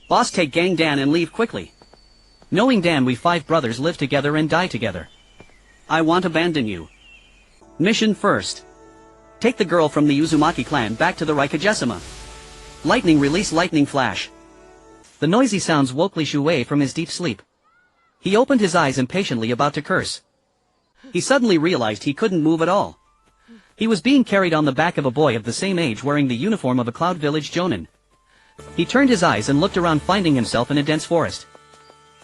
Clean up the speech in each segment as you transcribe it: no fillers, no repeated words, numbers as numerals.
Boss, take Gangdan and leave quickly. Knowing Dan, we 5 brothers live together and die together. I won't abandon you. Mission first. Take the girl from the Uzumaki clan back to the Raikage. Lightning, release lightning flash. The noisy sounds woke Li Shuwei from his deep sleep. He opened his eyes impatiently, about to curse. He suddenly realized he couldn't move at all. He was being carried on the back of a boy of the same age wearing the uniform of a Cloud Village Jonin. He turned his eyes and looked around, finding himself in a dense forest.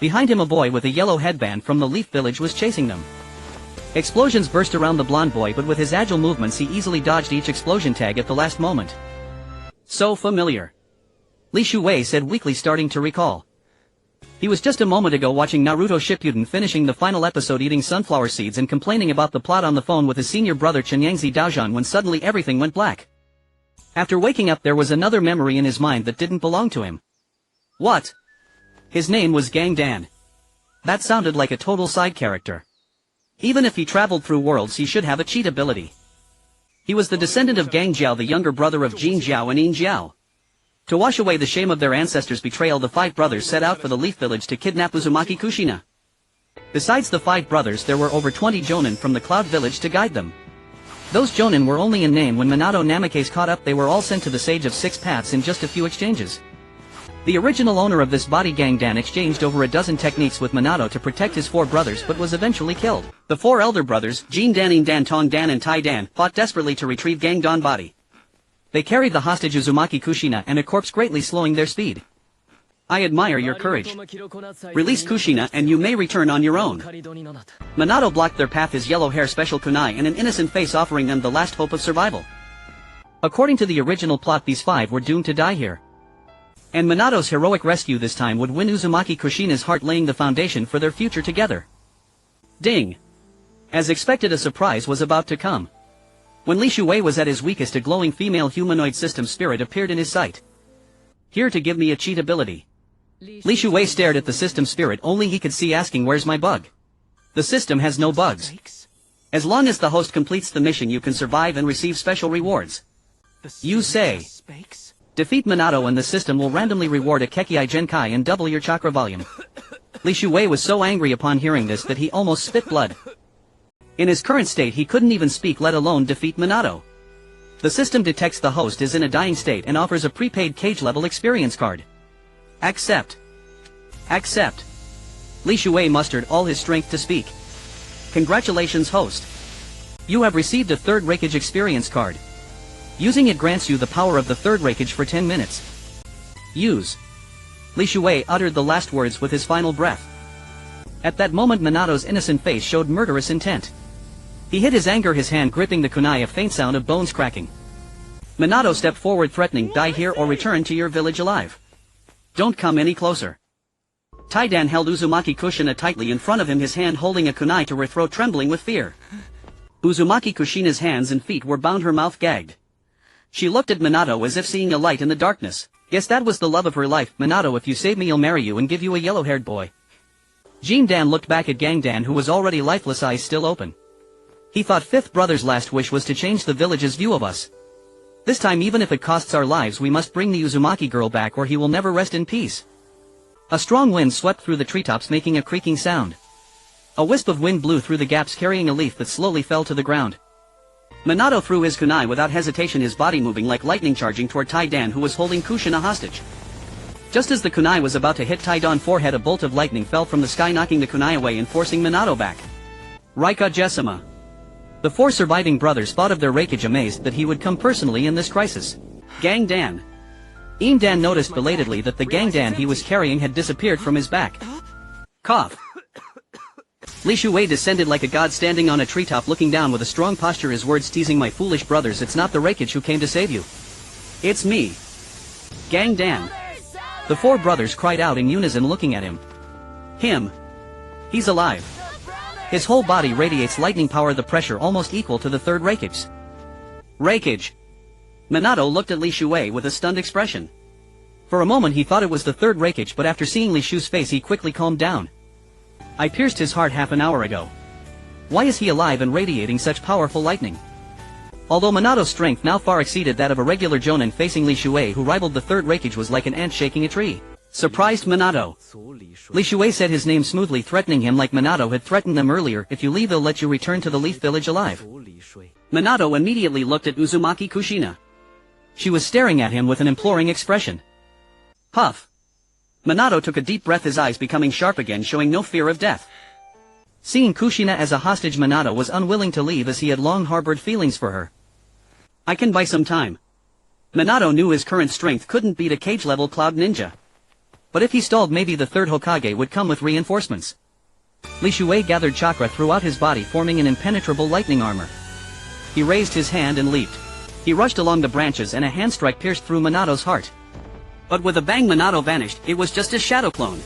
Behind him, a boy with a yellow headband from the Leaf Village was chasing them. Explosions burst around the blonde boy, but with his agile movements he easily dodged each explosion tag at the last moment. So familiar. Li Shuwei said weakly, starting to recall. He was just a moment ago watching Naruto Shippuden finishing the final episode, eating sunflower seeds and complaining about the plot on the phone with his senior brother Chunyangzi Daojian, when suddenly everything went black. After waking up, there was another memory in his mind that didn't belong to him. What? His name was Gangdan. That sounded like a total side character. Even if he traveled through worlds, he should have a cheat ability. He was the descendant of Gang Jiao, the younger brother of Jin Jiao and Yin Jiao. To wash away the shame of their ancestors' betrayal, the 5 brothers set out for the Leaf Village to kidnap Uzumaki Kushina. Besides the 5 brothers, there were over 20 Jonin from the Cloud Village to guide them. Those Jonin were only in name. When Minato Namikaze caught up, they were all sent to the Sage of 6 Paths in just a few exchanges. The original owner of this body, Gangdan, exchanged over a dozen techniques with Minato to protect his 4 brothers, but was eventually killed. The 4 elder brothers, Jin Dan, In Dan, Tong Dan and Tai Dan, fought desperately to retrieve Gangdan body. They carried the hostage Uzumaki Kushina and a corpse, greatly slowing their speed. I admire your courage. Release Kushina and you may return on your own. Minato blocked their path, his yellow hair, special kunai and an innocent face, offering them the last hope of survival. According to the original plot, these 5 were doomed to die here. And Minato's heroic rescue this time would win Uzumaki Kushina's heart, laying the foundation for their future together. Ding! As expected, a surprise was about to come. When Li Shuwei was at his weakest, a glowing female humanoid system spirit appeared in his sight. Here to give me a cheat ability. Li Shuwei stared at the system spirit, only he could see, asking, where's my bug? The system has no bugs. As long as the host completes the mission, you can survive and receive special rewards. You say. Defeat Minato and the system will randomly reward a Kekei Genkai and double your chakra volume. Li Shuwei was so angry upon hearing this that he almost spit blood. In his current state, he couldn't even speak, let alone defeat Minato. The system detects the host is in a dying state and offers a prepaid Kage-Level Experience Card. Accept. Accept. Li Shuwei mustered all his strength to speak. Congratulations, host. You have received a 3rd Raikage Experience Card. Using it grants you the power of the 3rd Raikage for 10 minutes. Use. Li Shuwei uttered the last words with his final breath. At that moment, Minato's innocent face showed murderous intent. He hid his anger, his hand gripping the kunai, a faint sound of bones cracking. Minato stepped forward, threatening, die here or return to your village alive. Don't come any closer. Taidan held Uzumaki Kushina tightly in front of him, his hand holding a kunai to her throat, trembling with fear. Uzumaki Kushina's hands and feet were bound, her mouth gagged. She looked at Minato as if seeing a light in the darkness. Yes, that was the love of her life. Minato, if you save me, I'll marry you and give you a yellow-haired boy. Jin Dan looked back at Gangdan, who was already lifeless, eyes still open. He thought 5th brother's last wish was to change the village's view of us. This time, even if it costs our lives, we must bring the Uzumaki girl back or he will never rest in peace. A strong wind swept through the treetops, making a creaking sound. A wisp of wind blew through the gaps, carrying a leaf that slowly fell to the ground. Minato threw his kunai without hesitation, his body moving like lightning, charging toward Taidan, who was holding Kushina hostage. Just as the kunai was about to hit Taidan's forehead, a bolt of lightning fell from the sky, knocking the kunai away and forcing Minato back. Raikage. The 4 surviving brothers thought of their Raikage, amazed that he would come personally in this crisis. Gangdan. Dan noticed belatedly that the Gangdan he was carrying had disappeared from his back. Cough. Li Shuwei descended like a god, standing on a treetop, looking down with a strong posture, his words teasing, my foolish brothers, it's not the Raikage who came to save you. It's me. Gangdan. The 4 brothers cried out in unison, looking at him. Him. He's alive. His whole body radiates lightning power, the pressure almost equal to the 3rd Raikage. Raikage. Minato looked at Li Shuwei with a stunned expression. For a moment he thought it was the 3rd Raikage, but after seeing Li Shu's face he quickly calmed down. I pierced his heart half an hour ago. Why is he alive and radiating such powerful lightning? Although Minato's strength now far exceeded that of a regular Jonin, facing Li Shuwei, who rivaled the 3rd Raikage, was like an ant shaking a tree. surprised Minato. Li Shui said his name smoothly, threatening him like Minato had threatened them earlier. If you leave, they'll let you return to the Leaf Village alive. Minato immediately looked at Uzumaki Kushina. She was staring at him with an imploring expression. Puff. Minato took a deep breath, his eyes becoming sharp again, showing no fear of death. Seeing Kushina as a hostage, Minato was unwilling to leave as he had long harbored feelings for her. I can buy some time. Minato knew his current strength couldn't beat a Kage-Level Cloud Ninja. But if he stalled, maybe the third Hokage would come with reinforcements. Li Shui gathered chakra throughout his body, forming an impenetrable lightning armor. He raised his hand and leaped. He rushed along the branches and a hand strike pierced through Minato's heart. But with a bang, Minato vanished. It was just a shadow clone.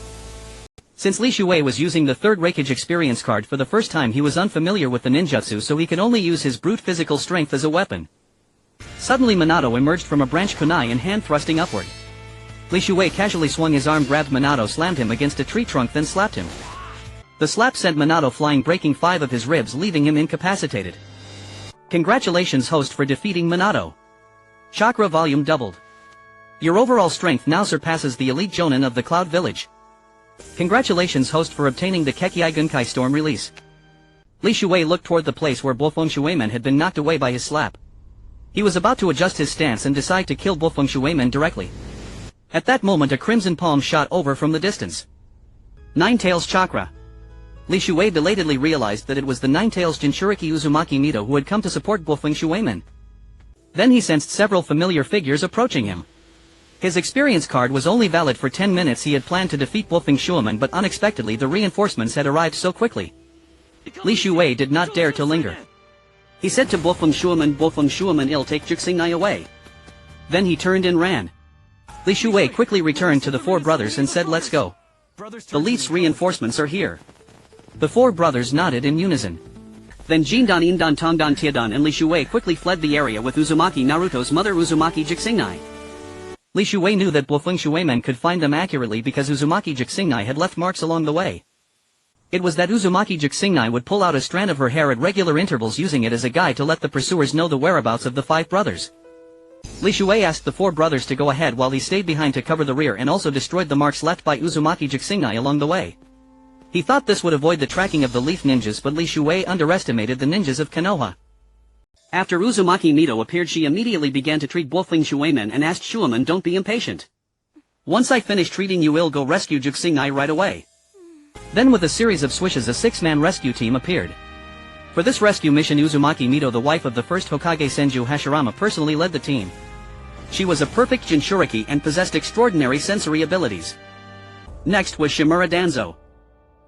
Since Li Shui was using the third Raikage Experience Card for the first time, he was unfamiliar with the ninjutsu, so he could only use his brute physical strength as a weapon. Suddenly Minato emerged from a branch, kunai in hand, thrusting upward. Li Shui casually swung his arm, grabbed Minato, slammed him against a tree trunk, then slapped him. The slap sent Minato flying, breaking 5 of his ribs, leaving him incapacitated. Congratulations, host, for defeating Minato. Chakra volume doubled. Your overall strength now surpasses the elite jonin of the Cloud Village. Congratulations, host, for obtaining the Kekei Gunkai Storm release. Li Shui looked toward the place where Bofeng Shuimen had been knocked away by his slap. He was about to adjust his stance and decide to kill Bofeng Shuimen directly. At that moment, a crimson palm shot over from the distance. Nine-Tails Chakra. Li Shui belatedly realized that it was the Nine-Tails Jinchuriki Uzumaki Mito who had come to support Bofeng Shuimen. Then he sensed several familiar figures approaching him. His experience card was only valid for 10 minutes. He had planned to defeat Bofeng Shuimen, but unexpectedly the reinforcements had arrived so quickly. Li Shui did not dare to linger. He said to Bofeng Shuimen, "I'll take Juxingnai away." Then he turned and ran. Li Shui quickly returned to the 4 brothers and said, "Let's go. The Leaf's reinforcements are here." The 4 brothers nodded in unison. Then Jindan, Indan, Tongdan, Tiedan and Li Shui quickly fled the area with Uzumaki, Naruto's mother, Uzumaki Juxingnai. Li Shui knew that Bofeng Shuimen could find them accurately because Uzumaki Juxingnai had left marks along the way. It was that Uzumaki Juxingnai would pull out a strand of her hair at regular intervals, using it as a guide to let the pursuers know the whereabouts of the 5 brothers. Li Shui asked the 4 brothers to go ahead while he stayed behind to cover the rear and also destroyed the marks left by Uzumaki Juxingnai along the way. He thought this would avoid the tracking of the Leaf Ninjas, but Li Shui underestimated the ninjas of Konoha. After Uzumaki Mito appeared, she immediately began to treat Bofeng Shuimen and asked Shuimen, "Don't be impatient. Once I finish treating you, I'll go rescue Juxingnai right away." Then with a series of swishes, a 6-man rescue team appeared. For this rescue mission, Uzumaki Mito, the wife of the first Hokage Senju Hashirama, personally led the team. She was a perfect Jinchuriki and possessed extraordinary sensory abilities. Next was Shimura Danzo.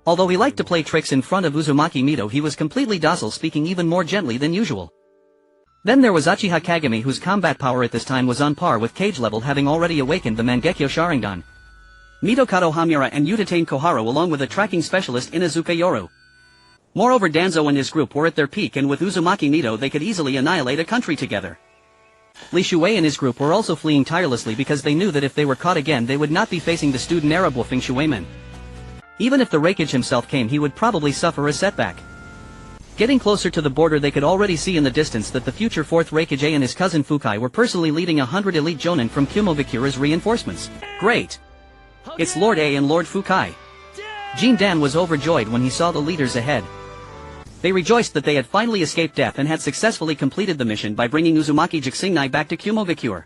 Although he liked to play tricks in front of Uzumaki Mito, he was completely docile, speaking even more gently than usual. Then there was Uchiha Kagami, whose combat power at this time was on par with Kage-Level, having already awakened the Mangekyo Sharingan. Mitokado Hamura and Utatane Koharu, along with a tracking specialist Inazuka Yoru. Moreover, Danzo and his group were at their peak, and with Uzumaki Mito they could easily annihilate a country together. Li Shui and his group were also fleeing tirelessly because they knew that if they were caught again they would not be facing the student era Bofeng Shuimen. Even if the Raikage himself came, he would probably suffer a setback. Getting closer to the border, they could already see in the distance that the future 4th Raikage and his cousin Fukai were personally leading 100 elite jonin from Kumogakure's reinforcements. Great! It's Lord A and Lord Fukai. Gangdan was overjoyed when he saw the leaders ahead. They rejoiced that they had finally escaped death and had successfully completed the mission by bringing Uzumaki Juxingnai back to Kumogakure.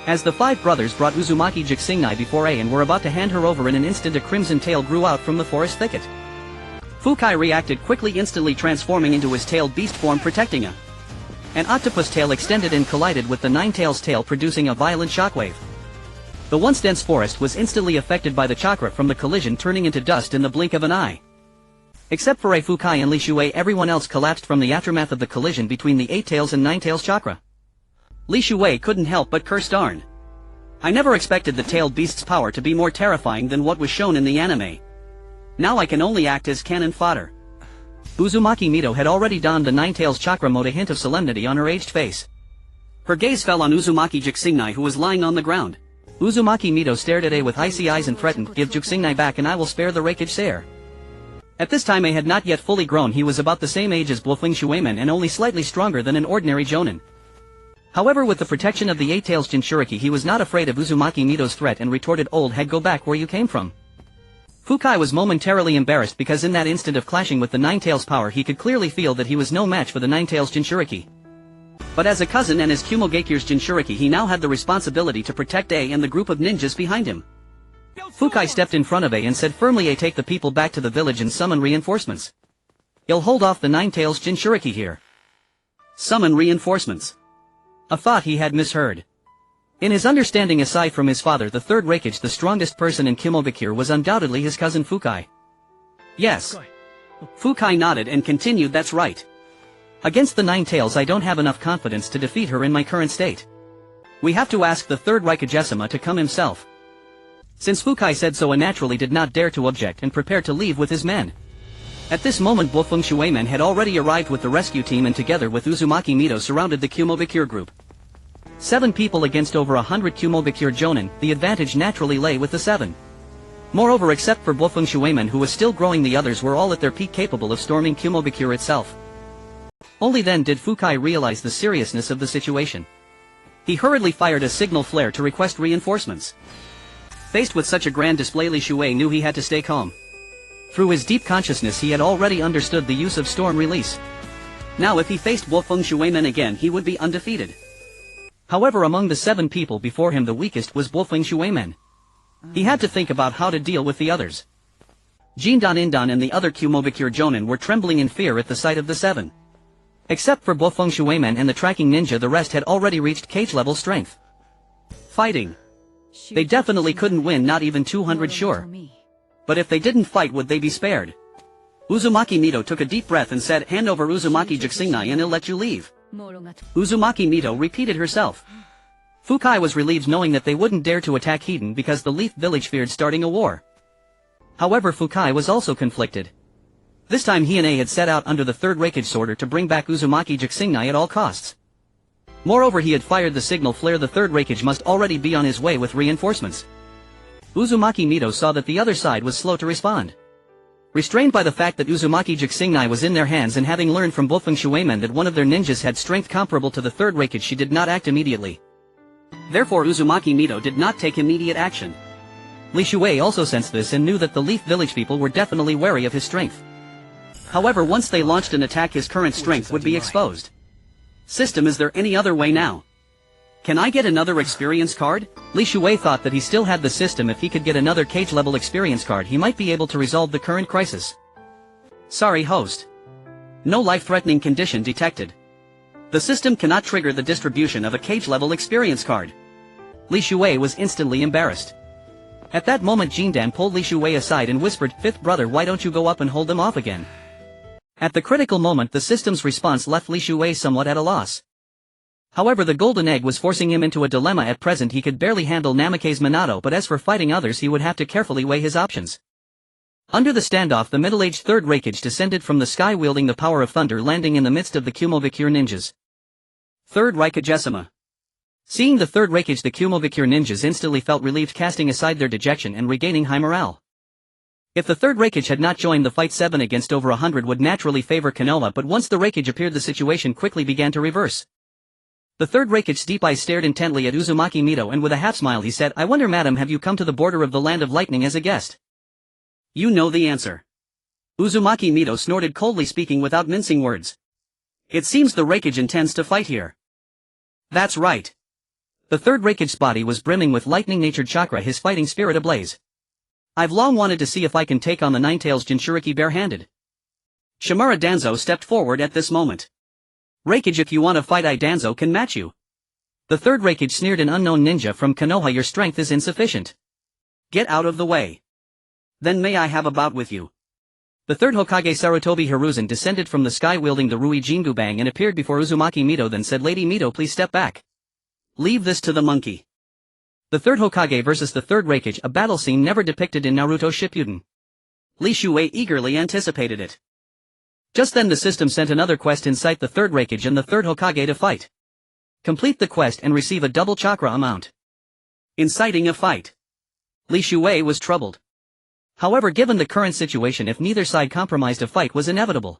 As the 5 brothers brought Uzumaki Juxingnai before A and were about to hand her over, in an instant a crimson tail grew out from the forest thicket. Fukai reacted quickly, instantly transforming into his tailed beast form, protecting him. An octopus tail extended and collided with the Nine-Tails tail, producing a violent shockwave. The once dense forest was instantly affected by the chakra from the collision, turning into dust in the blink of an eye. Except for Fukai and Li Shui, everyone else collapsed from the aftermath of the collision between the 8-Tails and 9-Tails chakra. Li Shui couldn't help but curse, "Darn. I never expected the tailed beast's power to be more terrifying than what was shown in the anime. Now I can only act as cannon fodder." Uzumaki Mito had already donned the 9-Tails chakra mode, a hint of solemnity on her aged face. Her gaze fell on Uzumaki Juxingnai, who was lying on the ground. Uzumaki Mito stared at A with icy eyes and threatened, "Give Juxingnai back and I will spare the Raikage Sayer." At this time A had not yet fully grown. He was about the same age as Bofeng Shuimen and only slightly stronger than an ordinary jonin. However, with the protection of the Eight Tails Jinchuriki, he was not afraid of Uzumaki Mito's threat and retorted, "Old head, go back where you came from." Fukai was momentarily embarrassed because in that instant of clashing with the Nine Tails power he could clearly feel that he was no match for the Nine Tails Jinchuriki. But as a cousin and as Kumogakure's Jinchuriki, he now had the responsibility to protect A and the group of ninjas behind him. Fukai stepped in front of A and said firmly, "A, take the people back to the village and summon reinforcements. I'll hold off the Nine Tails Jinchuriki here." Summon reinforcements. A thought he had misheard. In his understanding, aside from his father, the third Raikage, the strongest person in Kumogakure, was undoubtedly his cousin Fukai. Yes. Fukai nodded and continued, "That's right. Against the Nine Tails I don't have enough confidence to defeat her in my current state. We have to ask the third Raikage to come himself." Since Fukai said so, A naturally did not dare to object and prepared to leave with his men. At this moment Bofeng Shuemen had already arrived with the rescue team and together with Uzumaki Mito surrounded the Kumogakure group. 7 people against over 100 Kumogakure Jonin, the advantage naturally lay with the 7. Moreover, except for Bofeng Shuemen, who was still growing, the others were all at their peak, capable of storming Kumogakure itself. Only then did Fukai realize the seriousness of the situation. He hurriedly fired a signal flare to request reinforcements. Faced with such a grand display, Li Shuei knew he had to stay calm. Through his deep consciousness he had already understood the use of storm release. Now if he faced Bofeng Shuemen again, he would be undefeated. However, among the 7 people before him, the weakest was Bofeng Shuemen. He had to think about how to deal with the others. Jindan Indan and the other Kumogakure Jonin were trembling in fear at the sight of the 7. Except for Bofeng Shuemen and the tracking ninja, the rest had already reached cage-level strength. Fighting. They definitely couldn't win, not even 200 sure. But if they didn't fight, would they be spared? Uzumaki Mito took a deep breath and said, "Hand over Uzumaki Jixingnai and I'll let you leave." Uzumaki Mito repeated herself. Fukai was relieved knowing that they wouldn't dare to attack Hiden because the Leaf village feared starting a war. However, Fukai was also conflicted. This time he and A had set out under the third Raikage's order to bring back Uzumaki Jixingnai at all costs. Moreover, he had fired the signal flare. The third Raikage must already be on his way with reinforcements. Uzumaki Mito saw that the other side was slow to respond. Restrained by the fact that Uzumaki Jixingnai was in their hands and having learned from Bofeng Shuemen that one of their ninjas had strength comparable to the third Raikage, she did not act immediately. Therefore Uzumaki Mito did not take immediate action. Li Shuei also sensed this and knew that the Leaf village people were definitely wary of his strength. However, once they launched an attack, his current strength would be exposed. System, is there any other way now? Can I get another experience card? Li Shuei thought that he still had the system. If he could get another cage-level experience card, he might be able to resolve the current crisis. Sorry, host. No life-threatening condition detected. The system cannot trigger the distribution of a cage-level experience card. Li Shuei was instantly embarrassed. At that moment Gangdan pulled Li Shuei aside and whispered, "Fifth brother, why don't you go up and hold them off again?" At the critical moment the system's response left Li Shuei somewhat at a loss. However, the golden egg was forcing him into a dilemma. At present he could barely handle Namikaze Minato, but as for fighting others he would have to carefully weigh his options. Under the standoff, the middle-aged third Raikage descended from the sky wielding the power of thunder, landing in the midst of the Kumogakure ninjas. Third Raikage. Seeing the third Raikage, the Kumogakure ninjas instantly felt relieved, casting aside their dejection and regaining high morale. If the third Raikage had not joined the fight, 7 against over 100 would naturally favor Konoha, but once the Raikage appeared the situation quickly began to reverse. The third Raikage's deep eyes stared intently at Uzumaki Mito and with a half-smile he said, "I wonder, madam, have you come to the border of the land of lightning as a guest?" "You know the answer." Uzumaki Mito snorted coldly, speaking without mincing words. "It seems the Raikage intends to fight here." "That's right." The third Raikage's body was brimming with lightning-natured chakra, his fighting spirit ablaze. "I've long wanted to see if I can take on the Nine Tails Jinchuriki bare-handed." Shimura Danzo stepped forward at this moment. "Raikage, if you want to fight, I Danzo can match you." The third Raikage sneered, "An unknown ninja from Konoha, your strength is insufficient. Get out of the way. Then may I have a bout with you?" The third Hokage Sarutobi Hiruzen descended from the sky wielding the Rui Jingu Bang and appeared before Uzumaki Mito, then said, "Lady Mito, please step back. Leave this to the monkey." The third Hokage versus the third Raikage, a battle scene never depicted in Naruto Shippuden. Li Shuei eagerly anticipated it. Just then the system sent another quest: incite the third Raikage and the third Hokage to fight. Complete the quest and receive a double chakra amount. Inciting a fight. Li Shuei was troubled. However, given the current situation, if neither side compromised, a fight was inevitable.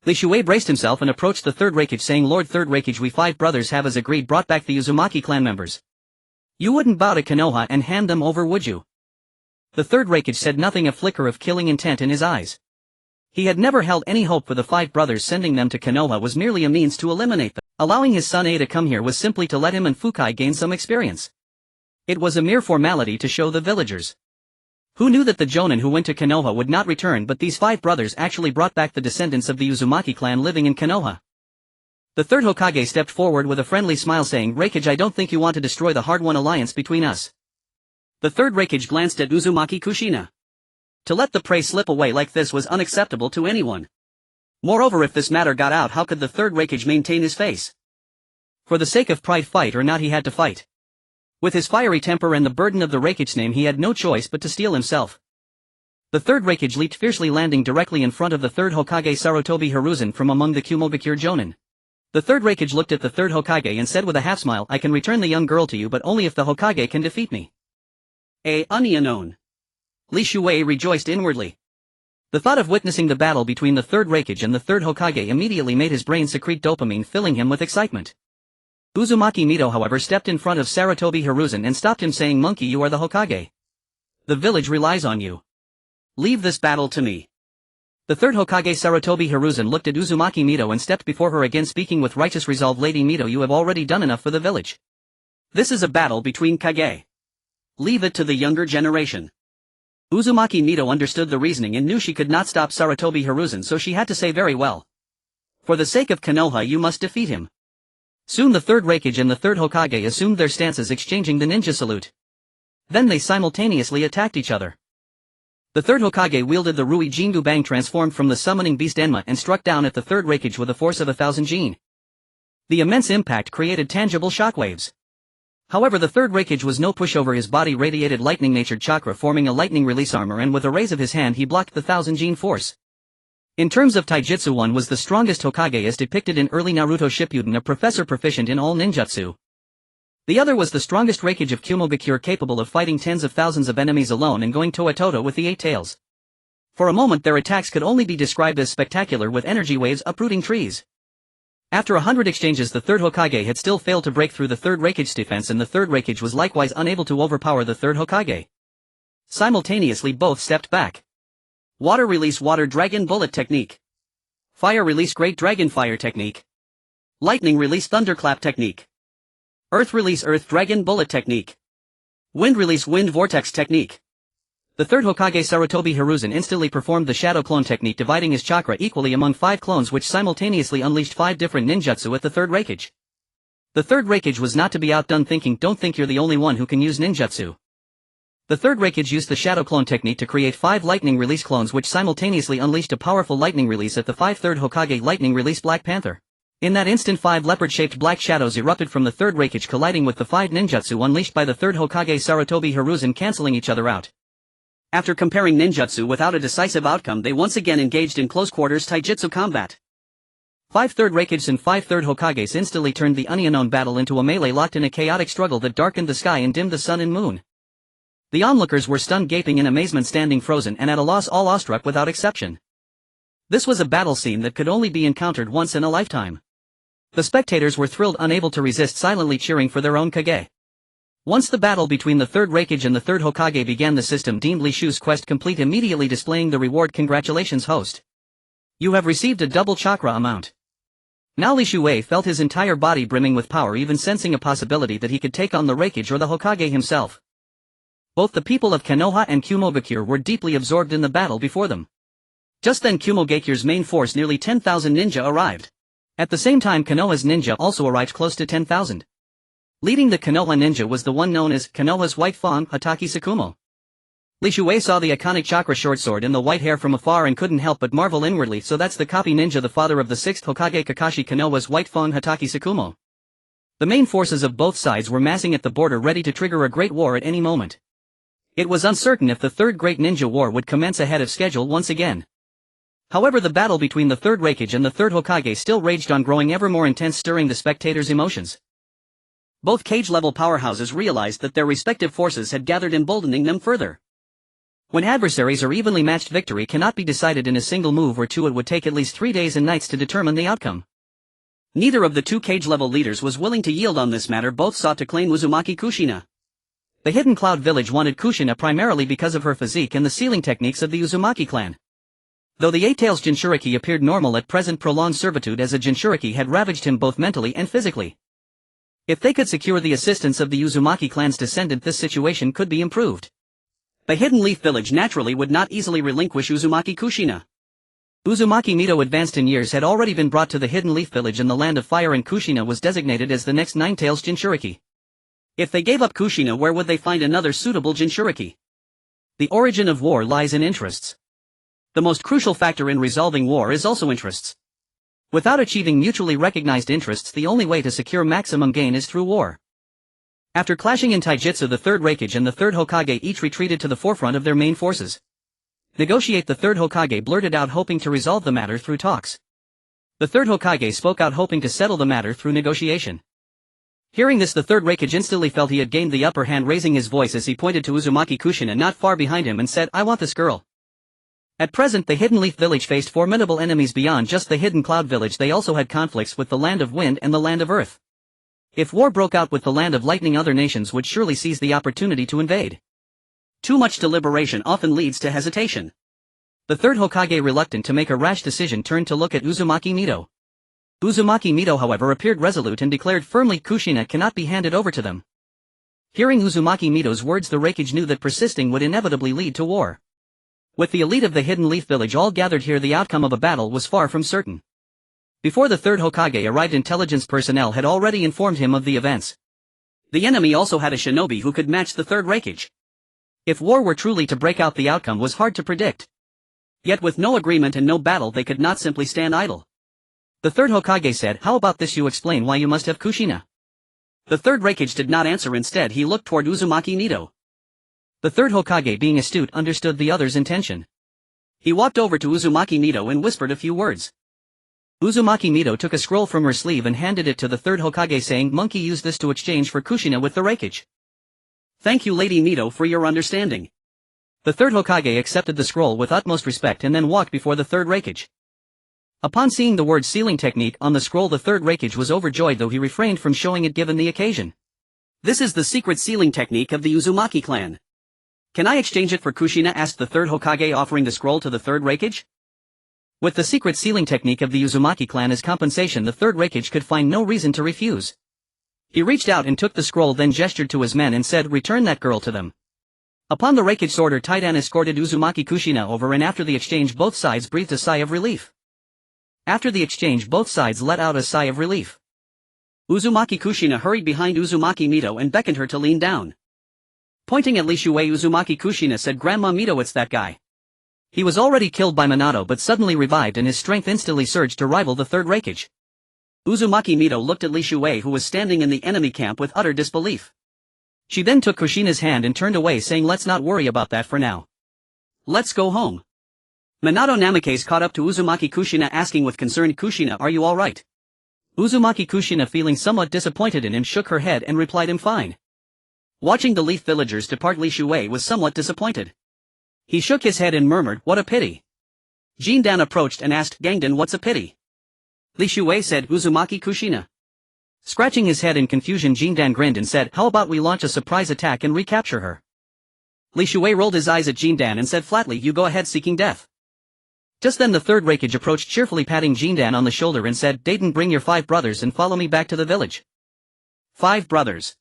Li Shuei braced himself and approached the third Raikage saying, Lord Third Raikage, we 5 brothers have as agreed brought back the Uzumaki clan members. You wouldn't bow to Konoha and hand them over, would you? The third Raikage said nothing, a flicker of killing intent in his eyes. He had never held any hope for the 5 brothers. Sending them to Konoha was merely a means to eliminate them. Allowing his son A to come here was simply to let him and Fukai gain some experience. It was a mere formality to show the villagers. Who knew that the Jonin who went to Konoha would not return, but these 5 brothers actually brought back the descendants of the Uzumaki clan living in Konoha. The third Hokage stepped forward with a friendly smile saying, Raikage, I don't think you want to destroy the hard-won alliance between us. The third Raikage glanced at Uzumaki Kushina. To let the prey slip away like this was unacceptable to anyone. Moreover, if this matter got out, how could the third Raikage maintain his face? For the sake of pride, fight or not, he had to fight. With his fiery temper and the burden of the Raikage's name, he had no choice but to steel himself. The third Raikage leaped fiercely, landing directly in front of the third Hokage Sarutobi Hiruzen from among the Kumogakure Jonin. The third Raikage looked at the third Hokage and said with a half-smile, I can return the young girl to you, but only if the Hokage can defeat me. Unknown. Li Shuei rejoiced inwardly. The thought of witnessing the battle between the third Raikage and the third Hokage immediately made his brain secrete dopamine, filling him with excitement. Uzumaki Mito, however, stepped in front of Sarutobi Hiruzen and stopped him saying, Monkey, you are the Hokage. The village relies on you. Leave this battle to me. The third Hokage Sarutobi Hiruzen looked at Uzumaki Mito and stepped before her again, speaking with righteous resolve, Lady Mito, you have already done enough for the village. This is a battle between Kage. Leave it to the younger generation. Uzumaki Mito understood the reasoning and knew she could not stop Sarutobi Hiruzen, so she had to say, very well. For the sake of Konoha, you must defeat him. Soon the third Raikage and the third Hokage assumed their stances, exchanging the ninja salute. Then they simultaneously attacked each other. The third Hokage wielded the Rui Jingu Bang, transformed from the summoning beast Enma, and struck down at the third Raikage with a force of 1,000 jin. The immense impact created tangible shockwaves. However, the third Raikage was no pushover. His body radiated lightning-natured chakra, forming a lightning release armor, and with a raise of his hand he blocked the 1,000 jin force. In terms of taijutsu, one was the strongest Hokage as depicted in early Naruto Shippuden, a professor proficient in all ninjutsu. The other was the strongest Raikage of Kumogakure, capable of fighting tens of thousands of enemies alone and going toe-to-toe with the 8 tails. For a moment their attacks could only be described as spectacular, with energy waves uprooting trees. After 100 exchanges, the third Hokage had still failed to break through the third Raikage's defense, and the third Raikage was likewise unable to overpower the third Hokage. Simultaneously both stepped back. Water release Water Dragon Bullet Technique. Fire release Great Dragon Fire Technique. Lightning release Thunderclap Technique. Earth release Earth Dragon Bullet Technique. Wind release Wind Vortex Technique. The third Hokage Sarutobi Hiruzen instantly performed the Shadow Clone Technique, dividing his chakra equally among 5 clones, which simultaneously unleashed 5 different ninjutsu at the third Raikage. The third Raikage was not to be outdone, thinking, don't think you're the only one who can use ninjutsu. The third Raikage used the Shadow Clone Technique to create 5 lightning release clones, which simultaneously unleashed a powerful lightning release at the 5th third Hokage. Lightning release Black Panther. In that instant 5 leopard-shaped black shadows erupted from the third Raikage, colliding with the 5 ninjutsu unleashed by the third Hokage Sarutobi Hiruzen, cancelling each other out. After comparing ninjutsu without a decisive outcome, they once again engaged in close-quarters taijutsu combat. 5 third Raikages and 5 third Hokages instantly turned the unknown battle into a melee, locked in a chaotic struggle that darkened the sky and dimmed the sun and moon. The onlookers were stunned, gaping in amazement, standing frozen and at a loss, all awestruck without exception. This was a battle scene that could only be encountered once in a lifetime. The spectators were thrilled, unable to resist, silently cheering for their own Kage. Once the battle between the third Raikage and the third Hokage began, the system deemed Li Shu's quest complete, immediately displaying the reward. Congratulations, host. You have received a double chakra amount. Now Li Shuei felt his entire body brimming with power, even sensing a possibility that he could take on the Raikage or the Hokage himself. Both the people of Konoha and Kumogakure were deeply absorbed in the battle before them. Just then Kumogakure's main force, nearly 10,000 ninja, arrived. At the same time Konoha's ninja also arrived, close to 10,000. Leading the Konoha ninja was the one known as Konoha's White Fawn, Hataki Sakumo. Li Shuei saw the iconic chakra short sword and the white hair from afar and couldn't help but marvel inwardly. So that's the copy ninja, the father of the 6th Hokage Kakashi, Konoha's White Fawn, Hataki Sakumo. The main forces of both sides were massing at the border, ready to trigger a great war at any moment. It was uncertain if the third great ninja war would commence ahead of schedule once again. However, the battle between the third Raikage and the third Hokage still raged on, growing ever more intense, stirring the spectators' emotions. Both Kage-Level powerhouses realized that their respective forces had gathered, emboldening them further. When adversaries are evenly matched, victory cannot be decided in a single move or two. It would take at least 3 days and nights to determine the outcome. Neither of the two Kage-Level leaders was willing to yield on this matter. Both sought to claim Uzumaki Kushina. The Hidden Cloud Village wanted Kushina primarily because of her physique and the sealing techniques of the Uzumaki clan. Though the Eight-Tails Jinchuriki appeared normal at present, prolonged servitude as a Jinchuriki had ravaged him both mentally and physically. If they could secure the assistance of the Uzumaki clan's descendant, this situation could be improved. The Hidden Leaf Village naturally would not easily relinquish Uzumaki Kushina. Uzumaki Mito, advanced in years, had already been brought to the Hidden Leaf Village in the Land of Fire, and Kushina was designated as the next Nine-Tails Jinchuriki. If they gave up Kushina, where would they find another suitable Jinchuriki? The origin of war lies in interests. The most crucial factor in resolving war is also interests. Without achieving mutually recognized interests, the only way to secure maximum gain is through war. After clashing in Taijutsu, the third Raikage and the third Hokage each retreated to the forefront of their main forces. Negotiate. The third Hokage blurted out, hoping to resolve the matter through talks. The third Hokage spoke out, hoping to settle the matter through negotiation. Hearing this, the third Raikage instantly felt he had gained the upper hand, raising his voice as he pointed to Uzumaki Kushina not far behind him and said, "I want this girl." At present, the Hidden Leaf Village faced formidable enemies beyond just the Hidden Cloud Village. They also had conflicts with the Land of Wind and the Land of Earth. If war broke out with the Land of Lightning, other nations would surely seize the opportunity to invade. Too much deliberation often leads to hesitation. The third Hokage, reluctant to make a rash decision, turned to look at Uzumaki Mito. Uzumaki Mito, however, appeared resolute and declared firmly, Kushina cannot be handed over to them. Hearing Uzumaki Mito's words, the Raikage knew that persisting would inevitably lead to war. With the elite of the Hidden Leaf Village all gathered here, the outcome of a battle was far from certain. Before the third Hokage arrived, intelligence personnel had already informed him of the events. The enemy also had a shinobi who could match the third Raikage. If war were truly to break out, the outcome was hard to predict. Yet with no agreement and no battle, they could not simply stand idle. The third Hokage said, "How about this? You explain why you must have Kushina." The third Raikage did not answer. Instead, he looked toward Uzumaki Mito. The third Hokage, being astute, understood the other's intention. He walked over to Uzumaki Mito and whispered a few words. Uzumaki Mito took a scroll from her sleeve and handed it to the third Hokage, saying, "Monkey, use this to exchange for Kushina with the Raikage." "Thank you, Lady Mito, for your understanding." The third Hokage accepted the scroll with utmost respect and then walked before the third Raikage. Upon seeing the word sealing technique on the scroll, the third Raikage was overjoyed, though he refrained from showing it given the occasion. "This is the secret sealing technique of the Uzumaki clan. Can I exchange it for Kushina?" asked the third Hokage, offering the scroll to the third Raikage. With the secret sealing technique of the Uzumaki clan as compensation, the third Raikage could find no reason to refuse. He reached out and took the scroll, then gestured to his men and said, "Return that girl to them." Upon the Raikage's order, Taidan escorted Uzumaki Kushina over, and after the exchange both sides breathed a sigh of relief. After the exchange both sides let out a sigh of relief. Uzumaki Kushina hurried behind Uzumaki Mito and beckoned her to lean down. Pointing at Li Shuei, Uzumaki Kushina said, "Grandma Mito, it's that guy." He was already killed by Minato but suddenly revived, and his strength instantly surged to rival the third Raikage. Uzumaki Mito looked at Li Shuei, who was standing in the enemy camp, with utter disbelief. She then took Kushina's hand and turned away, saying, "Let's not worry about that for now. Let's go home." Minato Namikaze caught up to Uzumaki Kushina, asking with concern, "Kushina, are you alright?" Uzumaki Kushina, feeling somewhat disappointed in him, shook her head and replied, "I'm fine." Watching the Leaf villagers depart, Li Shuei was somewhat disappointed. He shook his head and murmured, "What a pity." Gangdan approached and asked, "Gangdan, what's a pity?" Li Shuei said, "Uzumaki Kushina." Scratching his head in confusion, Gangdan grinned and said, "How about we launch a surprise attack and recapture her?" Li Shuei rolled his eyes at Gangdan and said flatly, "You go ahead, seeking death." Just then the third Raikage approached, cheerfully patting Gangdan on the shoulder, and said, "Dayton, bring your 5 brothers and follow me back to the village." 5 brothers.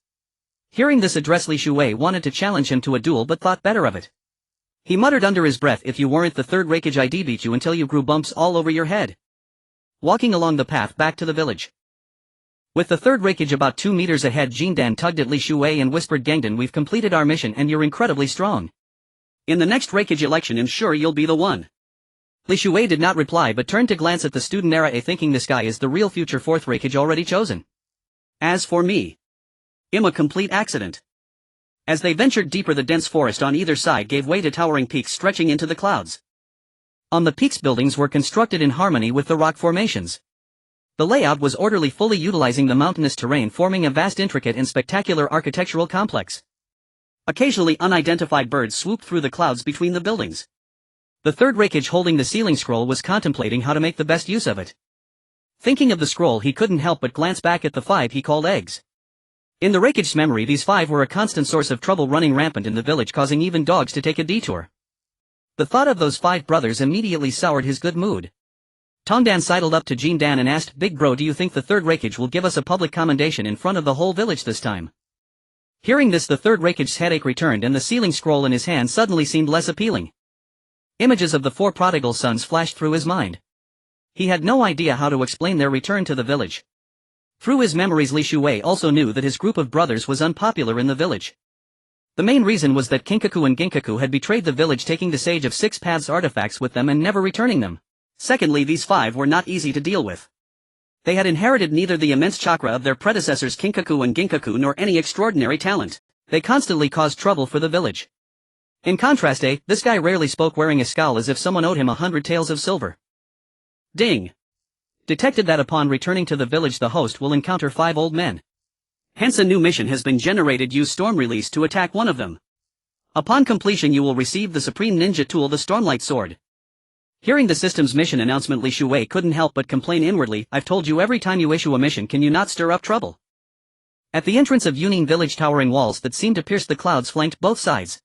Hearing this address, Li Shuei wanted to challenge him to a duel but thought better of it. He muttered under his breath, "If you weren't the third Raikage, I'd beat you until you grew bumps all over your head." Walking along the path back to the village. With the third Raikage about 2 meters ahead, Gangdan tugged at Li Shuei and whispered, "Gangdan, we've completed our mission and you're incredibly strong. In the next Raikage election, I'm sure you'll be the one." Li Shuei did not reply but turned to glance at the student era, thinking this guy is the real future 4th Raikage already chosen. As for me, I'm a complete accident. As they ventured deeper, the dense forest on either side gave way to towering peaks stretching into the clouds. On the peaks, buildings were constructed in harmony with the rock formations. The layout was orderly, fully utilizing the mountainous terrain, forming a vast, intricate and spectacular architectural complex. Occasionally unidentified birds swooped through the clouds between the buildings. The third Raikage holding the sealing scroll was contemplating how to make the best use of it. Thinking of the scroll, he couldn't help but glance back at the 5 he called eggs. In the Raikage's memory, these 5 were a constant source of trouble, running rampant in the village, causing even dogs to take a detour. The thought of those 5 brothers immediately soured his good mood. Tongdan sidled up to Gangdan and asked, "Big bro, do you think the third Raikage will give us a public commendation in front of the whole village this time?" Hearing this, the third Raikage's headache returned and the sealing scroll in his hand suddenly seemed less appealing. Images of the 4 prodigal sons flashed through his mind. He had no idea how to explain their return to the village. Through his memories, Li Shuwei also knew that his group of brothers was unpopular in the village. The main reason was that Kinkaku and Ginkaku had betrayed the village, taking the Sage of 6 Paths artifacts with them and never returning them. Secondly, these 5 were not easy to deal with. They had inherited neither the immense chakra of their predecessors Kinkaku and Ginkaku nor any extraordinary talent. They constantly caused trouble for the village. In contrast, this guy rarely spoke, wearing a scowl as if someone owed him 100 taels of silver. Ding! Detected that upon returning to the village the host will encounter 5 old men. Hence a new mission has been generated. Use Storm Release to attack one of them. Upon completion you will receive the Supreme Ninja Tool, the Stormlight Sword. Hearing the system's mission announcement, Li Shuwei couldn't help but complain inwardly, "I've told you, every time you issue a mission can you not stir up trouble?" At the entrance of Yunin village, towering walls that seemed to pierce the clouds flanked both sides.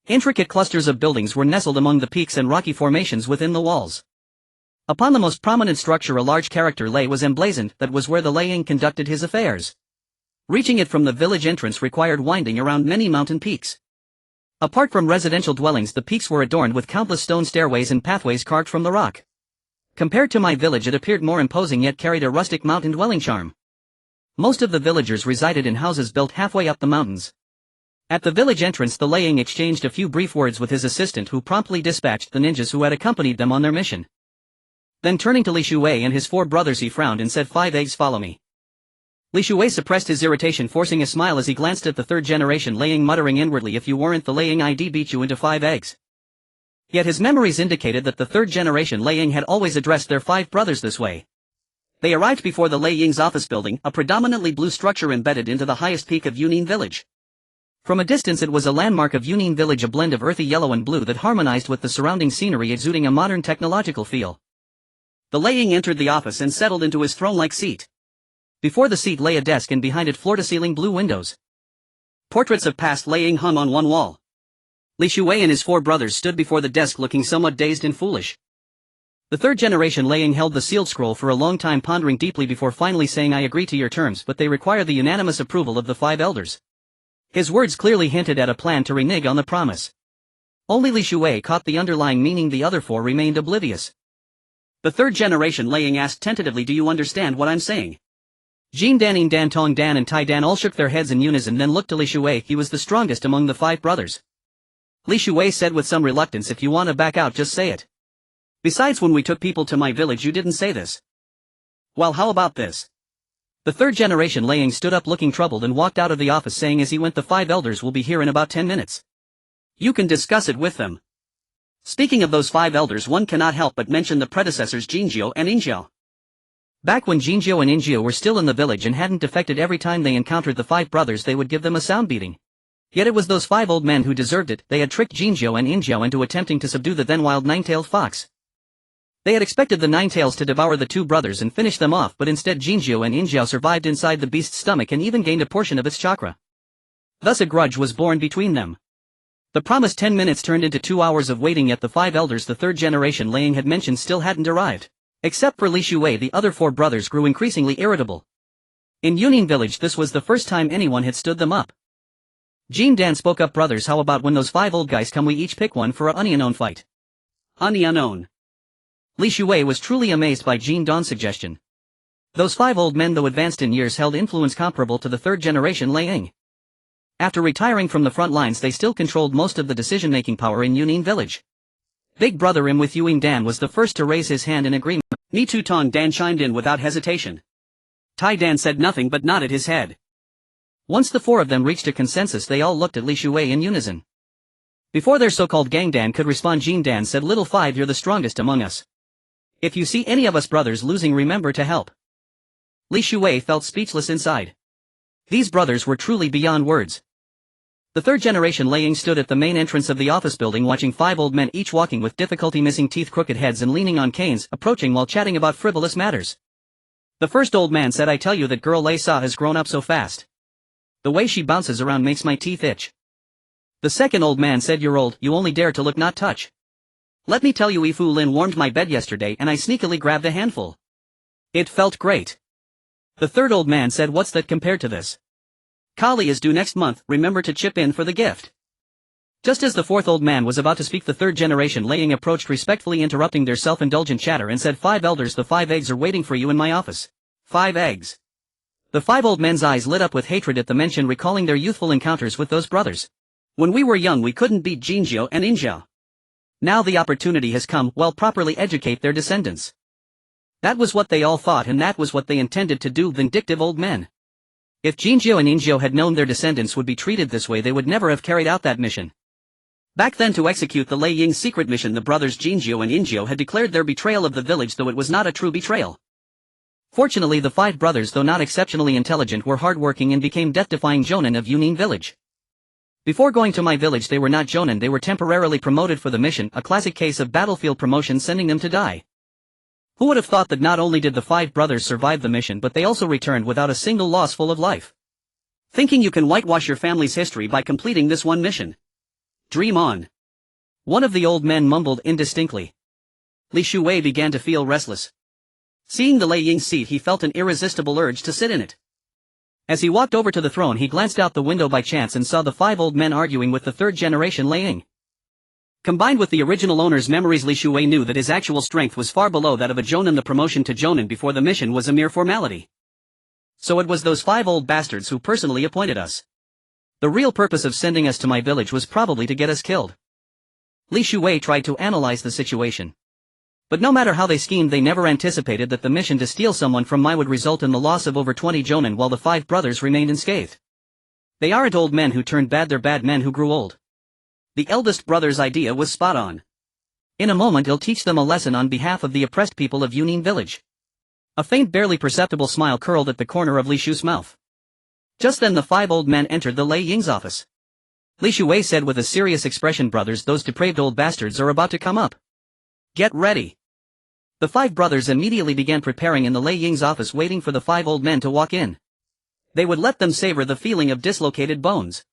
Intricate clusters of buildings were nestled among the peaks and rocky formations within the walls. Upon the most prominent structure a large character lei was emblazoned. That was where the Lei conducted his affairs. Reaching it from the village entrance required winding around many mountain peaks. Apart from residential dwellings, the peaks were adorned with countless stone stairways and pathways carved from the rock. Compared to my village, it appeared more imposing, yet carried a rustic mountain dwelling charm. Most of the villagers resided in houses built halfway up the mountains. At the village entrance the Lei exchanged a few brief words with his assistant, who promptly dispatched the ninjas who had accompanied them on their mission. Then turning to Li Shuwei and his 4 brothers he frowned and said, "5 eggs, follow me." Li Shuwei suppressed his irritation, forcing a smile as he glanced at the third generation Lei, muttering inwardly, "If you weren't the Lei, I'd beat you into 5 eggs. Yet his memories indicated that the third generation Lei had always addressed their 5 brothers this way. They arrived before the Lei Ying's office building, a predominantly blue structure embedded into the highest peak of Yunin village. From a distance it was a landmark of Yunin village, a blend of earthy yellow and blue that harmonized with the surrounding scenery, exuding a modern technological feel. The Lei Ying entered the office and settled into his throne-like seat. Before the seat lay a desk, and behind it floor-to-ceiling blue windows. Portraits of past Lei Ying hung on one wall. Li Shuwei and his 4 brothers stood before the desk looking somewhat dazed and foolish. The third generation Lei Ying held the sealed scroll for a long time, pondering deeply before finally saying, "I agree to your terms, but they require the unanimous approval of the 5 elders." His words clearly hinted at a plan to renege on the promise. Only Li Shuwei caught the underlying meaning, the other 4 remained oblivious. The third generation Lei Ying asked tentatively, "Do you understand what I'm saying?" Gangdan, Dan, Tongdan and Taidan all shook their heads in unison, then looked to Li Shuwei. He was the strongest among the 5 brothers. Li Shuwei said with some reluctance, "If you want to back out, just say it. Besides, when we took people to my village you didn't say this." "Well, how about this?" The third generation Lei Ying stood up looking troubled and walked out of the office, saying as he went, "The 5 elders will be here in about 10 minutes. You can discuss it with them." Speaking of those 5 elders, one cannot help but mention the predecessors Jinjiu and Injiu. Back when Jinjiu and Injiu were still in the village and hadn't defected, every time they encountered the 5 brothers they would give them a sound beating. Yet it was those 5 old men who deserved it. They had tricked Jinjiu and Injiu into attempting to subdue the then wild 9-tailed fox. They had expected the 9 tails to devour the 2 brothers and finish them off, but instead Jinjiu and Injiu survived inside the beast's stomach and even gained a portion of its chakra. Thus a grudge was born between them. The promised 10 minutes turned into 2 hours of waiting, yet the 5 elders the third generation Lei Ying had mentioned still hadn't arrived. Except for Li Shuwei, the other 4 brothers grew increasingly irritable. In Yunin village this was the first time anyone had stood them up. Gangdan spoke up, "Brothers, how about when those 5 old guys come we each pick one for a unknown fight?" Unknown. Li Shuwei was truly amazed by Gangdan's suggestion. Those 5 old men, though advanced in years, held influence comparable to the third generation Lei Ying. After retiring from the front lines they still controlled most of the decision-making power in Yunin village. Big brother with you Dan was the first to raise his hand in agreement. Me too, Tongdan chimed in without hesitation. Taidan said nothing but nodded his head. Once the 4 of them reached a consensus they all looked at Li Shuwei in unison. Before their so-called Gangdan could respond, Gangdan said, "Little 5, you're the strongest among us. If you see any of us brothers losing, remember to help." Li Shuwei felt speechless inside. These brothers were truly beyond words. The third generation Lei Ying stood at the main entrance of the office building watching 5 old men each walking with difficulty missing teeth, crooked heads and leaning on canes, approaching while chatting about frivolous matters. The first old man said, "I tell you that girl Lei Sa has grown up so fast. The way she bounces around makes my teeth itch." The second old man said, "You're old, you only dare to look not touch. Let me tell you, Ifu Lin warmed my bed yesterday and I sneakily grabbed a handful. It felt great." The third old man said, "What's that compared to this? Kali is due next month, remember to chip in for the gift." Just as the fourth old man was about to speak, the third generation Lei Ying approached, respectfully interrupting their self-indulgent chatter, and said, "5 elders, the 5 eggs are waiting for you in my office." 5 eggs. The 5 old men's eyes lit up with hatred at the mention, recalling their youthful encounters with those brothers. "When we were young we couldn't beat Jinjiao and Injiao. Now the opportunity has come, well, properly educate their descendants." That was what they all thought, and that was what they intended to do, vindictive old men. If Jinjiao and Injiao had known their descendants would be treated this way, they would never have carried out that mission. Back then, to execute the Lei Ying's secret mission, the brothers Jinjiao and Injiao had declared their betrayal of the village, though it was not a true betrayal. Fortunately, the 5 brothers, though not exceptionally intelligent, were hardworking and became death-defying jonin of Yunin village. Before going to my village they were not jonin, they were temporarily promoted for the mission, a classic case of battlefield promotion sending them to die. Who would have thought that not only did the 5 brothers survive the mission, but they also returned without a single loss, full of life. Thinking you can whitewash your family's history by completing this one mission? Dream on. One of the old men mumbled indistinctly. Li Shuwei began to feel restless. Seeing the Lei Ying seat, he felt an irresistible urge to sit in it. As he walked over to the throne, he glanced out the window by chance and saw the 5 old men arguing with the third generation Lei Ying. Combined with the original owner's memories, Li Shuwei knew that his actual strength was far below that of a jonin. The promotion to jonin before the mission was a mere formality. So it was those 5 old bastards who personally appointed us. The real purpose of sending us to my village was probably to get us killed. Li Shuwei tried to analyze the situation. But no matter how they schemed, they never anticipated that the mission to steal someone from Mai would result in the loss of over 20 jonin, while the 5 brothers remained unscathed. They aren't old men who turned bad, they're bad men who grew old. The eldest brother's idea was spot on. In a moment he'll teach them a lesson on behalf of the oppressed people of Yunin village. A faint, barely perceptible smile curled at the corner of Li Shu's mouth. Just then the 5 old men entered the Lei Ying's office. Li Shuwei said with a serious expression, "Brothers, those depraved old bastards are about to come up. Get ready." The 5 brothers immediately began preparing in the Lei Ying's office, waiting for the 5 old men to walk in. They would let them savor the feeling of dislocated bones.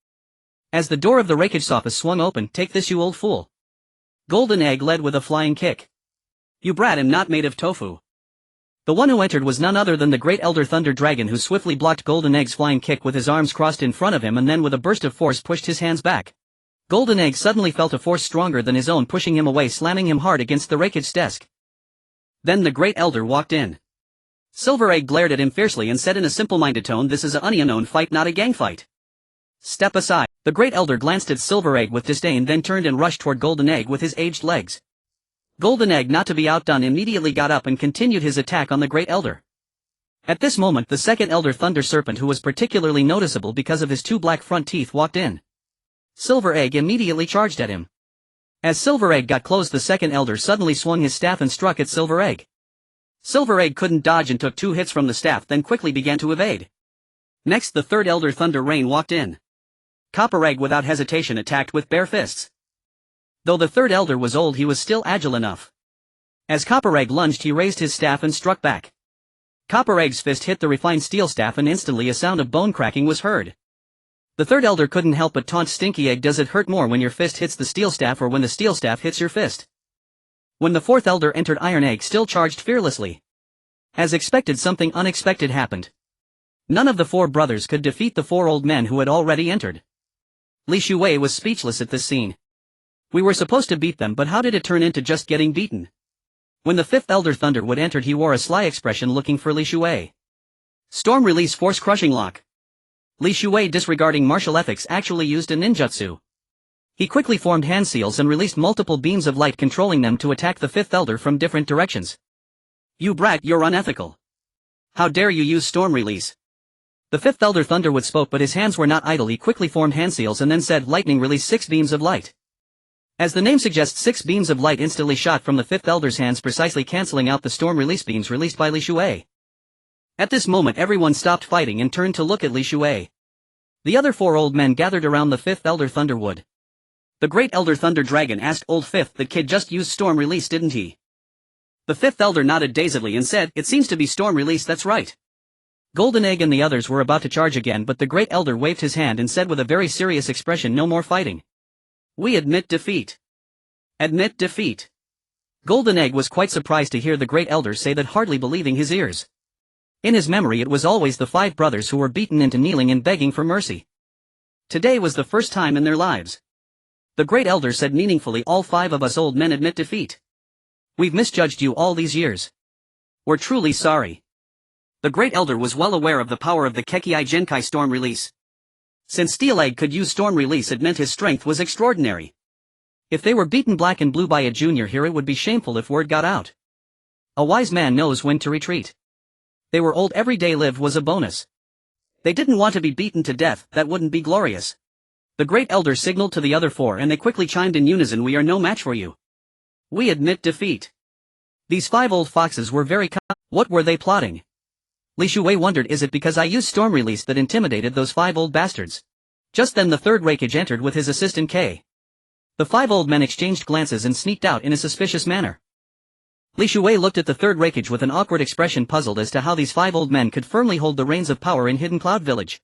As the door of the Raikage's office swung open, "Take this, you old fool." Golden Egg led with a flying kick. "You brat, am not made of tofu." The one who entered was none other than the great elder Thunder Dragon, who swiftly blocked Golden Egg's flying kick with his arms crossed in front of him, and then with a burst of force pushed his hands back. Golden Egg suddenly felt a force stronger than his own pushing him away, slamming him hard against the Raikage's desk. Then the great elder walked in. Silver Egg glared at him fiercely and said in a simple-minded tone, "This is a unknown fight, not a gang fight. Step aside." The great elder glanced at Silver Egg with disdain, then turned and rushed toward Golden Egg with his aged legs. Golden Egg, not to be outdone, immediately got up and continued his attack on the great elder. At this moment the second elder Thunder Serpent, who was particularly noticeable because of his 2 black front teeth, walked in. Silver Egg immediately charged at him. As Silver Egg got close, the second elder suddenly swung his staff and struck at Silver Egg. Silver Egg couldn't dodge and took 2 hits from the staff, then quickly began to evade. Next the third elder Thunder Rain walked in. Copper Egg without hesitation attacked with bare fists. Though the third elder was old, he was still agile enough. As Copper Egg lunged, he raised his staff and struck back. Copper Egg's fist hit the refined steel staff, and instantly a sound of bone cracking was heard. The third elder couldn't help but taunt Stinky Egg, "Does it hurt more when your fist hits the steel staff or when the steel staff hits your fist?" When the 4th elder entered, Iron Egg still charged fearlessly. As expected, something unexpected happened. None of the 4 brothers could defeat the 4 old men who had already entered. Li Shuwei was speechless at this scene. We were supposed to beat them, but how did it turn into just getting beaten? When the 5th elder Thunderwood entered, he wore a sly expression, looking for Li Shuwei. Storm Release Force Crushing Lock. Li Shuwei, disregarding martial ethics, actually used a ninjutsu. He quickly formed hand seals and released multiple beams of light, controlling them to attack the 5th elder from different directions. "You brat, you're unethical. How dare you use Storm Release?" The 5th elder Thunderwood spoke, but his hands were not idle. He quickly formed hand seals and then said, "Lightning Release 6 beams of light." As the name suggests, 6 beams of light instantly shot from the 5th elder's hands, precisely cancelling out the storm release beams released by Li Shuwei. At this moment everyone stopped fighting and turned to look at Li Shuwei. The other 4 old men gathered around the 5th Elder Thunderwood. The Great Elder Thunder Dragon asked Old 5th, "That kid just used Storm Release, didn't he?" The 5th Elder nodded dazedly and said, "It seems to be Storm Release, that's right." Golden Egg and the others were about to charge again, but the Great Elder waved his hand and said with a very serious expression, "No more fighting. We admit defeat." Admit defeat. Golden Egg was quite surprised to hear the Great Elder say that, hardly believing his ears. In his memory it was always the 5 brothers who were beaten into kneeling and begging for mercy. Today was the first time in their lives. The Great Elder said meaningfully, "All 5 of us old men admit defeat. We've misjudged you all these years. We're truly sorry." The Great Elder was well aware of the power of the Kekei Genkai Storm Release. Since Steel Egg could use Storm Release, it meant his strength was extraordinary. If they were beaten black and blue by a junior here, it would be shameful if word got out. A wise man knows when to retreat. They were old, every day lived was a bonus. They didn't want to be beaten to death, that wouldn't be glorious. The Great Elder signaled to the other 4 and they quickly chimed in unison, "We are no match for you. We admit defeat." These 5 old foxes were very What were they plotting? Li Shuwei wondered, is it because I used Storm Release that intimidated those 5 old bastards? Just then the 3rd Raikage entered with his assistant K. The 5 old men exchanged glances and sneaked out in a suspicious manner. Li Shuwei looked at the 3rd Raikage with an awkward expression, puzzled as to how these 5 old men could firmly hold the reins of power in Hidden Cloud Village.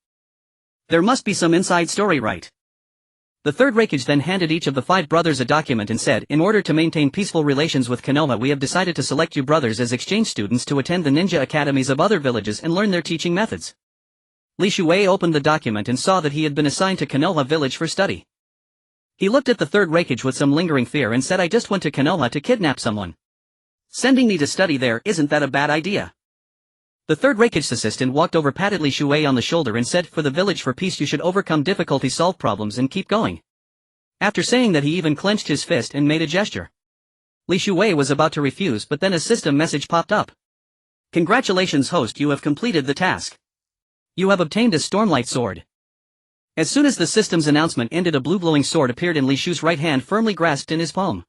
There must be some inside story, right? The 3rd Raikage then handed each of the 5 brothers a document and said, "In order to maintain peaceful relations with Konoha, we have decided to select you brothers as exchange students to attend the ninja academies of other villages and learn their teaching methods." Li Shuwei opened the document and saw that he had been assigned to Konoha village for study. He looked at the 3rd Raikage with some lingering fear and said, "I just went to Konoha to kidnap someone. Sending me to study there, isn't that a bad idea?" The 3rd Raikage's assistant walked over, patted Li Shuwei on the shoulder and said, "For the village, for peace, you should overcome difficulties, solve problems and keep going." After saying that, he even clenched his fist and made a gesture. Li Shuwei was about to refuse, but then a system message popped up. "Congratulations host, you have completed the task. You have obtained a Stormlight Sword." As soon as the system's announcement ended, a blue glowing sword appeared in Li Shu's right hand, firmly grasped in his palm.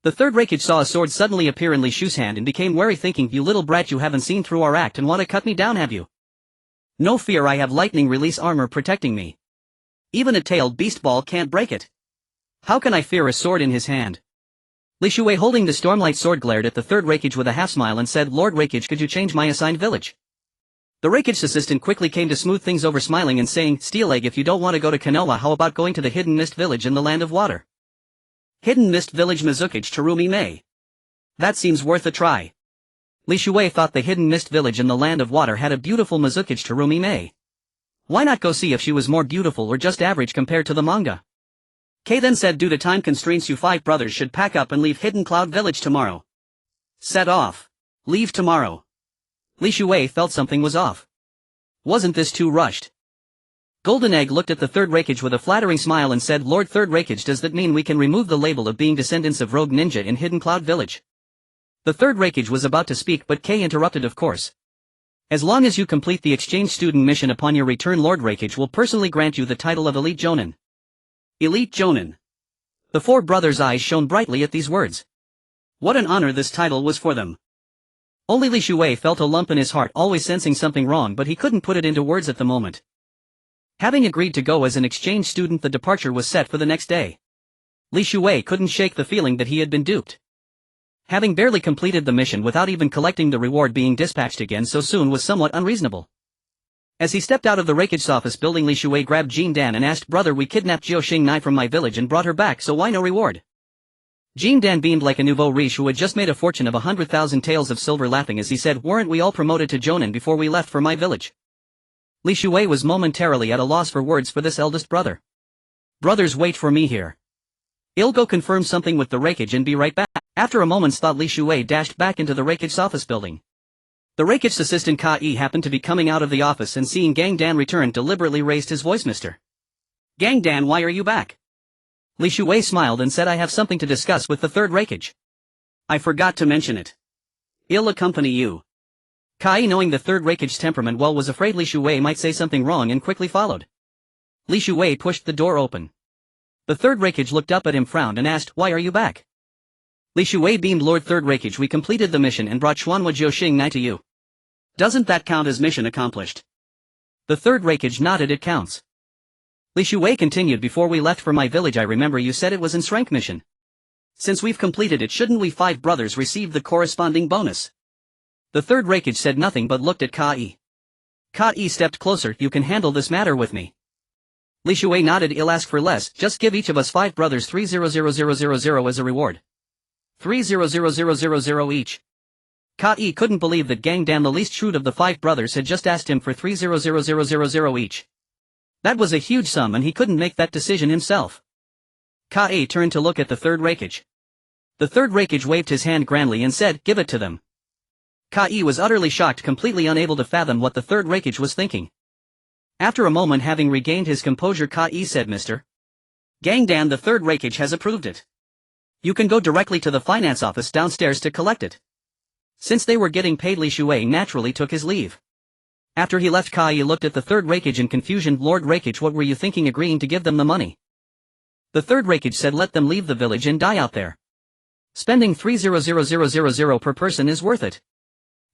The 3rd Raikage saw a sword suddenly appear in Li Shu's hand and became wary, thinking, "You little brat, you haven't seen through our act and want to cut me down, have you? No fear, I have lightning release armor protecting me. Even a tailed beast ball can't break it. How can I fear a sword in his hand?" Li Shuwei, holding the Stormlight Sword, glared at the 3rd Raikage with a half smile and said, "Lord Raikage, could you change my assigned village?" The Raikage's assistant quickly came to smooth things over, smiling and saying, "Steel Egg, if you don't want to go to Konoha, how about going to the Hidden Mist Village in the Land of Water? Hidden Mist Village, Mizukage Terumi Mei. That seems worth a try." Li Shuwei thought the Hidden Mist Village in the Land of Water had a beautiful Mizukage Terumi Mei. Why not go see if she was more beautiful or just average compared to the manga? Kay then said, "Due to time constraints, you 5 brothers should pack up and leave Hidden Cloud Village tomorrow. Set off. Leave tomorrow." Li Shuwei felt something was off. Wasn't this too rushed? Golden Egg looked at the 3rd Raikage with a flattering smile and said, "Lord 3rd Raikage, does that mean we can remove the label of being descendants of rogue ninja in Hidden Cloud Village?" The 3rd Raikage was about to speak, but Kay interrupted, "Of course. As long as you complete the exchange student mission upon your return, Lord Raikage will personally grant you the title of Elite Jonin." Elite Jonin. The 4 brothers' eyes shone brightly at these words. What an honor this title was for them. Only Li Shuwei felt a lump in his heart, always sensing something wrong, but he couldn't put it into words at the moment. Having agreed to go as an exchange student, the departure was set for the next day. Li Shuwei couldn't shake the feeling that he had been duped. Having barely completed the mission without even collecting the reward, being dispatched again so soon was somewhat unreasonable. As he stepped out of the Raikage's office building, Li Shuwei grabbed Gangdan and asked, "Brother, we kidnapped Jiao Xingnai from my village and brought her back, so why no reward?" Gangdan beamed like a nouveau riche who had just made a fortune of 100,000 taels of silver, laughing as he said, "Weren't we all promoted to Jonin before we left for my village?" Li Shuwei was momentarily at a loss for words for this eldest brother. "Brothers, wait for me here. I'll go confirm something with the Raikage and be right back." After a moment's thought, Li Shuwei dashed back into the Raikage's office building. The Raikage's assistant Kai happened to be coming out of the office and seeing Gangdan return, deliberately raised his voice. "Mr. Gangdan, why are you back?" Li Shuwei smiled and said, "I have something to discuss with the 3rd Raikage. I forgot to mention it. I'll accompany you." Kai, knowing the 3rd Raikage's temperament well, was afraid Li Shuwei might say something wrong and quickly followed. Li Shuwei pushed the door open. The 3rd Raikage looked up at him, frowned and asked, "Why are you back?" Li Shuwei beamed, "Lord 3rd Raikage, we completed the mission and brought Xuanhua Jiao Xingnai to you. Doesn't that count as mission accomplished?" The 3rd Raikage nodded, "It counts. Li Shuwei continued. Before we left for my village I remember you said it was in rank mission. Since we've completed it, shouldn't we 5 brothers receive the corresponding bonus? The third Raikage said nothing but looked at Kai. Kai stepped closer. You can handle this matter with me. Li Shuwei nodded. I'll ask for less, just give each of us 5 brothers 300,000 as a reward. 300,000 each. Kai couldn't believe that Gangdan, the least shrewd of the 5 brothers, had just asked him for 300,000 each. That was a huge sum and he couldn't make that decision himself. Kai turned to look at the third Raikage. The third Raikage waved his hand grandly and said, give it to them. Kai was utterly shocked, completely unable to fathom what the third Raikage was thinking. After a moment, having regained his composure, Kai said, Mr. Gangdan, the third Raikage has approved it. You can go directly to the finance office downstairs to collect it. Since they were getting paid, Li Shuwei naturally took his leave. After he left, Kai looked at the third Raikage in confusion. Lord Raikage, what were you thinking agreeing to give them the money? The third Raikage said, let them leave the village and die out there. Spending 300,000 per person is worth it.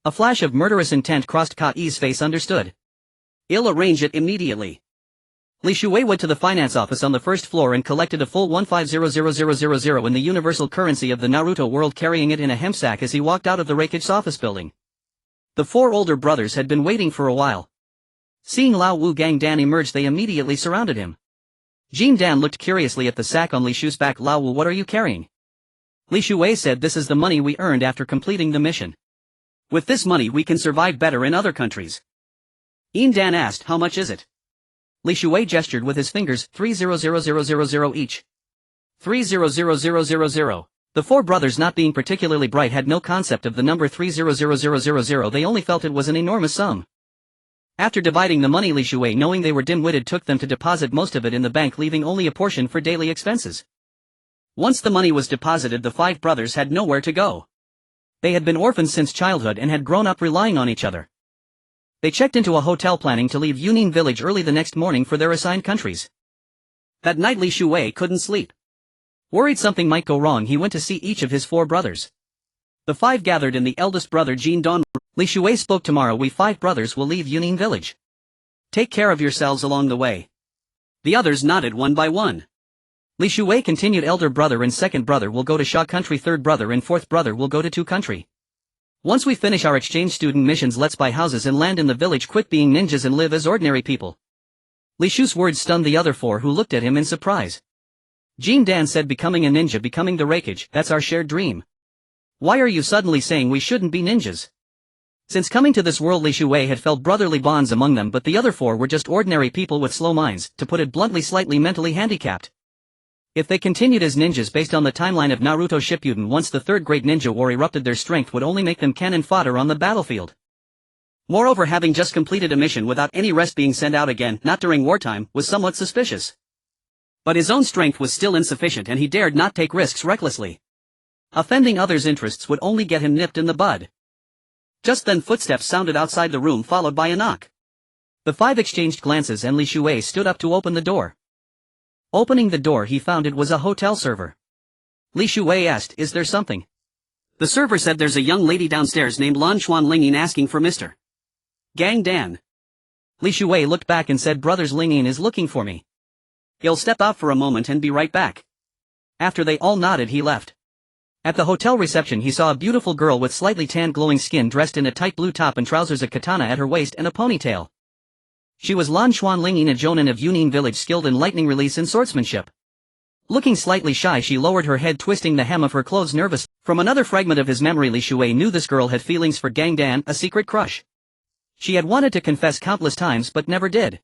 A flash of murderous intent crossed Kai's face. Understood. I'll arrange it immediately. Li Shuwei went to the finance office on the first floor and collected a full 1500,000 in the universal currency of the Naruto world, carrying it in a hemp sack as he walked out of the Raikage's office building. The 4 older brothers had been waiting for a while. Seeing Lao Wu Gangdan emerge, they immediately surrounded him. Gangdan looked curiously at the sack on Li Shu's back. Lao Wu, what are you carrying? Li Shuwei said, this is the money we earned after completing the mission. With this money we can survive better in other countries. Gangdan asked, how much is it? Li Shuwei gestured with his fingers, 300,000 each. 300,000. The 4 brothers, not being particularly bright, had no concept of the number 300,000, they only felt it was an enormous sum. After dividing the money, Li Shuwei, knowing they were dim-witted, took them to deposit most of it in the bank, leaving only a portion for daily expenses. Once the money was deposited, the 5 brothers had nowhere to go. They had been orphans since childhood and had grown up relying on each other. They checked into a hotel, planning to leave Yunin village early the next morning for their assigned countries. That night Li Shuwei couldn't sleep. Worried something might go wrong, he went to see each of his 4 brothers. The 5 gathered in the eldest brother Gangdan. Li Shuwei spoke, tomorrow we 5 brothers will leave Yunin village. Take care of yourselves along the way. The others nodded one by one. Li Shuwei continued, elder brother and second brother will go to Sha country, third brother and fourth brother will go to Tu country. Once we finish our exchange student missions, let's buy houses and land in the village, quit being ninjas and live as ordinary people. Li Shu's words stunned the other 4, who looked at him in surprise. Gangdan said, becoming a ninja, becoming the Raikage, that's our shared dream. Why are you suddenly saying we shouldn't be ninjas? Since coming to this world, Li Shuwei had felt brotherly bonds among them, but the other 4 were just ordinary people with slow minds, to put it bluntly slightly mentally handicapped. If they continued as ninjas based on the timeline of Naruto Shippuden, once the third great ninja war erupted, their strength would only make them cannon fodder on the battlefield. Moreover, having just completed a mission without any rest, being sent out again, not during wartime, was somewhat suspicious. But his own strength was still insufficient and he dared not take risks recklessly. Offending others' interests would only get him nipped in the bud. Just then footsteps sounded outside the room, followed by a knock. The 5 exchanged glances and Li Shuwei stood up to open the door. Opening the door, he found it was a hotel server. Li Shuwei asked, is there something? The server said, there's a young lady downstairs named Lan Xuanlingyin asking for Mr. Gangdan. Li Shuwei looked back and said, brothers Lingyin is looking for me. He'll step out for a moment and be right back. After they all nodded, he left. At the hotel reception, he saw a beautiful girl with slightly tanned glowing skin, dressed in a tight blue top and trousers, a katana at her waist and a ponytail. She was Lan Xuanlingyin, a jonin of Yunin village, skilled in lightning release and swordsmanship. Looking slightly shy, she lowered her head, twisting the hem of her clothes nervously. From another fragment of his memory, Li Shuwei knew this girl had feelings for Gangdan, a secret crush. She had wanted to confess countless times but never did.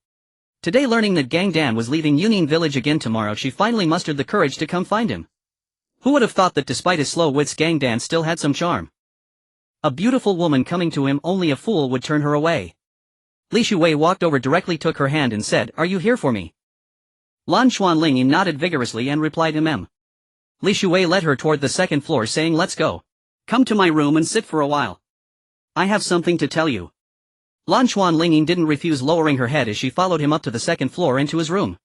Today, learning that Gangdan was leaving Yunin village again tomorrow, she finally mustered the courage to come find him. Who would have thought that despite his slow wits, Gangdan still had some charm? A beautiful woman coming to him, only a fool would turn her away. Li Shuwei walked over, directly took her hand and said, are you here for me? Lan Xuanlingyin nodded vigorously and replied, Li Shuwei led her toward the second floor, saying, let's go. Come to my room and sit for a while. I have something to tell you. Lan Xuanlingyin didn't refuse, lowering her head as she followed him up to the second floor into his room.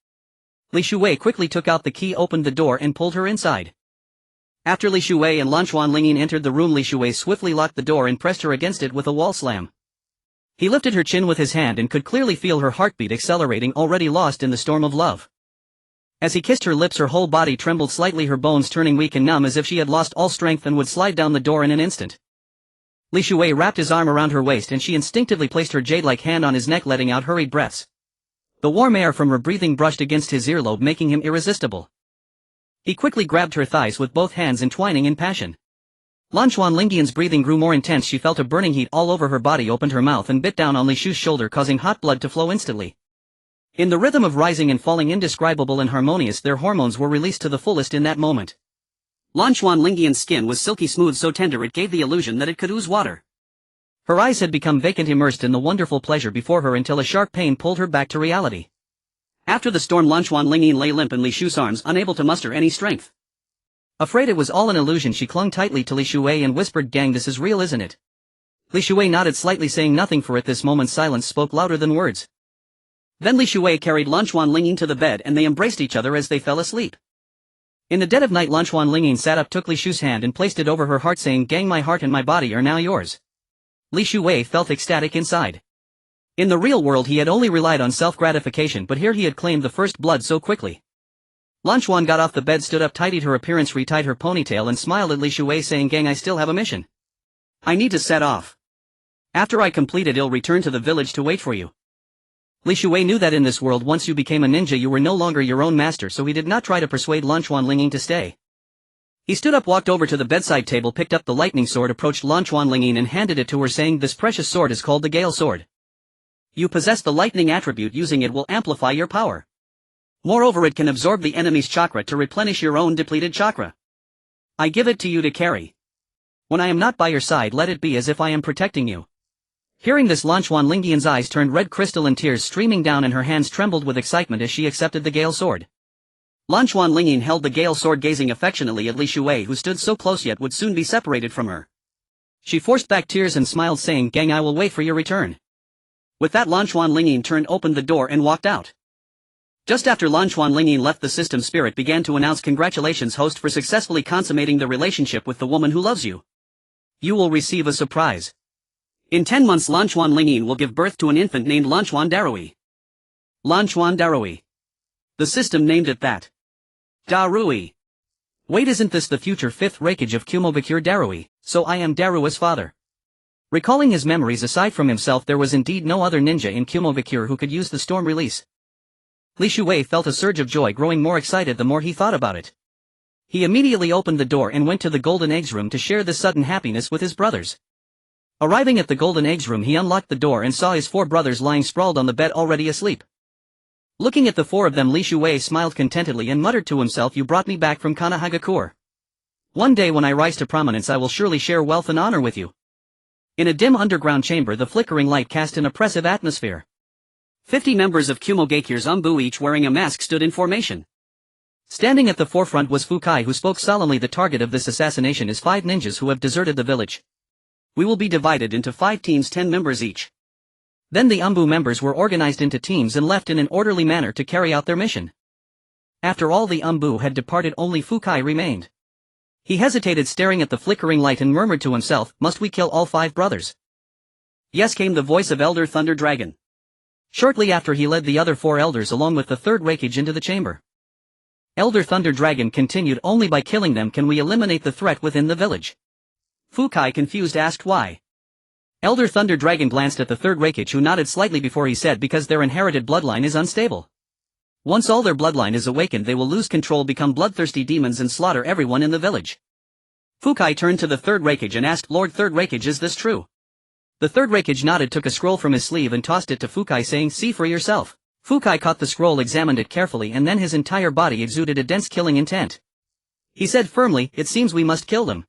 Li Shuwei quickly took out the key, opened the door and pulled her inside. After Li Shuwei and Lan Xuanlingyin entered the room, Li Shuwei swiftly locked the door and pressed her against it with a wall slam. He lifted her chin with his hand and could clearly feel her heartbeat accelerating, already lost in the storm of love. As he kissed her lips, her whole body trembled slightly, her bones turning weak and numb as if she had lost all strength and would slide down the door in an instant. Li Shuwei wrapped his arm around her waist and she instinctively placed her jade-like hand on his neck, letting out hurried breaths. The warm air from her breathing brushed against his earlobe, making him irresistible. He quickly grabbed her thighs with both hands, entwining in passion. Lan Xuanlingyan's breathing grew more intense. She felt a burning heat all over her body, opened her mouth and bit down on Li Shu's shoulder, causing hot blood to flow instantly. In the rhythm of rising and falling, indescribable and harmonious, their hormones were released to the fullest in that moment. Lan Xuanlingyan's skin was silky smooth, so tender it gave the illusion that it could ooze water. Her eyes had become vacant, immersed in the wonderful pleasure before her until a sharp pain pulled her back to reality. After the storm, Lan Xuanlingyan lay limp in Li Shu's arms, unable to muster any strength. Afraid it was all an illusion, she clung tightly to Li Shuwei and whispered, "Gang, this is real, isn't it?" Li Shuwei nodded slightly, saying nothing, for at this moment silence spoke louder than words. Then Li Shuwei carried Lan Xuanlingyan to the bed and they embraced each other as they fell asleep. In the dead of night, Lan Xuanlingyan sat up, took Li Shu's hand and placed it over her heart, saying, "Gang, my heart and my body are now yours." Li Shuwei felt ecstatic inside. In the real world he had only relied on self-gratification, but here he had claimed the first blood so quickly. Lan Xuan got off the bed, stood up, tidied her appearance, retied her ponytail and smiled at Li Shuwei, saying, "Gang, I still have a mission. I need to set off. After I complete it, I'll return to the village to wait for you." Li Shuwei knew that in this world, once you became a ninja, you were no longer your own master, so he did not try to persuade Lan Xuanlingyan to stay. He stood up, walked over to the bedside table, picked up the lightning sword, approached Lan Xuanlingyan and handed it to her, saying, "This precious sword is called the Gale Sword. You possess the lightning attribute. Using it will amplify your power. Moreover, it can absorb the enemy's chakra to replenish your own depleted chakra. I give it to you to carry. When I am not by your side, let it be as if I am protecting you." Hearing this, Lan Xuanlingyan's eyes turned red crystal and tears streaming down and her hands trembled with excitement as she accepted the Gale Sword. Lan Xuanlingyan held the Gale Sword, gazing affectionately at Li Shuwei, who stood so close yet would soon be separated from her. She forced back tears and smiled, saying, "Gang, I will wait for your return." With that, Lan Xuanlingyan turned, opened the door and walked out. Just after Lan Xuanlingyan left, the system spirit began to announce, "Congratulations, host, for successfully consummating the relationship with the woman who loves you. You will receive a surprise. In 10 months, Lan Xuanlingyan will give birth to an infant named Lan Xuandarui." Lan Xuandarui. The system named it that. Darui. Wait, isn't this the future 5th Raikage of Kumogakure Darui? So I am Darua's father. Recalling his memories, aside from himself there was indeed no other ninja in Kumogakure who could use the storm release. Li Shuwei felt a surge of joy, growing more excited the more he thought about it. He immediately opened the door and went to the Golden Eggs room to share this sudden happiness with his brothers. Arriving at the Golden Eggs room, he unlocked the door and saw his 4 brothers lying sprawled on the bed, already asleep. Looking at the 4 of them, Li Shuwei smiled contentedly and muttered to himself, "You brought me back from Konohagakure. One day when I rise to prominence, I will surely share wealth and honor with you." In a dim underground chamber, the flickering light cast an oppressive atmosphere. 50 members of Kumogakure's Umbu, each wearing a mask, stood in formation. Standing at the forefront was Fukai, who spoke solemnly, "The target of this assassination is 5 ninjas who have deserted the village. We will be divided into 5 teams, 10 members each." Then the Umbu members were organized into teams and left in an orderly manner to carry out their mission. After all the Umbu had departed, only Fukai remained. He hesitated, staring at the flickering light, and murmured to himself, "Must we kill all 5 brothers?" "Yes," came the voice of Elder Thunder Dragon. Shortly after, he led the other 4 elders along with the 3rd Raikage into the chamber. Elder Thunder Dragon continued, "Only by killing them can we eliminate the threat within the village." Fukai, confused, asked why. Elder Thunder Dragon glanced at the 3rd Raikage, who nodded slightly before he said, "Because their inherited bloodline is unstable. Once all their bloodline is awakened, they will lose control, become bloodthirsty demons and slaughter everyone in the village." Fukai turned to the 3rd Raikage and asked, "Lord 3rd Raikage, is this true?" The 3rd Raikage nodded, took a scroll from his sleeve and tossed it to Fukai, saying, "See for yourself." Fukai caught the scroll, examined it carefully, and then his entire body exuded a dense killing intent. He said firmly, "It seems we must kill them."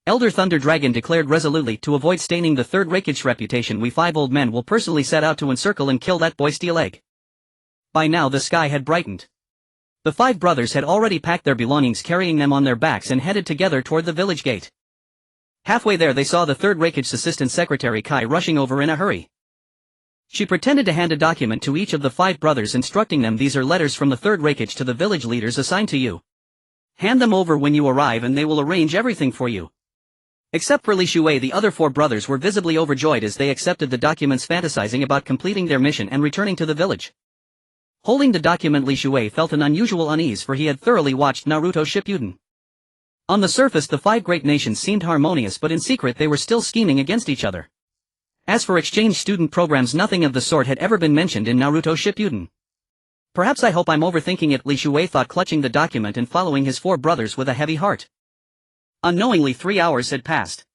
Elder Thunder Dragon declared resolutely, "To avoid staining the 3rd Raikage's reputation, we 5 old men will personally set out to encircle and kill that boy Steel Egg." By now the sky had brightened. The 5 brothers had already packed their belongings, carrying them on their backs, and headed together toward the village gate. Halfway there they saw the 3rd Raikage's assistant secretary Kai rushing over in a hurry. She pretended to hand a document to each of the 5 brothers, instructing them, "These are letters from the 3rd Raikage to the village leaders assigned to you. Hand them over when you arrive and they will arrange everything for you." Except for Li Shuwei, the other 4 brothers were visibly overjoyed as they accepted the documents, fantasizing about completing their mission and returning to the village. Holding the document, Li Shuwei felt an unusual unease, for he had thoroughly watched Naruto Shippuden. On the surface the 5 great nations seemed harmonious, but in secret they were still scheming against each other. As for exchange student programs, nothing of the sort had ever been mentioned in Naruto Shippuden. Perhaps I hope I'm overthinking it, Li Shuwei thought, clutching the document and following his 4 brothers with a heavy heart. Unknowingly 3 hours had passed.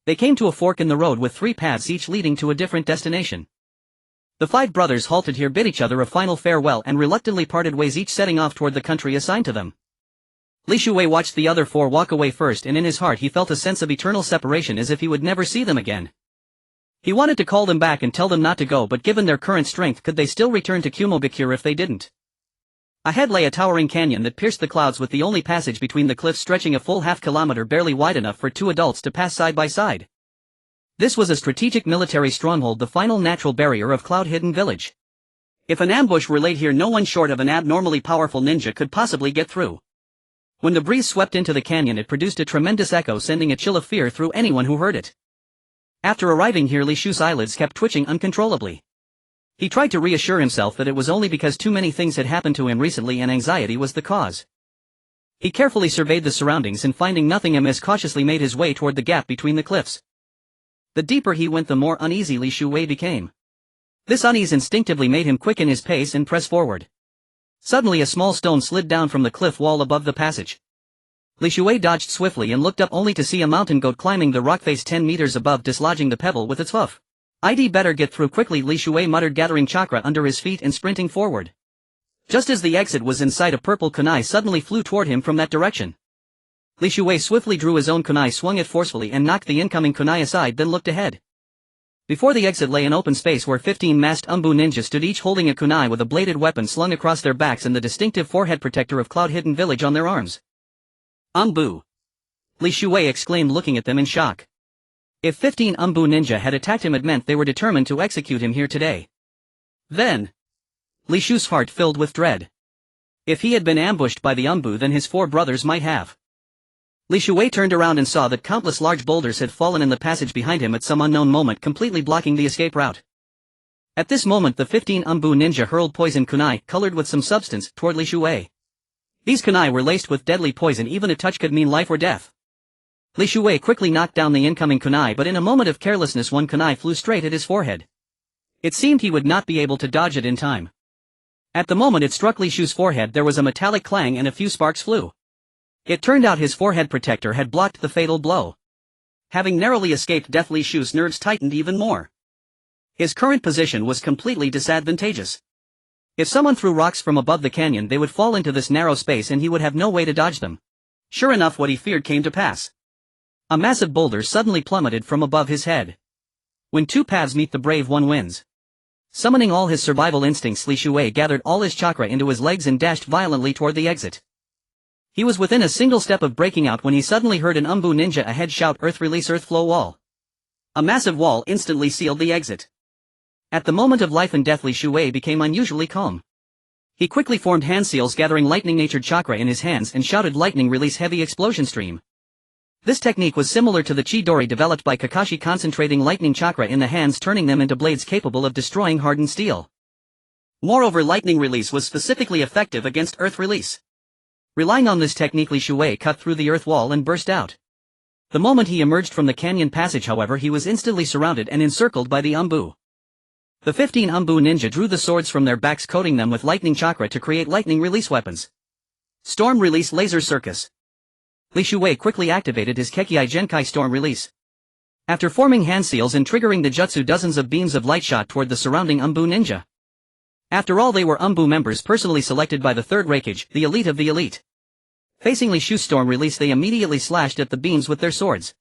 They came to a fork in the road with 3 paths each leading to a different destination. The 5 brothers halted here, bid each other a final farewell, and reluctantly parted ways, each setting off toward the country assigned to them. Li Shuwei watched the other 4 walk away first, and in his heart he felt a sense of eternal separation, as if he would never see them again. He wanted to call them back and tell them not to go, but given their current strength, could they still return to Kumogakure if they didn't? Ahead lay a towering canyon that pierced the clouds, with the only passage between the cliffs stretching a full half-kilometer, barely wide enough for 2 adults to pass side by side. This was a strategic military stronghold, the final natural barrier of Cloud-Hidden Village. If an ambush were laid here, no one short of an abnormally powerful ninja could possibly get through. When the breeze swept into the canyon, it produced a tremendous echo, sending a chill of fear through anyone who heard it. After arriving here, Li Shu's eyelids kept twitching uncontrollably. He tried to reassure himself that it was only because too many things had happened to him recently and anxiety was the cause. He carefully surveyed the surroundings and, finding nothing amiss, cautiously made his way toward the gap between the cliffs. The deeper he went, the more uneasy Li Shuwei became. This unease instinctively made him quicken his pace and press forward. Suddenly a small stone slid down from the cliff wall above the passage. Li Shuwei dodged swiftly and looked up, only to see a mountain goat climbing the rock face 10 meters above, dislodging the pebble with its hoof. "I'd better get through quickly," Li Shuwei muttered, gathering chakra under his feet and sprinting forward. Just as the exit was in sight, a purple kunai suddenly flew toward him from that direction. Li Shuwei swiftly drew his own kunai, swung it forcefully and knocked the incoming kunai aside, then looked ahead. Before the exit lay an open space where 15 masked Umbu ninjas stood, each holding a kunai with a bladed weapon slung across their backs and the distinctive forehead protector of Cloud-Hidden Village on their arms. "Umbu!" Li Shuwei exclaimed, looking at them in shock. If 15 Umbu ninja had attacked him, it meant they were determined to execute him here today. Then, Li Shu's heart filled with dread. If he had been ambushed by the Umbu, then his 4 brothers might have. Li Shuwei turned around and saw that countless large boulders had fallen in the passage behind him at some unknown moment, completely blocking the escape route. At this moment the 15 Umbu ninja hurled poison kunai, colored with some substance, toward Li Shuwei. These kunai were laced with deadly poison, even a touch could mean life or death. Li Shuwei quickly knocked down the incoming kunai, but in a moment of carelessness one kunai flew straight at his forehead. It seemed he would not be able to dodge it in time. At the moment it struck Li Shu's forehead, there was a metallic clang and a few sparks flew. It turned out his forehead protector had blocked the fatal blow. Having narrowly escaped death, Li Shu's nerves tightened even more. His current position was completely disadvantageous. If someone threw rocks from above the canyon, they would fall into this narrow space and he would have no way to dodge them. Sure enough, what he feared came to pass. A massive boulder suddenly plummeted from above his head. When 2 paths meet, the brave one wins. Summoning all his survival instincts, Li Shuwei gathered all his chakra into his legs and dashed violently toward the exit. He was within a single step of breaking out when he suddenly heard an Umbu ninja ahead shout, "Earth release, earth flow wall." A massive wall instantly sealed the exit. At the moment of life and death, Li Shuwei became unusually calm. He quickly formed hand seals, gathering lightning-natured chakra in his hands, and shouted, "Lightning release, heavy explosion stream." This technique was similar to the Chidori developed by Kakashi, concentrating lightning chakra in the hands, turning them into blades capable of destroying hardened steel. Moreover, lightning release was specifically effective against earth release. Relying on this technique, Li Shuwei cut through the earth wall and burst out. The moment he emerged from the canyon passage, however, he was instantly surrounded and encircled by the Umbu. The 15 Umbu ninja drew the swords from their backs, coating them with lightning chakra to create lightning release weapons. Storm release, laser circus. Li Shuwei quickly activated his Kekei Genkai storm release. After forming hand seals and triggering the jutsu, dozens of beams of light shot toward the surrounding Umbu ninja. After all, they were Umbu members personally selected by the 3rd Raikage, the elite of the elite. Facing Li Shu's storm release, they immediately slashed at the beams with their swords.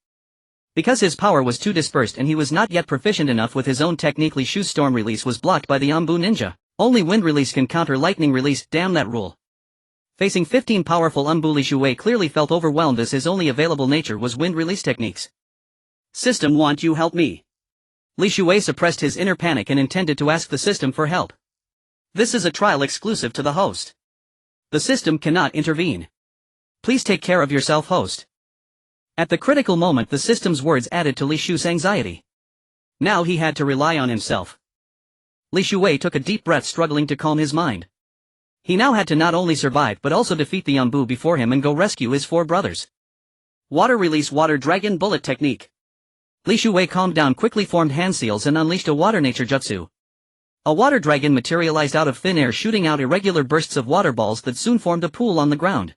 Because his power was too dispersed and he was not yet proficient enough with his own technique, Li Shu's storm release was blocked by the Umbu ninja. Only wind release can counter lightning release, damn that rule. Facing 15 powerful Umbu, Li Shuwei clearly felt overwhelmed, as his only available nature was wind release techniques. "System, want you help me?" Li Shuwei suppressed his inner panic and intended to ask the system for help. This is a trial exclusive to the host. The system cannot intervene. Please take care of yourself, host. At the critical moment the system's words added to Li Shu's anxiety. Now he had to rely on himself. Li Shuwei took a deep breath, struggling to calm his mind. He now had to not only survive but also defeat the Yambu before him and go rescue his 4 brothers. Water Release Water Dragon Bullet Technique. Li Shuwei calmed down, quickly formed hand seals and unleashed a water nature jutsu. A water dragon materialized out of thin air, shooting out irregular bursts of water balls that soon formed a pool on the ground.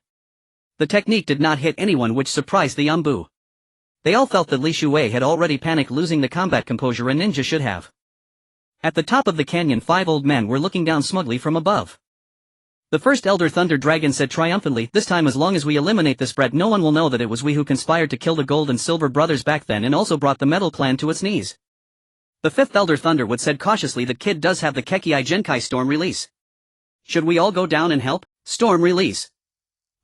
The technique did not hit anyone, which surprised the Yambu. They all felt that Li Shuwei had already panicked, losing the combat composure a ninja should have. At the top of the canyon 5 old men were looking down smugly from above. The first Elder Thunder Dragon said triumphantly, "This time, as long as we eliminate this brat, no one will know that it was we who conspired to kill the Gold and Silver brothers back then and also brought the Metal Clan to its knees." The fifth Elder Thunderwood said cautiously, "The kid does have the Kekei Genkai Storm Release. Should we all go down and help?" Storm Release.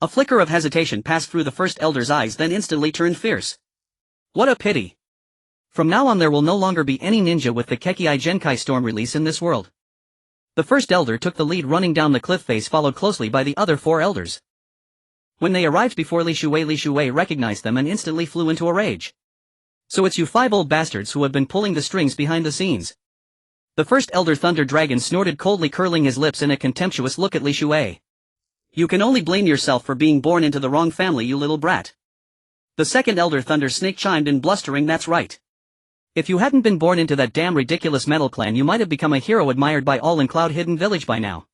A flicker of hesitation passed through the first Elder's eyes, then instantly turned fierce. What a pity. From now on there will no longer be any ninja with the Kekei Genkai Storm Release in this world. The first Elder took the lead, running down the cliff face, followed closely by the other 4 Elders. When they arrived before Li Shuwei recognized them and instantly flew into a rage. "So it's you 5 old bastards who have been pulling the strings behind the scenes." The first Elder Thunder Dragon snorted coldly, curling his lips in a contemptuous look at Li Shuwei. "You can only blame yourself for being born into the wrong family, you little brat." The second Elder Thunder Snake chimed in, blustering, "That's right. If you hadn't been born into that damn ridiculous Metal Clan, you might have become a hero admired by all in Cloud Hidden Village by now."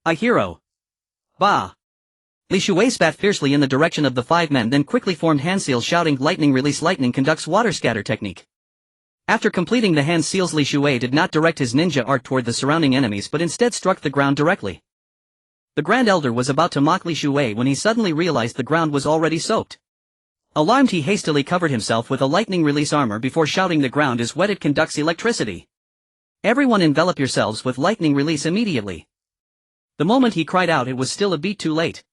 "A hero? Bah!" Li Shuwei spat fiercely in the direction of the 5 men, then quickly formed hand seals, shouting, "Lightning Release! Lightning conducts water scatter technique." After completing the hand seals, Li Shuwei did not direct his ninja art toward the surrounding enemies but instead struck the ground directly. The Grand Elder was about to mock Li Shuwei when he suddenly realized the ground was already soaked. Alarmed, he hastily covered himself with a lightning release armor before shouting, "The ground is wet, it conducts electricity. Everyone envelop yourselves with lightning release immediately." The moment he cried out, it was still a beat too late.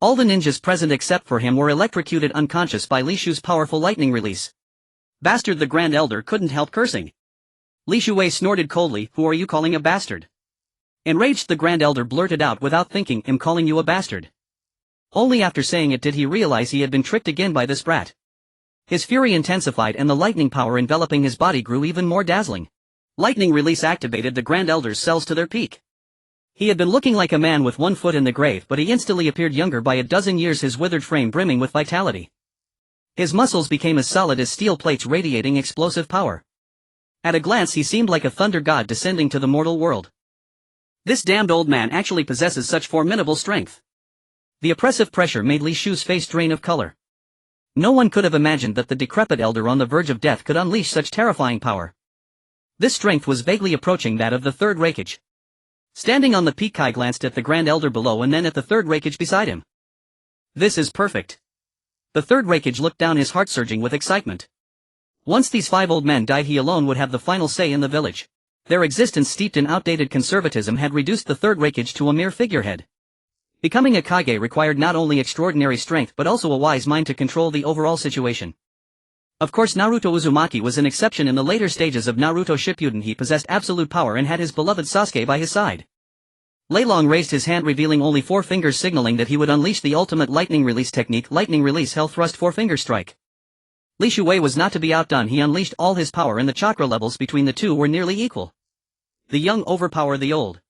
All the ninjas present except for him were electrocuted unconscious by Li Shu's powerful lightning release. "Bastard!" The Grand Elder couldn't help cursing. Li Shuwei snorted coldly, "Who are you calling a bastard?" Enraged, the Grand Elder blurted out without thinking, "I'm calling you a bastard." Only after saying it did he realize he had been tricked again by this brat. His fury intensified and the lightning power enveloping his body grew even more dazzling. Lightning release activated the Grand Elder's cells to their peak. He had been looking like a man with 1 foot in the grave, but he instantly appeared younger by a dozen years, his withered frame brimming with vitality. His muscles became as solid as steel plates, radiating explosive power. At a glance he seemed like a thunder god descending to the mortal world. This damned old man actually possesses such formidable strength. The oppressive pressure made Li Shu's face drain of color. No one could have imagined that the decrepit elder on the verge of death could unleash such terrifying power. This strength was vaguely approaching that of the third Raikage. Standing on the peak, Kai glanced at the Grand Elder below and then at the third Raikage beside him. "This is perfect." The third Raikage looked down, his heart surging with excitement. Once these 5 old men died, he alone would have the final say in the village. Their existence, steeped in outdated conservatism, had reduced the third Raikage to a mere figurehead. Becoming a Kage required not only extraordinary strength but also a wise mind to control the overall situation. Of course, Naruto Uzumaki was an exception. In the later stages of Naruto Shippuden he possessed absolute power and had his beloved Sasuke by his side. Lei Long raised his hand, revealing only 4 fingers, signaling that he would unleash the ultimate lightning release technique, Lightning Release Hell Thrust 4-finger strike. Li Shuwei was not to be outdone. He unleashed all his power and the chakra levels between the two were nearly equal. The young overpower the old.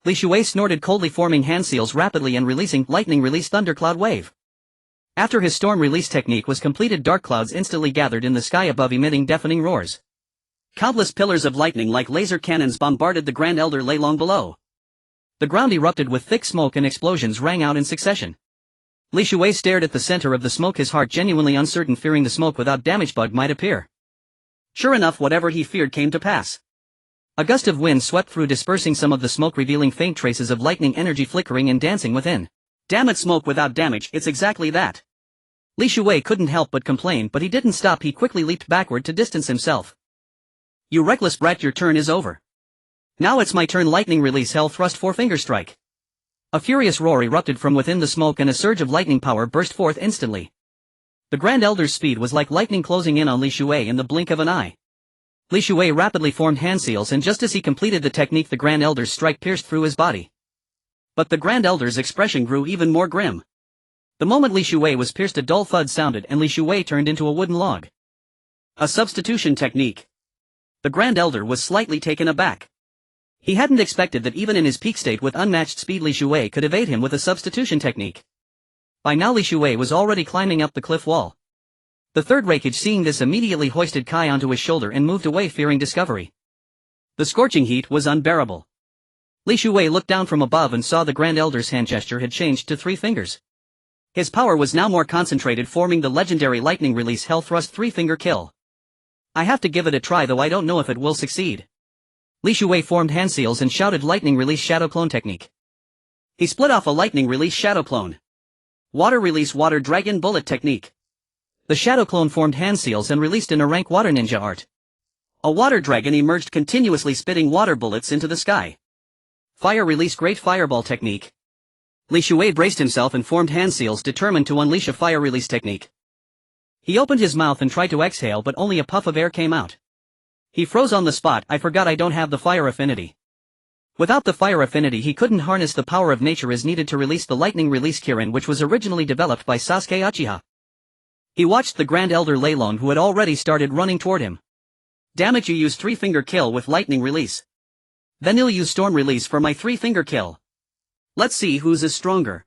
Li Shuwei snorted coldly, forming hand seals rapidly and releasing Lightning Release Thundercloud Wave. After his storm release technique was completed, dark clouds instantly gathered in the sky above, emitting deafening roars. Countless pillars of lightning like laser cannons bombarded the Grand Elder Lei Long below. The ground erupted with thick smoke and explosions rang out in succession. Li Shuwei stared at the center of the smoke, his heart genuinely uncertain, fearing the smoke without damage bug might appear. Sure enough, whatever he feared came to pass. A gust of wind swept through, dispersing some of the smoke, revealing faint traces of lightning energy flickering and dancing within. "Damn it, smoke without damage, it's exactly that." Li Shuwei couldn't help but complain, but he didn't stop. He quickly leaped backward to distance himself. "You reckless brat, your turn is over. Now it's my turn. Lightning Release Hell Thrust 4-finger strike." A furious roar erupted from within the smoke and a surge of lightning power burst forth instantly. The Grand Elder's speed was like lightning, closing in on Li Shuwei in the blink of an eye. Li Shuwei rapidly formed hand seals, and just as he completed the technique, the Grand Elder's strike pierced through his body. But the Grand Elder's expression grew even more grim. The moment Li Shuwei was pierced, a dull thud sounded and Li Shuwei turned into a wooden log. A substitution technique. The Grand Elder was slightly taken aback. He hadn't expected that even in his peak state with unmatched speed Li Shuwei could evade him with a substitution technique. By now Li Shuwei was already climbing up the cliff wall. The third Raikage, seeing this, immediately hoisted Kai onto his shoulder and moved away, fearing discovery. The scorching heat was unbearable. Li Shuwei looked down from above and saw the Grand Elder's hand gesture had changed to 3 fingers. His power was now more concentrated, forming the legendary lightning release Hell Thrust 3-finger kill. I have to give it a try, though I don't know if it will succeed. Li Shuwei formed hand seals and shouted lightning release shadow clone technique. He split off a lightning release shadow clone. Water release water dragon bullet technique. The shadow clone formed hand seals and released in a rank water ninja art. A water dragon emerged, continuously spitting water bullets into the sky. Fire release great fireball technique. Li Shuwei braced himself and formed hand seals, determined to unleash a fire release technique. He opened his mouth and tried to exhale, but only a puff of air came out. He froze on the spot. I forgot I don't have the fire affinity. Without the fire affinity he couldn't harness the power of nature as needed to release the lightning release Kirin, which was originally developed by Sasuke Uchiha. He watched the Grand Elder Lei Long, who had already started running toward him. Damn it, you use 3-finger kill with lightning release. Then I'll use storm release for my 3-finger kill. Let's see whose is stronger.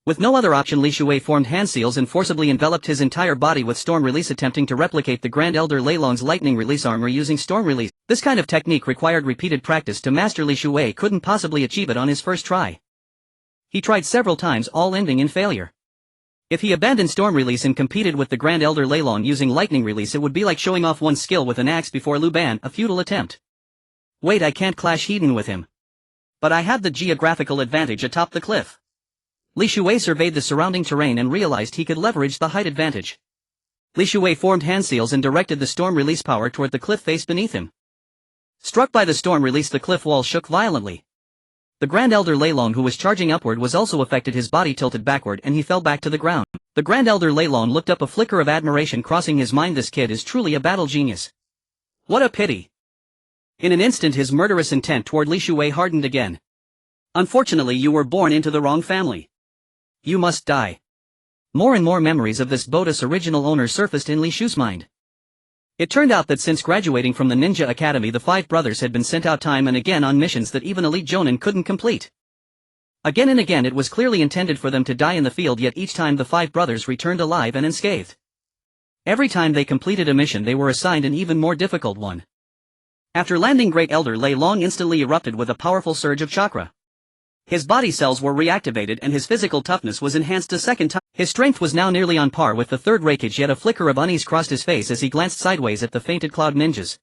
With no other option, Li Shuwei formed hand seals and forcibly enveloped his entire body with storm release, attempting to replicate the Grand Elder Lei Long's lightning release armor using storm release. This kind of technique required repeated practice to master. Li Shuwei couldn't possibly achieve it on his first try. He tried several times, all ending in failure. If he abandoned storm release and competed with the Grand Elder Lei Long using lightning release, it would be like showing off one's skill with an axe before Lu Ban, a futile attempt. Wait, I can't clash Hedon with him. But I had the geographical advantage atop the cliff. Li Shuwei surveyed the surrounding terrain and realized he could leverage the height advantage. Li Shuwei formed hand seals and directed the storm release power toward the cliff face beneath him. Struck by the storm release, the cliff wall shook violently. The Grand Elder Lei Long, who was charging upward, was also affected. His body tilted backward and he fell back to the ground. The Grand Elder Lei Long looked up, a flicker of admiration crossing his mind. This kid is truly a battle genius. What a pity. In an instant his murderous intent toward Li Shuwei hardened again. Unfortunately, you were born into the wrong family. You must die. More and more memories of this boat's original owner surfaced in Li Shu's mind. It turned out that since graduating from the Ninja Academy, the 5 brothers had been sent out time and again on missions that even elite Jonin couldn't complete. Again and again it was clearly intended for them to die in the field, yet each time the 5 brothers returned alive and unscathed. Every time they completed a mission they were assigned an even more difficult one. After landing, Great Elder Lei Long instantly erupted with a powerful surge of chakra. His body cells were reactivated and his physical toughness was enhanced a second time. His strength was now nearly on par with the third Raikage, yet a flicker of unease crossed his face as he glanced sideways at the fainted Cloud Ninjas.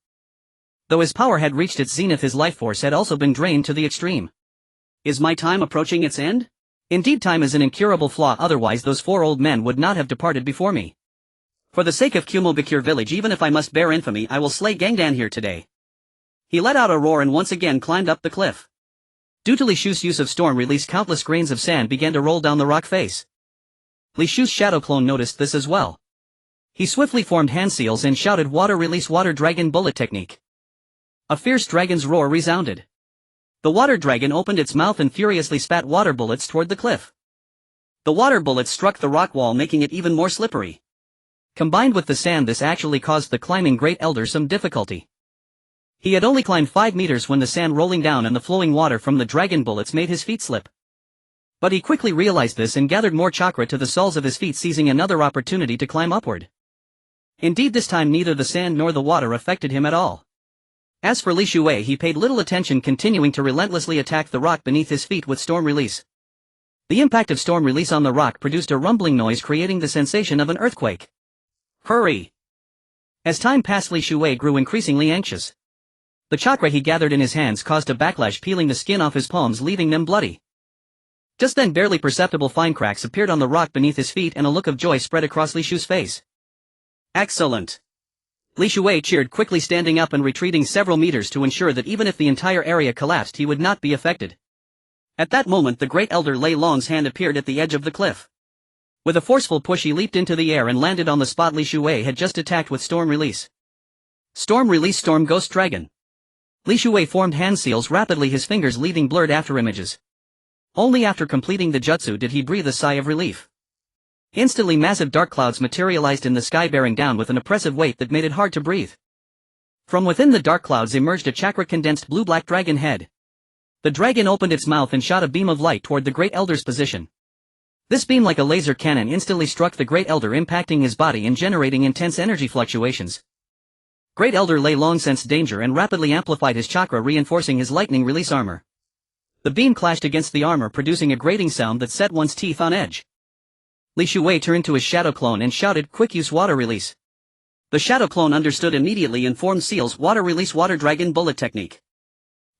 Though his power had reached its zenith, his life force had also been drained to the extreme. Is my time approaching its end? Indeed, time is an incurable flaw, otherwise those 4 old men would not have departed before me. For the sake of Kumogakure village, even if I must bear infamy, I will slay Gangdan here today. He let out a roar and once again climbed up the cliff. Due to Li Shu's use of storm release, countless grains of sand began to roll down the rock face. Li Shu's shadow clone noticed this as well. He swiftly formed hand seals and shouted water release water dragon bullet technique. A fierce dragon's roar resounded. The water dragon opened its mouth and furiously spat water bullets toward the cliff. The water bullets struck the rock wall, making it even more slippery. Combined with the sand, this actually caused the climbing Great Elder some difficulty. He had only climbed 5 meters when the sand rolling down and the flowing water from the dragon bullets made his feet slip. But he quickly realized this and gathered more chakra to the soles of his feet, seizing another opportunity to climb upward. Indeed, this time neither the sand nor the water affected him at all. As for Li Shuwei, he paid little attention, continuing to relentlessly attack the rock beneath his feet with storm release. The impact of storm release on the rock produced a rumbling noise, creating the sensation of an earthquake. Hurry! As time passed, Li Shuwei grew increasingly anxious. The chakra he gathered in his hands caused a backlash, peeling the skin off his palms, leaving them bloody. Just then barely perceptible fine cracks appeared on the rock beneath his feet and a look of joy spread across Li Shu's face. Excellent! Li Shuwei cheered, quickly standing up and retreating several meters to ensure that even if the entire area collapsed he would not be affected. At that moment the Great Elder Lei Long's hand appeared at the edge of the cliff. With a forceful push he leaped into the air and landed on the spot Li Shuwei had just attacked with storm release. Storm release storm ghost dragon. Li Shuwei formed hand seals rapidly, his fingers leaving blurred afterimages. Only after completing the jutsu did he breathe a sigh of relief. Instantly massive dark clouds materialized in the sky bearing down with an oppressive weight that made it hard to breathe. From within the dark clouds emerged a chakra-condensed blue-black dragon head. The dragon opened its mouth and shot a beam of light toward the Great Elder's position. This beam like a laser cannon instantly struck the Great Elder, impacting his body and generating intense energy fluctuations. Great Elder Lei Long sensed danger and rapidly amplified his chakra, reinforcing his lightning release armor. The beam clashed against the armor, producing a grating sound that set one's teeth on edge. Li Shuwei turned to his shadow clone and shouted, "Quick use water release." The shadow clone understood immediately and formed Seal's water release water dragon bullet technique.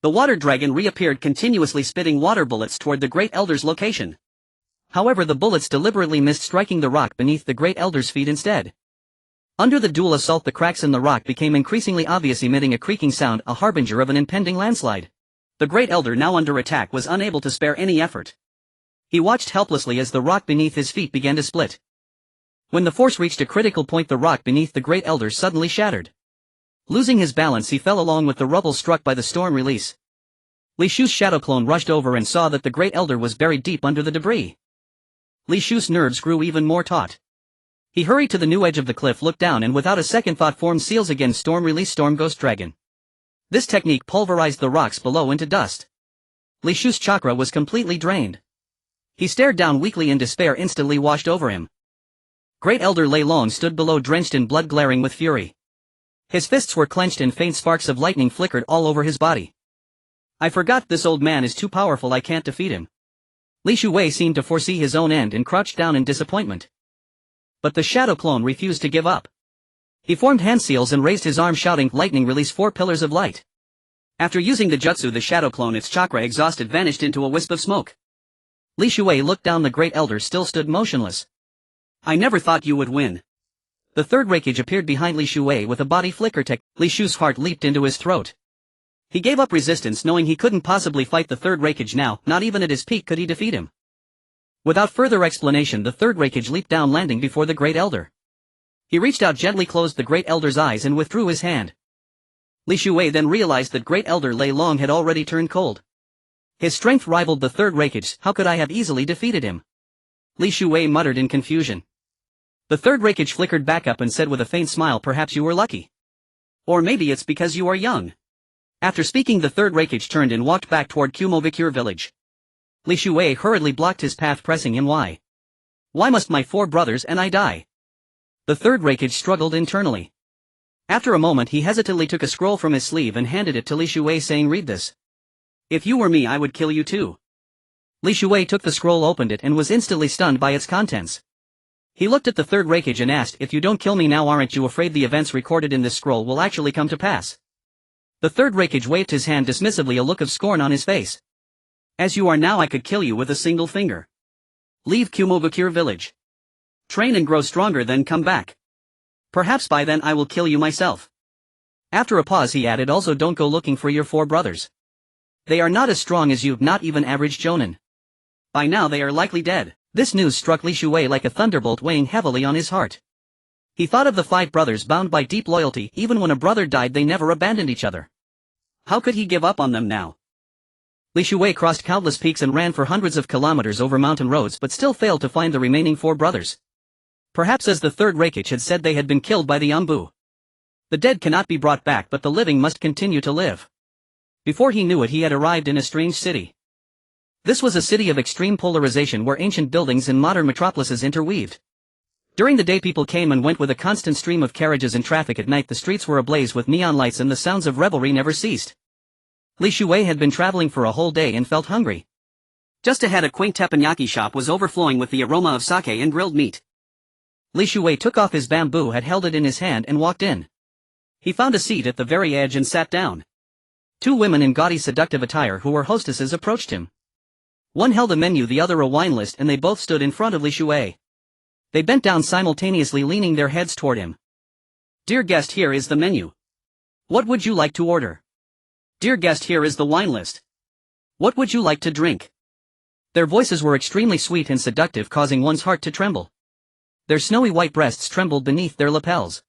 The water dragon reappeared, continuously spitting water bullets toward the Great Elder's location. However, the bullets deliberately missed, striking the rock beneath the Great Elder's feet instead. Under the dual assault, the cracks in the rock became increasingly obvious, emitting a creaking sound, a harbinger of an impending landslide. The Great Elder, now under attack, was unable to spare any effort. He watched helplessly as the rock beneath his feet began to split. When the force reached a critical point, the rock beneath the Great Elder suddenly shattered. Losing his balance, he fell along with the rubble struck by the storm release. Li Shu's shadow clone rushed over and saw that the Great Elder was buried deep under the debris. Li Shu's nerves grew even more taut. He hurried to the new edge of the cliff, looked down, and without a second thought formed Seals again, storm release storm ghost dragon. This technique pulverized the rocks below into dust. Li Shu's chakra was completely drained. He stared down weakly, and despair instantly washed over him. Great Elder Lei Long stood below, drenched in blood, glaring with fury. His fists were clenched and faint sparks of lightning flickered all over his body. "I forgot, this old man is too powerful, I can't defeat him." Li Shuwei seemed to foresee his own end and crouched down in disappointment. But the shadow clone refused to give up. He formed hand seals and raised his arm, shouting, "Lightning release 4 pillars of light." After using the jutsu, the shadow clone, its chakra exhausted, vanished into a wisp of smoke. Li Shuwei looked down. The Great Elder still stood motionless. "I never thought you would win." The third Raikage appeared behind Li Shuwei with a body flicker tech. Li Shu's heart leaped into his throat. He gave up resistance, knowing he couldn't possibly fight the third Raikage now. Not even at his peak could he defeat him. Without further explanation, the third Raikage leaped down, landing before the Great Elder. He reached out, gently closed the Great Elder's eyes, and withdrew his hand. Li Shuwei then realized that Great Elder Lei Long had already turned cold. His strength rivaled the third Raikage's. How could I have easily defeated him? Li Shuwei muttered in confusion. The third Raikage flickered back up and said with a faint smile, "Perhaps you were lucky. Or maybe it's because you are young." After speaking, the third Raikage turned and walked back toward Kumogakure village. Li Shuwei hurriedly blocked his path, pressing him. Why must my 4 brothers and I die?" The third Raikage struggled internally. After a moment, he hesitantly took a scroll from his sleeve and handed it to Li Shuwei, saying, "Read this. If you were me, I would kill you too." Li Shuwei took the scroll, opened it, and was instantly stunned by its contents. He looked at the third Raikage and asked, "If you don't kill me now, aren't you afraid the events recorded in this scroll will actually come to pass?" The third Raikage waved his hand dismissively, a look of scorn on his face. "As you are now, I could kill you with a single finger. Leave Kumogakure village. Train and grow stronger, then come back. Perhaps by then I will kill you myself." After a pause, he added, "Also don't go looking for your 4 brothers. They are not as strong as you, not even average jonin. By now they are likely dead." This news struck Li Shuwei like a thunderbolt, weighing heavily on his heart. He thought of the 5 brothers bound by deep loyalty. Even when a brother died, they never abandoned each other. How could he give up on them now? Li Shuwei crossed countless peaks and ran for hundreds of kilometers over mountain roads, but still failed to find the remaining 4 brothers. Perhaps, as the third Raikage had said, they had been killed by the Ambu. The dead cannot be brought back, but the living must continue to live. Before he knew it, he had arrived in a strange city. This was a city of extreme polarization, where ancient buildings and modern metropolises interweaved. During the day, people came and went with a constant stream of carriages and traffic. At night, the streets were ablaze with neon lights, and the sounds of revelry never ceased. Li Shuwei had been traveling for a whole day and felt hungry. Just ahead, a quaint teppanyaki shop was overflowing with the aroma of sake and grilled meat. Li Shuwei took off his bamboo hat, held it in his hand, and walked in. He found a seat at the very edge and sat down. 2 women in gaudy, seductive attire who were hostesses approached him. One held a menu, the other a wine list, and they both stood in front of Li Shuwei. They bent down simultaneously, leaning their heads toward him. "Dear guest, here is the menu. What would you like to order?" "Dear guest, here is the wine list. What would you like to drink?" Their voices were extremely sweet and seductive, causing one's heart to tremble. Their snowy white breasts trembled beneath their lapels.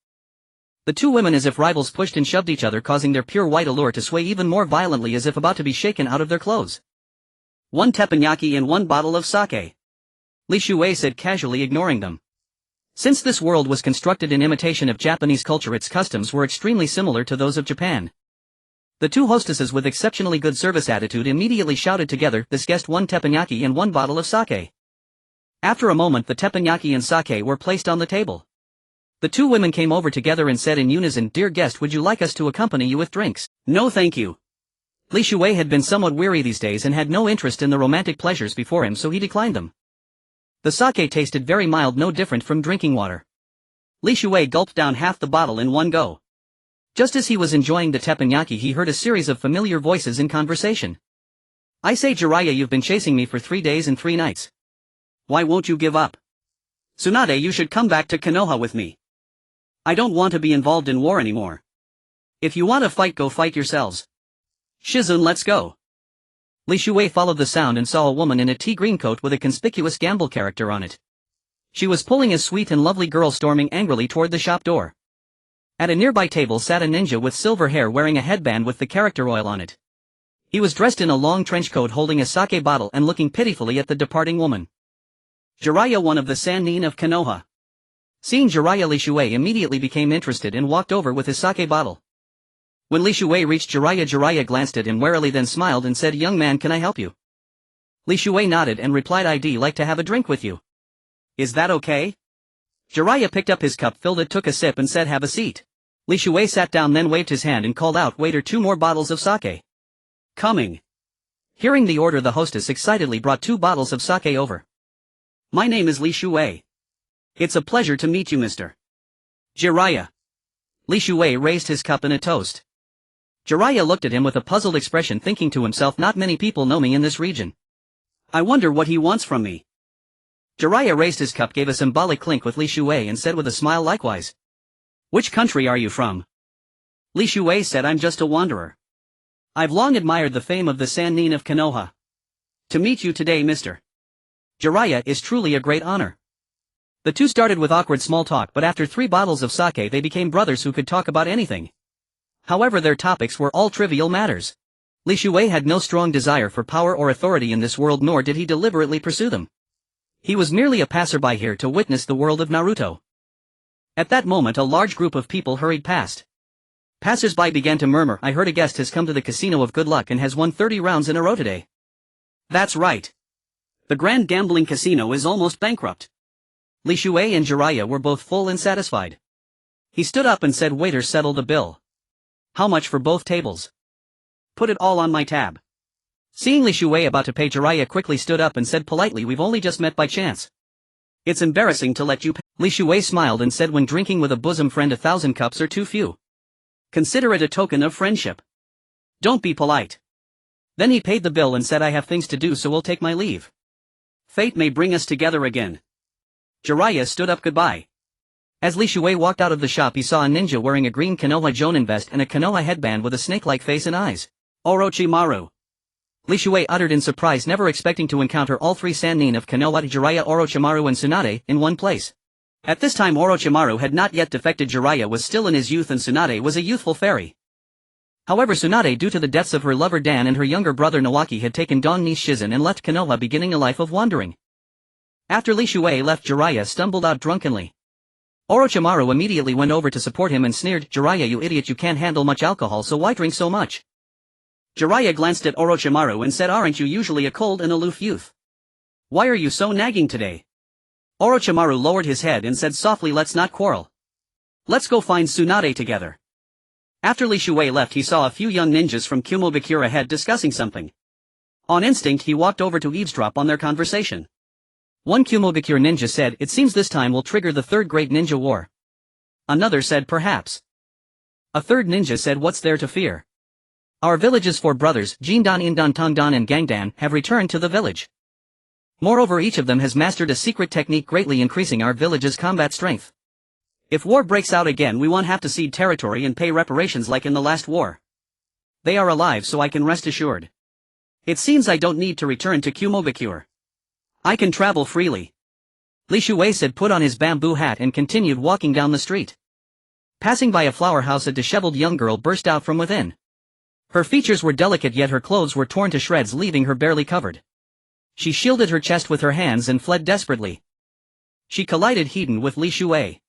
The 2 women, as if rivals, pushed and shoved each other, causing their pure white allure to sway even more violently, as if about to be shaken out of their clothes. 1 teppanyaki and 1 bottle of sake. Li Shuei said casually, ignoring them. Since this world was constructed in imitation of Japanese culture, its customs were extremely similar to those of Japan. The two hostesses with exceptionally good service attitude immediately shouted together, "This guest 1 teppanyaki and 1 bottle of sake." After a moment the teppanyaki and sake were placed on the table. The two women came over together and said in unison, "Dear guest, would you like us to accompany you with drinks?" "No thank you." Li Shuei had been somewhat weary these days and had no interest in the romantic pleasures before him, so he declined them. The sake tasted very mild, no different from drinking water. Li Shuei gulped down half the bottle in one go. Just as he was enjoying the teppanyaki, he heard a series of familiar voices in conversation. "I say Jiraiya, you've been chasing me for 3 days and 3 nights. Why won't you give up? Tsunade, you should come back to Konoha with me. I don't want to be involved in war anymore. If you want to fight, go fight yourselves. Shizun, let's go." Li Shuei followed the sound and saw a woman in a tea-green coat with a conspicuous gamble character on it. She was pulling a sweet and lovely girl, storming angrily toward the shop door. At a nearby table sat a ninja with silver hair wearing a headband with the character oil on it. He was dressed in a long trench coat holding a sake bottle and looking pitifully at the departing woman. Jiraiya, one of the Sannin of Konoha. Seeing Jiraiya, Li Shuei immediately became interested and walked over with his sake bottle. When Li Shuei reached Jiraiya, Jiraiya glanced at him warily, then smiled and said, "Young man, can I help you?" Li Shuei nodded and replied, "I'd like to have a drink with you. Is that okay?" Jiraiya picked up his cup, filled it, took a sip and said, "Have a seat." Li Shuei sat down, then waved his hand and called out, "Waiter, 2 more bottles of sake." "Coming." Hearing the order, the hostess excitedly brought 2 bottles of sake over. "My name is Li Shuei. It's a pleasure to meet you, Mr. Jiraiya." Li Shuei raised his cup in a toast. Jiraiya looked at him with a puzzled expression, thinking to himself, not many people know me in this region. I wonder what he wants from me. Jiraiya raised his cup, gave a symbolic clink with Li Shuei and said with a smile likewise, "Which country are you from?" Li Shuei said, "I'm just a wanderer. I've long admired the fame of the Sannin of Konoha. To meet you today, Mr. Jiraiya, is truly a great honor." The two started with awkward small talk, but after 3 bottles of sake they became brothers who could talk about anything. However, their topics were all trivial matters. Li Shuei had no strong desire for power or authority in this world, nor did he deliberately pursue them. He was merely a passerby here to witness the world of Naruto. At that moment a large group of people hurried past. Passers-by began to murmur, "I heard a guest has come to the Casino of Good Luck and has won 30 rounds in a row today." "That's right. The Grand Gambling Casino is almost bankrupt." Li Shuei and Jiraiya were both full and satisfied. He stood up and said, "Waiter, settle the bill." "How much for both tables?" "Put it all on my tab." Seeing Li Shuei about to pay, Jiraiya quickly stood up and said politely, "We've only just met by chance. It's embarrassing to let you pay." Li Shuei smiled and said, "When drinking with a bosom friend, 1,000 cups are too few. Consider it a token of friendship. Don't be polite." Then he paid the bill and said, "I have things to do, so we'll take my leave. Fate may bring us together again." Jiraiya stood up, "Goodbye." As Li Shuei walked out of the shop, he saw a ninja wearing a green Konoha Jonin vest and a Konoha headband with a snake-like face and eyes. "Orochimaru!" Li Shuei uttered in surprise, never expecting to encounter all 3 Sannin of Konoha, Jiraiya, Orochimaru and Tsunade, in one place. At this time Orochimaru had not yet defected. Jiraiya was still in his youth and Tsunade was a youthful fairy. However, Tsunade, due to the deaths of her lover Dan and her younger brother Nawaki, had taken Dawn niece Shizun and left Konoha, beginning a life of wandering. After Li Shuei left, Jiraiya stumbled out drunkenly. Orochimaru immediately went over to support him and sneered, "Jiraiya, you idiot, you can't handle much alcohol, so why drink so much?" Jiraiya glanced at Orochimaru and said, "Aren't you usually a cold and aloof youth? Why are you so nagging today?" Orochimaru lowered his head and said softly, "Let's not quarrel. Let's go find Tsunade together." After Li Shuei left, he saw a few young ninjas from Kumogakure ahead discussing something. On instinct he walked over to eavesdrop on their conversation. One Kumogakure ninja said, "It seems this time will trigger the 3rd Great Ninja War." Another said, "Perhaps." A third ninja said, "What's there to fear? Our village's 4 brothers, Jindan, Indan, Tongdan and Gangdan, have returned to the village. Moreover, each of them has mastered a secret technique greatly increasing our village's combat strength. If war breaks out again, we won't have to cede territory and pay reparations like in the last war. They are alive, so I can rest assured. It seems I don't need to return to Kumogakure. I can travel freely." Li Shuei said, put on his bamboo hat and continued walking down the street. Passing by a flower house, a disheveled young girl burst out from within. Her features were delicate, yet her clothes were torn to shreds, leaving her barely covered. She shielded her chest with her hands and fled desperately. She collided head-on with Li Shuei.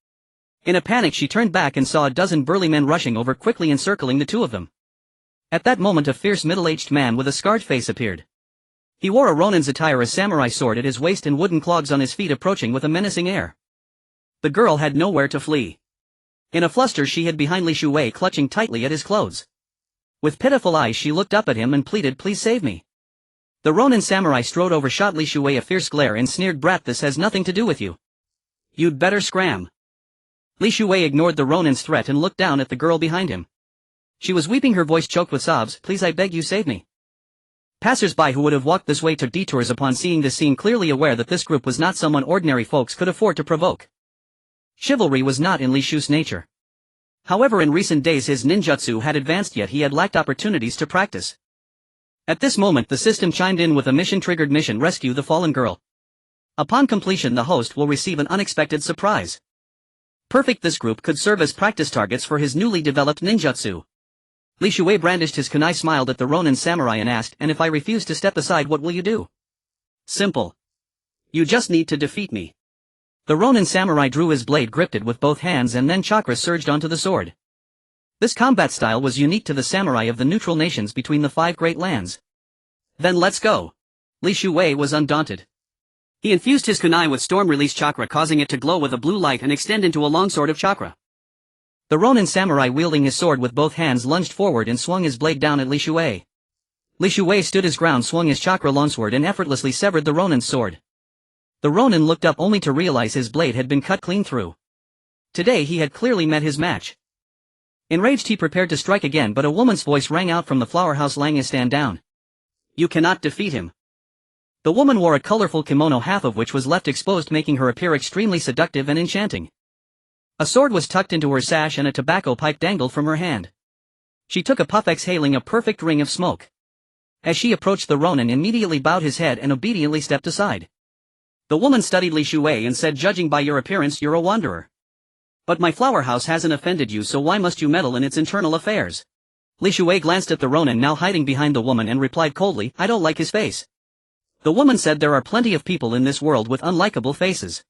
In a panic she turned back and saw a dozen burly men rushing over, quickly encircling the two of them. At that moment a fierce middle-aged man with a scarred face appeared. He wore a Ronin's attire, a samurai sword at his waist and wooden clogs on his feet, approaching with a menacing air. The girl had nowhere to flee. In a fluster she hid behind Li Shuei, clutching tightly at his clothes. With pitiful eyes she looked up at him and pleaded, "Please save me." The Ronin samurai strode over, shot Li Shuei a fierce glare and sneered, "Brat, this has nothing to do with you. You'd better scram." Li Shuei ignored the Ronin's threat and looked down at the girl behind him. She was weeping, her voice choked with sobs. "Please, I beg you, save me." Passers-by who would have walked this way took detours upon seeing this scene, clearly aware that this group was not someone ordinary folks could afford to provoke. Chivalry was not in Li Shu's nature. However, in recent days his ninjutsu had advanced, yet he had lacked opportunities to practice. At this moment the system chimed in with a mission-triggered mission: rescue the fallen girl. Upon completion the host will receive an unexpected surprise. Perfect, this group could serve as practice targets for his newly developed ninjutsu. Li Shuei brandished his kunai, smiled at the Ronin samurai and asked, "And if I refuse to step aside, what will you do?" "Simple. You just need to defeat me." The Ronin samurai drew his blade, gripped it with both hands, and then chakra surged onto the sword. This combat style was unique to the samurai of the neutral nations between the 5 great lands. "Then let's go." Li Shuei was undaunted. He infused his kunai with storm-release chakra, causing it to glow with a blue light and extend into a longsword of chakra. The Ronin samurai, wielding his sword with both hands, lunged forward and swung his blade down at Li Shuei. Li Shuei stood his ground, swung his chakra longsword and effortlessly severed the Ronin's sword. The Ronin looked up only to realize his blade had been cut clean through. Today he had clearly met his match. Enraged he prepared to strike again, but a woman's voice rang out from the flower house, "Lang, stand down. You cannot defeat him." The woman wore a colorful kimono, half of which was left exposed, making her appear extremely seductive and enchanting. A sword was tucked into her sash and a tobacco pipe dangled from her hand. She took a puff, exhaling a perfect ring of smoke. As she approached, the Ronin immediately bowed his head and obediently stepped aside. The woman studied Li Shuei and said, "Judging by your appearance, you're a wanderer. But my flower house hasn't offended you, so why must you meddle in its internal affairs?" Li Shuei glanced at the Ronin, now hiding behind the woman, and replied coldly, "I don't like his face." The woman said, "There are plenty of people in this world with unlikable faces.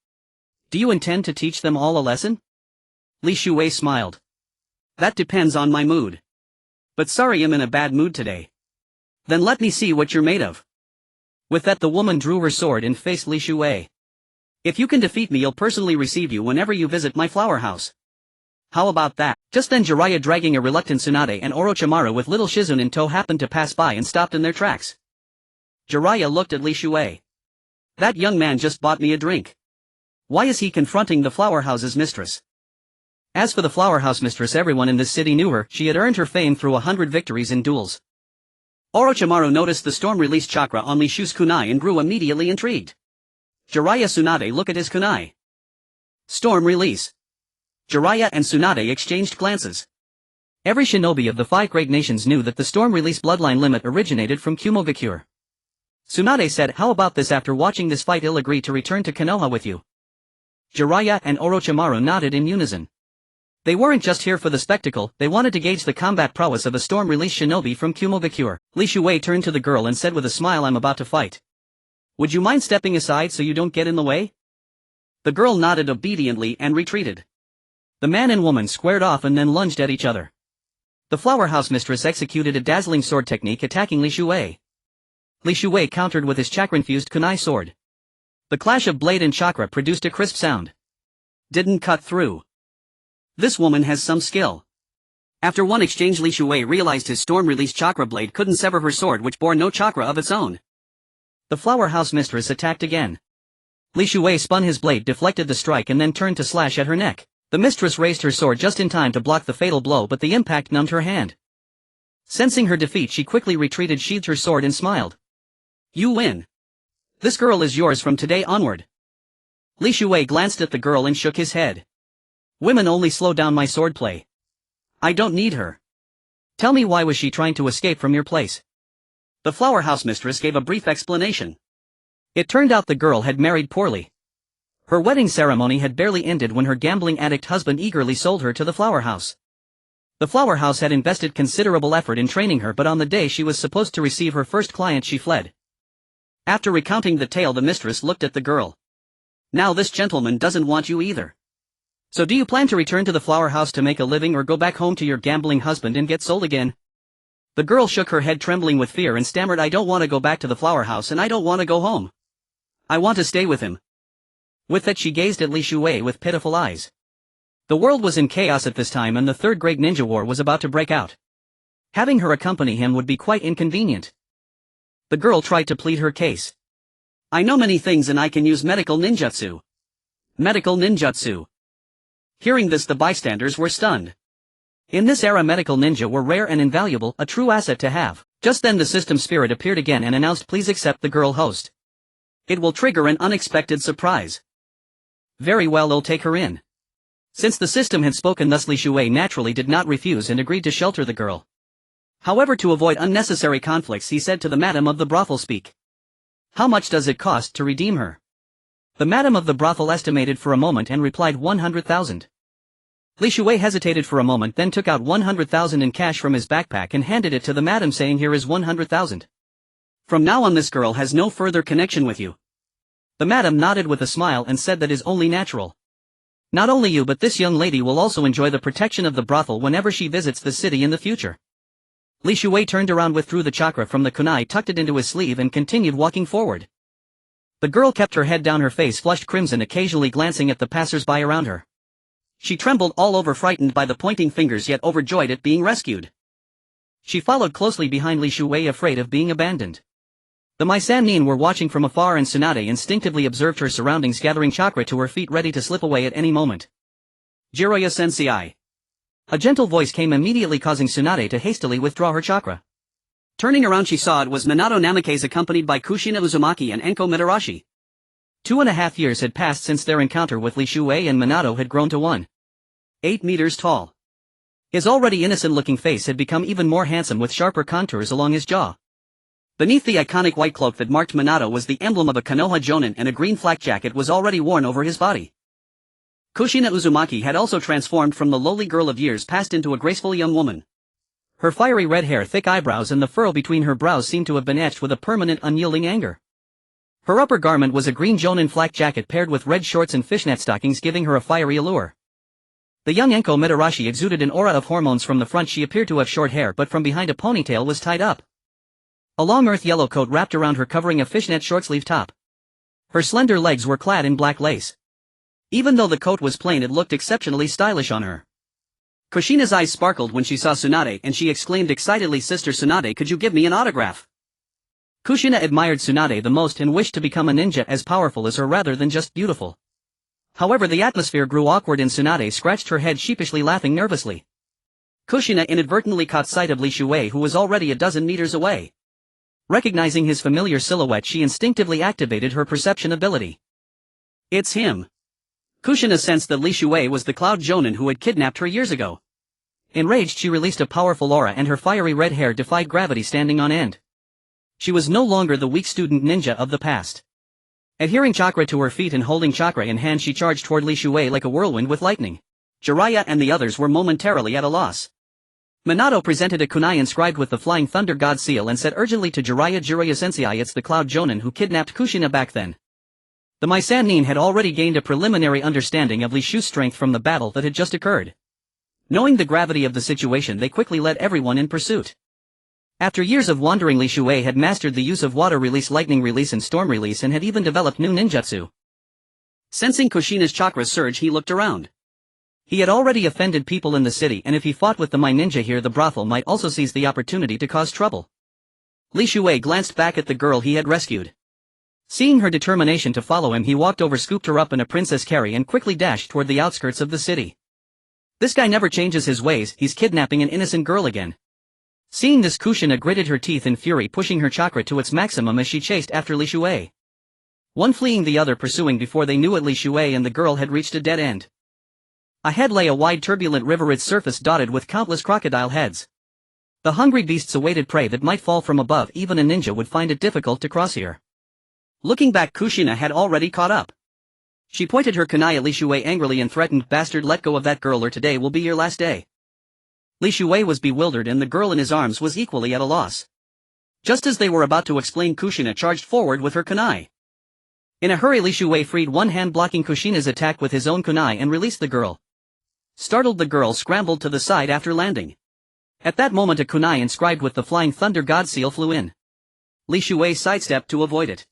Do you intend to teach them all a lesson?" Li Shuei smiled. "That depends on my mood. But sorry, I'm in a bad mood today." "Then let me see what you're made of." With that the woman drew her sword and faced Li Shuei. "If you can defeat me, I'll personally receive you whenever you visit my flower house. How about that?" Just then Jiraiya, dragging a reluctant Tsunade, and Orochimaru with little Shizune in tow happened to pass by and stopped in their tracks. Jiraiya looked at Li Shuei. "That young man just bought me a drink. Why is he confronting the flower house's mistress?" As for the flower house mistress, everyone in this city knew her. She had earned her fame through 100 victories in duels. Orochimaru noticed the storm-release chakra on Li Shu's kunai and grew immediately intrigued. "Jiraiya, Tsunade, look at his kunai. Storm release." Jiraiya and Tsunade exchanged glances. Every shinobi of the 5 great nations knew that the storm-release bloodline limit originated from Kumogakure. Tsunade said, "How about this? After watching this fight, I'll agree to return to Konoha with you." Jiraiya and Orochimaru nodded in unison. They weren't just here for the spectacle, they wanted to gauge the combat prowess of a storm-release shinobi from Kumogakure. Li Shuei turned to the girl and said with a smile, "I'm about to fight. Would you mind stepping aside so you don't get in the way?" The girl nodded obediently and retreated. The man and woman squared off and then lunged at each other. The flower house mistress executed a dazzling sword technique, attacking Li Shuei. Li Shuei countered with his chakra-infused kunai sword. The clash of blade and chakra produced a crisp sound. Didn't cut through. This woman has some skill. After one exchange, Li Shuei realized his storm-released chakra blade couldn't sever her sword, which bore no chakra of its own. The flower house mistress attacked again. Li Shuei spun his blade, deflected the strike, and then turned to slash at her neck. The mistress raised her sword just in time to block the fatal blow, but the impact numbed her hand. Sensing her defeat, she quickly retreated, sheathed her sword and smiled. "You win. This girl is yours from today onward." Li Shuei glanced at the girl and shook his head. "Women only slow down my swordplay. I don't need her. Tell me, why was she trying to escape from your place?" The flower house mistress gave a brief explanation. It turned out the girl had married poorly. Her wedding ceremony had barely ended when her gambling addict husband eagerly sold her to the flower house. The flower house had invested considerable effort in training her, but on the day she was supposed to receive her first client, she fled. After recounting the tale, the mistress looked at the girl. Now this gentleman doesn't want you either. So do you plan to return to the flower house to make a living or go back home to your gambling husband and get sold again? The girl shook her head, trembling with fear, and stammered, I don't want to go back to the flower house and I don't want to go home. I want to stay with him. With that she gazed at Li Shuwei with pitiful eyes. The world was in chaos at this time and the third great ninja war was about to break out. Having her accompany him would be quite inconvenient. The girl tried to plead her case. I know many things and I can use medical ninjutsu. Medical ninjutsu. Hearing this, the bystanders were stunned. In this era, medical ninja were rare and invaluable, a true asset to have. Just then the system spirit appeared again and announced, please accept the girl host. It will trigger an unexpected surprise. Very well, I'll take her in. Since the system had spoken thus, Li Shuwei naturally did not refuse and agreed to shelter the girl. However, to avoid unnecessary conflicts, he said to the madam of the brothel, speak. How much does it cost to redeem her? The madam of the brothel estimated for a moment and replied 100,000. Li Shuwei hesitated for a moment, then took out 100,000 in cash from his backpack and handed it to the madam, saying, here is 100,000. From now on this girl has no further connection with you. The madam nodded with a smile and said that is only natural. Not only you but this young lady will also enjoy the protection of the brothel whenever she visits the city in the future. Li Shuwei turned around, withdrew the chakra from the kunai, tucked it into his sleeve and continued walking forward. The girl kept her head down, her face flushed crimson, occasionally glancing at the passers-by around her. She trembled all over, frightened by the pointing fingers yet overjoyed at being rescued. She followed closely behind Li Shuwei, afraid of being abandoned. The Mai Sannin were watching from afar and Tsunade instinctively observed her surroundings, gathering chakra to her feet ready to slip away at any moment. Jiraiya Sensei. A gentle voice came immediately, causing Tsunade to hastily withdraw her chakra. Turning around, she saw it was Minato Namikaze accompanied by Kushina Uzumaki and Enko Mitarashi. 2.5 years had passed since their encounter with Li Shuwei, and Minato had grown to 1.8 meters tall. His already innocent-looking face had become even more handsome, with sharper contours along his jaw. Beneath the iconic white cloak that marked Minato was the emblem of a Konoha Jonin, and a green flak jacket was already worn over his body. Kushina Uzumaki had also transformed from the lowly girl of years past into a graceful young woman. Her fiery red hair, thick eyebrows and the furrow between her brows seemed to have been etched with a permanent unyielding anger. Her upper garment was a green Jonin flak jacket paired with red shorts and fishnet stockings, giving her a fiery allure. The young Enko Mitarashi exuded an aura of hormones. From the front she appeared to have short hair, but from behind a ponytail was tied up. A long earth yellow coat wrapped around her, covering a fishnet short-sleeve top. Her slender legs were clad in black lace. Even though the coat was plain, it looked exceptionally stylish on her. Kushina's eyes sparkled when she saw Tsunade, and she exclaimed excitedly, Sister Tsunade, could you give me an autograph? Kushina admired Tsunade the most and wished to become a ninja as powerful as her rather than just beautiful. However, the atmosphere grew awkward and Tsunade scratched her head sheepishly, laughing nervously. Kushina inadvertently caught sight of Li Shuwei, who was already a dozen meters away. Recognizing his familiar silhouette, she instinctively activated her perception ability. It's him. Kushina sensed that Li Shuwei was the Cloud Jonin who had kidnapped her years ago. Enraged, she released a powerful aura and her fiery red hair defied gravity, standing on end. She was no longer the weak student ninja of the past. Adhering chakra to her feet and holding chakra in hand, she charged toward Li Shuwei like a whirlwind with lightning. Jiraiya and the others were momentarily at a loss. Minato presented a kunai inscribed with the Flying Thunder God seal and said urgently to Jiraiya, Jiraiya Sensei, it's the Cloud Jonin who kidnapped Kushina back then. The Mai Sannin had already gained a preliminary understanding of Li Shu's strength from the battle that had just occurred. Knowing the gravity of the situation, they quickly led everyone in pursuit. After years of wandering, Li Shuwei had mastered the use of water release, lightning release and storm release, and had even developed new ninjutsu. Sensing Kushina's chakra surge, he looked around. He had already offended people in the city, and if he fought with the Mai ninja here, the brothel might also seize the opportunity to cause trouble. Li Shuwei glanced back at the girl he had rescued. Seeing her determination to follow him, he walked over, scooped her up in a princess carry and quickly dashed toward the outskirts of the city. This guy never changes his ways, he's kidnapping an innocent girl again. Seeing this, Kushina gritted her teeth in fury, pushing her chakra to its maximum as she chased after Li Shuwei. One fleeing, the other pursuing. Before they knew it, Li Shuwei and the girl had reached a dead end. Ahead lay a wide turbulent river, its surface dotted with countless crocodile heads. The hungry beasts awaited prey that might fall from above. Even a ninja would find it difficult to cross here. Looking back, Kushina had already caught up. She pointed her kunai at Li Shuwei angrily and threatened, bastard, let go of that girl or today will be your last day. Li Shuwei was bewildered and the girl in his arms was equally at a loss. Just as they were about to explain, Kushina charged forward with her kunai. In a hurry, Li Shuwei freed one hand, blocking Kushina's attack with his own kunai, and released the girl. Startled, the girl scrambled to the side after landing. At that moment, a kunai inscribed with the flying thunder god seal flew in. Li Shuwei sidestepped to avoid it.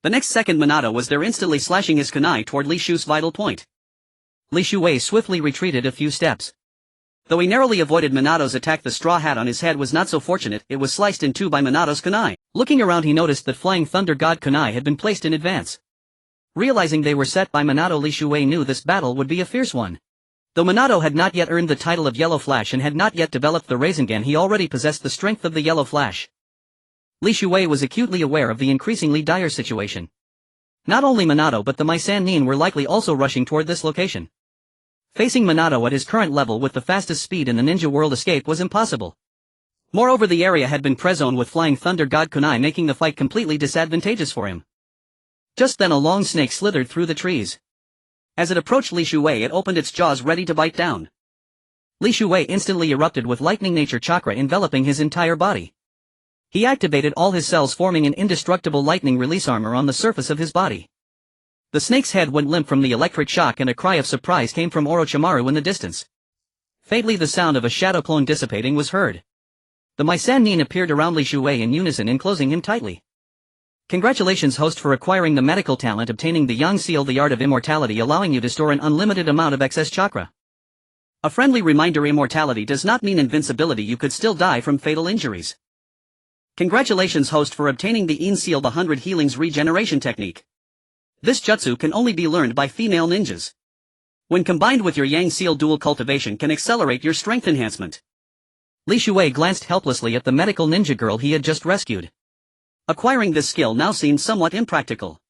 The next second, Minato was there, instantly slashing his kunai toward Li Shu's vital point. Li Shuwei swiftly retreated a few steps. Though he narrowly avoided Minato's attack, the straw hat on his head was not so fortunate. It was sliced in two by Minato's kunai. Looking around, he noticed that flying thunder god kunai had been placed in advance. Realizing they were set by Minato, Li Shuwei knew this battle would be a fierce one. Though Minato had not yet earned the title of Yellow Flash and had not yet developed the Rasengan, he already possessed the strength of the Yellow Flash. Li Shuwei was acutely aware of the increasingly dire situation. Not only Minato but the Mai Sannin were likely also rushing toward this location. Facing Minato at his current level with the fastest speed in the ninja world, escape was impossible. Moreover, the area had been pre-zoned with flying thunder god kunai, making the fight completely disadvantageous for him. Just then a long snake slithered through the trees. As it approached Li Shuwei, it opened its jaws ready to bite down. Li Shuwei instantly erupted with lightning nature chakra enveloping his entire body. He activated all his cells, forming an indestructible lightning release armor on the surface of his body. The snake's head went limp from the electric shock, and a cry of surprise came from Orochimaru in the distance. Faintly, the sound of a shadow clone dissipating was heard. The Mai Sannin appeared around Li Shuwei in unison, enclosing him tightly. Congratulations, host, for acquiring the medical talent, obtaining the Yang Seal, the art of immortality, allowing you to store an unlimited amount of excess chakra. A friendly reminder: immortality does not mean invincibility. You could still die from fatal injuries. Congratulations, host, for obtaining the Yin Seal, the 100 Healings Regeneration Technique. This jutsu can only be learned by female ninjas. When combined with your Yang Seal, dual cultivation can accelerate your strength enhancement. Li Shuwei glanced helplessly at the medical ninja girl he had just rescued. Acquiring this skill now seemed somewhat impractical.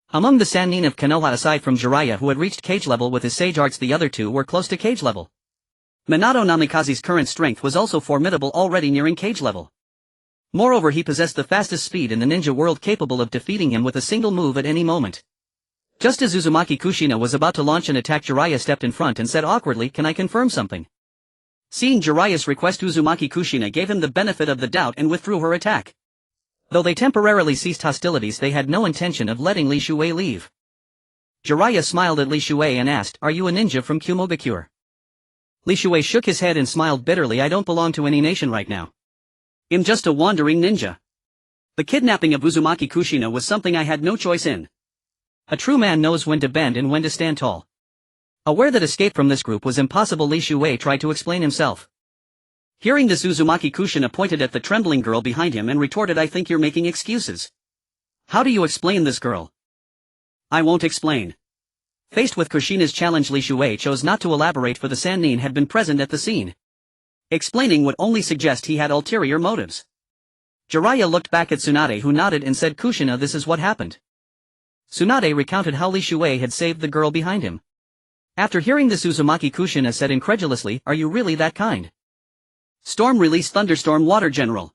Among the Sannin of Konoha, aside from Jiraiya, who had reached Kage level with his sage arts, the other two were close to Kage level. Minato Namikaze's current strength was also formidable, already nearing Kage level. Moreover, he possessed the fastest speed in the ninja world, capable of defeating him with a single move at any moment. Just as Uzumaki Kushina was about to launch an attack, Jiraiya stepped in front and said awkwardly, "Can I confirm something?" Seeing Jiraiya's request, Uzumaki Kushina gave him the benefit of the doubt and withdrew her attack. Though they temporarily ceased hostilities, they had no intention of letting Li Shuwei leave. Jiraiya smiled at Li Shuwei and asked, "Are you a ninja from Kumogakure?" Li Shuwei shook his head and smiled bitterly. "I don't belong to any nation right now. I'm just a wandering ninja. The kidnapping of Uzumaki Kushina was something I had no choice in. A true man knows when to bend and when to stand tall." Aware that escape from this group was impossible, Li Shuwei tried to explain himself. Hearing this, Uzumaki Kushina pointed at the trembling girl behind him and retorted, "I think you're making excuses. How do you explain this girl?" "I won't explain." Faced with Kushina's challenge, Li Shuwei chose not to elaborate, for the Sannin had been present at the scene. Explaining would only suggest he had ulterior motives. Jiraiya looked back at Tsunade, who nodded and said, "Kushina, this is what happened." Tsunade recounted how Li Shuwei had saved the girl behind him. After hearing this, Uzumaki Kushina said incredulously, "Are you really that kind?" Storm release, Thunderstorm Water General.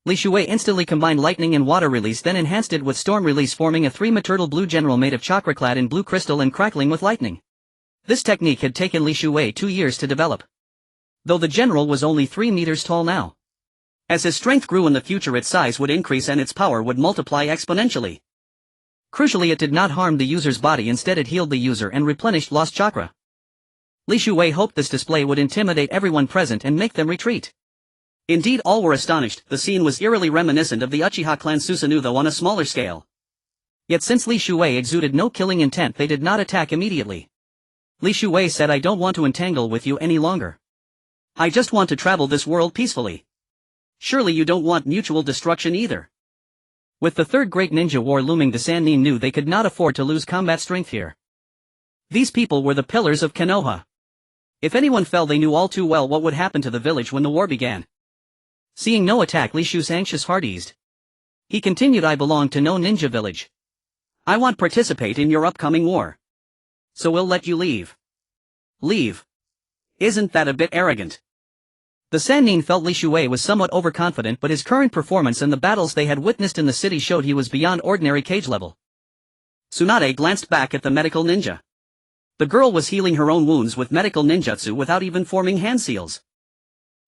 Li Shuwei instantly combined lightning and water release, then enhanced it with storm release, forming a three-turtle blue general made of chakra clad in blue crystal and crackling with lightning. This technique had taken Li Shuwei 2 years to develop. Though the general was only 3 meters tall now. As his strength grew in the future, its size would increase and its power would multiply exponentially. Crucially, it did not harm the user's body, instead it healed the user and replenished lost chakra. Li Shuwei hoped this display would intimidate everyone present and make them retreat. Indeed, all were astonished. The scene was eerily reminiscent of the Uchiha clan Susanoo, though on a smaller scale. Yet since Li Shuwei exuded no killing intent, they did not attack immediately. Li Shuwei said, "I don't want to entangle with you any longer. I just want to travel this world peacefully. Surely you don't want mutual destruction either." With the third great ninja war looming, the Sannin knew they could not afford to lose combat strength here. These people were the pillars of Konoha. If anyone fell, they knew all too well what would happen to the village when the war began. Seeing no attack, Li Shu's anxious heart eased. He continued, "I belong to no ninja village. I won't participate in your upcoming war. So we'll let you leave." "Leave? Isn't that a bit arrogant?" The Sannin felt Li Shuwei was somewhat overconfident, but his current performance and the battles they had witnessed in the city showed he was beyond ordinary Kage level. Tsunade glanced back at the medical ninja. The girl was healing her own wounds with medical ninjutsu without even forming hand seals.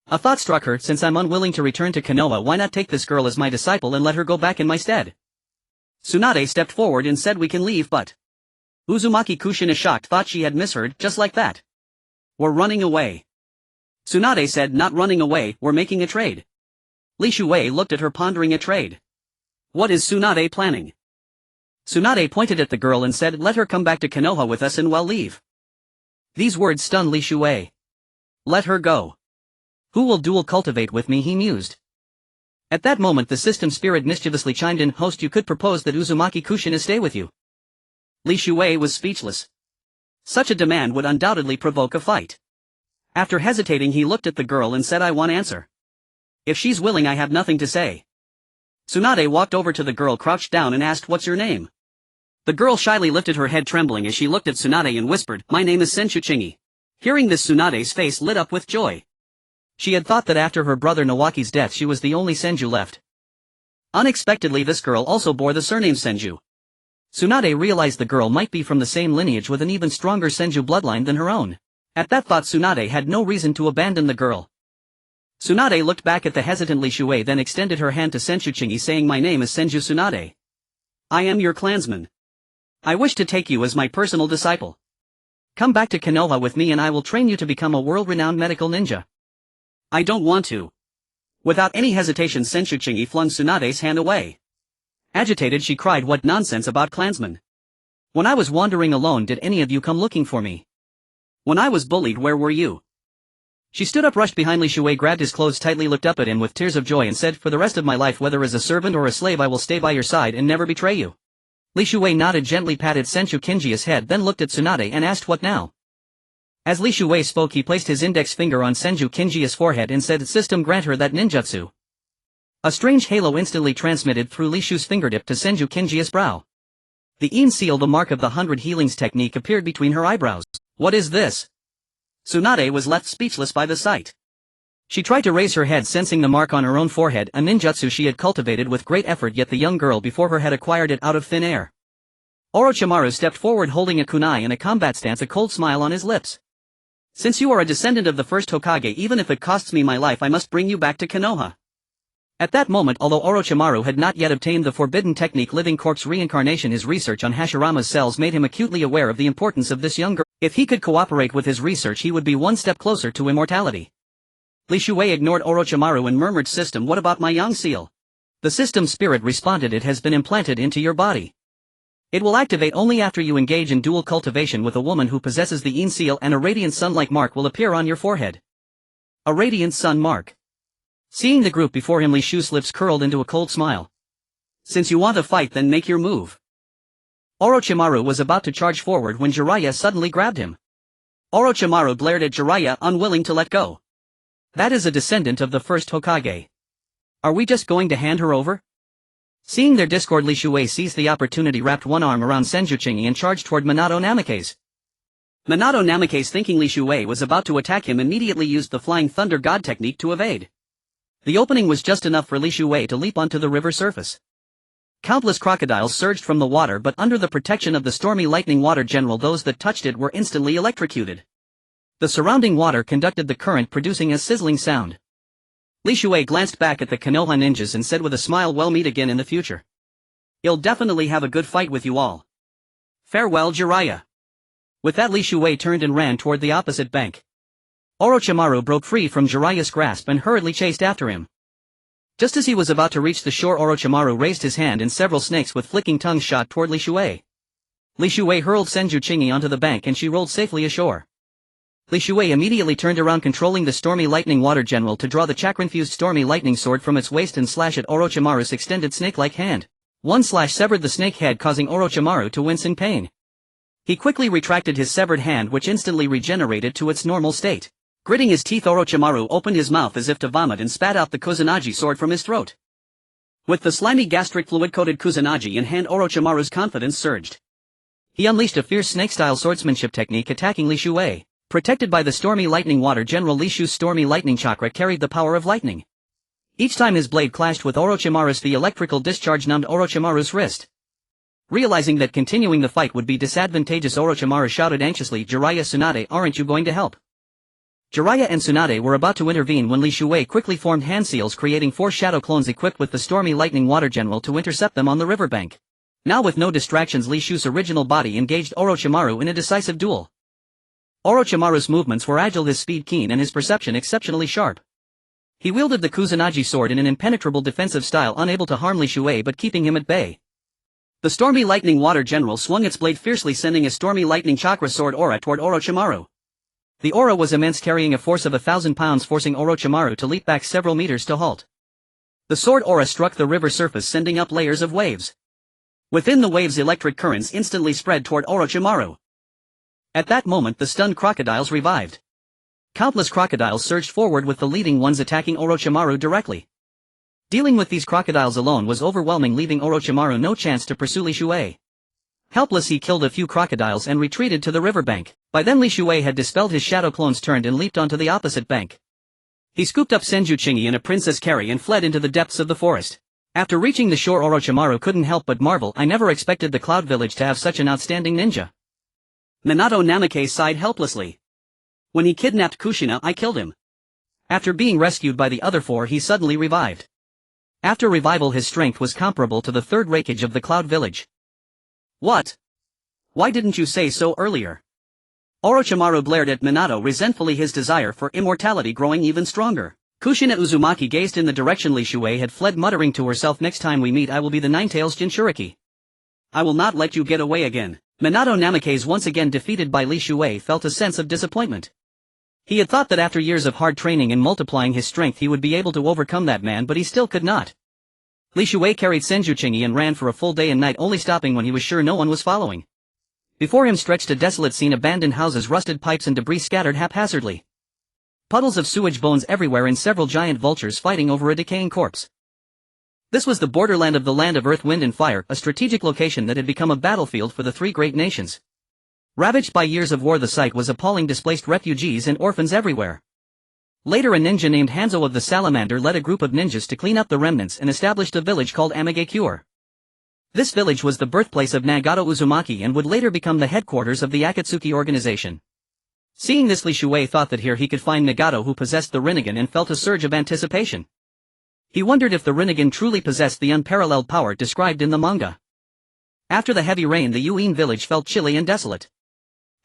A thought struck her, since I'm unwilling to return to Konoha, why not take this girl as my disciple and let her go back in my stead? Tsunade stepped forward and said we can leave but... Uzumaki Kushina shocked thought she had misheard, just like that. We're running away. Tsunade said not running away, we're making a trade. Li Shuei looked at her pondering a trade. What is Tsunade planning? Tsunade pointed at the girl and said let her come back to Konoha with us and we'll leave. These words stunned Li Shuei. Let her go. Who will dual cultivate with me, he mused. At that moment the system spirit mischievously chimed in, host, you could propose that Uzumaki Kushina stay with you. Li Shuei was speechless. Such a demand would undoubtedly provoke a fight. After hesitating he looked at the girl and said I want answer. If she's willing I have nothing to say. Tsunade walked over to the girl, crouched down and asked what's your name? The girl shyly lifted her head trembling as she looked at Tsunade and whispered, my name is Senshu Chingi. Hearing this Tsunade's face lit up with joy. She had thought that after her brother Nawaki's death she was the only Senju left. Unexpectedly this girl also bore the surname Senju. Tsunade realized the girl might be from the same lineage with an even stronger Senju bloodline than her own. At that thought Tsunade had no reason to abandon the girl. Tsunade looked back at the hesitant Li Shuei, then extended her hand to Senshu Chingi saying, my name is Senju Tsunade. I am your clansman. I wish to take you as my personal disciple. Come back to Konoha with me and I will train you to become a world-renowned medical ninja. I don't want to. Without any hesitation Senshu Chingi flung Tsunade's hand away. Agitated she cried, what nonsense about clansmen. When I was wandering alone did any of you come looking for me? When I was bullied where were you? She stood up, rushed behind Li Shuei, grabbed his clothes tightly, looked up at him with tears of joy and said, for the rest of my life whether as a servant or a slave I will stay by your side and never betray you. Li Shuei nodded, gently patted Senshu Kinji's head, then looked at Tsunade and asked what now? As Li Shuei spoke he placed his index finger on Senju Kinji's forehead and said, system grant her that ninjutsu. A strange halo instantly transmitted through Li Shu's fingertip to Senju Kinji's brow. The Een seal, the mark of the 100 healings technique, appeared between her eyebrows. What is this? Tsunade was left speechless by the sight. She tried to raise her head, sensing the mark on her own forehead, a ninjutsu she had cultivated with great effort, yet the young girl before her had acquired it out of thin air. Orochimaru stepped forward holding a kunai in a combat stance, a cold smile on his lips. Since you are a descendant of the first Hokage, even if it costs me my life I must bring you back to Konoha. At that moment, although Orochimaru had not yet obtained the forbidden technique living corpse reincarnation, his research on Hashirama's cells made him acutely aware of the importance of this young girl. If he could cooperate with his research he would be one step closer to immortality. Li Shuei ignored Orochimaru and murmured, system, what about my yang seal? The system spirit responded, it has been implanted into your body. It will activate only after you engage in dual cultivation with a woman who possesses the Een seal, and a radiant sun-like mark will appear on your forehead. A radiant sun mark. Seeing the group before him, Li Shu's lips curled into a cold smile. Since you want to fight, then make your move. Orochimaru was about to charge forward when Jiraiya suddenly grabbed him. Orochimaru glared at Jiraiya, unwilling to let go. That is a descendant of the first Hokage. Are we just going to hand her over? Seeing their discord, Li Shuei seized the opportunity, wrapped one arm around Senju Chingi and charged toward Minato Namikaze. Minato Namikaze, thinking Li Shuei was about to attack him, immediately used the Flying Thunder God technique to evade. The opening was just enough for Li Shuei to leap onto the river surface. Countless crocodiles surged from the water, but under the protection of the stormy lightning water general those that touched it were instantly electrocuted. The surrounding water conducted the current, producing a sizzling sound. Li Shuei glanced back at the Konoha ninjas and said with a smile, we'll meet again in the future. I'll definitely have a good fight with you all. Farewell, Jiraiya. With that, Li Shuei turned and ran toward the opposite bank. Orochimaru broke free from Jiraiya's grasp and hurriedly chased after him. Just as he was about to reach the shore, Orochimaru raised his hand and several snakes with flicking tongues shot toward Li Shuei. Li Shuei hurled Senju Chingi onto the bank and she rolled safely ashore. Li Shuei immediately turned around, controlling the Stormy Lightning Water General, to draw the chakra-infused Stormy Lightning Sword from its waist and slash at Orochimaru's extended snake-like hand. One slash severed the snake head, causing Orochimaru to wince in pain. He quickly retracted his severed hand, which instantly regenerated to its normal state. Gritting his teeth, Orochimaru opened his mouth as if to vomit and spat out the Kusanagi sword from his throat. With the slimy gastric fluid-coated Kusanagi in hand, Orochimaru's confidence surged. He unleashed a fierce snake-style swordsmanship technique, attacking Li Shuei. Protected by the Stormy Lightning Water General, Li Shu's Stormy Lightning Chakra carried the power of lightning. Each time his blade clashed with Orochimaru's, the electrical discharge numbed Orochimaru's wrist. Realizing that continuing the fight would be disadvantageous, Orochimaru shouted anxiously, Jiraiya, Tsunade, aren't you going to help? Jiraiya and Tsunade were about to intervene when Li Shuei quickly formed hand seals, creating 4 shadow clones equipped with the stormy lightning water general to intercept them on the riverbank. Now with no distractions, Li Shu's original body engaged Orochimaru in a decisive duel. Orochimaru's movements were agile, his speed keen and his perception exceptionally sharp. He wielded the Kusanagi sword in an impenetrable defensive style, unable to harm Li Shuei but keeping him at bay. The stormy lightning water general swung its blade fiercely, sending a stormy lightning chakra sword aura toward Orochimaru. The aura was immense, carrying a force of 1,000 pounds, forcing Orochimaru to leap back several meters to halt. The sword aura struck the river surface, sending up layers of waves. Within the waves, electric currents instantly spread toward Orochimaru. At that moment, the stunned crocodiles revived. Countless crocodiles surged forward, with the leading ones attacking Orochimaru directly. Dealing with these crocodiles alone was overwhelming, leaving Orochimaru no chance to pursue Li Shuei. Helpless, he killed a few crocodiles and retreated to the riverbank. By then Li Shuei had dispelled his shadow clones, turned and leaped onto the opposite bank. He scooped up Senju Chingy in a princess carry and fled into the depths of the forest. After reaching the shore, Orochimaru couldn't help but marvel. I never expected the Cloud Village to have such an outstanding ninja. Minato Namikaze sighed helplessly. When he kidnapped Kushina, I killed him. After being rescued by the other 4, he suddenly revived. After revival, his strength was comparable to the 3rd Raikage of the Cloud Village. What? Why didn't you say so earlier? Orochimaru blared at Minato resentfully, his desire for immortality growing even stronger. Kushina Uzumaki gazed in the direction Li Shuei had fled, muttering to herself, next time we meet I will be the Nine-Tails Jinchuriki. I will not let you get away again. Minato Namikaze, once again defeated by Li Shuei, felt a sense of disappointment. He had thought that after years of hard training and multiplying his strength he would be able to overcome that man, but he still could not. Li Shuei carried Senju Chingy and ran for a full day and night, only stopping when he was sure no one was following. Before him stretched a desolate scene: abandoned houses, rusted pipes and debris scattered haphazardly. Puddles of sewage, bones everywhere, and several giant vultures fighting over a decaying corpse. This was the borderland of the land of earth, wind and fire, a strategic location that had become a battlefield for the 3 great nations. Ravaged by years of war, the site was appalling, displaced refugees and orphans everywhere. Later, a ninja named Hanzō the Salamander led a group of ninjas to clean up the remnants and established a village called Amigakure. This village was the birthplace of Nagato Uzumaki and would later become the headquarters of the Akatsuki organization. Seeing this, Li Shuei thought that here he could find Nagato, who possessed the Rinnegan, and felt a surge of anticipation. He wondered if the Rinnegan truly possessed the unparalleled power described in the manga. After the heavy rain, the Yuin village felt chilly and desolate.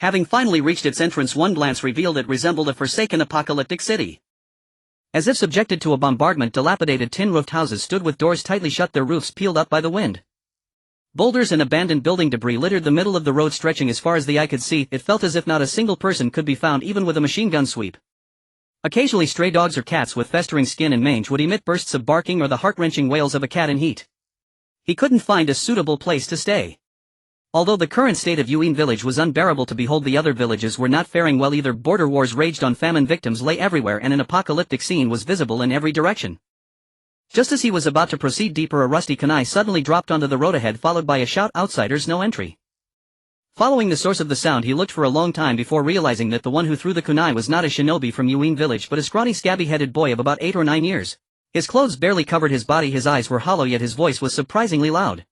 Having finally reached its entrance, one glance revealed it resembled a forsaken apocalyptic city. As if subjected to a bombardment, dilapidated tin-roofed houses stood with doors tightly shut, their roofs peeled up by the wind. Boulders and abandoned building debris littered the middle of the road, stretching as far as the eye could see. It felt as if not a single person could be found, even with a machine gun sweep. Occasionally stray dogs or cats with festering skin and mange would emit bursts of barking or the heart-wrenching wails of a cat in heat. He couldn't find a suitable place to stay. Although the current state of Yuin village was unbearable to behold, the other villages were not faring well either. Border wars raged on, famine victims lay everywhere, and an apocalyptic scene was visible in every direction. Just as he was about to proceed deeper, a rusty kunai suddenly dropped onto the road ahead, followed by a shout, "Outsiders, no entry." Following the source of the sound, he looked for a long time before realizing that the one who threw the kunai was not a shinobi from Yuin village, but a scrawny, scabby-headed boy of about 8 or 9 years. His clothes barely covered his body, his eyes were hollow, yet his voice was surprisingly loud.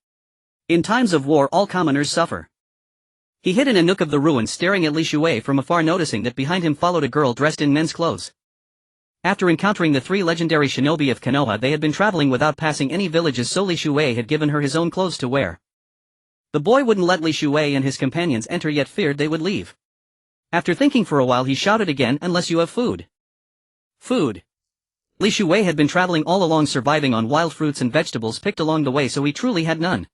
In times of war, all commoners suffer. He hid in a nook of the ruins, staring at Li Shuei from afar, noticing that behind him followed a girl dressed in men's clothes. After encountering the 3 legendary shinobi of Konoha, they had been traveling without passing any villages, so Li Shuei had given her his own clothes to wear. The boy wouldn't let Li Shuei and his companions enter, yet feared they would leave. After thinking for a while, he shouted again, "Unless you have food." Food. Li Shuei had been traveling all along, surviving on wild fruits and vegetables picked along the way, so he truly had none.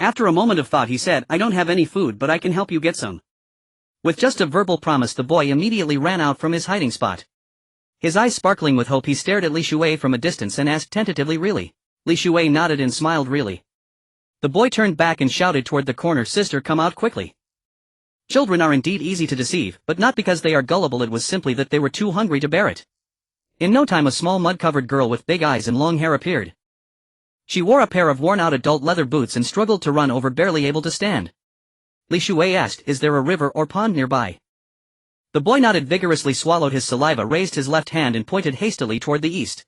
After a moment of thought, he said, "I don't have any food, but I can help you get some." With just a verbal promise, the boy immediately ran out from his hiding spot. His eyes sparkling with hope, he stared at Li Shuei from a distance and asked tentatively, "Really?" Li Shuei nodded and smiled. "Really?" The boy turned back and shouted toward the corner, "Sister, come out quickly." Children are indeed easy to deceive, but not because they are gullible, it was simply that they were too hungry to bear it. In no time, a small mud-covered girl with big eyes and long hair appeared. She wore a pair of worn-out adult leather boots and struggled to run over, barely able to stand. Li Shuei asked, "Is there a river or pond nearby?" The boy nodded vigorously, swallowed his saliva, raised his left hand and pointed hastily toward the east.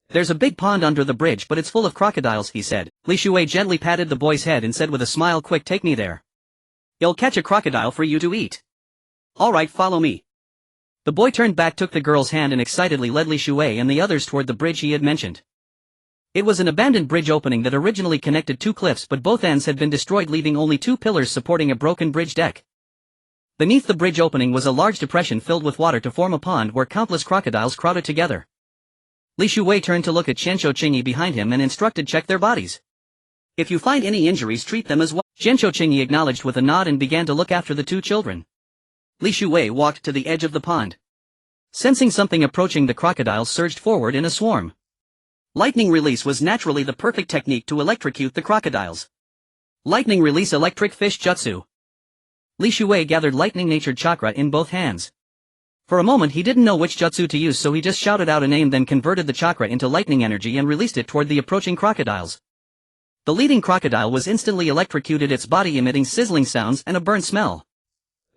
"There's a big pond under the bridge, but it's full of crocodiles," he said. Li Shuei gently patted the boy's head and said with a smile, "Quick, take me there. You'll catch a crocodile for you to eat." "All right, follow me." The boy turned back, took the girl's hand and excitedly led Li Shuei and the others toward the bridge he had mentioned. It was an abandoned bridge opening that originally connected two cliffs, but both ends had been destroyed, leaving only two pillars supporting a broken bridge deck. Beneath the bridge opening was a large depression filled with water to form a pond where countless crocodiles crowded together. Li Shuei turned to look at Xianshou Qingyi behind him and instructed, check their bodies. If you find any injuries, treat them as well. Xianshou Qingyi acknowledged with a nod and began to look after the two children. Li Shuei walked to the edge of the pond. Sensing something approaching, the crocodiles surged forward in a swarm. Lightning release was naturally the perfect technique to electrocute the crocodiles. Lightning release electric fish jutsu. Li Shuei gathered lightning-natured chakra in both hands. For a moment he didn't know which jutsu to use, so he just shouted out a name, then converted the chakra into lightning energy and released it toward the approaching crocodiles. The leading crocodile was instantly electrocuted, its body emitting sizzling sounds and a burnt smell.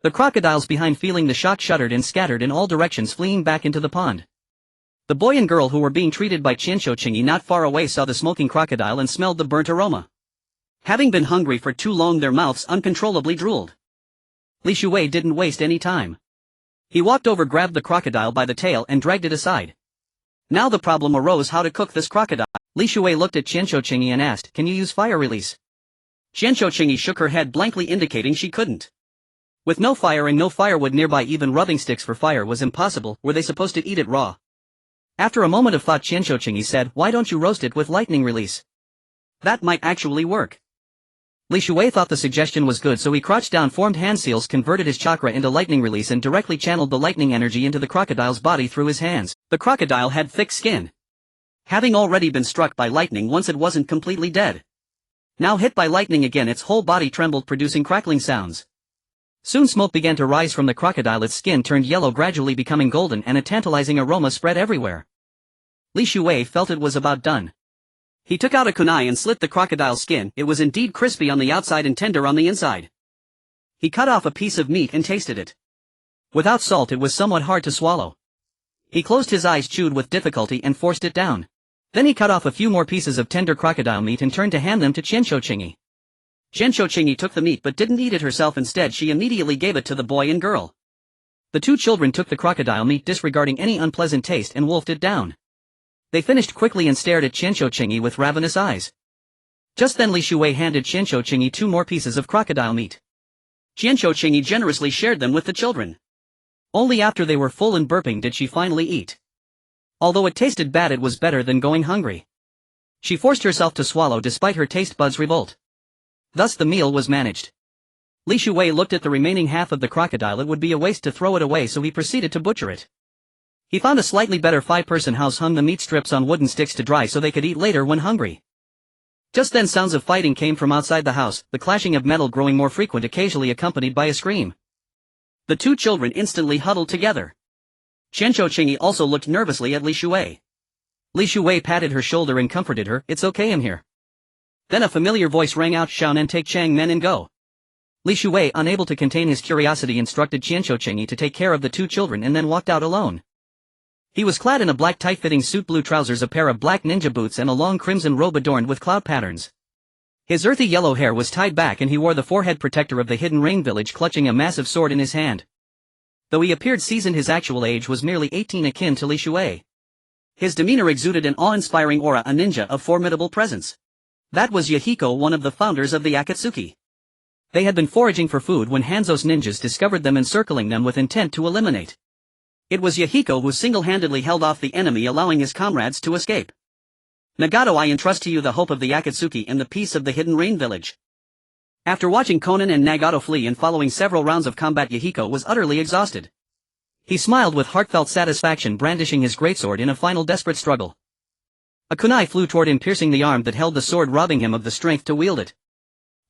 The crocodiles behind, feeling the shock, shuddered and scattered in all directions, fleeing back into the pond. The boy and girl who were being treated by Xianshou Qingyi not far away saw the smoking crocodile and smelled the burnt aroma. Having been hungry for too long, their mouths uncontrollably drooled. Li Shuei didn't waste any time. He walked over, grabbed the crocodile by the tail and dragged it aside. Now the problem arose: how to cook this crocodile. Li Shuei looked at Xianshou Qingyi and asked, can you use fire release? Xianshou Qingyi shook her head blankly, indicating she couldn't. With no fire and no firewood nearby, even rubbing sticks for fire was impossible. Were they supposed to eat it raw? After a moment of thought, Xianshou Qingyi said, why don't you roast it with lightning release? That might actually work. Li Shuei thought the suggestion was good, so he crouched down, formed hand seals, converted his chakra into lightning release and directly channeled the lightning energy into the crocodile's body through his hands. The crocodile had thick skin. Having already been struck by lightning once, it wasn't completely dead. Now hit by lightning again, its whole body trembled, producing crackling sounds. Soon smoke began to rise from the crocodile, its skin turned yellow, gradually becoming golden, and a tantalizing aroma spread everywhere. Li Shuei felt it was about done. He took out a kunai and slit the crocodile's skin. It was indeed crispy on the outside and tender on the inside. He cut off a piece of meat and tasted it. Without salt, it was somewhat hard to swallow. He closed his eyes, chewed with difficulty, and forced it down. Then he cut off a few more pieces of tender crocodile meat and turned to hand them to Xianshou Qingyi. Xianshou Qingyi took the meat but didn't eat it herself. Instead, she immediately gave it to the boy and girl. The two children took the crocodile meat, disregarding any unpleasant taste, and wolfed it down. They finished quickly and stared at Xianshou Qingyi with ravenous eyes. Just then Li Shuei handed Xianshou Qingyi 2 more pieces of crocodile meat. Xianshou Qingyi generously shared them with the children. Only after they were full and burping did she finally eat. Although it tasted bad, it was better than going hungry. She forced herself to swallow despite her taste buds' revolt. Thus the meal was managed. Li Shuei looked at the remaining half of the crocodile. It would be a waste to throw it away, so he proceeded to butcher it. He found a slightly better 5-person house, hung the meat strips on wooden sticks to dry so they could eat later when hungry. Just then sounds of fighting came from outside the house, the clashing of metal growing more frequent, occasionally accompanied by a scream. The two children instantly huddled together. Xianshou Qingyi also looked nervously at Li Shuei. Li Shuei patted her shoulder and comforted her, it's okay, I'm here. Then a familiar voice rang out, Xiaonan, take Chang Men and go. Li Shuei, unable to contain his curiosity, instructed Xianshou Qingyi to take care of the two children and then walked out alone. He was clad in a black tight-fitting suit, blue trousers, a pair of black ninja boots and a long crimson robe adorned with cloud patterns. His earthy yellow hair was tied back and he wore the forehead protector of the hidden rain village, clutching a massive sword in his hand. Though he appeared seasoned, his actual age was merely 18, akin to Li Shuei. His demeanor exuded an awe-inspiring aura, a ninja of formidable presence. That was Yahiko, one of the founders of the Akatsuki. They had been foraging for food when Hanzō's ninjas discovered them, encircling them with intent to eliminate. It was Yahiko who single-handedly held off the enemy, allowing his comrades to escape. Nagato, I entrust to you the hope of the Akatsuki and the peace of the hidden rain village. After watching Konan and Nagato flee and following several rounds of combat, Yahiko was utterly exhausted. He smiled with heartfelt satisfaction, brandishing his greatsword in a final desperate struggle. A kunai flew toward him, piercing the arm that held the sword, robbing him of the strength to wield it.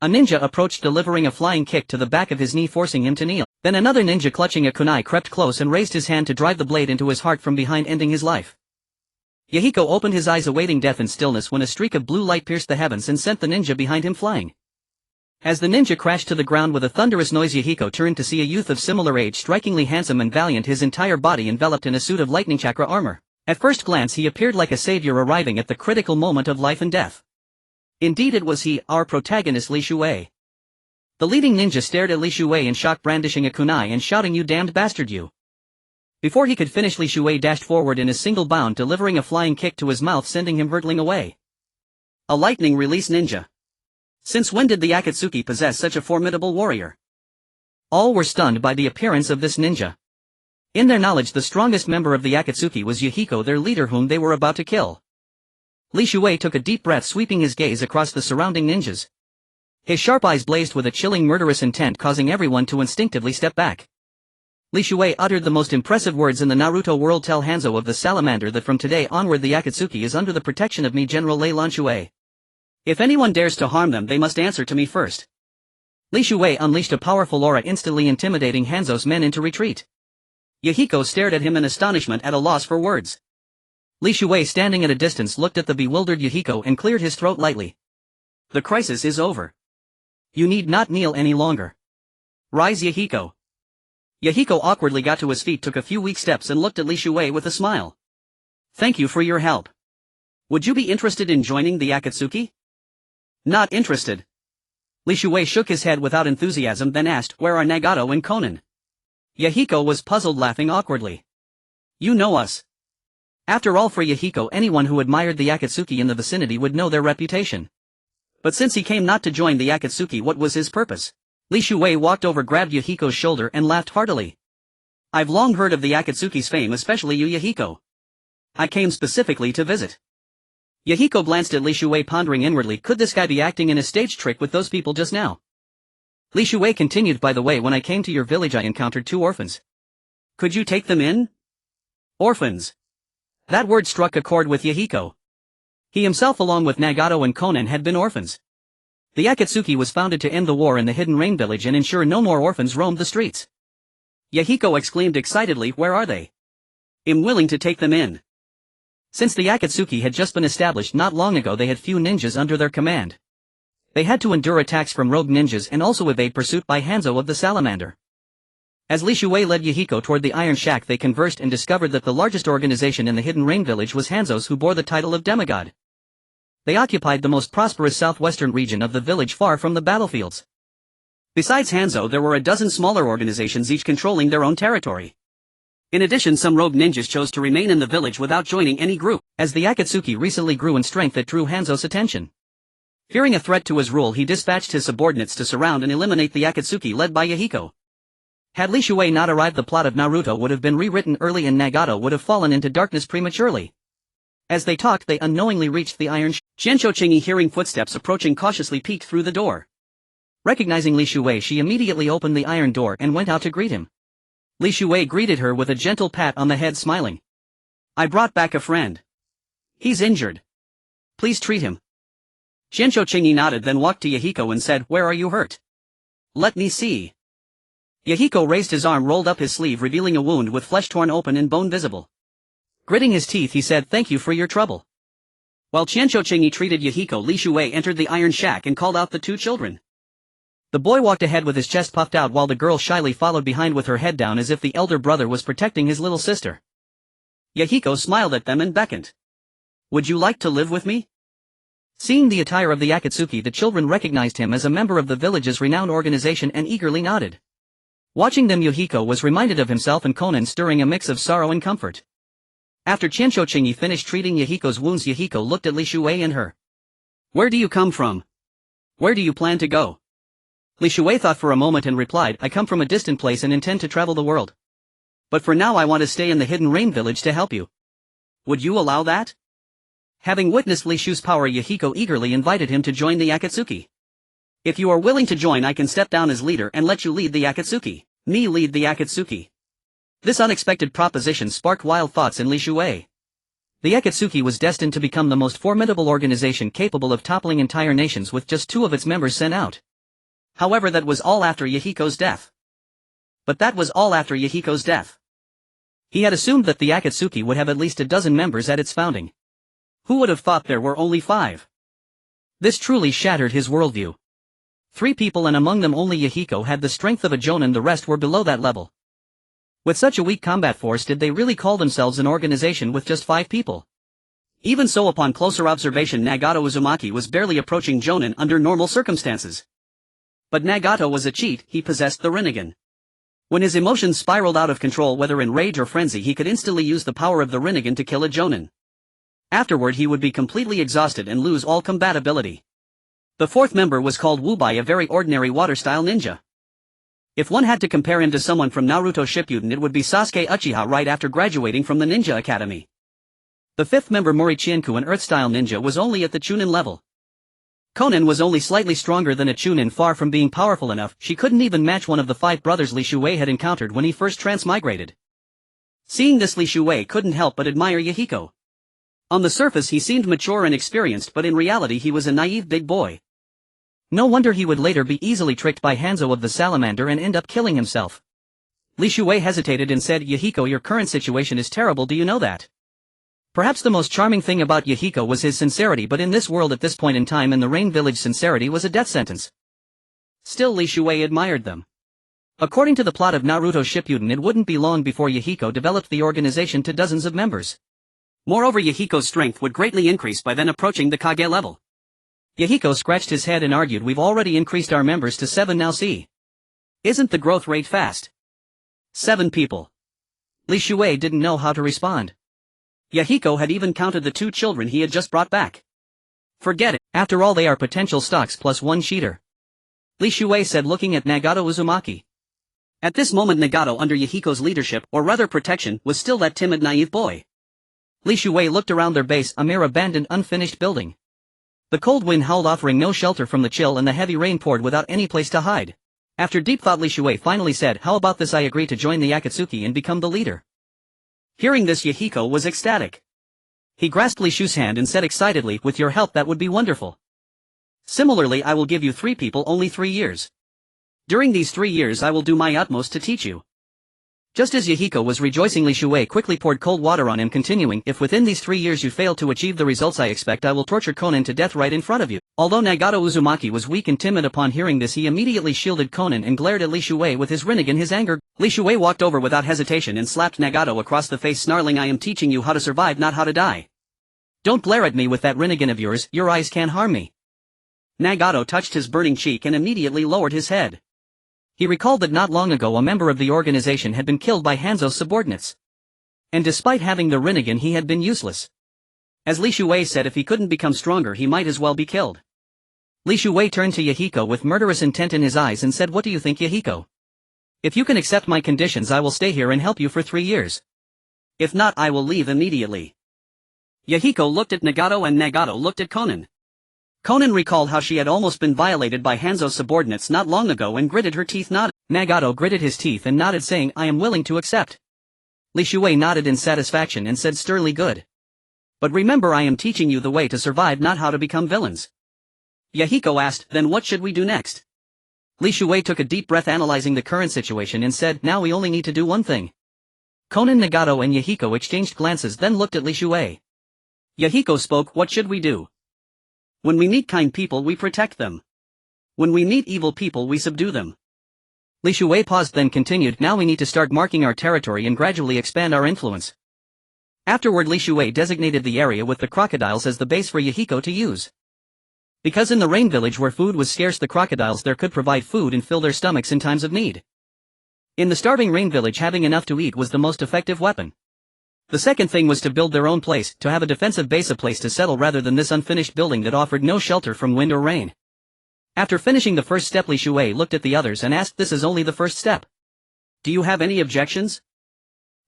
A ninja approached, delivering a flying kick to the back of his knee, forcing him to kneel. Then another ninja clutching a kunai crept close and raised his hand to drive the blade into his heart from behind, ending his life. Yahiko opened his eyes, awaiting death in stillness, when a streak of blue light pierced the heavens and sent the ninja behind him flying. As the ninja crashed to the ground with a thunderous noise, Yahiko turned to see a youth of similar age, strikingly handsome and valiant, his entire body enveloped in a suit of lightning chakra armor. At first glance he appeared like a savior arriving at the critical moment of life and death. Indeed it was he, our protagonist Li Shuei. The leading ninja stared at Li Shuei in shock, brandishing a kunai and shouting, "You damned bastard, you! Before he could finish, Li Shuei dashed forward in a single bound, delivering a flying kick to his mouth, sending him hurtling away. A lightning release ninja. Since when did the Akatsuki possess such a formidable warrior? All were stunned by the appearance of this ninja. In their knowledge, the strongest member of the Akatsuki was Yahiko, their leader, whom they were about to kill. Li Shuei took a deep breath, sweeping his gaze across the surrounding ninjas. His sharp eyes blazed with a chilling, murderous intent, causing everyone to instinctively step back. Li Shuei uttered the most impressive words in the Naruto world. Tell Hanzō of the Salamander that from today onward the Akatsuki is under the protection of me, General Lei Lan Shuei. If anyone dares to harm them, they must answer to me first. Li Shuei unleashed a powerful aura, instantly intimidating Hanzō's men into retreat. Yahiko stared at him in astonishment, at a loss for words. Li Shuei, standing at a distance, looked at the bewildered Yahiko and cleared his throat lightly. The crisis is over. You need not kneel any longer. Rise, Yahiko. Yahiko awkwardly got to his feet, took a few weak steps, and looked at Li Shuei with a smile. Thank you for your help. Would you be interested in joining the Akatsuki? Not interested. Li Shuei shook his head without enthusiasm, then asked, where are Nagato and Konan? Yahiko was puzzled, laughing awkwardly. You know us. After all, for Yahiko, anyone who admired the Akatsuki in the vicinity would know their reputation. But since he came not to join the Akatsuki, what was his purpose? Li Shuei walked over, grabbed Yahiko's shoulder, and laughed heartily. I've long heard of the Akatsuki's fame, especially you, Yahiko. I came specifically to visit. Yahiko glanced at Li Shuei, pondering inwardly, could this guy be acting in a stage trick with those people just now? Li Shuei continued, by the way, when I came to your village I encountered 2 orphans. Could you take them in? Orphans. That word struck a chord with Yahiko. He himself, along with Nagato and Konan, had been orphans. The Akatsuki was founded to end the war in the Hidden Rain village and ensure no more orphans roamed the streets. Yahiko exclaimed excitedly, where are they? I'm willing to take them in. Since the Akatsuki had just been established not long ago, they had few ninjas under their command. They had to endure attacks from rogue ninjas and also evade pursuit by Hanzō of the Salamander. As Li Shuei led Yahiko toward the Iron Shack, they conversed and discovered that the largest organization in the Hidden Rain village was Hanzō's, who bore the title of demigod. They occupied the most prosperous southwestern region of the village, far from the battlefields. Besides Hanzō, there were a dozen smaller organizations, each controlling their own territory. In addition, some rogue ninjas chose to remain in the village without joining any group. As the Akatsuki recently grew in strength, it drew Hanzō's attention. Fearing a threat to his rule, he dispatched his subordinates to surround and eliminate the Akatsuki led by Yahiko. Had Li Shuei not arrived, the plot of Naruto would have been rewritten early and Nagato would have fallen into darkness prematurely. As they talked, they unknowingly reached the Iron Shack. Chinchou, hearing footsteps approaching, cautiously peeked through the door. Recognizing Li Shuei, she immediately opened the iron door and went out to greet him. Li Shuei greeted her with a gentle pat on the head, smiling. I brought back a friend. He's injured. Please treat him. Chinchou nodded, then walked to Yahiko and said, where are you hurt? Let me see. Yahiko raised his arm, rolled up his sleeve, revealing a wound with flesh torn open and bone visible. Gritting his teeth, he said, thank you for your trouble. While Chinchou treated Yahiko, Li Shuei entered the Iron Shack and called out the 2 children. The boy walked ahead with his chest puffed out, while the girl shyly followed behind with her head down, as if the elder brother was protecting his little sister. Yahiko smiled at them and beckoned. Would you like to live with me? Seeing the attire of the Akatsuki, the children recognized him as a member of the village's renowned organization and eagerly nodded. Watching them, Yahiko was reminded of himself and Konan, stirring a mix of sorrow and comfort. After Chinchou finished treating Yahiko's wounds, Yahiko looked at Li Shuei and her. Where do you come from? Where do you plan to go? Li Shuei thought for a moment and replied, I come from a distant place and intend to travel the world. But for now I want to stay in the Hidden Rain village to help you. Would you allow that? Having witnessed Li Shu's power, Yahiko eagerly invited him to join the Akatsuki. If you are willing to join, I can step down as leader and let you lead the Akatsuki. Me lead the Akatsuki. This unexpected proposition sparked wild thoughts in Li Shuei. The Akatsuki was destined to become the most formidable organization capable of toppling entire nations with just 2 of its members sent out. However, that was all after Yahiko's death. But that was all after Yahiko's death. He had assumed that the Akatsuki would have at least a dozen members at its founding. Who would have thought there were only 5? This truly shattered his worldview. 3 people, and among them only Yahiko, had the strength of a jonin, the rest were below that level. With such a weak combat force, did they really call themselves an organization with just 5 people? Even so, upon closer observation, Nagato Uzumaki was barely approaching jonin under normal circumstances. But Nagato was a cheat, he possessed the Rinnegan. When his emotions spiraled out of control, whether in rage or frenzy, he could instantly use the power of the Rinnegan to kill a Jonin. Afterward he would be completely exhausted and lose all combat ability. The fourth member was called Wubai, a very ordinary water-style ninja. If one had to compare him to someone from Naruto Shippuden, it would be Sasuke Uchiha right after graduating from the Ninja Academy. The fifth member Morichienku, an earth-style ninja, was only at the Chunin level. Konan was only slightly stronger than a Chunin, far from being powerful enough. She couldn't even match one of the 5 brothers Li Shuei had encountered when he first transmigrated. Seeing this, Li Shuei couldn't help but admire Yahiko. On the surface he seemed mature and experienced, but in reality he was a naive big boy. No wonder he would later be easily tricked by Hanzō the Salamander and end up killing himself. Li Shuei hesitated and said, "Yahiko, your current situation is terrible, do you know that?" Perhaps the most charming thing about Yahiko was his sincerity, but in this world at this point in time in the Rain Village, sincerity was a death sentence. Still, Li Shuei admired them. According to the plot of Naruto Shippuden, it wouldn't be long before Yahiko developed the organization to dozens of members. Moreover, Yahiko's strength would greatly increase by then approaching the Kage level. Yahiko scratched his head and argued, "We've already increased our members to 7 now, see? Isn't the growth rate fast?" 7 people. Li Shuei didn't know how to respond. Yahiko had even counted the 2 children he had just brought back. Forget it, after all they are potential stocks plus 1 cheater. Li Shuei said, looking at Nagato Uzumaki. At this moment Nagato, under Yahiko's leadership, or rather protection, was still that timid naive boy. Li Shuei looked around their base, a mere abandoned unfinished building. The cold wind howled, offering no shelter from the chill, and the heavy rain poured without any place to hide. After deep thought, Li Shuei finally said, "How about this? I agree to join the Akatsuki and become the leader." Hearing this, Yahiko was ecstatic. He grasped Li Shu's hand and said excitedly, "With your help that would be wonderful. Similarly, I will give you 3 people, only 3 years. During these 3 years I will do my utmost to teach you." Just as Yahiko was rejoicing, Li Shuei quickly poured cold water on him, continuing, "If within these 3 years you fail to achieve the results I expect, I will torture Konan to death right in front of you." Although Nagato Uzumaki was weak and timid upon hearing this, he immediately shielded Konan and glared at Li Shuei with his Rinnegan. His anger. Li Shuei walked over without hesitation and slapped Nagato across the face, snarling, "I am teaching you how to survive, not how to die. Don't glare at me with that Rinnegan of yours, your eyes can harm me." Nagato touched his burning cheek and immediately lowered his head. He recalled that not long ago a member of the organization had been killed by Hanzō's subordinates. And despite having the Rinnegan, he had been useless. As Li Shuei said, if he couldn't become stronger he might as well be killed. Li Shuei turned to Yahiko with murderous intent in his eyes and said, "What do you think, Yahiko? If you can accept my conditions, I will stay here and help you for 3 years. If not, I will leave immediately." Yahiko looked at Nagato and Nagato looked at Konan. Konan recalled how she had almost been violated by Hanzō's subordinates not long ago and gritted her teeth. Nagato gritted his teeth and nodded, saying, "I am willing to accept." Li Shuei nodded in satisfaction and said sternly, "Good. But remember, I am teaching you the way to survive, not how to become villains." Yahiko asked, "Then what should we do next?" Li Shuei took a deep breath, analyzing the current situation, and said, "Now we only need to do one thing." Konan, Nagato and Yahiko exchanged glances, then looked at Li Shuei. Yahiko spoke, "What should we do? When we meet kind people we protect them. When we meet evil people we subdue them." Li Shuei paused, then continued, "Now we need to start marking our territory and gradually expand our influence." Afterward Li Shuei designated the area with the crocodiles as the base for Yahiko to use. Because in the Rain Village where food was scarce, the crocodiles there could provide food and fill their stomachs in times of need. In the starving Rain Village, having enough to eat was the most effective weapon. The second thing was to build their own place, to have a defensive base, a place to settle rather than this unfinished building that offered no shelter from wind or rain. After finishing the first step, Li Shuei looked at the others and asked, "This is only the first step. Do you have any objections?"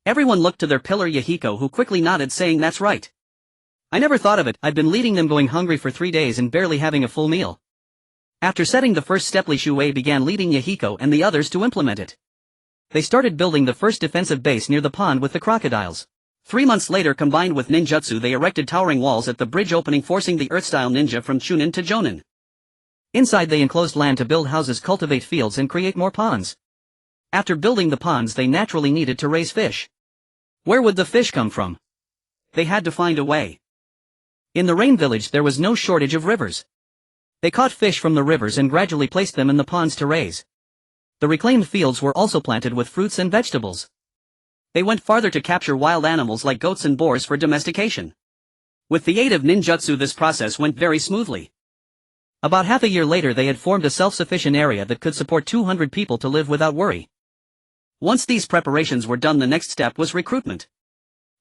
Everyone looked to their pillar Yahiko, who quickly nodded, saying, "That's right. I never thought of it. I've been leading them going hungry for 3 days and barely having a full meal." After setting the first step, Li Shuei began leading Yahiko and the others to implement it. They started building the first defensive base near the pond with the crocodiles. 3 months later, combined with ninjutsu, they erected towering walls at the bridge opening, forcing the earth-style ninja from Chunin to Jonin. Inside they enclosed land to build houses, cultivate fields and create more ponds. After building the ponds they naturally needed to raise fish. Where would the fish come from? They had to find a way. In the Rain Village there was no shortage of rivers. They caught fish from the rivers and gradually placed them in the ponds to raise. The reclaimed fields were also planted with fruits and vegetables. They went farther to capture wild animals like goats and boars for domestication. With the aid of ninjutsu this process went very smoothly. About half a year later they had formed a self-sufficient area that could support 200 people to live without worry. Once these preparations were done, the next step was recruitment.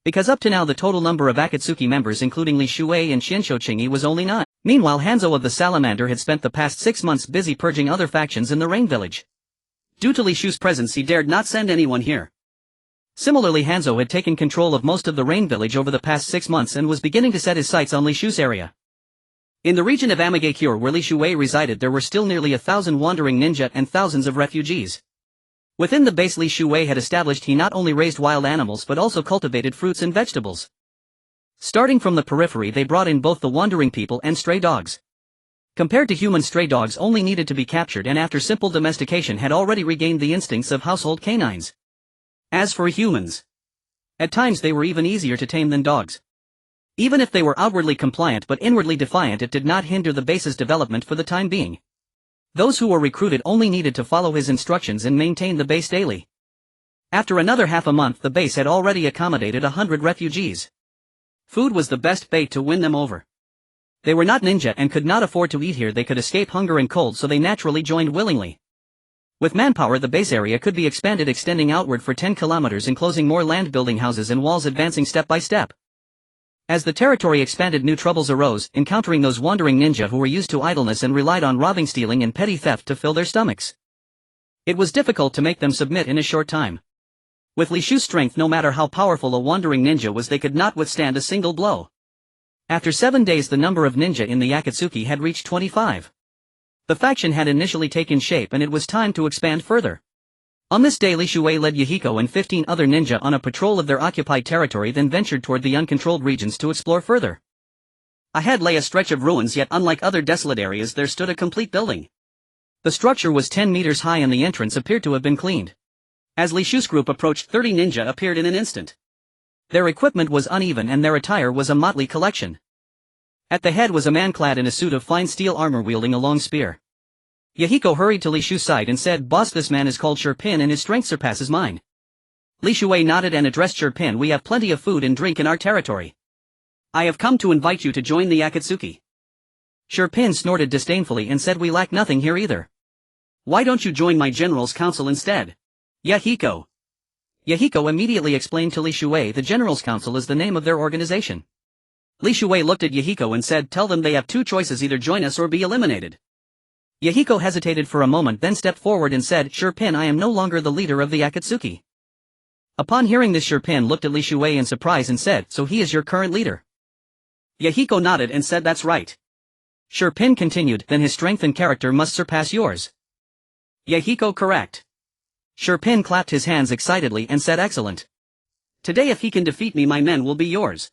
Because up to now the total number of Akatsuki members including Li Shuei and Shinsho was only 9. Meanwhile Hanzō of the Salamander had spent the past 6 months busy purging other factions in the Rain Village. Due to Li Shu's presence he dared not send anyone here. Similarly Hanzō had taken control of most of the Rain Village over the past 6 months and was beginning to set his sights on Li Shu's area. In the region of Amigakure where Li Shuei resided there were still nearly 1,000 wandering ninja and thousands of refugees. Within the base Li Shuei had established he not only raised wild animals but also cultivated fruits and vegetables. Starting from the periphery they brought in both the wandering people and stray dogs. Compared to human, stray dogs only needed to be captured and after simple domestication had already regained the instincts of household canines. As for humans, at times they were even easier to tame than dogs. Even if they were outwardly compliant but inwardly defiant, it did not hinder the base's development for the time being. Those who were recruited only needed to follow his instructions and maintain the base daily. After another half a month the base had already accommodated 100 refugees. Food was the best bait to win them over. They were not ninja and could not afford to eat here. They could escape hunger and cold, so they naturally joined willingly. With manpower the base area could be expanded, extending outward for 10 kilometers, enclosing more land, building houses and walls, advancing step by step. As the territory expanded new troubles arose, encountering those wandering ninja who were used to idleness and relied on robbing, stealing and petty theft to fill their stomachs. It was difficult to make them submit in a short time. With Li Shu's strength, no matter how powerful a wandering ninja was, they could not withstand a single blow. After 7 days the number of ninja in the Akatsuki had reached 25. The faction had initially taken shape and it was time to expand further. On this day Li Shuei led Yahiko and 15 other ninja on a patrol of their occupied territory, then ventured toward the uncontrolled regions to explore further. Ahead lay a stretch of ruins, yet unlike other desolate areas there stood a complete building. The structure was 10 meters high and the entrance appeared to have been cleaned. As Li Shu's group approached, 30 ninja appeared in an instant. Their equipment was uneven and their attire was a motley collection. At the head was a man clad in a suit of fine steel armor wielding a long spear. Yahiko hurried to Li Shu's side and said, "Boss, this man is called Shurpin and his strength surpasses mine." Li Shuei nodded and addressed Shurpin, "We have plenty of food and drink in our territory. I have come to invite you to join the Akatsuki." Shurpin snorted disdainfully and said, "We lack nothing here either. Why don't you join my general's council instead?" Yahiko. Yahiko immediately explained to Li Shuei, "The general's council is the name of their organization." Li Shuei looked at Yahiko and said, "Tell them they have 2 choices, either join us or be eliminated." Yahiko hesitated for a moment, then stepped forward and said, "Shurpin, I am no longer the leader of the Akatsuki." Upon hearing this, Shurpin looked at Li Shuei in surprise and said, "So he is your current leader?" Yahiko nodded and said, "That's right." Shurpin continued, "Then his strength and character must surpass yours." Yahiko correct. Shurpin clapped his hands excitedly and said, "Excellent. Today if he can defeat me my men will be yours.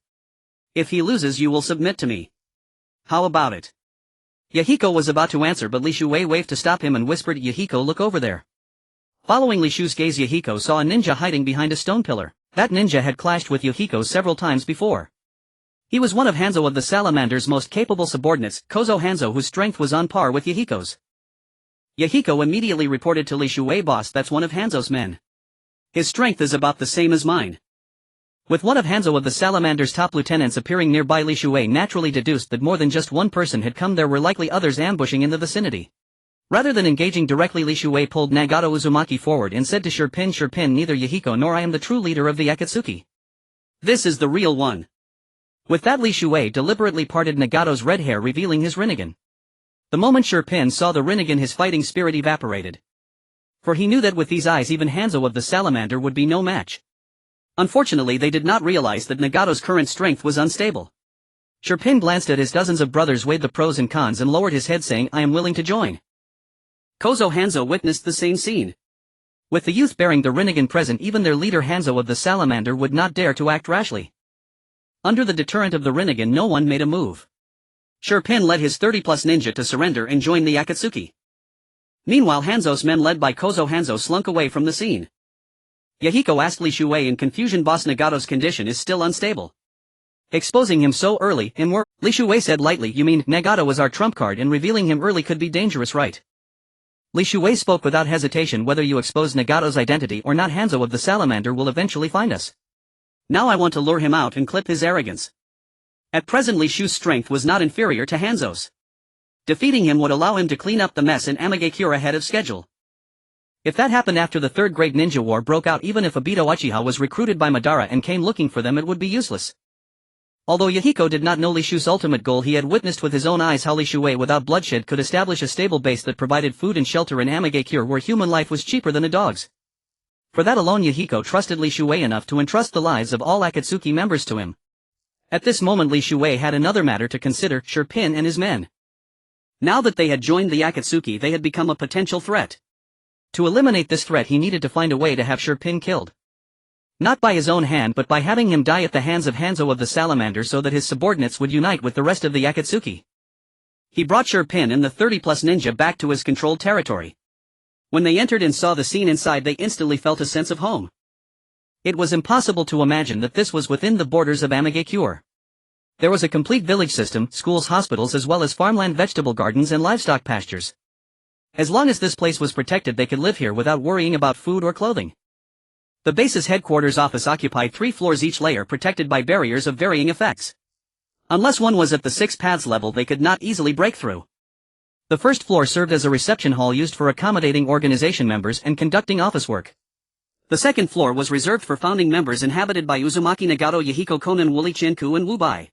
If he loses you will submit to me. How about it?" Yahiko was about to answer but Li Shuei waved to stop him and whispered, "Yahiko, look over there." Following Li Shu's gaze, Yahiko saw a ninja hiding behind a stone pillar. That ninja had clashed with Yahiko several times before. He was one of Hanzō of the Salamander's most capable subordinates, Kozo Hanzō, whose strength was on par with Yahiko's. Yahiko immediately reported to Li Shuei, "Boss, that's one of Hanzō's men. His strength is about the same as mine." With one of Hanzō of the Salamander's top lieutenants appearing nearby, Li Shuei naturally deduced that more than just one person had come. There were likely others ambushing in the vicinity. Rather than engaging directly, Li Shuei pulled Nagato Uzumaki forward and said to Shurpin, "Shurpin, neither Yahiko nor I am the true leader of the Akatsuki. This is the real one." With that, Li Shuei deliberately parted Nagato's red hair, revealing his Rinnegan. The moment Shurpin saw the Rinnegan his fighting spirit evaporated. For he knew that with these eyes even Hanzō of the Salamander would be no match. Unfortunately they did not realize that Nagato's current strength was unstable. Shurpin glanced at his dozens of brothers, weighed the pros and cons and lowered his head, saying, "I am willing to join." Kozo Hanzō witnessed the same scene. With the youth bearing the Rinnegan present, even their leader Hanzō of the Salamander would not dare to act rashly. Under the deterrent of the Rinnegan no one made a move. Shurpin led his 30-plus ninja to surrender and join the Akatsuki. Meanwhile Hanzō's men led by Kozo Hanzō slunk away from the scene. Yahiko asked Li Shuei in confusion, "Boss, Nagato's condition is still unstable. Exposing him so early and more..." Li Shuei said lightly, "You mean, Nagato is our trump card and revealing him early could be dangerous, right?" Li Shuei spoke without hesitation, "Whether you expose Nagato's identity or not, Hanzō of the Salamander will eventually find us. Now I want to lure him out and clip his arrogance." At present Li Shu's strength was not inferior to Hanzō's. Defeating him would allow him to clean up the mess in Amigakure ahead of schedule. If that happened after the Third Great Ninja War broke out, even if Obito Uchiha was recruited by Madara and came looking for them, it would be useless. Although Yahiko did not know Li Shu's ultimate goal, he had witnessed with his own eyes how Li Shue without bloodshed could establish a stable base that provided food and shelter in Amagakure, where human life was cheaper than a dog's. For that alone Yahiko trusted Li Shue enough to entrust the lives of all Akatsuki members to him. At this moment Li Shue had another matter to consider: Sherpin and his men. Now that they had joined the Akatsuki, they had become a potential threat. To eliminate this threat he needed to find a way to have Sherpin killed. Not by his own hand, but by having him die at the hands of Hanzō the Salamander, so that his subordinates would unite with the rest of the Akatsuki. He brought Sherpin and the 30-plus ninja back to his controlled territory. When they entered and saw the scene inside, they instantly felt a sense of home. It was impossible to imagine that this was within the borders of Amagakure. There was a complete village system, schools, hospitals, as well as farmland, vegetable gardens and livestock pastures. As long as this place was protected, they could live here without worrying about food or clothing. The base's headquarters office occupied 3 floors, each layer protected by barriers of varying effects. Unless one was at the 6 paths level, they could not easily break through. The first floor served as a reception hall used for accommodating organization members and conducting office work. The second floor was reserved for founding members, inhabited by Uzumaki, Nagato, Yahiko, Konan, Wooly, Chinku and Wubai.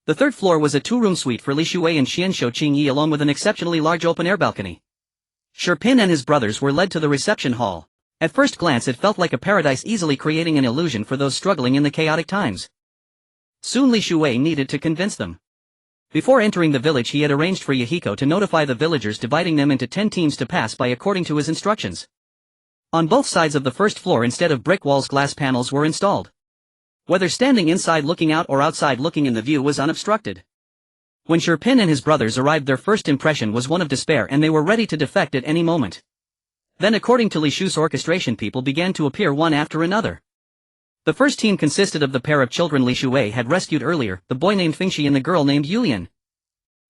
The third floor was a 2-room suite for Li Shue and Xianshou Qingyi, along with an exceptionally large open-air balcony. Sherpin and his brothers were led to the reception hall. At first glance it felt like a paradise, easily creating an illusion for those struggling in the chaotic times. Soon Li Shue needed to convince them. Before entering the village he had arranged for Yahiko to notify the villagers, dividing them into 10 teams to pass by according to his instructions. On both sides of the first floor, instead of brick walls, glass panels were installed. Whether standing inside looking out or outside looking in, the view was unobstructed. When Sherpin and his brothers arrived, their first impression was one of despair, and they were ready to defect at any moment. Then, according to Li Shu's orchestration, people began to appear one after another. The first team consisted of the pair of children Li Shue had rescued earlier, the boy named Fingxi and the girl named Yulian.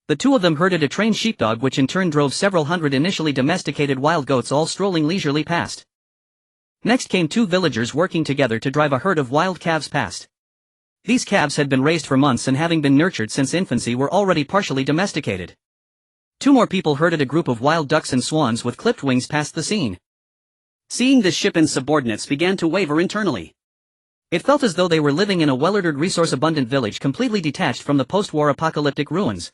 The two of them herded a trained sheepdog, which in turn drove several hundred initially domesticated wild goats, all strolling leisurely past. Next came 2 villagers working together to drive a herd of wild calves past. These calves had been raised for months and, having been nurtured since infancy, were already partially domesticated. 2 more people herded a group of wild ducks and swans with clipped wings past the scene. Seeing this, Sherpin's subordinates began to waver internally. It felt as though they were living in a well-ordered, resource-abundant village, completely detached from the post-war apocalyptic ruins.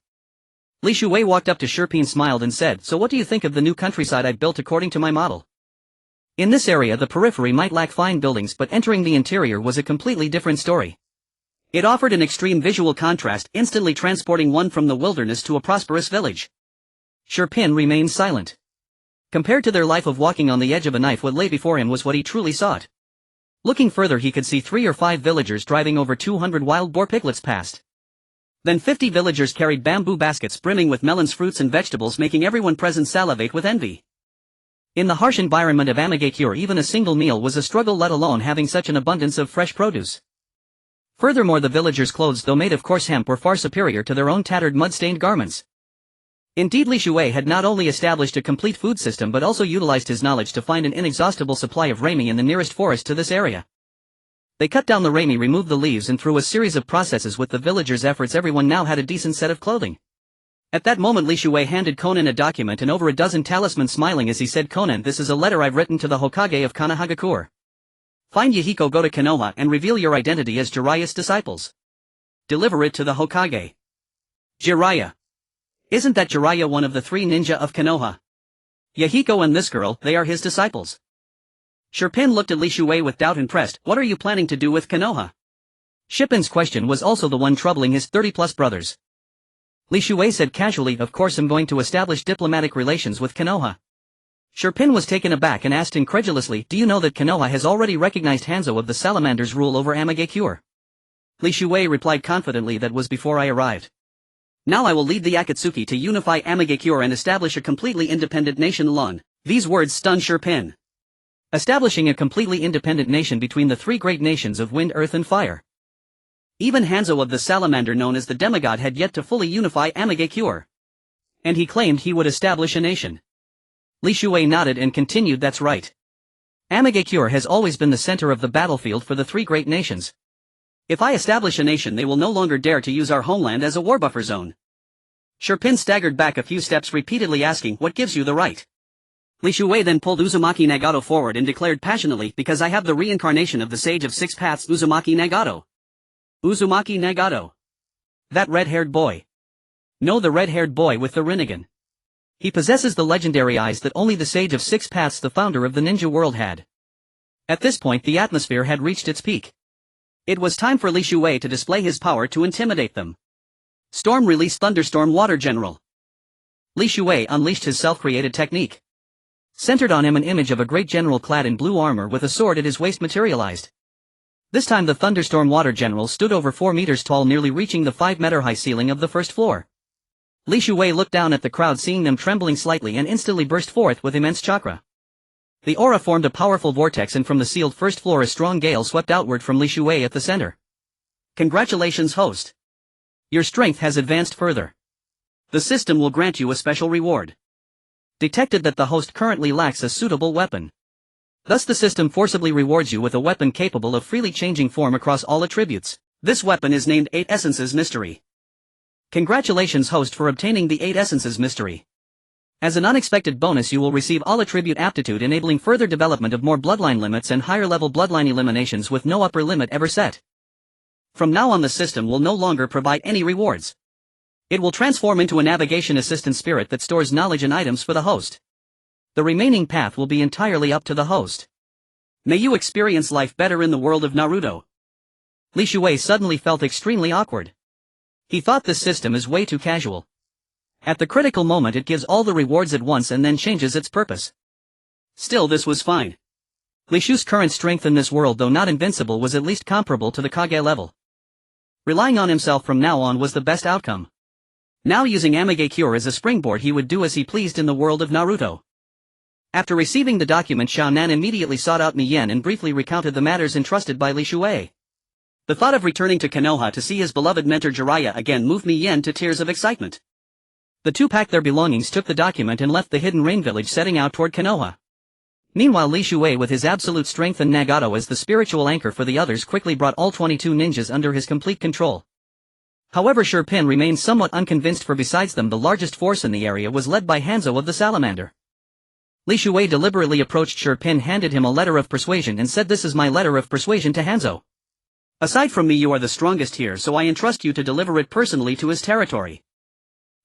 Li Shue walked up to Sherpin, smiled and said, "So what do you think of the new countryside I've built according to my model? In this area the periphery might lack fine buildings, but entering the interior was a completely different story. It offered an extreme visual contrast, instantly transporting one from the wilderness to a prosperous village." Sherpin remained silent. Compared to their life of walking on the edge of a knife, what lay before him was what he truly sought. Looking further, he could see 3 or 5 villagers driving over 200 wild boar piglets past. Then 50 villagers carried bamboo baskets brimming with melons, fruits and vegetables, making everyone present salivate with envy. In the harsh environment of Amagakure, even a single meal was a struggle, let alone having such an abundance of fresh produce. Furthermore, the villagers' clothes, though made of coarse hemp, were far superior to their own tattered, mud-stained garments. Indeed, Li Shue had not only established a complete food system but also utilized his knowledge to find an inexhaustible supply of rami in the nearest forest to this area. They cut down the rami, removed the leaves, and through a series of processes with the villagers' efforts, everyone now had a decent set of clothing. At that moment Li Shue handed Konan a document and over a dozen talismans, smiling as he said, "Konan, this is a letter I've written to the Hokage of Konohagakure. Find Yahiko, go to Konoha, and reveal your identity as Jiraiya's disciples. Deliver it to the Hokage." Jiraiya. Isn't that Jiraiya one of the 3 ninja of Konoha? Yahiko and this girl, they are his disciples. Sherpin looked at Li Shue with doubt and pressed, "What are you planning to do with Konoha?" Sherpin's question was also the one troubling his 30-plus brothers. Li Shue said casually, "Of course I'm going to establish diplomatic relations with Konoha." Sherpin was taken aback and asked incredulously, "Do you know that Konoha has already recognized Hanzō of the Salamander's rule over Amagakure?" Li Shue replied confidently, "That was before I arrived. Now I will lead the Akatsuki to unify Amagakure and establish a completely independent nation alone." These words stunned Sherpin. Establishing a completely independent nation between the 3 great nations of wind, earth and fire. Even Hanzō of the Salamander, known as the demigod, had yet to fully unify Amagakure. And he claimed he would establish a nation. Li Shue nodded and continued, "That's right. Amagakure has always been the center of the battlefield for the 3 great nations. If I establish a nation, they will no longer dare to use our homeland as a war buffer zone." Sherpin staggered back a few steps, repeatedly asking, "What gives you the right?" Li Shuwei then pulled Uzumaki Nagato forward and declared passionately, because I have the reincarnation of the Sage of Six Paths Uzumaki Nagato. Uzumaki Nagato. That red-haired boy. No, the red-haired boy with the Rinnegan. He possesses the legendary eyes that only the Sage of Six Paths, the founder of the ninja world, had. At this point the atmosphere had reached its peak. It was time for Li Shuwei to display his power to intimidate them. Storm released Thunderclap Water General. Li Shuwei unleashed his self-created technique. Centered on him an image of a great general clad in blue armor with a sword at his waist materialized. This time the Thunderstorm Water General stood over 4 meters tall, nearly reaching the 5-meter high ceiling of the first floor. Li Shuwei looked down at the crowd, seeing them trembling slightly, and instantly burst forth with immense chakra. The aura formed a powerful vortex, and from the sealed first floor a strong gale swept outward from Li Shuwei at the center. Congratulations, host. Your strength has advanced further. The system will grant you a special reward. Detected that the host currently lacks a suitable weapon. Thus the system forcibly rewards you with a weapon capable of freely changing form across all attributes. This weapon is named 8 Essences Mystery. Congratulations, host, for obtaining the 8 Essences Mystery. As an unexpected bonus you will receive all attribute aptitude, enabling further development of more bloodline limits and higher level bloodline eliminations with no upper limit ever set. From now on the system will no longer provide any rewards. It will transform into a navigation assistant spirit that stores knowledge and items for the host. The remaining path will be entirely up to the host. May you experience life better in the world of Naruto. Li Shuwei suddenly felt extremely awkward. He thought this system is way too casual. At the critical moment it gives all the rewards at once and then changes its purpose. Still, this was fine. Li Shu's current strength in this world, though not invincible, was at least comparable to the Kage-Level. Relying on himself from now on was the best outcome. Now, using Amage Cure as a springboard, he would do as he pleased in the world of Naruto. After receiving the document, Xiaonan immediately sought out Miyen and briefly recounted the matters entrusted by Li Shuwei. The thought of returning to Konoha to see his beloved mentor Jiraiya again moved Miyen to tears of excitement. The two packed their belongings, took the document, and left the hidden rain village, setting out toward Konoha. Meanwhile, Li Shuwei, with his absolute strength and Nagato as the spiritual anchor for the others, quickly brought all 22 ninjas under his complete control. However, Sherpin remained somewhat unconvinced, for besides them the largest force in the area was led by Hanzō of the Salamander. Li Shuwei deliberately approached Sherpin, handed him a letter of persuasion and said, "This is my letter of persuasion to Hanzō. Aside from me you are the strongest here, so I entrust you to deliver it personally to his territory."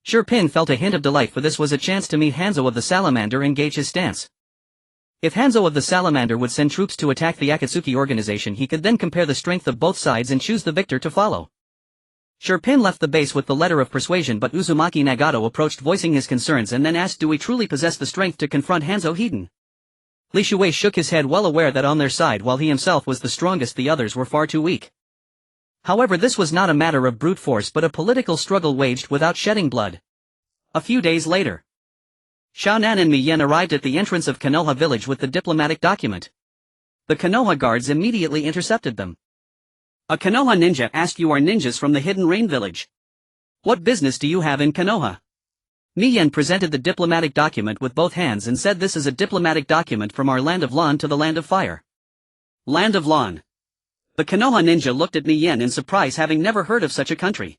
Sherpin felt a hint of delight, for this was a chance to meet Hanzō of the Salamander and gauge his stance. If Hanzō of the Salamander would send troops to attack the Akatsuki organization, he could then compare the strength of both sides and choose the victor to follow. Sherpin left the base with the letter of persuasion, but Uzumaki Nagato approached, voicing his concerns, and then asked, "Do we truly possess the strength to confront Hanzō Hiden?" Li Shuwei shook his head, well aware that on their side, while he himself was the strongest, the others were far too weak. However, this was not a matter of brute force but a political struggle waged without shedding blood. A few days later, Xiaonan and Miyen arrived at the entrance of Konoha village with the diplomatic document. The Konoha guards immediately intercepted them. "A Konoha ninja asked you are ninjas from the hidden rain village. What business do you have in Konoha?" Miyen presented the diplomatic document with both hands and said, "This is a diplomatic document from our land of Lan to the land of fire." Land of Lan. The Konoha ninja looked at Miyen in surprise, having never heard of such a country.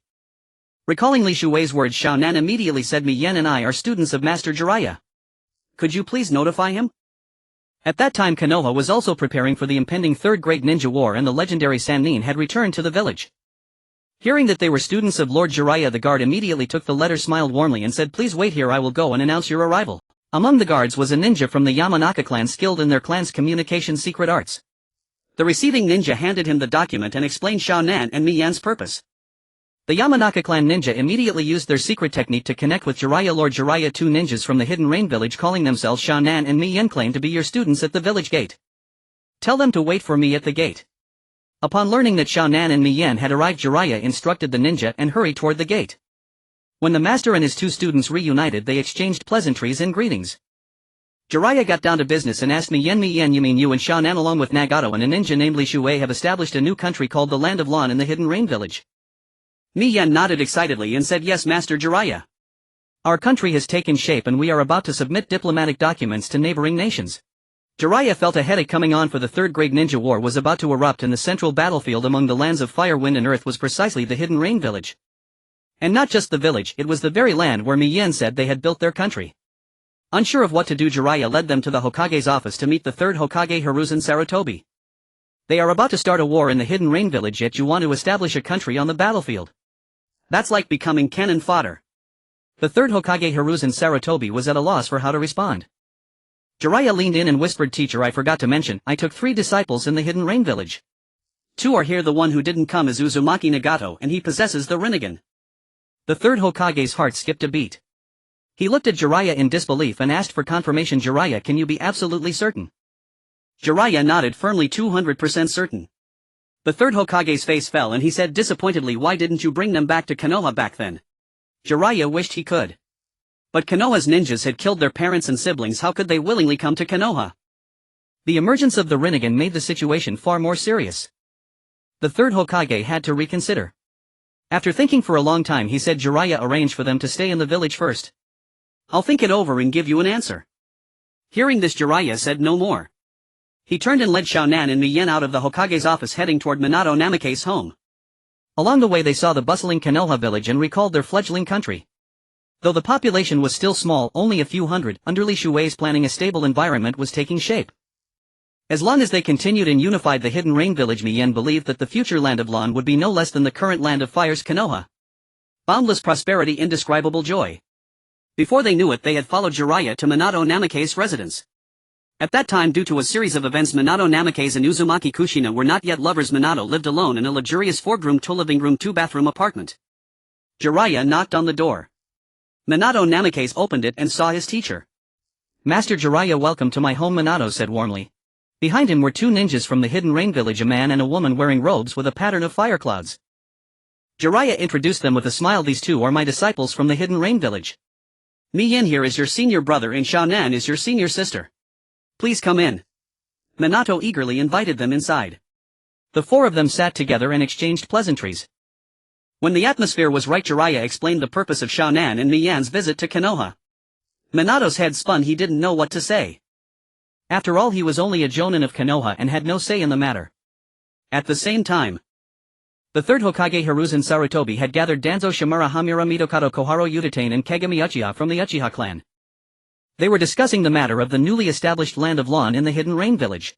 Recalling Li Shuwei's words, Xiaonan immediately said, "Miyen and I are students of Master Jiraiya. Could you please notify him?" At that time Konoha was also preparing for the impending Third Great Ninja War, and the legendary Sannin had returned to the village. Hearing that they were students of Lord Jiraiya, the guard immediately took the letter, smiled warmly, and said, "Please wait here, I will go and announce your arrival." Among the guards was a ninja from the Yamanaka clan, skilled in their clan's communication secret arts. The receiving ninja handed him the document and explained Xiaonan and Miyen's purpose. The Yamanaka clan ninja immediately used their secret technique to connect with Jiraiya. Lord Jiraiya, two ninjas from the hidden rain village calling themselves Xiaonan and Miyen claim to be your students at the village gate. Tell them to wait for me at the gate. Upon learning that Xiaonan and Miyen had arrived, Jiraiya instructed the ninja and hurried toward the gate. When the master and his two students reunited, they exchanged pleasantries and greetings. Jiraiya got down to business and asked Miyen, "You mean you and Xiaonan along with Nagato and a ninja named Li Shuwei have established a new country called the Land of Lan in the hidden rain village?" Miyen nodded excitedly and said, "Yes, Master Jiraiya. Our country has taken shape and we are about to submit diplomatic documents to neighboring nations." Jiraiya felt a headache coming on, for the Third Great Ninja War was about to erupt, and the central battlefield among the lands of fire, wind and earth was precisely the hidden rain village. And not just the village, it was the very land where Miyen said they had built their country. Unsure of what to do, Jiraiya led them to the Hokage's office to meet the third Hokage Hiruzen Sarutobi. They are about to start a war in the Hidden Rain village, yet you want to establish a country on the battlefield. That's like becoming cannon fodder. The third Hokage Hiruzen Sarutobi was at a loss for how to respond. Jiraiya leaned in and whispered, "Teacher, I forgot to mention, I took 3 disciples in the Hidden Rain village. 2 are here. The one who didn't come is Uzumaki Nagato, and he possesses the Rinnegan." The third Hokage's heart skipped a beat. He looked at Jiraiya in disbelief and asked for confirmation. "Jiraiya, can you be absolutely certain?" Jiraiya nodded firmly, 200% certain. The third Hokage's face fell and he said disappointedly, "Why didn't you bring them back to Konoha back then?" Jiraiya wished he could. But Konoha's ninjas had killed their parents and siblings. How could they willingly come to Konoha? The emergence of the Rinnegan made the situation far more serious. The third Hokage had to reconsider. After thinking for a long time, he said, "Jiraiya, arrange for them to stay in the village first. I'll think it over and give you an answer." Hearing this, Jiraiya said no more. He turned and led Xiaonan and Miyen out of the Hokage's office, heading toward Minato Namikaze's home. Along the way they saw the bustling Konoha village and recalled their fledgling country. Though the population was still small, only a few hundred, under Li Shui's planning a stable environment was taking shape. As long as they continued and unified the Hidden Rain village, Miyen believed that the future land of Lan would be no less than the current land of fires, Konoha. Boundless prosperity, indescribable joy. Before they knew it, they had followed Jiraiya to Minato Namikaze's residence. At that time, due to a series of events, Minato Namikaze and Uzumaki Kushina were not yet lovers. Minato lived alone in a luxurious 4-room 2-living-room 2-bathroom apartment. Jiraiya knocked on the door. Minato Namikaze opened it and saw his teacher. "Master Jiraiya, welcome to my home," Minato said warmly. Behind him were 2 ninjas from the Hidden Rain village, a man and a woman wearing robes with a pattern of fire clouds. Jiraiya introduced them with a smile. "These 2 are my disciples from the Hidden Rain village. Miyen here is your senior brother and Xiaonan is your senior sister. Please come in." Minato eagerly invited them inside. The 4 of them sat together and exchanged pleasantries. When the atmosphere was right, Jiraiya explained the purpose of Xiaonan and Miyen's visit to Konoha. Minato's head spun. He didn't know what to say. After all, he was only a jonin of Konoha and had no say in the matter. At the same time, the third Hokage Hiruzen Sarutobi had gathered Danzo Shimura, Hamura, Mitokado, Koharu Utatane and Kagami Uchiha from the Uchiha clan. They were discussing the matter of the newly established land of Lan in the Hidden Rain village.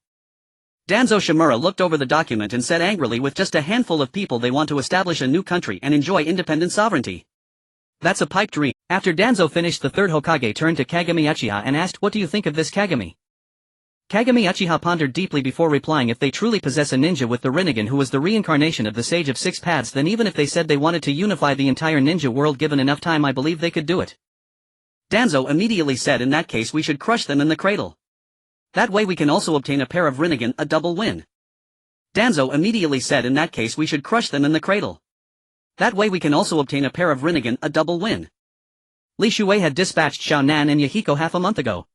Danzo Shimura looked over the document and said angrily, "With just a handful of people they want to establish a new country and enjoy independent sovereignty. That's a pipe dream." After Danzo finished, the third Hokage turned to Kagami Uchiha and asked, "What do you think of this, Kagami?" Kagami Uchiha pondered deeply before replying, "If they truly possess a ninja with the Rinnegan who was the reincarnation of the Sage of 6 Paths, then even if they said they wanted to unify the entire ninja world given enough time, I believe they could do it." Danzo immediately said, "In that case we should crush them in the cradle. That way we can also obtain a pair of Rinnegan, a double win." Danzo immediately said, "In that case we should crush them in the cradle. That way we can also obtain a pair of Rinnegan, a double win." Li Shui had dispatched Xiaonan and Yahiko half a month ago.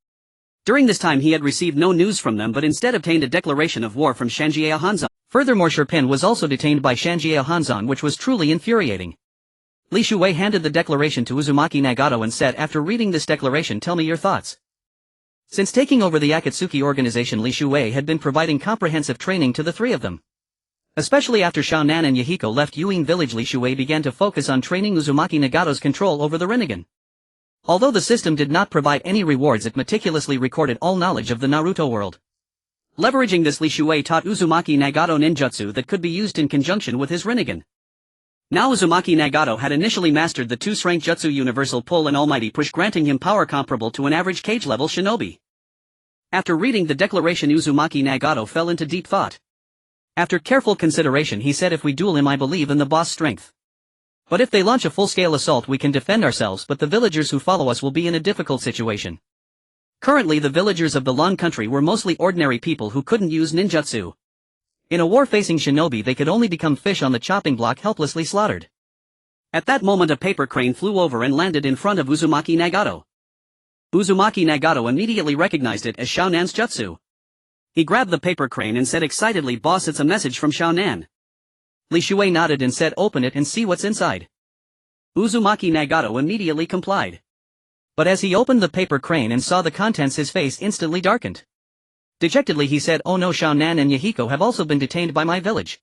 During this time he had received no news from them but instead obtained a declaration of war from Shanjiao Hanzon. Furthermore, Sherpin was also detained by Shanjiao Hanzon, which was truly infuriating. Li Shui handed the declaration to Uzumaki Nagato and said, "After reading this declaration, tell me your thoughts." Since taking over the Akatsuki organization, Li Shui had been providing comprehensive training to the 3 of them. Especially after Xiaonan and Yahiko left Yuin village, Li Shui began to focus on training Uzumaki Nagato's control over the Rinnegan. Although the system did not provide any rewards, it meticulously recorded all knowledge of the Naruto world. Leveraging this, Li Shui taught Uzumaki Nagato ninjutsu that could be used in conjunction with his Rinnegan. Now Uzumaki Nagato had initially mastered the 2-strength jutsu Universal Pull and Almighty Push, granting him power comparable to an average Kage-level shinobi. After reading the declaration, Uzumaki Nagato fell into deep thought. After careful consideration he said, "If we duel him, I believe in the boss' strength. But if they launch a full-scale assault, we can defend ourselves, but the villagers who follow us will be in a difficult situation." Currently the villagers of the Lan country were mostly ordinary people who couldn't use ninjutsu. In a war facing shinobi, they could only become fish on the chopping block, helplessly slaughtered. At that moment a paper crane flew over and landed in front of Uzumaki Nagato. Uzumaki Nagato immediately recognized it as Xiaonan's jutsu. He grabbed the paper crane and said excitedly, "Boss, it's a message from Xiaonan." Li Shui nodded and said, "Open it and see what's inside." Uzumaki Nagato immediately complied. But as he opened the paper crane and saw the contents, his face instantly darkened. Dejectedly he said, "Oh no, Xiaonan and Yahiko have also been detained by my village."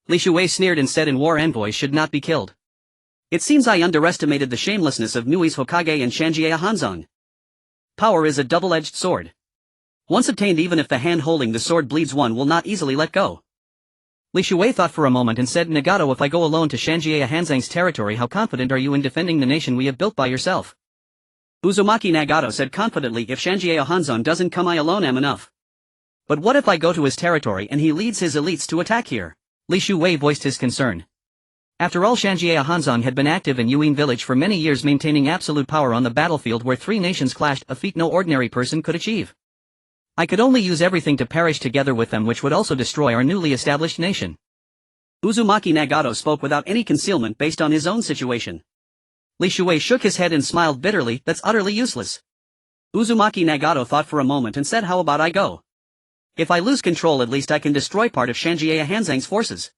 Li Shui sneered and said, "War envoys should not be killed. It seems I underestimated the shamelessness of Nui's Hokage and Shanjiao Hanzon. Power is a double-edged sword. Once obtained, even if the hand holding the sword bleeds, one will not easily let go. Li Shuwei thought for a moment and said, Nagato, if I go alone to Shanjiaya Hanzang's territory, how confident are you in defending the nation we have built by yourself? Uzumaki Nagato said confidently, if Shanjiaya Hanzon doesn't come, I alone am enough. But what if I go to his territory and he leads his elites to attack here? Li Shuwei voiced his concern. After all, Shanjiaya Hanzong had been active in Yuin village for many years, maintaining absolute power on the battlefield where three nations clashed, a feat no ordinary person could achieve. I could only use everything to perish together with them, which would also destroy our newly established nation. Uzumaki Nagato spoke without any concealment based on his own situation. Li Shuwei shook his head and smiled bitterly, that's utterly useless. Uzumaki Nagato thought for a moment and said, how about I go? If I lose control, at least I can destroy part of Shanjiaya Hanzang's forces.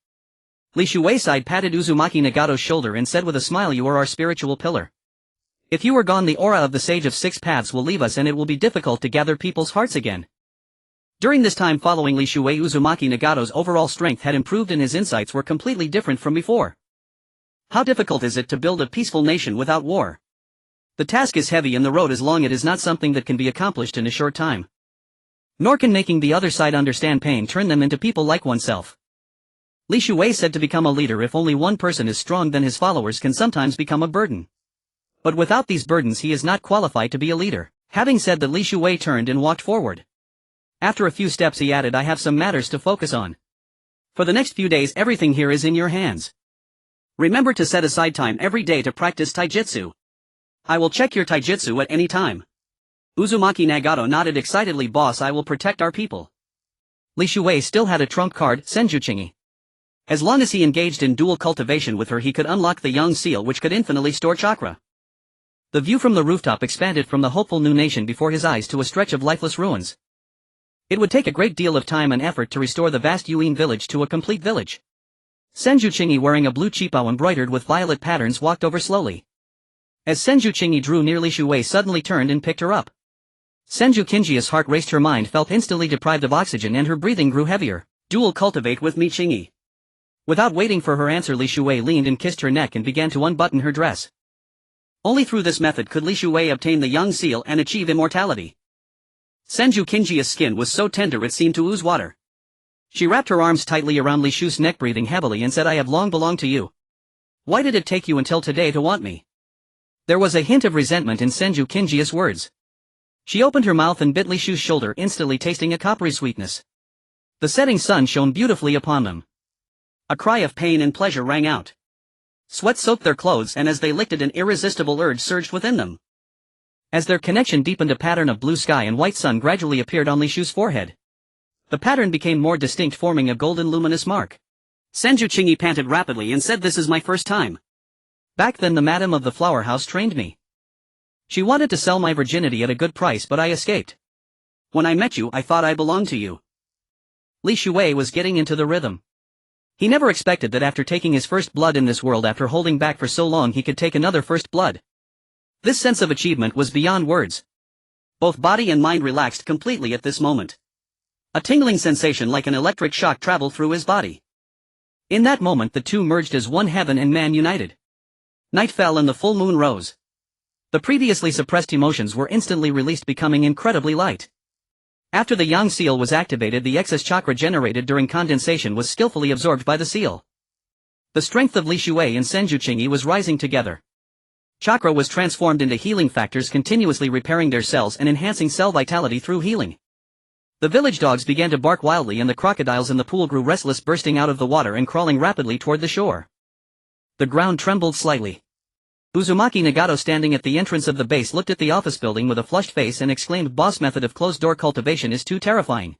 Li Shuwei sighed, patted Uzumaki Nagato's shoulder and said with a smile, you are our spiritual pillar. If you are gone, the aura of the Sage of Six Paths will leave us and it will be difficult to gather people's hearts again. During this time following Li Shuwei, Uzumaki Nagato's overall strength had improved and his insights were completely different from before. How difficult is it to build a peaceful nation without war? The task is heavy and the road is long. It is not something that can be accomplished in a short time. Nor can making the other side understand pain turn them into people like oneself. Li Shuwei said, to become a leader, if only one person is strong, then his followers can sometimes become a burden. But without these burdens he is not qualified to be a leader. Having said that, Li Shuwei turned and walked forward. After a few steps he added, I have some matters to focus on. For the next few days everything here is in your hands. Remember to set aside time every day to practice taijutsu. I will check your taijutsu at any time. Uzumaki Nagato nodded excitedly. Boss, I will protect our people. Li Shuwei still had a trump card, Senjutsugi. As long as he engaged in dual cultivation with her, he could unlock the Young Seal, which could infinitely store chakra. The view from the rooftop expanded from the hopeful new nation before his eyes to a stretch of lifeless ruins. It would take a great deal of time and effort to restore the vast Yuin village to a complete village. Senjutsugi, wearing a blue cheapao embroidered with violet patterns, walked over slowly. As Senjutsugi drew near, Li Shuwei suddenly turned and picked her up. Senju-Kinji's heart raced, her mind felt instantly deprived of oxygen and her breathing grew heavier. Dual cultivate with me, Chingy. Without waiting for her answer, Li Shuwei leaned and kissed her neck and began to unbutton her dress. Only through this method could Li Shuwei obtain the Young Seal and achieve immortality. Senju-Kinji's skin was so tender it seemed to ooze water. She wrapped her arms tightly around Li Shu's neck, breathing heavily, and said, I have long belonged to you. Why did it take you until today to want me? There was a hint of resentment in Senju-Kinji's words. She opened her mouth and bit Li Shu's shoulder, instantly tasting a coppery sweetness. The setting sun shone beautifully upon them. A cry of pain and pleasure rang out. Sweat soaked their clothes, and as they licked it, an irresistible urge surged within them. As their connection deepened, a pattern of blue sky and white sun gradually appeared on Li Shu's forehead. The pattern became more distinct, forming a golden luminous mark. Senju-Chingi panted rapidly and said, this is my first time. Back then the madam of the flower house trained me. She wanted to sell my virginity at a good price, but I escaped. When I met you, I thought I belonged to you. Li Shuwei was getting into the rhythm. He never expected that after taking his first blood in this world, after holding back for so long, he could take another first blood. This sense of achievement was beyond words. Both body and mind relaxed completely at this moment. A tingling sensation like an electric shock traveled through his body. In that moment the two merged as one, heaven and man united. Night fell and the full moon rose. The previously suppressed emotions were instantly released, becoming incredibly light. After the Yang Seal was activated, the excess chakra generated during condensation was skillfully absorbed by the seal. The strength of Li Shuwei and Senju-Chingi was rising together. Chakra was transformed into healing factors, continuously repairing their cells and enhancing cell vitality through healing. The village dogs began to bark wildly and the crocodiles in the pool grew restless, bursting out of the water and crawling rapidly toward the shore. The ground trembled slightly. Uzumaki Nagato, standing at the entrance of the base, looked at the office building with a flushed face and exclaimed, boss, method of closed-door cultivation is too terrifying.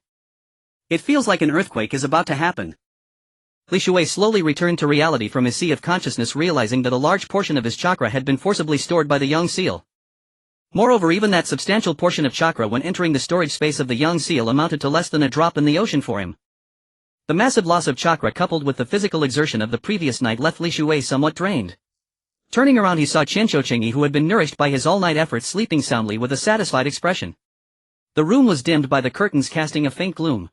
It feels like an earthquake is about to happen. Li Shuwei slowly returned to reality from his sea of consciousness, realizing that a large portion of his chakra had been forcibly stored by the Young Seal. Moreover, even that substantial portion of chakra when entering the storage space of the Young Seal amounted to less than a drop in the ocean for him. The massive loss of chakra coupled with the physical exertion of the previous night left Li Shuwei somewhat drained. Turning around he saw Chincho-Chingi, who had been nourished by his all-night efforts, sleeping soundly with a satisfied expression. The room was dimmed by the curtains, casting a faint gloom.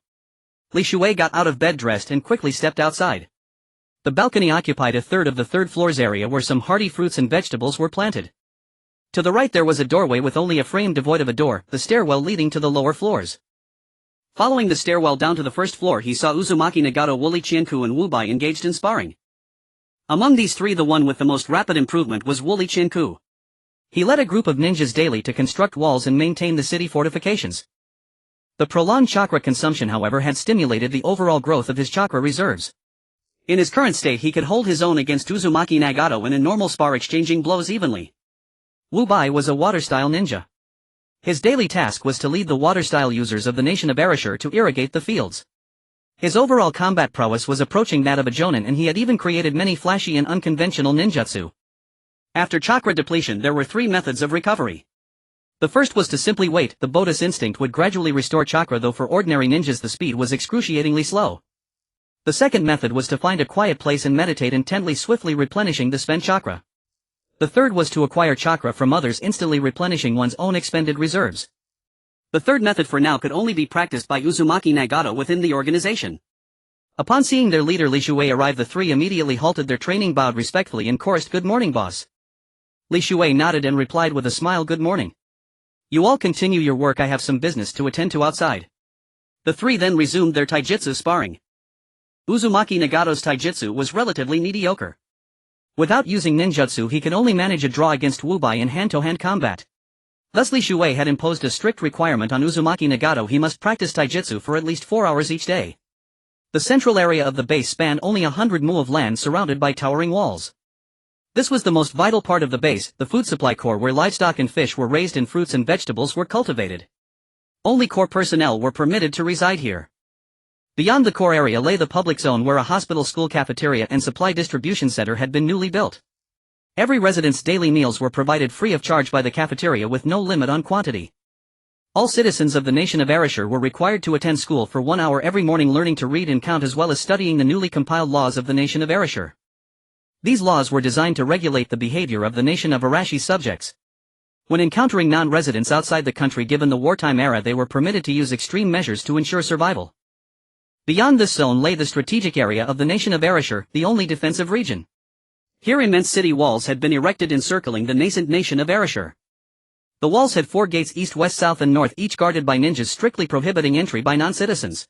Li Shuwei got out of bed, dressed, and quickly stepped outside. The balcony occupied a third of the third floor's area, where some hardy fruits and vegetables were planted. To the right there was a doorway with only a frame devoid of a door, the stairwell leading to the lower floors. Following the stairwell down to the first floor he saw Uzumaki Nagato, Wooly Qianku and Wubai engaged in sparring. Among these three the one with the most rapid improvement was Wooly Qianku. He led a group of ninjas daily to construct walls and maintain the city fortifications. The prolonged chakra consumption however had stimulated the overall growth of his chakra reserves. In his current state he could hold his own against Uzumaki Nagato in a normal spar, exchanging blows evenly. Wubai was a water-style ninja. His daily task was to lead the water-style users of the nation of Erashur to irrigate the fields. His overall combat prowess was approaching that of a jonin, and he had even created many flashy and unconventional ninjutsu. After chakra depletion there were three methods of recovery. The first was to simply wait. The bulldoze instinct would gradually restore chakra, though for ordinary ninjas the speed was excruciatingly slow. The second method was to find a quiet place and meditate intently, swiftly replenishing the spent chakra. The third was to acquire chakra from others, instantly replenishing one's own expended reserves. The third method for now could only be practiced by Uzumaki Nagato within the organization. Upon seeing their leader Li Shuei arrive, the three immediately halted their training, bowed respectfully and chorused, "Good morning, boss." Li Shuei nodded and replied with a smile, "Good morning. You all continue your work, I have some business to attend to outside." The three then resumed their taijutsu sparring. Uzumaki Nagato's taijutsu was relatively mediocre. Without using ninjutsu he could only manage a draw against Wubai in hand-to-hand combat. Thus Li Shuei had imposed a strict requirement on Uzumaki Nagato: he must practice taijutsu for at least 4 hours each day. The central area of the base spanned only 100 mu of land surrounded by towering walls. This was the most vital part of the base, the food supply core, where livestock and fish were raised and fruits and vegetables were cultivated. Only core personnel were permitted to reside here. Beyond the core area lay the public zone, where a hospital, school, cafeteria and supply distribution center had been newly built. Every resident's daily meals were provided free of charge by the cafeteria with no limit on quantity. All citizens of the nation of Erashur were required to attend school for 1 hour every morning, learning to read and count as well as studying the newly compiled laws of the nation of Erashur. These laws were designed to regulate the behavior of the nation of Arashi's subjects. When encountering non-residents outside the country given the wartime era, they were permitted to use extreme measures to ensure survival. Beyond this zone lay the strategic area of the nation of Erashur, the only defensive region. Here immense city walls had been erected encircling the nascent nation of Erashur. The walls had 4 gates, east, west, south and north, each guarded by ninjas, strictly prohibiting entry by non-citizens.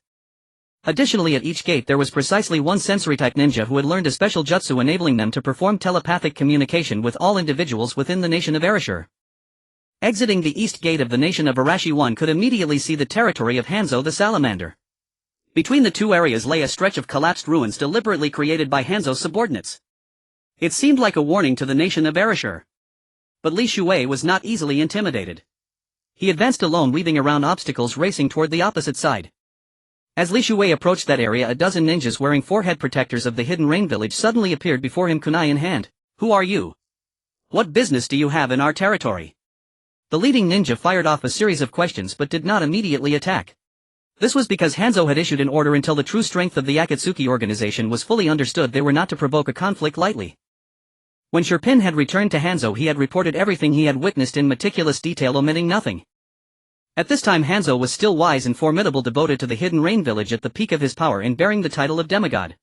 Additionally, at each gate there was precisely one sensory-type ninja who had learned a special jutsu enabling them to perform telepathic communication with all individuals within the nation of Erashur. Exiting the east gate of the nation of Arashi, one could immediately see the territory of Hanzō the Salamander. Between the two areas lay a stretch of collapsed ruins deliberately created by Hanzo's subordinates. It seemed like a warning to the nation of Erashur. But Li Shuei was not easily intimidated. He advanced alone, weaving around obstacles, racing toward the opposite side. As Li Shuei approached that area, a dozen ninjas wearing 4 head protectors of the hidden rain village suddenly appeared before him, kunai in hand. "Who are you? What business do you have in our territory?" The leading ninja fired off a series of questions but did not immediately attack. This was because Hanzō had issued an order until the true strength of the Akatsuki organization was fully understood. They were not to provoke a conflict lightly. When Sherpin had returned to Hanzō, he had reported everything he had witnessed in meticulous detail, omitting nothing. At this time Hanzō was still wise and formidable, devoted to the hidden rain village at the peak of his power and bearing the title of demigod.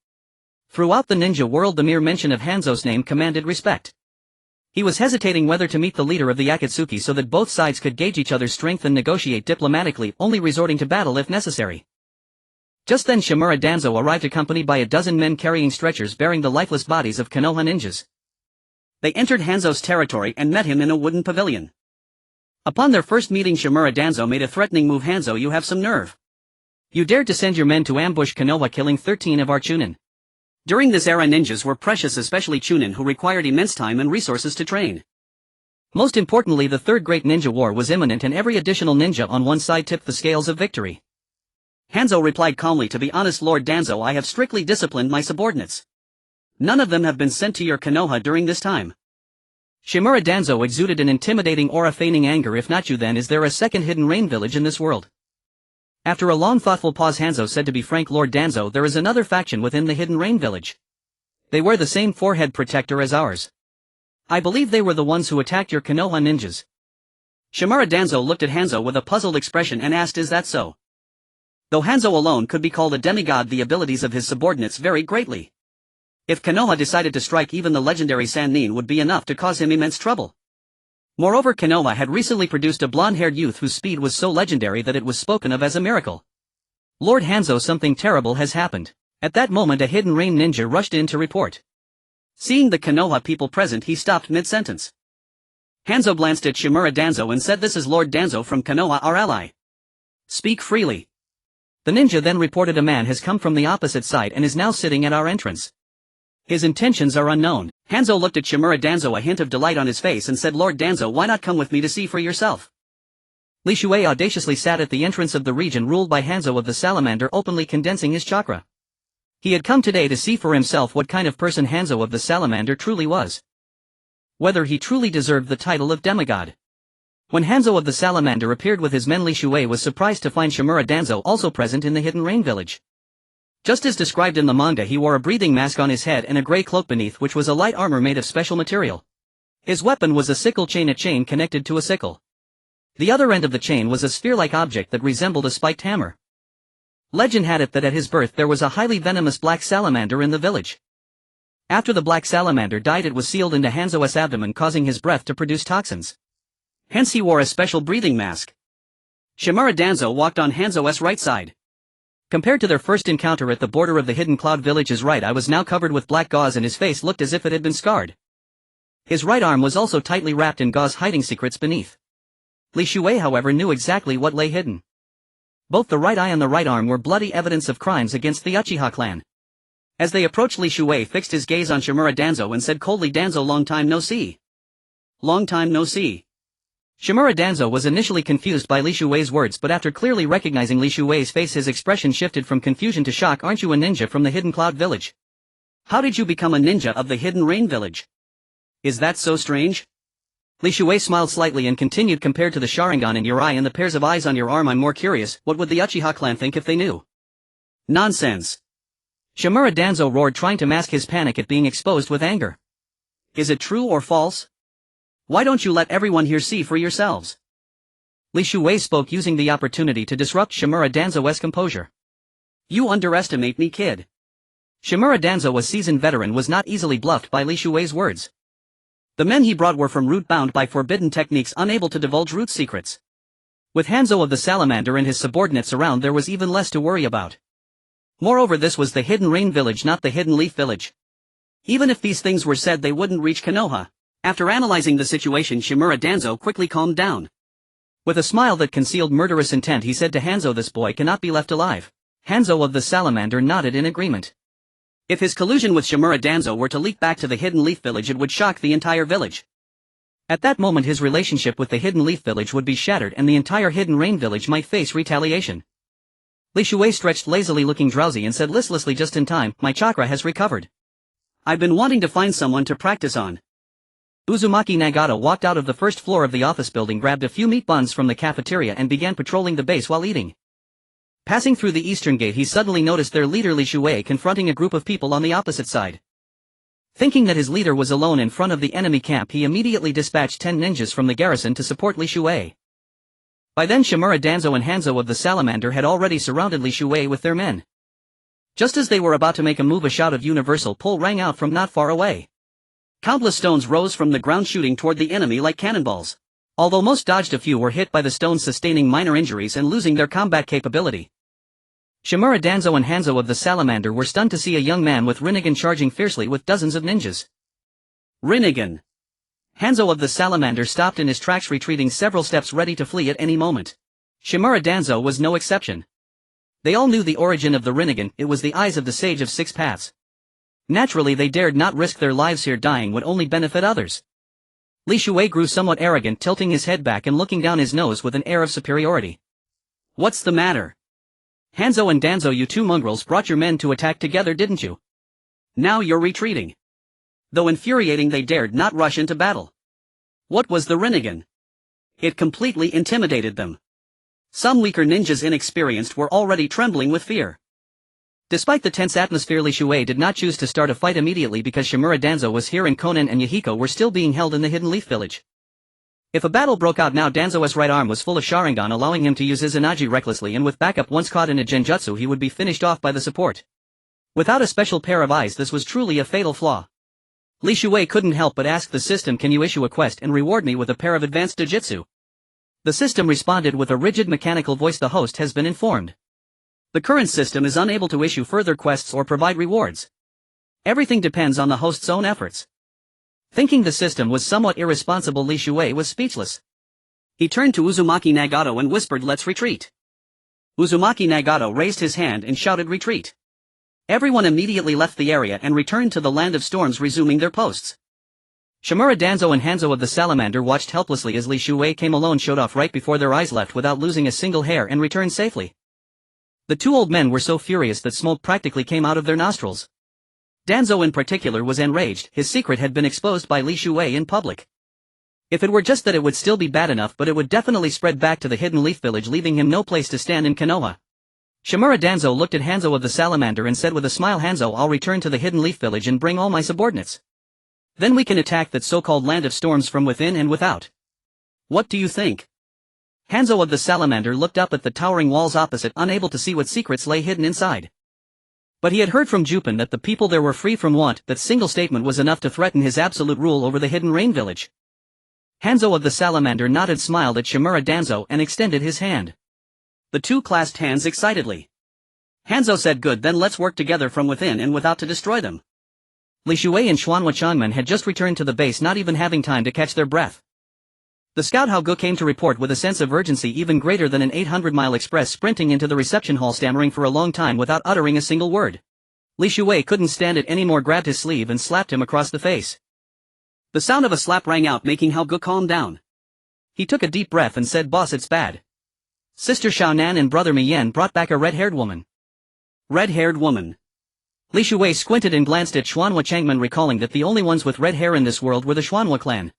Throughout the ninja world the mere mention of Hanzō's name commanded respect. He was hesitating whether to meet the leader of the Akatsuki so that both sides could gauge each other's strength and negotiate diplomatically, only resorting to battle if necessary. Just then Shimura Danzo arrived, accompanied by a dozen men carrying stretchers bearing the lifeless bodies of Konoha ninjas. They entered Hanzō's territory and met him in a wooden pavilion. Upon their first meeting, Shimura Danzo made a threatening move. "Hanzō, you have some nerve. You dared to send your men to ambush Konoha, killing 13 of our Chunin. During this era ninjas were precious, especially Chunin, who required immense time and resources to train. Most importantly, the Third Great Ninja War was imminent and every additional ninja on one side tipped the scales of victory." Hanzō replied calmly, "To be honest, Lord Danzo, I have strictly disciplined my subordinates. None of them have been sent to your Konoha during this time." Shimura Danzo exuded an intimidating aura, feigning anger. "If not you, then is there a second hidden rain village in this world?" After a long thoughtful pause, Hanzō said, "To be frank, Lord Danzo, there is another faction within the hidden rain village. They wear the same 4-head protector as ours. I believe they were the ones who attacked your Konoha ninjas." Shimura Danzo looked at Hanzō with a puzzled expression and asked, "Is that so?" Though Hanzō alone could be called a demigod, the abilities of his subordinates varied greatly. If Konoha decided to strike, even the legendary Sannin would be enough to cause him immense trouble. Moreover, Konoha had recently produced a blonde-haired youth whose speed was so legendary that it was spoken of as a miracle. Lord Hanzō, something terrible has happened. At that moment a hidden rain ninja rushed in to report. Seeing the Konoha people present, he stopped mid-sentence. Hanzō glanced at Shimura Danzo and said, "This is Lord Danzo from Konoha, our ally. Speak freely." The ninja then reported, "A man has come from the opposite side and is now sitting at our entrance. His intentions are unknown." Hanzō looked at Shimura Danzo, a hint of delight on his face, and said, "Lord Danzo, why not come with me to see for yourself?" Li Shuei audaciously sat at the entrance of the region ruled by Hanzō of the Salamander, openly condensing his chakra. He had come today to see for himself what kind of person Hanzō of the Salamander truly was. Whether he truly deserved the title of demigod. When Hanzō of the Salamander appeared with his men, Li Shuei was surprised to find Shimura Danzo also present in the hidden rain village. Just as described in the manga, he wore a breathing mask on his head and a gray cloak beneath, which was a light armor made of special material. His weapon was a sickle chain, a chain connected to a sickle. The other end of the chain was a sphere-like object that resembled a spiked hammer. Legend had it that at his birth there was a highly venomous black salamander in the village. After the black salamander died, it was sealed into Hanzō's abdomen, causing his breath to produce toxins. Hence he wore a special breathing mask. Shimura Danzo walked on Hanzō's right side. Compared to their first encounter at the border of the hidden cloud village, his right eye was now covered with black gauze and his face looked as if it had been scarred. His right arm was also tightly wrapped in gauze, hiding secrets beneath. Li Shuei, however, knew exactly what lay hidden. Both the right eye and the right arm were bloody evidence of crimes against the Uchiha clan. As they approached, Li Shuei fixed his gaze on Shimura Danzo and said coldly, "Danzo, long time no see." "Long time no see." Shimura Danzo was initially confused by Li Shuei's words, but after clearly recognizing Li Shuei's face, his expression shifted from confusion to shock. "Aren't you a ninja from the hidden cloud village? How did you become a ninja of the hidden rain village? Is that so strange?" Li Shuei smiled slightly and continued, "Compared to the Sharingan in your eye and the pairs of eyes on your arm, I'm more curious. What would the Uchiha clan think if they knew?" "Nonsense!" Shimura Danzo roared, trying to mask his panic at being exposed with anger. "Is it true or false? Why don't you let everyone here see for yourselves?" Li Shuei spoke, using the opportunity to disrupt Shimura Danzo's composure. "You underestimate me, kid." Shimura Danzo, a seasoned veteran, was not easily bluffed by Li Shuei's words. The men he brought were from Root, bound by forbidden techniques, unable to divulge Root's secrets. With Hanzō of the Salamander and his subordinates around, there was even less to worry about. Moreover, this was the hidden rain village, not the hidden leaf village. Even if these things were said, they wouldn't reach Konoha. After analyzing the situation, Shimura Danzo quickly calmed down. With a smile that concealed murderous intent, he said to Hanzō, "This boy cannot be left alive." Hanzō of the Salamander nodded in agreement. If his collusion with Shimura Danzo were to leak back to the hidden leaf village, it would shock the entire village. At that moment his relationship with the hidden leaf village would be shattered and the entire hidden rain village might face retaliation. Li Shuei stretched lazily, looking drowsy, and said listlessly, "Just in time, my chakra has recovered. I've been wanting to find someone to practice on." Uzumaki Nagata walked out of the first floor of the office building, grabbed a few meat buns from the cafeteria and began patrolling the base while eating. Passing through the eastern gate, he suddenly noticed their leader Li Shuei confronting a group of people on the opposite side. Thinking that his leader was alone in front of the enemy camp, he immediately dispatched 10 ninjas from the garrison to support Li Shuei. By then Shimura Danzo and Hanzō of the Salamander had already surrounded Li Shuei with their men. Just as they were about to make a move, a shout of universal pull rang out from not far away. Countless stones rose from the ground, shooting toward the enemy like cannonballs. Although most dodged, a few were hit by the stones, sustaining minor injuries and losing their combat capability. Shimura Danzo and Hanzō of the Salamander were stunned to see a young man with Rinnegan charging fiercely with dozens of ninjas. Rinnegan! Hanzō of the Salamander stopped in his tracks, retreating several steps, ready to flee at any moment. Shimura Danzo was no exception. They all knew the origin of the Rinnegan. It was the eyes of the Sage of Six Paths. Naturally they dared not risk their lives here. Dying would only benefit others. Li Shuei grew somewhat arrogant, tilting his head back and looking down his nose with an air of superiority. "What's the matter? Hanzō and Danzo, you two mongrels brought your men to attack together, didn't you? Now you're retreating." Though infuriating, they dared not rush into battle. What was the Rinnegan? It completely intimidated them. Some weaker ninjas, inexperienced, were already trembling with fear. Despite the tense atmosphere, Li Shuei did not choose to start a fight immediately because Shimura Danzo was here and Konan and Yahiko were still being held in the Hidden Leaf Village. If a battle broke out now, Danzo's right arm was full of Sharingan, allowing him to use his Izanagi recklessly, and with backup once caught in a genjutsu he would be finished off by the support. Without a special pair of eyes, this was truly a fatal flaw. Li Shuwei couldn't help but ask the system, can you issue a quest and reward me with a pair of advanced Dojutsu? The system responded with a rigid mechanical voice, the host has been informed. The current system is unable to issue further quests or provide rewards. Everything depends on the host's own efforts. Thinking the system was somewhat irresponsible, Li Shuwei was speechless. He turned to Uzumaki Nagato and whispered, let's retreat. Uzumaki Nagato raised his hand and shouted, retreat. Everyone immediately left the area and returned to the Land of Storms, resuming their posts. Shimura Danzo and Hanzō of the Salamander watched helplessly as Li Shuwei came alone, showed off right before their eyes, left without losing a single hair, and returned safely. The two old men were so furious that smoke practically came out of their nostrils. Danzo in particular was enraged. His secret had been exposed by Li Shuwei in public. If it were just that, it would still be bad enough, but it would definitely spread back to the Hidden Leaf Village, leaving him no place to stand in Konoha. Shimura Danzo looked at Hanzō of the Salamander and said with a smile, Hanzō, I'll return to the Hidden Leaf Village and bring all my subordinates. Then we can attack that so-called Land of Storms from within and without. What do you think? Hanzō of the Salamander looked up at the towering walls opposite, unable to see what secrets lay hidden inside. But he had heard from Jupen that the people there were free from want. That single statement was enough to threaten his absolute rule over the Hidden Rain Village. Hanzō of the Salamander nodded, smiled at Shimura Danzo, and extended his hand. The two clasped hands excitedly. Hanzō said, good, then let's work together from within and without to destroy them. Li Shuwei and Xuanhua Changmen had just returned to the base, not even having time to catch their breath. The scout Haogu came to report with a sense of urgency even greater than an 800-mile express, sprinting into the reception hall, stammering for a long time without uttering a single word. Li Shuwei couldn't stand it anymore, grabbed his sleeve and slapped him across the face. The sound of a slap rang out, making Haogu calm down. He took a deep breath and said, boss, it's bad. Sister Xiaonan and brother Miyan brought back a red-haired woman. Red-haired woman. Li Shuwei squinted and glanced at Xuanhua Changmen, recalling that the only ones with red hair in this world were the Xuanhua clan.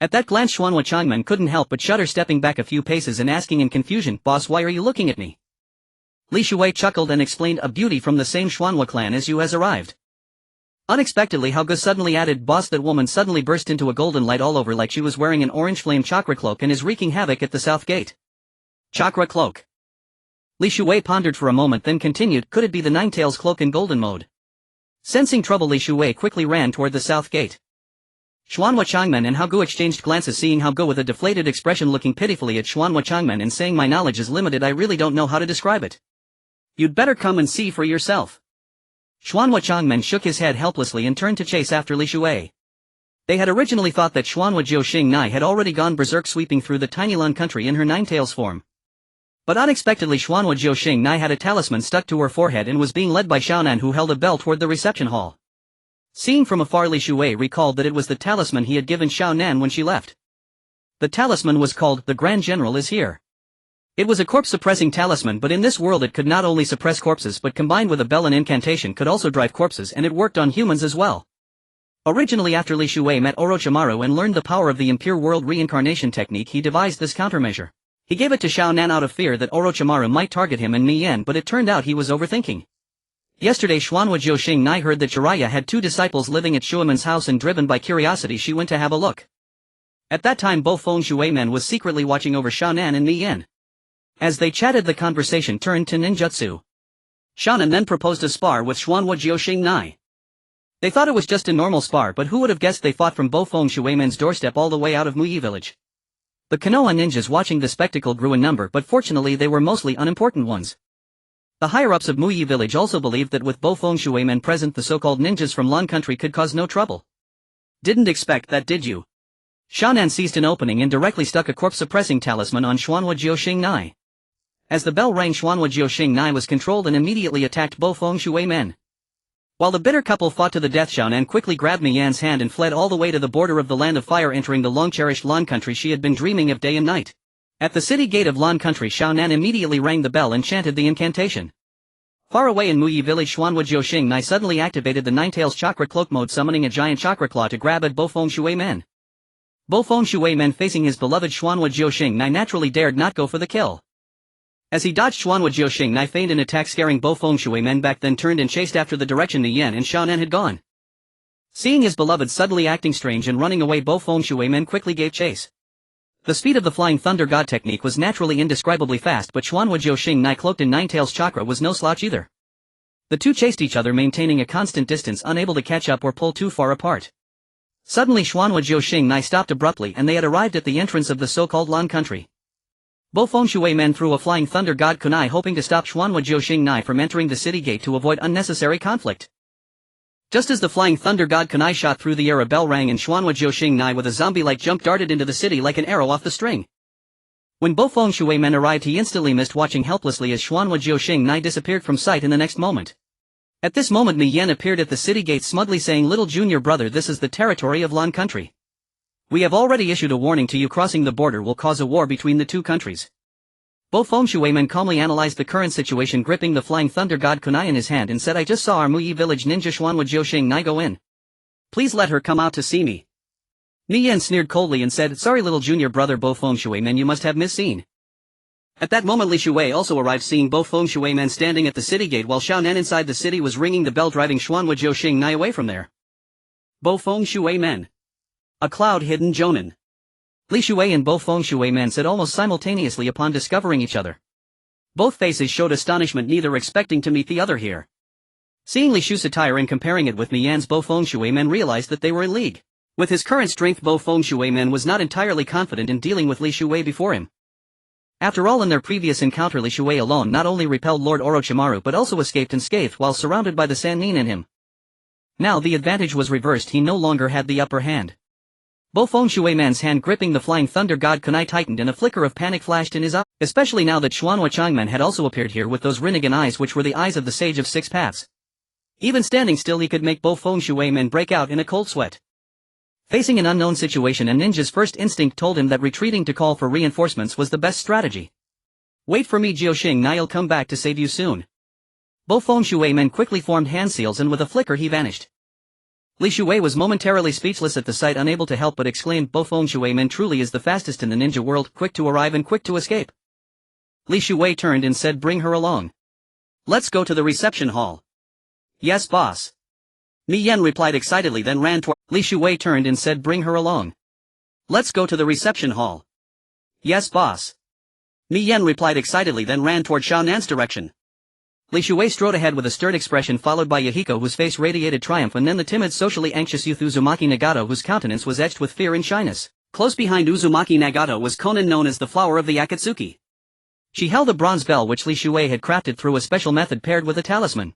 At that glance, Xuanhua Changmen couldn't help but shudder, stepping back a few paces and asking in confusion, boss, why are you looking at me? Li Shuwei chuckled and explained, a beauty from the same Xuanhua clan as you has arrived. Unexpectedly, Haogu suddenly added, boss, that woman suddenly burst into a golden light all over, like she was wearing an orange flame chakra cloak and is wreaking havoc at the south gate. Chakra cloak. Li Shuwei pondered for a moment, then continued, could it be the Ninetales cloak in golden mode? Sensing trouble, Li Shuwei quickly ran toward the south gate. Xuanhua Changmen and Haogu exchanged glances, seeing Haogu with a deflated expression looking pitifully at Xuanhua Changmen and saying, my knowledge is limited, I really don't know how to describe it. You'd better come and see for yourself. Xuanhua Changmen shook his head helplessly and turned to chase after Li Shuwei. They had originally thought that Xuanhua Jiuxing Nai had already gone berserk, sweeping through the tiny Lan country in her Ninetales form. But unexpectedly, Xuanhua Jiuxing Nai had a talisman stuck to her forehead and was being led by Xiaonan, who held a bell toward the reception hall. Seeing from afar, Li Shuwei recalled that it was the talisman he had given Xiaonan when she left. The talisman was called, the Grand General is here. It was a corpse-suppressing talisman, but in this world it could not only suppress corpses but combined with a bell and incantation could also drive corpses, and it worked on humans as well. Originally, after Li Shuwei met Orochimaru and learned the power of the impure world reincarnation technique, he devised this countermeasure. He gave it to Xiaonan out of fear that Orochimaru might target him and Miyan, but it turned out he was overthinking. Yesterday, Xuanhua Jiuxing Nai heard that Jiraiya had two disciples living at Shueman's house, and driven by curiosity she went to have a look. At that time, Bo Feng Shueman was secretly watching over Xiaonan and Miyan. As they chatted, the conversation turned to ninjutsu. Xiaonan then proposed a spar with Xuanhua Jiuxing Nai. They thought it was just a normal spar, but who would have guessed they fought from Bo Feng Shueman's doorstep all the way out of Muyi village. The Konoha ninjas watching the spectacle grew in number, but fortunately they were mostly unimportant ones. The higher-ups of Muyi village also believed that with Bo Feng Shueman present, the so-called ninjas from Lan country could cause no trouble. Didn't expect that, did you? Xiaonan seized an opening and directly stuck a corpse-suppressing talisman on Xuanhua Jiuxing Nai. As the bell rang, Xuanhua Jiuxing Nai was controlled and immediately attacked Bo Feng Shueman. While the bitter couple fought to the death, Xiaonan quickly grabbed Miyan's hand and fled all the way to the border of the Land of Fire, entering the long-cherished Lan country she had been dreaming of day and night. At the city gate of Lan country, Xiaonan immediately rang the bell and chanted the incantation. Far away in Muyi village, Xuanhua Jiuxing Nai suddenly activated the Ninetales chakra cloak mode, summoning a giant chakra claw to grab at Bo Feng Shueman. Bo Feng Shueman, facing his beloved Xuanhua Jiuxing Nai, naturally dared not go for the kill. As he dodged, Xuanhua Jiuxing Nai feigned an attack, scaring Bo Feng Shueman back, then turned and chased after the direction Nian and Xiaonan had gone. Seeing his beloved suddenly acting strange and running away, Bo Feng Shueman quickly gave chase. The speed of the Flying Thunder God technique was naturally indescribably fast, but Xuanhua Jiuxing Nai, cloaked in Ninetales chakra, was no slouch either. The two chased each other, maintaining a constant distance, unable to catch up or pull too far apart. Suddenly Xuanhua Jiuxing stopped abruptly and they had arrived at the entrance of the so-called Lan country. Both Fengshui men threw a flying thunder god kunai, hoping to stop Xuanhua Jiuxing from entering the city gate to avoid unnecessary conflict. Just as the flying thunder god kunai shot through the air, a bell rang and Xuanhua Jiuxing with a zombie-like jump darted into the city like an arrow off the string. When both Fengshui men arrived, he instantly missed, watching helplessly as Xuanhua Jiuxing disappeared from sight in the next moment. At this moment Mi Yan appeared at the city gate smugly saying, "Little junior brother, this is the territory of Lan country. We have already issued a warning to you. Crossing the border will cause a war between the two countries." Both Fengshui men calmly analyzed the current situation, gripping the flying thunder god kunai in his hand and said, "I just saw our Muyi village ninja Xuanhua Jiuxing go in. Please let her come out to see me." Mi Yan sneered coldly and said, "Sorry little junior brother, both Fengshui men, you must have misseen." At that moment Li Shui also arrived, seeing both Fengshui men standing at the city gate while Xiao Nan inside the city was ringing the bell, driving Xuanhua Jiuxing away from there. Both Fengshui men. A cloud hidden Jonin. Li Shui and both Fengshui men said almost simultaneously upon discovering each other. Both faces showed astonishment, neither expecting to meet the other here. Seeing Li Shu's attire and comparing it with Mi Yan's, both Fengshui men realized that they were in league. With his current strength, both Fengshui men was not entirely confident in dealing with Li Shui before him. After all, in their previous encounter Li Shui alone not only repelled Lord Orochimaru but also escaped unscathed while surrounded by the Sannin in him. Now the advantage was reversed, he no longer had the upper hand. Both Fengshui man's hand gripping the flying thunder god kunai tightened and a flicker of panic flashed in his eye, especially now that Xuanhua Changman had also appeared here with those Rinnegan eyes which were the eyes of the Sage of Six Paths. Even standing still he could make both Fengshui men break out in a cold sweat. Facing an unknown situation, a ninja's first instinct told him that retreating to call for reinforcements was the best strategy. "Wait for me Jiuxing, I'll come back to save you soon." Both Fengshui men quickly formed hand seals and with a flicker he vanished. Li Shui was momentarily speechless at the sight, unable to help but exclaimed, "Both Fengshui men truly is the fastest in the ninja world, quick to arrive and quick to escape." Li Shui turned and said, "Bring her along. Let's go to the reception hall." "Yes boss." Mi Yan replied excitedly, then ran toward. Li Shui turned and said, "Bring her along. Let's go to the reception hall." "Yes boss." Mi Yan replied excitedly, then ran toward Xiao Nan's direction. Li Shui strode ahead with a stern expression, followed by Yahiko, whose face radiated triumph, and then the timid, socially anxious youth Uzumaki Nagato, whose countenance was etched with fear and shyness. Close behind Uzumaki Nagato was Konan, known as the flower of the Akatsuki. She held a bronze bell which Li Shui had crafted through a special method paired with a talisman.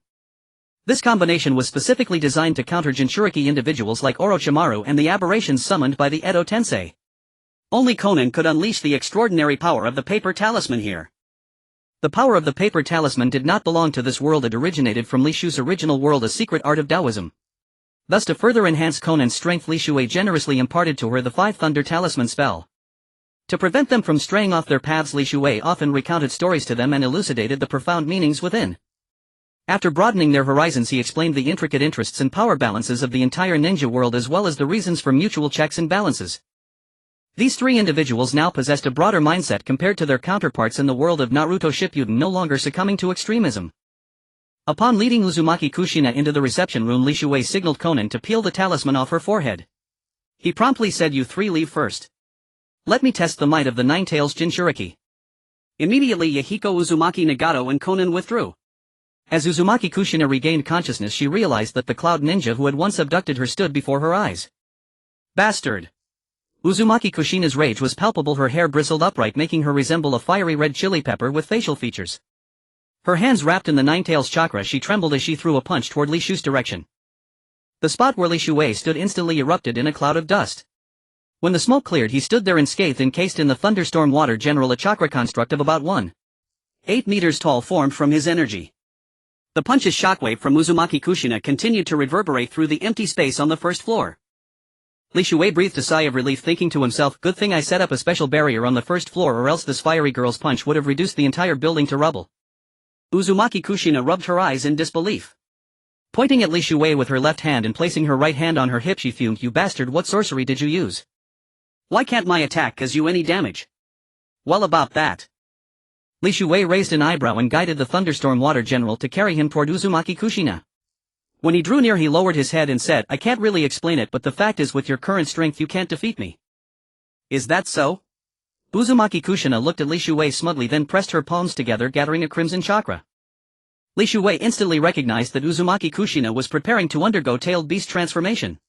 This combination was specifically designed to counter Jinchuriki individuals like Orochimaru and the aberrations summoned by the Edo Tensei. Only Konan could unleash the extraordinary power of the paper talisman here. The power of the paper talisman did not belong to this world, it originated from Li Shu's original world, a secret art of Taoism. Thus, to further enhance Konan's strength, Li Shui generously imparted to her the 5 Thunder Talisman spell. To prevent them from straying off their paths, Li Shui often recounted stories to them and elucidated the profound meanings within. After broadening their horizons, he explained the intricate interests and power balances of the entire ninja world, as well as the reasons for mutual checks and balances. These 3 individuals now possessed a broader mindset compared to their counterparts in the world of Naruto Shippuden, no longer succumbing to extremism. Upon leading Uzumaki Kushina into the reception room, Li Shui signaled Konan to peel the talisman off her forehead. He promptly said, "You 3 leave first. Let me test the might of the Nine Tails Jinchuriki." Immediately Yahiko, Uzumaki Nagato and Konan withdrew. As Uzumaki Kushina regained consciousness, she realized that the cloud ninja who had once abducted her stood before her eyes. Bastard! Uzumaki Kushina's rage was palpable, her hair bristled upright, making her resemble a fiery red chili pepper with facial features. Her hands wrapped in the Nine Tails chakra, she trembled as she threw a punch toward Li Shu's direction. The spot where Li Shui stood instantly erupted in a cloud of dust. When the smoke cleared, he stood there unscathed, encased in the Thunderstorm Water General, a chakra construct of about 1.8 meters tall formed from his energy. The punch's shockwave from Uzumaki Kushina continued to reverberate through the empty space on the first floor. Li Shui breathed a sigh of relief, thinking to himself, "Good thing I set up a special barrier on the first floor, or else this fiery girl's punch would have reduced the entire building to rubble." Uzumaki Kushina rubbed her eyes in disbelief. Pointing at Li Shui with her left hand and placing her right hand on her hip, she fumed, "You bastard, what sorcery did you use? Why can't my attack cause you any damage?" "Well, about that." Li Shui raised an eyebrow and guided the Thunderstorm Water General to carry him toward Uzumaki Kushina. When he drew near, he lowered his head and said, "I can't really explain it, but the fact is, with your current strength you can't defeat me." "Is that so?" Uzumaki Kushina looked at Li Shui smugly, then pressed her palms together, gathering a crimson chakra. Li Shuwei instantly recognized that Uzumaki Kushina was preparing to undergo tailed beast transformation.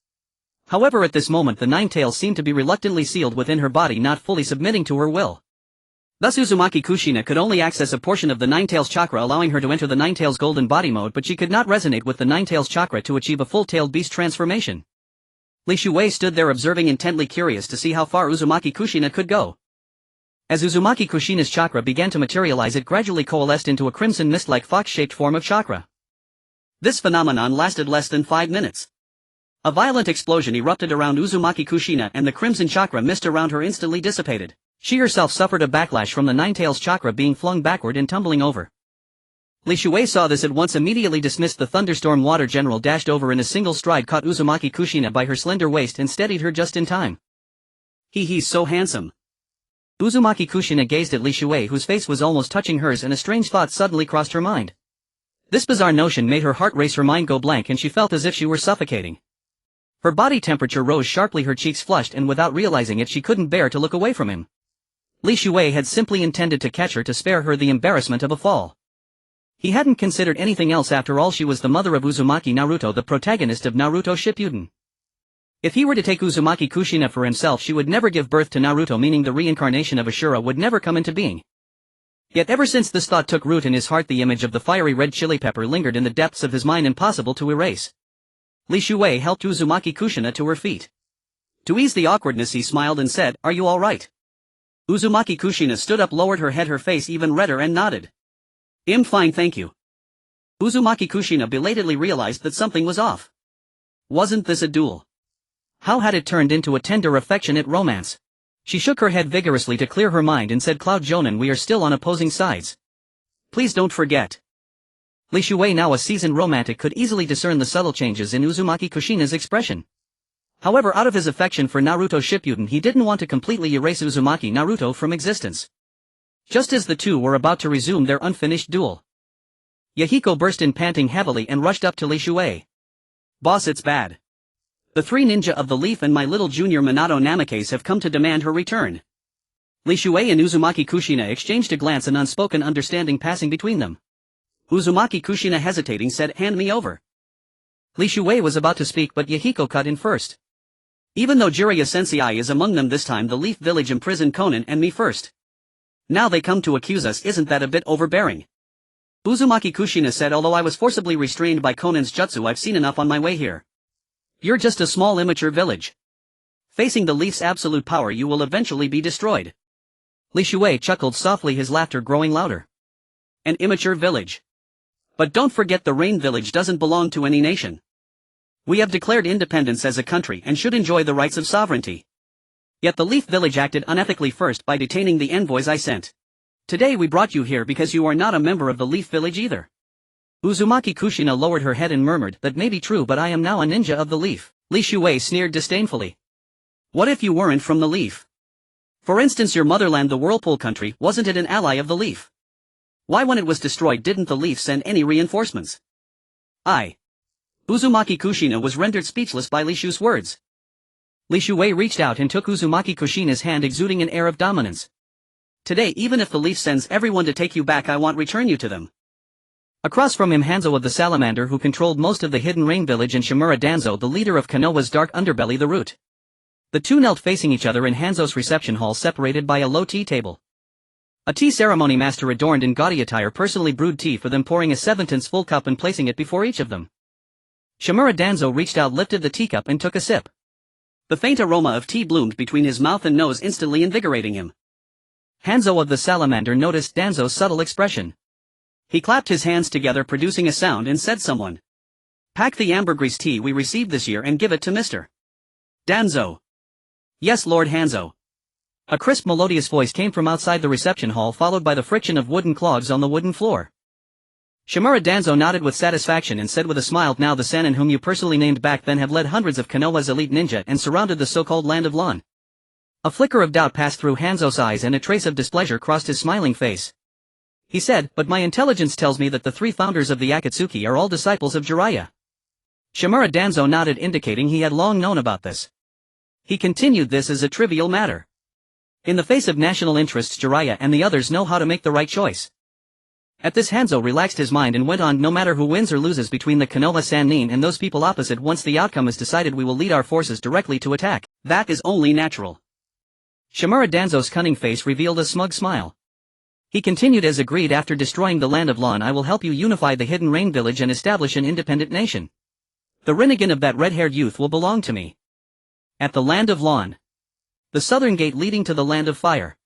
However, at this moment the nine tails seemed to be reluctantly sealed within her body, not fully submitting to her will. Thus Uzumaki Kushina could only access a portion of the nine tails chakra, allowing her to enter the nine tails golden body mode, but she could not resonate with the nine tails chakra to achieve a full tailed beast transformation. Li Shuwei stood there observing, intently curious to see how far Uzumaki Kushina could go. As Uzumaki Kushina's chakra began to materialize, it gradually coalesced into a crimson mist-like fox-shaped form of chakra. This phenomenon lasted less than 5 minutes. A violent explosion erupted around Uzumaki Kushina and the crimson chakra mist around her instantly dissipated. She herself suffered a backlash from the nine tails chakra being flung backward and tumbling over. Li Shuwei saw this at once, immediately dismissed the Thunderstorm Water General, dashed over in a single stride, caught Uzumaki Kushina by her slender waist and steadied her just in time. He's so handsome. Uzumaki Kushina gazed at Li Shuwei, whose face was almost touching hers, and a strange thought suddenly crossed her mind. This bizarre notion made her heart race, her mind go blank, and she felt as if she were suffocating. Her body temperature rose sharply, her cheeks flushed, and without realizing it she couldn't bear to look away from him. Li Shuwei had simply intended to catch her to spare her the embarrassment of a fall. He hadn't considered anything else. After all, she was the mother of Uzumaki Naruto, the protagonist of Naruto Shippuden. If he were to take Uzumaki Kushina for himself, she would never give birth to Naruto, meaning the reincarnation of Ashura would never come into being. Yet ever since this thought took root in his heart, the image of the fiery red chili pepper lingered in the depths of his mind, impossible to erase. Li Shuwei helped Uzumaki Kushina to her feet. To ease the awkwardness he smiled and said, "Are you all right?" Uzumaki Kushina stood up, lowered her head, her face even redder, and nodded. "I'm fine, thank you." Uzumaki Kushina belatedly realized that something was off. Wasn't this a duel? How had it turned into a tender, affectionate romance? She shook her head vigorously to clear her mind and said, "Cloud Jonan, we are still on opposing sides. Please don't forget." Li Shuwei, now a seasoned romantic, could easily discern the subtle changes in Uzumaki Kushina's expression. However, out of his affection for Naruto Shippuden, he didn't want to completely erase Uzumaki Naruto from existence. Just as the two were about to resume their unfinished duel, Yahiko burst in, panting heavily, and rushed up to Li Shuwei. "Boss, it's bad. The three ninja of the leaf and my little junior Minato Namikaze have come to demand her return." Li Shuwei and Uzumaki Kushina exchanged a glance, an unspoken understanding passing between them. Uzumaki Kushina, hesitating, said, "Hand me over." Li Shuwei was about to speak, but Yahiko cut in first. "Even though Jiraiya Sensei is among them, this time the Leaf Village imprisoned Konan and me first. Now they come to accuse us, isn't that a bit overbearing?" Uzumaki Kushina said, "Although I was forcibly restrained by Konan's jutsu, I've seen enough on my way here. You're just a small immature village. Facing the Leaf's absolute power, you will eventually be destroyed." Li Shuwei chuckled softly, his laughter growing louder. "An immature village. But don't forget, the Rain Village doesn't belong to any nation. We have declared independence as a country and should enjoy the rights of sovereignty. Yet the Leaf Village acted unethically first by detaining the envoys I sent. Today we brought you here because you are not a member of the Leaf Village either." Uzumaki Kushina lowered her head and murmured, "That may be true, but I am now a ninja of the Leaf." Li Shuwei sneered disdainfully. "What if you weren't from the Leaf? For instance, your motherland, the Whirlpool country, wasn't it an ally of the Leaf? Why, when it was destroyed, didn't the Leaf send any reinforcements?" Uzumaki Kushina was rendered speechless by Li Shu's words. Li Shuwei reached out and took Uzumaki Kushina's hand, exuding an air of dominance. "Today, even if the Leaf sends everyone to take you back, I won't return you to them." Across from him, Hanzō the Salamander, who controlled most of the hidden Rain Village, and Shimura Danzo, the leader of Konoha's dark underbelly, the Root. The two knelt facing each other in Hanzo's reception hall, separated by a low tea table. A tea ceremony master adorned in gaudy attire personally brewed tea for them, pouring a 7/10 full cup and placing it before each of them. Shimura Danzo reached out, lifted the teacup, and took a sip. The faint aroma of tea bloomed between his mouth and nose, instantly invigorating him. Hanzō of the Salamander noticed Danzo's subtle expression. He clapped his hands together, producing a sound, and said, "Someone pack the ambergris tea we received this year and give it to Mr. Danzo." "Yes, Lord Hanzō." A crisp, melodious voice came from outside the reception hall, followed by the friction of wooden clogs on the wooden floor. Shimura Danzo nodded with satisfaction and said with a smile, "Now the Sannin whom you personally named back then have led hundreds of Konoha's elite ninja and surrounded the so-called Land of Lan." A flicker of doubt passed through Hanzo's eyes and a trace of displeasure crossed his smiling face. He said, "But my intelligence tells me that the three founders of the Akatsuki are all disciples of Jiraiya." Shimura Danzo nodded, indicating he had long known about this. He continued, "This is a trivial matter. In the face of national interests, Jiraiya and the others know how to make the right choice. At this Hanzō relaxed his mind and went on, no matter who wins or loses between the Konoha Sannin and those people opposite, once the outcome is decided we will lead our forces directly to attack. That is only natural. Shimura Danzo's cunning face revealed a smug smile. He continued as agreed, after destroying the land of Lan I will help you unify the Hidden Rain village and establish an independent nation. The Rinnegan of that red-haired youth will belong to me. At the land of Lan. The southern gate leading to the land of fire.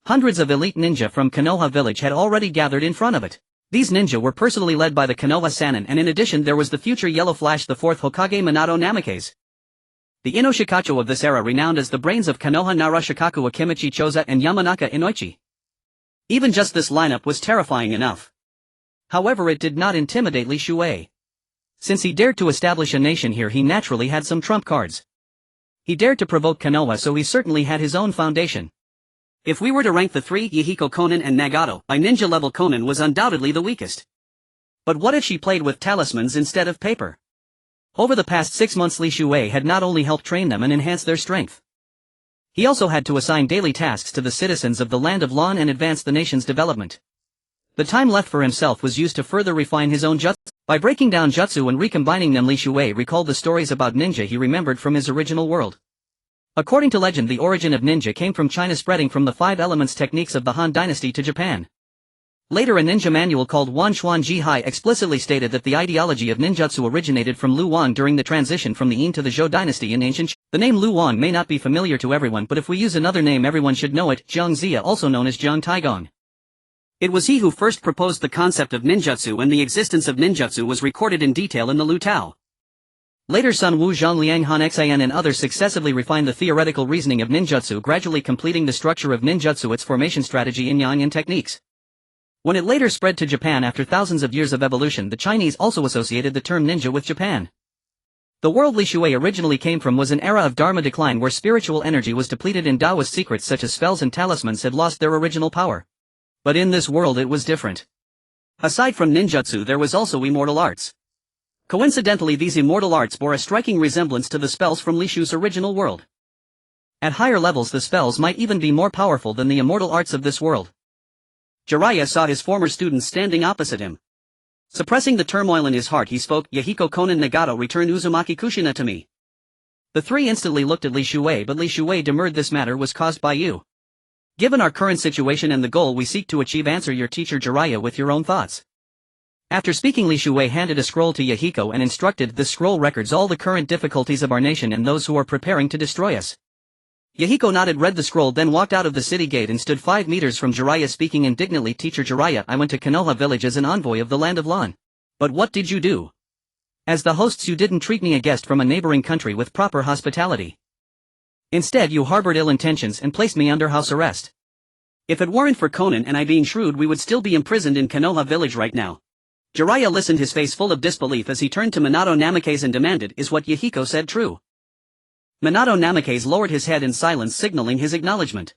Hundreds of elite ninja from Konoha village had already gathered in front of it. These ninja were personally led by the Konoha Sannin, and in addition there was the future Yellow Flash, the fourth Hokage Minato Namikaze. The Inoshikacho of this era, renowned as the brains of Konoha Narashikaku Akimichi Choza and Yamanaka Inoichi. Even just this lineup was terrifying enough. However, it did not intimidate Li Shuei. Since he dared to establish a nation here, he naturally had some trump cards. He dared to provoke Konoha, so he certainly had his own foundation. If we were to rank the three, Yahiko, Konan and Nagato, by ninja level, Konan was undoubtedly the weakest. But what if she played with talismans instead of paper? Over the past 6 months Li Shuei had not only helped train them and enhance their strength. He also had to assign daily tasks to the citizens of the land of Lan and advance the nation's development. The time left for himself was used to further refine his own jutsu. By breaking down jutsu and recombining them, Li Shuei recalled the stories about ninja he remembered from his original world. According to legend, the origin of ninja came from China, spreading from the 5 elements techniques of the Han dynasty to Japan. Later, a ninja manual called Wan Xuan Jihai explicitly stated that the ideology of ninjutsu originated from Lu Wan during the transition from the Yin to the Zhou dynasty in ancient China. The name Lu Wan may not be familiar to everyone, but if we use another name everyone should know it: Zhang Zia, also known as Zhang Taigong. It was he who first proposed the concept of ninjutsu, and the existence of ninjutsu was recorded in detail in the Lu Tao. Later, Sun Wu, Zhang Liang, Han Xian and others successively refined the theoretical reasoning of ninjutsu, gradually completing the structure of ninjutsu, its formation strategy, and yang and techniques. When it later spread to Japan after thousands of years of evolution, the Chinese also associated the term ninja with Japan. The world Li Shuei originally came from was an era of Dharma decline, where spiritual energy was depleted and Taoist secrets such as spells and talismans had lost their original power. But in this world it was different. Aside from ninjutsu, there was also immortal arts. Coincidentally, these immortal arts bore a striking resemblance to the spells from Li Shu's original world. At higher levels, the spells might even be more powerful than the immortal arts of this world. Jiraiya saw his former students standing opposite him. Suppressing the turmoil in his heart, he spoke, "Yahiko, Konan, Nagato, return Uzumaki Kushina to me." The three instantly looked at Li Shuei, but Li Shuei demurred. "This matter was caused by you. Given our current situation and the goal we seek to achieve, answer your teacher Jiraiya with your own thoughts." After speaking, Li Shuei handed a scroll to Yahiko and instructed, "This scroll records all the current difficulties of our nation and those who are preparing to destroy us." Yahiko nodded, read the scroll, then walked out of the city gate and stood 5 meters from Jiraiya, speaking indignantly, "Teacher Jiraiya, I went to Konoha village as an envoy of the land of Lan. But what did you do? As the hosts, you didn't treat me, a guest from a neighboring country, with proper hospitality. Instead, you harbored ill intentions and placed me under house arrest. If it weren't for Konan and I being shrewd, we would still be imprisoned in Konoha village right now." Jiraiya listened, his face full of disbelief, as he turned to Minato Namikaze and demanded, "Is what Yahiko said true?" Minato Namikaze lowered his head in silence, signaling his acknowledgement.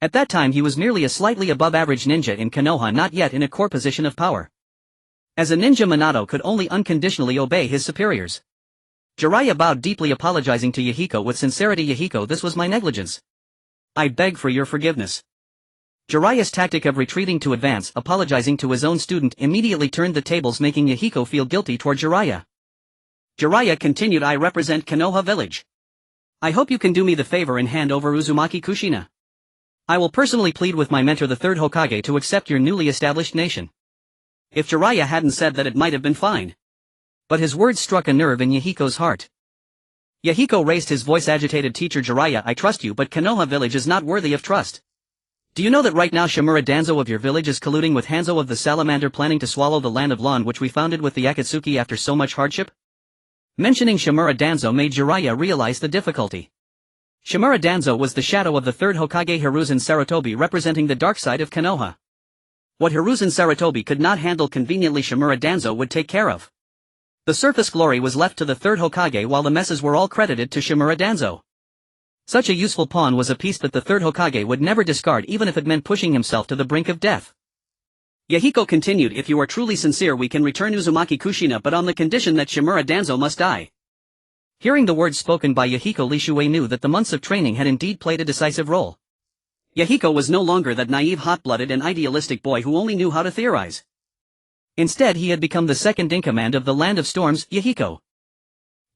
At that time he was merely a slightly above average ninja in Konoha, not yet in a core position of power. As a ninja, Minato could only unconditionally obey his superiors. Jiraiya bowed deeply, apologizing to Yahiko with sincerity. "Yahiko, this was my negligence. I beg for your forgiveness." Jiraiya's tactic of retreating to advance, apologizing to his own student, immediately turned the tables, making Yahiko feel guilty toward Jiraiya. Jiraiya continued, "I represent Konoha village. I hope you can do me the favor and hand over Uzumaki Kushina. I will personally plead with my mentor, the third Hokage, to accept your newly established nation." If Jiraiya hadn't said that, it might have been fine. But his words struck a nerve in Yahiko's heart. Yahiko raised his voice, agitated. "Teacher Jiraiya, I trust you, but Konoha village is not worthy of trust. Do you know that right now Shimura Danzo of your village is colluding with Hanzō of the Salamander, planning to swallow the land of Lan, which we founded with the Akatsuki after so much hardship?" Mentioning Shimura Danzo made Jiraiya realize the difficulty. Shimura Danzo was the shadow of the third Hokage Hiruzen Sarutobi, representing the dark side of Konoha. What Hiruzen Sarutobi could not handle conveniently, Shimura Danzo would take care of. The surface glory was left to the third Hokage, while the messes were all credited to Shimura Danzo. Such a useful pawn was a piece that the third Hokage would never discard, even if it meant pushing himself to the brink of death. Yahiko continued, "If you are truly sincere, we can return Uzumaki Kushina, but on the condition that Shimura Danzo must die." Hearing the words spoken by Yahiko, Li Shuei knew that the months of training had indeed played a decisive role. Yahiko was no longer that naive hot-blooded and idealistic boy who only knew how to theorize. Instead he had become the second-in-command of the Land of Storms, Yahiko.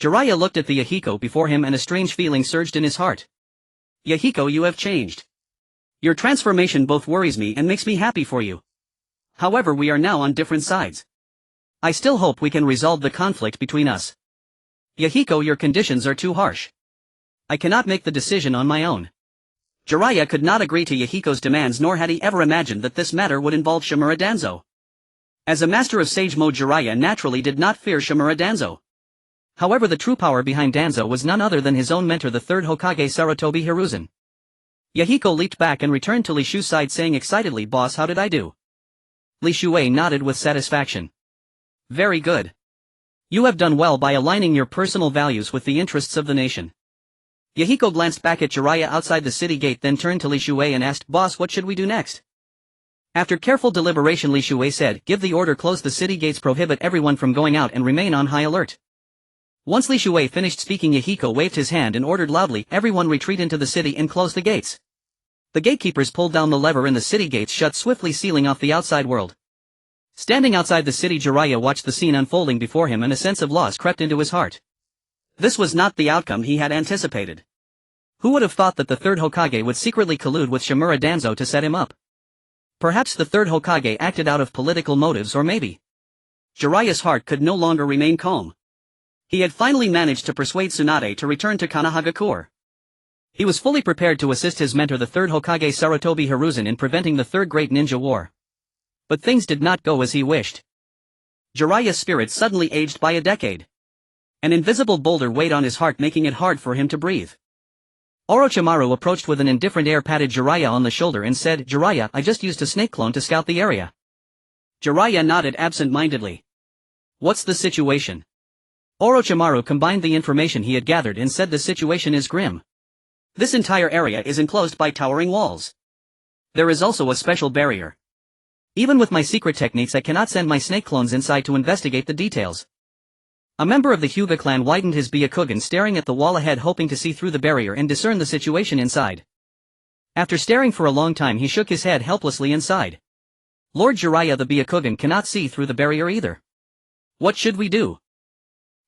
Jiraiya looked at the Yahiko before him and a strange feeling surged in his heart. Yahiko, you have changed. Your transformation both worries me and makes me happy for you. However, we are now on different sides. I still hope we can resolve the conflict between us. Yahiko, your conditions are too harsh. I cannot make the decision on my own. Jiraiya could not agree to Yahiko's demands, nor had he ever imagined that this matter would involve Shimura Danzo. As a master of Sage Mode, Jiraiya naturally did not fear Shimura Danzo. However, the true power behind Danzo was none other than his own mentor, the third Hokage Sarutobi Hiruzen. Yahiko leaped back and returned to Li Shu's side, saying excitedly, "Boss, how did I do?" Li Shue nodded with satisfaction. "Very good. You have done well by aligning your personal values with the interests of the nation." Yahiko glanced back at Jiraiya outside the city gate, then turned to Li Shue and asked, "Boss, what should we do next?" After careful deliberation, Li Shue said, "Give the order, close the city gates, prohibit everyone from going out, and remain on high alert." Once Li Shue finished speaking, Yahiko waved his hand and ordered loudly, "Everyone retreat into the city and close the gates." The gatekeepers pulled down the lever and the city gates shut, swiftly sealing off the outside world. Standing outside the city, Jiraiya watched the scene unfolding before him, and a sense of loss crept into his heart. This was not the outcome he had anticipated. Who would have thought that the third Hokage would secretly collude with Shimura Danzo to set him up? Perhaps the third Hokage acted out of political motives, or maybe. Jiraiya's heart could no longer remain calm. He had finally managed to persuade Tsunade to return to Konohagakure. He was fully prepared to assist his mentor, the third Hokage Sarutobi Hiruzen, in preventing the Third Great Ninja War. But things did not go as he wished. Jiraiya's spirit suddenly aged by a decade. An invisible boulder weighed on his heart, making it hard for him to breathe. Orochimaru approached with an indifferent air, patted Jiraiya on the shoulder and said, "Jiraiya, I just used a snake clone to scout the area." Jiraiya nodded absent-mindedly. "What's the situation?" Orochimaru combined the information he had gathered and said, "The situation is grim. This entire area is enclosed by towering walls. There is also a special barrier. Even with my secret techniques, I cannot send my snake clones inside to investigate the details." A member of the Hyuga clan widened his Byakugan, staring at the wall ahead, hoping to see through the barrier and discern the situation inside. After staring for a long time, he shook his head helplessly and sighed. "Lord Jiraiya, the Byakugan cannot see through the barrier either. What should we do?"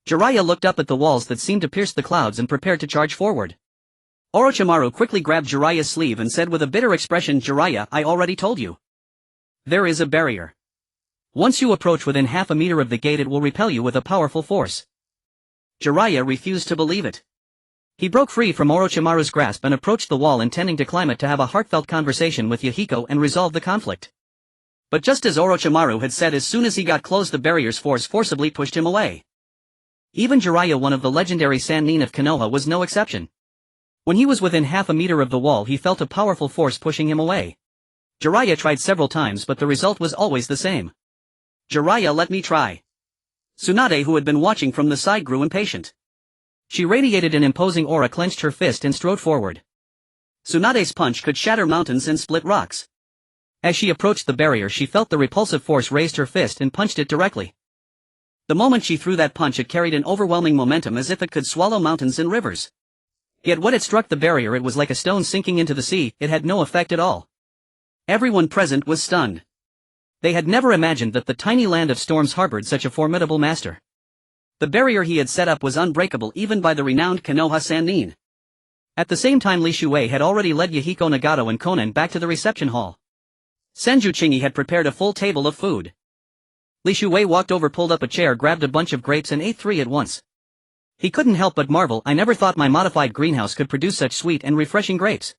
Jiraiya looked up at the walls that seemed to pierce the clouds and prepared to charge forward. Orochimaru quickly grabbed Jiraiya's sleeve and said with a bitter expression, "Jiraiya, I already told you. There is a barrier. Once you approach within half a meter of the gate, it will repel you with a powerful force." Jiraiya refused to believe it. He broke free from Orochimaru's grasp and approached the wall, intending to climb it to have a heartfelt conversation with Yahiko and resolve the conflict. But just as Orochimaru had said, as soon as he got close, the barrier's force forcibly pushed him away. Even Jiraiya, one of the legendary Sannin of Konoha, was no exception. When he was within half a meter of the wall, he felt a powerful force pushing him away. Jiraiya tried several times, but the result was always the same. "Jiraiya, let me try." Tsunade, who had been watching from the side, grew impatient. She radiated an imposing aura, clenched her fist and strode forward. Tsunade's punch could shatter mountains and split rocks. As she approached the barrier, she felt the repulsive force, raised her fist and punched it directly. The moment she threw that punch, it carried an overwhelming momentum, as if it could swallow mountains and rivers. Yet when it struck the barrier, it was like a stone sinking into the sea. It had no effect at all. Everyone present was stunned. They had never imagined that the tiny land of storms harbored such a formidable master. The barrier he had set up was unbreakable even by the renowned Konoha Sannin. At the same time, Li Shue had already led Yahiko, Nagato and Konan back to the reception hall. Senju Chingy had prepared a full table of food. Li Shue walked over, pulled up a chair, grabbed a bunch of grapes and ate 3 at once. He couldn't help but marvel. "I never thought my modified greenhouse could produce such sweet and refreshing grapes."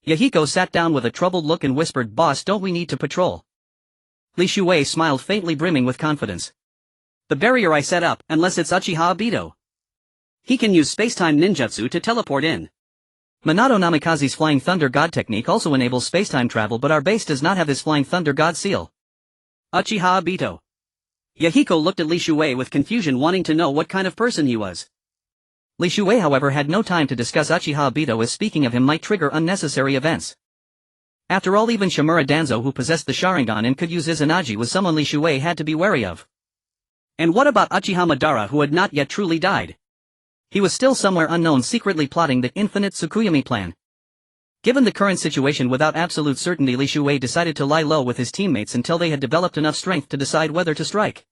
Yahiko sat down with a troubled look and whispered, "Boss, don't we need to patrol?" Li Shue smiled faintly, brimming with confidence. "The barrier I set up, unless it's Uchiha Obito. He can use space-time ninjutsu to teleport in. Minato Namikaze's Flying Thunder God technique also enables space-time travel, but our base does not have his Flying Thunder God seal." Uchiha Obito. Yahiko looked at Li Shue with confusion, wanting to know what kind of person he was. Li Shue, however, had no time to discuss Uchiha Obito, as speaking of him might trigger unnecessary events. After all, even Shimura Danzo, who possessed the Sharingan and could use Izanagi, was someone Li Shue had to be wary of. And what about Uchiha Madara, who had not yet truly died? He was still somewhere unknown, secretly plotting the infinite Tsukuyomi plan. Given the current situation, without absolute certainty, Li Shuwei decided to lie low with his teammates until they had developed enough strength to decide whether to strike.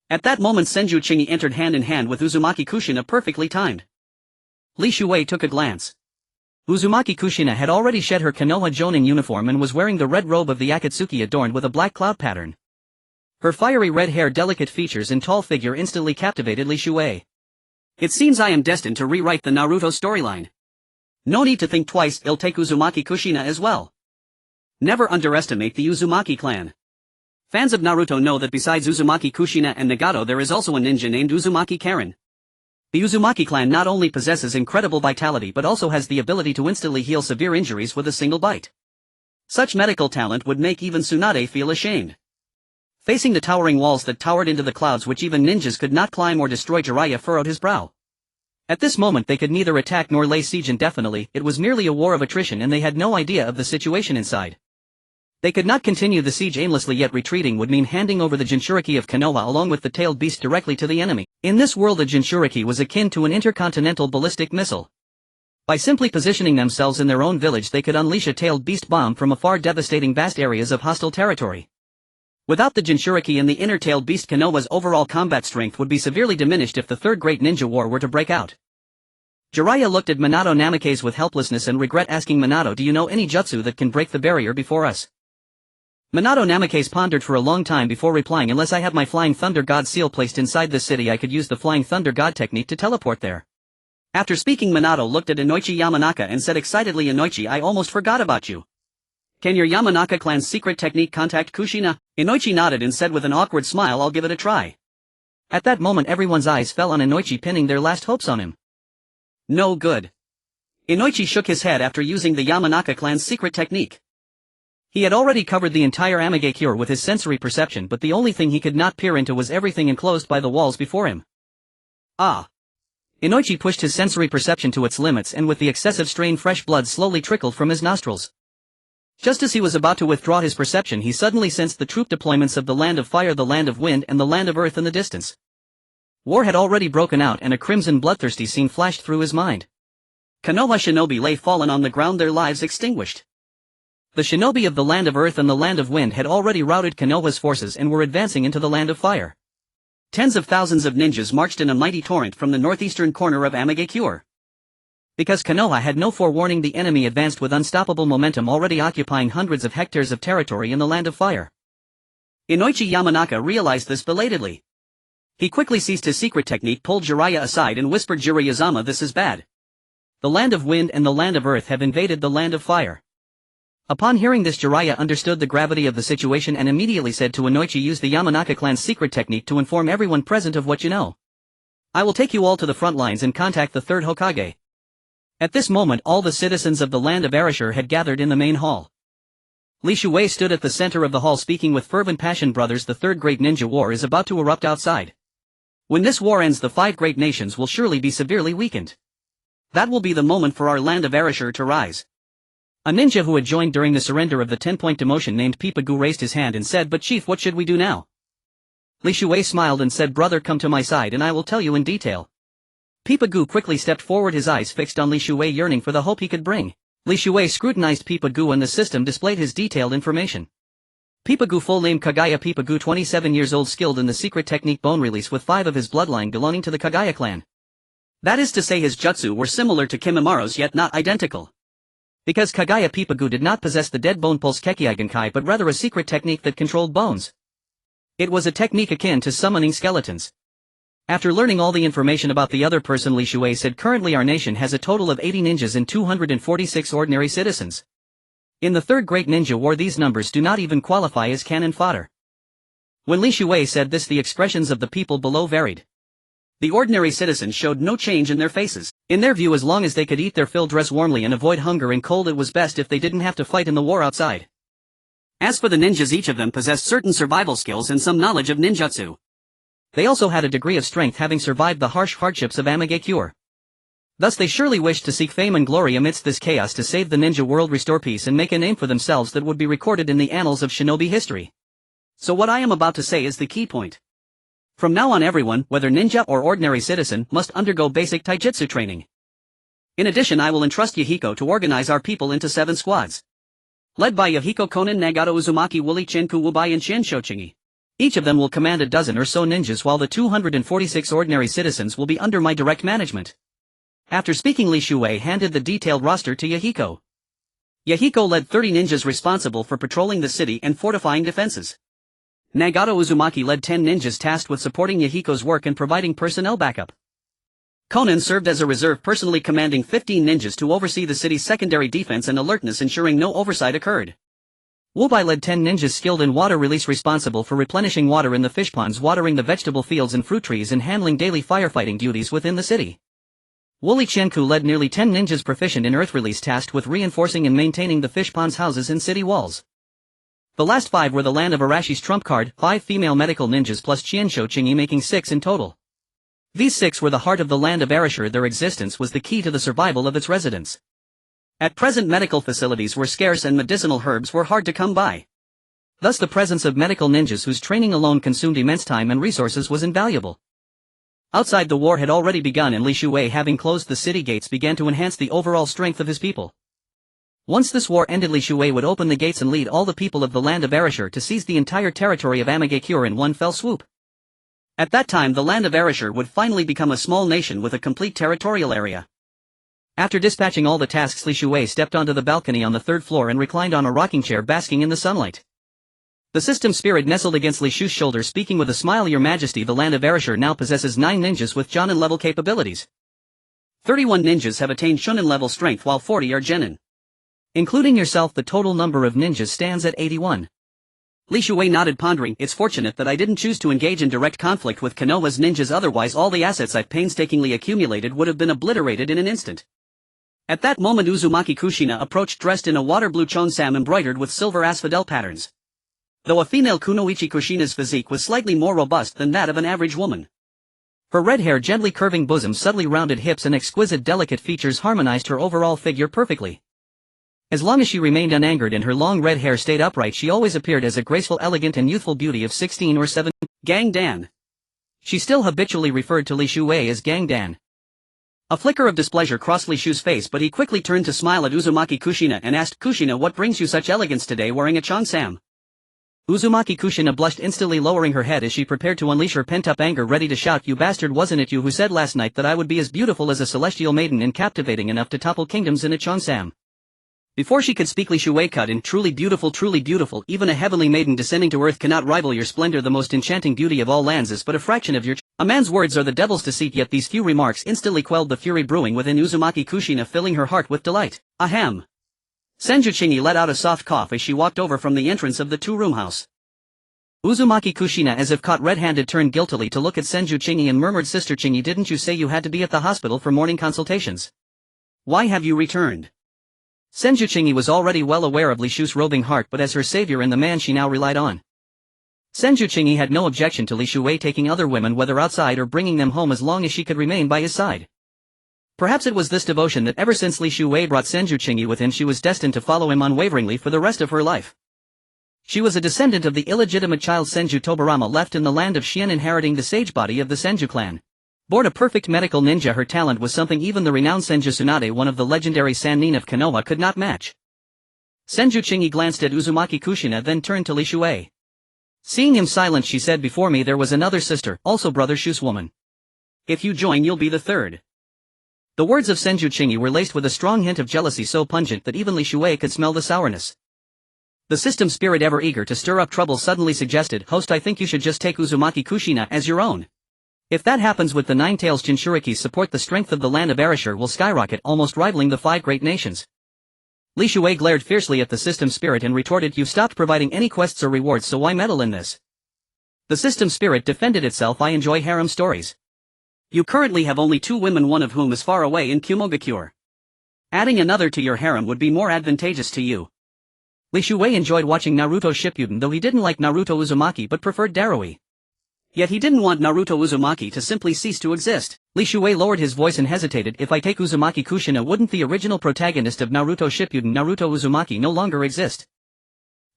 At that moment Senju Chingi entered hand in hand with Uzumaki Kushina, perfectly timed. Li Shuwei took a glance. Uzumaki Kushina had already shed her Konoha Jonin uniform and was wearing the red robe of the Akatsuki adorned with a black cloud pattern. Her fiery red hair, delicate features and tall figure instantly captivated Li Shuwei. It seems I am destined to rewrite the Naruto storyline. No need to think twice, I'll take Uzumaki Kushina as well. Never underestimate the Uzumaki clan. Fans of Naruto know that besides Uzumaki Kushina and Nagato there is also a ninja named Uzumaki Karen. The Uzumaki clan not only possesses incredible vitality but also has the ability to instantly heal severe injuries with a single bite. Such medical talent would make even Tsunade feel ashamed. Facing the towering walls that towered into the clouds which even ninjas could not climb or destroy, Jiraiya furrowed his brow. At this moment they could neither attack nor lay siege, and definitely it was merely a war of attrition and they had no idea of the situation inside. They could not continue the siege aimlessly, yet retreating would mean handing over the Jinchuriki of Konoha along with the tailed beast directly to the enemy. In this world a Jinchuriki was akin to an intercontinental ballistic missile. By simply positioning themselves in their own village they could unleash a tailed beast bomb from afar, devastating vast areas of hostile territory. Without the Jinchuriki and the inner tailed beast, Konoha's overall combat strength would be severely diminished if the Third Great Ninja War were to break out. Jiraiya looked at Minato Namikaze with helplessness and regret, asking Minato, "Do you know any jutsu that can break the barrier before us?" Minato Namikaze pondered for a long time before replying, "Unless I have my Flying Thunder God seal placed inside this city, I could use the Flying Thunder God technique to teleport there." After speaking, Minato looked at Inoichi Yamanaka and said excitedly, "Inoichi, I almost forgot about you. Can your Yamanaka clan's secret technique contact Kushina?" Inoichi nodded and said with an awkward smile, "I'll give it a try." At that moment everyone's eyes fell on Inoichi, pinning their last hopes on him. No good. Inoichi shook his head after using the Yamanaka clan's secret technique. He had already covered the entire Amigakure with his sensory perception, but the only thing he could not peer into was everything enclosed by the walls before him. Ah! Inoichi pushed his sensory perception to its limits, and with the excessive strain fresh blood slowly trickled from his nostrils. Just as he was about to withdraw his perception, he suddenly sensed the troop deployments of the Land of Fire, the Land of Wind and the Land of Earth in the distance. War had already broken out and a crimson bloodthirsty scene flashed through his mind. Konoha shinobi lay fallen on the ground, their lives extinguished. The shinobi of the Land of Earth and the Land of Wind had already routed Konoha's forces and were advancing into the Land of Fire. Tens of thousands of ninjas marched in a mighty torrent from the northeastern corner of Amigakure. Because Konoha had no forewarning, the enemy advanced with unstoppable momentum, already occupying hundreds of hectares of territory in the Land of Fire. Inoichi Yamanaka realized this belatedly. He quickly ceased his secret technique, pulled Jiraiya aside and whispered, "Jiraiya-sama, this is bad. The Land of Wind and the Land of Earth have invaded the Land of Fire." Upon hearing this, Jiraiya understood the gravity of the situation and immediately said to Inoichi, "Use the Yamanaka clan's secret technique to inform everyone present of what you know. I will take you all to the front lines and contact the third Hokage." At this moment all the citizens of the Land of Arashur had gathered in the main hall. Li Shuwei stood at the center of the hall speaking with fervent passion. "Brothers, the Third Great Ninja War is about to erupt outside. When this war ends, the 5 great nations will surely be severely weakened. That will be the moment for our Land of Arashur to rise." A ninja who had joined during the surrender of the 10-point demotion named Pipagu raised his hand and said, "But Chief, what should we do now?" Li Shuwei smiled and said, "Brother, come to my side and I will tell you in detail." Pipagu quickly stepped forward, his eyes fixed on Li Shuwei, yearning for the hope he could bring. Li Shuwei scrutinized Pipagu and the system displayed his detailed information. Pipagu, full name Kagaya Pipagu, 27 years old, skilled in the secret technique bone release with 5 of his bloodline belonging to the Kagaya clan. That is to say, his jutsu were similar to Kimimara's yet not identical. Because Kagaya Pipagu did not possess the dead bone pulse Kekiigenkai but rather a secret technique that controlled bones. It was a technique akin to summoning skeletons. After learning all the information about the other person, Li Shuwei said, "Currently our nation has a total of 80 ninjas and 246 ordinary citizens. In the Third Great Ninja War these numbers do not even qualify as cannon fodder." When Li Shuwei said this, the expressions of the people below varied. The ordinary citizens showed no change in their faces. In their view, as long as they could eat their fill, dress warmly and avoid hunger and cold, it was best if they didn't have to fight in the war outside. As for the ninjas, each of them possessed certain survival skills and some knowledge of ninjutsu. They also had a degree of strength, having survived the harsh hardships of Amigakure. Thus they surely wished to seek fame and glory amidst this chaos, to save the ninja world, restore peace and make a name for themselves that would be recorded in the annals of shinobi history. So what I am about to say is the key point. From now on everyone, whether ninja or ordinary citizen, must undergo basic taijutsu training. In addition, I will entrust Yahiko to organize our people into 7 squads. Led by Yahiko Konan, Nagato Uzumaki, Wooly Chinku Wubai and Shinsho-chingi. Each of them will command a dozen or so ninjas, while the 246 ordinary citizens will be under my direct management. After speaking, Li Shuei handed the detailed roster to Yahiko. Yahiko led 30 ninjas responsible for patrolling the city and fortifying defenses. Nagato Uzumaki led 10 ninjas tasked with supporting Yahiko's work and providing personnel backup. Konan served as a reserve, personally commanding 15 ninjas to oversee the city's secondary defense and alertness, ensuring no oversight occurred. Wubai led 10 ninjas skilled in water release, responsible for replenishing water in the fish ponds, watering the vegetable fields and fruit trees, and handling daily firefighting duties within the city. Wooly Qianku led nearly 10 ninjas proficient in earth release, tasked with reinforcing and maintaining the fish ponds, houses and city walls. The last 5 were the land of Arashi's trump card, 5 female medical ninjas plus Shinsho-chingi, making 6 in total. These 6 were the heart of the land of Arashir. Their existence was the key to the survival of its residents. At present, medical facilities were scarce and medicinal herbs were hard to come by. Thus the presence of medical ninjas, whose training alone consumed immense time and resources, was invaluable. Outside, the war had already begun, and Li Shuei, having closed the city gates, began to enhance the overall strength of his people. Once this war ended, Li Shuei would open the gates and lead all the people of the land of Arashir to seize the entire territory of Amigakure in one fell swoop. At that time, the land of Arashir would finally become a small nation with a complete territorial area. After dispatching all the tasks, Li Shuei stepped onto the balcony on the 3rd floor and reclined on a rocking chair, basking in the sunlight. The system spirit nestled against Li Shu's shoulder, speaking with a smile. Your Majesty, the land of Arashir now possesses 9 ninjas with Jonin level capabilities. 31 ninjas have attained Shunin level strength, while 40 are Genin. Including yourself, the total number of ninjas stands at 81. Li Shuei nodded, pondering. It's fortunate that I didn't choose to engage in direct conflict with Konoha's ninjas, otherwise all the assets I've painstakingly accumulated would have been obliterated in an instant. At that moment, Uzumaki Kushina approached, dressed in a water blue chonsam embroidered with silver asphodel patterns. Though a female, Kunoichi Kushina's physique was slightly more robust than that of an average woman. Her red hair, gently curving bosom, subtly rounded hips and exquisite delicate features harmonized her overall figure perfectly. As long as she remained unangered and her long red hair stayed upright, she always appeared as a graceful, elegant and youthful beauty of 16 or 17. Gangdan. She still habitually referred to Li Shuei as Gangdan. A flicker of displeasure crossed Li Shu's face, but he quickly turned to smile at Uzumaki Kushina and asked, Kushina, what brings you such elegance today, wearing a chonsam? Uzumaki Kushina blushed, instantly lowering her head as she prepared to unleash her pent-up anger, ready to shout, You bastard, wasn't it you who said last night that I would be as beautiful as a celestial maiden and captivating enough to topple kingdoms in a chonsam? Before she could speak, Li Shuei cut in, truly beautiful, even a heavenly maiden descending to earth cannot rival your splendor. The most enchanting beauty of all lands is but a fraction of your A man's words are the devil's deceit, yet these few remarks instantly quelled the fury brewing within Uzumaki Kushina, filling her heart with delight. Ahem. Senju-chingi let out a soft cough as she walked over from the entrance of the 2-room house. Uzumaki Kushina, as if caught red-handed, turned guiltily to look at Senju-chingi and murmured, Sister Chingi, didn't you say you had to be at the hospital for morning consultations? Why have you returned? Senju-chingi was already well aware of Li Shu's roving heart, but as her savior and the man she now relied on. Senju-chingi had no objection to Li Shuei taking other women, whether outside or bringing them home, as long as she could remain by his side. Perhaps it was this devotion that ever since Li Shuei brought Senju-chingi with him, she was destined to follow him unwaveringly for the rest of her life. She was a descendant of the illegitimate child Senju Tobarama, left in the land of Shien, inheriting the sage body of the Senju clan. Born a perfect medical ninja, her talent was something even the renowned Senju Tsunade, one of the legendary Sannin of Konoha, could not match. Senju-chingi glanced at Uzumaki Kushina, then turned to Li Shuei. Seeing him silent, she said, Before me there was another sister, also brother Shu's woman. If you join, you'll be the third. The words of Senju-chingi were laced with a strong hint of jealousy, so pungent that even Li Shuei could smell the sourness. The system spirit, ever eager to stir up trouble, suddenly suggested, Host, I think you should just take Uzumaki Kushina as your own. If that happens, with the 9 tails Jinchuriki's support, the strength of the land of Arashir will skyrocket, almost rivaling the 5 great nations. Li Shuei glared fiercely at the system spirit and retorted, You've stopped providing any quests or rewards, so why meddle in this? The system spirit defended itself, I enjoy harem stories. You currently have only 2 women, one of whom is far away in Kumogakure. Adding another to your harem would be more advantageous to you. Li Shuei enjoyed watching Naruto Shippuden, though he didn't like Naruto Uzumaki but preferred Darui. Yet he didn't want Naruto Uzumaki to simply cease to exist. Li Shuei lowered his voice and hesitated. If I take Uzumaki Kushina, wouldn't the original protagonist of Naruto Shippuden, Naruto Uzumaki, no longer exist?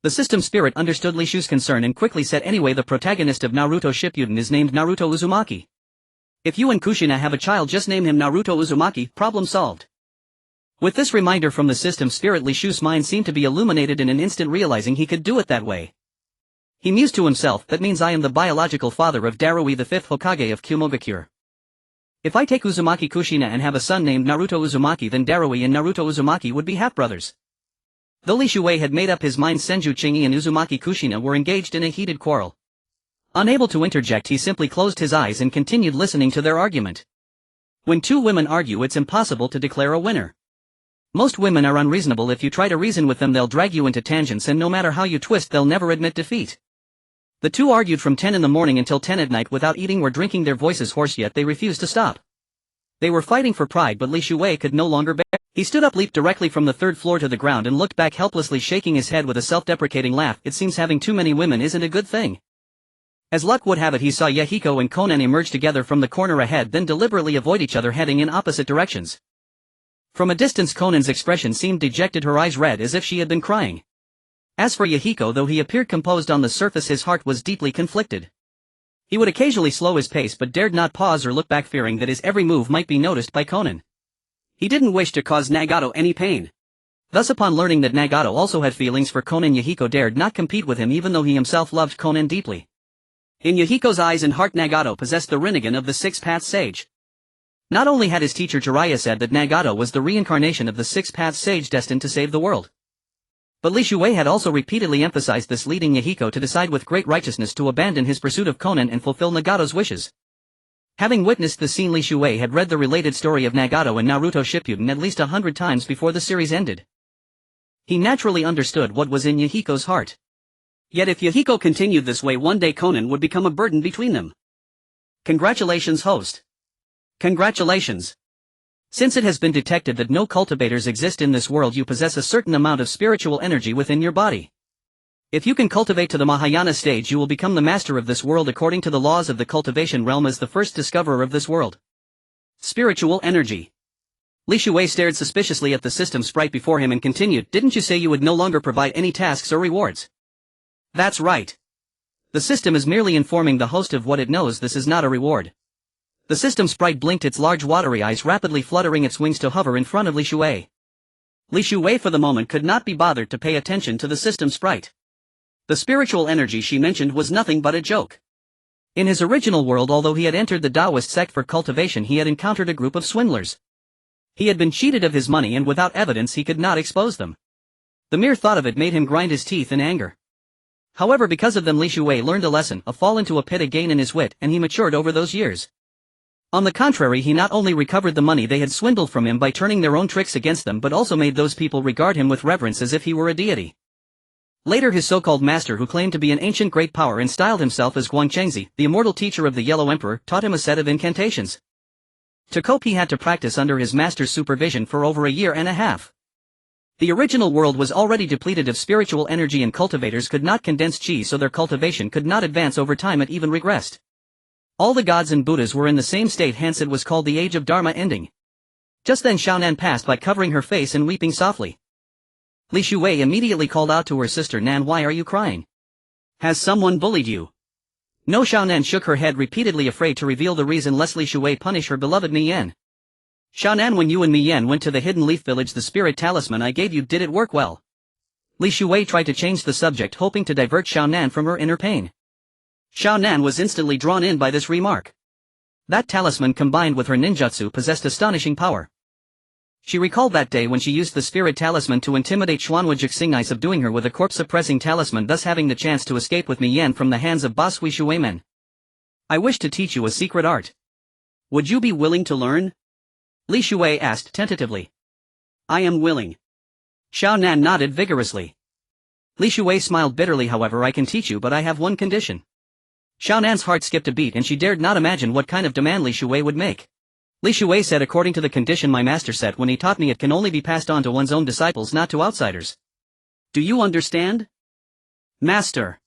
The system spirit understood Li Shu's concern and quickly said, Anyway, the protagonist of Naruto Shippuden is named Naruto Uzumaki. If you and Kushina have a child, just name him Naruto Uzumaki, problem solved. With this reminder from the system spirit, Li Shu's mind seemed to be illuminated in an instant, realizing he could do it that way. He mused to himself, that means I am the biological father of Darui, the 5th Hokage of Kumogakure. If I take Uzumaki Kushina and have a son named Naruto Uzumaki, then Darui and Naruto Uzumaki would be half-brothers. Though Li Shuwei had made up his mind, Senju Qingyi and Uzumaki Kushina were engaged in a heated quarrel. Unable to interject, he simply closed his eyes and continued listening to their argument. When two women argue, it's impossible to declare a winner. Most women are unreasonable. If you try to reason with them, they'll drag you into tangents, and no matter how you twist, they'll never admit defeat. The two argued from 10 in the morning until 10 at night without eating or drinking, their voices hoarse, yet they refused to stop. They were fighting for pride, but Li Shuwei could no longer bear. He stood up, leaped directly from the 3rd floor to the ground, and looked back helplessly, shaking his head with a self-deprecating laugh. It seems having too many women isn't a good thing. As luck would have it, he saw Yahiko and Konan emerge together from the corner ahead, then deliberately avoid each other, heading in opposite directions. From a distance, Konan's expression seemed dejected, her eyes red as if she had been crying. As for Yahiko, though he appeared composed on the surface, his heart was deeply conflicted. He would occasionally slow his pace but dared not pause or look back, fearing that his every move might be noticed by Konan. He didn't wish to cause Nagato any pain. Thus, upon learning that Nagato also had feelings for Konan, Yahiko dared not compete with him, even though he himself loved Konan deeply. In Yahiko's eyes and heart, Nagato possessed the Rinnegan of the Six-Path Sage. Not only had his teacher Jiraiya said that Nagato was the reincarnation of the Six-Path Sage destined to save the world, but Li Shuwei had also repeatedly emphasized this, leading Yahiko to decide with great righteousness to abandon his pursuit of Konan and fulfill Nagato's wishes. Having witnessed the scene, Li Shuwei had read the related story of Nagato and Naruto Shippuden at least 100 times before the series ended. He naturally understood what was in Yahiko's heart. Yet if Yahiko continued this way, one day Konan would become a burden between them. Congratulations, host. Congratulations. Since it has been detected that no cultivators exist in this world, you possess a certain amount of spiritual energy within your body. If you can cultivate to the Mahayana stage, you will become the master of this world according to the laws of the cultivation realm, as the first discoverer of this world. Spiritual energy. Li Shuwei stared suspiciously at the system sprite before him and continued, didn't you say you would no longer provide any tasks or rewards? That's right. The system is merely informing the host of what it knows. This is not a reward. The system sprite blinked its large watery eyes, rapidly fluttering its wings to hover in front of Li Shuwei. Li Shuwei for the moment could not be bothered to pay attention to the system sprite. The spiritual energy she mentioned was nothing but a joke. In his original world, although he had entered the Taoist sect for cultivation, he had encountered a group of swindlers. He had been cheated of his money, and without evidence he could not expose them. The mere thought of it made him grind his teeth in anger. However, because of them, Li Shuwei learned a lesson, a fall into a pit, a gain in his wit, and he matured over those years. On the contrary, he not only recovered the money they had swindled from him by turning their own tricks against them, but also made those people regard him with reverence as if he were a deity. Later, his so-called master, who claimed to be an ancient great power and styled himself as Guangchengzi, the immortal teacher of the Yellow Emperor, taught him a set of incantations. To cope, he had to practice under his master's supervision for over a year and a half. The original world was already depleted of spiritual energy, and cultivators could not condense chi, so their cultivation could not advance over time, it even regressed. All the gods and Buddhas were in the same state, hence it was called the Age of Dharma ending. Just then Xiaonan passed by, covering her face and weeping softly. Li Shuwei immediately called out to her sister, Nan, why are you crying? Has someone bullied you? No. Xiaonan shook her head repeatedly, afraid to reveal the reason lest Li Shuwei punish her beloved Mi Yan. Xiaonan, when you and Mi Yan went to the Hidden Leaf Village, the spirit talisman I gave you, did it work well? Li Shuwei tried to change the subject, hoping to divert Xiaonan from her inner pain. Xiaonan was instantly drawn in by this remark. That talisman, combined with her ninjutsu, possessed astonishing power. She recalled that day when she used the spirit talisman to intimidate Xuanhua Jixing, subduing her with a corpse-suppressing talisman, thus having the chance to escape with Mi Yan from the hands of boss Hui Shuimen. I wish to teach you a secret art. Would you be willing to learn? Li Shuwei asked tentatively. I am willing. Xiaonan nodded vigorously. Li Shuwei smiled bitterly. However, I can teach you, but I have one condition. Xiaonan's heart skipped a beat, and she dared not imagine what kind of demand Li Shuwei would make. Li Shuwei said, according to the condition my master set when he taught me, it can only be passed on to one's own disciples, not to outsiders. Do you understand? Master.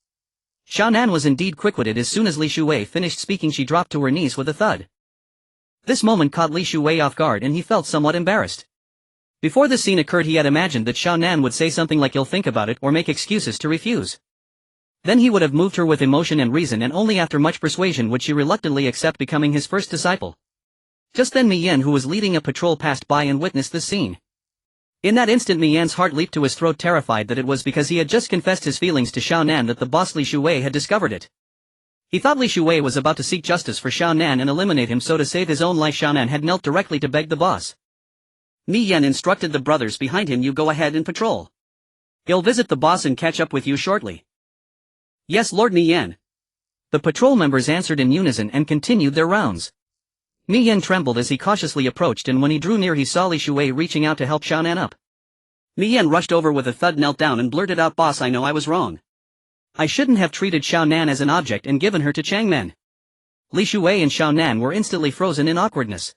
Xiaonan was indeed quick-witted. As soon as Li Shuwei finished speaking, she dropped to her knees with a thud. This moment caught Li Shuwei off guard, and he felt somewhat embarrassed. Before this scene occurred, he had imagined that Xiaonan would say something like, "You'll think about it," or make excuses to refuse. Then he would have moved her with emotion and reason, and only after much persuasion would she reluctantly accept becoming his first disciple. Just then Mi Yan, who was leading a patrol, passed by and witnessed this scene. In that instant Mian's heart leaped to his throat, terrified that it was because he had just confessed his feelings to Xiao Nan that the boss Li Shuwei had discovered it. He thought Li Shuwei was about to seek justice for Xiao Nan and eliminate him, so to save his own life Xiao Nan had knelt directly to beg the boss. Mi Yan instructed the brothers behind him, you go ahead and patrol. He'll visit the boss and catch up with you shortly. Yes, Lord Mi Yan. The patrol members answered in unison and continued their rounds. Mi Yan trembled as he cautiously approached, and when he drew near he saw Li Shuwei reaching out to help Xiao Nan up. Mi Yan rushed over with a thud, knelt down and blurted out, boss, I know I was wrong. I shouldn't have treated Xiao Nan as an object and given her to Changmen. Li Shuwei and Xiao Nan were instantly frozen in awkwardness.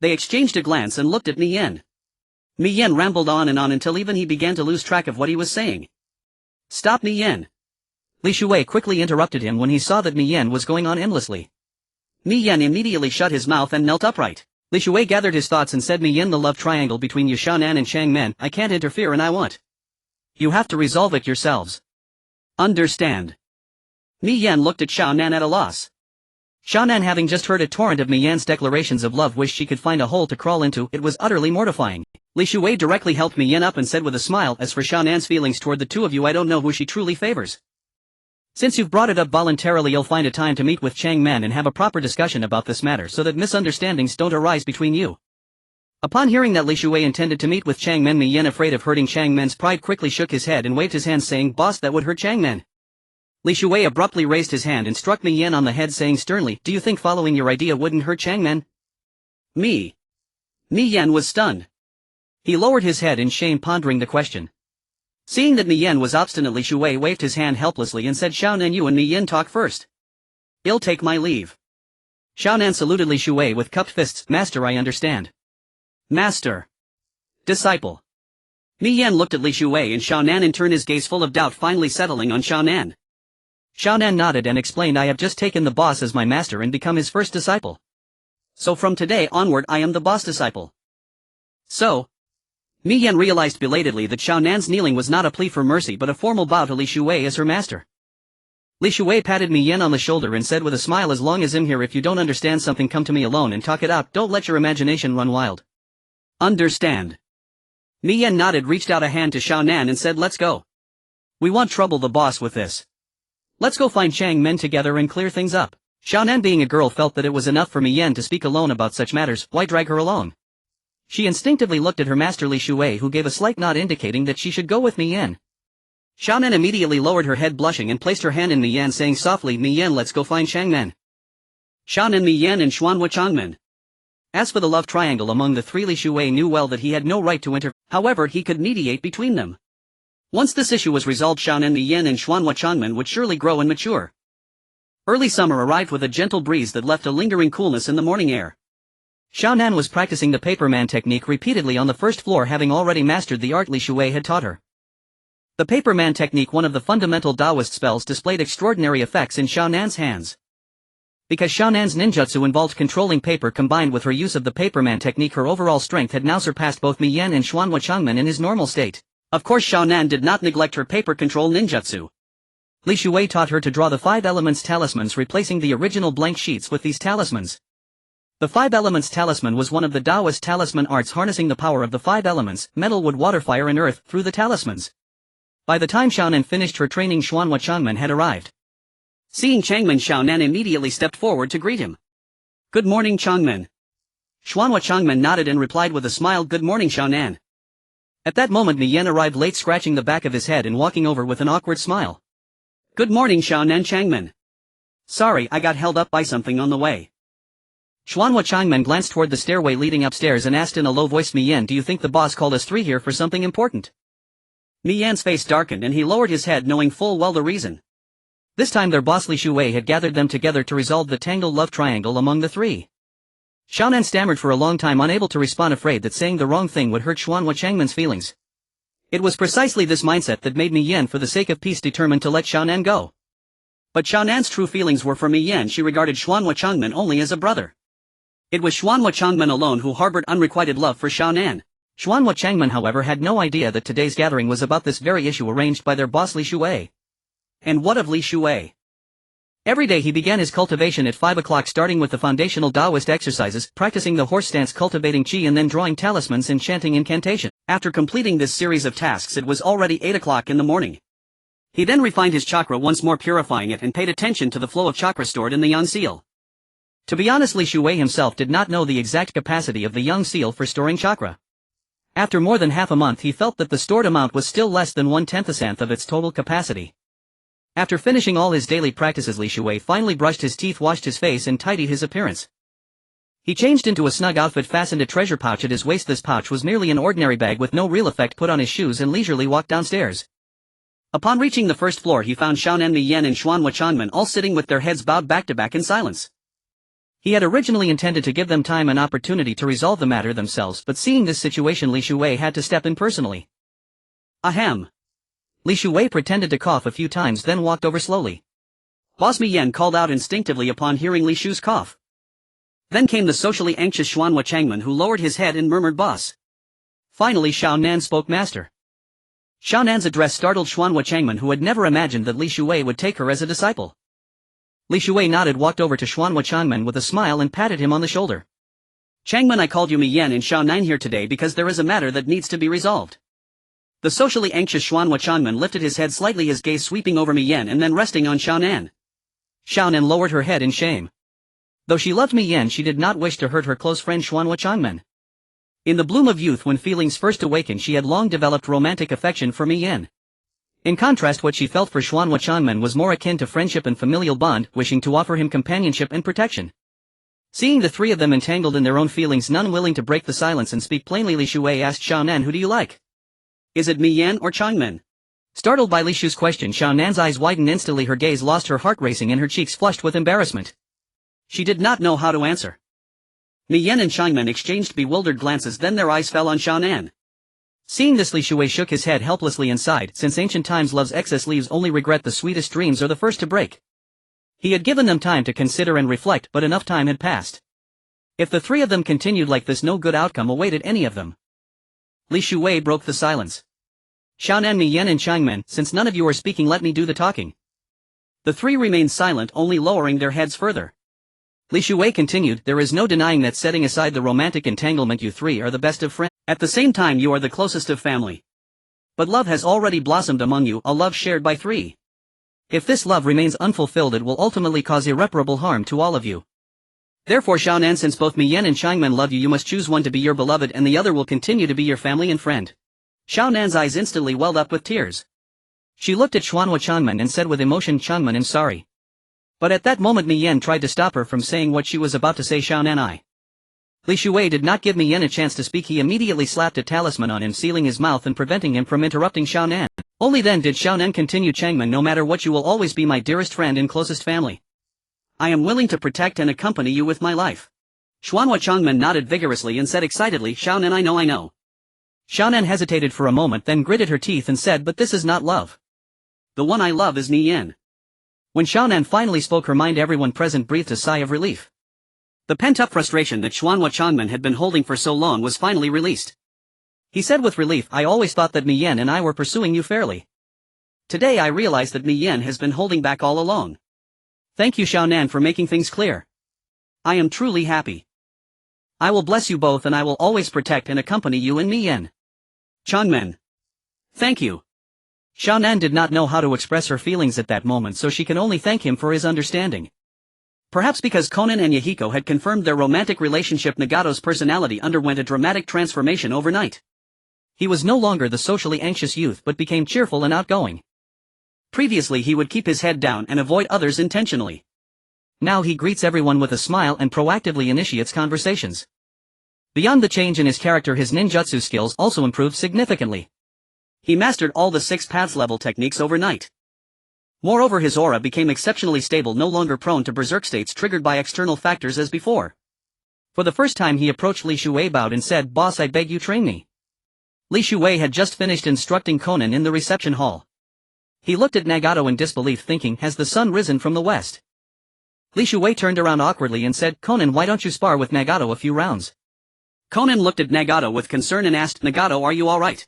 They exchanged a glance and looked at Mi Yan. Mi Yan rambled on and on until even he began to lose track of what he was saying. Stop, Mi Yan. Li Shuwei quickly interrupted him when he saw that Mi Yan was going on endlessly. Mi Yan immediately shut his mouth and knelt upright. Li Shuwei gathered his thoughts and said, Mi Yan, the love triangle between Xiao Nan and Changmen, I can't interfere and I want. You have to resolve it yourselves. Understand? Mi Yan looked at Xiao Nan at a loss. Xiao Nan, having just heard a torrent of Mi Yan's declarations of love, wished she could find a hole to crawl into. It was utterly mortifying. Li Shuwei directly helped Mi Yan up and said with a smile, as for Xiao Nan's feelings toward the two of you, I don't know who she truly favors. Since you've brought it up voluntarily, you'll find a time to meet with Changmen and have a proper discussion about this matter so that misunderstandings don't arise between you. Upon hearing that Li Shuwei intended to meet with Changmen, Mi Yan, afraid of hurting Changmen's pride, quickly shook his head and waved his hand, saying, boss, that would hurt Changmen. Li Shuwei abruptly raised his hand and struck Mi Yan on the head, saying sternly, do you think following your idea wouldn't hurt Changmen? Mi Yan was stunned. He lowered his head in shame, pondering the question. Seeing that Mi Yan was obstinate, Li Shuwei waved his hand helplessly and said, Xiao Nan, you and Mi Yan talk first. I'll take my leave. Xiao Nan saluted Li Shuwei with cupped fists. Master, I understand. Master. Disciple. Mi Yan looked at Li Shuwei and Xiao Nan, in turn his gaze full of doubt finally settling on Xiao Nan. Xiao Nan nodded and explained, I have just taken the boss as my master and become his first disciple. So from today onward I am the boss disciple. So. Mi Yan realized belatedly that Xiao Nan's kneeling was not a plea for mercy but a formal bow to Li Shuwei as her master. Li Shuwei patted Mi Yan on the shoulder and said with a smile, as long as I'm here, if you don't understand something, come to me alone and talk it out, don't let your imagination run wild. Understand? Mi Yan nodded, reached out a hand to Xiao Nan and said, let's go. We won't trouble the boss with this. Let's go find Changmen together and clear things up. Xiao Nan, being a girl, felt that it was enough for Mi Yan to speak alone about such matters. Why drag her along? She instinctively looked at her master Li Shuwei, who gave a slight nod indicating that she should go with Mi Yan. Xiao Nan immediately lowered her head, blushing, and placed her hand in Mi Yan, saying softly, Mi Yan, let's go find Changmen. Xiao Nan, Mi Yan, and Xuanhua Changmen. As for the love triangle among the three, Li Shuwei knew well that he had no right to interfere, however he could mediate between them. Once this issue was resolved, Xiao Nan, Mi Yan, and Xuanhua Changmen would surely grow and mature. Early summer arrived with a gentle breeze that left a lingering coolness in the morning air. Xiao Nan was practicing the paperman technique repeatedly on the first floor, having already mastered the art Li Shuwei had taught her. The paperman technique, one of the fundamental Taoist spells, displayed extraordinary effects in Xiao Nan's hands. Because Xiao Nan's ninjutsu involved controlling paper combined with her use of the paperman technique, her overall strength had now surpassed both Mi Yan and Xuanhua Changmen in his normal state. Of course, Xiao Nan did not neglect her paper control ninjutsu. Li Shuwei taught her to draw the 5 elements talismans, replacing the original blank sheets with these talismans. The 5 elements talisman was one of the Taoist talisman arts, harnessing the power of the 5 elements, metal, wood, water, fire and earth, through the talismans. By the time Xiao Nan finished her training, Xuanhua Changmen had arrived. Seeing Changmen, Xiao Nan immediately stepped forward to greet him. Good morning, Changmen. Xuanhua Changmen nodded and replied with a smile, good morning, Xiao Nan. At that moment Mi Yan arrived late, scratching the back of his head and walking over with an awkward smile. Good morning, Xiao Nan. Changmen. Sorry, I got held up by something on the way. Xuanhua Changmen glanced toward the stairway leading upstairs and asked in a low voice, Mi Yan, do you think the boss called us three here for something important? Mi Yan's face darkened and he lowered his head, knowing full well the reason. This time their boss Li Shuwei had gathered them together to resolve the tangled love triangle among the three. Xiao Nan stammered for a long time, unable to respond, afraid that saying the wrong thing would hurt Xuanhua Changmen's feelings. It was precisely this mindset that made Mi Yan, for the sake of peace, determined to let Xiao Nan go. But Xiao Nan's true feelings were for Mi Yan. She regarded Xuanhua Changmen only as a brother. It was Xuanhua Changmen alone who harbored unrequited love for Xiao Nan. Xuanhua Changmen, however, had no idea that today's gathering was about this very issue arranged by their boss Li Shuwei. And what of Li Shuwei? Every day he began his cultivation at 5 o'clock, starting with the foundational Taoist exercises, practicing the horse stance, cultivating qi, and then drawing talismans and chanting incantation. After completing this series of tasks it was already 8 o'clock in the morning. He then refined his chakra, once more purifying it, and paid attention to the flow of chakra stored in the young seal. To be honest, Li Shuwei himself did not know the exact capacity of the young seal for storing chakra. After more than half a month he felt that the stored amount was still less than 1/10th of its total capacity. After finishing all his daily practices, Li Shuwei finally brushed his teeth, washed his face and tidied his appearance. He changed into a snug outfit, fastened a treasure pouch at his waist. This pouch was merely an ordinary bag with no real effect, put on his shoes and leisurely walked downstairs. Upon reaching the first floor he found Xiaonan, Miyan and Xuanhua Chanmen all sitting with their heads bowed back to back in silence. He had originally intended to give them time and opportunity to resolve the matter themselves, but seeing this situation Li Shuwei had to step in personally. Ahem. Li Shuwei pretended to cough a few times, then walked over slowly. Boss Miyan called out instinctively upon hearing Li Shu's cough. Then came the socially anxious Xuanhua Changmen, who lowered his head and murmured boss. Finally Xiaonan spoke. Master. Xiaonan's address startled Xuanhua Changmen, who had never imagined that Li Shuwei would take her as a disciple. Li Shuwei nodded, walked over to Xuanhua Changmen with a smile and patted him on the shoulder. Changmen, I called you Miyan and Xiaonan here today because there is a matter that needs to be resolved. The socially anxious Xuanhua Changmen lifted his head slightly, his gaze sweeping over Miyan and then resting on Xiaonan. Xiaonan lowered her head in shame. Though she loved Miyan, she did not wish to hurt her close friend Xuanhua Changmen. In the bloom of youth, when feelings first awakened, she had long developed romantic affection for Miyan. In contrast, what she felt for Xuanhua Changmen was more akin to friendship and familial bond, wishing to offer him companionship and protection. Seeing the three of them entangled in their own feelings, none willing to break the silence and speak plainly, Li Shuwei asked Xiaonan, who do you like? Is it Miyan or Changmen? Startled by Li Shu's question, Xiaonan's eyes widened instantly, her gaze lost, her heart racing and her cheeks flushed with embarrassment. She did not know how to answer. Miyan and Changmen exchanged bewildered glances, then their eyes fell on Xiaonan. Seeing this, Li Shuwei shook his head helplessly and sighed. Since ancient times, love's excess leaves only regret, the sweetest dreams are the first to break. He had given them time to consider and reflect, but enough time had passed. If the three of them continued like this, no good outcome awaited any of them. Li Shuwei broke the silence. Xiaonan, Miyan and Changmen, since none of you are speaking, let me do the talking. The three remained silent, only lowering their heads further. Li Shuwei continued, there is no denying that, setting aside the romantic entanglement, you three are the best of friends. At the same time, you are the closest of family. But love has already blossomed among you, a love shared by three. If this love remains unfulfilled, it will ultimately cause irreparable harm to all of you. Therefore, Xiaonan, since both Miyan and Changmen love you, you must choose one to be your beloved and the other will continue to be your family and friend. Xiaonan's eyes instantly welled up with tears. She looked at Xuanhua Changmen and said with emotion, Changmen, I'm sorry. But at that moment Miyan tried to stop her from saying what she was about to say. Xiaonan, Li Shuwei did not give Miyan a chance to speak. He immediately slapped a talisman on him, sealing his mouth and preventing him from interrupting Xiaonan. Only then did Xiaonan continue, Changmen, no matter what, you will always be my dearest friend and closest family. I am willing to protect and accompany you with my life. Xuanhua Changmen nodded vigorously and said excitedly, Xiaonan, I know. Xiaonan hesitated for a moment, then gritted her teeth and said, but this is not love. The one I love is Miyan. When Xiaonan finally spoke her mind, everyone present breathed a sigh of relief. The pent-up frustration that Xuanhua Changmen had been holding for so long was finally released. He said with relief, I always thought that Miyan and I were pursuing you fairly. Today I realize that Miyan has been holding back all along. Thank you, Xiaonan, for making things clear. I am truly happy. I will bless you both and I will always protect and accompany you and Miyan. Changmen. Thank you. Xiaonan did not know how to express her feelings at that moment, so she can only thank him for his understanding. Perhaps because Konan and Yahiko had confirmed their romantic relationship, Nagato's personality underwent a dramatic transformation overnight. He was no longer the socially anxious youth but became cheerful and outgoing. Previously he would keep his head down and avoid others intentionally. Now he greets everyone with a smile and proactively initiates conversations. Beyond the change in his character, his ninjutsu skills also improved significantly. He mastered all the 6 paths level techniques overnight. Moreover, his aura became exceptionally stable, no longer prone to berserk states triggered by external factors as before. For the first time he approached Li Shuwei, bowed and said, Boss, I beg you train me. Li Shuwei had just finished instructing Konan in the reception hall. He looked at Nagato in disbelief, thinking, has the sun risen from the west? Li Shuwei turned around awkwardly and said, Konan, why don't you spar with Nagato a few rounds? Konan looked at Nagato with concern and asked, Nagato, are you alright?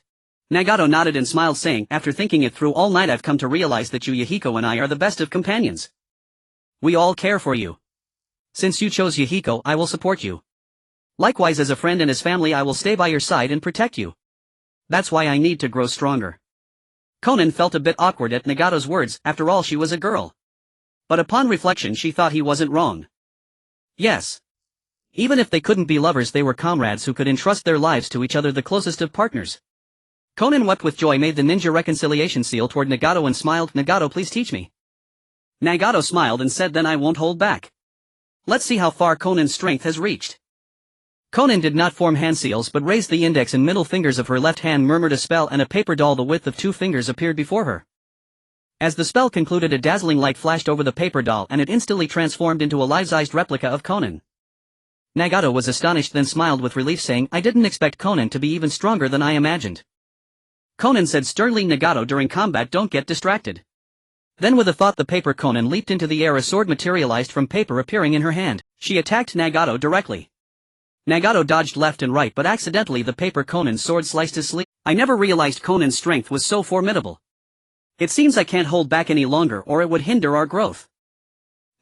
Nagato nodded and smiled, saying, after thinking it through all night, I've come to realize that you, Yahiko, and I are the best of companions. We all care for you. Since you chose Yahiko, I will support you. Likewise, as a friend and as family, I will stay by your side and protect you. That's why I need to grow stronger. Konan felt a bit awkward at Nagato's words, after all she was a girl. But upon reflection she thought he wasn't wrong. Yes. Even if they couldn't be lovers, they were comrades who could entrust their lives to each other, the closest of partners. Konan wept with joy, made the ninja reconciliation seal toward Nagato and smiled. Nagato, please teach me. Nagato smiled and said, then I won't hold back. Let's see how far Konan's strength has reached. Konan did not form hand seals but raised the index and middle fingers of her left hand, murmured a spell, and a paper doll the width of 2 fingers appeared before her. As the spell concluded, a dazzling light flashed over the paper doll and it instantly transformed into a life-sized replica of Konan. Nagato was astonished, then smiled with relief, saying, I didn't expect Konan to be even stronger than I imagined. Konan said sternly, Nagato, during combat don't get distracted. Then with a thought the paper Konan leaped into the air, a sword materialized from paper appearing in her hand. She attacked Nagato directly. Nagato dodged left and right, but accidentally the paper Konan's sword sliced his sleeve. I never realized Konan's strength was so formidable. It seems I can't hold back any longer or it would hinder our growth.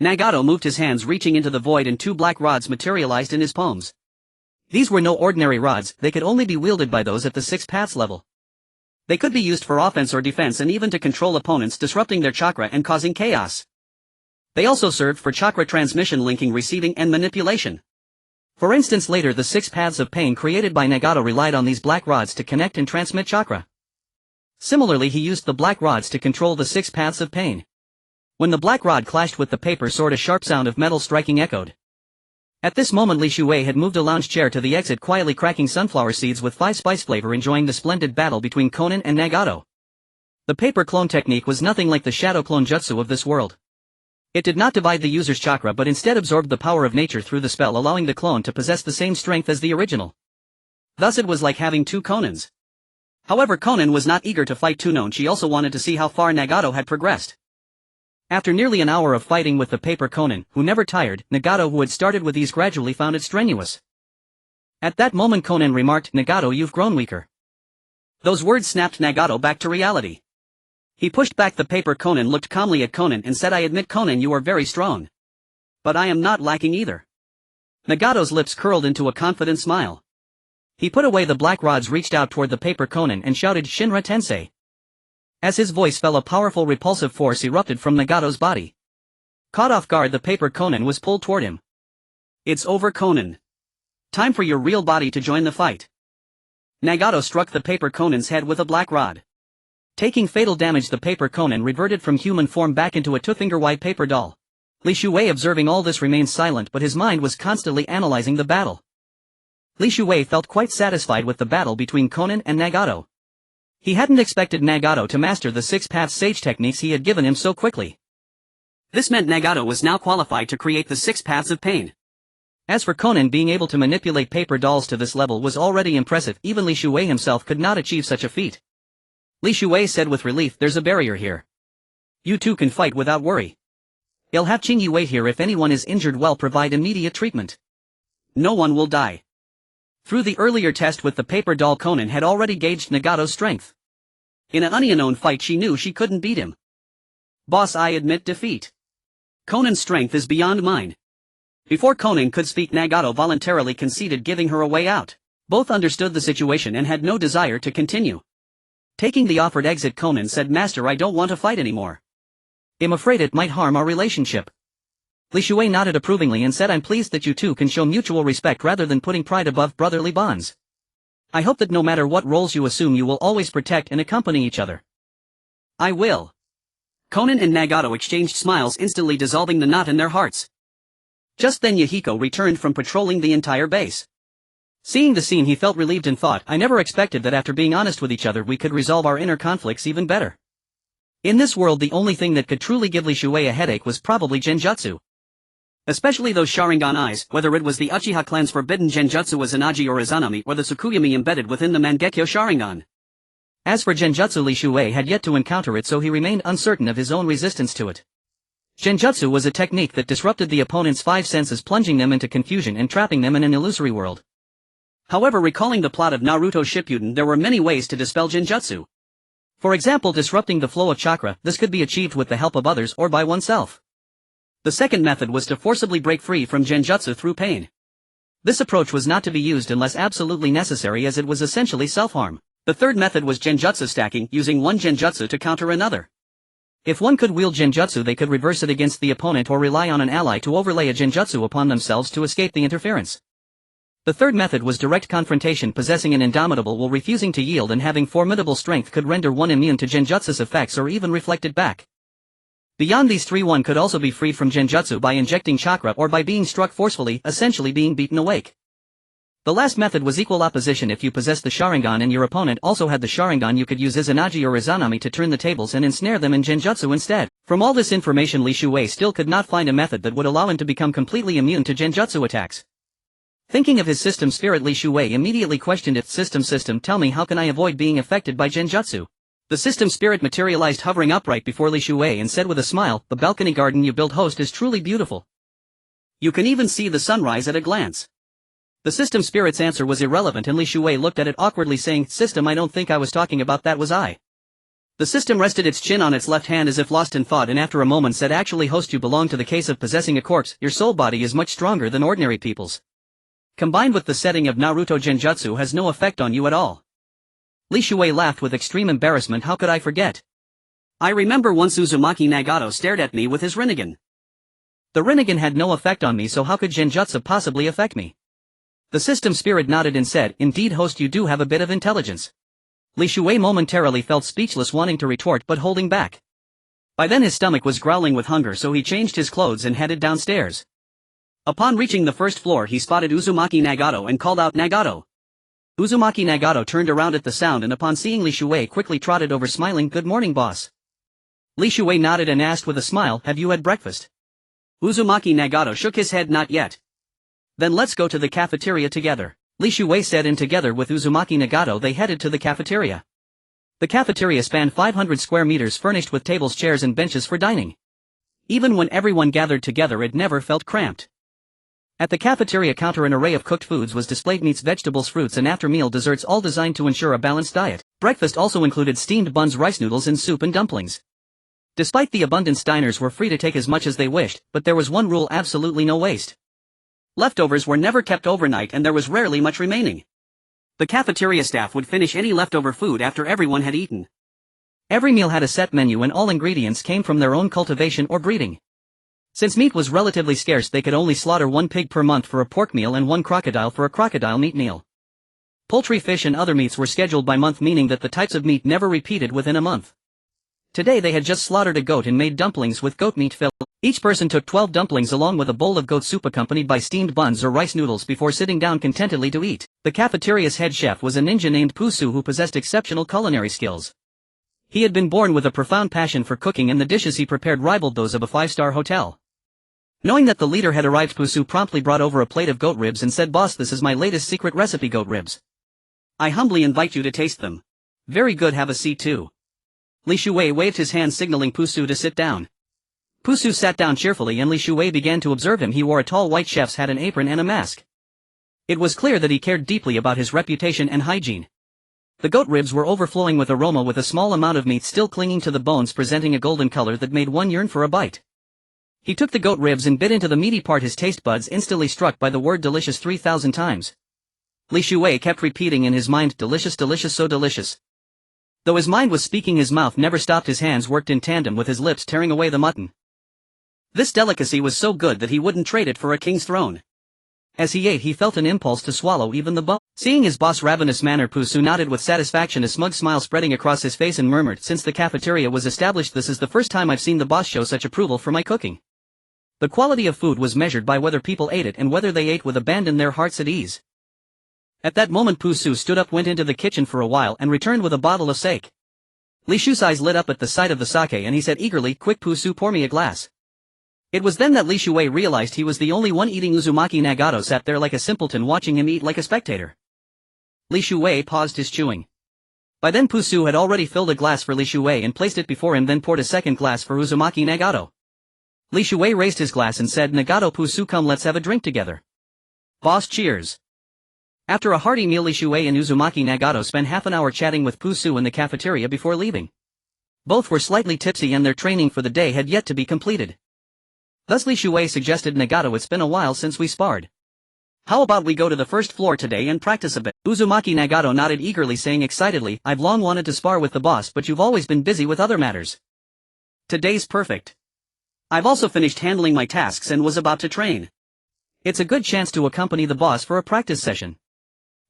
Nagato moved his hands, reaching into the void, and 2 black rods materialized in his palms. These were no ordinary rods, they could only be wielded by those at the 6 paths level. They could be used for offense or defense and even to control opponents, disrupting their chakra and causing chaos. They also served for chakra transmission, linking, receiving, and manipulation. For instance, later the 6 paths of pain created by Nagato relied on these black rods to connect and transmit chakra. Similarly, he used the black rods to control the 6 paths of pain. When the black rod clashed with the paper sword, a sharp sound of metal striking echoed. At this moment Li Shuei had moved a lounge chair to the exit, quietly cracking sunflower seeds with 5 spice flavor, enjoying the splendid battle between Konan and Nagato. The paper clone technique was nothing like the shadow clone jutsu of this world. It did not divide the user's chakra but instead absorbed the power of nature through the spell, allowing the clone to possess the same strength as the original. Thus it was like having 2 Konans. However, Konan was not eager to fight Tunon, she also wanted to see how far Nagato had progressed. After nearly an hour of fighting with the paper Konan, who never tired, Nagato, who had started with ease, gradually found it strenuous. At that moment Konan remarked, Nagato, you've grown weaker. Those words snapped Nagato back to reality. He pushed back the paper Konan, looked calmly at Konan and said, I admit, Konan, you are very strong. But I am not lacking either. Nagato's lips curled into a confident smile. He put away the black rods, reached out toward the paper Konan and shouted, Shinra Tensei. As his voice fell, a powerful repulsive force erupted from Nagato's body. Caught off guard, the paper Konan was pulled toward him. It's over, Konan. Time for your real body to join the fight. Nagato struck the paper Konan's head with a black rod. Taking fatal damage, the paper Konan reverted from human form back into a 2-finger-wide paper doll. Li Shuei, observing all this, remained silent, but his mind was constantly analyzing the battle. Li Shuei felt quite satisfied with the battle between Konan and Nagato. He hadn't expected Nagato to master the 6 paths sage techniques he had given him so quickly. This meant Nagato was now qualified to create the 6 paths of pain. As for Konan, being able to manipulate paper dolls to this level was already impressive. Even Li Shuei himself could not achieve such a feat. Li Shuei said with relief, there's a barrier here. You two can fight without worry. I'll have Qingyi wait here. If anyone is injured, well, provide immediate treatment. No one will die. Through the earlier test with the paper doll, Konan had already gauged Nagato's strength. In an unknown fight she knew she couldn't beat him. Boss, I admit defeat. Konan's strength is beyond mine. Before Konan could speak, Nagato voluntarily conceded, giving her a way out. Both understood the situation and had no desire to continue. Taking the offered exit, Konan said, Master, I don't want to fight anymore. I'm afraid it might harm our relationship. Li Shuei nodded approvingly and said, I'm pleased that you two can show mutual respect rather than putting pride above brotherly bonds. I hope that no matter what roles you assume, you will always protect and accompany each other. I will. Konan and Nagato exchanged smiles, instantly dissolving the knot in their hearts. Just then Yahiko returned from patrolling the entire base. Seeing the scene, he felt relieved and thought, I never expected that after being honest with each other we could resolve our inner conflicts even better. In this world, the only thing that could truly give Li Shuei a headache was probably genjutsu. Especially those Sharingan eyes, whether it was the Uchiha clan's forbidden genjutsu Izanagi or Izanami, or the Tsukuyomi embedded within the Mangekyo Sharingan. As for genjutsu, Li Shuei had yet to encounter it, so he remained uncertain of his own resistance to it. Genjutsu was a technique that disrupted the opponent's 5 senses, plunging them into confusion and trapping them in an illusory world. However, recalling the plot of Naruto Shippuden, there were many ways to dispel genjutsu. For example, disrupting the flow of chakra. This could be achieved with the help of others or by oneself. The second method was to forcibly break free from genjutsu through pain. This approach was not to be used unless absolutely necessary, as it was essentially self-harm. The third method was genjutsu stacking, using one genjutsu to counter another. If one could wield genjutsu, they could reverse it against the opponent or rely on an ally to overlay a genjutsu upon themselves to escape the interference. The third method was direct confrontation. Possessing an indomitable will, refusing to yield and having formidable strength, could render one immune to genjutsu's effects or even reflect it back. Beyond these three, one could also be freed from genjutsu by injecting chakra or by being struck forcefully, essentially being beaten awake. The last method was equal opposition. If you possessed the Sharingan and your opponent also had the Sharingan, you could use Izanagi or Izanami to turn the tables and ensnare them in genjutsu instead. From all this information, Li Shuwei still could not find a method that would allow him to become completely immune to genjutsu attacks. Thinking of his system spirit, Li Shuwei immediately questioned it. System, tell me, how can I avoid being affected by genjutsu? The system spirit materialized, hovering upright before Li Shuwei, and said with a smile, the balcony garden you built, host, is truly beautiful. You can even see the sunrise at a glance. The system spirit's answer was irrelevant, and Li Shuwei looked at it awkwardly, saying, System, I don't think I was talking about that, was I? The system rested its chin on its left hand as if lost in thought, and after a moment said, actually, host, you belong to the case of possessing a corpse. Your soul body is much stronger than ordinary people's. Combined with the setting of Naruto genjutsu has no effect on you at all. Li Shuwei laughed with extreme embarrassment. How could I forget? I remember once Uzumaki Nagato stared at me with his Rinnegan. The Rinnegan had no effect on me, so how could genjutsu possibly affect me? The system spirit nodded and said, indeed, host, you do have a bit of intelligence. Li Shuwei momentarily felt speechless, wanting to retort but holding back. By then his stomach was growling with hunger, so he changed his clothes and headed downstairs. Upon reaching the first floor, he spotted Uzumaki Nagato and called out, Nagato. Uzumaki Nagato turned around at the sound, and upon seeing Li Shuwei quickly trotted over, smiling, good morning, boss. Li Shuwei nodded and asked with a smile, have you had breakfast? Uzumaki Nagato shook his head, not yet. Then let's go to the cafeteria together, Li Shuwei said, and together with Uzumaki Nagato they headed to the cafeteria. The cafeteria spanned 500 square meters, furnished with tables, chairs and benches for dining. Even when everyone gathered together, it never felt cramped. At the cafeteria counter an array of cooked foods was displayed: meats, vegetables, fruits and after-meal desserts, all designed to ensure a balanced diet. Breakfast also included steamed buns, rice noodles and soup and dumplings. Despite the abundance, diners were free to take as much as they wished, but there was one rule: absolutely no waste. Leftovers were never kept overnight and there was rarely much remaining. The cafeteria staff would finish any leftover food after everyone had eaten. Every meal had a set menu and all ingredients came from their own cultivation or breeding. Since meat was relatively scarce, they could only slaughter one pig per month for a pork meal and one crocodile for a crocodile meat meal. Poultry, fish and other meats were scheduled by month, meaning that the types of meat never repeated within a month. Today they had just slaughtered a goat and made dumplings with goat meat filled. Each person took 12 dumplings along with a bowl of goat soup accompanied by steamed buns or rice noodles before sitting down contentedly to eat. The cafeteria's head chef was a ninja named Pusu who possessed exceptional culinary skills. He had been born with a profound passion for cooking, and the dishes he prepared rivaled those of a 5-star hotel. Knowing that the leader had arrived, Pusu promptly brought over a plate of goat ribs and said, Boss, this is my latest secret recipe, goat ribs. I humbly invite you to taste them. Very good, have a seat too. Li Shuwei waved his hand signaling Pusu to sit down. Pusu sat down cheerfully and Li Shuwei began to observe him. He wore a tall white chef's hat, an apron and a mask. It was clear that he cared deeply about his reputation and hygiene. The goat ribs were overflowing with aroma, with a small amount of meat still clinging to the bones, presenting a golden color that made one yearn for a bite. He took the goat ribs and bit into the meaty part, his taste buds instantly struck by the word delicious 3,000 times. Li Shuwei kept repeating in his mind, delicious, delicious, so delicious. Though his mind was speaking, his mouth never stopped. His hands worked in tandem with his lips, tearing away the mutton. This delicacy was so good that he wouldn't trade it for a king's throne. As he ate, he felt an impulse to swallow even the bone. Seeing his boss' ravenous manner, Pusu nodded with satisfaction, a smug smile spreading across his face, and murmured, Since the cafeteria was established, this is the first time I've seen the boss show such approval for my cooking. The quality of food was measured by whether people ate it and whether they ate with abandon, their hearts at ease. At that moment Pusu stood up, went into the kitchen for a while and returned with a bottle of sake. Li Shu's eyes lit up at the sight of the sake and he said eagerly, Quick Pusu, pour me a glass. It was then that Li Shuwei realized he was the only one eating. Uzumaki Nagato sat there like a simpleton, watching him eat like a spectator. Li Shuwei paused his chewing. By then Pusu had already filled a glass for Li Shuwei and placed it before him, then poured a second glass for Uzumaki Nagato. Li Shuwei raised his glass and said, Nagato, Pusu, come, let's have a drink together. Boss, cheers. After a hearty meal, Li Shuwei and Uzumaki Nagato spent half an hour chatting with Pusu in the cafeteria before leaving. Both were slightly tipsy and their training for the day had yet to be completed. Thus Li Shuwei suggested, Nagato, it's been a while since we sparred. How about we go to the first floor today and practice a bit? Uzumaki Nagato nodded eagerly, saying excitedly, I've long wanted to spar with the boss, but you've always been busy with other matters. Today's perfect. I've also finished handling my tasks and was about to train. It's a good chance to accompany the boss for a practice session.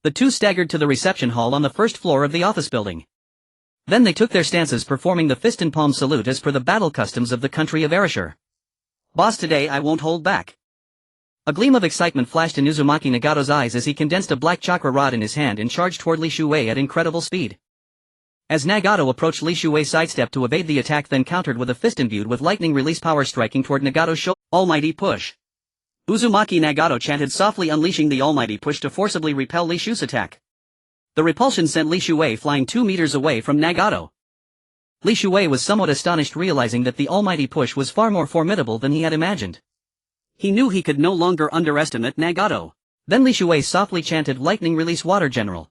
The two staggered to the reception hall on the first floor of the office building. Then they took their stances, performing the fist and palm salute as per the battle customs of the country of Erasure. Boss, today I won't hold back. A gleam of excitement flashed in Uzumaki Nagato's eyes as he condensed a black chakra rod in his hand and charged toward Li Shuwei at incredible speed. As Nagato approached, Li Shuwei sidestepped to evade the attack, then countered with a fist imbued with lightning release power, striking toward Nagato's shoulder. Almighty push. Uzumaki Nagato chanted softly, unleashing the almighty push to forcibly repel Li Shu's attack. The repulsion sent Li Shuwei flying 2 meters away from Nagato. Li Shuwei was somewhat astonished, realizing that the almighty push was far more formidable than he had imagined. He knew he could no longer underestimate Nagato. Then Li Shuwei softly chanted Lightning Release Water General.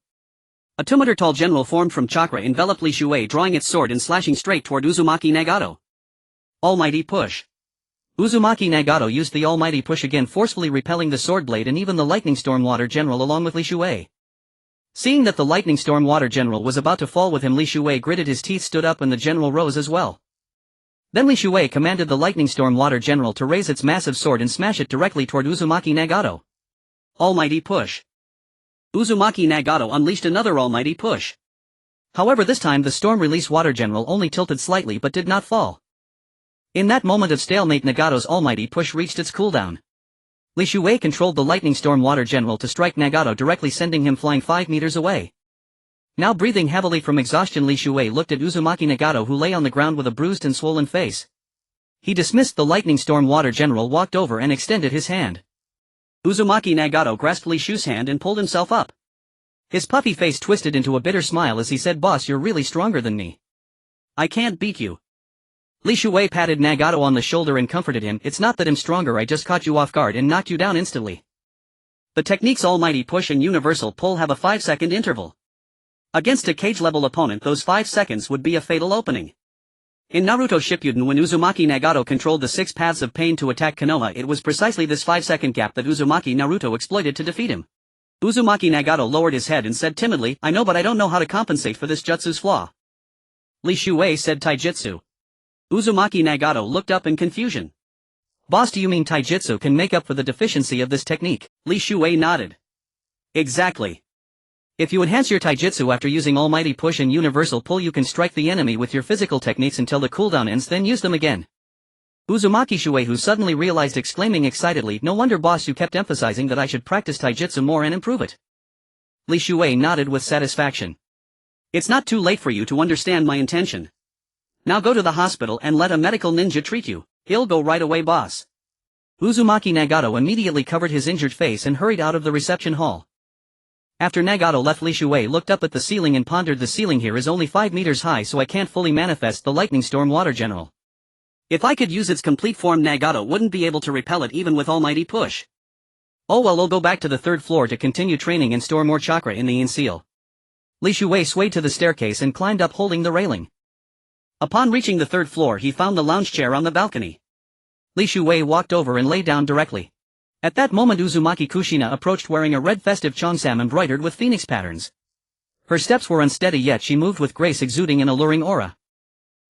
A 2-meter-tall general formed from chakra enveloped Li Shuwei, drawing its sword and slashing straight toward Uzumaki Nagato. Almighty push. Uzumaki Nagato used the almighty push again, forcefully repelling the sword blade and even the Lightning Storm Water General along with Li Shuwei. Seeing that the Lightning Storm Water General was about to fall with him, Li Shuwei gritted his teeth, stood up, and the general rose as well. Then Li Shuwei commanded the Lightning Storm Water General to raise its massive sword and smash it directly toward Uzumaki Nagato. Almighty push. Uzumaki Nagato unleashed another almighty push. However, this time the Storm Release Water General only tilted slightly but did not fall. In that moment of stalemate, Nagato's almighty push reached its cooldown. Li Shuwei controlled the Lightning Storm Water General to strike Nagato directly, sending him flying 5 meters away. Now breathing heavily from exhaustion, Li Shuwei looked at Uzumaki Nagato, who lay on the ground with a bruised and swollen face. He dismissed the Lightning Storm Water General, walked over and extended his hand. Uzumaki Nagato grasped Li Shu's hand and pulled himself up. His puffy face twisted into a bitter smile as he said, Boss, you're really stronger than me. I can't beat you. Li Shuwei patted Nagato on the shoulder and comforted him, It's not that I'm stronger, I just caught you off guard and knocked you down instantly. The techniques Almighty Push and Universal Pull have a 5-second interval. Against a Kage-level opponent, those 5 seconds would be a fatal opening. In Naruto Shippuden, when Uzumaki Nagato controlled the 6 paths of pain to attack Konoha, it was precisely this 5-second gap that Uzumaki Naruto exploited to defeat him. Uzumaki Nagato lowered his head and said timidly, I know, but I don't know how to compensate for this jutsu's flaw. Li Shuwei said taijutsu. Uzumaki Nagato looked up in confusion. Boss, do you mean taijutsu can make up for the deficiency of this technique? Li Shuwei nodded. Exactly. If you enhance your taijutsu after using Almighty Push and Universal Pull, you can strike the enemy with your physical techniques until the cooldown ends, then use them again. Uzumaki Shuwei, who suddenly realized, exclaiming excitedly, No wonder, boss, you kept emphasizing that I should practice taijutsu more and improve it. Li Shuwei nodded with satisfaction. It's not too late for you to understand my intention. Now go to the hospital and let a medical ninja treat you. He'll go right away, boss. Uzumaki Nagato immediately covered his injured face and hurried out of the reception hall. After Nagato left, Li Shuwei looked up at the ceiling and pondered, The ceiling here is only 5 meters high, so I can't fully manifest the Lightning Storm Water General. If I could use its complete form, Nagato wouldn't be able to repel it even with Almighty Push. Oh well, I'll go back to the 3rd floor to continue training and store more chakra in the Inseal. Li Shuwei swayed to the staircase and climbed up, holding the railing. Upon reaching the 3rd floor, he found the lounge chair on the balcony. Li Shuwei walked over and lay down directly. At that moment, Uzumaki Kushina approached, wearing a red festive cheongsam embroidered with phoenix patterns. Her steps were unsteady, yet she moved with grace, exuding an alluring aura.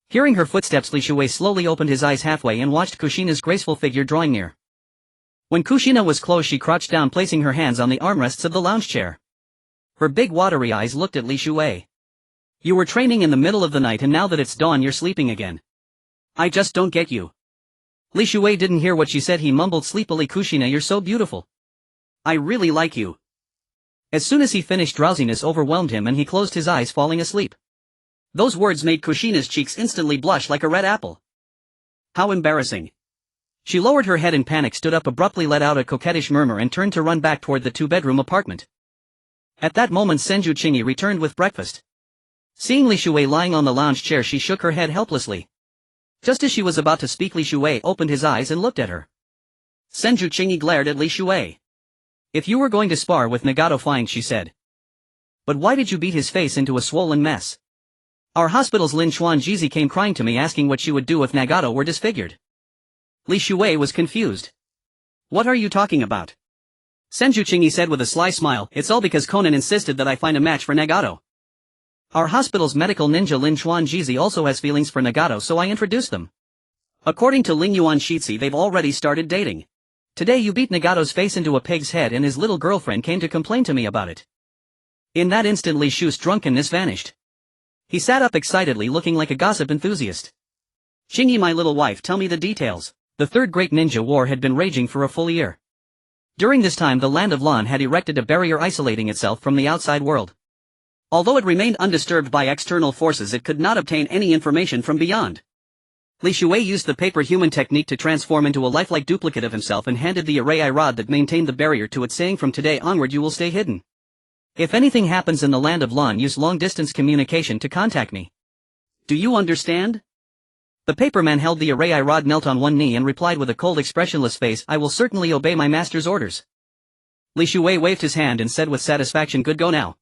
Hearing her footsteps, Li Shuwei slowly opened his eyes halfway and watched Kushina's graceful figure drawing near. When Kushina was close, she crouched down, placing her hands on the armrests of the lounge chair. Her big watery eyes looked at Li Shuwei. You were training in the middle of the night, and now that it's dawn you're sleeping again. I just don't get you. Li Shuwei didn't hear what she said. He mumbled sleepily, Kushina, you're so beautiful. I really like you. As soon as he finished, drowsiness overwhelmed him and he closed his eyes, falling asleep. Those words made Kushina's cheeks instantly blush like a red apple. How embarrassing. She lowered her head in panic, stood up abruptly, let out a coquettish murmur and turned to run back toward the 2-bedroom apartment. At that moment, Senju Chingy returned with breakfast. Seeing Li Shuwei lying on the lounge chair, she shook her head helplessly. Just as she was about to speak, Li Shuwei opened his eyes and looked at her. Senju Chingy glared at Li Shuwei. If you were going to spar with Nagato, fine, she said. But why did you beat his face into a swollen mess? Our hospital's Lin Chuan Jizi came crying to me, asking what she would do if Nagato were disfigured. Li Shuwei was confused. What are you talking about? Senju Chingy said with a sly smile, it's all because Conan insisted that I find a match for Nagato. Our hospital's medical ninja Lin Chuan Jizi also has feelings for Nagato, so I introduced them. According to Ling Yuan Shitsi, they've already started dating. Today you beat Nagato's face into a pig's head and his little girlfriend came to complain to me about it. In that instant Li Shu's drunkenness vanished. He sat up excitedly looking like a gossip enthusiast. Chingy, my little wife, tell me the details. The Third Great Ninja War had been raging for a full year. During this time the land of Lan had erected a barrier isolating itself from the outside world. Although it remained undisturbed by external forces, it could not obtain any information from beyond. Li Shui used the paper human technique to transform into a lifelike duplicate of himself and handed the array rod that maintained the barrier to it, saying, from today onward you will stay hidden. If anything happens in the land of Lan, use long-distance communication to contact me. Do you understand? The paperman held the array rod, knelt on one knee and replied with a cold expressionless face, I will certainly obey my master's orders. Li Shui waved his hand and said with satisfaction, good, go now.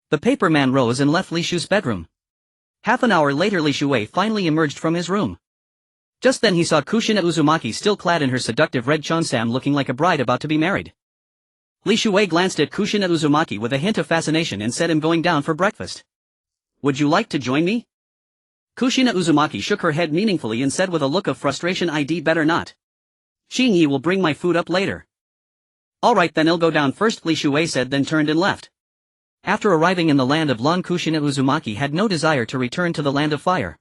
The paperman rose and left Li Shu's bedroom. Half an hour later Li Shui finally emerged from his room. Just then he saw Kushina Uzumaki still clad in her seductive red chonsam, looking like a bride about to be married. Li Shui glanced at Kushina Uzumaki with a hint of fascination and said, I'm going down for breakfast. Would you like to join me? Kushina Uzumaki shook her head meaningfully and said with a look of frustration, I'd better not. Shinyi will bring my food up later. Alright then, I'll go down first, Li Shui said, then turned and left. After arriving in the land of Lan, Kushina Uzumaki had no desire to return to the land of fire.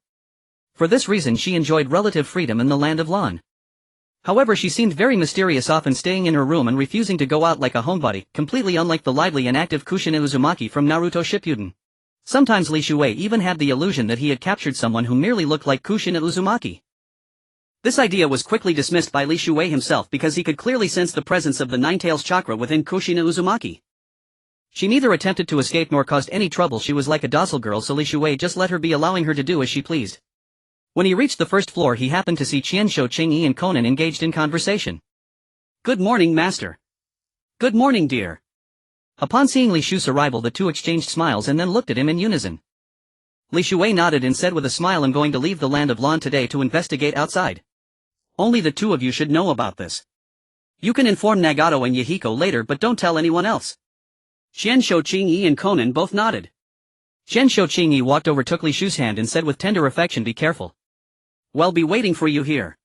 For this reason she enjoyed relative freedom in the land of Lan. However, she seemed very mysterious, often staying in her room and refusing to go out like a homebody, completely unlike the lively and active Kushina Uzumaki from Naruto Shippuden. Sometimes Li Shui even had the illusion that he had captured someone who merely looked like Kushina Uzumaki. This idea was quickly dismissed by Li Shui himself because he could clearly sense the presence of the Ninetales chakra within Kushina Uzumaki. She neither attempted to escape nor caused any trouble. She was like a docile girl, so Li Shui just let her be, allowing her to do as she pleased. When he reached the first floor he happened to see Qianshou, Qingyi and Conan engaged in conversation. Good morning, master. Good morning, dear. Upon seeing Li Shu's arrival the two exchanged smiles and then looked at him in unison. Li Shui nodded and said with a smile, I'm going to leave the land of Lan today to investigate outside. Only the two of you should know about this. You can inform Nagato and Yahiko later, but don't tell anyone else. Qianshou, Qingyi and Conan both nodded. Qianshou, Qingyi walked over, took Li Shu's hand and said with tender affection, be careful. We'll be waiting for you here.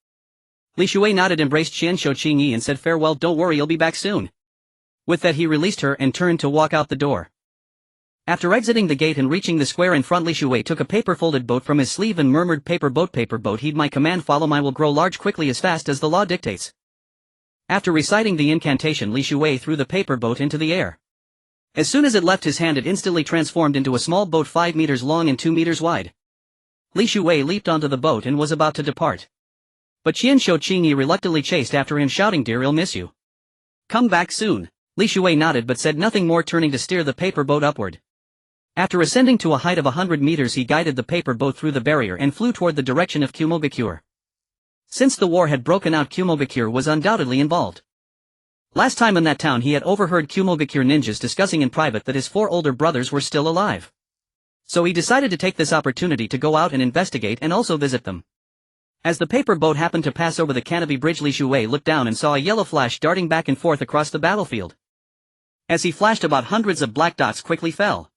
Li Shui nodded, embraced Qianshou, Qingyi and said farewell, don't worry, I'll be back soon. With that he released her and turned to walk out the door. After exiting the gate and reaching the square in front, Li Shui took a paper-folded boat from his sleeve and murmured, paper boat, heed my command, follow my will, grow large quickly as fast as the law dictates. After reciting the incantation, Li Shui threw the paper boat into the air. As soon as it left his hand it instantly transformed into a small boat 5 meters long and 2 meters wide. Li Shui leaped onto the boat and was about to depart. But Qianshou, Qingyi reluctantly chased after him, shouting, dear, I'll miss you. Come back soon. Li Shui nodded but said nothing more, turning to steer the paper boat upward. After ascending to a height of 100 meters he guided the paper boat through the barrier and flew toward the direction of Kumogakure. Since the war had broken out, Kumogakure was undoubtedly involved. Last time in that town he had overheard Kumogakure ninjas discussing in private that his 4 older brothers were still alive. So he decided to take this opportunity to go out and investigate and also visit them. As the paper boat happened to pass over the canopy bridge, Li Shui looked down and saw a yellow flash darting back and forth across the battlefield. As he flashed, about hundreds of black dots quickly fell.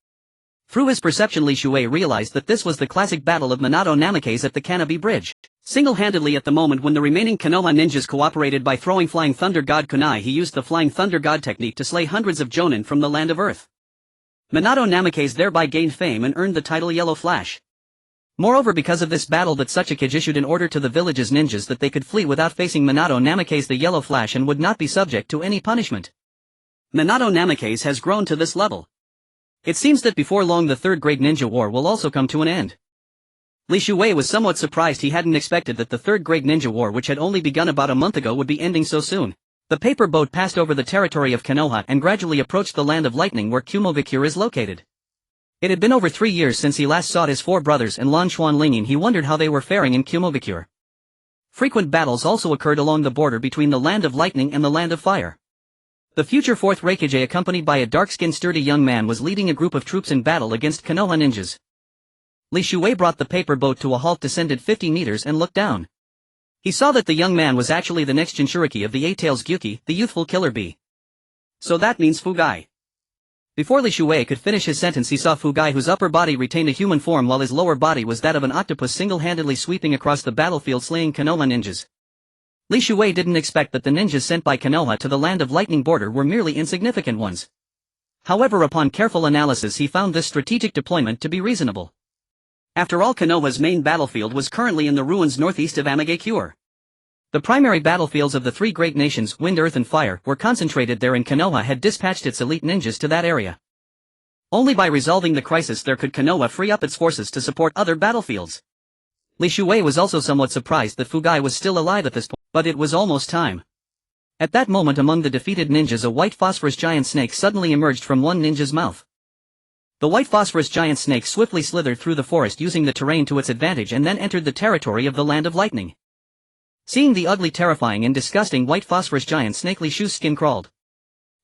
Through his perception Li Shui realized that this was the classic battle of Minato Namikaze at the canopy bridge. Single-handedly at the moment when the remaining Konoha ninjas cooperated by throwing Flying Thunder God kunai, he used the Flying Thunder God technique to slay hundreds of jonin from the land of Earth. Minato Namikaze thereby gained fame and earned the title Yellow Flash. Moreover, because of this battle that Tsuchikage issued an order to the village's ninjas that they could flee without facing Minato Namikaze the Yellow Flash and would not be subject to any punishment. Minato Namikaze has grown to this level. It seems that before long the Third Great Ninja War will also come to an end. Li Shui was somewhat surprised. He hadn't expected that the Third Great Ninja War, which had only begun about a month ago, would be ending so soon. The paper boat passed over the territory of Konoha and gradually approached the land of lightning where Kumogakure is located. It had been over 3 years since he last saw his 4 brothers and Lan Xuan Lingyin. He wondered how they were faring in Kumogakure. Frequent battles also occurred along the border between the land of lightning and the land of fire. The future 4th Raikage, accompanied by a dark-skinned sturdy young man, was leading a group of troops in battle against Konoha ninjas. Li Shui brought the paper boat to a halt, descended 50 meters and looked down. He saw that the young man was actually the next Jinchuriki of the 8 Tails Gyuki, the youthful killer bee. So that means Fugai. Before Li Shuwei could finish his sentence, he saw Fugai, whose upper body retained a human form while his lower body was that of an octopus, single-handedly sweeping across the battlefield slaying Konoha ninjas. Li Shuwei didn't expect that the ninjas sent by Konoha to the Land of Lightning border were merely insignificant ones. However, upon careful analysis he found this strategic deployment to be reasonable. After all, Konoha's main battlefield was currently in the ruins northeast of Amigakure. The primary battlefields of the three great nations, Wind, Earth and Fire, were concentrated there, and Konoha had dispatched its elite ninjas to that area. Only by resolving the crisis there could Konoha free up its forces to support other battlefields. Li Shuwei was also somewhat surprised that Fugai was still alive at this point, but it was almost time. At that moment, among the defeated ninjas, a white phosphorus giant snake suddenly emerged from one ninja's mouth. The white phosphorus giant snake swiftly slithered through the forest using the terrain to its advantage and then entered the territory of the Land of Lightning. Seeing the ugly, terrifying and disgusting white phosphorus giant snake, Li Shu's skin crawled.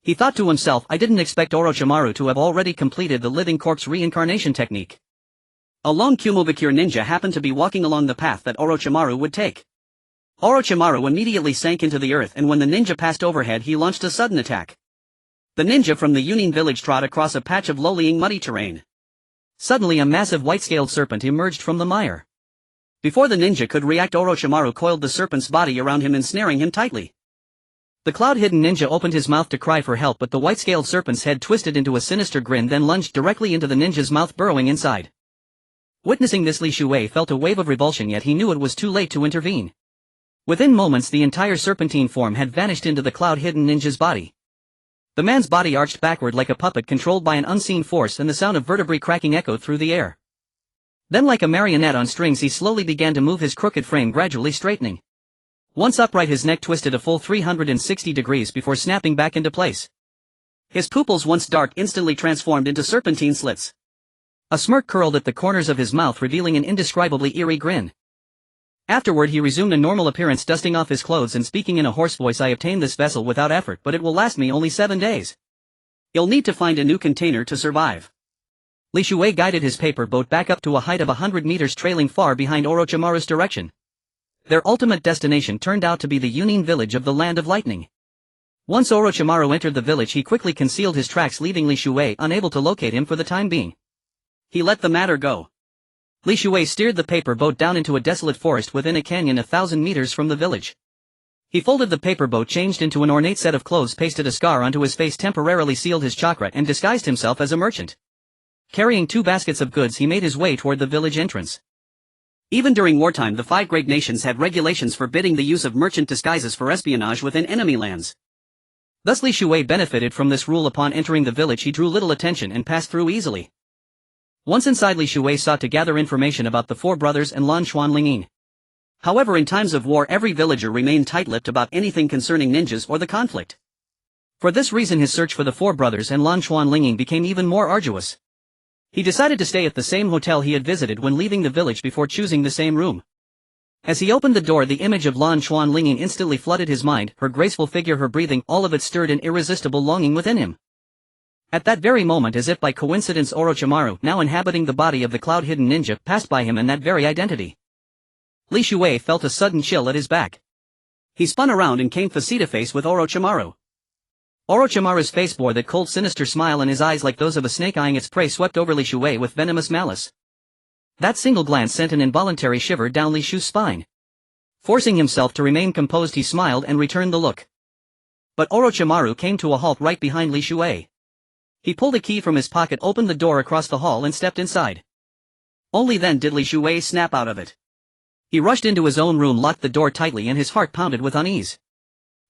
He thought to himself, I didn't expect Orochimaru to have already completed the living corpse reincarnation technique. A lone Kumogakure ninja happened to be walking along the path that Orochimaru would take. Orochimaru immediately sank into the earth, and when the ninja passed overhead he launched a sudden attack. The ninja from the Yunin village trod across a patch of low-lying muddy terrain. Suddenly a massive white-scaled serpent emerged from the mire. Before the ninja could react, Orochimaru coiled the serpent's body around him, ensnaring him tightly. The cloud-hidden ninja opened his mouth to cry for help, but the white-scaled serpent's head twisted into a sinister grin, then lunged directly into the ninja's mouth, burrowing inside. Witnessing this, Li Shuwei felt a wave of revulsion, yet he knew it was too late to intervene. Within moments the entire serpentine form had vanished into the cloud-hidden ninja's body. The man's body arched backward like a puppet controlled by an unseen force, and the sound of vertebrae cracking echoed through the air. Then, like a marionette on strings, he slowly began to move, his crooked frame gradually straightening. Once upright, his neck twisted a full 360 degrees before snapping back into place. His pupils, once dark, instantly transformed into serpentine slits. A smirk curled at the corners of his mouth, revealing an indescribably eerie grin. Afterward he resumed a normal appearance, dusting off his clothes and speaking in a hoarse voice, I obtained this vessel without effort, but it will last me only 7 days. You'll need to find a new container to survive. Li Shuwei guided his paper boat back up to a height of 100 meters, trailing far behind Orochimaru's direction. Their ultimate destination turned out to be the Yunin village of the Land of Lightning. Once Orochimaru entered the village, he quickly concealed his tracks, leaving Li Shuwei unable to locate him for the time being. He let the matter go. Li Shuwei steered the paper boat down into a desolate forest within a canyon 1,000 meters from the village. He folded the paper boat, changed into an ornate set of clothes, pasted a scar onto his face, temporarily sealed his chakra, and disguised himself as a merchant. Carrying 2 baskets of goods, he made his way toward the village entrance. Even during wartime, the 5 great nations had regulations forbidding the use of merchant disguises for espionage within enemy lands. Thus Li Shuwei benefited from this rule. Upon entering the village he drew little attention and passed through easily. Once inside, Li Shuwei sought to gather information about the 4 brothers and Lan Xuanlingyin. However, in times of war every villager remained tight-lipped about anything concerning ninjas or the conflict. For this reason his search for the 4 brothers and Lan Xuanlingyin became even more arduous. He decided to stay at the same hotel he had visited when leaving the village before choosing the same room. As he opened the door, the image of Lan Xuanlingyin instantly flooded his mind, her graceful figure, her breathing, all of it stirred an irresistible longing within him. At that very moment, as if by coincidence, Orochimaru, now inhabiting the body of the cloud-hidden ninja, passed by him in that very identity. Li Shuwei felt a sudden chill at his back. He spun around and came face-to-face with Orochimaru. Orochimaru's face bore that cold, sinister smile, and his eyes, like those of a snake eyeing its prey, swept over Li Shuwei with venomous malice. That single glance sent an involuntary shiver down Li Shu's spine. Forcing himself to remain composed, he smiled and returned the look. But Orochimaru came to a halt right behind Li Shuwei. He pulled a key from his pocket, opened the door across the hall and stepped inside. Only then did Li Shuwei snap out of it. He rushed into his own room, locked the door tightly, and his heart pounded with unease.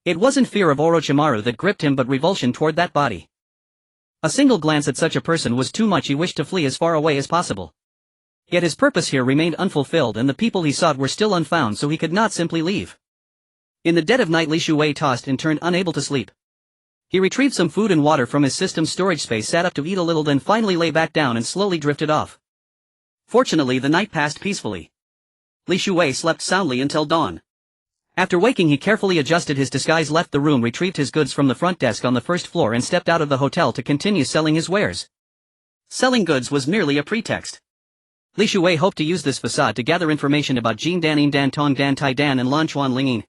It wasn't fear of Orochimaru that gripped him, but revulsion toward that body. A single glance at such a person was too much. He wished to flee as far away as possible. Yet his purpose here remained unfulfilled, and the people he sought were still unfound, so he could not simply leave. In the dead of night Li Shuwei tossed and turned, unable to sleep. He retrieved some food and water from his system's storage space, sat up to eat a little, then finally lay back down and slowly drifted off. Fortunately the night passed peacefully. Li Shuwei slept soundly until dawn. After waking he carefully adjusted his disguise, left the room, retrieved his goods from the front desk on the first floor, and stepped out of the hotel to continue selling his wares. Selling goods was merely a pretext. Li Shuwei hoped to use this facade to gather information about Gangdan, Dan Tong Dan Tai Dan and Lan Xuanlingyin.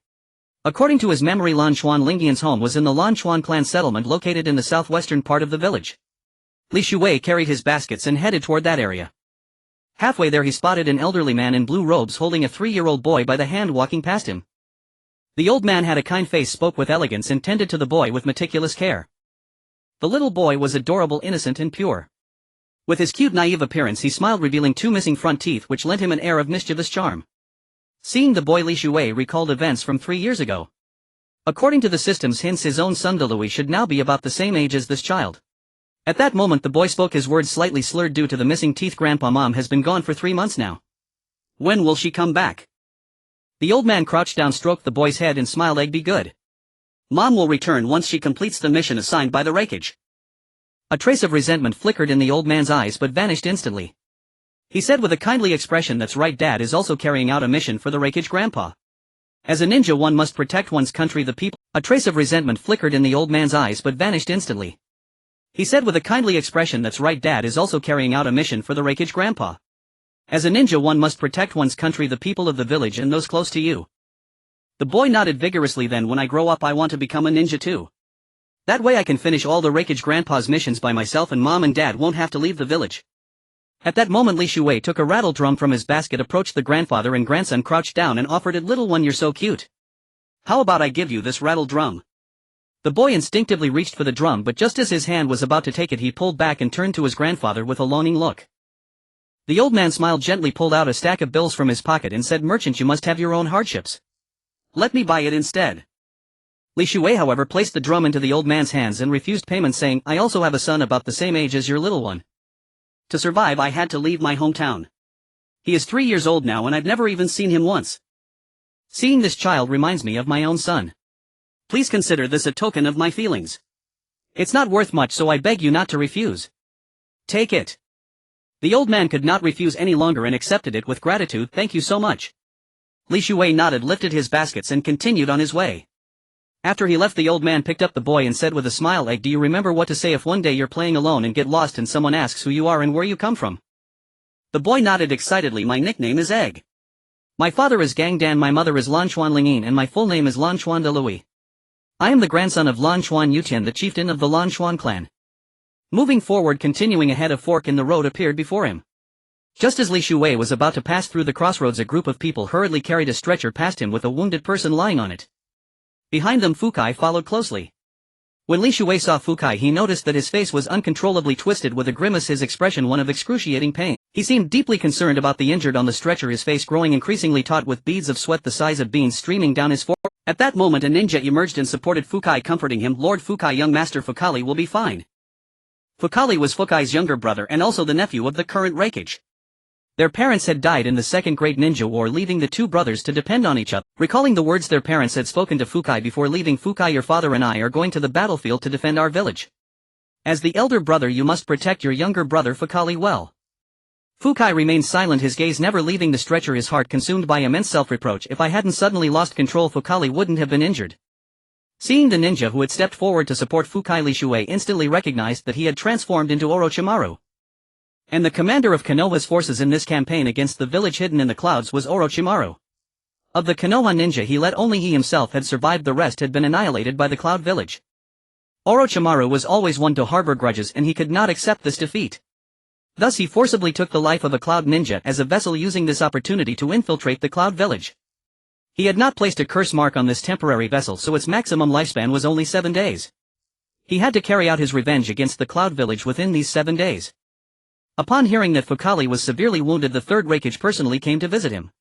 According to his memory, Lan Xuan Lingyan's home was in the Lan Xuan clan settlement located in the southwestern part of the village. Li Shuwei carried his baskets and headed toward that area. Halfway there he spotted an elderly man in blue robes holding a 3-year-old boy by the hand walking past him. The old man had a kind face, spoke with elegance, and tended to the boy with meticulous care. The little boy was adorable, innocent and pure. With his cute naive appearance he smiled, revealing 2 missing front teeth which lent him an air of mischievous charm. Seeing the boy, Li Shuwei recalled events from 3 years ago. According to the system's hints, his own son Deluyi should now be about the same age as this child. At that moment the boy spoke, his words slightly slurred due to the missing teeth. Grandpa, Mom has been gone for 3 months now. When will she come back? The old man crouched down, stroked the boy's head and smiled. Egg, be good. Mom will return once she completes the mission assigned by the Raikage. A trace of resentment flickered in the old man's eyes but vanished instantly. He said with a kindly expression, that's right, Dad is also carrying out a mission for the Raikage, Grandpa. As a ninja one must protect one's country, the people. A trace of resentment flickered in the old man's eyes but vanished instantly. He said with a kindly expression, that's right, Dad is also carrying out a mission for the Raikage, Grandpa. As a ninja one must protect one's country, the people of the village and those close to you. The boy nodded vigorously. Then when I grow up I want to become a ninja too. That way I can finish all the Raikage Grandpa's missions by myself and Mom and Dad won't have to leave the village. At that moment Li Shuwei took a rattle drum from his basket, approached the grandfather and grandson, crouched down and offered it. Little one, you're so cute. How about I give you this rattle drum? The boy instinctively reached for the drum, but just as his hand was about to take it he pulled back and turned to his grandfather with a longing look. The old man smiled gently, pulled out a stack of bills from his pocket and said, Merchant, you must have your own hardships. Let me buy it instead. Li Shuwei however placed the drum into the old man's hands and refused payment, saying, I also have a son about the same age as your little one. To survive I had to leave my hometown. He is 3 years old now and I've never even seen him once. Seeing this child reminds me of my own son. Please consider this a token of my feelings. It's not worth much, so I beg you not to refuse. Take it. The old man could not refuse any longer and accepted it with gratitude. Thank you so much. Li Shuwei nodded, lifted his baskets and continued on his way. After he left, the old man picked up the boy and said with a smile, Egg, do you remember what to say if one day you're playing alone and get lost and someone asks who you are and where you come from? The boy nodded excitedly. My nickname is Egg. My father is Gangdan, my mother is Lan Xuan Lingyin, and my full name is Lan Xuan Deluyi. I am the grandson of Lan Xuan Yutian, the chieftain of the Lan Xuan clan. Moving forward, continuing ahead, a fork in the road appeared before him. Just as Li Shuwei was about to pass through the crossroads, a group of people hurriedly carried a stretcher past him with a wounded person lying on it. Behind them Fukai followed closely. When Li Shuwei saw Fukai he noticed that his face was uncontrollably twisted with a grimace, his expression one of excruciating pain. He seemed deeply concerned about the injured on the stretcher, his face growing increasingly taut with beads of sweat the size of beans streaming down his forehead. At that moment a ninja emerged and supported Fukai, comforting him. Lord Fukai, young master Fukali will be fine. Fukali was Fukai's younger brother and also the nephew of the current Raikage. Their parents had died in the Second Great Ninja War, leaving the two brothers to depend on each other. Recalling the words their parents had spoken to Fukai before leaving, Fukai, your father and I are going to the battlefield to defend our village. As the elder brother you must protect your younger brother Fukali well. Fukai remained silent, his gaze never leaving the stretcher, his heart consumed by immense self-reproach. If I hadn't suddenly lost control, Fukali wouldn't have been injured. Seeing the ninja who had stepped forward to support Fukai, Li Shuwei instantly recognized that he had transformed into Orochimaru. And the commander of Konoha's forces in this campaign against the village hidden in the clouds was Orochimaru. Of the Konoha ninja he led, only he himself had survived, the rest had been annihilated by the Cloud Village. Orochimaru was always one to harbor grudges and he could not accept this defeat. Thus he forcibly took the life of a Cloud ninja as a vessel, using this opportunity to infiltrate the Cloud Village. He had not placed a curse mark on this temporary vessel, so its maximum lifespan was only 7 days. He had to carry out his revenge against the Cloud Village within these 7 days. Upon hearing that Fukali was severely wounded, the Third Raikage personally came to visit him.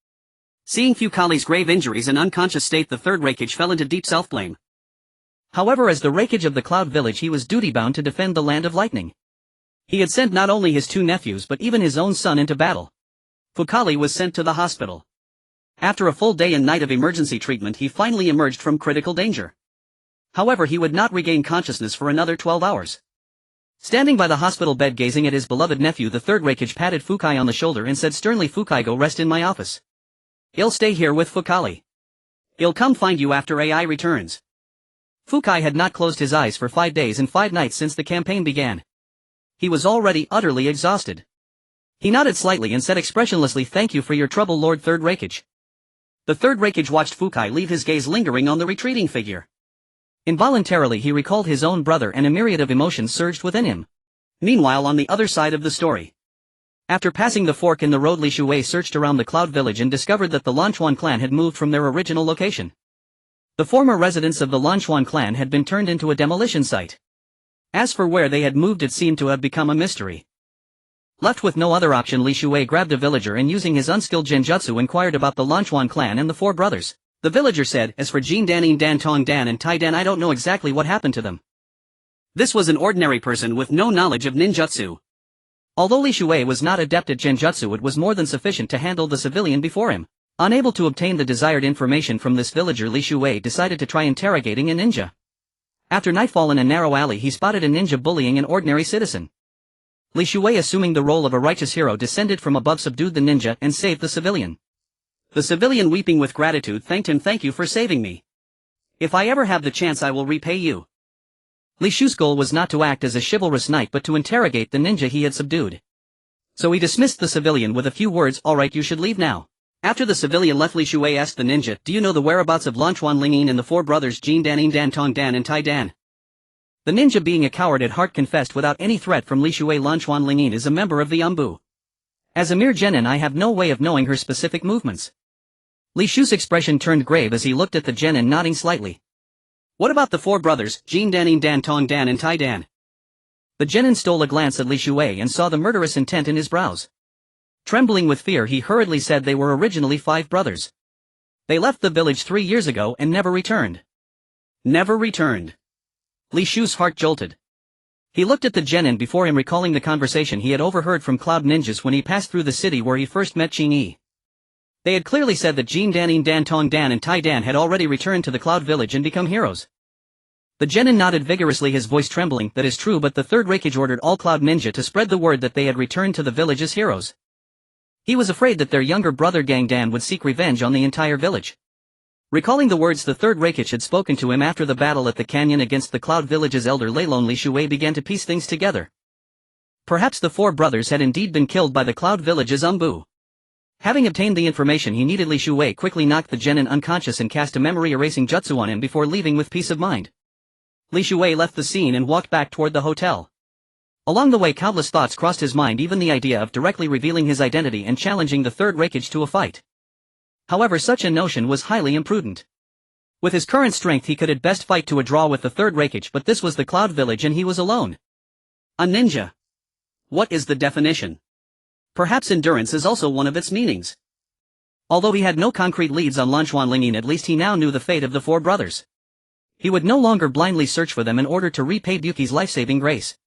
Seeing Fukali's grave injuries and unconscious state, the Third Raikage fell into deep self-blame. However, as the Raikage of the Cloud Village he was duty-bound to defend the Land of Lightning. He had sent not only his 2 nephews but even his own son into battle. Fukali was sent to the hospital. After a full day and night of emergency treatment he finally emerged from critical danger. However, he would not regain consciousness for another 12 hours. Standing by the hospital bed gazing at his beloved nephew, the Third Raikage patted Fukai on the shoulder and said sternly, Fukai, go rest in my office. I'll stay here with Fukali. I'll come find you after AI returns. Fukai had not closed his eyes for 5 days and 5 nights since the campaign began. He was already utterly exhausted. He nodded slightly and said expressionlessly, thank you for your trouble, Lord Third Raikage. The third Raikage watched Fukai leave, his gaze lingering on the retreating figure. Involuntarily he recalled his own brother and a myriad of emotions surged within him. Meanwhile, on the other side of the story. After passing the fork in the road, Li Shuwei searched around the Cloud Village and discovered that the Lanchuan clan had moved from their original location. The former residence of the Lanchuan clan had been turned into a demolition site. As for where they had moved, it seemed to have become a mystery. Left with no other option, Li Shuwei grabbed a villager and using his unskilled genjutsu inquired about the Lanchuan clan and the four brothers. The villager said, "As for Jindanin Dan Tong Dan and Tai Dan, I don't know exactly what happened to them." This was an ordinary person with no knowledge of ninjutsu. Although Li Shuwei was not adept at genjutsu, it was more than sufficient to handle the civilian before him. Unable to obtain the desired information from this villager, Li Shuwei decided to try interrogating a ninja. After nightfall in a narrow alley, he spotted a ninja bullying an ordinary citizen. Li Shuwei, assuming the role of a righteous hero, descended from above, subdued the ninja, and saved the civilian. The civilian, weeping with gratitude, thanked him. "Thank you for saving me. If I ever have the chance, I will repay you." Li Shu's goal was not to act as a chivalrous knight but to interrogate the ninja he had subdued. So he dismissed the civilian with a few words, "All right, you should leave now." After the civilian left, Li Shuwei asked the ninja, "Do you know the whereabouts of Lanchuan Lingyin and the four brothers Jindanin Dan Tong Dan and Tai Dan?" The ninja, being a coward at heart, confessed without any threat from Li Shuwei. "Lanchuan Lingyin is a member of the Umbu. As a mere genin, I have no way of knowing her specific movements." Li Shu's expression turned grave as he looked at the genin, nodding slightly. "What about the four brothers, Jindanin Dan Tong Dan and Tai Dan?" The genin stole a glance at Li Shuwei and saw the murderous intent in his brows. Trembling with fear, he hurriedly said, "They were originally 5 brothers. They left the village 3 years ago and never returned." Never returned. Li Shu's heart jolted. He looked at the genin before him, recalling the conversation he had overheard from Cloud Ninjas when he passed through the city where he first met Ching Yi. They had clearly said that Jindanin Dan Tong Dan and Tai Dan had already returned to the Cloud Village and become heroes. The genin nodded vigorously, his voice trembling. "That is true, but the third Raikage ordered all Cloud Ninja to spread the word that they had returned to the village as heroes. He was afraid that their younger brother Gangdan would seek revenge on the entire village." Recalling the words the third Raikage had spoken to him after the battle at the canyon against the Cloud Village's elder Leilon, Li Shuwei began to piece things together. Perhaps the 4 brothers had indeed been killed by the Cloud Village's Umbu. Having obtained the information he needed, Li Shuwei quickly knocked the genin unconscious and cast a memory-erasing jutsu on him before leaving with peace of mind. Li Shuwei left the scene and walked back toward the hotel. Along the way, countless thoughts crossed his mind, even the idea of directly revealing his identity and challenging the third Raikage to a fight. However, such a notion was highly imprudent. With his current strength, he could at best fight to a draw with the third Raikage, but this was the Cloud Village and he was alone. A ninja. What is the definition? Perhaps endurance is also one of its meanings. Although he had no concrete leads on Lanchuan Lingyin, at least he now knew the fate of the 4 brothers. He would no longer blindly search for them in order to repay Ryuki's life-saving grace.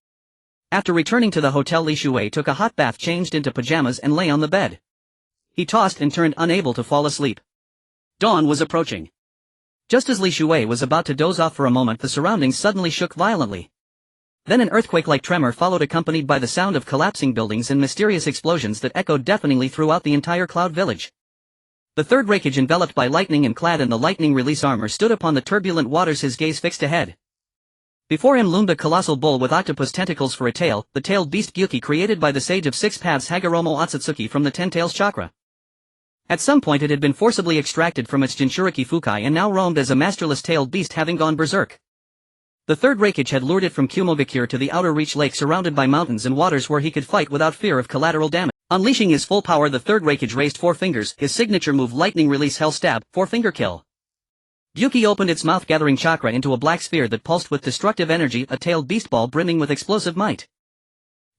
After returning to the hotel, Li Shuwei took a hot bath, changed into pajamas and lay on the bed. He tossed and turned, unable to fall asleep. Dawn was approaching. Just as Li Shuwei was about to doze off for a moment, the surroundings suddenly shook violently. Then an earthquake-like tremor followed, accompanied by the sound of collapsing buildings and mysterious explosions that echoed deafeningly throughout the entire Cloud Village. The third Raikage, enveloped by lightning and clad in the lightning release armor, stood upon the turbulent waters, his gaze fixed ahead. Before him loomed a colossal bull with octopus tentacles for a tail, the tailed beast Gyuki, created by the sage of 6 paths Hagoromo Akatsuki from the 10 Tails chakra. At some point it had been forcibly extracted from its Jinchuriki Fukai and now roamed as a masterless tailed beast, having gone berserk. The third Raikage had lured it from Kumogakure to the outer reach lake surrounded by mountains and waters where he could fight without fear of collateral damage. Unleashing his full power, the third Raikage raised 4 fingers, his signature move lightning release hell stab, 4-finger kill. Gyuki opened its mouth, gathering chakra into a black sphere that pulsed with destructive energy, a tailed beast ball brimming with explosive might.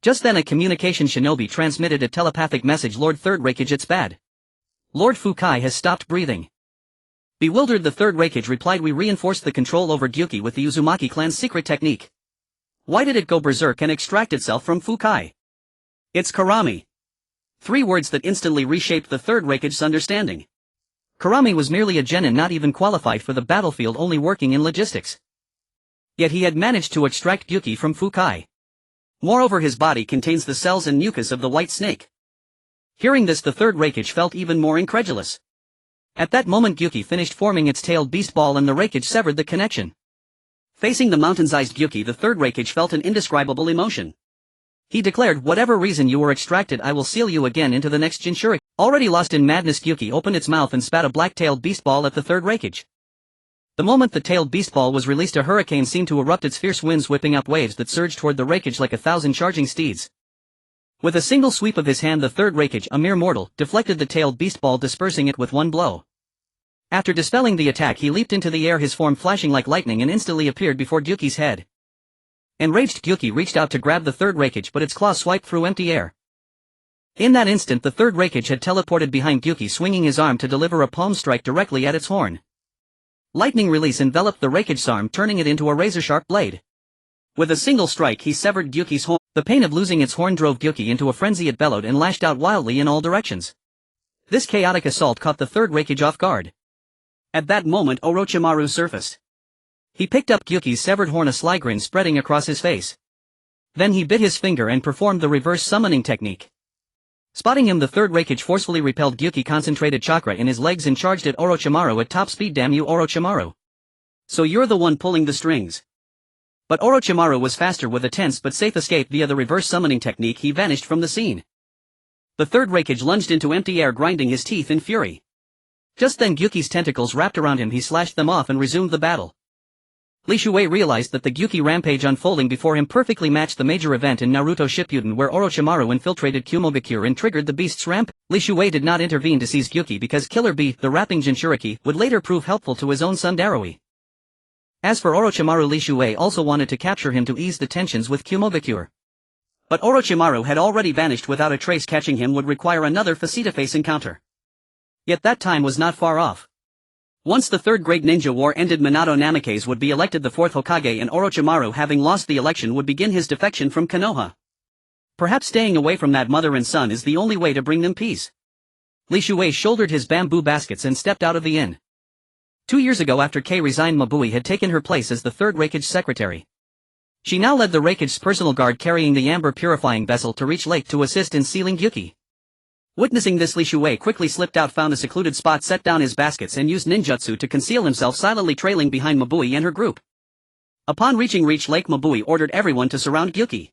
Just then a communication shinobi transmitted a telepathic message. "Lord Third Raikage, it's bad. Lord Fukai has stopped breathing." Bewildered, the third Raikage replied, "We reinforced the control over Gyuki with the Uzumaki clan's secret technique. Why did it go berserk and extract itself from Fukai? It's Karami." 3 words that instantly reshaped the third Raikage's understanding. Karami was merely a genin, not even qualified for the battlefield, only working in logistics. Yet he had managed to extract Gyuki from Fukai. Moreover, his body contains the cells and mucus of the white snake. Hearing this, the third Raikage felt even more incredulous. At that moment Gyuki finished forming its tailed beast ball and the Raikage severed the connection. Facing the mountain-sized Gyuki, the third Raikage felt an indescribable emotion. He declared, "Whatever reason you were extracted, I will seal you again into the next Jinchuriki." Already lost in madness, Gyuki opened its mouth and spat a black-tailed beast ball at the third Raikage. The moment the tailed beast ball was released, a hurricane seemed to erupt, its fierce winds whipping up waves that surged toward the Raikage like 1,000 charging steeds. With a single sweep of his hand, the third Raikage, a mere mortal, deflected the tailed beast ball, dispersing it with one blow. After dispelling the attack, he leaped into the air, his form flashing like lightning, and instantly appeared before Gyuki's head. Enraged, Gyuki reached out to grab the third Raikage, but its claws swiped through empty air. In that instant, the third Raikage had teleported behind Gyuki, swinging his arm to deliver a palm strike directly at its horn. Lightning release enveloped the Raikage's arm, turning it into a razor-sharp blade. With a single strike, he severed Gyuki's horn. The pain of losing its horn drove Gyuki into a frenzy. It bellowed and lashed out wildly in all directions. This chaotic assault caught the third Raikage off guard. At that moment, Orochimaru surfaced. He picked up Gyuki's severed horn, a sly grin spreading across his face. Then he bit his finger and performed the reverse summoning technique. Spotting him, the third Raikage forcefully repelled Gyuki, concentrated chakra in his legs, and charged at Orochimaru at top speed. Damn you, Orochimaru. So you're the one pulling the strings. But Orochimaru was faster. With a tense but safe escape via the reverse summoning technique, he vanished from the scene. The third Raikage lunged into empty air, grinding his teeth in fury. Just then Gyuki's tentacles wrapped around him. He slashed them off and resumed the battle. Li Shuei realized that the Gyuki rampage unfolding before him perfectly matched the major event in Naruto Shippuden, where Orochimaru infiltrated Kumogakure and triggered the beast's ramp. Li Shuei did not intervene to seize Gyuki because Killer Bee, the rapping Jinchuriki, would later prove helpful to his own son Darui. As for Orochimaru, Li Shuei also wanted to capture him to ease the tensions with Kumogakure. But Orochimaru had already vanished without a trace. Catching him would require another face-to-face encounter. Yet that time was not far off. Once the Third Great Ninja War ended, Minato Namikaze would be elected the fourth Hokage, and Orochimaru, having lost the election, would begin his defection from Konoha. Perhaps staying away from that mother and son is the only way to bring them peace. Li Shuei shouldered his bamboo baskets and stepped out of the inn. 2 years ago, after Kei resigned, Mabui had taken her place as the third Raikage's secretary. She now led the Raikage's personal guard, carrying the amber purifying vessel to Reach Lake to assist in sealing Gyuki. Witnessing this, Li Shuei quickly slipped out, found a secluded spot, set down his baskets, and used ninjutsu to conceal himself, silently trailing behind Mabui and her group. Upon reaching Reach Lake, Mabui ordered everyone to surround Gyuki.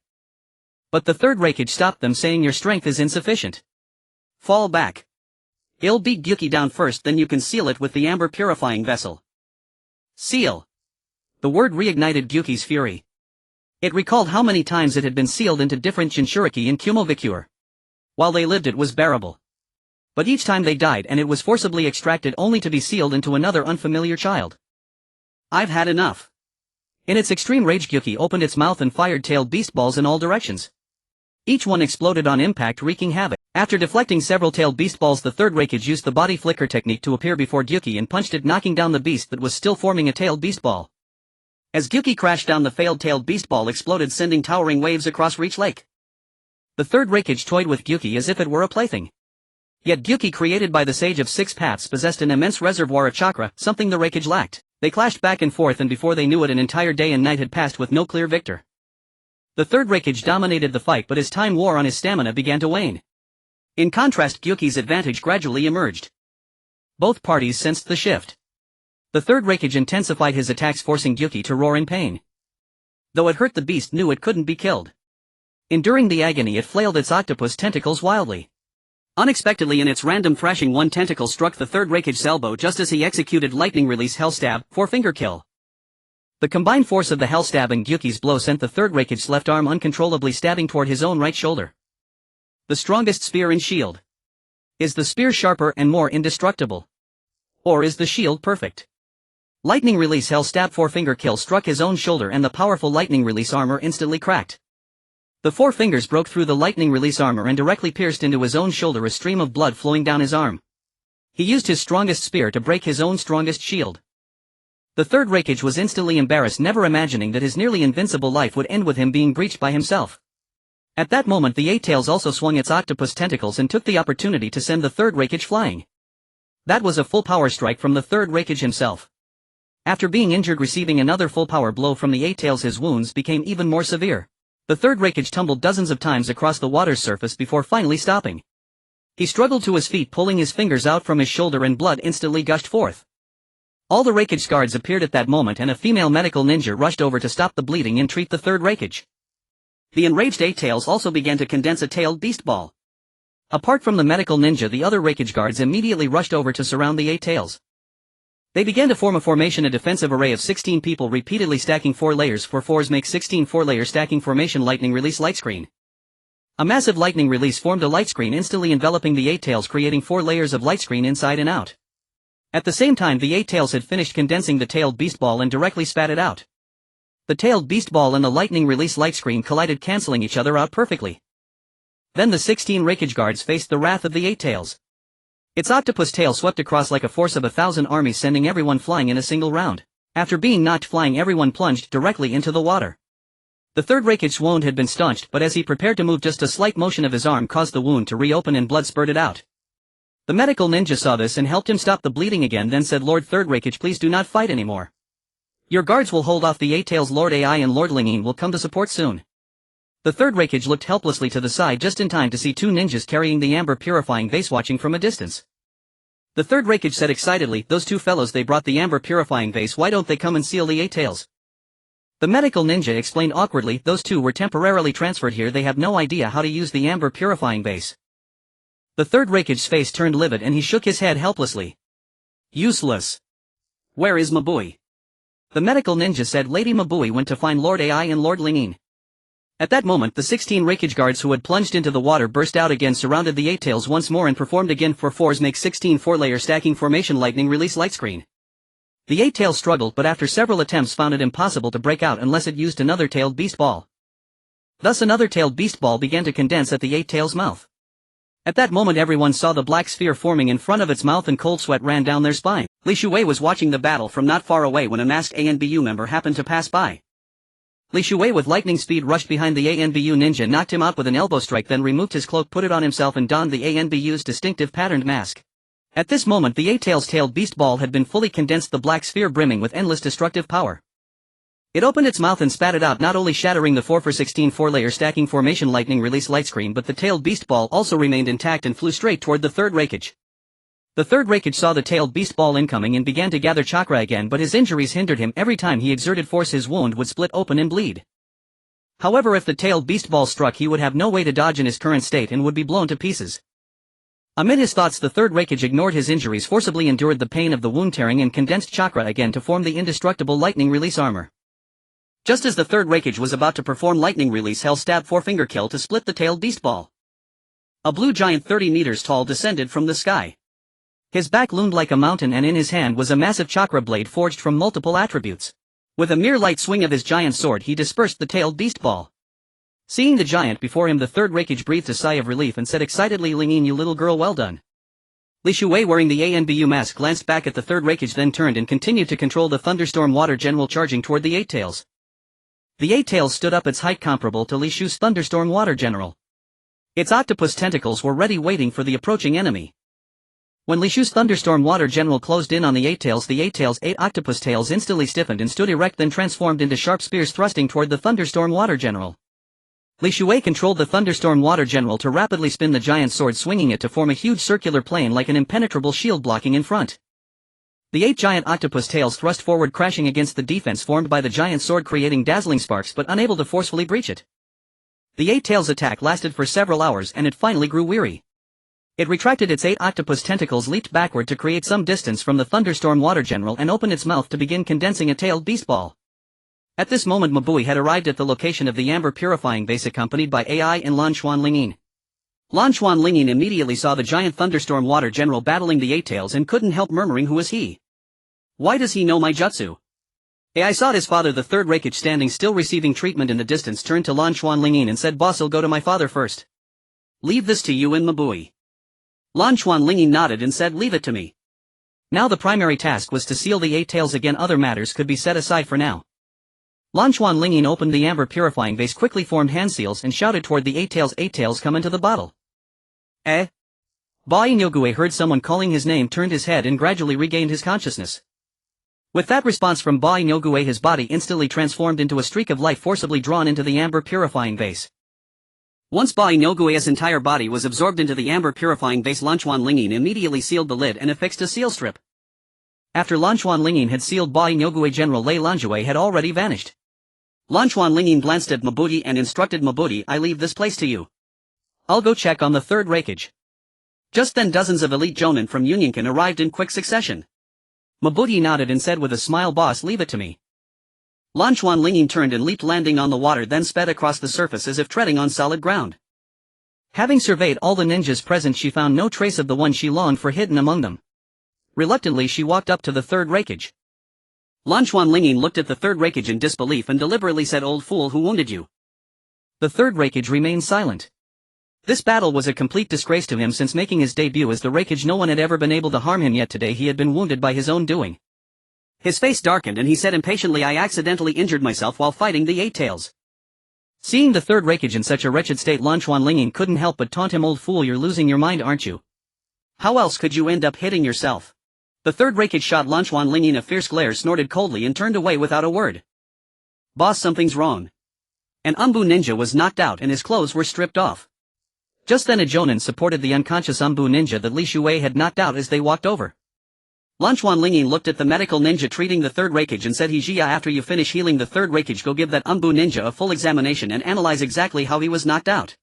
But the third Raikage stopped them, saying, "Your strength is insufficient. Fall back. I'll beat Gyuki down first, then you can seal it with the amber purifying vessel." Seal. The word reignited Gyuki's fury. It recalled how many times it had been sealed into different Jinchuriki in Kumogakure. While they lived, it was bearable. But each time they died, and it was forcibly extracted only to be sealed into another unfamiliar child. I've had enough. In its extreme rage, Gyuki opened its mouth and fired tailed beast balls in all directions. Each one exploded on impact, wreaking havoc. After deflecting several tailed beast balls, the third Raikage used the body flicker technique to appear before Gyuki and punched it, knocking down the beast that was still forming a tailed beast ball. As Gyuki crashed down, the failed tailed beast ball exploded, sending towering waves across Reach Lake. The third Raikage toyed with Gyuki as if it were a plaything. Yet Gyuki, created by the Sage of Six Paths, possessed an immense reservoir of chakra, something the Raikage lacked. They clashed back and forth, and before they knew it, an entire day and night had passed with no clear victor. The third Raikage dominated the fight, but as time wore on, his stamina began to wane. In contrast, Gyuki's advantage gradually emerged. Both parties sensed the shift. The third Raikage intensified his attacks, forcing Gyuki to roar in pain. Though it hurt, the beast knew it couldn't be killed. Enduring the agony, it flailed its octopus tentacles wildly. Unexpectedly, in its random thrashing, one tentacle struck the third Raikage's elbow just as he executed lightning release Hell Stab, four-finger kill. The combined force of the Hell Stab and Gyuki's blow sent the third Raikage's left arm uncontrollably stabbing toward his own right shoulder. The strongest spear and shield. Is the spear sharper and more indestructible? Or is the shield perfect? Lightning release Hell Stab four-finger kill struck his own shoulder, and the powerful lightning release armor instantly cracked. The four fingers broke through the lightning release armor and directly pierced into his own shoulder, a stream of blood flowing down his arm. He used his strongest spear to break his own strongest shield. The third Raikage was instantly embarrassed, never imagining that his nearly invincible life would end with him being breached by himself. At that moment, the Eight Tails also swung its octopus tentacles and took the opportunity to send the third Raikage flying. That was a full power strike from the third Raikage himself. After being injured, receiving another full power blow from the Eight Tails, his wounds became even more severe. The third Raikage tumbled dozens of times across the water's surface before finally stopping. He struggled to his feet, pulling his fingers out from his shoulder, and blood instantly gushed forth. All the Raikage guards appeared at that moment, and a female medical ninja rushed over to stop the bleeding and treat the third Raikage. The enraged Eight Tails also began to condense a tailed beast ball. Apart from the medical ninja, the other Raikage guards immediately rushed over to surround the Eight Tails. They began to form a formation, a defensive array of 16 people repeatedly stacking 4 layers for 4s make 16 4-layer stacking formation. Lightning release light screen. A massive lightning release formed a light screen instantly enveloping the Eight Tails, creating 4 layers of light screen inside and out. At the same time, the Eight Tails had finished condensing the tailed beast ball and directly spat it out. The tailed beast ball and the lightning release light screen collided, cancelling each other out perfectly. Then the 16 Raikage guards faced the wrath of the Eight Tails. Its octopus tail swept across like a force of 1,000 armies, sending everyone flying in a single round. After being knocked flying, everyone plunged directly into the water. The third Raikage's wound had been staunched, but as he prepared to move, just a slight motion of his arm caused the wound to reopen and blood spurted out. The medical ninja saw this and helped him stop the bleeding again, then said, "Lord Third Raikage, please do not fight anymore. Your guards will hold off the Eight Tails. Lord Ai and Lord Lingyin will come to support soon." The third Raikage looked helplessly to the side just in time to see 2 ninjas carrying the amber purifying vase watching from a distance. The third Raikage said excitedly, "Those 2 fellows, they brought the amber purifying vase, why don't they come and seal the Eight Tails?" The medical ninja explained awkwardly, "Those 2 were temporarily transferred here, they have no idea how to use the amber purifying vase." The third Raikage's face turned livid and he shook his head helplessly. "Useless. Where is Mabui?" The medical ninja said, "Lady Mabui went to find Lord Ai and Lord Lingyin." At that moment, the 16 Raikage guards who had plunged into the water burst out again, surrounded the Eight Tails once more and performed again for 4s make 16 4-layer stacking formation lightning release light screen. The Eight Tails struggled, but after several attempts found it impossible to break out unless it used another tailed beast ball. Thus another tailed beast ball began to condense at the Eight Tails' mouth. At that moment everyone saw the black sphere forming in front of its mouth and cold sweat ran down their spine. Li Shuwei was watching the battle from not far away when a masked ANBU member happened to pass by. Li Shuwei with lightning speed rushed behind the ANBU ninja, knocked him out with an elbow strike, then removed his cloak, put it on himself and donned the ANBU's distinctive patterned mask. At this moment the Eight Tails' tailed beast ball had been fully condensed, the black sphere brimming with endless destructive power. It opened its mouth and spat it out, not only shattering the 4x16 4-layer stacking formation lightning release light screen, but the tailed beast ball also remained intact and flew straight toward the third Raikage. The third Raikage saw the tailed beast ball incoming and began to gather chakra again, but his injuries hindered him. Every time he exerted force his wound would split open and bleed. However, if the tailed beast ball struck, he would have no way to dodge in his current state and would be blown to pieces. Amid his thoughts, the third Raikage ignored his injuries, forcibly endured the pain of the wound tearing and condensed chakra again to form the indestructible lightning release armor. Just as the third Raikage was about to perform lightning release hell stab 4-finger kill to split the tailed beast ball, a blue giant 30 meters tall descended from the sky. His back loomed like a mountain and in his hand was a massive chakra blade forged from multiple attributes. With a mere light swing of his giant sword he dispersed the tailed beast ball. Seeing the giant before him, the third Raikage breathed a sigh of relief and said excitedly, "Lingyin, you little girl, well done." Li Shuwei, wearing the ANBU mask, glanced back at the third Raikage, then turned and continued to control the Thunderstorm Water General, charging toward the Eight Tails. The Eight Tails stood up, its height comparable to Li Shu's Thunderstorm Water General. Its octopus tentacles were ready, waiting for the approaching enemy. When Li Shu's Thunderstorm Water General closed in on the Eight Tails' 8 octopus tails instantly stiffened and stood erect, then transformed into sharp spears thrusting toward the Thunderstorm Water General. Li Shuwei controlled the Thunderstorm Water General to rapidly spin the giant sword, swinging it to form a huge circular plane like an impenetrable shield blocking in front. The 8 giant octopus tails thrust forward, crashing against the defense formed by the giant sword, creating dazzling sparks but unable to forcefully breach it. The 8 tails' attack lasted for several hours and it finally grew weary. It retracted its 8 octopus tentacles, leaped backward to create some distance from the Thunderstorm Water General and opened its mouth to begin condensing a tailed beast ball. At this moment Mabui had arrived at the location of the amber purifying vase, accompanied by Ai and Lanquan Lingyin. Lanquan Lingyin immediately saw the giant Thunderstorm Water General battling the 8 tails and couldn't help murmuring, "Who is he? Why does he know my jutsu?" Ai saw his father, the third Raikage, standing still receiving treatment in the distance, turned to Lanquan Lingyin and said, "Boss, I'll go to my father first. Leave this to you and Mabui." Lanquan Lingyin nodded and said, "Leave it to me." Now the primary task was to seal the 8 tails again, other matters could be set aside for now. Lanquan Lingyin opened the amber purifying vase, quickly formed hand seals and shouted toward the 8 tails, "8 tails, come into the bottle." Eh? Bai Nyogue heard someone calling his name, turned his head and gradually regained his consciousness. With that response from Bai Nyogue, his body instantly transformed into a streak of light forcibly drawn into the amber purifying vase. Once Bai Nyogue's entire body was absorbed into the amber purifying vase, Lanquan Lingyin immediately sealed the lid and affixed a seal strip. After Lanquan Lingyin had sealed Bai Nyogue, General Lei Lanjue had already vanished. Lanquan Lingyin glanced at Mabui and instructed Mabui, "I leave this place to you. I'll go check on the third Raikage." Just then dozens of elite jonin from Unionkin arrived in quick succession. Mabuti nodded and said with a smile, "Boss, leave it to me." Lan Xuanlingyin turned and leaped, landing on the water, then sped across the surface as if treading on solid ground. Having surveyed all the ninjas present, she found no trace of the one she longed for hidden among them. Reluctantly she walked up to the third Raikage. Lan Xuanlingyin looked at the third Raikage in disbelief and deliberately said, "Old fool, who wounded you?" The third Raikage remained silent. This battle was a complete disgrace to him. Since making his debut as the Raikage, no one had ever been able to harm him, yet today he had been wounded by his own doing. His face darkened and he said impatiently, "I accidentally injured myself while fighting the Eight Tails." Seeing the third Raikage in such a wretched state, Lan Xuanlingyin couldn't help but taunt him, "Old fool, you're losing your mind, aren't you? How else could you end up hitting yourself?" The third Raikage shot Lan Xuanlingyin a fierce glare, snorted coldly and turned away without a word. "Boss, something's wrong." An Umbu ninja was knocked out and his clothes were stripped off. Just then a jonin supported the unconscious Umbu ninja that Li Shuwei had knocked out as they walked over. Lan Xuanlingyin looked at the medical ninja treating the third Raikage and said, "Hijia, after you finish healing the third Raikage, go give that Umbu ninja a full examination and analyze exactly how he was knocked out."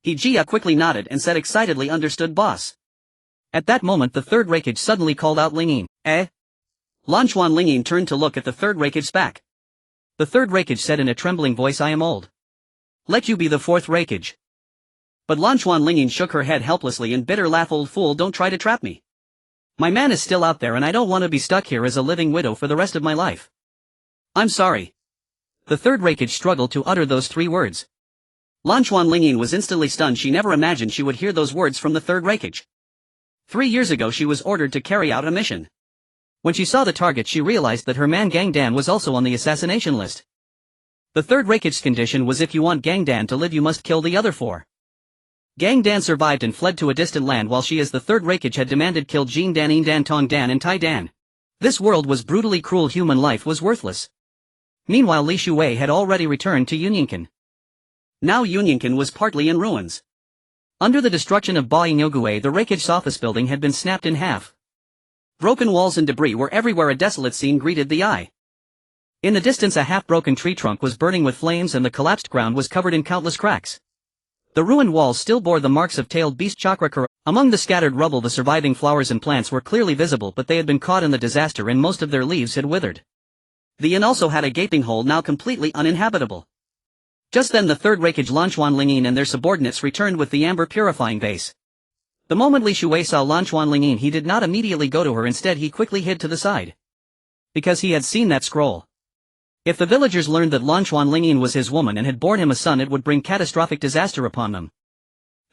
Hijia quickly nodded and said excitedly, "Understood, boss." At that moment the third Raikage suddenly called out, "Lingyin." "Eh?" Lan Xuanlingyin turned to look at the third Raikage's back. The third Raikage said in a trembling voice, "I am old. Let you be the fourth Raikage." But Lan Xuanlingyin shook her head helplessly and bitter laugh, "Old fool, don't try to trap me. My man is still out there and I don't want to be stuck here as a living widow for the rest of my life. I'm sorry." The third Raikage struggled to utter those three words. Lan Xuanlingyin was instantly stunned. She never imagined she would hear those words from the third Raikage. 3 years ago she was ordered to carry out a mission. When she saw the target, she realized that her man Gangdan was also on the assassination list. The third Raikage's condition was, if you want Gangdan to live you must kill the other 4. Gangdan survived and fled to a distant land, while she as the third Raikage had demanded kill Jindan, Indan, Tongdan and Taidan. This world was brutally cruel. Human life was worthless. Meanwhile Li Shuwei had already returned to Unionkin. Now Unionkin was partly in ruins. Under the destruction of Bai Nyogue, the Raikage's office building had been snapped in half. Broken walls and debris were everywhere. A desolate scene greeted the eye. In the distance a half-broken tree trunk was burning with flames and the collapsed ground was covered in countless cracks. The ruined walls still bore the marks of tailed beast chakra. Among the scattered rubble the surviving flowers and plants were clearly visible, but they had been caught in the disaster and most of their leaves had withered. The inn also had a gaping hole, now completely uninhabitable. Just then the third Raikage Lan Xuanlingyin and their subordinates returned with the amber purifying base. The moment Li Shuwei saw Lan Xuanlingyin, he did not immediately go to her. Instead he quickly hid to the side. Because he had seen that scroll. If the villagers learned that Lan Xuanlingyin was his woman and had borne him a son, it would bring catastrophic disaster upon them.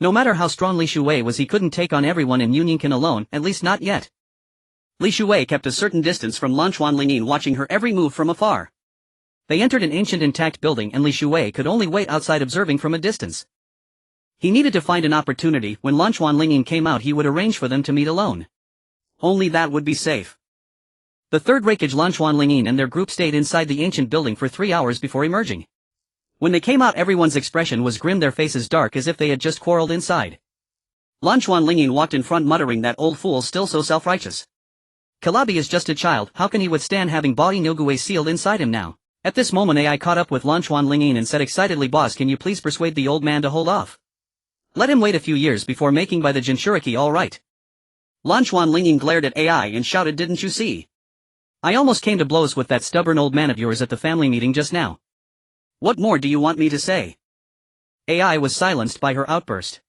No matter how strong Li Shuwei was, he couldn't take on everyone in Unionkin alone, at least not yet. Li Shuwei kept a certain distance from Lan Xuanlingyin, watching her every move from afar. They entered an ancient intact building and Li Shuwei could only wait outside observing from a distance. He needed to find an opportunity. When Lan Xuanlingyin came out he would arrange for them to meet alone. Only that would be safe. The third Raikage Lan Xuanlingyin and their group stayed inside the ancient building for 3 hours before emerging. When they came out everyone's expression was grim, their faces dark as if they had just quarreled inside. Lan Xuanlingyin walked in front muttering, "That old fool, still so self-righteous. Kalabi is just a child, how can he withstand having Bai Nyogue sealed inside him now?" At this moment AI caught up with Lan Xuanlingyin and said excitedly, "Boss, can you please persuade the old man to hold off? Let him wait a few years before making by the Jinchuriki, all right?" Lan Xuanlingyin glared at AI and shouted, "Didn't you see? I almost came to blows with that stubborn old man of yours at the family meeting just now. What more do you want me to say?" AI was silenced by her outburst.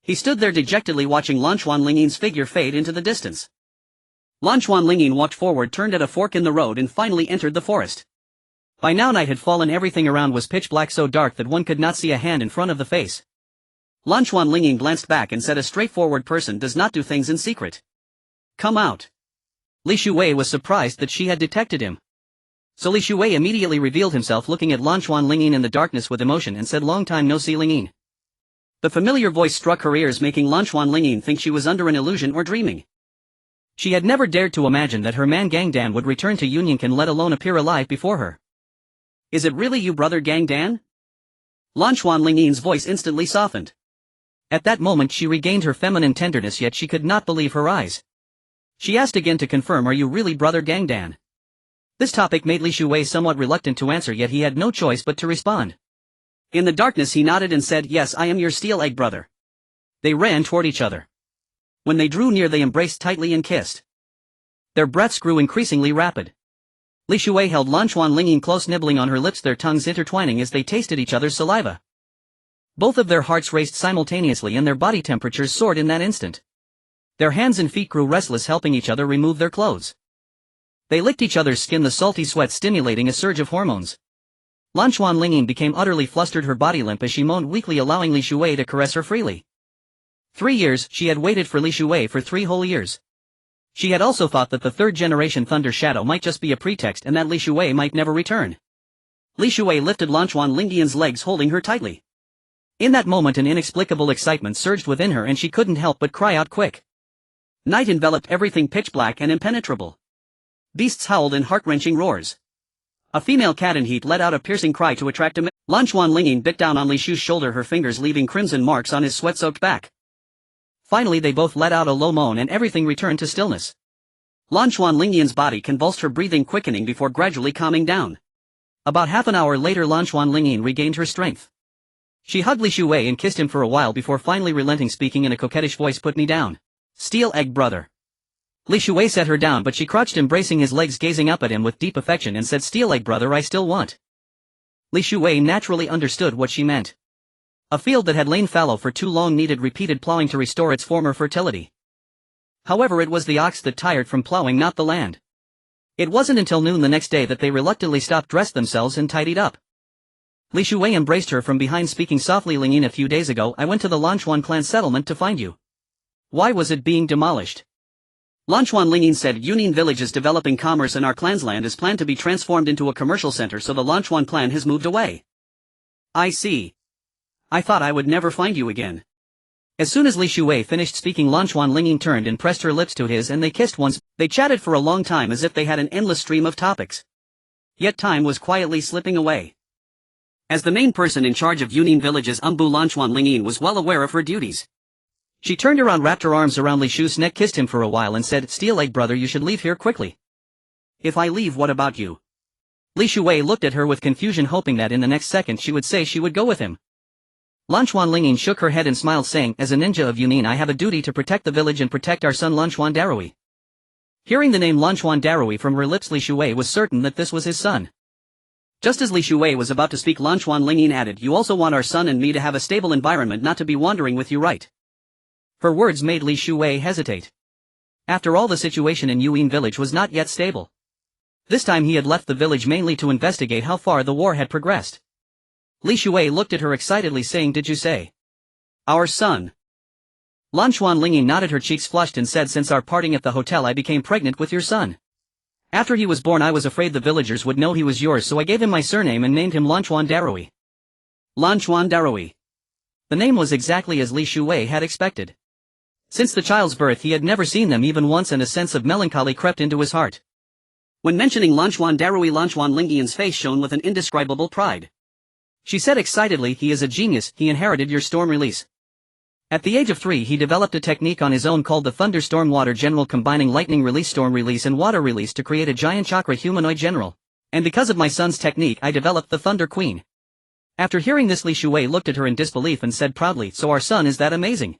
He stood there dejectedly watching Lan Xuanlingyin's figure fade into the distance. Lan Xuanlingyin walked forward, turned at a fork in the road and finally entered the forest. By now night had fallen, everything around was pitch black, so dark that one could not see a hand in front of the face. Lan Xuanlingyin glanced back and said, "A straightforward person does not do things in secret. Come out." Li Shuwei was surprised that she had detected him. So Li Shuwei immediately revealed himself, looking at Lan Xuanlingyin in the darkness with emotion, and said, "Long time no see, Lingyin." The familiar voice struck her ears, making Lan Xuanlingyin think she was under an illusion or dreaming. She had never dared to imagine that her man Gangdan would return to Unionkin, let alone appear alive before her. "Is it really you, brother Gangdan?" Lan Xuanlingyin's voice instantly softened. At that moment she regained her feminine tenderness, yet she could not believe her eyes. She asked again to confirm, "Are you really brother Gangdan?" This topic made Li Shuwei somewhat reluctant to answer, yet he had no choice but to respond. In the darkness he nodded and said, "Yes, I am your steel egg brother." They ran toward each other. When they drew near they embraced tightly and kissed. Their breaths grew increasingly rapid. Li Shui held Lan Xuanling close, nibbling on her lips, their tongues intertwining as they tasted each other's saliva. Both of their hearts raced simultaneously and their body temperatures soared in that instant. Their hands and feet grew restless, helping each other remove their clothes. They licked each other's skin, the salty sweat stimulating a surge of hormones. Lan Xuanling became utterly flustered, her body limp as she moaned weakly, allowing Li Shui to caress her freely. 3 years, she had waited for Li Shui for 3 whole years. She had also thought that the third-generation Thunder Shadow might just be a pretext and that Li Shui might never return. Li Shui lifted Lan Xuanling's legs, holding her tightly. In that moment an inexplicable excitement surged within her and she couldn't help but cry out quick. Night enveloped everything, pitch black and impenetrable. Beasts howled in heart-wrenching roars. A female cat in heat let out a piercing cry to attract a Lan Xuanling bit down on Li Shu's shoulder, her fingers leaving crimson marks on his sweat-soaked back. Finally they both let out a low moan and everything returned to stillness. Lan Xuanling's body convulsed, her breathing quickening before gradually calming down. About half an hour later Lan Xuanling regained her strength. She hugged Li Shui and kissed him for a while before finally relenting, speaking in a coquettish voice, "Put me down. Steel egg brother." Li Shui set her down, but she crouched, embracing his legs, gazing up at him with deep affection, and said, "Steel egg brother, I still want." Li Shui naturally understood what she meant. A field that had lain fallow for too long needed repeated plowing to restore its former fertility. However, it was the ox that tired from plowing, not the land. It wasn't until noon the next day that they reluctantly stopped, dressed themselves and tidied up. Li Shui embraced her from behind, speaking softly, "Lingyin, a few days ago I went to the Lan Xuan clan settlement to find you. Why was it being demolished?" Lan Xuanling said, "Yunin village is developing commerce and our clan's land is planned to be transformed into a commercial center, so the Lan Xuan clan has moved away." "I see. I thought I would never find you again." As soon as Li Shui finished speaking, Lan Xuanling turned and pressed her lips to his and they kissed once. They chatted for a long time as if they had an endless stream of topics. Yet time was quietly slipping away. As the main person in charge of Yunin village's Umbu, Lan Xuanling was well aware of her duties. She turned around, wrapped her arms around Li Shu's neck, kissed him for a while and said, "Steel egg brother, you should leave here quickly." "If I leave, what about you?" Li Shui looked at her with confusion, hoping that in the next second she would say she would go with him. Lan Xuanling shook her head and smiled, saying, "As a ninja of Yunin I have a duty to protect the village and protect our son Lan Xuandarui." Hearing the name Lan Xuandarui from her lips, Li Shui was certain that this was his son. Just as Li Shui was about to speak, Lan Xuanling added, "You also want our son and me to have a stable environment, not to be wandering with you, right?" Her words made Li Shui hesitate. After all, the situation in Yuin village was not yet stable. This time he had left the village mainly to investigate how far the war had progressed. Li Shui looked at her excitedly, saying, "Did you say our son?" Lan Xuanling nodded, her cheeks flushed, and said, "Since our parting at the hotel I became pregnant with your son. After he was born I was afraid the villagers would know he was yours, so I gave him my surname and named him Lan Xuandarui." Lan Xuandarui. The name was exactly as Li Shui had expected. Since the child's birth he had never seen them even once, and a sense of melancholy crept into his heart. When mentioning Lan Xuandarui, Lan Xuanling's face shone with an indescribable pride. She said excitedly, "He is a genius, he inherited your storm release. At the age of 3 he developed a technique on his own called the Thunderclap Water General, combining lightning release, storm release and water release to create a giant chakra humanoid general. And because of my son's technique I developed the Thunder Queen." After hearing this, Li Shui looked at her in disbelief and said proudly, "So our son is that amazing?"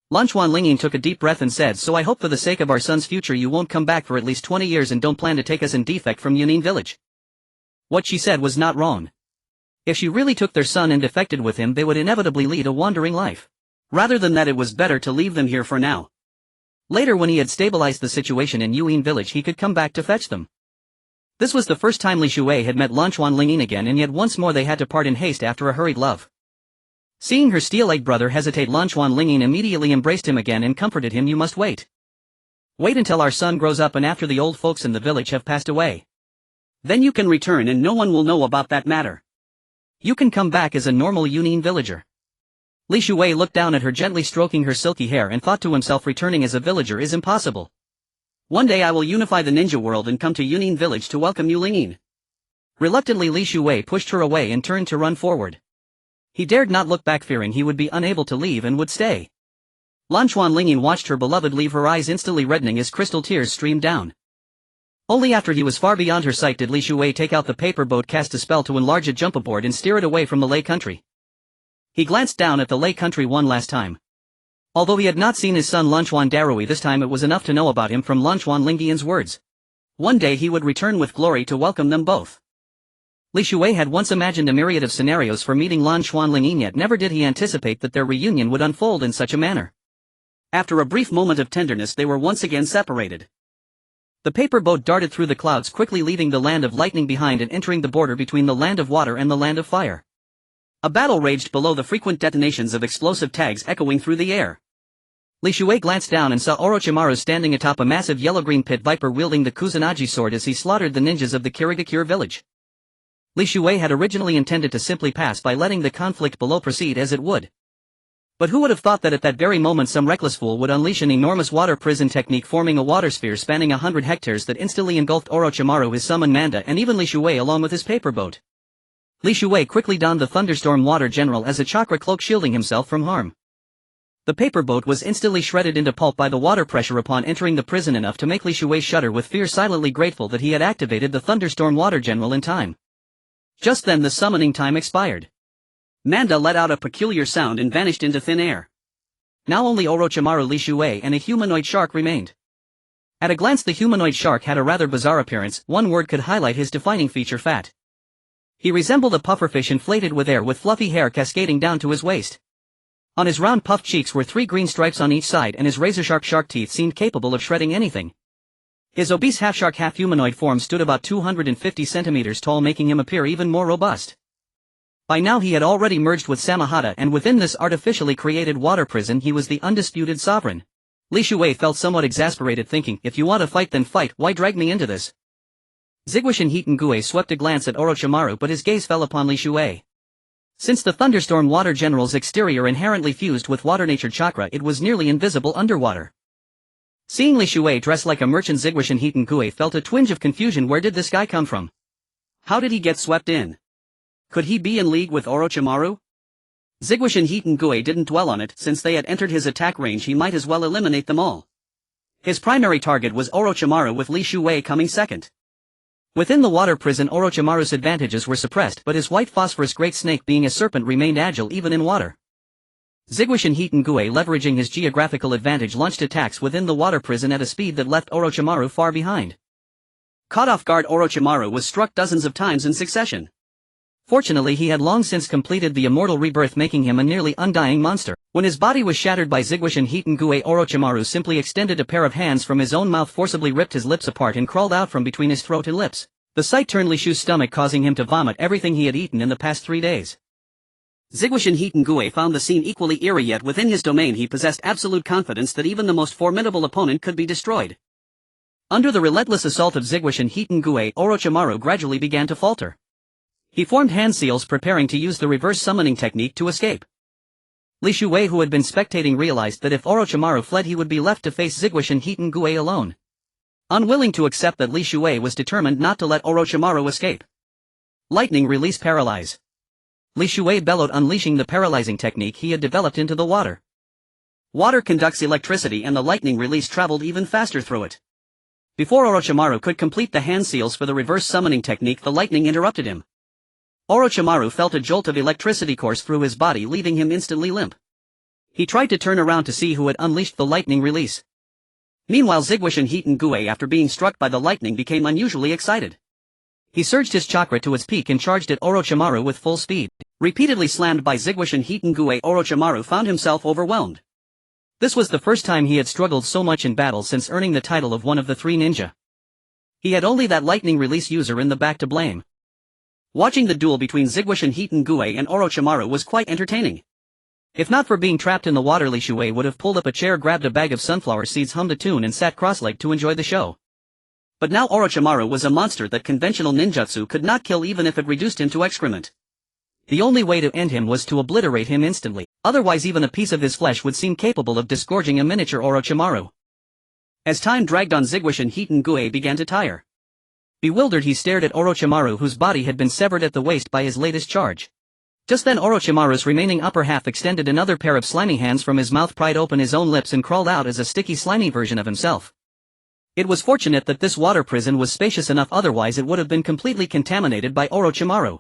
Lan Xuanling took a deep breath and said, "So I hope for the sake of our son's future you won't come back for at least 20 years and don't plan to take us in defect from Yunin village." What she said was not wrong. If she really took their son and defected with him, they would inevitably lead a wandering life. Rather than that, it was better to leave them here for now. Later, when he had stabilized the situation in Yuin village, he could come back to fetch them. This was the first time Li Shui had met Lan Xuanling again, and yet once more they had to part in haste after a hurried love. Seeing her steel egg brother hesitate, Lan Xuanling immediately embraced him again and comforted him. "You must wait. Wait until our son grows up and after the old folks in the village have passed away. Then you can return and no one will know about that matter. You can come back as a normal Yunin villager." Li Shui looked down at her, gently stroking her silky hair, and thought to himself, returning as a villager is impossible. One day I will unify the ninja world and come to Yunin village to welcome you, Lingyin. Reluctantly, Li Shui pushed her away and turned to run forward. He dared not look back, fearing he would be unable to leave and would stay. Lan Xuanling watched her beloved leave, her eyes instantly reddening as crystal tears streamed down. Only after he was far beyond her sight did Li Shui take out the paper boat, cast a spell to enlarge it, jump aboard and steer it away from the lake country. He glanced down at the lake country one last time. Although he had not seen his son Lunchuan Darui this time, it was enough to know about him from Lunchuan Lingian's words. One day he would return with glory to welcome them both. Li Shui had once imagined a myriad of scenarios for meeting Lunchuan Lingyan, yet never did he anticipate that their reunion would unfold in such a manner. After a brief moment of tenderness, they were once again separated. The paper boat darted through the clouds, quickly leaving the land of lightning behind and entering the border between the land of water and the land of fire. A battle raged below, the frequent detonations of explosive tags echoing through the air. Li Shui glanced down and saw Orochimaru standing atop a massive yellow-green pit viper wielding the Kusanagi sword as he slaughtered the ninjas of the Kirigakure village. Li Shui had originally intended to simply pass by letting the conflict below proceed as it would. But who would have thought that at that very moment some reckless fool would unleash an enormous water prison technique, forming a water sphere spanning 100 hectares that instantly engulfed Orochimaru, his summon Manda, and even Li Shui along with his paper boat. Li Shui quickly donned the Thunderstorm Water General as a chakra cloak, shielding himself from harm. The paper boat was instantly shredded into pulp by the water pressure upon entering the prison, enough to make Li Shui shudder with fear, silently grateful that he had activated the Thunderstorm Water General in time. Just then the summoning time expired. Manda let out a peculiar sound and vanished into thin air. Now only Orochimaru, Li Shui, and a humanoid shark remained. At a glance the humanoid shark had a rather bizarre appearance. One word could highlight his defining feature: fat. He resembled a pufferfish inflated with air, with fluffy hair cascading down to his waist. On his round puffed cheeks were 3 green stripes on each side, and his razor-sharp shark teeth seemed capable of shredding anything. His obese half-shark half-humanoid form stood about 250 centimeters tall, making him appear even more robust. By now he had already merged with Samahata, and within this artificially created water prison he was the undisputed sovereign. Li Shui felt somewhat exasperated, thinking, if you want to fight then fight, why drag me into this? Zigwashin Hitengue swept a glance at Orochimaru, but his gaze fell upon Li Shui. Since the Thunderstorm Water General's exterior inherently fused with water-natured chakra, it was nearly invisible underwater. Seeing Li Shui dressed like a merchant, Zigwashin Hitengue felt a twinge of confusion. Where did this guy come from? How did he get swept in? Could he be in league with Orochimaru? Zigwashin Hitengue didn't dwell on it. Since they had entered his attack range, he might as well eliminate them all. His primary target was Orochimaru, with Li Shui coming second. Within the water prison, Orochimaru's advantages were suppressed, but his white phosphorus great snake, being a serpent, remained agile even in water. Zigwashin Hitengue, leveraging his geographical advantage, launched attacks within the water prison at a speed that left Orochimaru far behind. Caught off guard, Orochimaru was struck dozens of times in succession. Fortunately he had long since completed the immortal rebirth, making him a nearly undying monster. When his body was shattered by Zigwashin Hitengue, Orochimaru simply extended a pair of hands from his own mouth, forcibly ripped his lips apart, and crawled out from between his throat and lips. The sight turned Li Shu's stomach, causing him to vomit everything he had eaten in the past 3 days. Zigwashin Hitengue found the scene equally eerie, yet within his domain he possessed absolute confidence that even the most formidable opponent could be destroyed. Under the relentless assault of Zigwashin Hitengue, Orochimaru gradually began to falter. He formed hand seals, preparing to use the reverse summoning technique to escape. Li Shui, who had been spectating, realized that if Orochimaru fled he would be left to face Zigwashin Hitengue alone. Unwilling to accept that, Li Shui was determined not to let Orochimaru escape. Lightning release, paralyze. Li Shui bellowed, unleashing the paralyzing technique he had developed into the water. Water conducts electricity, and the lightning release traveled even faster through it. Before Orochimaru could complete the hand seals for the reverse summoning technique, the lightning interrupted him. Orochimaru felt a jolt of electricity course through his body, leaving him instantly limp. He tried to turn around to see who had unleashed the lightning release. Meanwhile, Zigwashin Hitengue, after being struck by the lightning, became unusually excited. He surged his chakra to its peak and charged at Orochimaru with full speed. Repeatedly slammed by Zigwashin Hitengue, Orochimaru found himself overwhelmed. This was the first time he had struggled so much in battle since earning the title of one of the 3 ninja. He had only that lightning release user in the back to blame. Watching the duel between Zigwashin Hitengue and Orochimaru was quite entertaining. If not for being trapped in the water, Li Shui would have pulled up a chair, grabbed a bag of sunflower seeds, hummed a tune, and sat cross-legged to enjoy the show. But now Orochimaru was a monster that conventional ninjutsu could not kill, even if it reduced him to excrement. The only way to end him was to obliterate him instantly, otherwise even a piece of his flesh would seem capable of disgorging a miniature Orochimaru. As time dragged on, Zigwashin Hitengue began to tire. Bewildered, he stared at Orochimaru, whose body had been severed at the waist by his latest charge. Just then Orochimaru's remaining upper half extended another pair of slimy hands from his mouth, pried open his own lips, and crawled out as a sticky, slimy version of himself. It was fortunate that this water prison was spacious enough, otherwise it would have been completely contaminated by Orochimaru.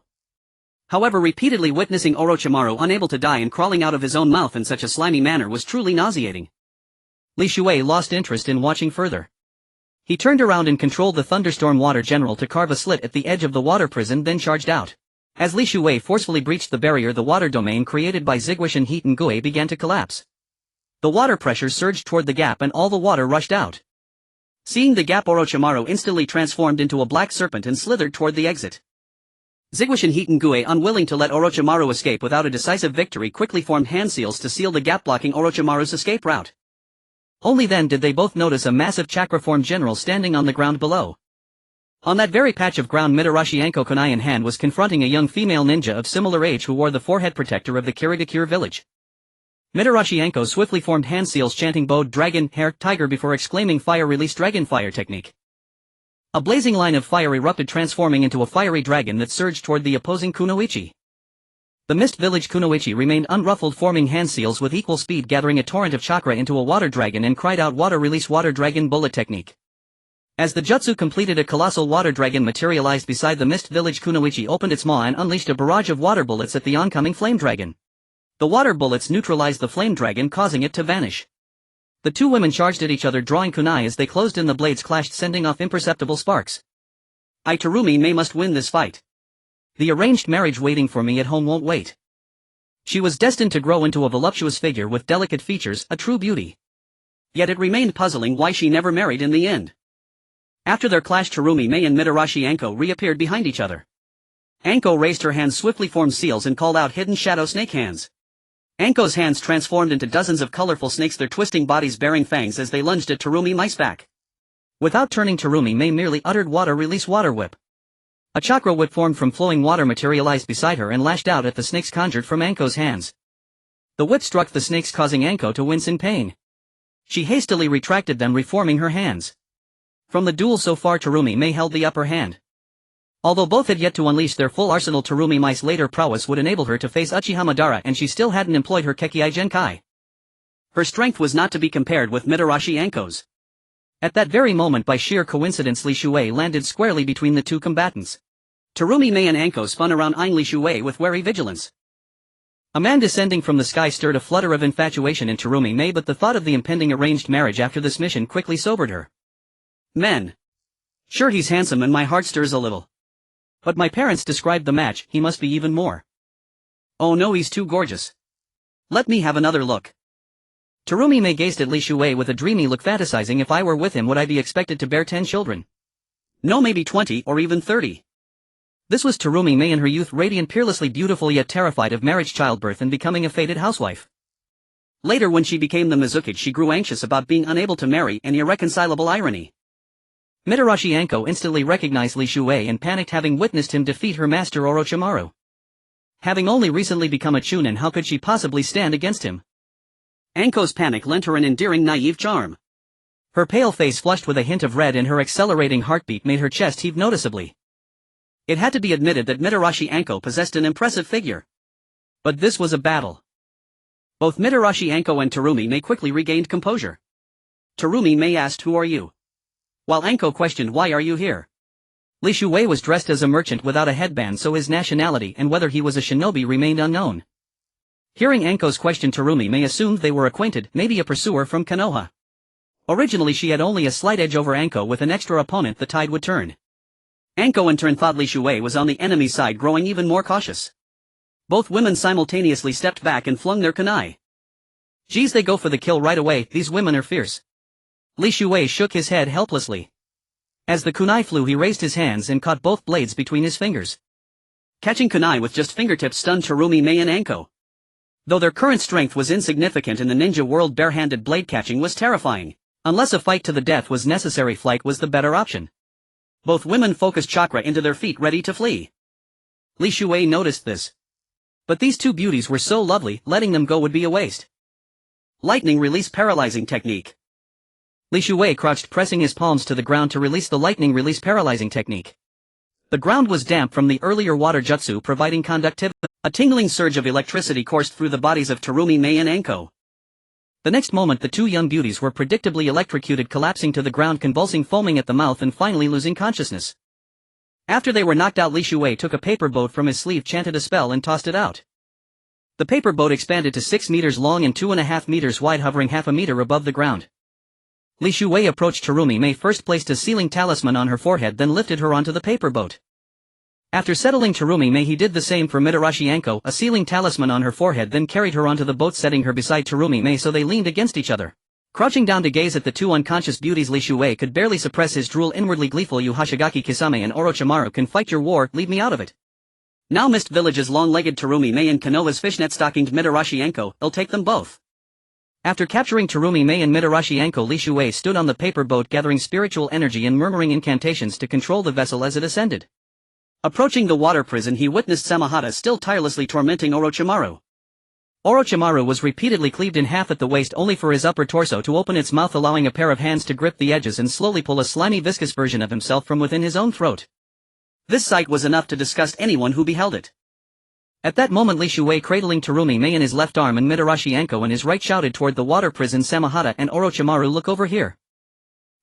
However, repeatedly witnessing Orochimaru unable to die and crawling out of his own mouth in such a slimy manner was truly nauseating. Li Shuei lost interest in watching further. He turned around and controlled the Thunderstorm Water General to carve a slit at the edge of the water prison, then charged out. As Li Shuei forcefully breached the barrier, the water domain created by Ziguish and Heat and Gue began to collapse. The water pressure surged toward the gap and all the water rushed out. Seeing the gap, Orochimaru instantly transformed into a black serpent and slithered toward the exit. Ziguish and Heat and Gue, unwilling to let Orochimaru escape without a decisive victory, quickly formed hand seals to seal the gap, blocking Orochimaru's escape route. Only then did they both notice a massive chakra-formed general standing on the ground below. On that very patch of ground, Mitarashi Anko, kunai in hand, was confronting a young female ninja of similar age who wore the forehead protector of the Kirigakure village. Mitarashi Anko swiftly formed hand seals chanting Bode Dragon, Hair, Tiger before exclaiming Fire Release Dragon Fire Technique. A blazing line of fire erupted, transforming into a fiery dragon that surged toward the opposing kunoichi. The Mist Village kunoichi remained unruffled, forming hand seals with equal speed, gathering a torrent of chakra into a water dragon, and cried out Water Release Water Dragon Bullet Technique. As the jutsu completed, a colossal water dragon materialized beside the Mist Village kunoichi, opened its maw and unleashed a barrage of water bullets at the oncoming flame dragon. The water bullets neutralized the flame dragon, causing it to vanish. The two women charged at each other, drawing kunai as they closed in. The blades clashed, sending off imperceptible sparks. I, Terumi May, must win this fight. The arranged marriage waiting for me at home won't wait. She was destined to grow into a voluptuous figure with delicate features, a true beauty. Yet it remained puzzling why she never married in the end. After their clash, Terumi May and Mitarashi Anko reappeared behind each other. Anko raised her hands, swiftly formed seals, and called out Hidden Shadow Snake Hands. Anko's hands transformed into dozens of colorful snakes, their twisting bodies bearing fangs as they lunged at Terumi May's back. Without turning, Terumi May merely uttered Water Release Water Whip. A chakra whip formed from flowing water materialized beside her and lashed out at the snakes conjured from Anko's hands. The whip struck the snakes, causing Anko to wince in pain. She hastily retracted them, reforming her hands. From the duel so far, Terumi May held the upper hand. Although both had yet to unleash their full arsenal, Terumi May's later prowess would enable her to face Uchiha Madara, and she still hadn't employed her Kekei Genkai. Her strength was not to be compared with Mitarashi Anko's. At that very moment, by sheer coincidence, Li Shuei landed squarely between the two combatants. Terumi May and Anko spun around, eyeing Li Shuei with wary vigilance. A man descending from the sky stirred a flutter of infatuation in Terumi May, but the thought of the impending arranged marriage after this mission quickly sobered her. Men. Sure, he's handsome and my heart stirs a little. But my parents described the match, he must be even more. Oh no, he's too gorgeous. Let me have another look. Terumi May gazed at Li Shuei with a dreamy look, fantasizing, if I were with him, would I be expected to bear 10 children? No, maybe 20 or even 30. This was Terumi May in her youth, radiant, peerlessly beautiful, yet terrified of marriage, childbirth, and becoming a fated housewife. Later, when she became the Mizukage, she grew anxious about being unable to marry, an irreconcilable irony. Mitarashi Anko instantly recognized Li Shuei and panicked, having witnessed him defeat her master Orochimaru. Having only recently become a chunin, how could she possibly stand against him? Anko's panic lent her an endearing, naive charm. Her pale face flushed with a hint of red, and her accelerating heartbeat made her chest heave noticeably. It had to be admitted that Mitarashi Anko possessed an impressive figure. But this was a battle. Both Mitarashi Anko and Terumi May quickly regained composure. Terumi May asked, "Who are you?" While Anko questioned, "Why are you here?" Li Shuei was dressed as a merchant without a headband, so his nationality and whether he was a shinobi remained unknown. Hearing Anko's question, Terumi May assumed they were acquainted, maybe a pursuer from Konoha. Originally she had only a slight edge over Anko. With an extra opponent, the tide would turn. Anko in turn thought Li Shuei was on the enemy's side, growing even more cautious. Both women simultaneously stepped back and flung their kunai. Geez, they go for the kill right away, these women are fierce. Li Shuei shook his head helplessly. As the kunai flew, he raised his hands and caught both blades between his fingers. Catching kunai with just fingertips stunned Terumi May and Anko. Though their current strength was insignificant in the ninja world, bare-handed blade catching was terrifying. Unless a fight to the death was necessary, flight was the better option. Both women focused chakra into their feet, ready to flee. Li Shuei noticed this. But these two beauties were so lovely, letting them go would be a waste. Lightning Release Paralyzing Technique. Li Shuei crouched, pressing his palms to the ground to release the lightning release paralyzing technique. The ground was damp from the earlier water jutsu, providing conductivity. A tingling surge of electricity coursed through the bodies of Terumi May and Anko. The next moment, the two young beauties were predictably electrocuted, collapsing to the ground, convulsing, foaming at the mouth, and finally losing consciousness. After they were knocked out, Li Shuwei took a paper boat from his sleeve, chanted a spell and tossed it out. The paper boat expanded to 6 meters long and 2.5 meters wide, hovering half a meter above the ground. Li Shuwei approached Terumi Mei, first placed a sealing talisman on her forehead, then lifted her onto the paper boat. After settling Terumi Mei, he did the same for Mitarashi Anko, a sealing talisman on her forehead, then carried her onto the boat, setting her beside Terumi Mei so they leaned against each other. Crouching down to gaze at the two unconscious beauties, Li Shuwei could barely suppress his drool, inwardly gleeful. You Hashigaki Kisame and Orochimaru can fight your war, leave me out of it. Now Mist Village's long-legged Terumi Mei and Konoha's fishnet-stockinged Mitarashi Anko, I'll take them both. After capturing Terumi Mei and Mitarashi Anko, Li Shuwei stood on the paper boat, gathering spiritual energy and murmuring incantations to control the vessel as it ascended. Approaching the water prison, he witnessed Samahata still tirelessly tormenting Orochimaru. Orochimaru was repeatedly cleaved in half at the waist, only for his upper torso to open its mouth, allowing a pair of hands to grip the edges and slowly pull a slimy, viscous version of himself from within his own throat. This sight was enough to disgust anyone who beheld it. At that moment, Li Shuwei, cradling Terumi Mei in his left arm and Mitarashi Anko in his right, shouted toward the water prison, "Samahata and Orochimaru, look over here."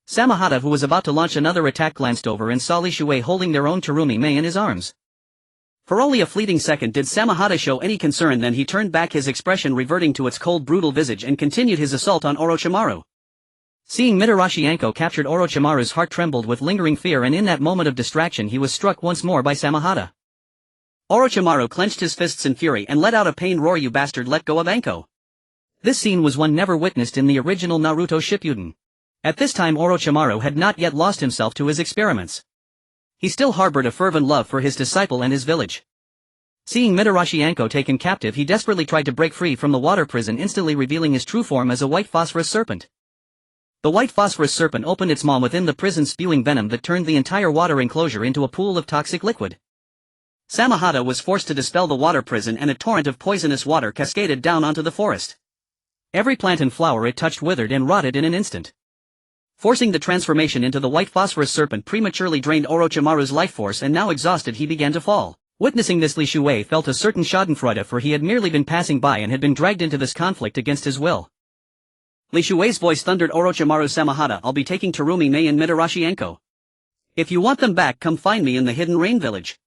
Samahata, who was about to launch another attack, glanced over and saw Li Shuwei holding their own Terumi Mei in his arms. For only a fleeting second did Samahata show any concern, then he turned back, his expression reverting to its cold, brutal visage, and continued his assault on Orochimaru. Seeing Mitarashi Anko captured, Orochimaru's heart trembled with lingering fear, and in that moment of distraction he was struck once more by Samahata. Orochimaru clenched his fists in fury and let out a pained roar. "You bastard, let go of Anko." This scene was one never witnessed in the original Naruto Shippuden. At this time Orochimaru had not yet lost himself to his experiments. He still harbored a fervent love for his disciple and his village. Seeing Mitarashi Anko taken captive, he desperately tried to break free from the water prison, instantly revealing his true form as a white phosphorus serpent. The white phosphorus serpent opened its maw within the prison, spewing venom that turned the entire water enclosure into a pool of toxic liquid. Samahata was forced to dispel the water prison, and a torrent of poisonous water cascaded down onto the forest. Every plant and flower it touched withered and rotted in an instant. Forcing the transformation into the white phosphorus serpent prematurely drained Orochimaru's life force, and now exhausted he began to fall. Witnessing this, Li Shuwei felt a certain schadenfreude, for he had merely been passing by and had been dragged into this conflict against his will. Li Shuwei's voice thundered, "Orochimaru, Samahata, I'll be taking Terumi Mei and Mitarashi Anko. If you want them back, come find me in the Hidden Rain Village."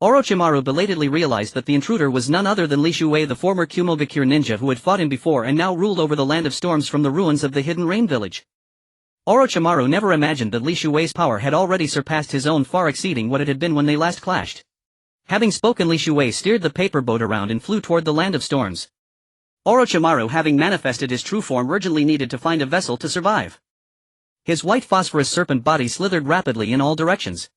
Orochimaru belatedly realized that the intruder was none other than Li Shuwei, the former Kumogakure ninja who had fought him before and now ruled over the land of storms from the ruins of the Hidden Rain Village. Orochimaru never imagined that Li Shuwei's power had already surpassed his own, far exceeding what it had been when they last clashed. Having spoken, Li Shuwei steered the paper boat around and flew toward the land of storms. Orochimaru, having manifested his true form, urgently needed to find a vessel to survive. His white phosphorus serpent body slithered rapidly in all directions.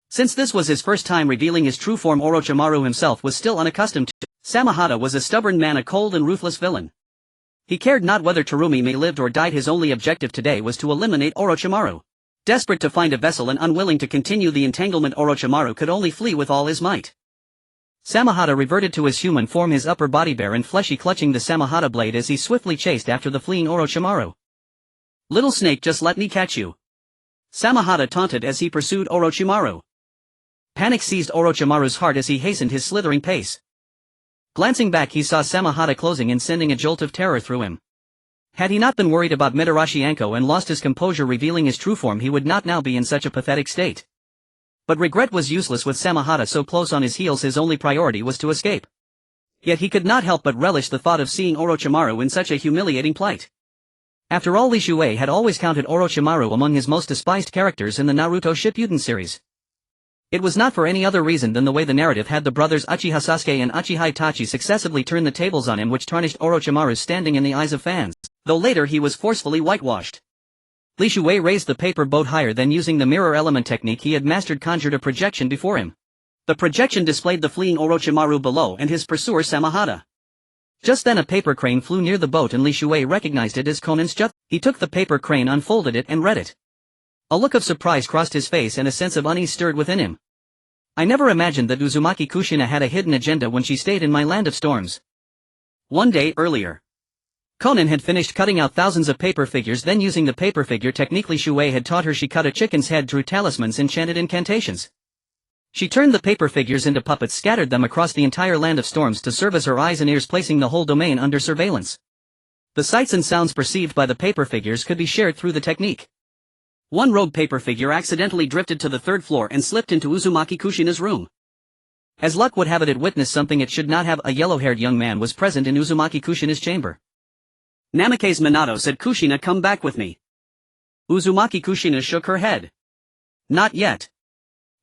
Since this was his first time revealing his true form, Orochimaru himself was still unaccustomed to. Samahata was a stubborn man, a cold and ruthless villain. He cared not whether Terumi Mei lived or died. His only objective today was to eliminate Orochimaru. Desperate to find a vessel and unwilling to continue the entanglement, Orochimaru could only flee with all his might. Samahata reverted to his human form, his upper body bare and fleshy, clutching the Samahata blade as he swiftly chased after the fleeing Orochimaru. "Little snake, just let me catch you," Samahata taunted as he pursued Orochimaru. Panic seized Orochimaru's heart as he hastened his slithering pace. Glancing back, he saw Samahata closing and sending a jolt of terror through him. Had he not been worried about Mitarashi Anko and lost his composure revealing his true form, he would not now be in such a pathetic state. But regret was useless with Samahata so close on his heels. His only priority was to escape. Yet he could not help but relish the thought of seeing Orochimaru in such a humiliating plight. After all, Li Shuwei had always counted Orochimaru among his most despised characters in the Naruto Shippuden series. It was not for any other reason than the way the narrative had the brothers Uchiha Sasuke and Uchiha Itachi successively turn the tables on him, which tarnished Orochimaru's standing in the eyes of fans, though later he was forcefully whitewashed. Li Shuwei raised the paper boat higher, then using the mirror element technique he had mastered conjured a projection before him. The projection displayed the fleeing Orochimaru below and his pursuer Samahata. Just then a paper crane flew near the boat and Li Shuwei recognized it as Conan's jutsu. He took the paper crane, unfolded it and read it. A look of surprise crossed his face and a sense of unease stirred within him. "I never imagined that Uzumaki Kushina had a hidden agenda when she stayed in my land of storms." One day earlier, Conan had finished cutting out thousands of paper figures, then using the paper figure technique Li Shuwei had taught her, she cut a chicken's head, drew talismans, enchanted incantations. She turned the paper figures into puppets, scattered them across the entire land of storms to serve as her eyes and ears, placing the whole domain under surveillance. The sights and sounds perceived by the paper figures could be shared through the technique. One rogue paper figure accidentally drifted to the third floor and slipped into Uzumaki Kushina's room. As luck would have it witnessed something it should not have. A yellow-haired young man was present in Uzumaki Kushina's chamber. Namikaze Minato said, "Kushina, come back with me." Uzumaki Kushina shook her head. "Not yet.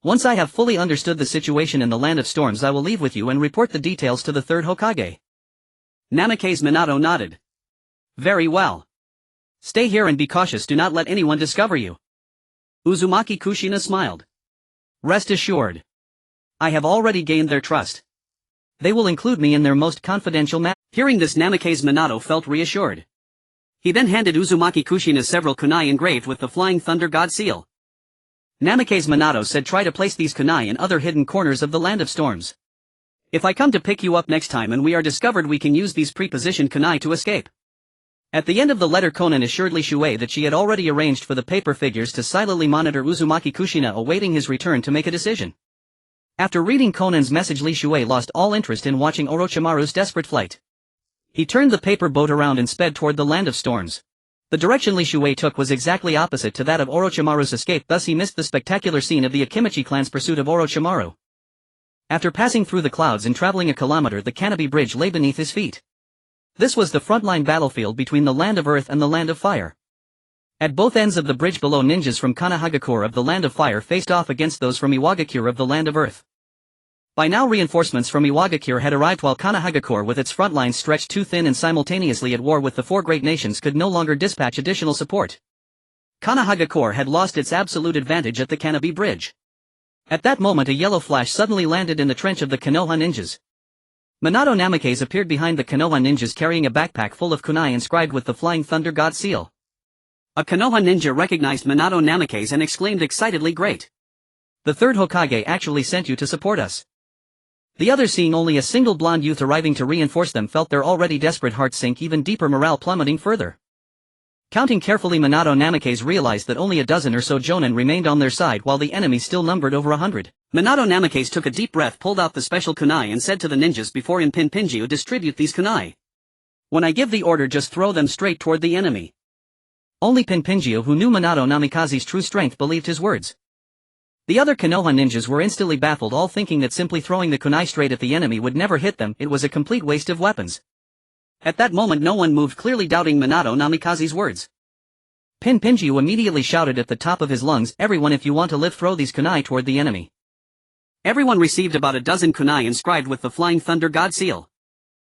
Once I have fully understood the situation in the Land of Storms I will leave with you and report the details to the third Hokage." Namikaze Minato nodded. "Very well. Stay here and be cautious, do not let anyone discover you." Uzumaki Kushina smiled. "Rest assured. I have already gained their trust. They will include me in their most confidential matters." Hearing this, Namikaze Minato felt reassured. He then handed Uzumaki Kushina several kunai engraved with the Flying Thunder God seal. Namikaze Minato said, "Try to place these kunai in other hidden corners of the Land of Storms. If I come to pick you up next time and we are discovered, we can use these pre-positioned kunai to escape." At the end of the letter, Konan assured Li Shuei that she had already arranged for the paper figures to silently monitor Uzumaki Kushina, awaiting his return to make a decision. After reading Konan's message, Li Shuei lost all interest in watching Orochimaru's desperate flight. He turned the paper boat around and sped toward the Land of Storms. The direction Li Shuei took was exactly opposite to that of Orochimaru's escape, thus he missed the spectacular scene of the Akimichi clan's pursuit of Orochimaru. After passing through the clouds and traveling a kilometer, the canopy bridge lay beneath his feet. This was the frontline battlefield between the Land of Earth and the Land of Fire. At both ends of the bridge below, ninjas from Konohagakure of the Land of Fire faced off against those from Iwagakure of the Land of Earth. By now reinforcements from Iwagakure had arrived, while Konohagakure, with its front lines stretched too thin and simultaneously at war with the four great nations, could no longer dispatch additional support. Konohagakure had lost its absolute advantage at the canopy bridge. At that moment, a yellow flash suddenly landed in the trench of the Konoha ninjas. Minato Namikaze appeared behind the Konoha ninjas carrying a backpack full of kunai inscribed with the Flying Thunder God seal. A Konoha ninja recognized Minato Namikaze and exclaimed excitedly, "Great! The third Hokage actually sent you to support us." The others, seeing only a single blonde youth arriving to reinforce them, felt their already desperate hearts sink even deeper, morale plummeting further. Counting carefully, Minato Namikaze realized that only a dozen or so jonin remained on their side while the enemy still numbered over 100. Minato Namikaze took a deep breath, pulled out the special kunai and said to the ninjas before him, "Pinpinjio, distribute these kunai. When I give the order, just throw them straight toward the enemy." Only Pinpinjio, who knew Minato Namikaze's true strength, believed his words. The other Konoha ninjas were instantly baffled, all thinking that simply throwing the kunai straight at the enemy would never hit them. It was a complete waste of weapons. At that moment no one moved, clearly doubting Minato Namikaze's words. Pinpinjio immediately shouted at the top of his lungs, "Everyone, if you want to live, throw these kunai toward the enemy." Everyone received about a dozen kunai inscribed with the Flying Thunder God seal.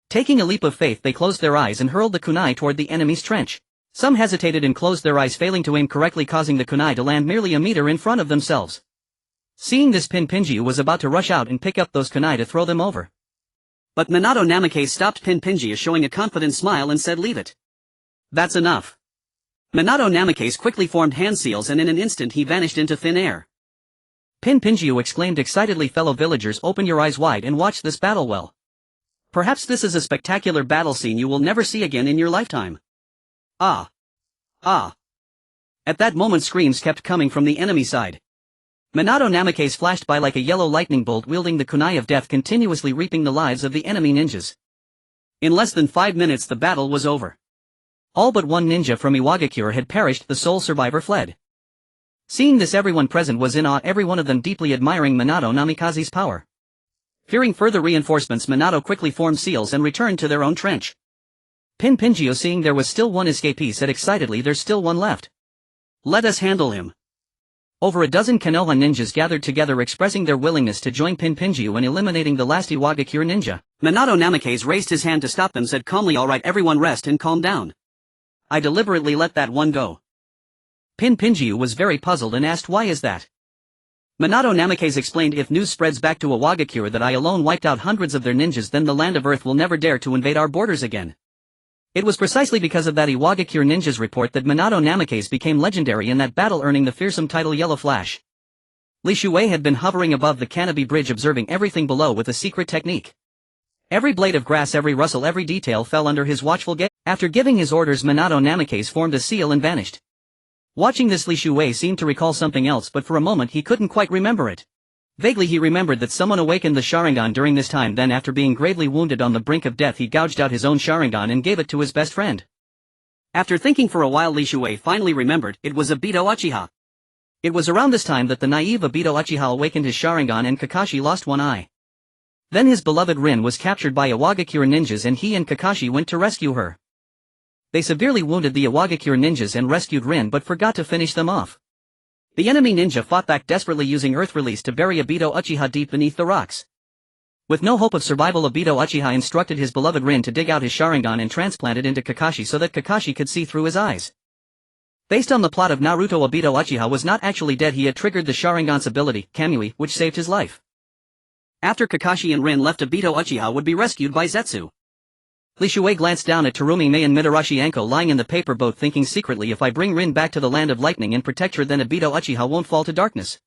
Taking a leap of faith, they closed their eyes and hurled the kunai toward the enemy's trench. Some hesitated and closed their eyes, failing to aim correctly, causing the kunai to land merely a meter in front of themselves. Seeing this, Pinpinjio was about to rush out and pick up those kunai to throw them over. But Minato Namikaze stopped Pinpinjio, showing a confident smile, and said, "Leave it. That's enough." Minato Namikaze quickly formed hand seals and in an instant he vanished into thin air. Pinpinjio exclaimed excitedly, "Fellow villagers, open your eyes wide and watch this battle well. Perhaps this is a spectacular battle scene you will never see again in your lifetime." Ah! Ah! At that moment screams kept coming from the enemy side. Minato Namikaze flashed by like a yellow lightning bolt, wielding the kunai of death, continuously reaping the lives of the enemy ninjas. In less than 5 minutes the battle was over. All but one ninja from Iwagakure had perished, the sole survivor fled. Seeing this, everyone present was in awe, every one of them deeply admiring Minato Namikaze's power. Fearing further reinforcements, Minato quickly formed seals and returned to their own trench. Pinpinjio, seeing there was still one escapee, said excitedly, "There's still one left. Let us handle him." Over a dozen Konoha ninjas gathered together, expressing their willingness to join Pinpinjio in eliminating the last Iwagakure ninja. Minato Namikaze raised his hand to stop them, said calmly, "All right, everyone rest and calm down. I deliberately let that one go." Pinpinjio was very puzzled and asked, "Why is that?" Minato Namikaze explained, "If news spreads back to Iwagakure that I alone wiped out hundreds of their ninjas, then the Land of Earth will never dare to invade our borders again." It was precisely because of that Iwagakure ninja's report that Minato Namikaze became legendary in that battle, earning the fearsome title Yellow Flash. Li Shuei had been hovering above the canopy bridge, observing everything below with a secret technique. Every blade of grass, every rustle, every detail fell under his watchful gaze. After giving his orders, Minato Namikaze formed a seal and vanished. Watching this, Li Shuei seemed to recall something else, but for a moment he couldn't quite remember it. Vaguely he remembered that someone awakened the Sharingan during this time, then after being gravely wounded on the brink of death he gouged out his own Sharingan and gave it to his best friend. After thinking for a while, Li Shuei finally remembered, it was Obito Uchiha. It was around this time that the naive Obito Uchiha awakened his Sharingan and Kakashi lost one eye. Then his beloved Rin was captured by Iwagakure ninjas and he and Kakashi went to rescue her. They severely wounded the Iwagakure ninjas and rescued Rin but forgot to finish them off. The enemy ninja fought back desperately using Earth Release to bury Obito Uchiha deep beneath the rocks. With no hope of survival, Obito Uchiha instructed his beloved Rin to dig out his Sharingan and transplant it into Kakashi so that Kakashi could see through his eyes. Based on the plot of Naruto, Obito Uchiha was not actually dead, he had triggered the Sharingan's ability, Kamui, which saved his life. After Kakashi and Rin left, Obito Uchiha would be rescued by Zetsu. Li Shuei glanced down at Terumi Mei and Mitarashi Anko lying in the paper boat, thinking secretly, if I bring Rin back to the land of lightning and protect her, then Obito Uchiha won't fall to darkness.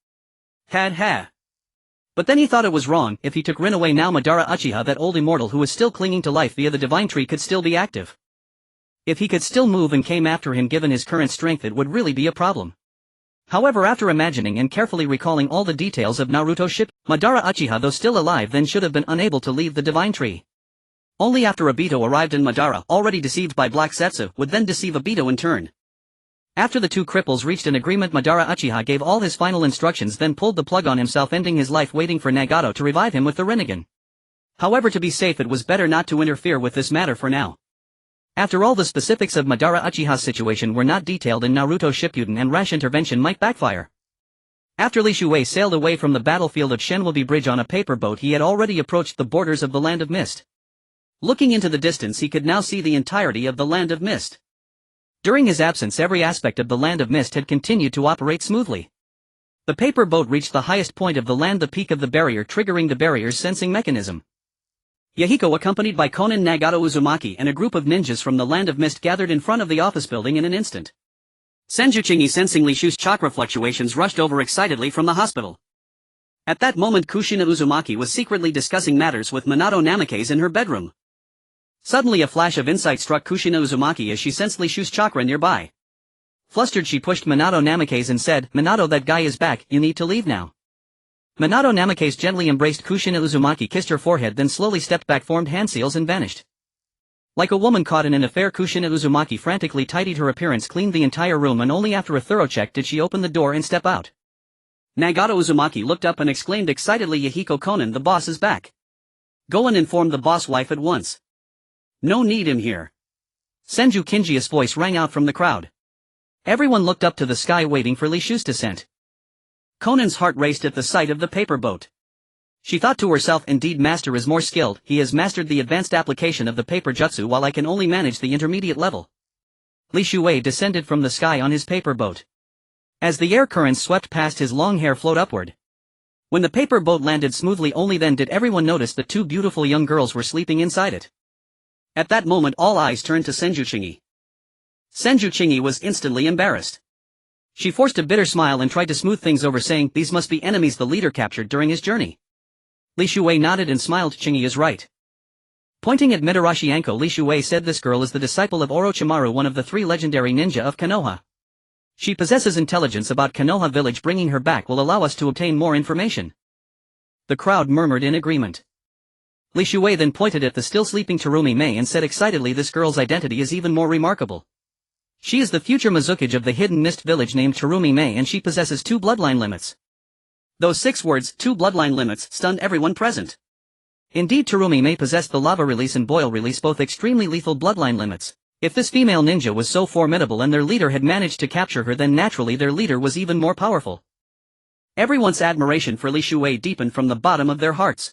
Ha. But then he thought it was wrong. If he took Rin away now, Madara Uchiha, that old immortal who was still clinging to life via the divine tree, could still be active. If he could still move and came after him, given his current strength, it would really be a problem. However, after imagining and carefully recalling all the details of Naruto's ship, Madara Uchiha, though still alive, then should have been unable to leave the divine tree. Only after Obito arrived and Madara, already deceived by Black Zetsu, would then deceive Obito in turn. After the two cripples reached an agreement, Madara Uchiha gave all his final instructions, then pulled the plug on himself, ending his life waiting for Nagato to revive him with the Rinnegan. However, to be safe, it was better not to interfere with this matter for now. After all, the specifics of Madara Uchiha's situation were not detailed in Naruto Shippuden and rash intervention might backfire. After Li Shuei sailed away from the battlefield of Shenwabi Bridge on a paper boat, he had already approached the borders of the Land of Mist. Looking into the distance, he could now see the entirety of the Land of Mist. During his absence, every aspect of the Land of Mist had continued to operate smoothly. The paper boat reached the highest point of the land, the peak of the barrier, triggering the barrier's sensing mechanism. Yahiko, accompanied by Konan, Nagato, Uzumaki and a group of ninjas from the Land of Mist, gathered in front of the office building in an instant. Senju-Chingi, sensing Li Shu's chakra fluctuations, rushed over excitedly from the hospital. At that moment, Kushina Uzumaki was secretly discussing matters with Minato Namikaze in her bedroom. Suddenly a flash of insight struck Kushina Uzumaki as she sensed Li Shu's chakra nearby. Flustered, she pushed Minato Namikaze and said, "Minato, that guy is back, you need to leave now." Minato Namikaze gently embraced Kushina Uzumaki, kissed her forehead, then slowly stepped back, formed hand seals and vanished. Like a woman caught in an affair, Kushina Uzumaki frantically tidied her appearance, cleaned the entire room, and only after a thorough check did she open the door and step out. Nagato Uzumaki looked up and exclaimed excitedly, "Yahiko, Konan, the boss is back. Go and inform the boss wife at once. No need him here." Senju Kinji's voice rang out from the crowd. Everyone looked up to the sky waiting for Li Shu's descent. Konan's heart raced at the sight of the paper boat. She thought to herself, indeed, master is more skilled, he has mastered the advanced application of the paper jutsu while I can only manage the intermediate level. Li Shuei descended from the sky on his paper boat. As the air currents swept past, his long hair flowed upward. When the paper boat landed smoothly, only then did everyone notice that two beautiful young girls were sleeping inside it. At that moment, all eyes turned to Senju-Chingi. Senju-Chingi was instantly embarrassed. She forced a bitter smile and tried to smooth things over, saying, "These must be enemies the leader captured during his journey." Li Shuei nodded and smiled. "Chingi is right." Pointing at Mitarashi Anko, Li Shuei said, "This girl is the disciple of Orochimaru, one of the 3 legendary ninja of Konoha. She possesses intelligence about Konoha village. Bringing her back will allow us to obtain more information." The crowd murmured in agreement. Li Shuei then pointed at the still sleeping Terumi Mei and said excitedly, "This girl's identity is even more remarkable. She is the future Mizukage of the hidden mist village named Terumi Mei, and she possesses 2 bloodline limits." Those 6 words, 2 bloodline limits, stunned everyone present. Indeed, Terumi Mei possessed the lava release and boil release, both extremely lethal bloodline limits. If this female ninja was so formidable and their leader had managed to capture her, then naturally their leader was even more powerful. Everyone's admiration for Li Shuei deepened from the bottom of their hearts.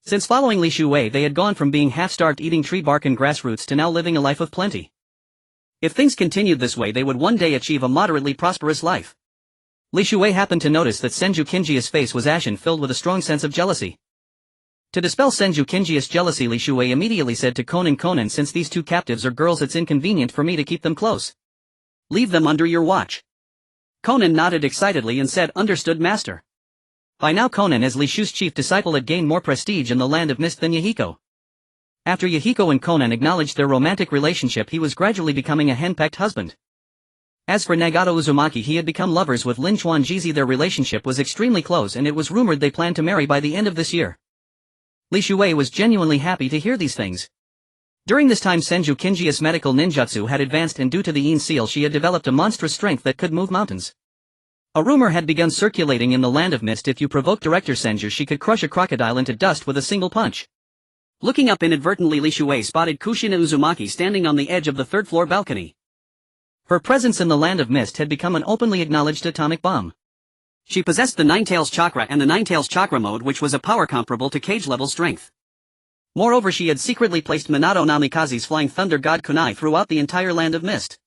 Since following Li Shuei, they had gone from being half-starved eating tree bark and grass roots to now living a life of plenty. If things continued this way, they would one day achieve a moderately prosperous life. Li Shuei happened to notice that Senju Kinji's face was ashen, filled with a strong sense of jealousy. To dispel Senju Kinji's jealousy, Li Shuei immediately said to Konan, "Since these 2 captives are girls, it's inconvenient for me to keep them close. Leave them under your watch." Konan nodded excitedly and said, "Understood, master." By now Konan, as Li Shu's chief disciple, had gained more prestige in the Land of Mist than Yahiko. After Yahiko and Konan acknowledged their romantic relationship, he was gradually becoming a henpecked husband. As for Nagato Uzumaki, he had become lovers with Lin Chuanjizi. Their relationship was extremely close, and it was rumored they planned to marry by the end of this year. Li Shuei was genuinely happy to hear these things. During this time, Senju Kinji's medical ninjutsu had advanced, and due to the Yin seal she had developed a monstrous strength that could move mountains. A rumor had begun circulating in the Land of Mist: if you provoke Director Senju, she could crush a crocodile into dust with a single punch. Looking up inadvertently, Li Shuei spotted Kushina Uzumaki standing on the edge of the third-floor balcony. Her presence in the Land of Mist had become an openly acknowledged atomic bomb. She possessed the Ninetales Chakra and the Ninetales Chakra mode, which was a power comparable to Kage-Level strength. Moreover, she had secretly placed Minato Namikaze's Flying Thunder God Kunai throughout the entire Land of Mist.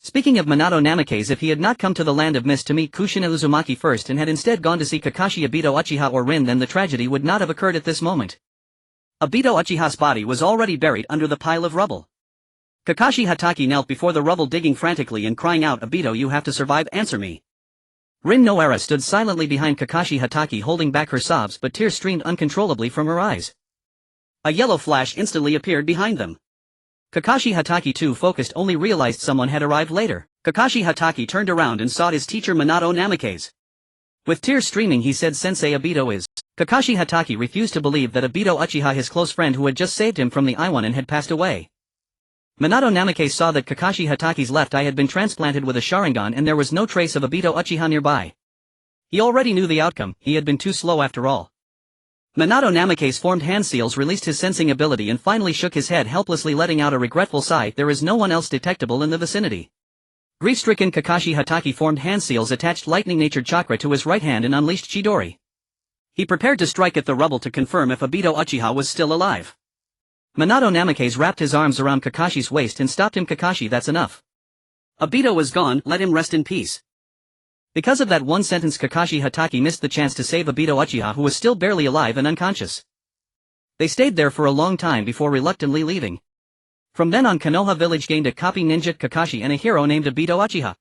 Speaking of Minato Namikaze, if he had not come to the Land of Mist to meet Kushina Uzumaki first and had instead gone to see Kakashi Obito Uchiha or Rin, then the tragedy would not have occurred at this moment. Obito Uchiha's body was already buried under the pile of rubble. Kakashi Hatake knelt before the rubble, digging frantically and crying out, "Obito, you have to survive, answer me." Rin Noara stood silently behind Kakashi Hatake, holding back her sobs, but tears streamed uncontrollably from her eyes. A yellow flash instantly appeared behind them. Kakashi Hatake, too focused, only realized someone had arrived later. Kakashi Hatake turned around and saw his teacher Minato Namikaze. With tears streaming, he said, "Sensei, Obito is..." Kakashi Hatake refused to believe that Obito Uchiha, his close friend who had just saved him from the Iwanin, had passed away. Minato Namikaze saw that Kakashi Hatake's left eye had been transplanted with a Sharingan and there was no trace of Obito Uchiha nearby. He already knew the outcome, he had been too slow after all. Minato Namikaze formed hand seals, released his sensing ability and finally shook his head helplessly, letting out a regretful sigh. There is no one else detectable in the vicinity. Grief-stricken Kakashi Hatake formed hand seals, attached lightning-natured chakra to his right hand and unleashed Chidori. He prepared to strike at the rubble to confirm if Obito Uchiha was still alive. Minato Namikaze wrapped his arms around Kakashi's waist and stopped him. "Kakashi, that's enough. Obito is gone, let him rest in peace." Because of that one sentence, Kakashi Hatake missed the chance to save Obito Uchiha, who was still barely alive and unconscious. They stayed there for a long time before reluctantly leaving. From then on, Konoha village gained a copy ninja, Kakashi, and a hero named Obito Uchiha.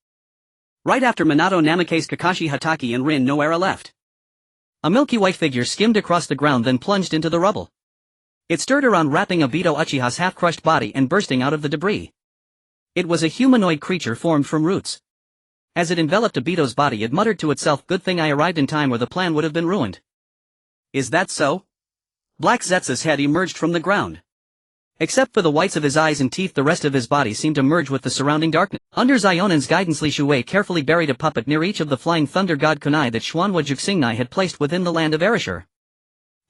Right after Minato Namikaze, Kakashi Hatake and Rin Noara left. A milky white figure skimmed across the ground, then plunged into the rubble. It stirred around, wrapping Obito Uchiha's half-crushed body and bursting out of the debris. It was a humanoid creature formed from roots. As it enveloped Obito's body, it muttered to itself, "Good thing I arrived in time or the plan would have been ruined." Is that so? Black Zetsu's head emerged from the ground. Except for the whites of his eyes and teeth, the rest of his body seemed to merge with the surrounding darkness. Under Zionan's guidance, Li Shuei carefully buried a puppet near each of the Flying Thunder God Kunai that Xuanhua Juxingnai had placed within the Land of Erasure.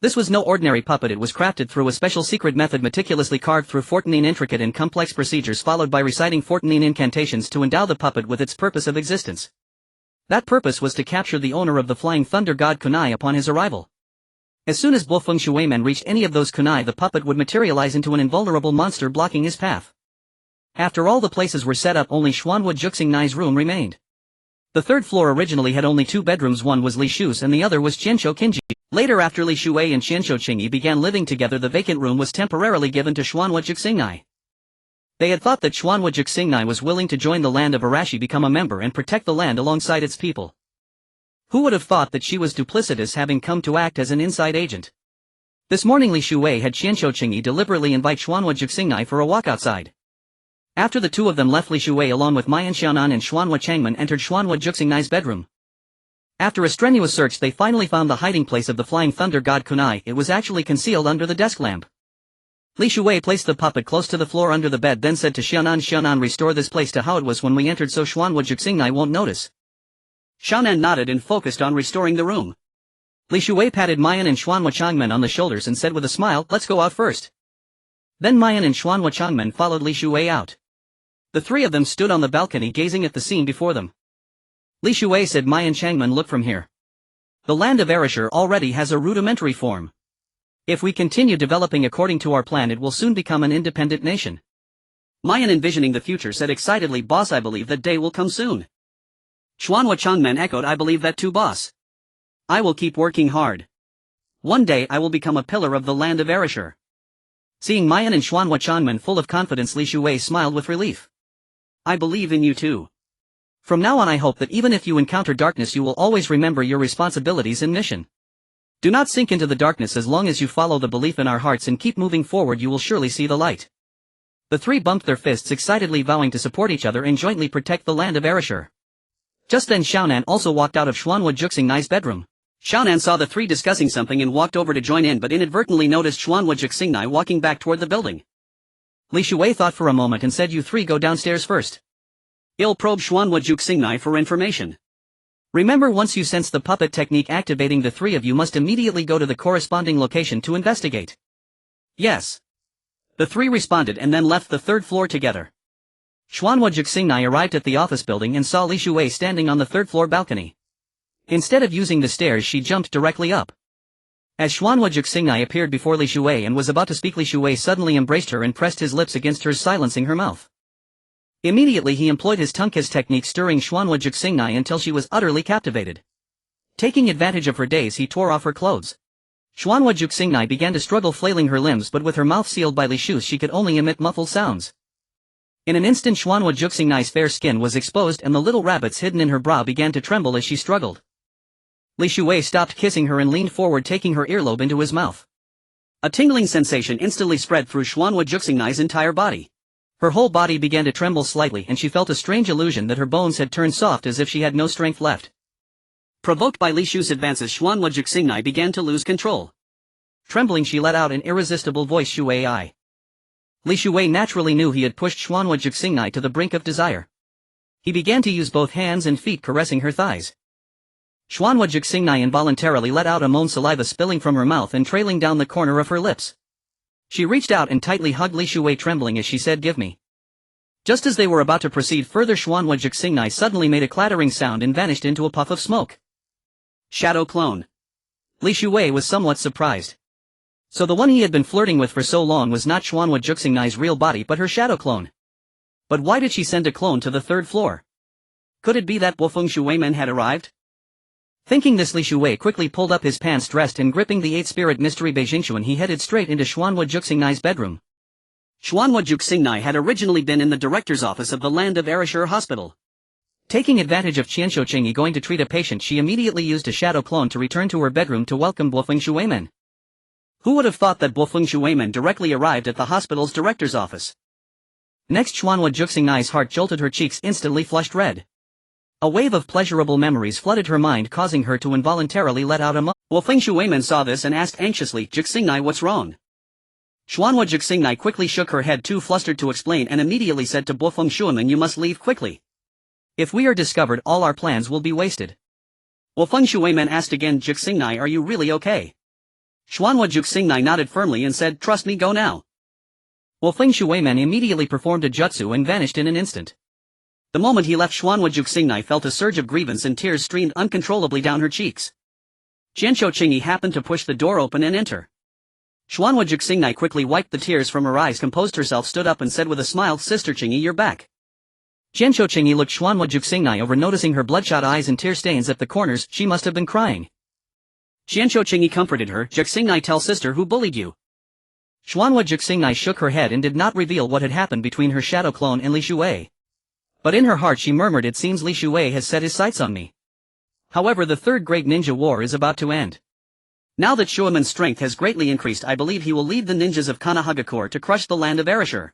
This was no ordinary puppet. It was crafted through a special secret method, meticulously carved through 14 intricate and complex procedures, followed by reciting 14 incantations to endow the puppet with its purpose of existence. That purpose was to capture the owner of the Flying Thunder God Kunai upon his arrival. As soon as Blofeng Shuimen reached any of those kunai, the puppet would materialize into an invulnerable monster blocking his path. After all the places were set up, only Xuanhua Juxingnai's room remained. The third floor originally had only 2 bedrooms. One was Li Shu's and the other was Qianshou Kinji. Later, after Li Shuei and Qianshou Qingyi began living together, the vacant room was temporarily given to Xuanhua Juxingnai. They had thought that Xuanhua Juxingnai was willing to join the land of Arashi, become a member and protect the land alongside its people. Who would have thought that she was duplicitous, having come to act as an inside agent? This morning Li Shuei had Qianshou Qingyi deliberately invite Xuanhua Juxingnai for a walk outside. After the two of them left, Li Shuei along with Mayan Xiaonan and Xuanhua Changmen entered Xuanhua Juxingnai's bedroom. After a strenuous search, they finally found the hiding place of the Flying Thunder God Kunai. It was actually concealed under the desk lamp. Li Shuei placed the puppet close to the floor under the bed, then said to Xiaonan, "Xiaonan, restore this place to how it was when we entered so Xuanhua Juxingnai won't notice." Xiaonan nodded and focused on restoring the room. Li Shuei patted Mayan and Xuanhua Changmen on the shoulders and said with a smile, "Let's go out first." Then Mayan and Xuanhua Changmen followed Li Shuei out. The three of them stood on the balcony gazing at the scene before them. Li Shuei said, "Mayan Changmen, look from here. The land of Erasure already has a rudimentary form. If we continue developing according to our plan, it will soon become an independent nation." Mayan, envisioning the future, said excitedly, "Boss, I believe that day will come soon." Xuanhua Changmen echoed, "I believe that too, boss. I will keep working hard. One day I will become a pillar of the land of Erasure." Seeing Mayan and Xuanhua Changmen full of confidence, Li Shuei smiled with relief. "I believe in you too. From now on I hope that even if you encounter darkness you will always remember your responsibilities and mission. Do not sink into the darkness. As long as you follow the belief in our hearts and keep moving forward, you will surely see the light." The three bumped their fists excitedly, vowing to support each other and jointly protect the land of Erasure. Just then Xiaonan also walked out of Xuanhua Juxingnai's bedroom. Xiaonan saw the three discussing something and walked over to join in, but inadvertently noticed Xuanhua Juxingnai walking back toward the building. Li Shuei thought for a moment and said, "You three go downstairs first. I'll probe Xuanhua Juxingnai for information." Remember, once you sense the puppet technique activating, the three of you must immediately go to the corresponding location to investigate. Yes. The three responded and then left the third floor together. Xuanhua Jixingnai arrived at the office building and saw Li Shuwei standing on the third floor balcony. Instead of using the stairs, she jumped directly up. As Xuanhua Jixingnai appeared before Li Shuwei and was about to speak, Li Shuwei suddenly embraced her and pressed his lips against hers, silencing her mouth. Immediately he employed his tongue kiss technique, stirring Xuanhua Jixingnai until she was utterly captivated. Taking advantage of her daze, he tore off her clothes. Xuanhua Jixingnai began to struggle, flailing her limbs, but with her mouth sealed by Li Shu's she could only emit muffled sounds. In an instant Xuanhua Jixingnai's fair skin was exposed and the little rabbits hidden in her bra began to tremble as she struggled. Li Shuwei stopped kissing her and leaned forward, taking her earlobe into his mouth. A tingling sensation instantly spread through Xuanhua Jixingnai's entire body. Her whole body began to tremble slightly and she felt a strange illusion that her bones had turned soft, as if she had no strength left. Provoked by Li Shu's advances, Xuanhua Jixingnai began to lose control. Trembling, she let out an irresistible voice, "Shuwei I." Li Shuwei naturally knew he had pushed Xuanhua Jixingnai to the brink of desire. He began to use both hands and feet, caressing her thighs. Xuanhua Jixingnai involuntarily let out a moan, saliva spilling from her mouth and trailing down the corner of her lips. She reached out and tightly hugged Li Shuwei, trembling as she said, "Give me." Just as they were about to proceed further, Xuanhua Jixingnai suddenly made a clattering sound and vanished into a puff of smoke. Shadow clone. Li Shuwei was somewhat surprised. So the one he had been flirting with for so long was not Xuanhua Jixingnai's real body but her shadow clone. But why did she send a clone to the third floor? Could it be that Bofeng Shuweimen had arrived? Thinking this, Li Shuwei quickly pulled up his pants, dressed, and gripping the 8-spirit mystery Beijingxuan, he headed straight into Xuanhua Jixingnai's bedroom. Xuanhua Jixingnai had originally been in the director's office of the Land of Ereshur Hospital. Taking advantage of Qianshou Qingyi going to treat a patient, she immediately used a shadow clone to return to her bedroom to welcome Bofeng Shuweimen. Who would have thought that Bofeng Shuweimen directly arrived at the hospital's director's office? Next, Xuanhua Jixingnai's heart jolted, her cheeks instantly flushed red. A wave of pleasurable memories flooded her mind, causing her to involuntarily let out a moan. Bofeng Shuweimen saw this and asked anxiously, "Jixingnai, what's wrong?" Xuanhua Jixingnai quickly shook her head, too flustered to explain, and immediately said to Bofeng Shuweimen, "You must leave quickly. If we are discovered, all our plans will be wasted." Bofeng Shuweimen asked again, "Jixingnai, are you really okay?" Xuanhua Jixingnai nodded firmly and said, "Trust me, go now." Bofeng Shuweimen immediately performed a jutsu and vanished in an instant. The moment he left, Xuanhua Jixingnai felt a surge of grievance and tears streamed uncontrollably down her cheeks. Qianshou Qingyi happened to push the door open and enter. Xuanhua Jixingnai quickly wiped the tears from her eyes, composed herself, stood up and said with a smile, "Sister Qingyi, you're back." Qianshou Qingyi looked Xuanhua Jixingnai over, noticing her bloodshot eyes and tear stains at the corners. She must have been crying. Qianshou Qingyi comforted her, "Jixingnai, tell sister who bullied you." Xuanhua Jixingnai shook her head and did not reveal what had happened between her shadow clone and Li Shuwei. But in her heart she murmured, "It seems Li Shuwei has set his sights on me. However, the third great ninja war is about to end. Now that Shuweiman's strength has greatly increased, I believe he will lead the ninjas of Kumogakure to crush the Land of Ereshur."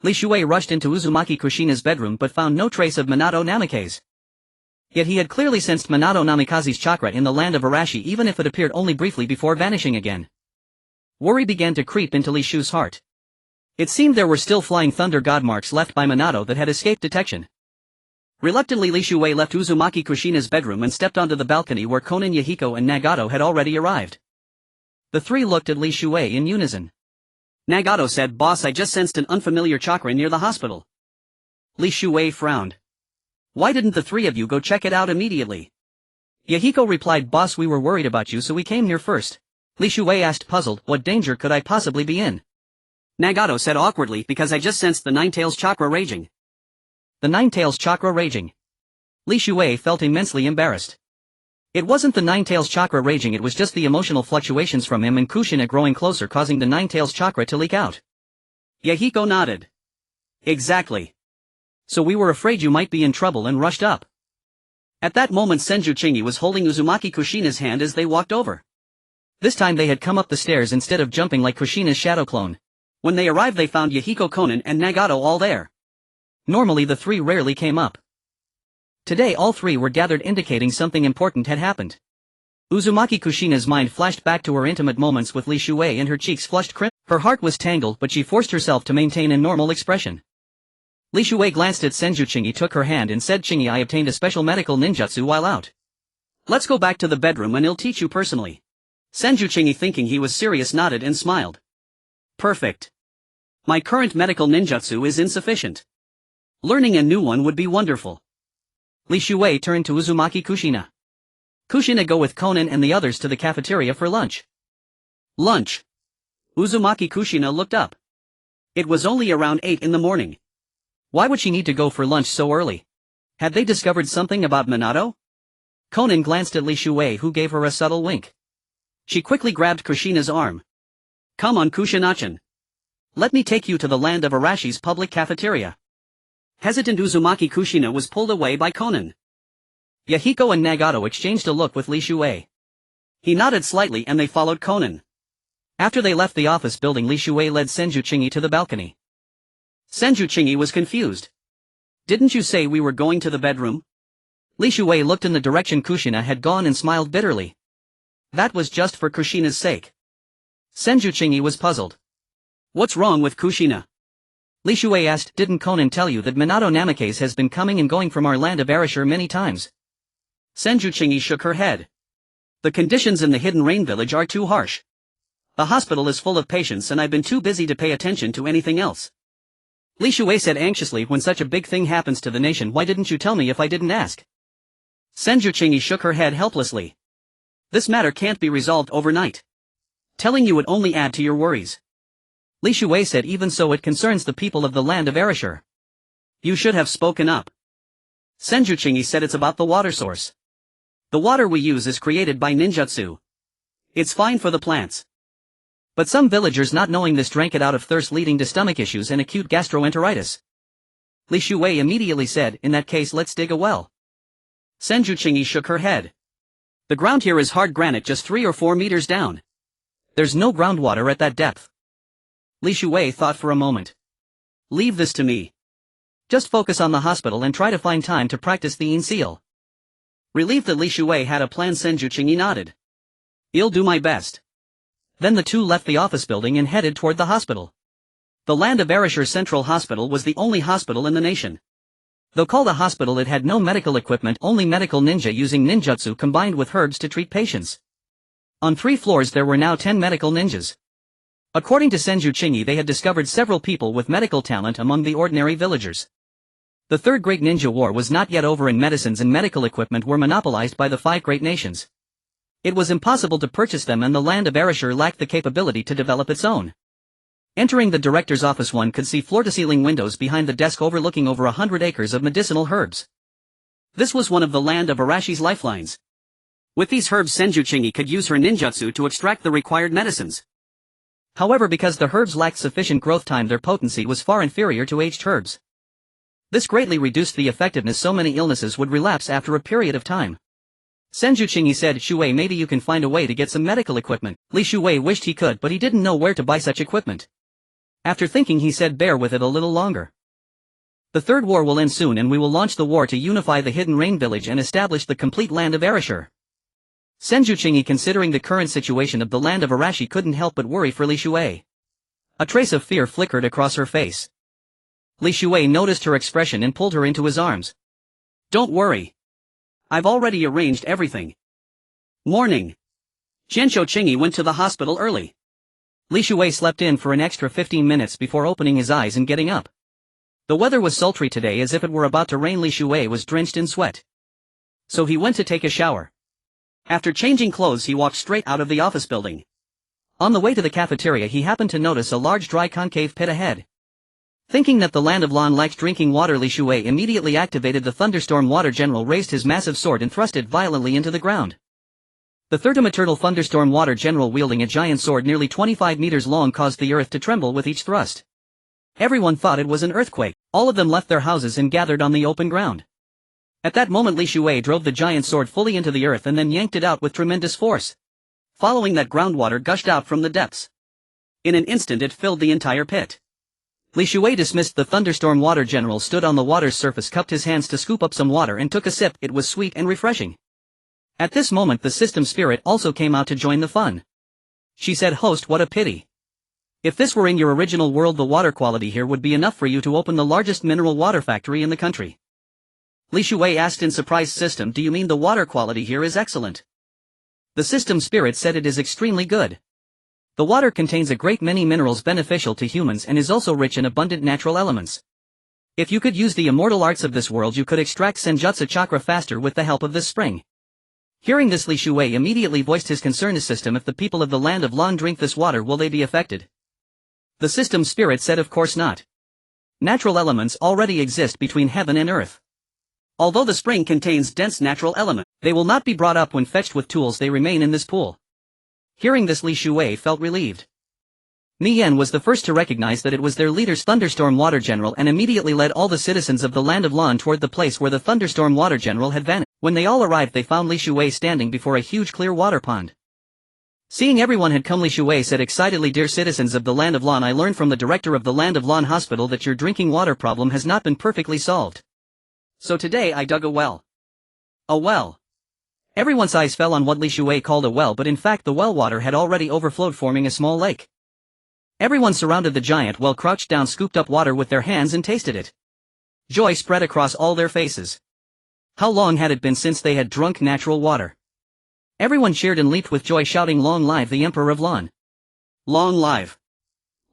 Li Shuwei rushed into Uzumaki Kushina's bedroom but found no trace of Minato Namikaze. Yet he had clearly sensed Minato Namikaze's chakra in the land of Arashi, even if it appeared only briefly before vanishing again. Worry began to creep into Li Shu's heart. It seemed there were still flying thunder god marks left by Minato that had escaped detection. Reluctantly, Li Shuwei left Uzumaki Kushina's bedroom and stepped onto the balcony where Konan, Yahiko and Nagato had already arrived. The three looked at Li Shuwei in unison. Nagato said, "Boss, I just sensed an unfamiliar chakra near the hospital." Li Shuwei frowned. "Why didn't the three of you go check it out immediately?" Yahiko replied, "Boss, we were worried about you, so we came here first." Li Shuwei asked, puzzled, "What danger could I possibly be in?" Nagato said awkwardly, "Because I just sensed the Nine-Tails chakra raging." The Nine-Tails chakra raging. Li Shuwei felt immensely embarrassed. It wasn't the Nine-Tails chakra raging, it was just the emotional fluctuations from him and Kushina growing closer, causing the Nine-Tails chakra to leak out. Yahiko nodded. "Exactly. So we were afraid you might be in trouble and rushed up." At that moment Senju Qingyi was holding Uzumaki Kushina's hand as they walked over. This time they had come up the stairs instead of jumping like Kushina's shadow clone. When they arrived they found Yahiko, Konan and Nagato all there. Normally the three rarely came up. Today all three were gathered, indicating something important had happened. Uzumaki Kushina's mind flashed back to her intimate moments with Li Shuwei and her cheeks flushed crimson. Her heart was tangled but she forced herself to maintain a normal expression. Li Shuwei glanced at Senju Chingy, took her hand and said, Chingy, I obtained a special medical ninjutsu while out. Let's go back to the bedroom and I'll teach you personally. Senju Chingy, thinking he was serious, nodded and smiled. Perfect. My current medical ninjutsu is insufficient. Learning a new one would be wonderful. Li Shuwei turned to Uzumaki Kushina. Kushina, go with Konan and the others to the cafeteria for lunch. Lunch. Uzumaki Kushina looked up. It was only around 8 in the morning. Why would she need to go for lunch so early? Had they discovered something about Minato? Konan glanced at Li Shuwei, who gave her a subtle wink. She quickly grabbed Kushina's arm. Come on, Kushina-chan. Let me take you to the land of Arashi's public cafeteria. Hesitant Uzumaki Kushina was pulled away by Konan. Yahiko and Nagato exchanged a look with Li Shuwei. He nodded slightly and they followed Konan. After they left the office building, Li Shuwei led Senju Chingy to the balcony. Senju Chingy was confused. Didn't you say we were going to the bedroom? Li Shuwei looked in the direction Kushina had gone and smiled bitterly. That was just for Kushina's sake. Senju Chingy was puzzled. What's wrong with Kushina? Li Shuwei asked, didn't Konan tell you that Minato Namikaze has been coming and going from our land of Arashir many times? Senju Chingy shook her head. The conditions in the Hidden Rain village are too harsh. The hospital is full of patients and I've been too busy to pay attention to anything else. Li Shuwei said anxiously, when such a big thing happens to the nation, why didn't you tell me if I didn't ask? Senju Chingy shook her head helplessly. This matter can't be resolved overnight. Telling you would only add to your worries. Li Shuwei said, even so it concerns the people of the land of Arashir. You should have spoken up. Senju Chingy said, it's about the water source. The water we use is created by ninjutsu. It's fine for the plants. But some villagers, not knowing this, drank it out of thirst, leading to stomach issues and acute gastroenteritis. Li Shuwei immediately said, in that case let's dig a well. Senju Chingy shook her head. The ground here is hard granite, just 3 or 4 meters down. There's no groundwater at that depth. Li Shuwei thought for a moment. Leave this to me. Just focus on the hospital and try to find time to practice the Inseal. Relieved that Li Shuwei had a plan, Senju Chingy nodded. I'll do my best. Then the two left the office building and headed toward the hospital. The land of Arashir Central Hospital was the only hospital in the nation. Though called a hospital, it had no medical equipment, only medical ninja using ninjutsu combined with herbs to treat patients. On 3 floors there were now 10 medical ninjas. According to Senju Chingy, they had discovered several people with medical talent among the ordinary villagers. The Third Great Ninja War was not yet over and medicines and medical equipment were monopolized by the 5 great nations. It was impossible to purchase them and the land of Arashir lacked the capability to develop its own. Entering the director's office, one could see floor-to-ceiling windows behind the desk overlooking over 100 acres of medicinal herbs. This was one of the land of Arashi's lifelines. With these herbs, Senju Chingy could use her ninjutsu to extract the required medicines. However, because the herbs lacked sufficient growth time, their potency was far inferior to aged herbs. This greatly reduced the effectiveness. So many illnesses would relapse after a period of time. Senju Chingy said, Shuwei, maybe you can find a way to get some medical equipment. Li Shuwei wished he could, but he didn't know where to buy such equipment. After thinking, he said, bear with it a little longer. The Third War will end soon and we will launch the war to unify the Hidden Rain village and establish the complete land of Arashir. Senju Chingy, considering the current situation of the land of Arashi, couldn't help but worry for Li Shuwei. A trace of fear flickered across her face. Li Shuwei noticed her expression and pulled her into his arms. Don't worry. I've already arranged everything. Morning. Gensho Chingy went to the hospital early. Li Shuwei slept in for an extra 15 minutes before opening his eyes and getting up. The weather was sultry today, as if it were about to rain. Li Shuwei was drenched in sweat. So he went to take a shower. After changing clothes, he walked straight out of the office building. On the way to the cafeteria, he happened to notice a large dry concave pit ahead. Thinking that the land of Lan likes drinking water, Li Shuwei immediately activated the Thunderstorm Water General, raised his massive sword and thrust it violently into the ground. The Third-Eternal Thunderstorm Water General, wielding a giant sword nearly 25 meters long, caused the earth to tremble with each thrust. Everyone thought it was an earthquake. All of them left their houses and gathered on the open ground. At that moment, Li Shuwei drove the giant sword fully into the earth and then yanked it out with tremendous force. Following that, groundwater gushed out from the depths. In an instant it filled the entire pit. Li Shuwei dismissed the Thunderstorm Water General, stood on the water's surface, cupped his hands to scoop up some water and took a sip. It was sweet and refreshing. At this moment the system spirit also came out to join the fun. She said, "Host, what a pity. If this were in your original world, the water quality here would be enough for you to open the largest mineral water factory in the country. Li Shuwei asked in surprise. System, do you mean the water quality here is excellent? The system spirit said it is extremely good. The water contains a great many minerals beneficial to humans and is also rich in abundant natural elements. If you could use the immortal arts of this world, you could extract Senjutsu chakra faster with the help of this spring. Hearing this, Li Shuwei immediately voiced his concern. System, if the people of the land of Lan drink this water, will they be affected? The system spirit said of course not. Natural elements already exist between heaven and earth. Although the spring contains dense natural elements, they will not be brought up when fetched with tools. They remain in this pool. Hearing this, Li Shuwei felt relieved. Mi Yen was the first to recognize that it was their leader's Thunderstorm Water General and immediately led all the citizens of the land of Lan toward the place where the Thunderstorm Water General had vanished. When they all arrived, they found Li Shuwei standing before a huge clear water pond. Seeing everyone had come, Li Shuwei said excitedly, dear citizens of the land of Lan, I learned from the director of the land of Lan hospital that your drinking water problem has not been perfectly solved. So today I dug a well. A well. Everyone's eyes fell on what Li Shuwei called a well, but in fact the well water had already overflowed, forming a small lake. Everyone surrounded the giant well, crouched down, scooped up water with their hands and tasted it. Joy spread across all their faces. How long had it been since they had drunk natural water? Everyone cheered and leaped with joy, shouting, long live the Emperor of Lan! Long live!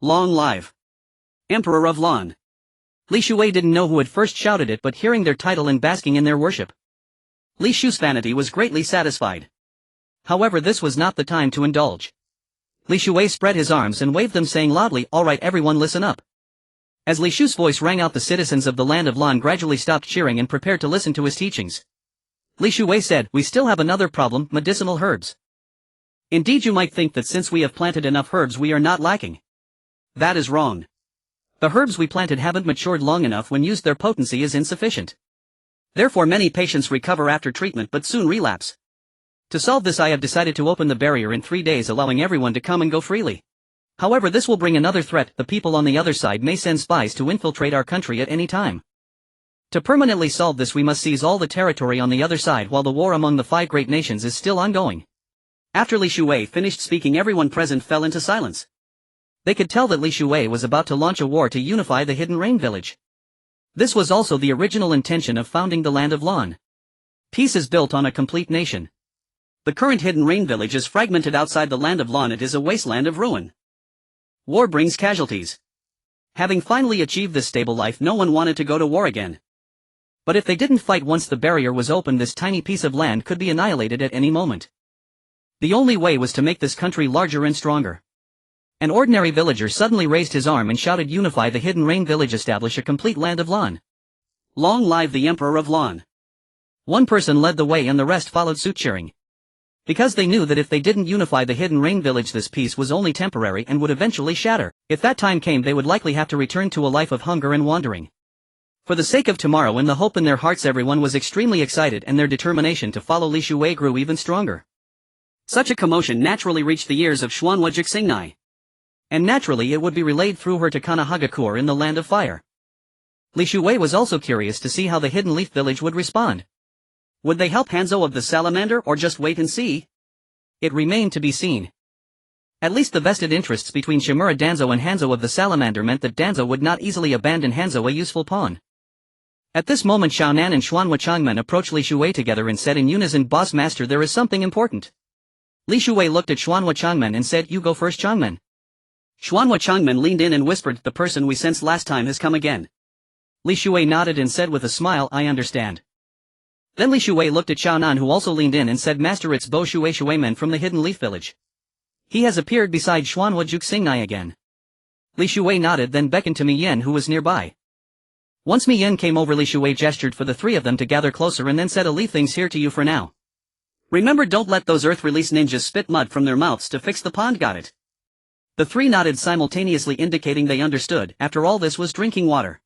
Long live! Emperor of Lan! Li Shuwei didn't know who had first shouted it, but hearing their title and basking in their worship, Li Shu's vanity was greatly satisfied. However, this was not the time to indulge. Li Shuwei spread his arms and waved them, saying loudly, all right everyone, listen up. As Li Shu's voice rang out, the citizens of the land of Lan gradually stopped cheering and prepared to listen to his teachings. Li Shuwei said, we still have another problem, medicinal herbs. Indeed, you might think that since we have planted enough herbs we are not lacking. That is wrong. The herbs we planted haven't matured long enough. When used, their potency is insufficient. Therefore many patients recover after treatment but soon relapse. To solve this, I have decided to open the barrier in 3 days, allowing everyone to come and go freely. However, this will bring another threat. The people on the other side may send spies to infiltrate our country at any time. To permanently solve this, we must seize all the territory on the other side while the war among the 5 great nations is still ongoing. After Li Shuwei finished speaking, everyone present fell into silence. They could tell that Li Shuwei was about to launch a war to unify the Hidden Rain Village. This was also the original intention of founding the land of Lan. Peace is built on a complete nation. The current Hidden Rain Village is fragmented outside the land of Lan. It is a wasteland of ruin. War brings casualties. Having finally achieved this stable life, no one wanted to go to war again. But if they didn't fight once the barrier was opened, this tiny piece of land could be annihilated at any moment. The only way was to make this country larger and stronger. An ordinary villager suddenly raised his arm and shouted, unify the Hidden Rain Village, establish a complete land of Lan. Long live the Emperor of Lan! One person led the way and the rest followed suit, cheering. Because they knew that if they didn't unify the Hidden Rain Village, this peace was only temporary and would eventually shatter. If that time came, they would likely have to return to a life of hunger and wandering. For the sake of tomorrow and the hope in their hearts, everyone was extremely excited, and their determination to follow Li Shuwei grew even stronger. Such a commotion naturally reached the ears of Xuanhua Juxingnai. And naturally it would be relayed through her to Kumogakure in the Land of Fire. Li Shuwei was also curious to see how the Hidden Leaf Village would respond. Would they help Hanzō the Salamander or just wait and see? It remained to be seen. At least the vested interests between Shimura Danzo and Hanzō of the Salamander meant that Danzo would not easily abandon Hanzō, a useful pawn. At this moment, Xiaonan and Xuanhua Changmen approached Li Shuwei together and said in unison, Boss Master, there is something important. Li Shuwei looked at Xuanhua Changmen and said, you go first, Changmen. Xuanhua Changmen leaned in and whispered, the person we sensed last time has come again. Li Shuwei nodded and said with a smile, I understand. Then Li Shuwei looked at Xiaonan, who also leaned in and said, Master, it's Bo Shuwei from the Hidden Leaf Village. He has appeared beside Xuanhua Juxingnai again. Li Shuwei nodded, then beckoned to Mi Yen, who was nearby. Once Mi Yen came over, Li Shuwei gestured for the 3 of them to gather closer and then said, I'll leave things here to you for now. Remember, don't let those earth release ninjas spit mud from their mouths to fix the pond, got it? The 3 nodded simultaneously, indicating they understood. After all, this was drinking water.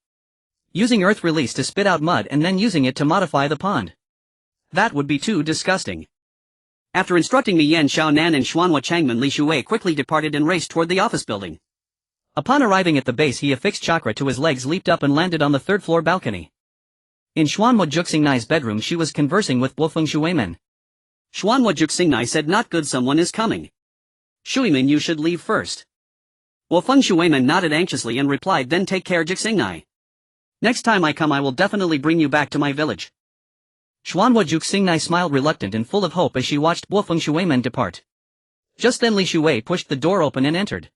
Using earth release to spit out mud and then using it to modify the pond. That would be too disgusting. After instructing Mi Yen, Xiaonan and Xuanhua Changmen, Li Shuwei quickly departed and raced toward the office building. Upon arriving at the base, he affixed chakra to his legs, leaped up and landed on the 3rd floor balcony. In Xuanhua Juxingnai's bedroom, she was conversing with Wofeng Shuimen. Xuanhua Juxingnai said, not good, someone is coming. Shuimen, you should leave first. Feng Shuiman nodded anxiously and replied, then take care Jixingnai. Next time I come I will definitely bring you back to my village. Xuanhua Jixingnai smiled reluctant and full of hope as she watched Feng Shuiman depart. Just then Li Shui pushed the door open and entered.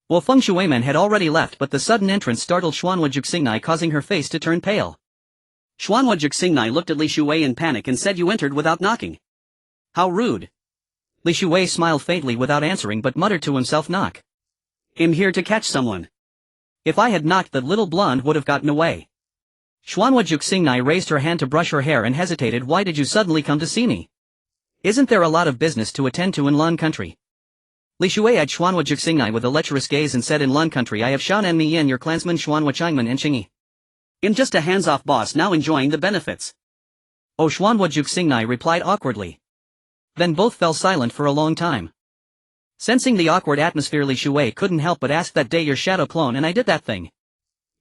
Feng Shuiman had already left but the sudden entrance startled Xuanhua Jixingnai, causing her face to turn pale. Xuanhua Jixingnai looked at Li Shui in panic and said, you entered without knocking. How rude. Li Shui smiled faintly without answering but muttered to himself, knock. I'm here to catch someone. If I had knocked, that little blonde would have gotten away. Xuanhua Jixingnai raised her hand to brush her hair and hesitated. Why did you suddenly come to see me? Isn't there a lot of business to attend to in Lan country? Li Shui eyed Xuanhua Jixingnai with a lecherous gaze and said, in Lan country I have Xiaonan Mi Yin, your clansman Xuanhua Changman and Qingyi. I'm just a hands-off boss now enjoying the benefits. Oh, Xuanhua Jixingnai replied awkwardly. Then both fell silent for a long time. Sensing the awkward atmosphere, Li Shui couldn't help but ask, that day your shadow clone and I did that thing.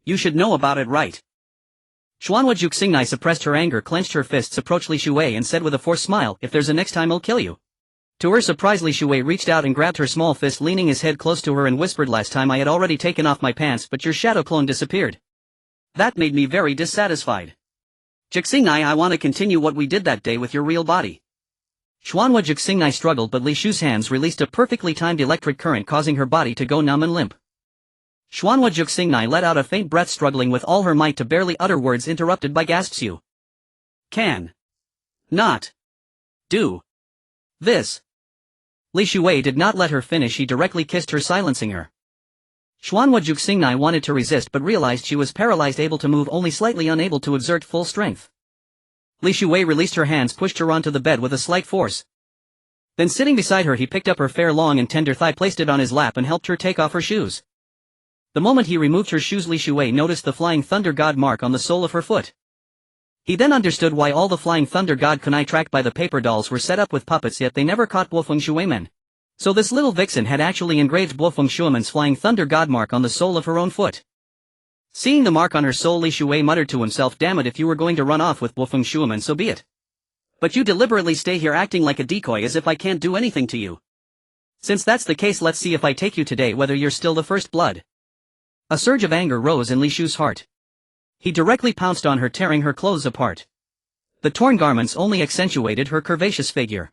You should know about it, right? Xuanhua Jixingnai suppressed her anger, clenched her fists, approached Li Shui and said with a forced smile, if there's a next time I'll kill you. To her surprise, Li Shui reached out and grabbed her small fist, leaning his head close to her and whispered, last time I had already taken off my pants but your shadow clone disappeared. That made me very dissatisfied. Jixingnai, I want to continue what we did that day with your real body. Xuanhua Jixingnai struggled but Li Shu's hands released a perfectly timed electric current, causing her body to go numb and limp. Xuanhua Jixingnai let out a faint breath, struggling with all her might to barely utter words, interrupted by gasps. You can not do this. Li Shui did not let her finish, he directly kissed her, silencing her. Xuanhua Jixingnai wanted to resist but realized she was paralyzed, able to move only slightly, unable to exert full strength. Li Shui released her hands, pushed her onto the bed with a slight force. Then sitting beside her he picked up her fair, long and tender thigh, placed it on his lap and helped her take off her shoes. The moment he removed her shoes, Li Shui noticed the flying thunder god mark on the sole of her foot. He then understood why all the flying thunder god kunai tracked by the paper dolls were set up with puppets, yet they never caught Feng Shuiman. So this little vixen had actually engraved Feng Shuiman's flying thunder god mark on the sole of her own foot. Seeing the mark on her sole, Li Shui muttered to himself, damn it, if you were going to run off with Feng Shuiman, so be it. But you deliberately stay here acting like a decoy as if I can't do anything to you. Since that's the case, let's see if I take you today whether you're still the first blood. A surge of anger rose in Li Shu's heart. He directly pounced on her, tearing her clothes apart. The torn garments only accentuated her curvaceous figure.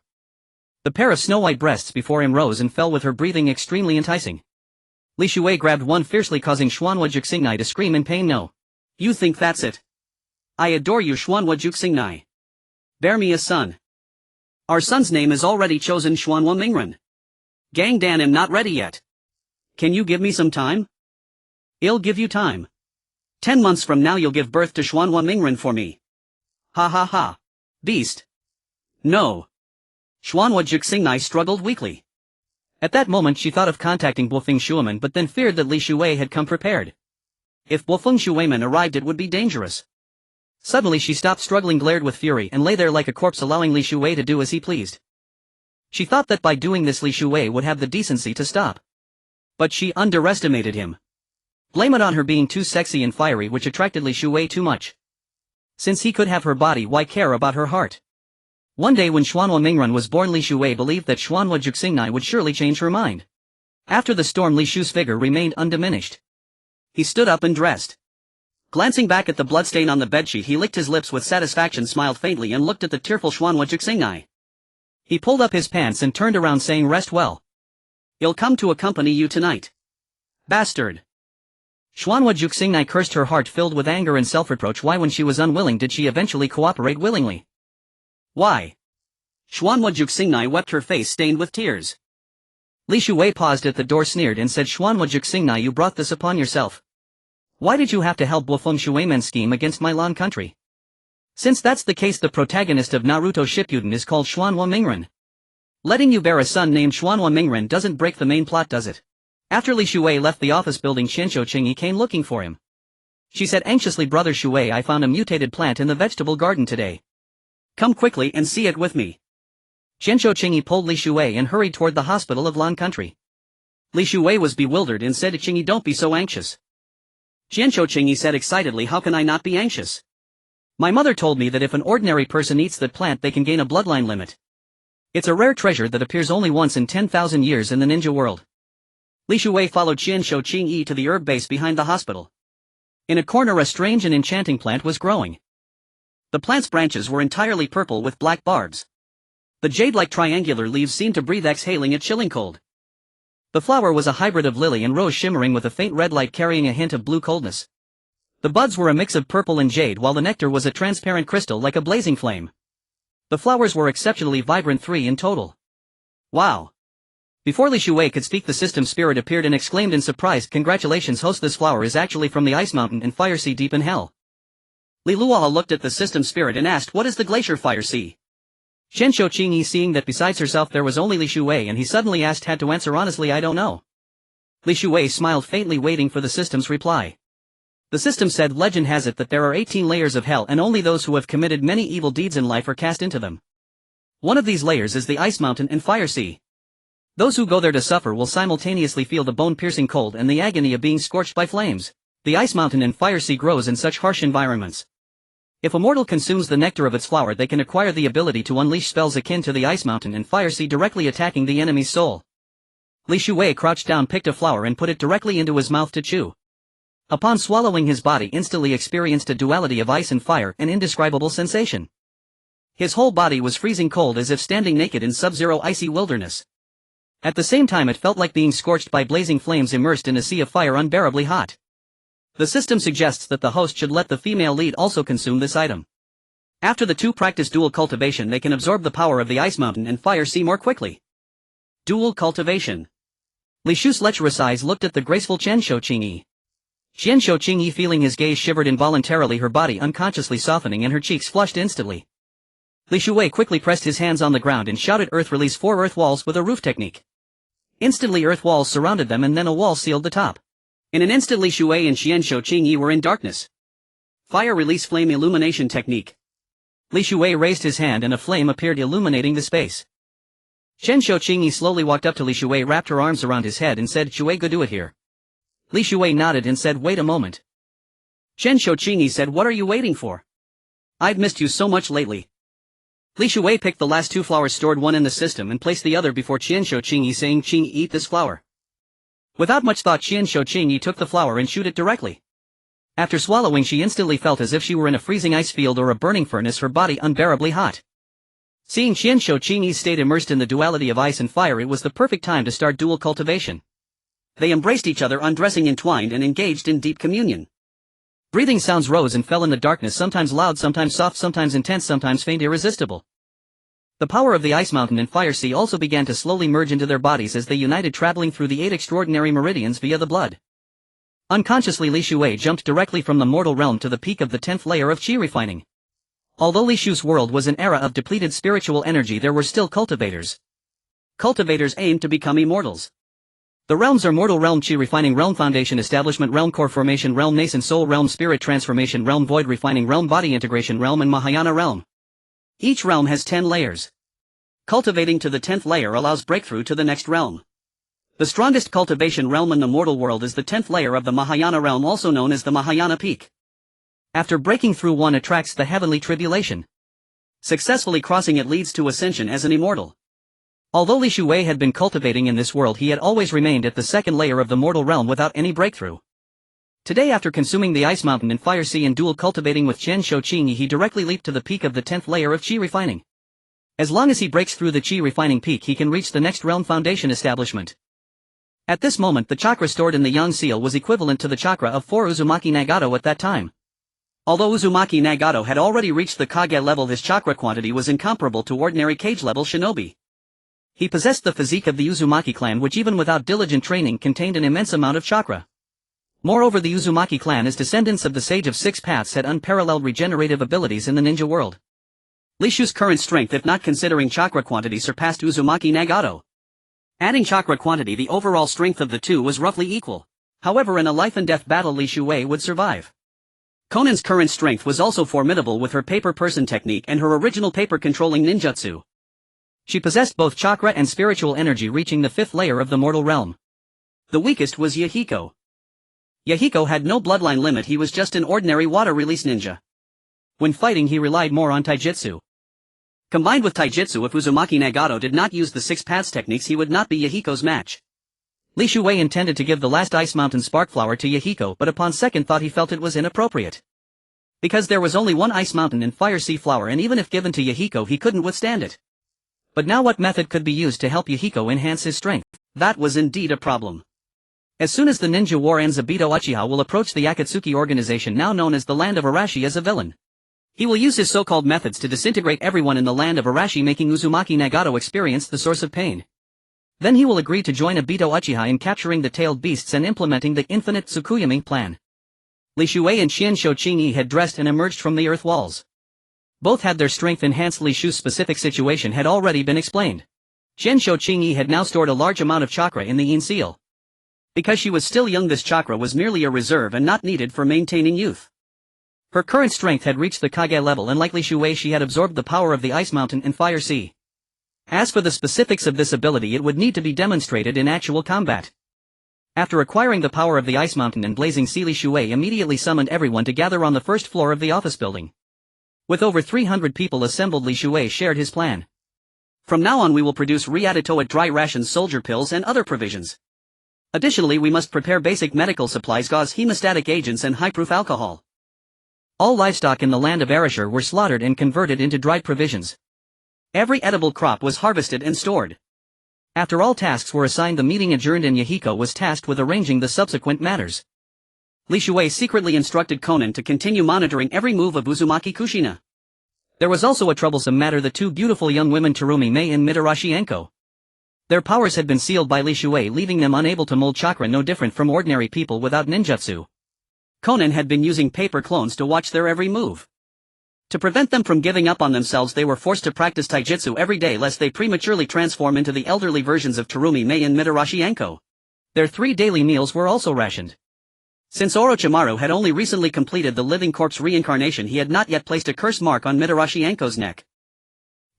The pair of snow-white breasts before him rose and fell with her breathing extremely enticing. Li Shui grabbed one fiercely, causing Xuanhua Jixingnai to scream in pain. No. You think that's it? I adore you, Xuanhua Jixingnai. Bear me a son. Our son's name is already chosen, Xuanhua Mingren. Gangdan, am not ready yet. Can you give me some time? I'll give you time. 10 months from now you'll give birth to Xuanhua Mingren for me. Ha ha ha. Beast. No. Xuanhua Jixingnai struggled weakly. At that moment she thought of contacting Feng Shuiman but then feared that Li Shui had come prepared. If Feng Shuiman arrived it would be dangerous. Suddenly she stopped struggling, glared with fury and lay there like a corpse, allowing Li Shui to do as he pleased. She thought that by doing this Li Shui would have the decency to stop. But she underestimated him. Blame it on her being too sexy and fiery, which attracted Li Shui too much. Since he could have her body, why care about her heart? One day when Xuanhua Mingren was born, Li Shui believed that Xuanhua Jixingnai would surely change her mind. After the storm, Li Shu's figure remained undiminished. He stood up and dressed. Glancing back at the bloodstain on the bedsheet, he licked his lips with satisfaction, smiled faintly and looked at the tearful Xuanhua Jixingnai. He pulled up his pants and turned around, saying, rest well. I'll come to accompany you tonight. Bastard. Xuanhua Jixingnai cursed, her heart filled with anger and self-reproach. Why, when she was unwilling, did she eventually cooperate willingly? Why? Xuanhua Jixingnai wept, her face stained with tears. Li Shui paused at the door, sneered and said, Xuanhua Jixingnai, you brought this upon yourself. Why did you have to help Feng Shuiman's scheme against my Lan country? Since that's the case, the protagonist of Naruto Shippuden is called Xuanhua Mingren. Letting you bear a son named Xuanhua Mingren doesn't break the main plot, does it? After Li Shui left the office building, Xianzhou Qingyi came looking for him. She said anxiously, Brother Shui, I found a mutated plant in the vegetable garden today. Come quickly and see it with me. Xianzhou Qingyi pulled Li Shui and hurried toward the hospital of Lan country. Li Shui was bewildered and said, Qingyi, don't be so anxious. Xianzhou Qingyi said excitedly, how can I not be anxious? My mother told me that if an ordinary person eats that plant they can gain a bloodline limit. It's a rare treasure that appears only once in 10,000 years in the ninja world. Li Shuwei followed Qianshou Qingyi to the herb base behind the hospital. In a corner a strange and enchanting plant was growing. The plant's branches were entirely purple with black barbs. The jade-like triangular leaves seemed to breathe exhaling a chilling cold. The flower was a hybrid of lily and rose shimmering with a faint red light carrying a hint of blue coldness. The buds were a mix of purple and jade while the nectar was a transparent crystal like a blazing flame. The flowers were exceptionally vibrant, 3 in total. Wow! Before Li Shuwei could speak, the system spirit appeared and exclaimed in surprise, "Congratulations host, this flower is actually from the Ice Mountain and Fire Sea deep in hell." Li Luoha looked at the system spirit and asked, "What is the Glacier Fire Sea?" Qianshou Qingyi, seeing that besides herself there was only Li Shuwei and he suddenly asked, had to answer honestly, "I don't know." Li Shuwei smiled faintly waiting for the system's reply. The system said, "Legend has it that there are 18 layers of hell and only those who have committed many evil deeds in life are cast into them. One of these layers is the Ice Mountain and Fire Sea. Those who go there to suffer will simultaneously feel the bone-piercing cold and the agony of being scorched by flames. The Ice Mountain and Fire Sea grows in such harsh environments. If a mortal consumes the nectar of its flower, they can acquire the ability to unleash spells akin to the Ice Mountain and Fire Sea, directly attacking the enemy's soul." Li Shuwei crouched down, picked a flower and put it directly into his mouth to chew. Upon swallowing, his body instantly experienced a duality of ice and fire, an indescribable sensation. His whole body was freezing cold as if standing naked in sub-zero icy wilderness. At the same time it felt like being scorched by blazing flames immersed in a sea of fire, unbearably hot. The system suggests that the host should let the female lead also consume this item. After the two practice dual cultivation, they can absorb the power of the Ice Mountain and Fire Sea more quickly. Dual cultivation. Li Shu's lecherous eyes looked at the graceful Qianshou Qingyi. Qianshou Qingyi, feeling his gaze, shivered involuntarily, her body unconsciously softening and her cheeks flushed instantly. Li Shuwei quickly pressed his hands on the ground and shouted, "Earth, release 4 earth walls with a roof technique." Instantly earth walls surrounded them and then a wall sealed the top. In an instant Li Shuwei and Qianshou Qingyi were in darkness. Fire release flame illumination technique. Li Shuwei raised his hand and a flame appeared, illuminating the space. Qianshou Qingyi slowly walked up to Li Shuwei, wrapped her arms around his head and said, "Shuwei, go do it here." Li Shuwei nodded and said, "Wait a moment." Qianshou Qingyi said, "What are you waiting for? I've missed you so much lately." Li Shuwei picked the last 2 flowers, stored one in the system and placed the other before Qianshou Qingyi, saying, "Qingyi, eat this flower." Without much thought, Qianshou Qingyi took the flower and chewed it directly. After swallowing, she instantly felt as if she were in a freezing ice field or a burning furnace, her body unbearably hot. Seeing Qianshou Qingyi's state immersed in the duality of ice and fire, it was the perfect time to start dual cultivation. They embraced each other, undressing entwined and engaged in deep communion. Breathing sounds rose and fell in the darkness, sometimes loud, sometimes soft, sometimes intense, sometimes faint, irresistible. The power of the Ice Mountain and Fire Sea also began to slowly merge into their bodies as they united, traveling through the 8 extraordinary meridians via the blood. Unconsciously, Li Shuwei jumped directly from the mortal realm to the peak of the 10th layer of Qi refining. Although Li Shu's world was an era of depleted spiritual energy, there were still cultivators. Cultivators aimed to become immortals. The realms are Mortal Realm, Qi Refining Realm, Foundation Establishment Realm, Core Formation Realm, Nascent Soul Realm, Spirit Transformation Realm, Void Refining Realm, Body Integration Realm, and Mahayana Realm. Each realm has 10 layers. Cultivating to the 10th layer allows breakthrough to the next realm. The strongest cultivation realm in the mortal world is the 10th layer of the Mahayana realm, also known as the Mahayana Peak. After breaking through, one attracts the heavenly tribulation. Successfully crossing it leads to ascension as an immortal. Although Li Shuwei had been cultivating in this world, he had always remained at the 2nd layer of the mortal realm without any breakthrough. Today, after consuming the Ice Mountain and Fire Sea and dual cultivating with Qianshou Qingyi, he directly leaped to the peak of the 10th layer of Qi refining. As long as he breaks through the Qi refining peak, he can reach the next realm, Foundation Establishment. At this moment, the chakra stored in the Yang seal was equivalent to the chakra of 4 Uzumaki Nagato at that time. Although Uzumaki Nagato had already reached the Kage level, his chakra quantity was incomparable to ordinary Kage-level shinobi. He possessed the physique of the Uzumaki clan, which even without diligent training contained an immense amount of chakra. Moreover, the Uzumaki clan, as descendants of the Sage of 6 Paths, had unparalleled regenerative abilities in the ninja world. Li Shu's current strength, if not considering chakra quantity, surpassed Uzumaki Nagato. Adding chakra quantity, the overall strength of the two was roughly equal. However, in a life-and-death battle, Li Shuwei would survive. Conan's current strength was also formidable with her paper person technique and her original paper-controlling ninjutsu. She possessed both chakra and spiritual energy, reaching the 5th layer of the mortal realm. The weakest was Yahiko. Yahiko had no bloodline limit, he was just an ordinary water-release ninja. When fighting, he relied more on taijutsu. Combined with taijutsu, if Uzumaki Nagato did not use the 6 paths techniques, he would not be Yahiko's match. Li Shuwei intended to give the last Ice Mountain Spark Flower to Yahiko, but upon second thought he felt it was inappropriate. Because there was only one Ice Mountain and Fire Sea Flower, and even if given to Yahiko he couldn't withstand it. But now what method could be used to help Yahiko enhance his strength? That was indeed a problem. As soon as the ninja war ends, Obito Uchiha will approach the Akatsuki organization now known as the Land of Arashi as a villain. He will use his so-called methods to disintegrate everyone in the Land of Arashi, making Uzumaki Nagato experience the source of pain. Then he will agree to join Obito Uchiha in capturing the tailed beasts and implementing the infinite Tsukuyami plan. Li Shuei and Xianshou Qingyi had dressed and emerged from the earth walls. Both had their strength enhanced. Li Shu's specific situation had already been explained. Xianshou Qingyi had now stored a large amount of chakra in the yin seal. Because she was still young, this chakra was merely a reserve and not needed for maintaining youth. Her current strength had reached the Kage level, and like Li Shuei she had absorbed the power of the Ice Mountain and Fire Sea. As for the specifics of this ability, it would need to be demonstrated in actual combat. After acquiring the power of the Ice Mountain and Blazing Sea, Li Shuei immediately summoned everyone to gather on the first floor of the office building. With over 300 people assembled, Li Shuei shared his plan. From now on we will produce Readitoate dry rations, soldier pills and other provisions. Additionally, we must prepare basic medical supplies, gauze, hemostatic agents and high-proof alcohol. All livestock in the Land of Arashir were slaughtered and converted into dried provisions. Every edible crop was harvested and stored. After all tasks were assigned, the meeting adjourned and Yahiko was tasked with arranging the subsequent matters. Li Shuei secretly instructed Konan to continue monitoring every move of Uzumaki Kushina. There was also a troublesome matter: the two beautiful young women Terumi Mei and Mitarashi Enko. Their powers had been sealed by Li Shuei, leaving them unable to mold chakra, no different from ordinary people without ninjutsu. Konan had been using paper clones to watch their every move. To prevent them from giving up on themselves, they were forced to practice taijutsu every day lest they prematurely transform into the elderly versions of Terumi Mei and Mitarashi Enko. Their 3 daily meals were also rationed. Since Orochimaru had only recently completed the living corpse reincarnation, he had not yet placed a curse mark on Mitarashi Enko's neck.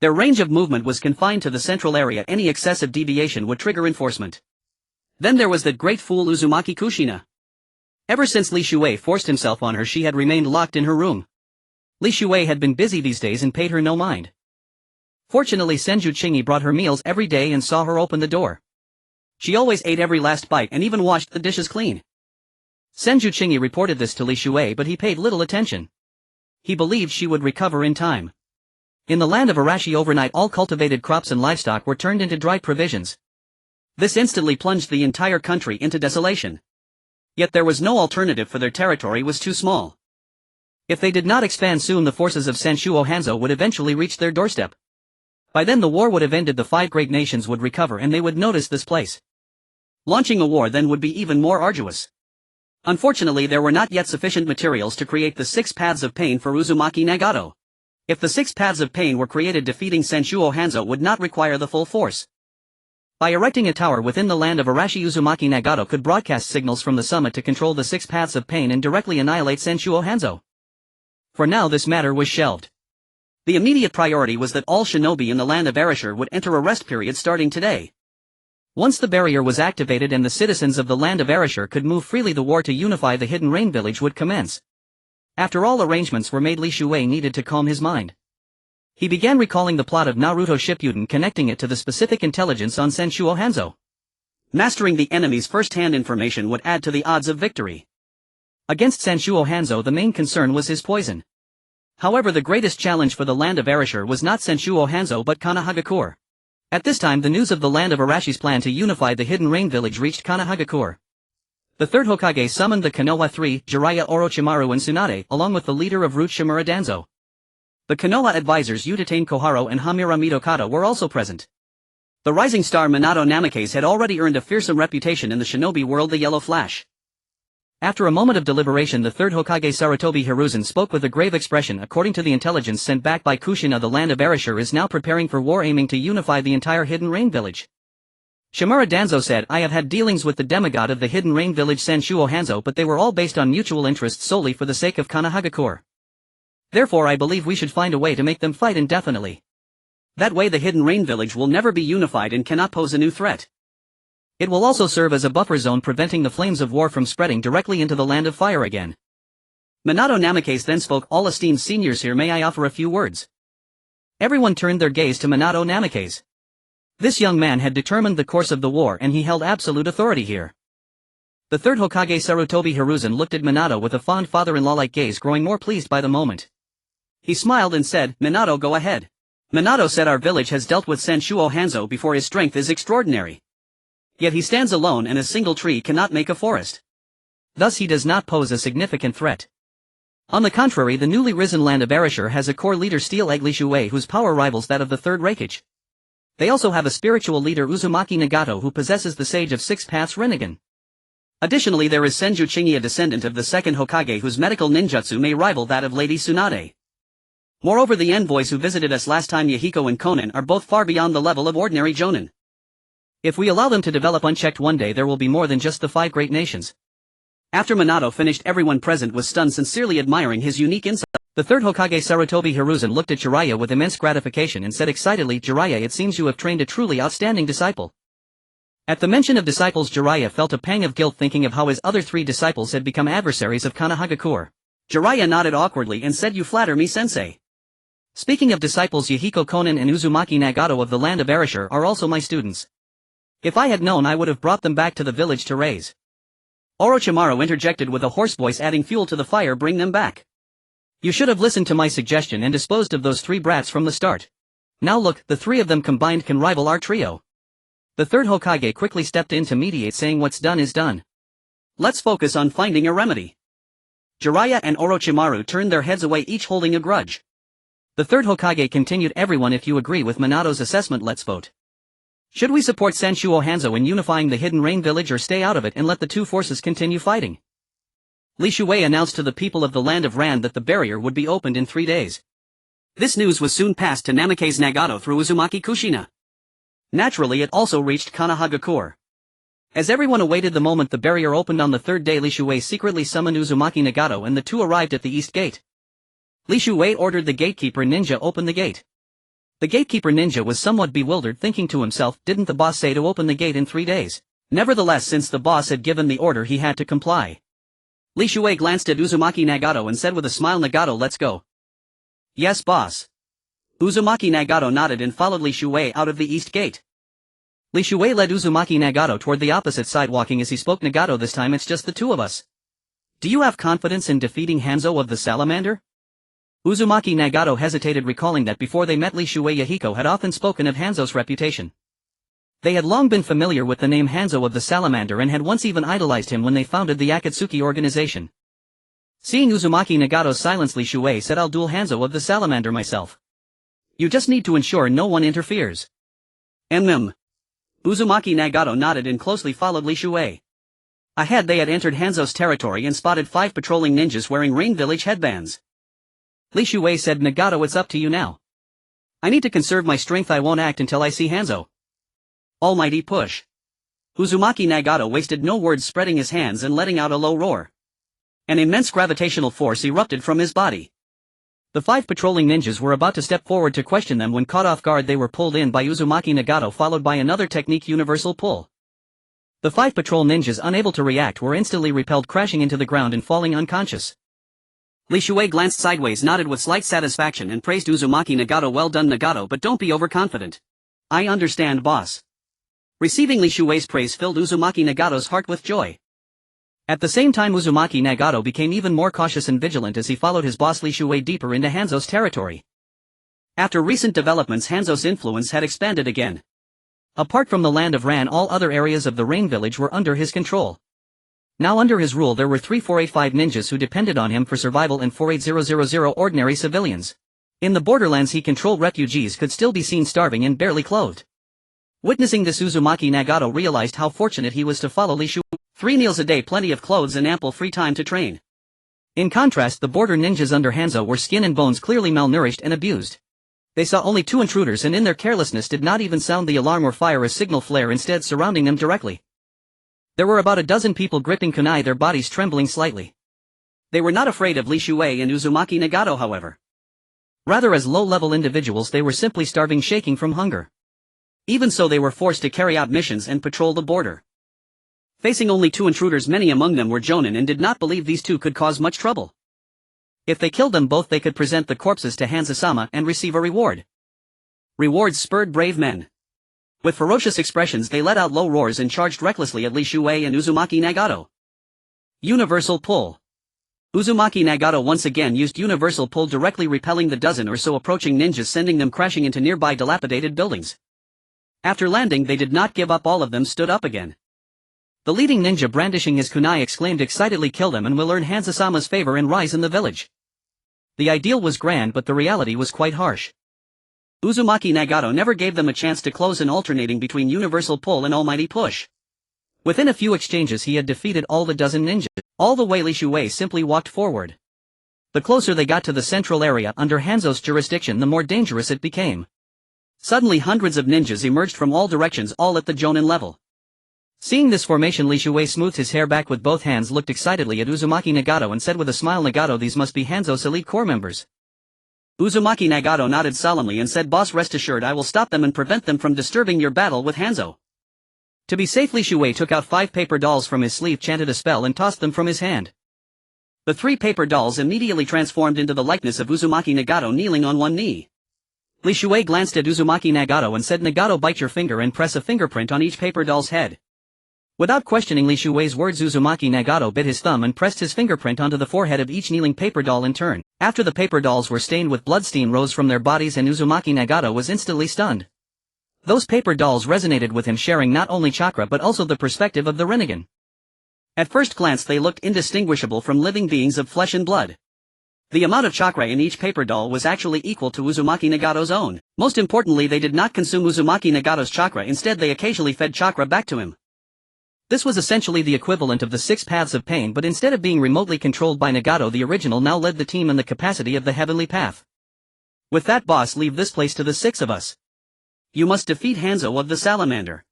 Their range of movement was confined to the central area. Any excessive deviation would trigger enforcement. Then there was that great fool Uzumaki Kushina. Ever since Li Shuei forced himself on her, she had remained locked in her room. Li Shuei had been busy these days and paid her no mind. Fortunately, Senju Qingyi brought her meals every day and saw her open the door. She always ate every last bite and even washed the dishes clean. Senju Qingyi reported this to Li Shuei, but he paid little attention. He believed she would recover in time. In the Land of Arashi overnight, all cultivated crops and livestock were turned into dried provisions. This instantly plunged the entire country into desolation. Yet there was no alternative, for their territory was too small. If they did not expand soon, the forces of Sanshuo Hanzō would eventually reach their doorstep. By then the war would have ended, the 5 great nations would recover and they would notice this place. Launching a war then would be even more arduous. Unfortunately, there were not yet sufficient materials to create the 6 paths of pain for Uzumaki Nagato. If the 6 paths of pain were created, defeating Sanshuo Hanzō would not require the full force. By erecting a tower within the Land of Arashi, Uzumaki Nagato could broadcast signals from the summit to control the 6 paths of pain and directly annihilate Sanshuo Hanzō. For now this matter was shelved. The immediate priority was that all shinobi in the Land of Arashir would enter a rest period starting today. Once the barrier was activated and the citizens of the Land of Arashir could move freely, the war to unify the Hidden Rain Village would commence. After all arrangements were made, Li Shuei needed to calm his mind. He began recalling the plot of Naruto Shippuden, connecting it to the specific intelligence on Sanshuo Hanzō. Mastering the enemy's first-hand information would add to the odds of victory. Against Sanshuo Hanzō, the main concern was his poison. However, the greatest challenge for the Land of Arashir was not Sanshuo Hanzō but Konohagakure. At this time, the news of the Land of Arashi's plan to unify the Hidden Rain Village reached Konohagakure. The third Hokage summoned the Konoha 3, Jiraiya, Orochimaru and Tsunade, along with the leader of Root, Shimura Danzo. The Konoha advisors Utatane Koharo and Hamura Mitokata were also present. The rising star Minato Namikaze had already earned a fearsome reputation in the shinobi world, the Yellow Flash. After a moment of deliberation, the third Hokage Sarutobi Hiruzen spoke with a grave expression. According to the intelligence sent back by Kushina, the Land of Arashir is now preparing for war, aiming to unify the entire Hidden Rain Village. Shimura Danzo said, "I have had dealings with the demigod of the Hidden Rain Village, Sanshuo Hanzō, but they were all based on mutual interests solely for the sake of Konohagakure. Therefore I believe we should find a way to make them fight indefinitely. That way the Hidden Rain Village will never be unified and cannot pose a new threat. It will also serve as a buffer zone, preventing the flames of war from spreading directly into the Land of Fire again." Minato Namikaze then spoke, "All esteemed seniors here, may I offer a few words?" Everyone turned their gaze to Minato Namikaze. This young man had determined the course of the war and he held absolute authority here. The third Hokage Sarutobi Hiruzen looked at Minato with a fond father-in-law-like gaze, growing more pleased by the moment. He smiled and said, "Minato, go ahead." Minato said, "Our village has dealt with Sanshuo Hanzō before. His strength is extraordinary. Yet he stands alone and a single tree cannot make a forest. Thus he does not pose a significant threat. On the contrary, the newly risen land of Arashir has a core leader, Steel Egg Lishuei, whose power rivals that of the third Raikage. They also have a spiritual leader, Uzumaki Nagato, who possesses the Sage of Six Paths Rinnegan. Additionally, there is Senju Chingi, a descendant of the second Hokage, whose medical ninjutsu may rival that of Lady Tsunade. Moreover, the envoys who visited us last time, Yahiko and Konan, are both far beyond the level of ordinary jonin. If we allow them to develop unchecked, one day there will be more than just the 5 great nations." After Minato finished, everyone present was stunned, sincerely admiring his unique insight. The third Hokage Sarutobi Hiruzen looked at Jiraiya with immense gratification and said excitedly, "Jiraiya, it seems you have trained a truly outstanding disciple." At the mention of disciples, Jiraiya felt a pang of guilt, thinking of how his other 3 disciples had become adversaries of Kumogakure. Jiraiya nodded awkwardly and said, "You flatter me, sensei. Speaking of disciples, Yahiko, Konan and Uzumaki Nagato of the land of Arashir are also my students. If I had known, I would have brought them back to the village to raise." Orochimaru interjected with a hoarse voice, adding fuel to the fire, "Bring them back. You should have listened to my suggestion and disposed of those 3 brats from the start. Now look, the 3 of them combined can rival our trio." The third Hokage quickly stepped in to mediate, saying, "What's done is done. Let's focus on finding a remedy." Jiraiya and Orochimaru turned their heads away, each holding a grudge. The third Hokage continued, "Everyone, if you agree with Minato's assessment, let's vote. Should we support Sanshuo Hanzō in unifying the Hidden Rain village, or stay out of it and let the 2 forces continue fighting?" Lishuei announced to the people of the land of Ran that the barrier would be opened in 3 days. This news was soon passed to Namikaze Nagato through Uzumaki Kushina. Naturally, it also reached Kumogakure. As everyone awaited the moment the barrier opened on the 3rd day, Lishuei secretly summoned Uzumaki Nagato and the 2 arrived at the east gate. Lishuei ordered the gatekeeper ninja open the gate. The gatekeeper ninja was somewhat bewildered, thinking to himself, didn't the boss say to open the gate in 3 days? Nevertheless, since the boss had given the order, he had to comply. Lishuei glanced at Uzumaki Nagato and said with a smile, "Nagato, let's go." "Yes, boss." Uzumaki Nagato nodded and followed Lishuei out of the east gate. Lishuei led Uzumaki Nagato toward the opposite side, walking as he spoke, "Nagato, this time it's just the 2 of us. Do you have confidence in defeating Hanzō of the Salamander?" Uzumaki Nagato hesitated, recalling that before they met, Lishuei Yahiko had often spoken of Hanzō's reputation. They had long been familiar with the name Hanzō of the Salamander and had once even idolized him when they founded the Akatsuki organization. Seeing Uzumaki Nagato's silence, Lishuei said, "I'll duel Hanzō of the Salamander myself. You just need to ensure no one interferes." Uzumaki Nagato nodded and closely followed Lishuei. Ahead, they had entered Hanzō's territory and spotted 5 patrolling ninjas wearing Rain Village headbands. Lishuei said, "Nagato, it's up to you now. I need to conserve my strength. I won't act until I see Hanzō. Almighty push." Uzumaki Nagato wasted no words, spreading his hands and letting out a low roar. An immense gravitational force erupted from his body. The 5 patrolling ninjas were about to step forward to question them when, caught off guard, they were pulled in by Uzumaki Nagato, followed by another technique, universal pull. The 5 patrol ninjas, unable to react, were instantly repelled, crashing into the ground and falling unconscious. Lishuei glanced sideways, nodded with slight satisfaction and praised Uzumaki Nagato. "Well done, Nagato, but don't be overconfident." "I understand, boss." Receiving Lishuei's praise filled Uzumaki Nagato's heart with joy. At the same time, Uzumaki Nagato became even more cautious and vigilant as he followed his boss Lishuei deeper into Hanzō's territory. After recent developments, Hanzō's influence had expanded again. Apart from the land of Ran, all other areas of the Rain Village were under his control. Now under his rule there were 3485 ninjas who depended on him for survival and 48000 ordinary civilians. In the borderlands he controlled, refugees could still be seen starving and barely clothed. Witnessing this, Uzumaki Nagato realized how fortunate he was to follow Lishuei. 3 meals a day, plenty of clothes and ample free time to train. In contrast, the border ninjas under Hanzō were skin and bones, clearly malnourished and abused. They saw only 2 intruders and in their carelessness did not even sound the alarm or fire a signal flare, instead surrounding them directly. There were about a dozen people gripping kunai, their bodies trembling slightly. They were not afraid of Lishuei and Uzumaki Nagato, however. Rather, as low-level individuals, they were simply starving, shaking from hunger. Even so, they were forced to carry out missions and patrol the border. Facing only 2 intruders, many among them were jonin and did not believe these 2 could cause much trouble. If they killed them both, they could present the corpses to Hanzō-sama and receive a reward. Rewards spurred brave men. With ferocious expressions they let out low roars and charged recklessly at Li Shuei and Uzumaki Nagato. Universal Pull. Uzumaki Nagato once again used Universal Pull, directly repelling the dozen or so approaching ninjas, sending them crashing into nearby dilapidated buildings. After landing they did not give up, all of them stood up again. The leading ninja, brandishing his kunai, exclaimed excitedly, "Kill them and we'll earn Hanzo-sama's favor and rise in the village." The ideal was grand, but the reality was quite harsh. Uzumaki Nagato never gave them a chance to close in, alternating between Universal Pull and Almighty Push. Within a few exchanges he had defeated all the dozen ninjas. All the way Li Shuei simply walked forward. The closer they got to the central area under Hanzo's jurisdiction, the more dangerous it became. Suddenly hundreds of ninjas emerged from all directions, all at the Jonin level. Seeing this formation, Li Shuei smoothed his hair back with both hands, looked excitedly at Uzumaki Nagato and said with a smile, "Nagato, these must be Hanzo's elite corps members." Uzumaki Nagato nodded solemnly and said, "Boss, rest assured I will stop them and prevent them from disturbing your battle with Hanzo." To be safe, Li Shuei took out 5 paper dolls from his sleeve, chanted a spell and tossed them from his hand. The 3 paper dolls immediately transformed into the likeness of Uzumaki Nagato kneeling on one knee. Li Shuei glanced at Uzumaki Nagato and said, "Nagato, bite your finger and press a fingerprint on each paper doll's head." Without questioning Li Shuei's words, Uzumaki Nagato bit his thumb and pressed his fingerprint onto the forehead of each kneeling paper doll in turn. After the paper dolls were stained with blood, steam rose from their bodies and Uzumaki Nagato was instantly stunned. Those paper dolls resonated with him, sharing not only chakra but also the perspective of the Rinnegan. At first glance they looked indistinguishable from living beings of flesh and blood. The amount of chakra in each paper doll was actually equal to Uzumaki Nagato's own. Most importantly, they did not consume Uzumaki Nagato's chakra, instead they occasionally fed chakra back to him. This was essentially the equivalent of the 6 paths of pain, but instead of being remotely controlled by Nagato, the original now led the team in the capacity of the heavenly path. With that, boss, leave this place to the 6 of us. You must defeat Hanzō the Salamander.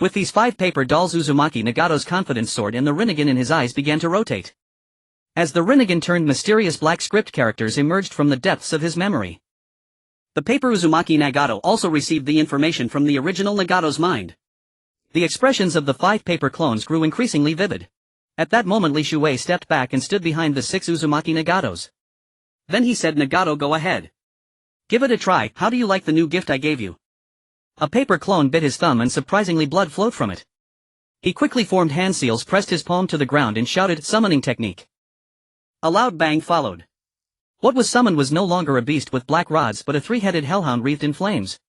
With these 5 paper dolls, Uzumaki Nagato's confidence soared and the Rinnegan in his eyes began to rotate. As the Rinnegan turned, mysterious black script characters emerged from the depths of his memory. The paper Uzumaki Nagato also received the information from the original Nagato's mind. The expressions of the 5 paper clones grew increasingly vivid. At that moment Li Shuei stepped back and stood behind the 6 Uzumaki Nagatos. Then he said, "Nagato, go ahead. Give it a try. How do you like the new gift I gave you?" A paper clone bit his thumb and surprisingly blood flowed from it. He quickly formed hand seals, pressed his palm to the ground and shouted, "Summoning technique." A loud bang followed. What was summoned was no longer a beast with black rods but a 3-headed hellhound wreathed in flames.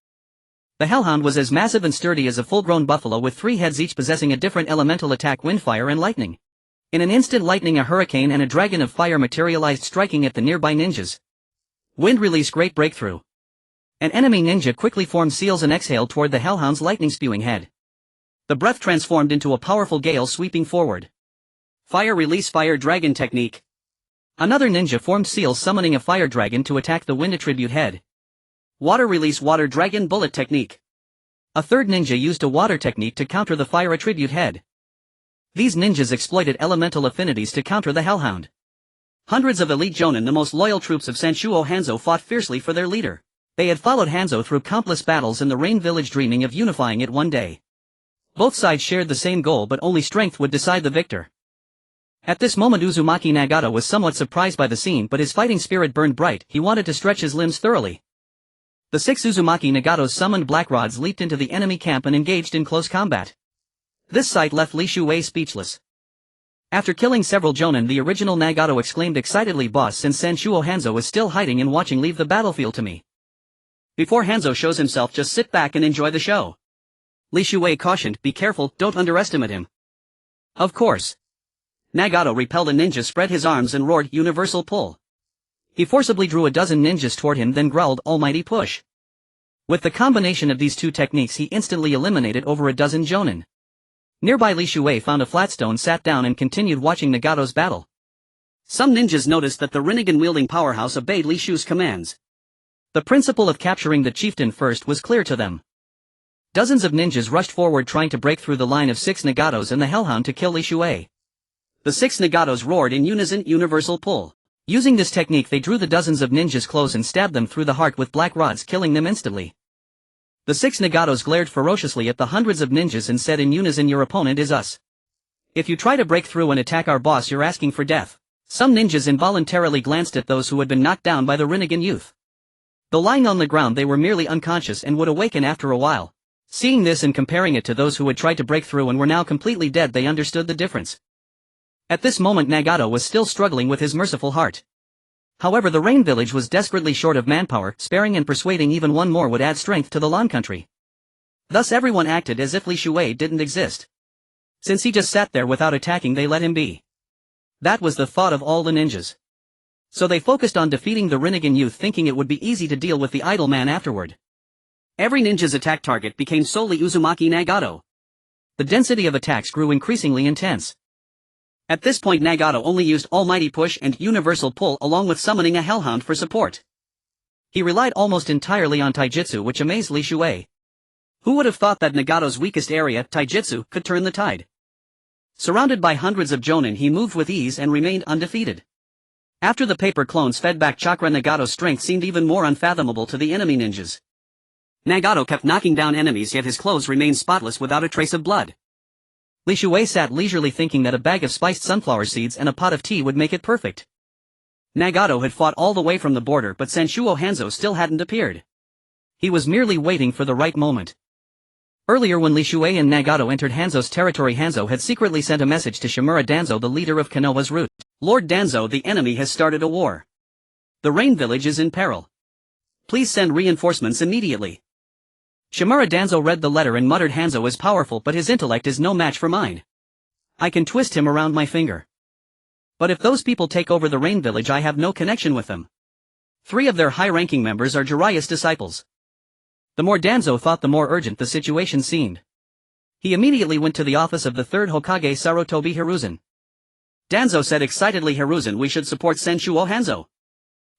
The hellhound was as massive and sturdy as a full-grown buffalo, with 3 heads each possessing a different elemental attack: wind, fire and lightning. In an instant, lightning, a hurricane and a dragon of fire materialized, striking at the nearby ninjas. Wind release, great breakthrough. An enemy ninja quickly formed seals and exhaled toward the hellhound's lightning-spewing head. The breath transformed into a powerful gale sweeping forward. Fire release, fire dragon technique. Another ninja formed seals, summoning a fire dragon to attack the wind attribute head. Water release, water dragon bullet technique. A third ninja used a water technique to counter the fire attribute head. These ninjas exploited elemental affinities to counter the hellhound. Hundreds of elite jonin, the most loyal troops of Sanshuo Hanzō, fought fiercely for their leader. They had followed Hanzō through countless battles in the Rain Village, dreaming of unifying it one day. Both sides shared the same goal, but only strength would decide the victor. At this moment Uzumaki Nagato was somewhat surprised by the scene, but his fighting spirit burned bright. He wanted to stretch his limbs thoroughly. The 6 Uzumaki Nagatos summoned black rods, leaped into the enemy camp and engaged in close combat. This sight left Li Shuei speechless. After killing several jonin, the original Nagato exclaimed excitedly, "Boss, since Sanshuo Hanzō is still hiding and watching, leave the battlefield to me. Before Hanzō shows himself, just sit back and enjoy the show." Li Shuei cautioned, "Be careful, don't underestimate him." Of course. Nagato repelled a ninja, spread his arms and roared, "Universal Pull." He forcibly drew a dozen ninjas toward him, then growled, "Almighty Push." With the combination of these 2 techniques he instantly eliminated over a dozen jonin. Nearby Li Shuei found a flat stone, sat down and continued watching Nagato's battle. Some ninjas noticed that the Rinnegan-wielding powerhouse obeyed Li Shu's commands. The principle of capturing the chieftain first was clear to them. Dozens of ninjas rushed forward, trying to break through the line of 6 Nagatos and the hellhound to kill Li Shuei. The 6 Nagatos roared in unison, "Universal Pull." Using this technique they drew the dozens of ninjas close and stabbed them through the heart with black rods, killing them instantly. The 6 Nagatos glared ferociously at the hundreds of ninjas and said in unison, "Your opponent is us. If you try to break through and attack our boss, you're asking for death." Some ninjas involuntarily glanced at those who had been knocked down by the Rinnegan youth. Though lying on the ground they were merely unconscious and would awaken after a while. Seeing this and comparing it to those who had tried to break through and were now completely dead, they understood the difference. At this moment Nagato was still struggling with his merciful heart. However, the Rain Village was desperately short of manpower, sparing and persuading even one more would add strength to the Lan country. Thus everyone acted as if Li Shuei didn't exist. Since he just sat there without attacking, they let him be. That was the thought of all the ninjas. So they focused on defeating the Rinnegan youth, thinking it would be easy to deal with the idle man afterward. Every ninja's attack target became solely Uzumaki Nagato. The density of attacks grew increasingly intense. At this point Nagato only used Almighty Push and Universal Pull along with summoning a Hellhound for support. He relied almost entirely on Taijutsu, which amazed Li Shuei. Who would have thought that Nagato's weakest area, Taijutsu, could turn the tide? Surrounded by hundreds of Jonin, he moved with ease and remained undefeated. After the paper clones fed back chakra, Nagato's strength seemed even more unfathomable to the enemy ninjas. Nagato kept knocking down enemies, yet his clothes remained spotless without a trace of blood. Li Shuei sat leisurely thinking that a bag of spiced sunflower seeds and a pot of tea would make it perfect. Nagato had fought all the way from the border, but Sanshuo Hanzō still hadn't appeared. He was merely waiting for the right moment. Earlier, when Li Shuei and Nagato entered Hanzo's territory, Hanzō had secretly sent a message to Shimura Danzo, the leader of Konoha's route. Lord Danzo, the enemy has started a war. The Rain Village is in peril. Please send reinforcements immediately. Shimura Danzo read the letter and muttered, Hanzō is powerful, but his intellect is no match for mine. I can twist him around my finger. But if those people take over the Rain Village, I have no connection with them. 3 of their high-ranking members are Jiraiya's disciples. The more Danzo thought, the more urgent the situation seemed. He immediately went to the office of the 3rd Hokage, Sarutobi Hiruzen. Danzo said excitedly, Hiruzen, we should support Sanshuo Hanzō.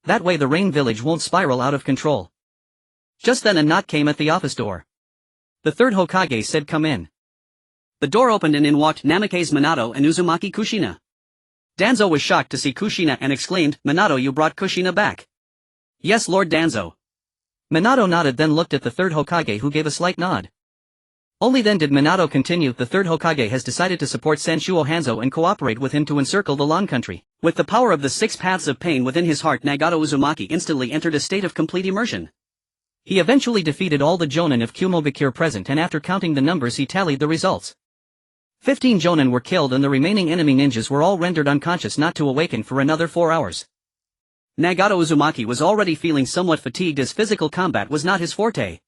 That way the Rain Village won't spiral out of control. Just then a knock came at the office door. The 3rd Hokage said, come in. The door opened and in walked Namikaze, Minato, and Uzumaki Kushina. Danzo was shocked to see Kushina and exclaimed, Minato, you brought Kushina back? Yes, Lord Danzo. Minato nodded, then looked at the 3rd Hokage, who gave a slight nod. Only then did Minato continue, the 3rd Hokage has decided to support Sanshuo Hanzō and cooperate with him to encircle the Lan country. With the power of the 6 paths of pain within his heart, Nagato Uzumaki instantly entered a state of complete immersion. He eventually defeated all the Jonin of Kumogakure present, and after counting the numbers he tallied the results. 15 Jonin were killed and the remaining enemy ninjas were all rendered unconscious, not to awaken for another 4 hours. Nagato Uzumaki was already feeling somewhat fatigued, as physical combat was not his forte.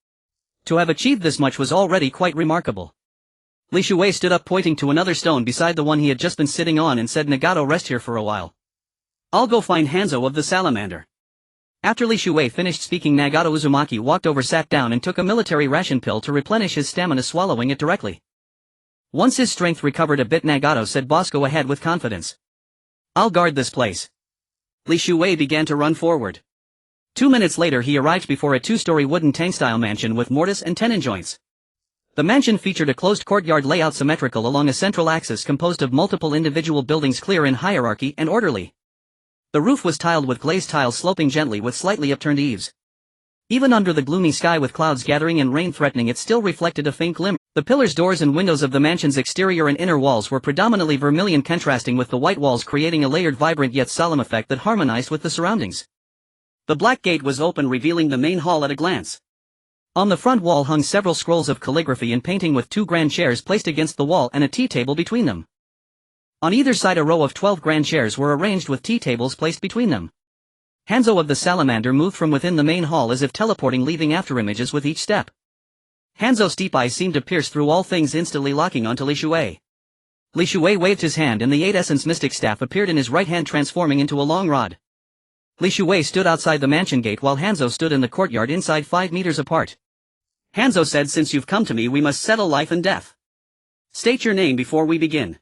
To have achieved this much was already quite remarkable. Li Shuei stood up, pointing to another stone beside the one he had just been sitting on, and said, Nagato, rest here for a while. I'll go find Hanzō of the Salamander. After Li Shuei finished speaking, Nagato Uzumaki walked over, sat down and took a military ration pill to replenish his stamina, swallowing it directly. Once his strength recovered a bit, Nagato said, boss, go ahead with confidence. I'll guard this place. Li Shuei began to run forward. 2 minutes later he arrived before a 2-story wooden tank-style mansion with mortise and tenon joints. The mansion featured a closed courtyard layout symmetrical along a central axis composed of multiple individual buildings, clear in hierarchy and orderly. The roof was tiled with glazed tiles sloping gently with slightly upturned eaves. Even under the gloomy sky with clouds gathering and rain threatening, it still reflected a faint glimmer. The pillars, doors and windows of the mansion's exterior and inner walls were predominantly vermilion, contrasting with the white walls, creating a layered, vibrant yet solemn effect that harmonized with the surroundings. The black gate was open, revealing the main hall at a glance. On the front wall hung several scrolls of calligraphy and painting, with 2 grand chairs placed against the wall and a tea table between them. On either side a row of 12 grand chairs were arranged with tea tables placed between them. Hanzō of the Salamander moved from within the main hall as if teleporting, leaving afterimages with each step. Hanzō's deep eyes seemed to pierce through all things, instantly locking onto Li Shuei. Li Shuei waved his hand and the 8 Essence Mystic Staff appeared in his right hand, transforming into a long rod. Li Shuei stood outside the mansion gate while Hanzō stood in the courtyard inside, 5 meters apart. Hanzō said, since you've come to me, we must settle life and death. State your name before we begin.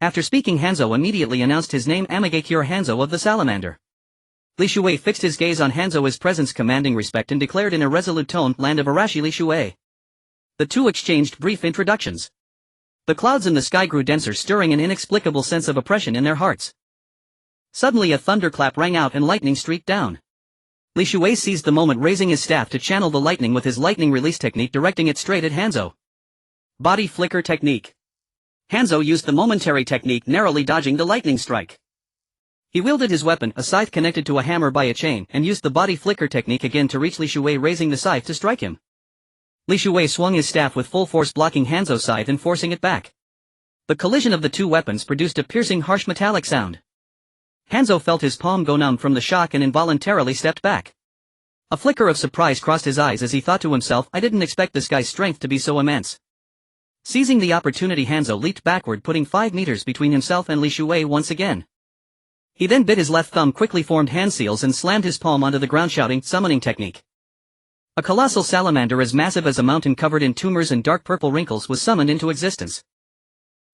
After speaking, Hanzō immediately announced his name, Amigakure Hanzō of the Salamander. Li Shuei fixed his gaze on Hanzō, his presence commanding respect, and declared in a resolute tone, Land of Arashi, Li Shuei. The two exchanged brief introductions. The clouds in the sky grew denser, stirring an inexplicable sense of oppression in their hearts. Suddenly a thunderclap rang out and lightning streaked down. Li Shuei seized the moment, raising his staff to channel the lightning with his lightning release technique, directing it straight at Hanzō. Body flicker technique. Hanzō used the momentary technique, narrowly dodging the lightning strike. He wielded his weapon, a scythe connected to a hammer by a chain, and used the body flicker technique again to reach Li Shuei, raising the scythe to strike him. Li Shuwei swung his staff with full force, blocking Hanzō's scythe and forcing it back. The collision of the two weapons produced a piercing, harsh metallic sound. Hanzō felt his palm go numb from the shock and involuntarily stepped back. A flicker of surprise crossed his eyes as he thought to himself, I didn't expect this guy's strength to be so immense. Seizing the opportunity, Hanzō leaped backward, putting 5 meters between himself and Li Shuwei once again. He then bit his left thumb, quickly formed hand seals and slammed his palm onto the ground, shouting, summoning technique. A colossal salamander as massive as a mountain covered in tumors and dark purple wrinkles was summoned into existence.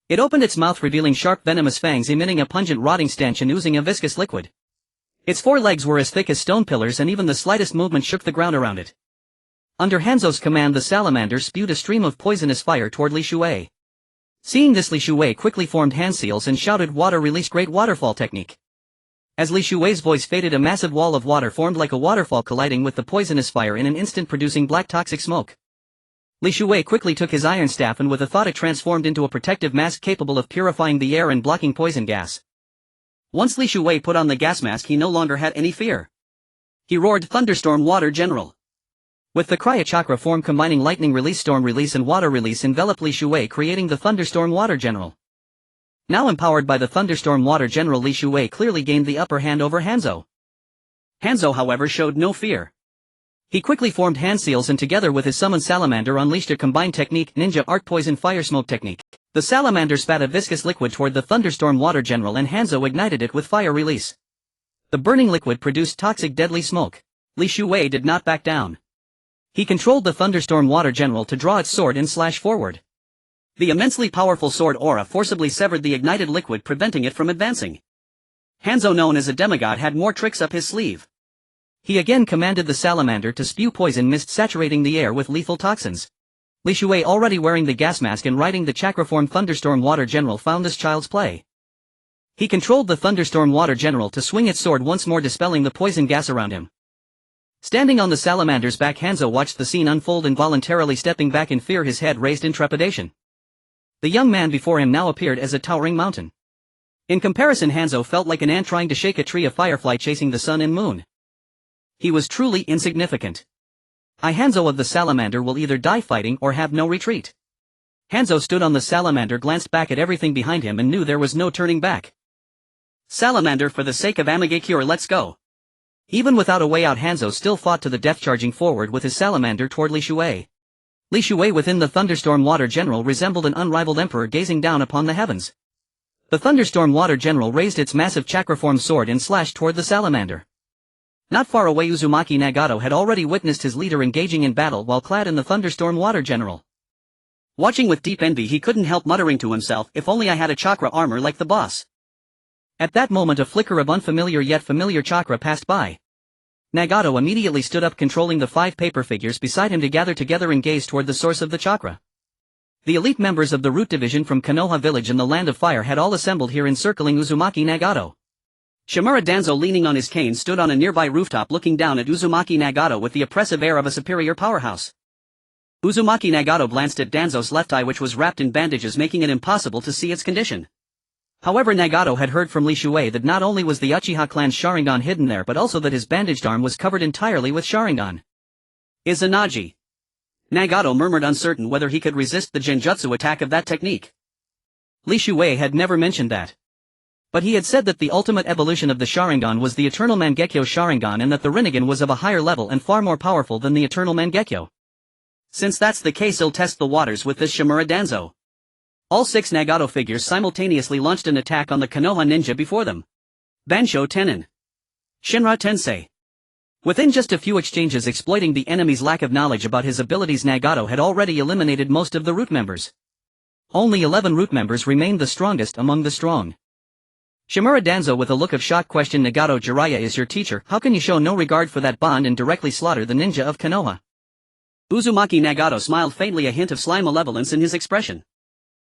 It opened its mouth, revealing sharp venomous fangs emitting a pungent rotting stench and oozing a viscous liquid. Its 4 legs were as thick as stone pillars and even the slightest movement shook the ground around it. Under Hanzō's command, the salamander spewed a stream of poisonous fire toward Li Shuwei. Seeing this, Li Shuwei quickly formed hand seals and shouted, water release, great waterfall technique. As Li Shuwei's voice faded, a massive wall of water formed like a waterfall, colliding with the poisonous fire in an instant, producing black toxic smoke. Li Shuwei quickly took his iron staff and with a thought it transformed into a protective mask capable of purifying the air and blocking poison gas. Once Li Shuwei put on the gas mask, he no longer had any fear. He roared, Thunderstorm Water General. With the Krya Chakra form combining lightning release, storm release and water release enveloped Li Shuwei, creating the Thunderstorm Water General. Now empowered by the Thunderstorm Water General, Li Shuwei clearly gained the upper hand over Hanzō. Hanzō, however, showed no fear. He quickly formed hand seals and together with his summoned salamander unleashed a combined technique, ninja art poison fire smoke technique. The salamander spat a viscous liquid toward the Thunderstorm Water General and Hanzō ignited it with fire release. The burning liquid produced toxic deadly smoke. Li Shuwei did not back down. He controlled the Thunderstorm Water General to draw its sword and slash forward. The immensely powerful sword aura forcibly severed the ignited liquid, preventing it from advancing. Hanzō, known as a demigod, had more tricks up his sleeve. He again commanded the salamander to spew poison mist, saturating the air with lethal toxins. Li Shuwei, already wearing the gas mask and riding the chakra-form Thunderstorm Water General, found this child's play. He controlled the Thunderstorm Water General to swing its sword once more, dispelling the poison gas around him. Standing on the salamander's back, Hanzō watched the scene unfold, involuntarily stepping back in fear, his head raised in trepidation. The young man before him now appeared as a towering mountain. In comparison, Hanzō felt like an ant trying to shake a tree, a firefly chasing the sun and moon. He was truly insignificant. Hanzō of the salamander will either die fighting or have no retreat. Hanzō stood on the salamander, glanced back at everything behind him and knew there was no turning back. Salamander, for the sake of Amigakure, let's go. Even without a way out, Hanzō still fought to the death, charging forward with his salamander toward Li Shuwei. Li Shuwei within the Thunderstorm Water General resembled an unrivaled emperor gazing down upon the heavens. The Thunderstorm Water General raised its massive chakra-form sword and slashed toward the salamander. Not far away, Uzumaki Nagato had already witnessed his leader engaging in battle while clad in the Thunderstorm Water General. Watching with deep envy, he couldn't help muttering to himself, if only I had a chakra armor like the boss. At that moment, a flicker of unfamiliar yet familiar chakra passed by. Nagato immediately stood up, controlling the 5 paper figures beside him to gather together and gaze toward the source of the chakra. The elite members of the Root Division from Konoha Village and the Land of Fire had all assembled here, encircling Uzumaki Nagato. Shimura Danzo, leaning on his cane, stood on a nearby rooftop looking down at Uzumaki Nagato with the oppressive air of a superior powerhouse. Uzumaki Nagato glanced at Danzo's left eye, which was wrapped in bandages, making it impossible to see its condition. However, Nagato had heard from Li Shuwei that not only was the Uchiha clan's Sharingan hidden there, but also that his bandaged arm was covered entirely with Sharingan. Izanagi. Nagato murmured, uncertain whether he could resist the genjutsu attack of that technique. Li Shuwei had never mentioned that. But he had said that the ultimate evolution of the Sharingan was the Eternal Mangekyo Sharingan, and that the Rinnegan was of a higher level and far more powerful than the Eternal Mangekyo. Since that's the case, he'll test the waters with this Shimura Danzo. All 6 Nagato figures simultaneously launched an attack on the Konoha ninja before them. Bansho Tenin. Shinra Tensei. Within just a few exchanges, exploiting the enemy's lack of knowledge about his abilities, Nagato had already eliminated most of the root members. Only 11 root members remained, the strongest among the strong. Shimura Danzo, with a look of shock, questioned Nagato. Jiraiya is your teacher, how can you show no regard for that bond and directly slaughter the ninja of Konoha? Uzumaki Nagato smiled faintly, a hint of sly malevolence in his expression.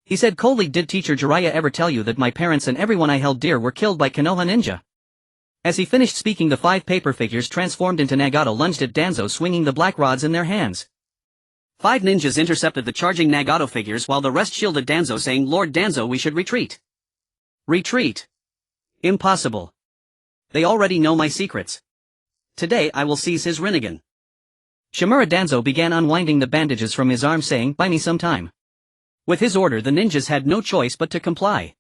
He said coldly, did teacher Jiraiya ever tell you that my parents and everyone I held dear were killed by Konoha ninja? As he finished speaking, the 5 paper figures transformed into Nagato lunged at Danzo, swinging the black rods in their hands. 5 ninjas intercepted the charging Nagato figures while the rest shielded Danzo, saying, Lord Danzo, we should retreat. Retreat? Impossible. They already know my secrets. Today I will seize his Rinnegan. Shimura Danzo began unwinding the bandages from his arm, saying, "Buy me some time." With his order, the ninjas had no choice but to comply.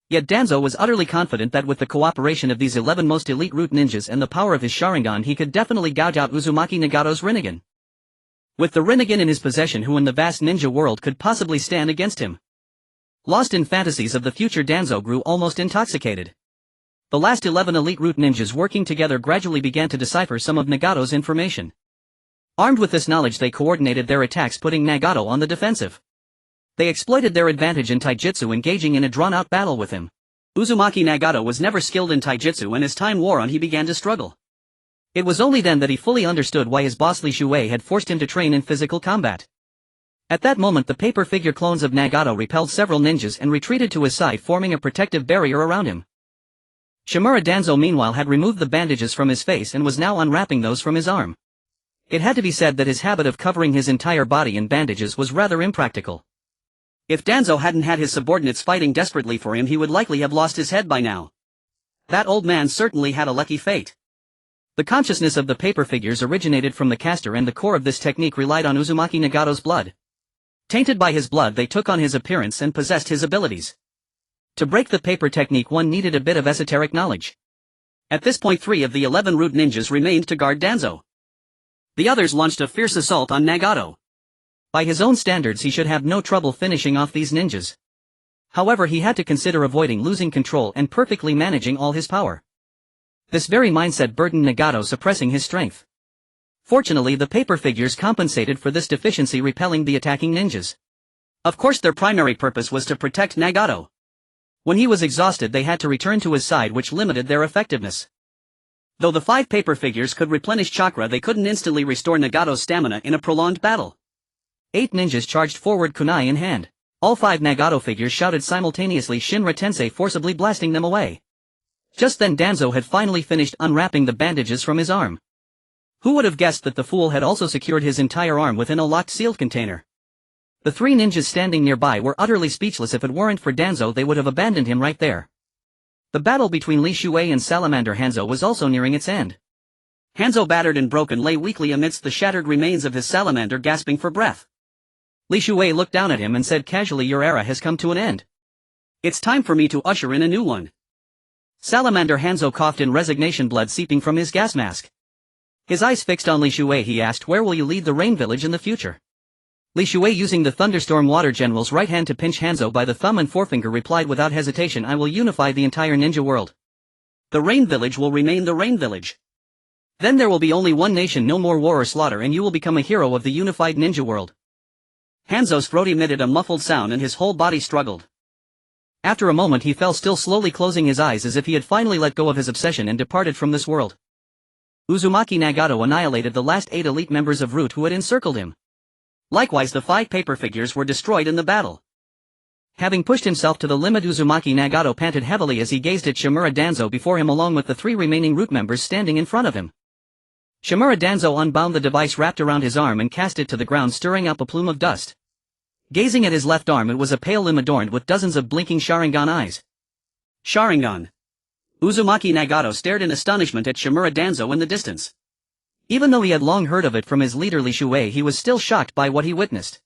Yet Danzo was utterly confident that with the cooperation of these 11 most elite root ninjas and the power of his Sharingan, he could definitely gouge out Uzumaki Nagato's Rinnegan. With the Rinnegan in his possession, who in the vast ninja world could possibly stand against him? Lost in fantasies of the future, Danzo grew almost intoxicated. The last 11 elite root ninjas working together gradually began to decipher some of Nagato's information. Armed with this knowledge, they coordinated their attacks, putting Nagato on the defensive. They exploited their advantage in taijutsu, engaging in a drawn-out battle with him. Uzumaki Nagato was never skilled in taijutsu, and as time wore on he began to struggle. It was only then that he fully understood why his boss Li Shuei had forced him to train in physical combat. At that moment, the paper figure clones of Nagato repelled several ninjas and retreated to his side, forming a protective barrier around him. Shimura Danzo meanwhile had removed the bandages from his face and was now unwrapping those from his arm. It had to be said that his habit of covering his entire body in bandages was rather impractical. If Danzo hadn't had his subordinates fighting desperately for him, he would likely have lost his head by now. That old man certainly had a lucky fate. The consciousness of the paper figures originated from the caster, and the core of this technique relied on Uzumaki Nagato's blood. Tainted by his blood, they took on his appearance and possessed his abilities. To break the paper technique, one needed a bit of esoteric knowledge. At this point, 3 of the 11 root ninjas remained to guard Danzo. The others launched a fierce assault on Nagato. By his own standards, he should have no trouble finishing off these ninjas. However, he had to consider avoiding losing control and perfectly managing all his power. This very mindset burdened Nagato, suppressing his strength. Fortunately, the paper figures compensated for this deficiency, repelling the attacking ninjas. Of course, their primary purpose was to protect Nagato. When he was exhausted, they had to return to his side, which limited their effectiveness. Though the 5 paper figures could replenish chakra, they couldn't instantly restore Nagato's stamina in a prolonged battle. 8 ninjas charged forward, kunai in hand. All 5 Nagato figures shouted simultaneously, Shinra Tensei, forcibly blasting them away. Just then Danzo had finally finished unwrapping the bandages from his arm. Who would have guessed that the fool had also secured his entire arm within a locked sealed container? The 3 ninjas standing nearby were utterly speechless. If it weren't for Danzo, they would have abandoned him right there. The battle between Li Shuei and Salamander Hanzō was also nearing its end. Hanzō, battered and broken, lay weakly amidst the shattered remains of his salamander, gasping for breath. Li Shuei looked down at him and said casually, "Your era has come to an end. It's time for me to usher in a new one." Salamander Hanzō coughed in resignation, blood seeping from his gas mask. His eyes fixed on Li Shuei, he asked, "Where will you lead the rain village in the future?" Li Shuei, using the Thunderstorm Water General's right hand to pinch Hanzō by the thumb and forefinger, replied without hesitation, "I will unify the entire ninja world. The rain village will remain the rain village. Then there will be only one nation, no more war or slaughter, and you will become a hero of the unified ninja world." Hanzo's throat emitted a muffled sound and his whole body struggled. After a moment he fell still, slowly closing his eyes as if he had finally let go of his obsession and departed from this world. Uzumaki Nagato annihilated the last 8 elite members of Root who had encircled him. Likewise, the 5 paper figures were destroyed in the battle. Having pushed himself to the limit, Uzumaki Nagato panted heavily as he gazed at Shimura Danzo before him, along with the 3 remaining Root members standing in front of him. Shimura Danzo unbound the device wrapped around his arm and cast it to the ground, stirring up a plume of dust. Gazing at his left arm, it was a pale limb adorned with dozens of blinking Sharingan eyes. Sharingan. Uzumaki Nagato stared in astonishment at Shimura Danzo in the distance. Even though he had long heard of it from his leader Li Shuei, he was still shocked by what he witnessed.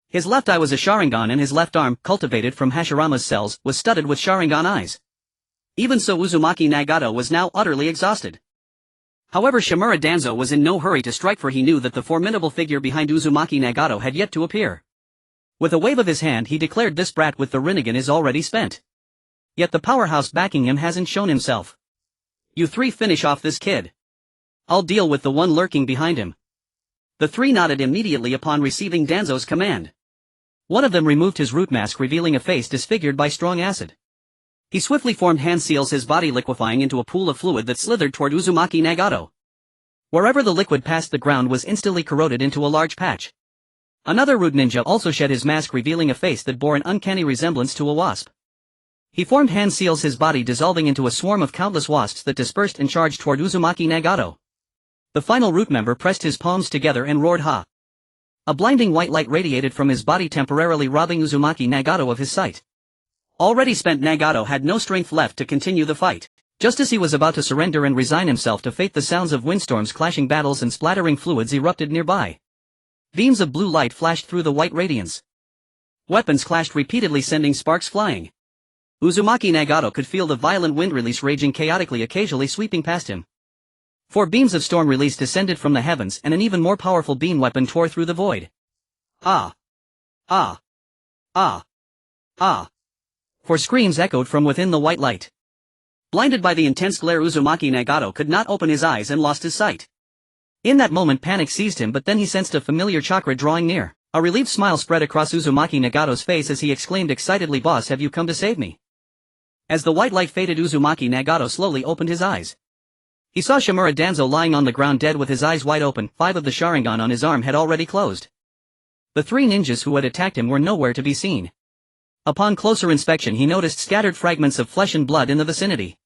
His left eye was a Sharingan, and his left arm, cultivated from Hashirama's cells, was studded with Sharingan eyes. Even so, Uzumaki Nagato was now utterly exhausted. However, Shimura Danzo was in no hurry to strike, for he knew that the formidable figure behind Uzumaki Nagato had yet to appear. With a wave of his hand he declared, "This brat with the Rinnegan is already spent. Yet the powerhouse backing him hasn't shown himself. You 3 finish off this kid. I'll deal with the one lurking behind him." The 3 nodded immediately upon receiving Danzo's command. One of them removed his root mask, revealing a face disfigured by strong acid. He swiftly formed hand seals, his body liquefying into a pool of fluid that slithered toward Uzumaki Nagato. Wherever the liquid passed, the ground was instantly corroded into a large patch. Another root ninja also shed his mask, revealing a face that bore an uncanny resemblance to a wasp. He formed hand seals, his body dissolving into a swarm of countless wasps that dispersed and charged toward Uzumaki Nagato. The final root member pressed his palms together and roared, "Ha!" A blinding white light radiated from his body, temporarily robbing Uzumaki Nagato of his sight. Already spent, Nagato had no strength left to continue the fight. Just as he was about to surrender and resign himself to fate, the sounds of windstorms, clashing battles and splattering fluids erupted nearby. Beams of blue light flashed through the white radiance. Weapons clashed repeatedly, sending sparks flying. Uzumaki Nagato could feel the violent wind release raging chaotically, occasionally sweeping past him. 4 beams of storm release descended from the heavens, and an even more powerful beam weapon tore through the void. Ah! Ah! Ah! Ah! 4 screams echoed from within the white light. Blinded by the intense glare, Uzumaki Nagato could not open his eyes and lost his sight. In that moment panic seized him, but then he sensed a familiar chakra drawing near. A relieved smile spread across Uzumaki Nagato's face as he exclaimed excitedly, "Boss, have you come to save me?" As the white light faded, Uzumaki Nagato slowly opened his eyes. He saw Shimura Danzo lying on the ground dead with his eyes wide open. 5 of the Sharingan on his arm had already closed. The 3 ninjas who had attacked him were nowhere to be seen. Upon closer inspection he noticed scattered fragments of flesh and blood in the vicinity.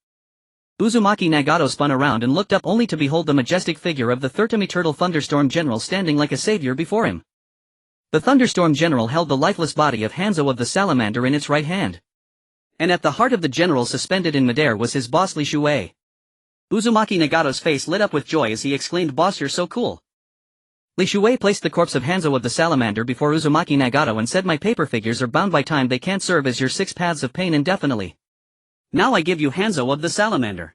Uzumaki Nagato spun around and looked up, only to behold the majestic figure of the Third-Eternal Thunderstorm General standing like a savior before him. The Thunderstorm General held the lifeless body of Hanzō the Salamander in its right hand. And at the heart of the general, suspended in midair, was his boss Li Shuei. Uzumaki Nagato's face lit up with joy as he exclaimed, "Boss, you're so cool." Li Shuei placed the corpse of Hanzō the Salamander before Uzumaki Nagato and said, "My paper figures are bound by time, they can't serve as your 6 paths of pain indefinitely. Now I give you Hanzō the Salamander.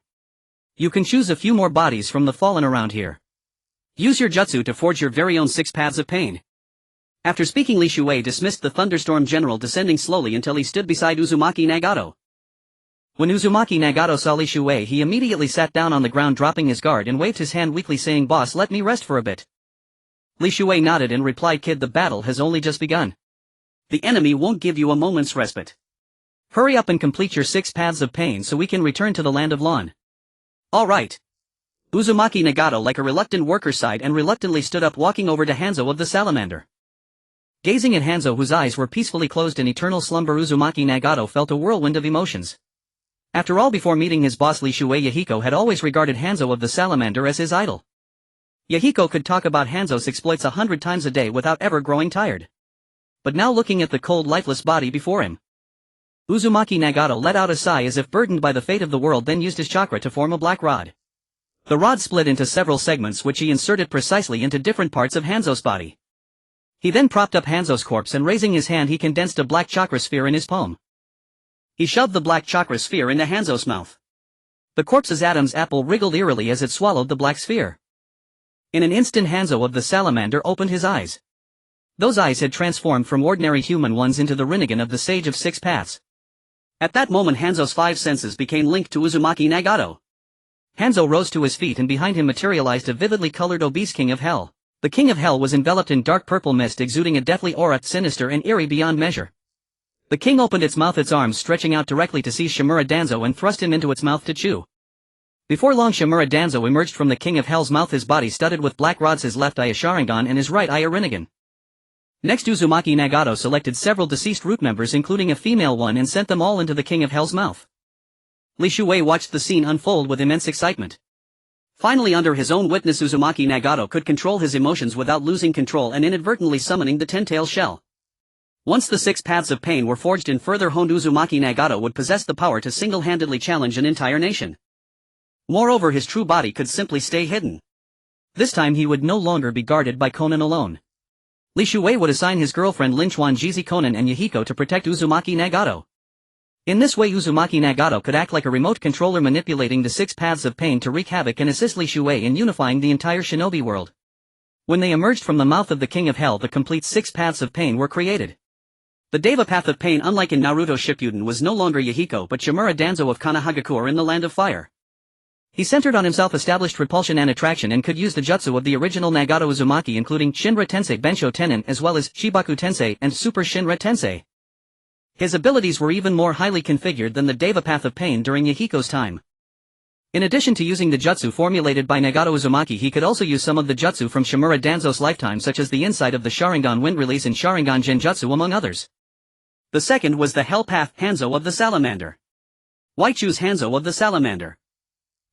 You can choose a few more bodies from the fallen around here. Use your jutsu to forge your very own 6 paths of pain." After speaking, Li Shuei dismissed the Thunderstorm General, descending slowly until he stood beside Uzumaki Nagato. When Uzumaki Nagato saw Li Shuei, he immediately sat down on the ground, dropping his guard, and waved his hand weakly, saying, "Boss, let me rest for a bit." Li Shuei nodded and replied, "Kid, the battle has only just begun. The enemy won't give you a moment's respite. Hurry up and complete your 6 paths of pain so we can return to the land of Lon." "All right." Uzumaki Nagato, like a reluctant worker, sighed and reluctantly stood up, walking over to Hanzō the Salamander. Gazing at Hanzō, whose eyes were peacefully closed in eternal slumber, Uzumaki Nagato felt a whirlwind of emotions. After all, before meeting his boss Li Shuei, Yahiko had always regarded Hanzō the Salamander as his idol. Yahiko could talk about Hanzō's exploits 100 times a day without ever growing tired. But now, looking at the cold, lifeless body before him, Uzumaki Nagato let out a sigh as if burdened by the fate of the world, then used his chakra to form a black rod. The rod split into several segments, which he inserted precisely into different parts of Hanzō's body. He then propped up Hanzō's corpse and, raising his hand, he condensed a black chakra sphere in his palm. He shoved the black chakra sphere into Hanzō's mouth. The corpse's Adam's apple wriggled eerily as it swallowed the black sphere. In an instant, Hanzō the Salamander opened his eyes. Those eyes had transformed from ordinary human ones into the Rinnegan of the Sage of 6 Paths. At that moment, Hanzō's 5 senses became linked to Uzumaki Nagato. Hanzō rose to his feet, and behind him materialized a vividly colored obese King of Hell. The King of Hell was enveloped in dark purple mist, exuding a deathly aura, sinister and eerie beyond measure. The king opened its mouth, its arms stretching out directly to seize Shimura Danzo and thrust him into its mouth to chew. Before long, Shimura Danzo emerged from the King of Hell's mouth, his body studded with black rods, his left eye a Sharingan and his right eye a Rinnegan. Next, Uzumaki Nagato selected several deceased root members, including a female one, and sent them all into the King of Hell's mouth. Li Shuei watched the scene unfold with immense excitement. Finally, under his own witness, Uzumaki Nagato could control his emotions without losing control and inadvertently summoning the 10-tailed shell. Once the 6 paths of pain were forged and further honed, Uzumaki Nagato would possess the power to single-handedly challenge an entire nation. Moreover, his true body could simply stay hidden. This time he would no longer be guarded by Konan alone. Li Shuei would assign his girlfriend Linchuan Jizi Konan and Yahiko to protect Uzumaki Nagato. In this way, Uzumaki Nagato could act like a remote controller, manipulating the 6 paths of pain to wreak havoc and assist Li Shuei in unifying the entire shinobi world. When they emerged from the mouth of the King of Hell, the complete 6 paths of pain were created. The Deva path of pain, unlike in Naruto Shippuden, was no longer Yahiko but Shimura Danzo of Konohagakure in the Land of Fire. He centered on himself, established repulsion and attraction, and could use the jutsu of the original Nagato Uzumaki, including Shinra Tensei Bensho Tenin, as well as Shibaku Tensei and Super Shinra Tensei. His abilities were even more highly configured than the Deva path of pain during Yahiko's time. In addition to using the jutsu formulated by Nagato Uzumaki, he could also use some of the jutsu from Shimura Danzo's lifetime, such as the insight of the Sharingan wind release and Sharingan Genjutsu, among others. The second was the Hell Path, Hanzō the Salamander. Why choose Hanzō the Salamander?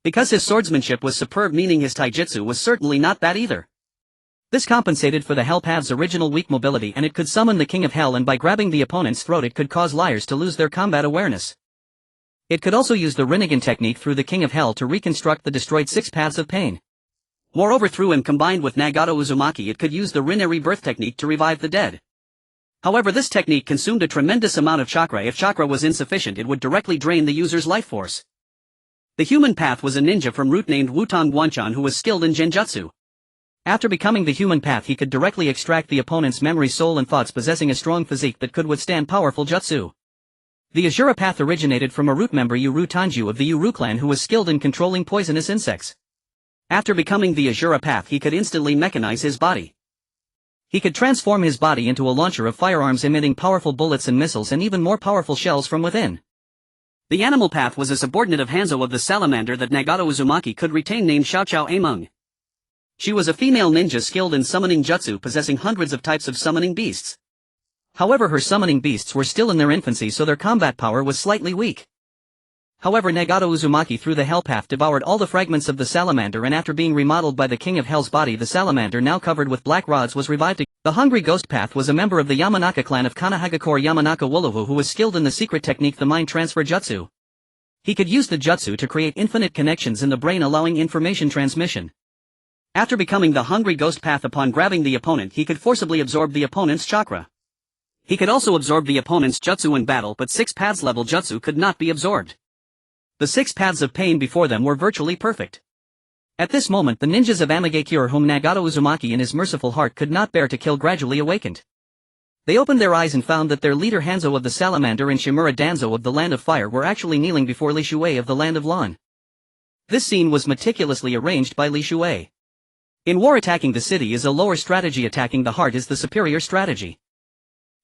Because his swordsmanship was superb, meaning his taijutsu was certainly not that either. This compensated for the Hell Path's original weak mobility, and it could summon the King of Hell, and by grabbing the opponent's throat it could cause liars to lose their combat awareness. It could also use the Rinnegan technique through the King of Hell to reconstruct the destroyed 6 paths of pain. Moreover, through him combined with Nagato Uzumaki, it could use the Rinne rebirth technique to revive the dead. However, this technique consumed a tremendous amount of chakra. If chakra was insufficient, it would directly drain the user's life force. The human path was a ninja from root named Wutong Guanchan who was skilled in genjutsu. After becoming the human path, he could directly extract the opponent's memory, soul and thoughts, possessing a strong physique that could withstand powerful jutsu. The Azura path originated from a root member Yuru Tanju of the Yuru clan who was skilled in controlling poisonous insects. After becoming the Azura path, he could instantly mechanize his body. He could transform his body into a launcher of firearms emitting powerful bullets and missiles and even more powerful shells from within. The animal path was a subordinate of Hanzō the Salamander that Nagato Uzumaki could retain, named Xiaoqiao Ameng. She was a female ninja skilled in summoning jutsu, possessing hundreds of types of summoning beasts. However, her summoning beasts were still in their infancy, so their combat power was slightly weak. However, Nagato Uzumaki through the Hell Path devoured all the fragments of the salamander, and after being remodeled by the King of Hell's body, the salamander, now covered with black rods, was revived. The Hungry Ghost Path was a member of the Yamanaka clan of Kanahagakure Yamanaka Wolowo who was skilled in the secret technique, the mind transfer jutsu. He could use the jutsu to create infinite connections in the brain, allowing information transmission. After becoming the Hungry Ghost Path, upon grabbing the opponent, he could forcibly absorb the opponent's chakra. He could also absorb the opponent's jutsu in battle, but 6 paths level jutsu could not be absorbed. The 6 paths of pain before them were virtually perfect. At this moment, the ninjas of Amagakure, whom Nagato Uzumaki in his merciful heart could not bear to kill, gradually awakened. They opened their eyes and found that their leader Hanzō of the Salamander and Shimura Danzo of the Land of Fire were actually kneeling before Li Shuei of the Land of Lan. This scene was meticulously arranged by Li Shuei. In war, attacking the city is a lower strategy, attacking the heart is the superior strategy.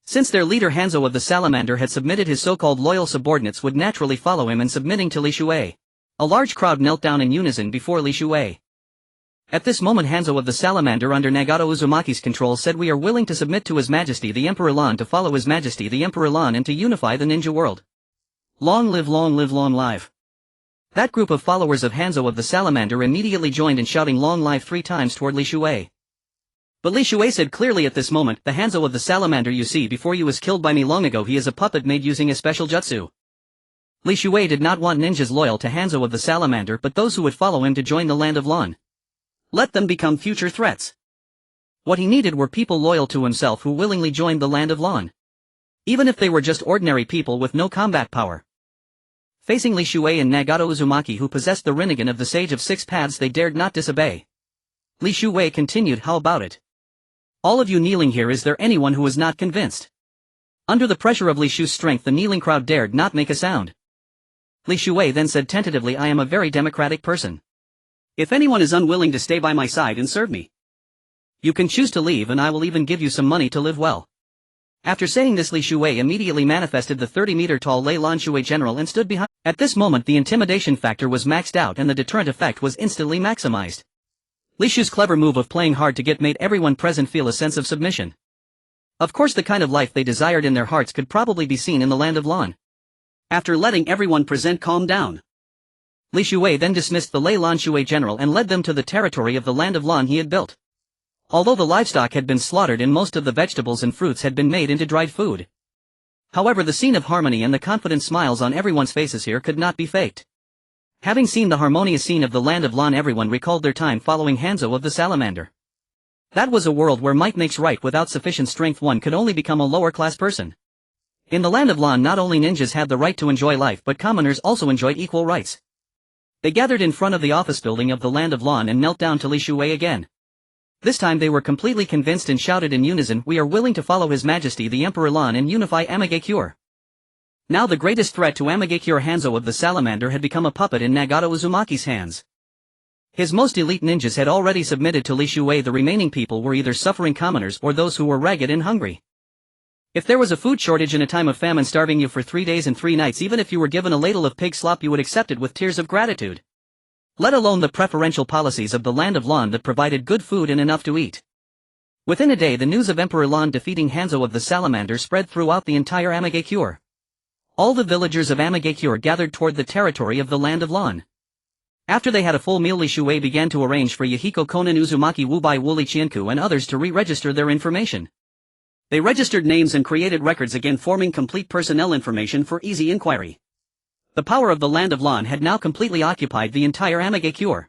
Since their leader Hanzō of the Salamander had submitted, his so-called loyal subordinates would naturally follow him in submitting to Li Shuei. A large crowd knelt down in unison before Li Shuei. At this moment, Hanzō of the Salamander, under Nagato Uzumaki's control, said, "We are willing to submit to His Majesty the Emperor Lan, to follow His Majesty the Emperor Lan, and to unify the ninja world. Long live, long live, long live." That group of followers of Hanzō of the Salamander immediately joined in shouting "Long live" 3 times toward Li Shuei. But Li Shuei said clearly at this moment, "The Hanzō of the Salamander you see before you was killed by me long ago. He is a puppet made using a special jutsu." Li Shuei did not want ninjas loyal to Hanzō of the Salamander, but those who would follow him to join the Land of Lan. Let them become future threats. What he needed were people loyal to himself who willingly joined the Land of Lan. Even if they were just ordinary people with no combat power. Facing Li Shuei and Nagato Uzumaki, who possessed the Rinnegan of the Sage of 6 Paths, they dared not disobey. Li Shuei continued, "How about it? All of you kneeling here, is there anyone who is not convinced?" Under the pressure of Li Shu's strength, the kneeling crowd dared not make a sound. Li Shuei then said tentatively, "I am a very democratic person. If anyone is unwilling to stay by my side and serve me, you can choose to leave, and I will even give you some money to live well." After saying this, Li Shuei immediately manifested the 30-meter-tall Lei Lan Shuei General and stood behind. At this moment, the intimidation factor was maxed out and the deterrent effect was instantly maximized. Li Shu's clever move of playing hard to get made everyone present feel a sense of submission. Of course, the kind of life they desired in their hearts could probably be seen in the Land of Lan. After letting everyone present calm down, Li Shuei then dismissed the Lei Lan Shuei General and led them to the territory of the Land of Lan he had built. Although the livestock had been slaughtered and most of the vegetables and fruits had been made into dried food. However, the scene of harmony and the confident smiles on everyone's faces here could not be faked. Having seen the harmonious scene of the Land of Lan, everyone recalled their time following Hanzō of the Salamander. That was a world where might makes right. Without sufficient strength, one could only become a lower-class person. In the Land of Lan, not only ninjas had the right to enjoy life, but commoners also enjoyed equal rights. They gathered in front of the office building of the Land of Lan and knelt down to Li Shuei again. This time they were completely convinced and shouted in unison, "We are willing to follow His Majesty the Emperor Lan and unify Amagakure." Now the greatest threat to Amagakure, Hanzō of the Salamander, had become a puppet in Nagato Uzumaki's hands. His most elite ninjas had already submitted to Li Shuei. The remaining people were either suffering commoners or those who were ragged and hungry. If there was a food shortage in a time of famine starving you for 3 days and 3 nights, even if you were given a ladle of pig slop, you would accept it with tears of gratitude. Let alone the preferential policies of the Land of Lan that provided good food and enough to eat. Within a day, the news of Emperor Lan defeating Hanzō of the Salamander spread throughout the entire Amagakure. All the villagers of Amagakure gathered toward the territory of the Land of Lan. After they had a full meal, Li Shuei began to arrange for Yahiko Konan Uzumaki Wubai Wuli Chienku and others to re-register their information. They registered names and created records again, forming complete personnel information for easy inquiry. The power of the land of Lan had now completely occupied the entire Amigakure.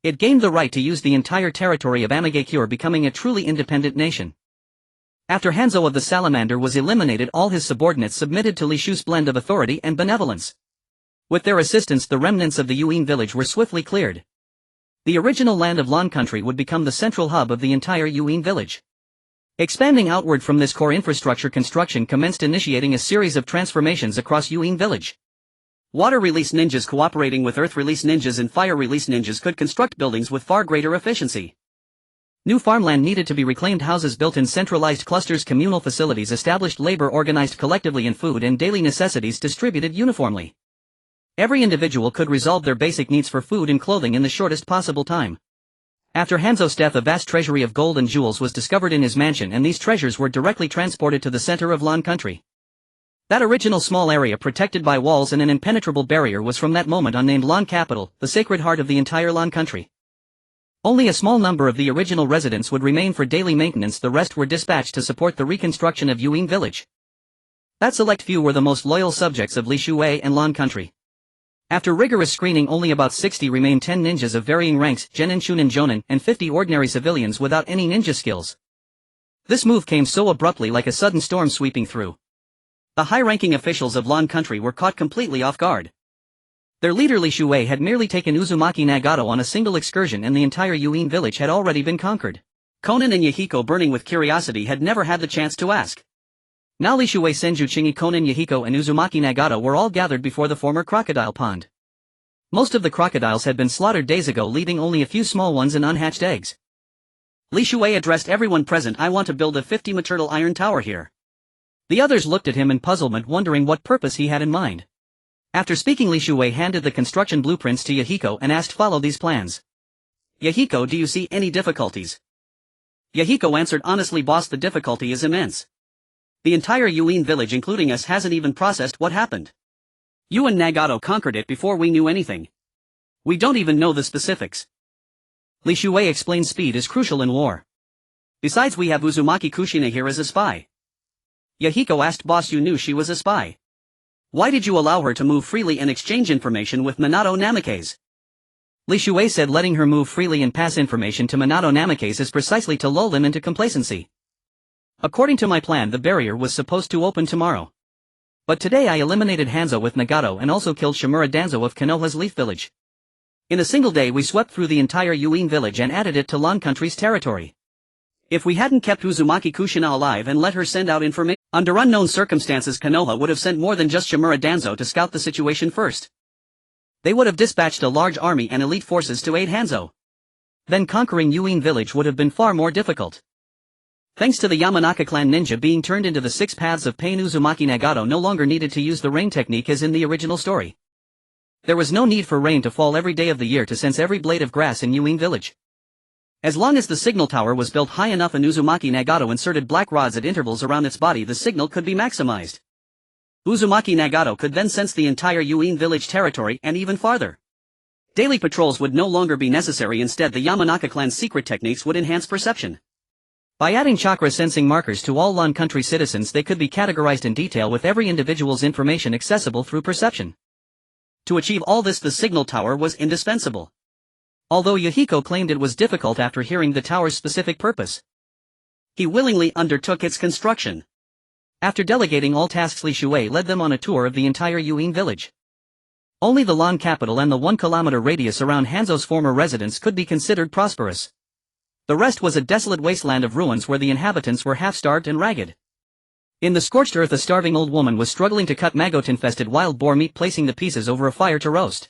It gained the right to use the entire territory of Amigakure, becoming a truly independent nation. After Hanzō the Salamander was eliminated, all his subordinates submitted to Li Shu's blend of authority and benevolence. With their assistance, the remnants of the Yuin village were swiftly cleared. The original land of Lan country would become the central hub of the entire Yuin village. Expanding outward from this core infrastructure, construction commenced, initiating a series of transformations across Yuin village. Water release ninjas cooperating with earth release ninjas and fire release ninjas could construct buildings with far greater efficiency. New farmland needed to be reclaimed, houses built in centralized clusters, communal facilities established, labor organized collectively, and food and daily necessities distributed uniformly. Every individual could resolve their basic needs for food and clothing in the shortest possible time. After Hanzō's death, a vast treasury of gold and jewels was discovered in his mansion, and these treasures were directly transported to the center of Lan country. That original small area protected by walls and an impenetrable barrier was from that moment on named Lan capital, the sacred heart of the entire Lan country. Only a small number of the original residents would remain for daily maintenance, the rest were dispatched to support the reconstruction of Yuin village. That select few were the most loyal subjects of Li Shuwei and Lan country. After rigorous screening, only about 60 remained: 10 ninjas of varying ranks, Genin, Shunin, Jonin, and 50 ordinary civilians without any ninja skills. This move came so abruptly, like a sudden storm sweeping through. The high-ranking officials of Lan country were caught completely off guard. Their leader Li Shuwei had merely taken Uzumaki Nagato on a single excursion, and the entire Yuin village had already been conquered. Konan and Yahiko, burning with curiosity, had never had the chance to ask. Now Li Shuwei, Senju, Chingi, Konan, Yahiko, and Uzumaki Nagato were all gathered before the former crocodile pond. Most of the crocodiles had been slaughtered days ago, leaving only a few small ones and unhatched eggs. Li Shuwei addressed everyone present. "I want to build a 50 turtle iron tower here." The others looked at him in puzzlement, wondering what purpose he had in mind. After speaking, Li Shuwei handed the construction blueprints to Yahiko and asked, "Follow these plans." "Yahiko, do you see any difficulties?" Yahiko answered, "Honestly, boss, the difficulty is immense. The entire Yuin village, including us, hasn't even processed what happened. You and Nagato conquered it before we knew anything. We don't even know the specifics." Li Shuwei explained, "Speed is crucial in war. Besides, we have Uzumaki Kushina here as a spy." Yahiko asked, "Boss, you knew she was a spy. Why did you allow her to move freely and exchange information with Minato Namikaze?" Li Shuwei said, "Letting her move freely and pass information to Minato Namikaze is precisely to lull them into complacency. According to my plan, the barrier was supposed to open tomorrow. But today I eliminated Hanzō with Nagato and also killed Shimura Danzo of Konoha's Leaf Village. In a single day we swept through the entire Yuin village and added it to Lan country's territory. If we hadn't kept Uzumaki Kushina alive and let her send out information, under unknown circumstances, Konoha would have sent more than just Shimura Danzo to scout the situation first. They would have dispatched a large army and elite forces to aid Hanzō. Then conquering Yuin village would have been far more difficult. Thanks to the Yamanaka clan ninja being turned into the 6 paths of pain, Uzumaki Nagato no longer needed to use the rain technique as in the original story. There was no need for rain to fall every day of the year to sense every blade of grass in Yuin village. As long as the signal tower was built high enough and Uzumaki Nagato inserted black rods at intervals around its body, the signal could be maximized. Uzumaki Nagato could then sense the entire Yuin village territory and even farther. Daily patrols would no longer be necessary. Instead, the Yamanaka clan's secret techniques would enhance perception. By adding chakra sensing markers to all Lan country citizens, they could be categorized in detail with every individual's information accessible through perception. To achieve all this, the signal tower was indispensable. Although Yahiko claimed it was difficult after hearing the tower's specific purpose, he willingly undertook its construction. After delegating all tasks, Li Shuwei led them on a tour of the entire Yuin village. Only the Lan capital and the 1-kilometer radius around Hanzō's former residence could be considered prosperous. The rest was a desolate wasteland of ruins where the inhabitants were half-starved and ragged. In the scorched earth, a starving old woman was struggling to cut maggot-infested wild boar meat, placing the pieces over a fire to roast.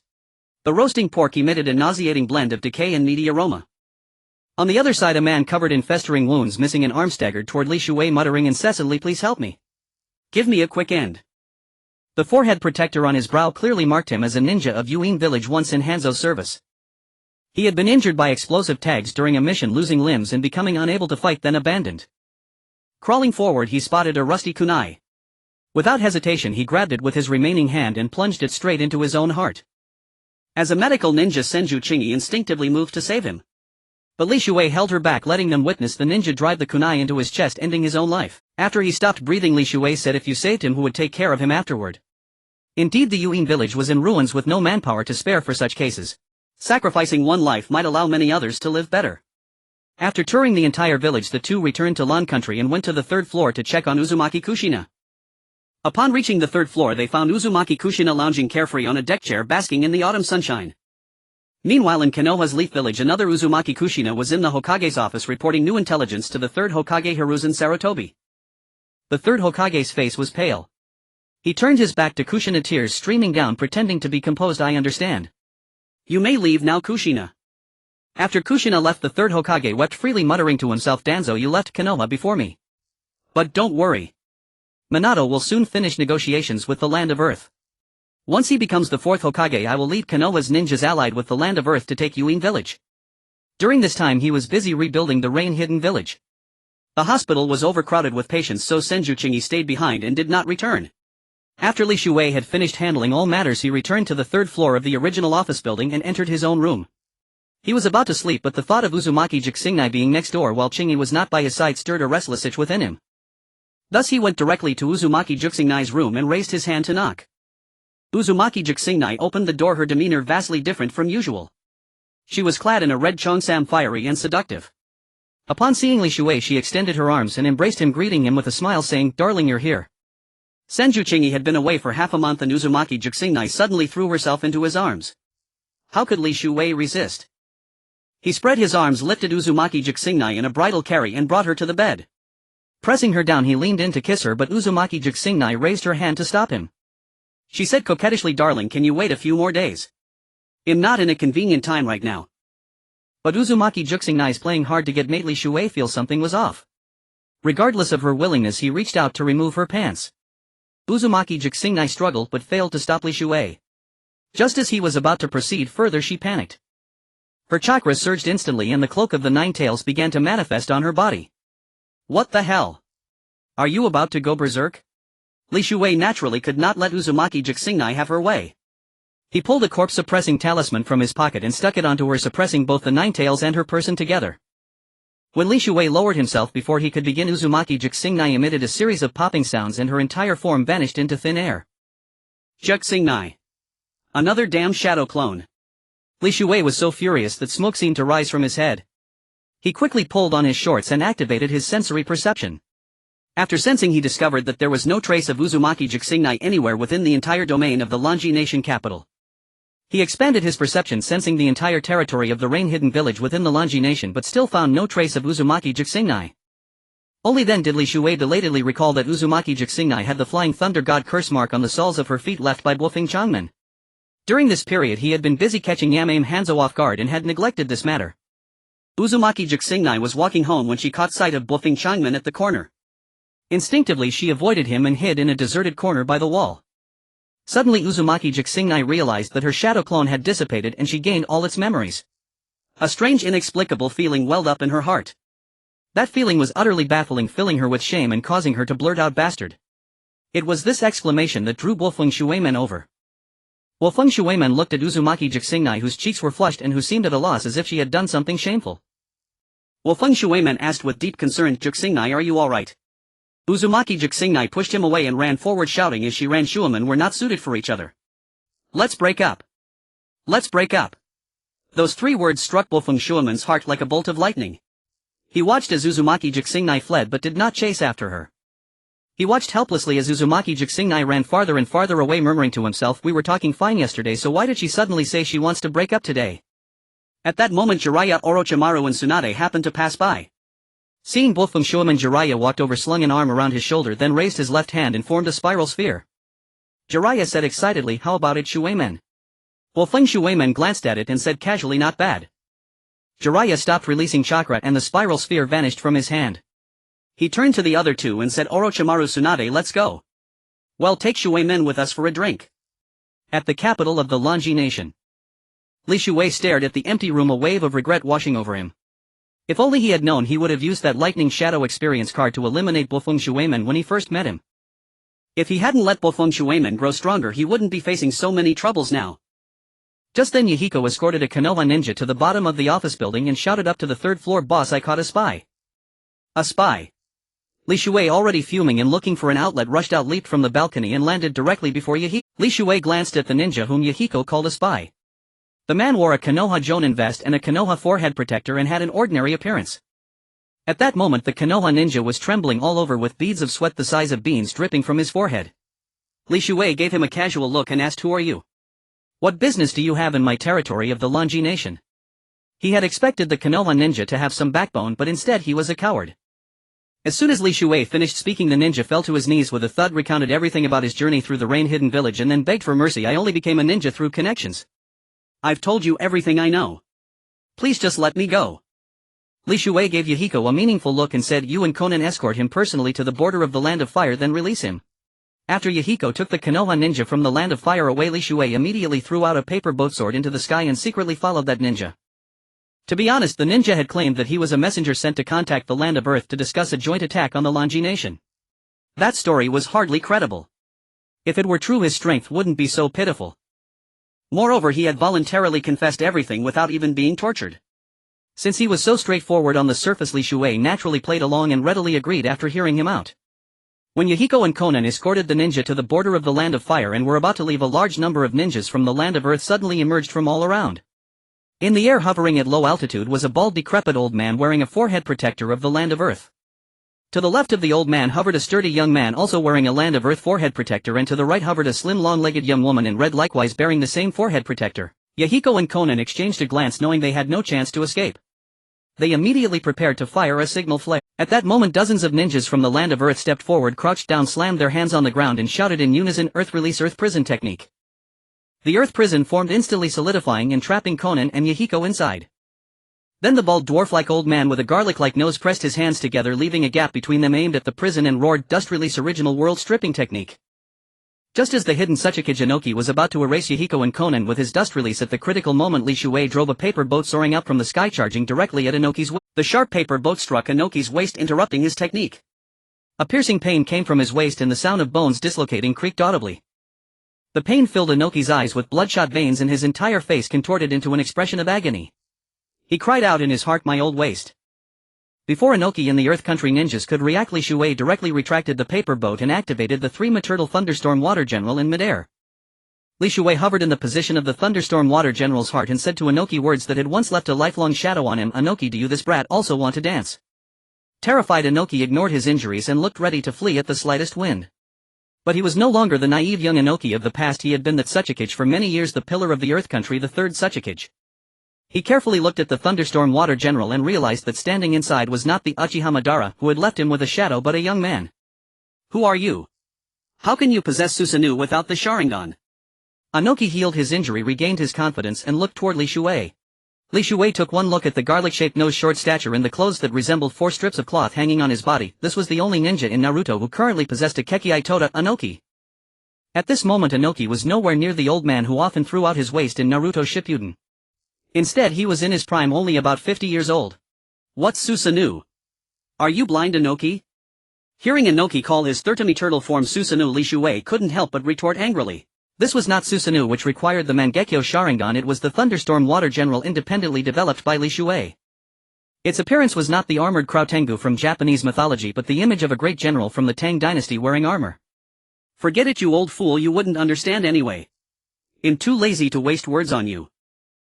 The roasting pork emitted a nauseating blend of decay and meaty aroma. On the other side, a man covered in festering wounds, missing an arm, staggered toward Li Shuwei, muttering incessantly, "Please help me. Give me a quick end." The forehead protector on his brow clearly marked him as a ninja of Yuin village once in Hanzō's service. He had been injured by explosive tags during a mission, losing limbs and becoming unable to fight, then abandoned. Crawling forward, he spotted a rusty kunai. Without hesitation, he grabbed it with his remaining hand and plunged it straight into his own heart. As a medical ninja, Senju Chingi instinctively moved to save him. But Li Shuwei held her back, letting them witness the ninja drive the kunai into his chest, ending his own life. After he stopped breathing, Li Shuwei said if you saved him, who would take care of him afterward? Indeed, the Yuin village was in ruins with no manpower to spare for such cases. Sacrificing one life might allow many others to live better. After touring the entire village, the two returned to Lan Country and went to the third floor to check on Uzumaki Kushina. Upon reaching the third floor, they found Uzumaki Kushina lounging carefree on a deck chair basking in the autumn sunshine. Meanwhile, in Konoha's Leaf Village, another Uzumaki Kushina was in the Hokage's office reporting new intelligence to the third Hokage Hiruzen Sarutobi. The third Hokage's face was pale. He turned his back to Kushina, tears streaming down, pretending to be composed. I understand. You may leave now, Kushina. After Kushina left, the third Hokage wept freely, muttering to himself, Danzo, you left Konoha before me. But don't worry. Minato will soon finish negotiations with the Land of Earth. Once he becomes the fourth Hokage, I will lead Konoha's ninjas allied with the Land of Earth to take Yuin village. During this time he was busy rebuilding the rain-hidden village. The hospital was overcrowded with patients, so Senju stayed behind and did not return. After Li Shuei had finished handling all matters, he returned to the third floor of the original office building and entered his own room. He was about to sleep, but the thought of Uzumaki Jixingnai being next door while Chingy was not by his side stirred a restless itch within him. Thus he went directly to Uzumaki Jixingnai's room and raised his hand to knock. Uzumaki Jixingnai opened the door, her demeanor vastly different from usual. She was clad in a red cheongsam, fiery and seductive. Upon seeing Li Shuei, she extended her arms and embraced him, greeting him with a smile, saying, Darling, you're here. Senju Chingy had been away for half a month and Uzumaki Jixingnai suddenly threw herself into his arms. How could Li Shuei resist? He spread his arms, lifted Uzumaki Jixingnai in a bridal carry and brought her to the bed. Pressing her down, he leaned in to kiss her, but Uzumaki Jixingnai raised her hand to stop him. She said coquettishly, Darling, can you wait a few more days? I'm not in a convenient time right now. But Uzumaki Jixingnai's playing hard to get made Li Shuei feel something was off. Regardless of her willingness, he reached out to remove her pants. Uzumaki Jixingnai struggled but failed to stop Li Shuei. Just as he was about to proceed further, she panicked. Her chakras surged instantly and the cloak of the Nine Tails began to manifest on her body. What the hell? Are you about to go berserk? Li Shuei naturally could not let Uzumaki Jixingnai have her way. He pulled a corpse-suppressing talisman from his pocket and stuck it onto her, suppressing both the Nine Tails and her person together. When Li Shuei lowered himself before he could begin, Uzumaki Jixingnai emitted a series of popping sounds and her entire form vanished into thin air. Jixingnai. Another damn shadow clone. Li Shuei was so furious that smoke seemed to rise from his head. He quickly pulled on his shorts and activated his sensory perception. After sensing, he discovered that there was no trace of Uzumaki Jixingnai anywhere within the entire domain of the Lanji nation capital. He expanded his perception, sensing the entire territory of the rain-hidden village within the Lanji nation, but still found no trace of Uzumaki Jixingnai. Only then did Li Shuei belatedly recall that Uzumaki Jixingnai had the Flying Thunder God curse mark on the soles of her feet left by Bofeng Changmen. During this period he had been busy catching Yamame Hanzō off guard and had neglected this matter. Uzumaki Jixingnai was walking home when she caught sight of Bofeng Changmen at the corner. Instinctively she avoided him and hid in a deserted corner by the wall. Suddenly Uzumaki Jixingnai realized that her shadow clone had dissipated and she gained all its memories. A strange, inexplicable feeling welled up in her heart. That feeling was utterly baffling, filling her with shame and causing her to blurt out, Bastard. It was this exclamation that drew Bofeng Shueimen over. Bofeng Shueimen looked at Uzumaki Jixingnai, whose cheeks were flushed and who seemed at a loss as if she had done something shameful. Bofeng Shueimen asked with deep concern, Jixingnai, are you alright? Uzumaki Jixingnai pushed him away and ran forward, shouting as she ran, Shueimen were not suited for each other. Let's break up. Let's break up. Those three words struck Bofeng Shueimen's heart like a bolt of lightning. He watched as Uzumaki Jixingnai fled but did not chase after her. He watched helplessly as Uzumaki Jixingnai ran farther and farther away, murmuring to himself, we were talking fine yesterday, so why did she suddenly say she wants to break up today? At that moment Jiraiya, Orochimaru and Tsunade happened to pass by. Seeing Bofeng Shueimen, Jiraiya walked over, slung an arm around his shoulder, then raised his left hand and formed a spiral sphere. Jiraiya said excitedly, how about it, Shueimen? Bofeng Shueimen glanced at it and said casually, not bad. Jiraiya stopped releasing chakra and the spiral sphere vanished from his hand. He turned to the other two and said, Orochimaru, Tsunade, let's go. Well, take Shueimen with us for a drink. At the capital of the Lanji nation. Li Shuei stared at the empty room, a wave of regret washing over him. If only he had known, he would have used that lightning shadow experience card to eliminate Bofeng Shueimen when he first met him. If he hadn't let Bofeng Shueimen grow stronger, he wouldn't be facing so many troubles now. Just then Yahiko escorted a Konoha ninja to the bottom of the office building and shouted up to the third floor, boss, I caught a spy. A spy. Li Shuei, already fuming and looking for an outlet, rushed out, leaped from the balcony and landed directly before Yahiko. Li Shuei glanced at the ninja whom Yahiko called a spy. The man wore a Konoha Jonin vest and a Konoha forehead protector and had an ordinary appearance. At that moment the Konoha ninja was trembling all over with beads of sweat the size of beans dripping from his forehead. Li Shuei gave him a casual look and asked, "Who are you? What business do you have in my territory of the Longi nation?" He had expected the Konoha ninja to have some backbone, but instead he was a coward. As soon as Li Shuei finished speaking, the ninja fell to his knees with a thud, recounted everything about his journey through the rain-hidden village and then begged for mercy. "I only became a ninja through connections. I've told you everything I know. Please just let me go." Li Shuei gave Yahiko a meaningful look and said, "You and Konan escort him personally to the border of the Land of Fire, then release him." After Yahiko took the Konoha ninja from the Land of Fire away, Li Shuei immediately threw out a paper boat sword into the sky and secretly followed that ninja. To be honest, the ninja had claimed that he was a messenger sent to contact the Land of Earth to discuss a joint attack on the Longi nation. That story was hardly credible. If it were true, his strength wouldn't be so pitiful. Moreover, he had voluntarily confessed everything without even being tortured. Since he was so straightforward on the surface, Li Shuei naturally played along and readily agreed after hearing him out. When Yahiko and Konan escorted the ninja to the border of the Land of Fire and were about to leave, a large number of ninjas from the Land of Earth suddenly emerged from all around. In the air, hovering at low altitude, was a bald, decrepit old man wearing a forehead protector of the Land of Earth. To the left of the old man hovered a sturdy young man also wearing a Land of Earth forehead protector, and to the right hovered a slim, long-legged young woman in red likewise bearing the same forehead protector. Yahiko and Konan exchanged a glance, knowing they had no chance to escape. They immediately prepared to fire a signal flare. At that moment, dozens of ninjas from the Land of Earth stepped forward, crouched down, slammed their hands on the ground and shouted in unison, "Earth release, Earth prison technique." The Earth prison formed, instantly solidifying and trapping Konan and Yahiko inside. Then the bald dwarf-like old man with a garlic-like nose pressed his hands together, leaving a gap between them, aimed at the prison and roared, "Dust release, original world stripping technique." Just as the hidden Suchikage Inoki was about to erase Yahiko and Konan with his dust release, at the critical moment Li Shuei drove a paper boat soaring out from the sky, charging directly at Inoki's waist. The sharp paper boat struck Inoki's waist, interrupting his technique. A piercing pain came from his waist and the sound of bones dislocating creaked audibly. The pain filled Inoki's eyes with bloodshot veins and his entire face contorted into an expression of agony. He cried out in his heart, "My old waist." Before Inoki and the Earth Country ninjas could react, Li Shuei directly retracted the paper boat and activated the three-turtle Thunderstorm Water General in midair. Li Shuei hovered in the position of the Thunderstorm Water General's heart and said to Inoki words that had once left a lifelong shadow on him, "Inoki, do you this brat also want to dance?" Terrified, Inoki ignored his injuries and looked ready to flee at the slightest wind. But he was no longer the naive young Inoki of the past. He had been that Suchikage for many years, the pillar of the Earth Country, the third Suchikage. He carefully looked at the Thunderstorm Water General and realized that standing inside was not the Uchiha Madara who had left him with a shadow, but a young man. "Who are you? How can you possess Susanoo without the Sharingan?" Inoki healed his injury, regained his confidence and looked toward Li Shuei. Li Shuei took one look at the garlic-shaped nose, short stature, and the clothes that resembled 4 strips of cloth hanging on his body. This was the only ninja in Naruto who currently possessed a Kekkei Toda, Inoki. At this moment Inoki was nowhere near the old man who often threw out his waist in Naruto Shippuden. Instead, he was in his prime, only about 50 years old. "What's Susanoo? Are you blind, Inoki?" Hearing Inoki call his three-turtle form Susanoo, Li Shuei couldn't help but retort angrily. This was not Susanoo, which required the Mangekyo Sharingan. It was the Thunderstorm Water General, independently developed by Li Shuei. Its appearance was not the armored Krautengu from Japanese mythology, but the image of a great general from the Tang dynasty wearing armor. "Forget it, you old fool, you wouldn't understand anyway. I'm too lazy to waste words on you."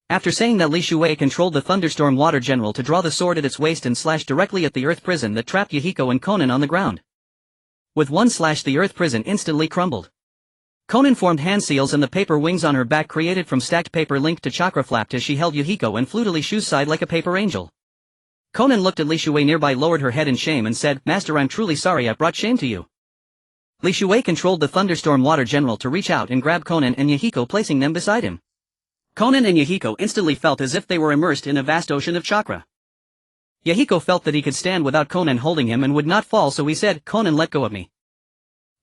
After saying that, Li Shuei controlled the Thunderstorm Water General to draw the sword at its waist and slash directly at the Earth prison that trapped Yahiko and Konan on the ground. With one slash, the Earth prison instantly crumbled. Konan formed hand seals and the paper wings on her back, created from stacked paper, linked to chakra, flapped as she held Yahiko and flew to Li Shu's side like a paper angel. Konan looked at Li Shuei nearby, lowered her head in shame and said, "Master, I'm truly sorry I brought shame to you." Li Shuei controlled the Thunderstorm Water General to reach out and grab Konan and Yahiko, placing them beside him. Konan and Yahiko instantly felt as if they were immersed in a vast ocean of chakra. Yahiko felt that he could stand without Konan holding him and would not fall, so he said, "Konan, let go of me."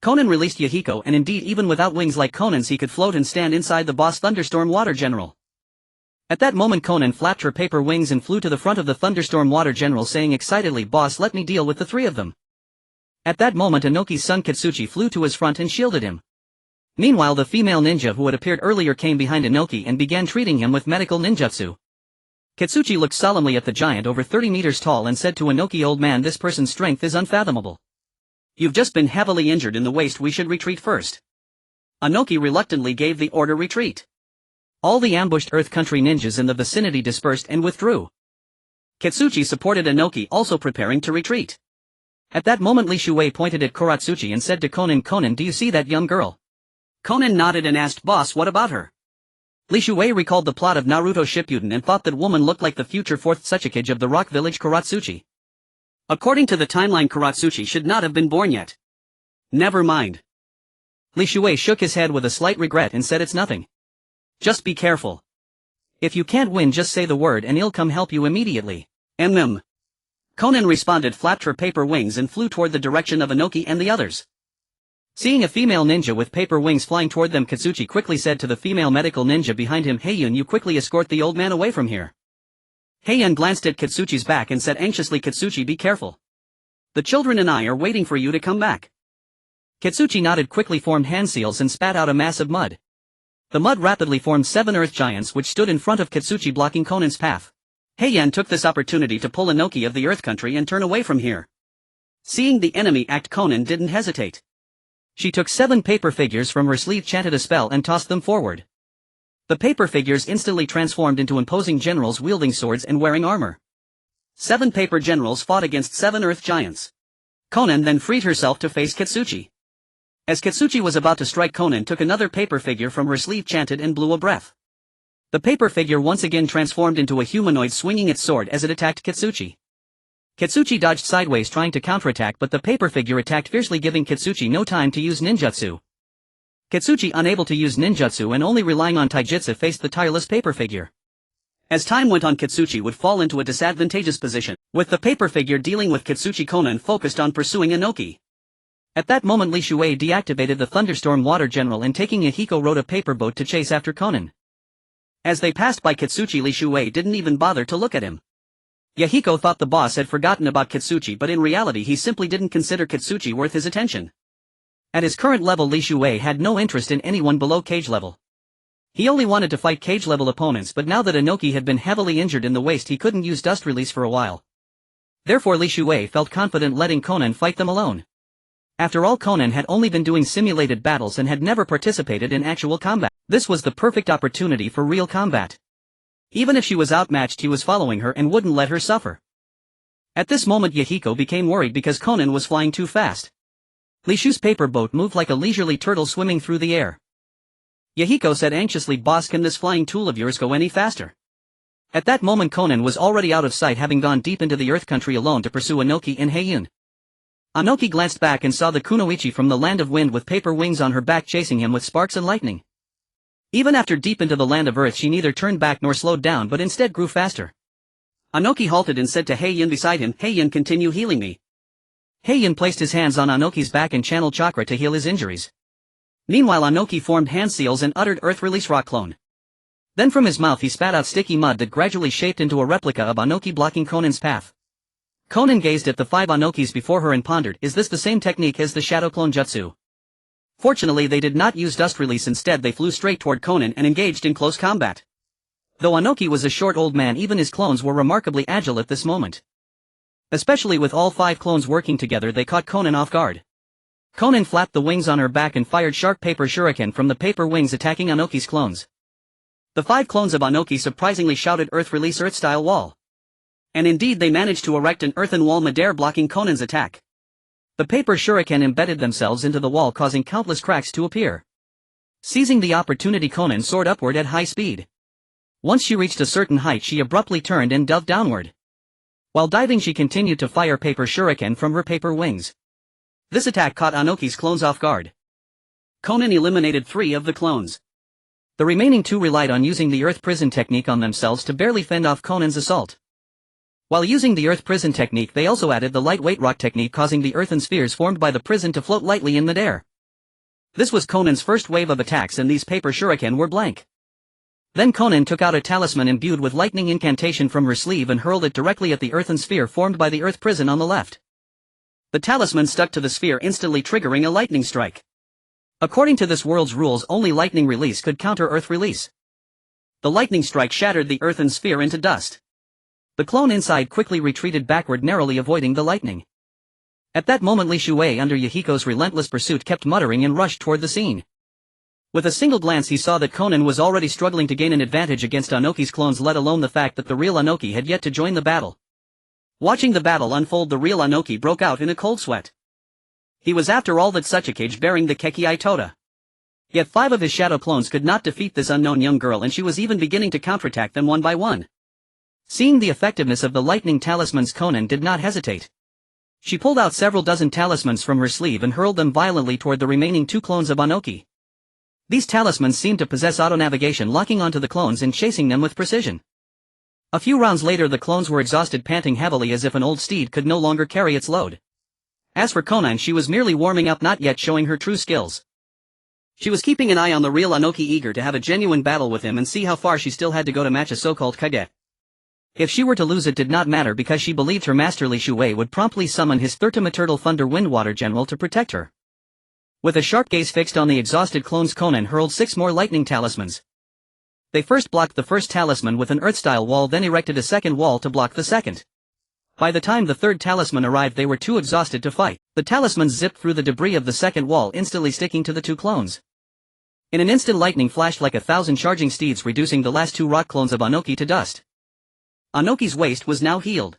Konan released Yahiko, and indeed, even without wings like Konan's, he could float and stand inside the boss Thunderstorm Water General. At that moment Konan flapped her paper wings and flew to the front of the Thunderstorm Water General, saying excitedly, "Boss, let me deal with the 3 of them." At that moment Inoki's son Katsuchi flew to his front and shielded him. Meanwhile, the female ninja who had appeared earlier came behind Inoki and began treating him with medical ninjutsu. Katsuchi looked solemnly at the giant over 30 meters tall and said to Inoki, "Old man, this person's strength is unfathomable. You've just been heavily injured in the waist, we should retreat first." Anoki reluctantly gave the order retreat. All the ambushed Earth Country ninjas in the vicinity dispersed and withdrew. Kitsuchi supported Anoki, also preparing to retreat. At that moment Li Shuei pointed at Kuratsuchi and said to Konan, "Konan, do you see that young girl?" Konan nodded and asked, "Boss, what about her?" Li Shuei recalled the plot of Naruto Shippuden and thought that woman looked like the future fourth Tsuchikage of the rock village Kuratsuchi. According to the timeline, Kuratsuchi should not have been born yet. Never mind. Li Shuei shook his head with a slight regret and said, "It's nothing. Just be careful. If you can't win, just say the word and I'll come help you immediately." Konan responded, flapped her paper wings and flew toward the direction of Anoki and the others. Seeing a female ninja with paper wings flying toward them, Kitsuchi quickly said to the female medical ninja behind him, "Heiyun, you quickly escort the old man away from here." Heiyun glanced at Kitsuchi's back and said anxiously, "Kitsuchi, be careful. The children and I are waiting for you to come back." Kitsuchi nodded, quickly formed hand seals and spat out a mass of mud. The mud rapidly formed 7 earth giants which stood in front of Kitsuchi, blocking Konan's path. Heiyun took this opportunity to pull Anoki of the Earth Country and turn away from here. Seeing the enemy act, Konan didn't hesitate. She took 7 paper figures from her sleeve, chanted a spell and tossed them forward. The paper figures instantly transformed into imposing generals wielding swords and wearing armor. 7 paper generals fought against 7 earth giants. Konan then freed herself to face Kitsuchi. As Kitsuchi was about to strike, Konan took another paper figure from her sleeve, chanted and blew a breath. The paper figure once again transformed into a humanoid, swinging its sword as it attacked Kitsuchi. Kitsuchi dodged sideways trying to counterattack, but the paper figure attacked fiercely, giving Kitsuchi no time to use ninjutsu. Kitsuchi, unable to use ninjutsu and only relying on taijutsu, faced the tireless paper figure. As time went on, Kitsuchi would fall into a disadvantageous position. With the paper figure dealing with Kitsuchi, Konan focused on pursuing Anoki. At that moment Li Shuei deactivated the Thunderclap Water General and taking Yahiko rowed a paper boat to chase after Konan. As they passed by Kitsuchi, Li Shuei didn't even bother to look at him. Yahiko thought the boss had forgotten about Kitsuchi, but in reality he simply didn't consider Kitsuchi worth his attention. At his current level, Li Shuei had no interest in anyone below cage level. He only wanted to fight cage level opponents, but now that Anoki had been heavily injured in the waist, he couldn't use dust release for a while. Therefore Li Shuei felt confident letting Konan fight them alone. After all, Konan had only been doing simulated battles and had never participated in actual combat. This was the perfect opportunity for real combat. Even if she was outmatched, he was following her and wouldn't let her suffer. At this moment Yahiko became worried because Konan was flying too fast. Li Shu's paper boat moved like a leisurely turtle swimming through the air. Yahiko said anxiously, "Boss, can this flying tool of yours go any faster?" At that moment Konan was already out of sight, having gone deep into the Earth Country alone to pursue Anoki and Heiyun. Anoki glanced back and saw the kunoichi from the Land of Wind with paper wings on her back chasing him with sparks and lightning. Even after deep into the Land of Earth, she neither turned back nor slowed down, but instead grew faster. Anoki halted and said to Heiyun beside him, "Heiyun, continue healing me." Heiyun placed his hands on Anoki's back and channeled chakra to heal his injuries. Meanwhile Anoki formed hand seals and uttered earth release rock clone. Then from his mouth he spat out sticky mud that gradually shaped into a replica of Anoki, blocking Konan's path. Konan gazed at the 5 Anokis before her and pondered, is this the same technique as the shadow clone jutsu? Fortunately they did not use dust release, instead they flew straight toward Konan and engaged in close combat. Though Anoki was a short old man, even his clones were remarkably agile at this moment. Especially with all 5 clones working together, they caught Konan off guard. Konan flapped the wings on her back and fired sharp paper shuriken from the paper wings, attacking Anoki's clones. The 5 clones of Anoki surprisingly shouted, "Earth release, earth style wall." And indeed they managed to erect an earthen wall midair, blocking Konan's attack. The paper shuriken embedded themselves into the wall, causing countless cracks to appear. Seizing the opportunity, Konan soared upward at high speed. Once she reached a certain height, she abruptly turned and dove downward. While diving, she continued to fire paper shuriken from her paper wings. This attack caught Anoki's clones off guard. Konan eliminated 3 of the clones. The remaining 2 relied on using the earth prison technique on themselves to barely fend off Konan's assault. While using the earth prison technique, they also added the lightweight rock technique, causing the earthen spheres formed by the prison to float lightly in midair. This was Konan's first wave of attacks, and these paper shuriken were blank. Then Konan took out a talisman imbued with lightning incantation from her sleeve and hurled it directly at the earthen sphere formed by the earth prison on the left. The talisman stuck to the sphere, instantly triggering a lightning strike. According to this world's rules, only lightning release could counter earth release. The lightning strike shattered the earthen sphere into dust. The clone inside quickly retreated backward, narrowly avoiding the lightning. At that moment Li Shuei, under Yahiko's relentless pursuit, kept muttering and rushed toward the scene. With a single glance he saw that Konan was already struggling to gain an advantage against Anoki's clones, let alone the fact that the real Anoki had yet to join the battle. Watching the battle unfold, the real Anoki broke out in a cold sweat. He was after all that Tsuchikage bearing the Kekei Toda. Yet 5 of his shadow clones could not defeat this unknown young girl, and she was even beginning to counterattack them one by one. Seeing the effectiveness of the lightning talismans, Konan did not hesitate. She pulled out several dozen talismans from her sleeve and hurled them violently toward the remaining 2 clones of Anoki. These talismans seemed to possess auto-navigation, locking onto the clones and chasing them with precision. A few rounds later the clones were exhausted, panting heavily as if an old steed could no longer carry its load. As for Konan, she was merely warming up, not yet showing her true skills. She was keeping an eye on the real Anoki, eager to have a genuine battle with him and see how far she still had to go to match a so-called Kage. If she were to lose, it did not matter, because she believed her master Li Shuwei would promptly summon his third-eternal Thunder Wind Water General to protect her. With a sharp gaze fixed on the exhausted clones, Konan hurled 6 more lightning talismans. They first blocked the first talisman with an earth-style wall, then erected a second wall to block the second. By the time the third talisman arrived, they were too exhausted to fight. The talismans zipped through the debris of the second wall, instantly sticking to the 2 clones. In an instant, lightning flashed like 1,000 charging steeds, reducing the last 2 rock clones of Anoki to dust. Anoki's waist was now healed.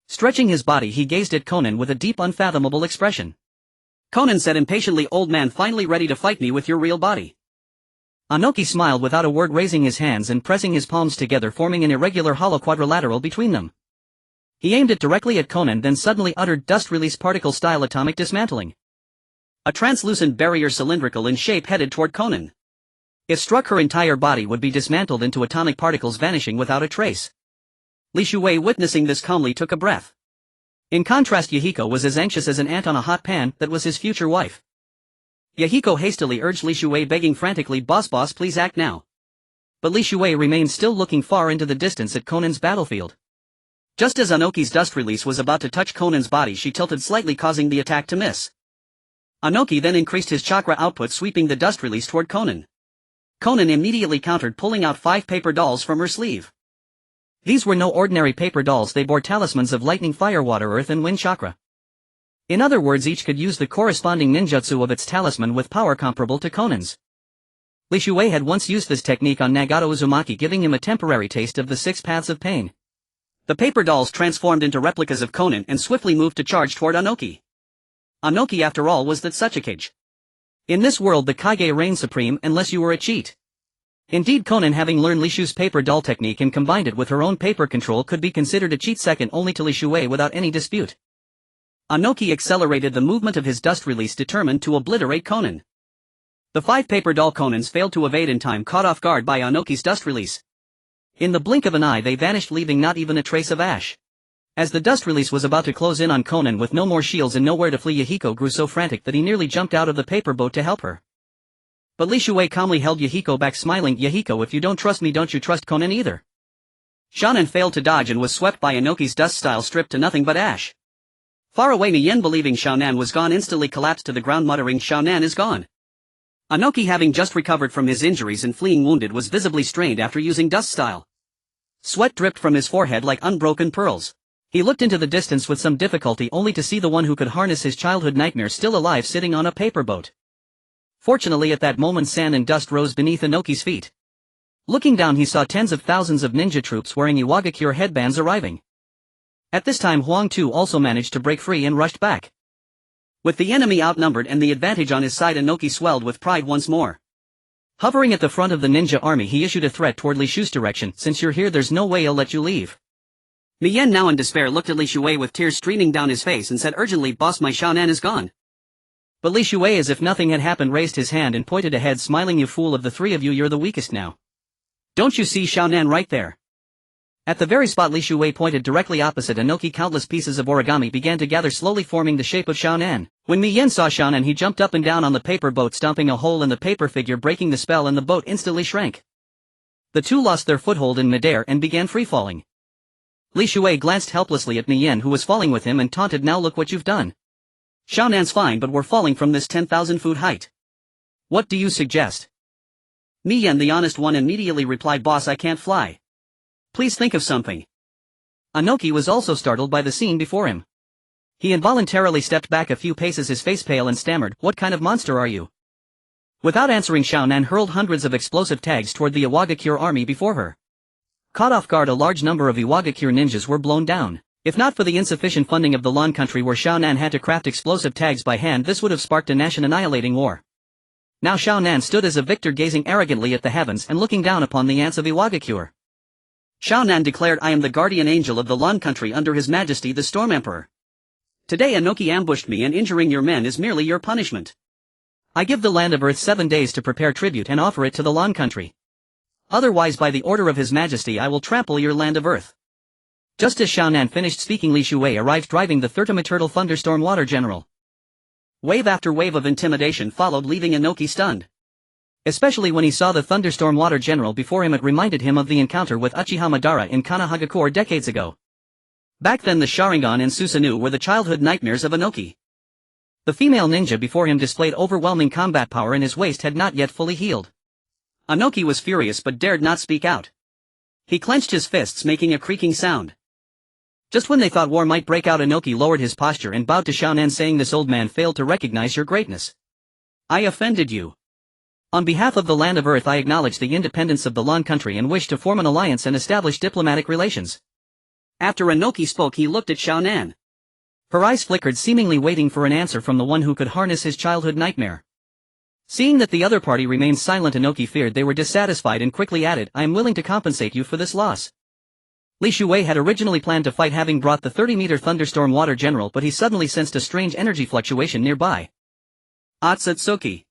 Stretching his body, he gazed at Konan with a deep, unfathomable expression. Konan said impatiently, "Old man, finally ready to fight me with your real body?" Anoki smiled without a word, raising his hands and pressing his palms together, forming an irregular hollow quadrilateral between them. He aimed it directly at Konan, then suddenly uttered dust release particle-style atomic dismantling. A translucent barrier, cylindrical in shape, headed toward Konan. If struck, her entire body would be dismantled into atomic particles, vanishing without a trace. Li Shuwei, witnessing this, calmly took a breath. In contrast, Yahiko was as anxious as an ant on a hot pan that was his future wife. Yahiko hastily urged Li Shuwei, begging frantically, boss, please act now." But Li Shuwei remained still, looking far into the distance at Konan's battlefield. Just as Anoki's dust release was about to touch Konan's body, she tilted slightly, causing the attack to miss. Anoki then increased his chakra output, sweeping the dust release toward Konan. Konan immediately countered, pulling out 5 paper dolls from her sleeve. These were no ordinary paper dolls, they bore talismans of lightning, fire, water, earth and wind chakra. In other words, each could use the corresponding ninjutsu of its talisman with power comparable to Konan's. Li Shuwei had once used this technique on Nagato Uzumaki, giving him a temporary taste of the 6 paths of pain. The paper dolls transformed into replicas of Konan and swiftly moved to charge toward Anoki. Anoki, after all, was that Tsuchikage. In this world the Kage reigned supreme unless you were a cheat. Indeed, Konan, having learned Li Shu's paper doll technique and combined it with her own paper control, could be considered a cheat, second only to Li Shuwei without any dispute. Anoki accelerated the movement of his dust release, determined to obliterate Konan. The 5 paper doll Konans failed to evade in time, caught off guard by Anoki's dust release. In the blink of an eye they vanished, leaving not even a trace of ash. As the dust release was about to close in on Konan with no more shields and nowhere to flee, Yahiko grew so frantic that he nearly jumped out of the paper boat to help her. But Li Shuwei calmly held Yahiko back, smiling, "Yahiko, if you don't trust me, don't you trust Konan either?" Xiaonan failed to dodge and was swept by Anoki's dust style, stripped to nothing but ash. Far away, Miyen, believing Xiaonan was gone, instantly collapsed to the ground, muttering, "Xiaonan is gone." Anoki, having just recovered from his injuries and fleeing wounded, was visibly strained after using dust style. Sweat dripped from his forehead like unbroken pearls. He looked into the distance with some difficulty, only to see the one who could harness his childhood nightmare still alive, sitting on a paper boat. Fortunately, at that moment sand and dust rose beneath Anoki's feet. Looking down, he saw tens of thousands of ninja troops wearing Iwagakure headbands arriving. At this time Huang Tu also managed to break free and rushed back. With the enemy outnumbered and the advantage on his side, Anoki swelled with pride once more. Hovering at the front of the ninja army, he issued a threat toward Li Shu's direction, "Since you're here, there's no way I'll let you leave." Miyen, now in despair, looked at Li Shuwei with tears streaming down his face and said urgently, "Boss, my Xiaonan is gone." But Li Shuwei, as if nothing had happened, raised his hand and pointed ahead, smiling, "You fool, of the 3 of you, you're the weakest now. Don't you see Xiaonan right there?" At the very spot Li Shuwei pointed, directly opposite Anoki, countless pieces of origami began to gather, slowly forming the shape of Xiaonan. When Miyen saw Xiaonan, he jumped up and down on the paper boat, stomping a hole in the paper figure, breaking the spell, and the boat instantly shrank. The 2 lost their foothold in midair and began free-falling. Li Shuwei glanced helplessly at Miyen, who was falling with him, and taunted, "Now look what you've done. Xiaonan's fine, but we're falling from this 10,000-foot height. What do you suggest?" Miyen, the honest one, immediately replied, "Boss, I can't fly. Please think of something." Anoki was also startled by the scene before him. He involuntarily stepped back a few paces, his face pale, and stammered, "What kind of monster are you?" Without answering, Xiao Nan hurled hundreds of explosive tags toward the Iwagakure army before her. Caught off guard, a large number of Iwagakure ninjas were blown down. If not for the insufficient funding of the Lan country where Xiao Nan had to craft explosive tags by hand, this would have sparked a nation-annihilating war. Now Xiao Nan stood as a victor, gazing arrogantly at the heavens and looking down upon the ants of Iwagakure. Xiao Nan declared, "I am the guardian angel of the Lan country under His Majesty the Storm Emperor. Today Inoki ambushed me, and injuring your men is merely your punishment. I give the land of Earth 7 days to prepare tribute and offer it to the Lan country. Otherwise, by the order of His Majesty, I will trample your land of Earth." Just as Xiao Nan finished speaking, Li Shuwei arrived driving the Thunderclap Thunderstorm Water General. Wave after wave of intimidation followed, leaving Inoki stunned. Especially when he saw the Thunderstorm Water General before him, it reminded him of the encounter with Uchiha Madara in Konohagakure decades ago. Back then the Sharingan and Susanoo were the childhood nightmares of Inoki. The female ninja before him displayed overwhelming combat power, and his waist had not yet fully healed. Inoki was furious but dared not speak out. He clenched his fists, making a creaking sound. Just when they thought war might break out, Inoki lowered his posture and bowed to Xiao Nan, saying, "This old man failed to recognize your greatness. I offended you. On behalf of the land of Earth, I acknowledge the independence of the Lan country and wish to form an alliance and establish diplomatic relations." After Inoki spoke, he looked at Xiao Nan. Her eyes flickered, seemingly waiting for an answer from the one who could harness his childhood nightmare. Seeing that the other party remained silent, Inoki feared they were dissatisfied and quickly added, "I am willing to compensate you for this loss." Li Shuwei had originally planned to fight, having brought the 30-meter Thunderstorm Water General, but he suddenly sensed a strange energy fluctuation nearby. Akatsuki.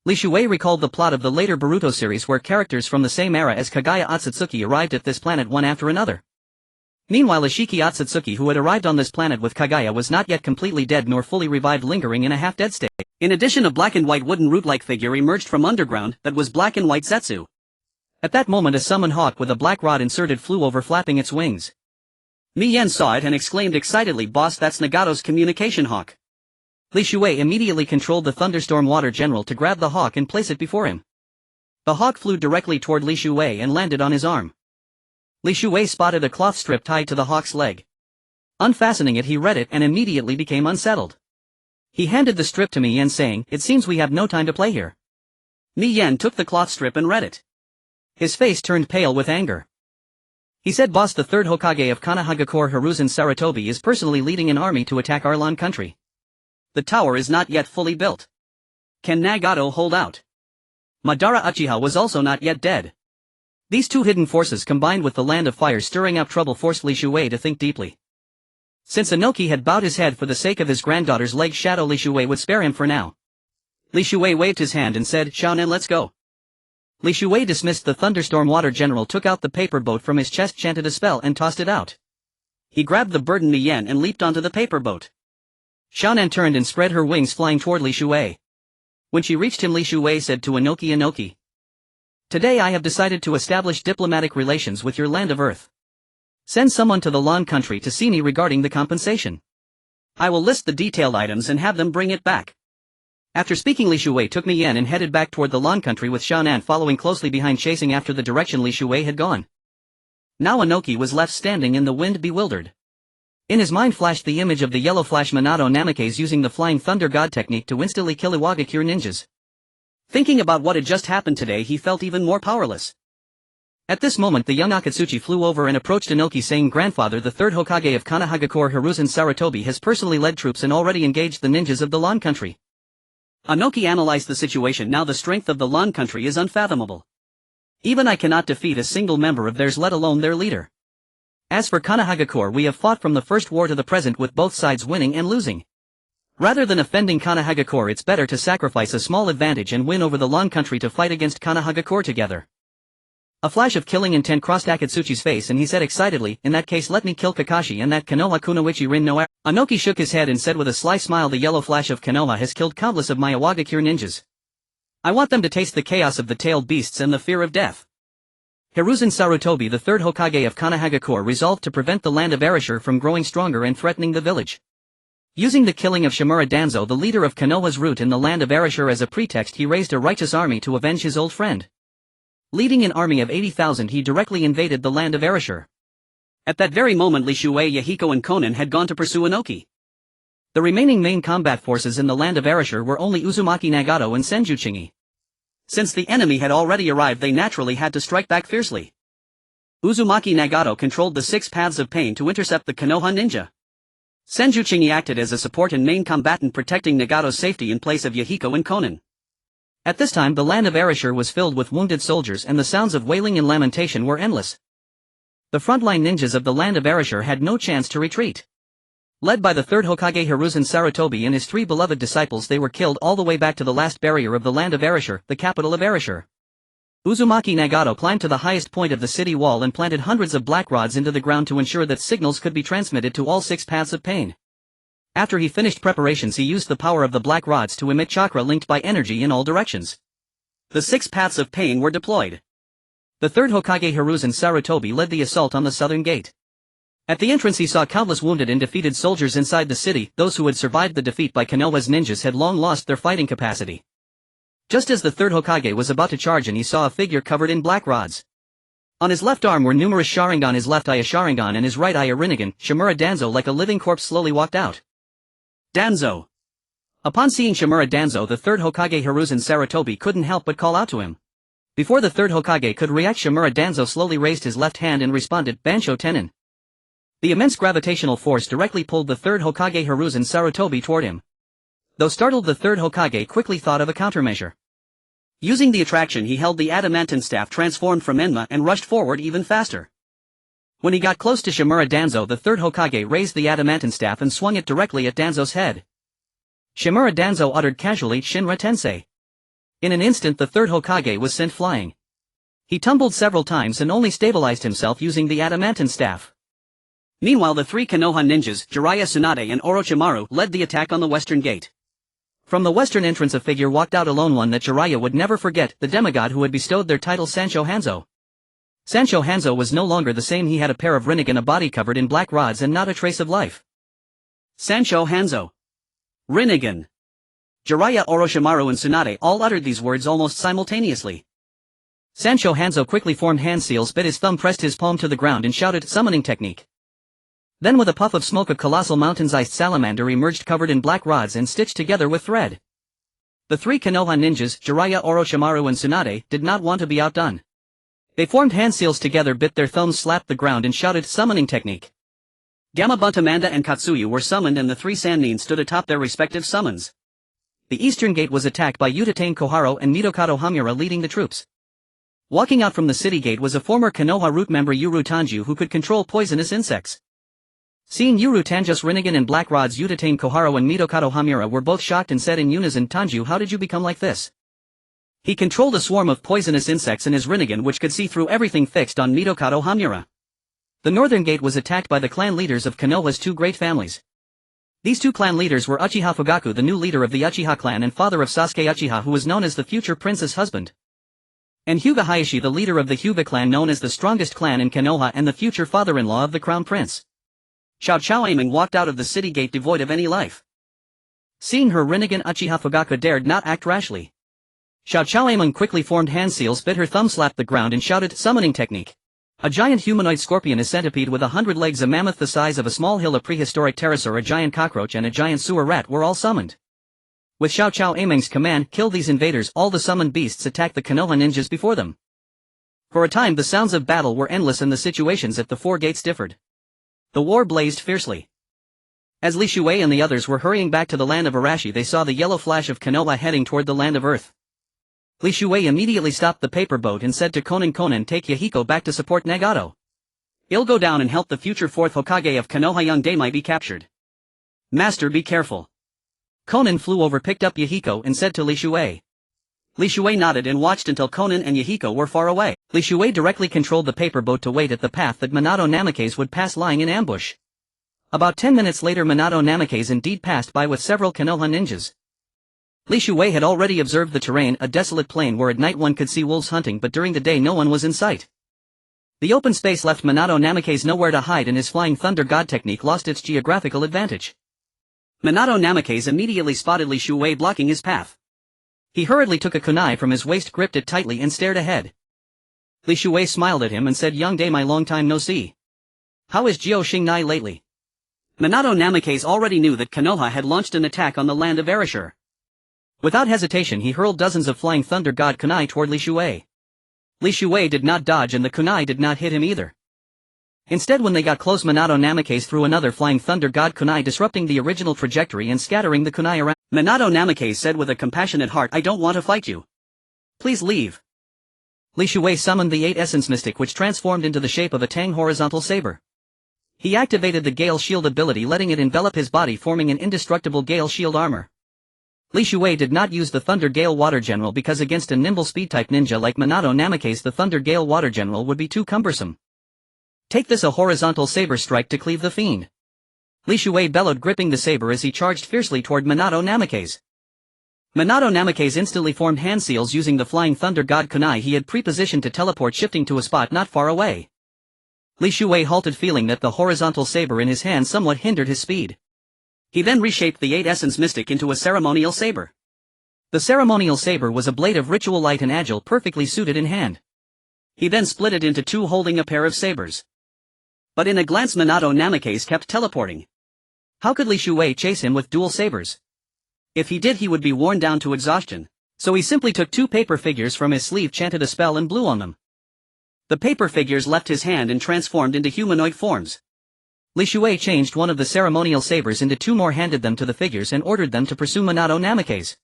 Li Shuwei recalled the plot of the later Boruto series, where characters from the same era as Kaguya Akatsuki arrived at this planet one after another. Meanwhile, Ishiki Akatsuki, who had arrived on this planet with Kaguya, was not yet completely dead nor fully revived, lingering in a half-dead state. In addition, a black and white wooden root-like figure emerged from underground that was black and white Setsu. At that moment, a summon hawk with a black rod inserted flew over, flapping its wings. Miyen saw it and exclaimed excitedly, "Boss, that's Nagato's communication hawk." Li Shuwei immediately controlled the Thunderstorm Water General to grab the hawk and place it before him. The hawk flew directly toward Li Shuwei and landed on his arm. Li Shuwei spotted a cloth strip tied to the hawk's leg. Unfastening it, he read it and immediately became unsettled. He handed the strip to Miyen, saying, "It seems we have no time to play here." Miyen took the cloth strip and read it. His face turned pale with anger. He said, "Boss, the third Hokage of Konohagakure, Hiruzen Sarutobi, is personally leading an army to attack our Lan country. The tower is not yet fully built. Can Nagato hold out? Madara Uchiha was also not yet dead." These two hidden forces, combined with the Land of Fire stirring up trouble, forced Li Shuwei to think deeply. Since Inoki had bowed his head for the sake of his granddaughter's leg shadow, Li Shuwei would spare him for now. Li Shuwei waved his hand and said, "Xiao Nan, let's go." Li Shuwei dismissed the Thunderstorm Water General, took out the paper boat from his chest, chanted a spell and tossed it out. He grabbed the burden Miyen and leaped onto the paper boat. Xiao Nan turned and spread her wings, flying toward Li Shuwei. When she reached him, Li Shuwei said to Inoki, "Inoki, today I have decided to establish diplomatic relations with your land of Earth. Send someone to the Lan country to see me regarding the compensation. I will list the detailed items and have them bring it back." After speaking, Li Shuwei took Miyen and headed back toward the Lan country, with Xiao Nan following closely behind, chasing after the direction Li Shuwei had gone. Now Inoki was left standing in the wind, bewildered. In his mind flashed the image of the yellow flash Minato Namikaze using the Flying Thunder God technique to instantly kill Iwagakure ninjas. Thinking about what had just happened today, he felt even more powerless. At this moment, the young Akatsuki flew over and approached Inoki, saying, "Grandfather, the third Hokage of Konohagakure, Hiruzen Sarutobi, has personally led troops and already engaged the ninjas of the Lan country." Inoki analyzed the situation. Now the strength of the Lan country is unfathomable. Even I cannot defeat a single member of theirs, let alone their leader. As for Konohagakure, we have fought from the first war to the present, with both sides winning and losing. Rather than offending Konohagakure, it's better to sacrifice a small advantage and win over the Lan country to fight against Konohagakure together. A flash of killing intent crossed Akatsuki's face and he said excitedly, "In that case, let me kill Kakashi and that Konoha Kunoichi Rin no Ara." Inoki shook his head and said with a sly smile, "The yellow flash of Konoha has killed countless of my Iwagakure ninjas. I want them to taste the chaos of the tailed beasts and the fear of death." Hiruzen Sarutobi, the third Hokage of Konohagakure, resolved to prevent the land of Erasure from growing stronger and threatening the village. Using the killing of Shimura Danzo, the leader of Konoha's route in the land of Erasure, as a pretext, he raised a righteous army to avenge his old friend. Leading an army of 80,000, he directly invaded the land of Erasure. At that very moment, Li Shuwei, Yahiko and Konan had gone to pursue Inoki. The remaining main combat forces in the land of Erasure were only Uzumaki Nagato and Senjutsugi. Since the enemy had already arrived, they naturally had to strike back fiercely. Uzumaki Nagato controlled the 6 paths of pain to intercept the Konoha ninja. Senjutsugi acted as a support and main combatant, protecting Nagato's safety in place of Yahiko and Konan. At this time the land of Erasure was filled with wounded soldiers and the sounds of wailing and lamentation were endless. The frontline ninjas of the land of Erasure had no chance to retreat. Led by the third Hokage Hiruzen Sarutobi and his 3 beloved disciples, they were killed all the way back to the last barrier of the land of Erasure, the capital of Erasure. Uzumaki Nagato climbed to the highest point of the city wall and planted hundreds of black rods into the ground to ensure that signals could be transmitted to all 6 paths of pain. After he finished preparations, he used the power of the black rods to emit chakra linked by energy in all directions. The 6 paths of pain were deployed. The third Hokage Hiruzen Sarutobi led the assault on the southern gate. At the entrance he saw countless wounded and defeated soldiers inside the city. Those who had survived the defeat by Konoha's ninjas had long lost their fighting capacity. Just as the third Hokage was about to charge in, he saw a figure covered in black rods. On his left arm were numerous Sharingan, his left eye a Sharingan and his right eye a Rinnegan. Shimura Danzo, like a living corpse, slowly walked out. Danzo! Upon seeing Shimura Danzo, the third Hokage Hiruzen Sarutobi couldn't help but call out to him. Before the third Hokage could react, Shimura Danzo slowly raised his left hand and responded, Bansho Tenin. The immense gravitational force directly pulled the third Hokage Hiruzen Sarutobi toward him. Though startled, the third Hokage quickly thought of a countermeasure. Using the attraction, he held the adamantine staff transformed from Enma and rushed forward even faster. When he got close to Shimura Danzo, the third Hokage raised the adamantine staff and swung it directly at Danzo's head. Shimura Danzo uttered casually, Shinra Tensei. In an instant the third Hokage was sent flying. He tumbled several times and only stabilized himself using the adamantine staff. Meanwhile the 3 Konoha ninjas, Jiraiya Tsunade and Orochimaru, led the attack on the western gate. From the western entrance a figure walked out alone, one that Jiraiya would never forget, the demigod who had bestowed their title, Sancho Hanzō. Sancho Hanzō was no longer the same. He had a pair of Rinnegan, a body covered in black rods and not a trace of life. Sancho Hanzō. Rinnegan. Jiraiya, Orochimaru and Tsunade all uttered these words almost simultaneously. Sancho Hanzō quickly formed hand seals, bit his thumb, pressed his palm to the ground and shouted, summoning technique. Then with a puff of smoke a colossal mountain-sized salamander emerged covered in black rods and stitched together with thread. The 3 Konoha ninjas, Jiraiya, Orochimaru and Tsunade, did not want to be outdone. They formed hand seals together, bit their thumbs, slapped the ground and shouted, summoning technique. Gamabuntamanda and Katsuyu were summoned and the 3 Sannin stood atop their respective summons. The eastern gate was attacked by Utatane Koharo and Midokado Hamura leading the troops. Walking out from the city gate was a former Konoha root member, Yuru Tanju, who could control poisonous insects. Seeing Yuru Tanju's Rinnegan and black rods, Utatane Koharo and Midokado Hamura were both shocked and said in unison, Tanju, how did you become like this? He controlled a swarm of poisonous insects in his Rinnegan which could see through everything, fixed on Midokado Hamura. The northern gate was attacked by the clan leaders of Konoha's 2 great families. These 2 clan leaders were Uchiha Fugaku, the new leader of the Uchiha clan and father of Sasuke Uchiha, who was known as the future prince's husband. And Hyuga Hayashi, the leader of the Hyuga clan, known as the strongest clan in Konoha and the future father-in-law of the crown prince. Xiao Chao Aming walked out of the city gate devoid of any life. Seeing her Rinnegan, Uchiha Fugaku dared not act rashly. Xiao Chao Aming quickly formed hand seals, bit her thumb, slapped the ground and shouted, summoning technique. A giant humanoid scorpion, a centipede with 100 legs, a mammoth the size of a small hill, a prehistoric pterosaur, a giant cockroach and a giant sewer rat were all summoned. With Xiao Chao Aming's command, kill these invaders, all the summoned beasts attacked the Konoha ninjas before them. For a time the sounds of battle were endless and the situations at the 4 gates differed. The war blazed fiercely. As Li Shuei and the others were hurrying back to the land of Arashi, they saw the yellow flash of Konoha heading toward the land of Earth. Li Shuei immediately stopped the paper boat and said to Konan, take Yahiko back to support Nagato. He'll go down and help the future 4th Hokage of Konoha, young Daimai, be captured. Master, be careful. Konan flew over, picked up Yahiko and said to Li Shuei. Li Shuei nodded and watched until Konan and Yahiko were far away. Li Shuei directly controlled the paper boat to wait at the path that Minato Namikaze would pass, lying in ambush. About 10 minutes later Minato Namikaze indeed passed by with several Konoha ninjas. Li Shuei had already observed the terrain, a desolate plain where at night one could see wolves hunting, but during the day no one was in sight. The open space left Minato Namikaze nowhere to hide and his flying thunder god technique lost its geographical advantage. Minato Namikaze immediately spotted Li Shuei blocking his path. He hurriedly took a kunai from his waist, gripped it tightly and stared ahead. Li Shuei smiled at him and said, young Daimai, long time no see. How is Jio Xingnai lately? Minato Namikaze already knew that Konoha had launched an attack on the land of Erasure. Without hesitation he hurled dozens of flying thunder god kunai toward Li Shuei. Li Shuei did not dodge and the kunai did not hit him either. Instead, when they got close, Minato Namikaze threw another flying thunder god kunai, disrupting the original trajectory and scattering the kunai around. Minato Namikaze said with a compassionate heart, "I don't want to fight you. Please leave." Li Shuei summoned the 8 Essence Mystic, which transformed into the shape of a Tang horizontal saber. He activated the Gale Shield ability, letting it envelop his body, forming an indestructible Gale Shield armor. Li Shuei did not use the Thunder Gale Water General because against a nimble speed-type ninja like Minato Namikaze the Thunder Gale Water General would be too cumbersome. "Take this, a horizontal saber strike to cleave the fiend." Li Shuei bellowed, gripping the saber as he charged fiercely toward Minato Namikaze. Minato Namikaze instantly formed hand seals using the flying thunder god kunai he had pre-positioned to teleport, shifting to a spot not far away. Li Shuei halted, feeling that the horizontal saber in his hand somewhat hindered his speed. He then reshaped the 8 Essence Mystic into a ceremonial saber. The ceremonial saber was a blade of ritual light and agile, perfectly suited in hand. He then split it into two, holding a pair of sabers. But in a glance Minato Namikaze kept teleporting. How could Li Shuei chase him with dual sabers? If he did, he would be worn down to exhaustion, so he simply took 2 paper figures from his sleeve, chanted a spell and blew on them. The paper figures left his hand and transformed into humanoid forms. Li Shuei changed one of the ceremonial sabers into 2 more, handed them to the figures and ordered them to pursue Minato Namikaze.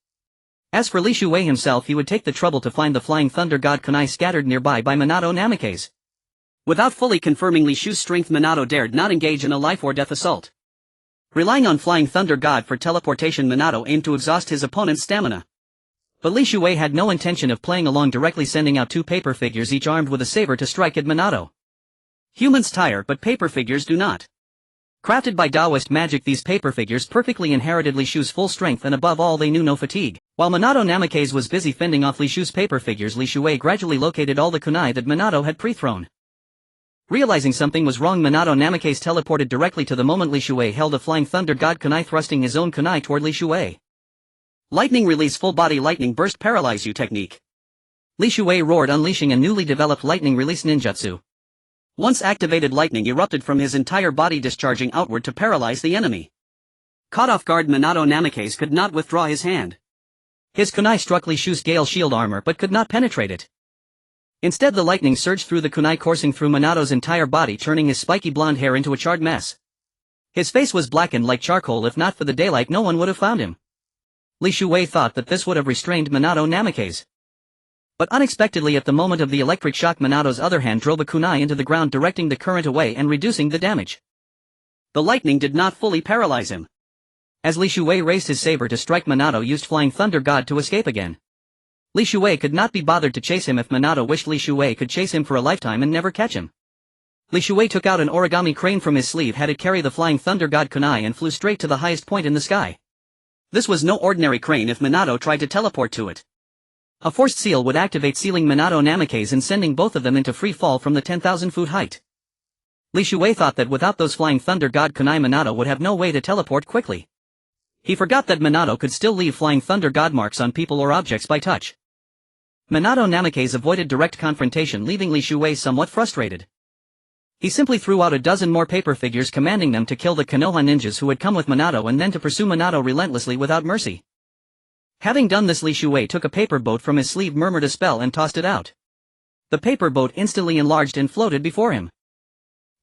As for Li Shuei himself, he would take the trouble to find the flying thunder god kunai scattered nearby by Minato Namikaze. Without fully confirming Li Shu's strength, Minato dared not engage in a life-or-death assault. Relying on flying thunder god for teleportation, Minato aimed to exhaust his opponent's stamina. But Li Shuei had no intention of playing along, directly sending out 2 paper figures, each armed with a saber, to strike at Minato. Humans tire, but paper figures do not. Crafted by Taoist magic, these paper figures perfectly inherited Li Shu's full strength, and above all they knew no fatigue. While Minato Namikaze was busy fending off Li Shu's paper figures, Li Shuei gradually located all the kunai that Minato had pre-thrown. Realizing something was wrong, Minato Namikaze teleported directly to the moment Li Shuei held a flying thunder god kunai, thrusting his own kunai toward Li Shuei. Lightning release, full body lightning burst, paralyze you technique. Li Shuei roared, unleashing a newly developed lightning release ninjutsu. Once activated, lightning erupted from his entire body, discharging outward to paralyze the enemy. Caught off guard, Minato Namikaze could not withdraw his hand. His kunai struck Li Shu's Gale Shield armor but could not penetrate it. Instead, the lightning surged through the kunai, coursing through Minato's entire body, turning his spiky blonde hair into a charred mess. His face was blackened like charcoal. If not for the daylight, no one would have found him. Li Shuei thought that this would have restrained Minato Namikaze. But unexpectedly, at the moment of the electric shock, Minato's other hand drove a kunai into the ground, directing the current away and reducing the damage. The lightning did not fully paralyze him. As Li Shuei raised his saber to strike, Minato used Flying Thunder God to escape again. Li Shuei could not be bothered to chase him. If Minato wished, Li Shuei could chase him for a lifetime and never catch him. Li Shuei took out an origami crane from his sleeve, had it carry the Flying Thunder God kunai, and flew straight to the highest point in the sky. This was no ordinary crane if Minato tried to teleport to it. A forced seal would activate, sealing Minato Namikaze and sending both of them into free fall from the 10,000-foot height. Li Shuei thought that without those Flying Thunder God kunai, Minato would have no way to teleport quickly. He forgot that Minato could still leave Flying Thunder God marks on people or objects by touch. Minato Namikaze avoided direct confrontation, leaving Li Shuei somewhat frustrated. He simply threw out a dozen more paper figures, commanding them to kill the Konoha ninjas who had come with Minato, and then to pursue Minato relentlessly without mercy. Having done this, Li Shuei took a paper boat from his sleeve, murmured a spell, and tossed it out. The paper boat instantly enlarged and floated before him.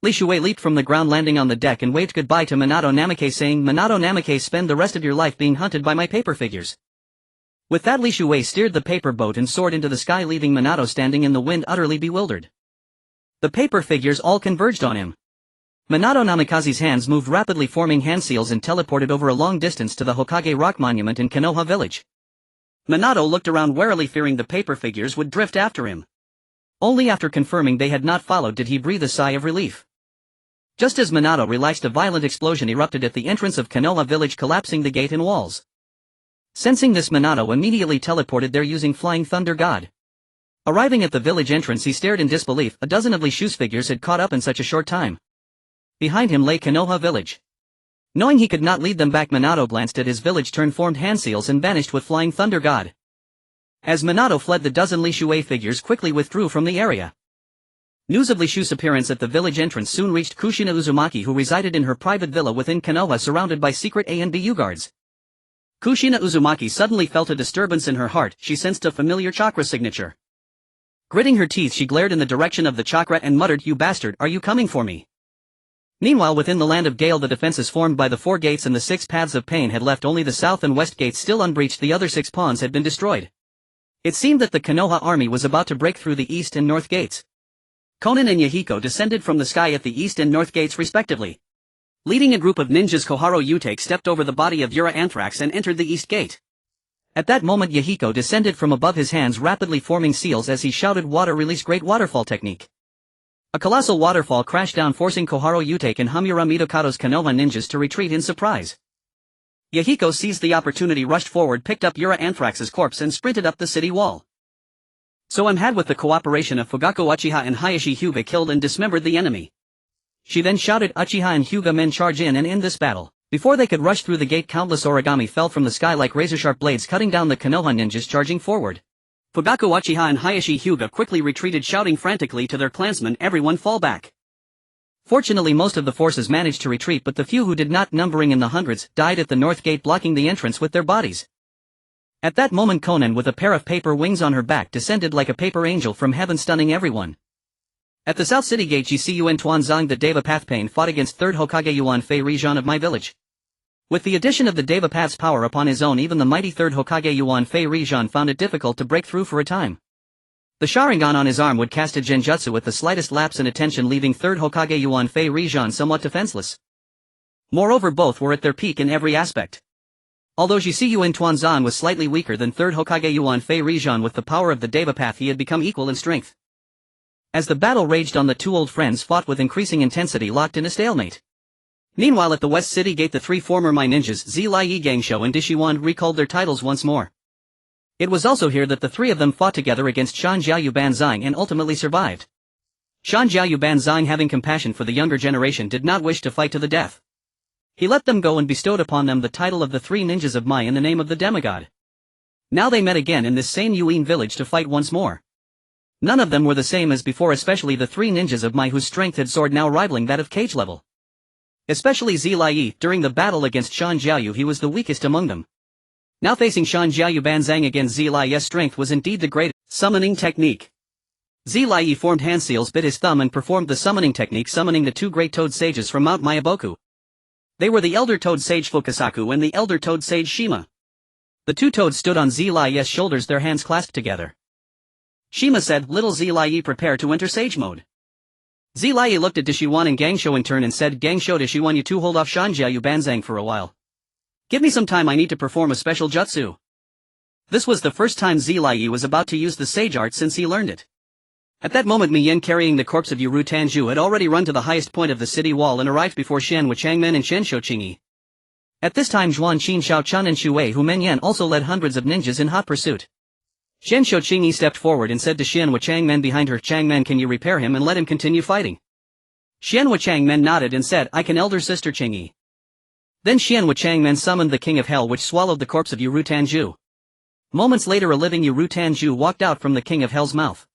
Li Shuei leaped from the ground, landing on the deck, and waved goodbye to Minato Namikaze, saying, "Minato Namikaze, spend the rest of your life being hunted by my paper figures." With that, Li Shuei steered the paper boat and soared into the sky, leaving Minato standing in the wind, utterly bewildered. The paper figures all converged on him. Minato Namikaze's hands moved rapidly, forming hand seals, and teleported over a long distance to the Hokage Rock Monument in Konoha Village. Minato looked around warily, fearing the paper figures would drift after him. Only after confirming they had not followed did he breathe a sigh of relief. Just as Minato relaxed, a violent explosion erupted at the entrance of Konoha Village, collapsing the gate and walls. Sensing this, Minato immediately teleported there using Flying Thunder God. Arriving at the village entrance, he stared in disbelief. A dozen of Li Shu's figures had caught up in such a short time. Behind him lay Konoha Village. Knowing he could not lead them back, Minato glanced at his village, turned, formed hand seals, and vanished with Flying Thunder God. As Minato fled, the dozen Li Shuei figures quickly withdrew from the area. News of Li Shu's appearance at the village entrance soon reached Kushina Uzumaki, who resided in her private villa within Konoha, surrounded by secret A and BU guards. Kushina Uzumaki suddenly felt a disturbance in her heart. She sensed a familiar chakra signature. Gritting her teeth, she glared in the direction of the chakra and muttered, "You bastard, are you coming for me?" Meanwhile, within the land of Gale, the defenses formed by the 4 gates and the 6 paths of pain had left only the south and west gates still unbreached. The other 6 pawns had been destroyed. It seemed that the Konoha army was about to break through the east and north gates. Konan and Yahiko descended from the sky at the east and north gates respectively. Leading a group of ninjas, Koharu Utake stepped over the body of Ura Anthrax and entered the east gate. At that moment, Yahiko descended from above, his hands rapidly forming seals as he shouted, "Water release, great waterfall technique." A colossal waterfall crashed down, forcing Koharu Utake and Hamura Midokado's Konoha ninjas to retreat in surprise. Yahiko seized the opportunity, rushed forward, picked up Ura Anthrax's corpse and sprinted up the city wall. So had with the cooperation of Fugaku Uchiha and Hayashi Hyuga killed and dismembered the enemy. She then shouted, "Uchiha and Hyuga men, charge in and end this battle." Before they could rush through the gate, countless origami fell from the sky like razor-sharp blades, cutting down the Konoha ninjas charging forward. Fugaku Uchiha and Hayashi Hyuga quickly retreated, shouting frantically to their clansmen, "Everyone fall back." Fortunately, most of the forces managed to retreat, but the few who did not, numbering in the hundreds, died at the north gate, blocking the entrance with their bodies. At that moment, Konan, with a pair of paper wings on her back, descended like a paper angel from heaven, stunning everyone. At the South City Gate, Jisiyuan Tuanzang, the Deva Path Pain, fought against 3rd Hokage Yuan Fei Rijan of my village. With the addition of the Deva Path's power upon his own, even the mighty 3rd Hokage Yuan Fei Rijan found it difficult to break through for a time. The Sharingan on his arm would cast a genjutsu with the slightest lapse in attention, leaving 3rd Hokage Yuan Fei Rijan somewhat defenseless. Moreover, both were at their peak in every aspect. Although Jisiyuan Tuanzan was slightly weaker than 3rd Hokage Yuan Fei Rijan, with the power of the Deva Path he had become equal in strength. As the battle raged on, the two old friends fought with increasing intensity, locked in a stalemate. Meanwhile, at the West City Gate, the 3 former Mai ninjas, Zlai Gangsho and Dishiwan, recalled their titles once more. It was also here that the 3 of them fought together against Shan Jiayu Banzang and ultimately survived. Shan Jiayu Banzang, having compassion for the younger generation, did not wish to fight to the death. He let them go and bestowed upon them the title of the 3 ninjas of Mai in the name of the demigod. Now they met again in this same Yuin village to fight once more. None of them were the same as before, especially the 3 ninjas of Mai, whose strength had soared, now rivaling that of Kage-Level. Especially Zlai. During the battle against Shan Jiayu, he was the weakest among them. Now facing Shan Jiayu Banzang again, Zlai's strength was indeed the greatest. Summoning technique. Zlai formed hand seals, bit his thumb and performed the summoning technique, summoning the 2 great toad sages from Mount Mayaboku. They were the elder toad sage Fukasaku and the elder toad sage Shima. The 2 toads stood on Zlai's shoulders, their hands clasped together. Shima said, "Little Zlai, prepare to enter sage mode." Zlai looked at Dishiwan and Gangsho in turn and said, "Gangsho, Dishiwan, you 2 hold off Shan Jiayu Banzang for a while. Give me some time, I need to perform a special jutsu." This was the first time Zlai was about to use the sage art since he learned it. At that moment, Miyen, carrying the corpse of Yuru Tanju, had already run to the highest point of the city wall and arrived before Xian Wuchangmen and Shen Shouqingyi. At this time, Zhuan Qin, Xiao Chun and Xu Wei Hu Menyan also led hundreds of ninjas in hot pursuit. Shen Shouqingyi stepped forward and said to Xian Wuchangmen behind her, "Changmen, can you repair him and let him continue fighting?" Xian Wuchangmen nodded and said, "I can, elder sister Qingyi." Then Xian Wuchangmen summoned the King of Hell, which swallowed the corpse of Yuru Tanju. Moments later, a living Yuru Tanju walked out from the King of Hell's mouth.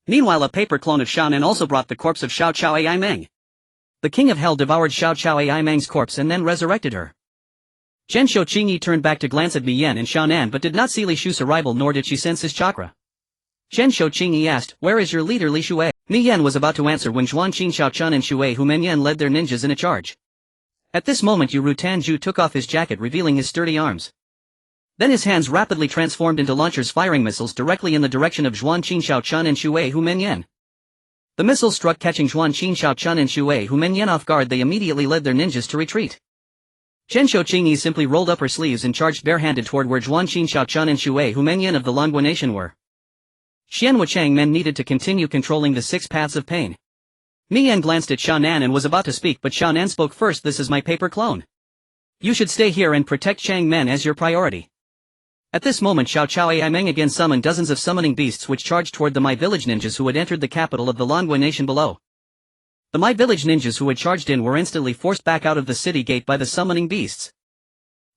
Meanwhile, a paper clone of Xiaonan also brought the corpse of Xiao Chao Ai Meng. The King of Hell devoured Xiao Chao Ai Meng's corpse and then resurrected her. Shen Shouqingyi turned back to glance at Miyen and Xiaonan, but did not see Li Shu's arrival, nor did she sense his chakra. Shen Shouqingyi asked, "Where is your leader, Li Shui?" Miyen was about to answer when Zhuan Qin, Xiao Chun and Xu Wei Hu Menyan led their ninjas in a charge. At this moment, Yuru Tanju took off his jacket, revealing his sturdy arms. Then his hands rapidly transformed into launchers, firing missiles directly in the direction of Zhuan Qin, Xiao Chun and Xu Wei Hu Menyan. The missiles struck, catching Zhuan Qin, Xiao Chun and Xu Wei Hu Menyan off guard. They immediately led their ninjas to retreat. Shen Shouqingyi simply rolled up her sleeves and charged barehanded toward where Zhuan Qin, Xiao Chun and Xu Wei Hu Menyan of the Longguo Nation were. Xian Wuchangmen needed to continue controlling the 6 paths of pain. Miyan glanced at Xiaonan and was about to speak, but Xiaonan spoke first. "This is my paper clone. You should stay here and protect Changmen as your priority." At this moment, Xiao Chao Ai Meng again summoned dozens of summoning beasts which charged toward the Mai village ninjas who had entered the capital of the Longguo Nation below. The Mai village ninjas who had charged in were instantly forced back out of the city gate by the summoning beasts.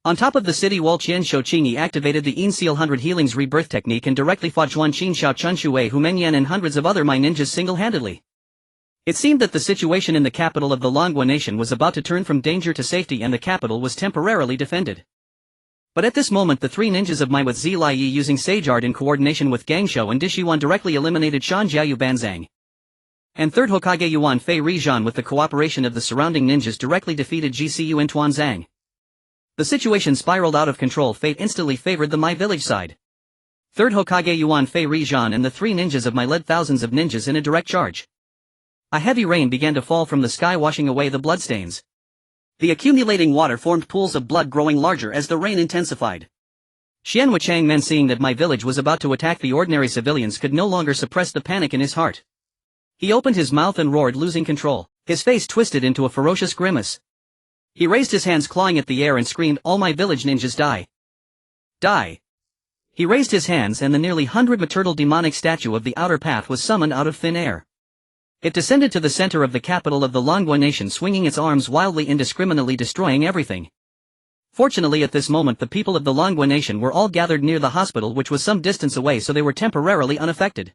On top of the city wall, Qian Shouqingyi activated the Seal 100 Healings Rebirth technique and directly fought Zhuan Qin, Xiao Chun, Xu Wei Hu Menyan and hundreds of other Mai ninjas single-handedly. It seemed that the situation in the capital of the Longguo Nation was about to turn from danger to safety, and the capital was temporarily defended. But at this moment the three ninjas of Mai with Zi Lai Yi using Sage Art in coordination with Gangsho and Dishiwan directly eliminated Shan Jiayu Banzang. And third Hokage Yuan Fei Rizhan with the cooperation of the surrounding ninjas directly defeated GCU and Tuanzang. The situation spiraled out of control. Fate instantly favored the Mai village side. Third Hokage Yuan Fei Rizhan and the three ninjas of Mai led thousands of ninjas in a direct charge. A heavy rain began to fall from the sky washing away the bloodstains. The accumulating water formed pools of blood growing larger as the rain intensified. Xian Wuchang Men seeing that Mai village was about to attack the ordinary civilians could no longer suppress the panic in his heart. He opened his mouth and roared, losing control. His face twisted into a ferocious grimace. He raised his hands clawing at the air and screamed, "All my village ninjas die! Die!" He raised his hands and the nearly 100-meter demonic statue of the outer path was summoned out of thin air. It descended to the center of the capital of the Longguo nation, swinging its arms wildly, indiscriminately destroying everything. Fortunately at this moment the people of the Longguo nation were all gathered near the hospital, which was some distance away, so they were temporarily unaffected.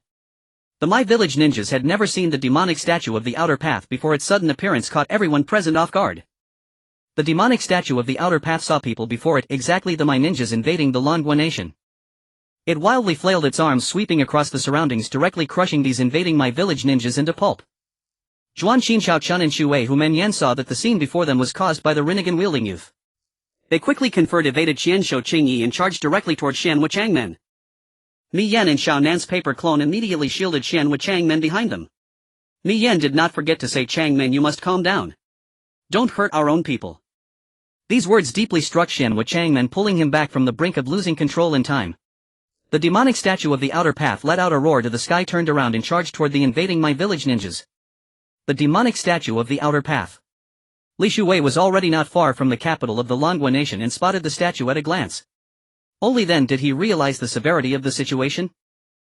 The Mai village ninjas had never seen the demonic statue of the outer path before. Its sudden appearance caught everyone present off guard. The demonic statue of the outer path saw people before it, exactly the Mai ninjas invading the Longguo nation. It wildly flailed its arms, sweeping across the surroundings, directly crushing these invading Mai village ninjas into pulp. Zhuan Xinxiao Chun and Xu Wei Hu Men Yen saw that the scene before them was caused by the Rinnegan wielding youth. They quickly conferred, evaded Qianshou Qingyi and charged directly toward Xian Wuchang Men. Mi Yan and Xiao Nan's paper clone immediately shielded Xian Wuchang Men behind them. Mi Yan did not forget to say, "Chang Men, you must calm down. Don't hurt our own people." These words deeply struck Xian Wuchang Men, pulling him back from the brink of losing control in time. The demonic statue of the outer path let out a roar to the sky, turned around and charged toward the invading Mai village ninjas. The demonic statue of the outer path. Li Shuwei was already not far from the capital of the Longguo nation and spotted the statue at a glance. Only then did he realize the severity of the situation.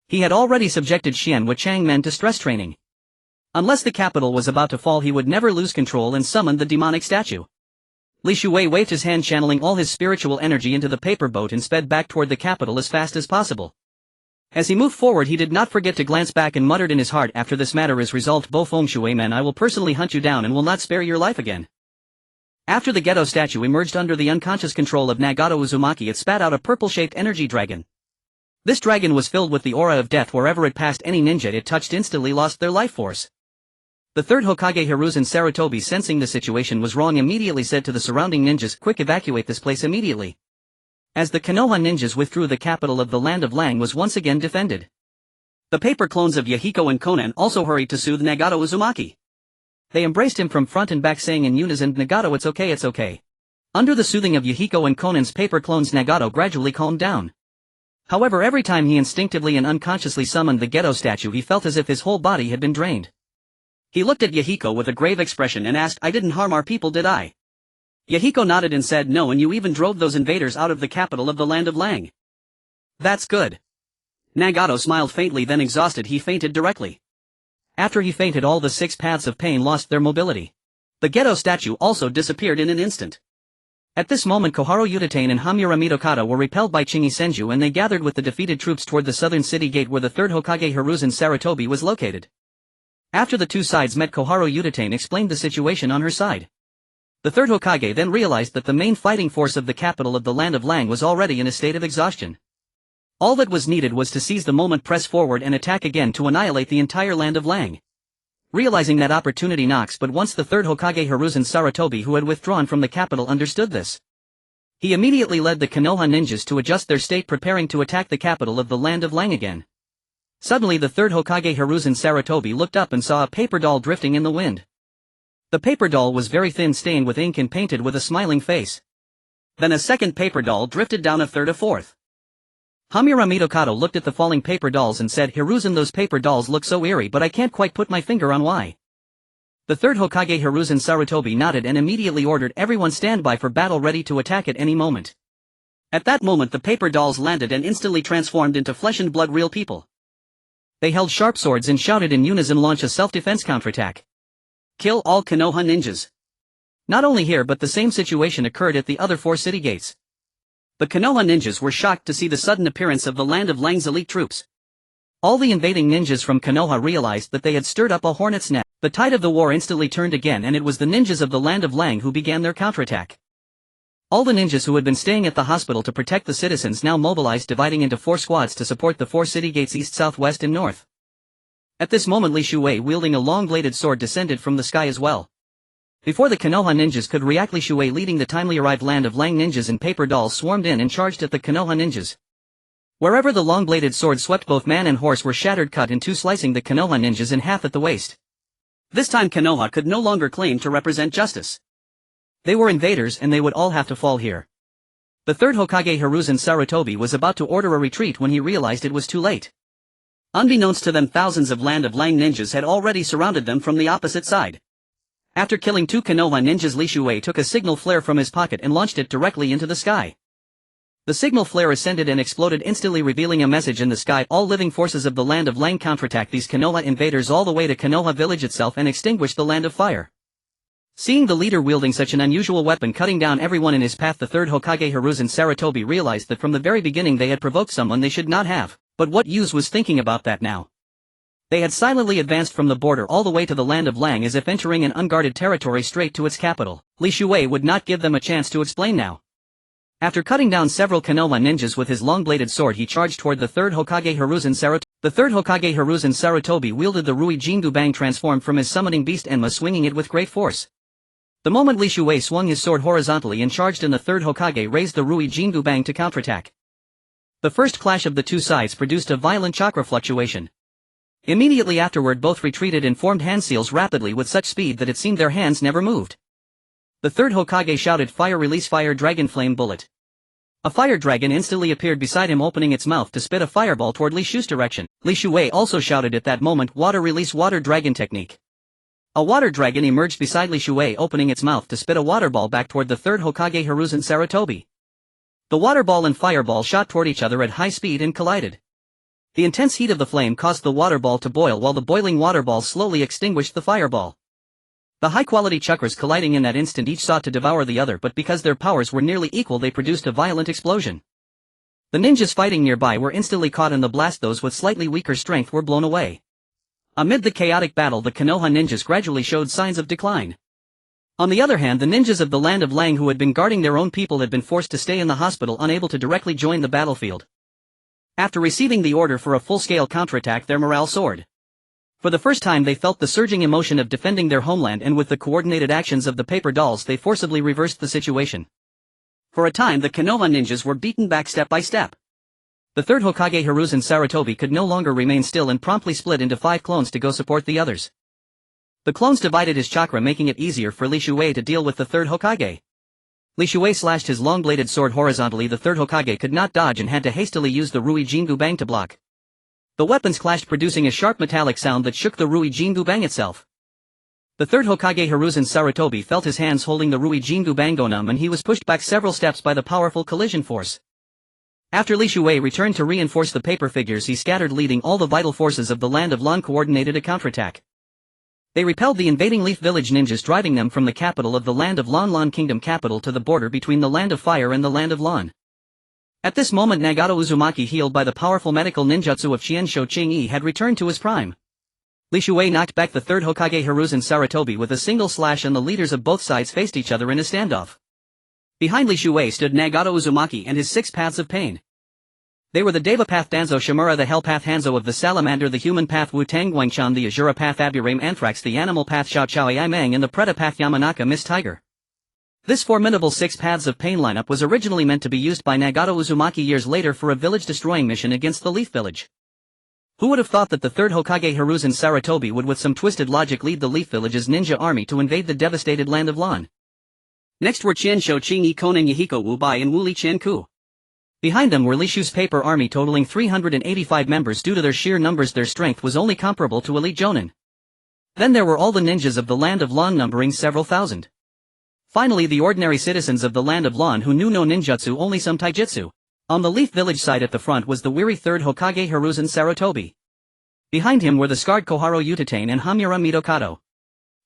He had already subjected Xian Wuchang Men to stress training. Unless the capital was about to fall, he would never lose control and summoned the demonic statue. Li Shuwei waved his hand, channeling all his spiritual energy into the paper boat and sped back toward the capital as fast as possible. As he moved forward, he did not forget to glance back and muttered in his heart, "After this matter is resolved, Bofeng Shuwei Men, I will personally hunt you down and will not spare your life again." After the ghetto statue emerged under the unconscious control of Nagato Uzumaki, it spat out a purple-shaped energy dragon. This dragon was filled with the aura of death. Wherever it passed, any ninja it touched instantly lost their life force. The third Hokage Hiruzen Sarutobi, sensing the situation was wrong, immediately said to the surrounding ninjas, "Quick, evacuate this place immediately." As the Konoha ninjas withdrew, the capital of the land of Lang was once again defended. The paper clones of Yahiko and Konan also hurried to soothe Nagato Uzumaki. They embraced him from front and back, saying in unison, "Nagato, it's okay, it's okay." Under the soothing of Yahiko and Konan's paper clones, Nagato gradually calmed down. However, every time he instinctively and unconsciously summoned the ghetto statue, he felt as if his whole body had been drained. He looked at Yahiko with a grave expression and asked, "I didn't harm our people, did I?" Yahiko nodded and said, "No, and you even drove those invaders out of the capital of the land of Lang." "That's good." Nagato smiled faintly, then exhausted he fainted directly. After he fainted, all the 6 paths of pain lost their mobility. The ghetto statue also disappeared in an instant. At this moment, Koharu Yutatane and Hamura Mitokata were repelled by Chingy Senju, and they gathered with the defeated troops toward the southern city gate where the third Hokage Hiruzen Sarutobi was located. After the two sides met, Koharu Yutatane explained the situation on her side. The third Hokage then realized that the main fighting force of the capital of the land of Lang was already in a state of exhaustion. All that was needed was to seize the moment, press forward and attack again to annihilate the entire land of Lang. Realizing that opportunity knocks but once, the third Hokage Hiruzen Sarutobi, who had withdrawn from the capital, understood this. He immediately led the Konoha ninjas to adjust their state, preparing to attack the capital of the land of Lang again. Suddenly the third Hokage Hiruzen Sarutobi looked up and saw a paper doll drifting in the wind. The paper doll was very thin, stained with ink and painted with a smiling face. Then a second paper doll drifted down, a third, a fourth. Hamura Mitokata looked at the falling paper dolls and said, "Hiruzen, those paper dolls look so eerie, but I can't quite put my finger on why." The third Hokage Hiruzen Sarutobi nodded and immediately ordered everyone stand by for battle, ready to attack at any moment. At that moment the paper dolls landed and instantly transformed into flesh and blood real people. They held sharp swords and shouted in unison, "Launch a self-defense counterattack. Kill all Konoha ninjas." Not only here, but the same situation occurred at the other 4 city gates. The Konoha ninjas were shocked to see the sudden appearance of the land of Lang's elite troops. All the invading ninjas from Konoha realized that they had stirred up a hornet's nest. The tide of the war instantly turned again, and it was the ninjas of the land of Lang who began their counterattack. All the ninjas who had been staying at the hospital to protect the citizens now mobilized, dividing into 4 squads to support the 4 city gates east, south, west and north. At this moment Li Shuwei, wielding a long-bladed sword, descended from the sky as well. Before the Konoha ninjas could react, Li Shuwei, leading the timely arrived land of Lang ninjas and paper dolls, swarmed in and charged at the Konoha ninjas. Wherever the long-bladed sword swept, both man and horse were shattered, cut in two, slicing the Konoha ninjas in half at the waist. This time Konoha could no longer claim to represent justice. They were invaders and they would all have to fall here. The third Hokage, Hiruzen Sarutobi, was about to order a retreat when he realized it was too late. Unbeknownst to them, thousands of land of Lang ninjas had already surrounded them from the opposite side. After killing 2 Konoha ninjas, Li Shuwei took a signal flare from his pocket and launched it directly into the sky. The signal flare ascended and exploded, instantly revealing a message in the sky: all living forces of the land of Lang counterattack these Konoha invaders all the way to Konoha village itself and extinguish the land of fire. Seeing the leader wielding such an unusual weapon cutting down everyone in his path, the third Hokage, Hiruzen Sarutobi, realized that from the very beginning they had provoked someone they should not have, but what use was thinking about that now? They had silently advanced from the border all the way to the land of Lang as if entering an unguarded territory straight to its capital. Li Shuwei would not give them a chance to explain now. After cutting down several Konoha ninjas with his long-bladed sword, he charged toward the third Hokage, Hiruzen Sarutobi. The third Hokage, Hiruzen Sarutobi, wielded the Rui Jingu Bang, transformed from his summoning beast Enma, swinging it with great force. The moment Li Shuwei swung his sword horizontally and charged in, the third Hokage raised the Rui Jingu Bang to counterattack. The first clash of the two sides produced a violent chakra fluctuation. Immediately afterward both retreated and formed hand seals rapidly with such speed that it seemed their hands never moved. The third Hokage shouted, "Fire, release fire dragon flame bullet." A fire dragon instantly appeared beside him, opening its mouth to spit a fireball toward Li Shu's direction. Li Shuwei also shouted at that moment, "Water, release water dragon technique." A water dragon emerged beside Li Shuwei, opening its mouth to spit a water ball back toward the third Hokage, Hiruzen Sarutobi. The water ball and fireball shot toward each other at high speed and collided. The intense heat of the flame caused the water ball to boil, while the boiling water ball slowly extinguished the fireball. The high-quality chakras colliding in that instant each sought to devour the other, but because their powers were nearly equal they produced a violent explosion. The ninjas fighting nearby were instantly caught in the blast. Those with slightly weaker strength were blown away. Amid the chaotic battle, the Konoha ninjas gradually showed signs of decline. On the other hand, the ninjas of the land of Lang who had been guarding their own people had been forced to stay in the hospital, unable to directly join the battlefield. After receiving the order for a full-scale counterattack, their morale soared. For the first time they felt the surging emotion of defending their homeland, and with the coordinated actions of the paper dolls they forcibly reversed the situation. For a time the Konoha ninjas were beaten back step by step. The third Hokage, Hiruzen Sarutobi, could no longer remain still and promptly split into 5 clones to go support the others. The clones divided his chakra, making it easier for Li Shuwei to deal with the third Hokage. Li Shuwei slashed his long-bladed sword horizontally. The third Hokage could not dodge and had to hastily use the Rui Jingu Bang to block. The weapons clashed, producing a sharp metallic sound that shook the Rui Jingu Bang itself. The third Hokage, Hiruzen Sarutobi, felt his hands holding the Rui Jingu Bang go numb, and he was pushed back several steps by the powerful collision force. After Li Shuwei returned to reinforce the paper figures, he scattered, leading all the vital forces of the land of Lan, coordinated a counterattack. They repelled the invading Leaf Village ninjas, driving them from the capital of the land of Lan Kingdom capital to the border between the land of Fire and the land of Lan. At this moment Nagato Uzumaki, healed by the powerful medical ninjutsu of Qianshou Qingyi, had returned to his prime. Li Shuwei knocked back the third Hokage, Hiruzen Sarutobi, with a single slash, and the leaders of both sides faced each other in a standoff. Behind Li Shuwei stood Nagato Uzumaki and his 6 paths of pain. They were the Deva path Danzo Shimura, the Hell path Hanzō the Salamander, the Human path Wu Tang Guangchan, the Azura path Aburame Anthrax, the Animal path Xiao Chao Ai Meng, and the Preda path Yamanaka Miss Tiger. This formidable 6 paths of pain lineup was originally meant to be used by Nagato Uzumaki years later for a village-destroying mission against the Leaf Village. Who would have thought that the third Hokage, Hiruzen Sarutobi, would with some twisted logic lead the Leaf Village's ninja army to invade the devastated land of Lan? Next were Qianshou Qingyi, Konan Yahiko Wu Bai, and Wuli Qianku. Behind them were Li Shu's paper army, totaling 385 members. Due to their sheer numbers, their strength was only comparable to elite jonin. Then there were all the ninjas of the land of Lan, numbering several thousand. Finally, the ordinary citizens of the land of Lan who knew no ninjutsu, only some taijutsu. On the Leaf Village side at the front was the weary third Hokage, Hiruzen Sarutobi. Behind him were the scarred Koharu Utatane and Hamura Mitokado.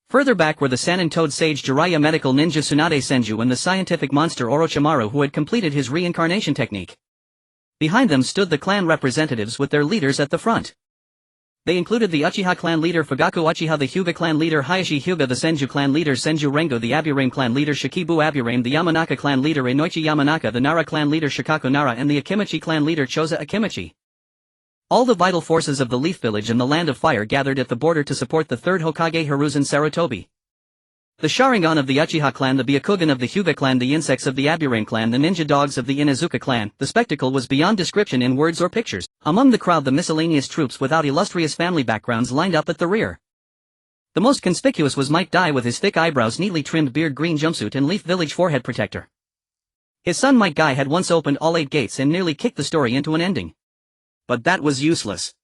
Further back were the Sannin Toad Sage Jiraiya medical ninja Tsunade Senju and the scientific monster Orochimaru, who had completed his reincarnation technique. Behind them stood the clan representatives with their leaders at the front. They included the Uchiha clan leader Fugaku Uchiha, the Hyuga clan leader Hayashi Hyuga, the Senju clan leader Senju Rengo, the Aburame clan leader Shikibu Aburame, the Yamanaka clan leader Inoichi Yamanaka, the Nara clan leader Shikaku Nara, and the Akimichi clan leader Choza Akimichi. All the vital forces of the Leaf Village and the Land of Fire gathered at the border to support the third Hokage Hiruzen Sarutobi. The Sharingan of the Uchiha clan, the Byakugan of the Hyuga clan, the insects of the Aburame clan, the ninja dogs of the Inuzuka clan. The spectacle was beyond description in words or pictures. Among the crowd, the miscellaneous troops without illustrious family backgrounds lined up at the rear. The most conspicuous was Might Dai with his thick eyebrows, neatly trimmed beard, green jumpsuit and Leaf Village forehead protector. His son Might Guy had once opened all 8 gates and nearly kicked the story into an ending. But that was useless.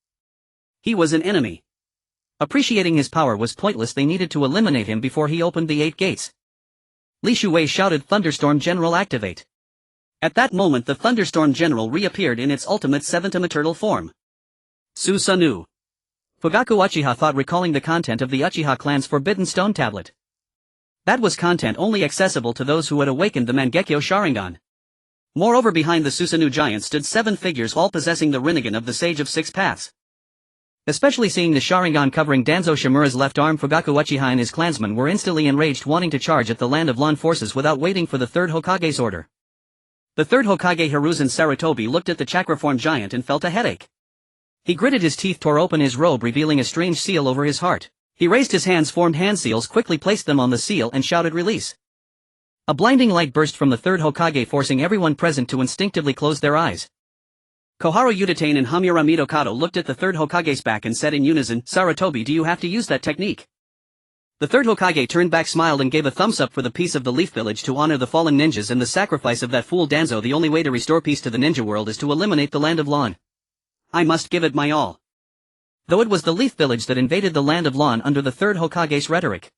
He was an enemy. Appreciating his power was pointless. They needed to eliminate him before he opened the 8 gates. Li Shuwei shouted, "Thunderstorm General, activate." At that moment the Thunderstorm General reappeared in its ultimate 7th turtle form. Susanoo. Fugaku Uchiha thought, recalling the content of the Uchiha clan's Forbidden Stone Tablet. That was content only accessible to those who had awakened the Mangekyo Sharingan. Moreover, behind the Susanoo giant stood 7 figures, all possessing the Rinnegan of the Sage of 6 Paths. Especially seeing the Sharingan covering Danzo Shimura's left arm, Fugaku Uchiha and his clansmen were instantly enraged, wanting to charge at the Land of Lan forces without waiting for the third Hokage's order. The third Hokage Hiruzen Sarutobi looked at the chakra-formed giant and felt a headache. He gritted his teeth, tore open his robe, revealing a strange seal over his heart. He raised his hands, formed hand seals, quickly placed them on the seal and shouted, "Release." A blinding light burst from the third Hokage, forcing everyone present to instinctively close their eyes. Koharu Udatane and Hamura Midokado looked at the third Hokage's back and said in unison, "Sarutobi, do you have to use that technique?" The third Hokage turned back, smiled and gave a thumbs up for the peace of the Leaf Village to honor the fallen ninjas and the sacrifice of that fool Danzo. The only way to restore peace to the ninja world is to eliminate the Land of Lan. I must give it my all. Though it was the Leaf Village that invaded the Land of Lan under the third Hokage's rhetoric.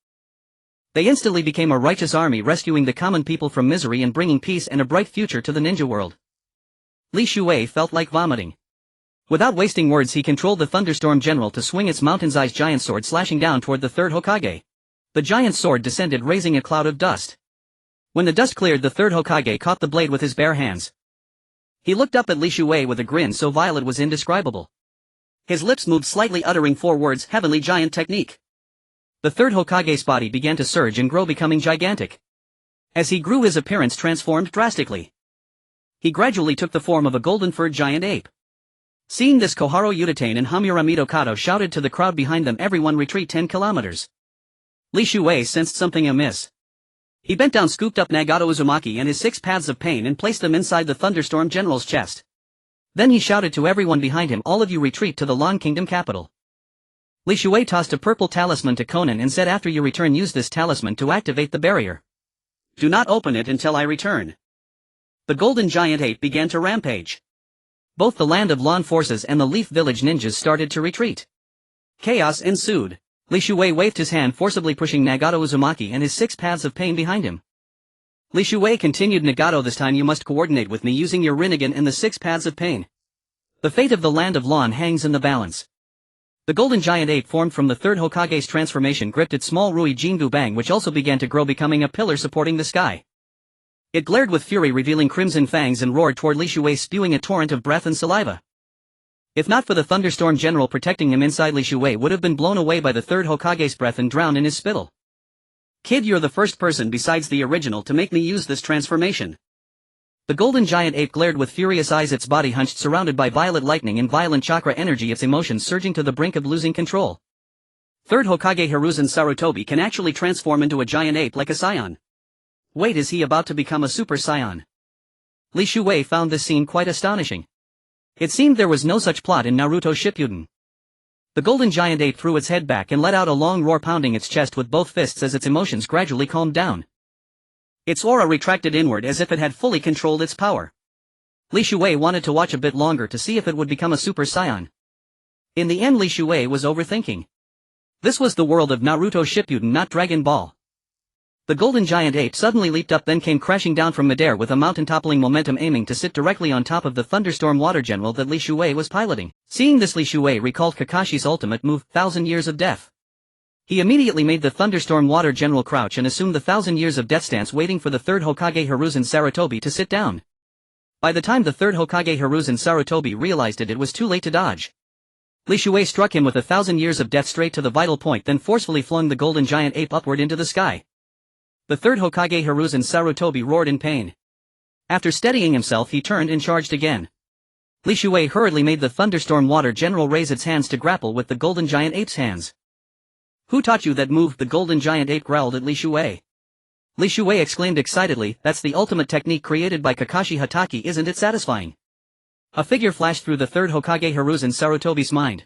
They instantly became a righteous army, rescuing the common people from misery and bringing peace and a bright future to the ninja world. Li Shuwei felt like vomiting. Without wasting words, he controlled the Thunderstorm General to swing its mountain-sized giant sword, slashing down toward the third Hokage. The giant sword descended, raising a cloud of dust. When the dust cleared, the third Hokage caught the blade with his bare hands. He looked up at Li Shuwei with a grin so vile it was indescribable. His lips moved slightly, uttering 4 words, "Heavenly Giant Technique." The third Hokage's body began to surge and grow, becoming gigantic. As he grew, his appearance transformed drastically. He gradually took the form of a golden-furred giant ape. Seeing this, Koharu Udatane and Hamura Midokado shouted to the crowd behind them, "Everyone retreat 10 kilometers." Li Shuwei sensed something amiss. He bent down, scooped up Nagato Uzumaki and his 6 paths of pain and placed them inside the Thunderstorm General's chest. Then he shouted to everyone behind him, "All of you retreat to the Lan Kingdom capital." Li Shuwei tossed a purple talisman to Konan and said, "After you return, use this talisman to activate the barrier. Do not open it until I return." The golden giant ape began to rampage. Both the Land of Lan forces and the Leaf Village ninjas started to retreat. Chaos ensued. Li Shuwei waved his hand, forcibly pushing Nagato Uzumaki and his 6 paths of pain behind him. Li Shuwei continued, "Nagato, this time you must coordinate with me using your Rinnegan and the 6 paths of pain. The fate of the Land of Lan hangs in the balance." The golden giant ape formed from the third Hokage's transformation gripped its small Rui Jingu Bang, which also began to grow, becoming a pillar supporting the sky. It glared with fury, revealing crimson fangs, and roared toward Li Shuwei, spewing a torrent of breath and saliva. If not for the Thunderstorm General protecting him inside, Li Shuwei would have been blown away by the third Hokage's breath and drowned in his spittle. "Kid, you're the first person besides the original to make me use this transformation." The golden giant ape glared with furious eyes, its body hunched, surrounded by violet lightning and violent chakra energy, its emotions surging to the brink of losing control. Third Hokage Hiruzen Sarutobi can actually transform into a giant ape like a scion. Wait, is he about to become a super scion? Li Shuwei found this scene quite astonishing. It seemed there was no such plot in Naruto Shippuden. The golden giant ape threw its head back and let out a long roar, pounding its chest with both fists as its emotions gradually calmed down. Its aura retracted inward as if it had fully controlled its power. Li Shuwei wanted to watch a bit longer to see if it would become a super scion. In the end, Li Shuwei was overthinking. This was the world of Naruto Shippuden, not Dragon Ball. The golden giant ape suddenly leaped up, then came crashing down from midair with a mountain-toppling momentum, aiming to sit directly on top of the Thunderstorm Water General that Li Shuwei was piloting. Seeing this, Li Shuwei recalled Kakashi's ultimate move, 1,000 Years of Death. He immediately made the Thunderstorm Water General crouch and assumed the 1,000 Years of Death stance, waiting for the third Hokage Hiruzen Sarutobi to sit down. By the time the third Hokage Hiruzen Sarutobi realized it, it was too late to dodge. Li Shuei struck him with 1,000 years of death straight to the vital point, then forcefully flung the golden giant ape upward into the sky. The third Hokage Hiruzen Sarutobi roared in pain. After steadying himself he turned and charged again. Li Shuei hurriedly made the Thunderstorm Water General raise its hands to grapple with the golden giant ape's hands. "Who taught you that move?" the golden giant ape growled at Li Shuei. Li Shuei exclaimed excitedly, "That's the ultimate technique created by Kakashi Hatake, isn't it satisfying?" A figure flashed through the third Hokage Hiruzen Sarutobi's mind.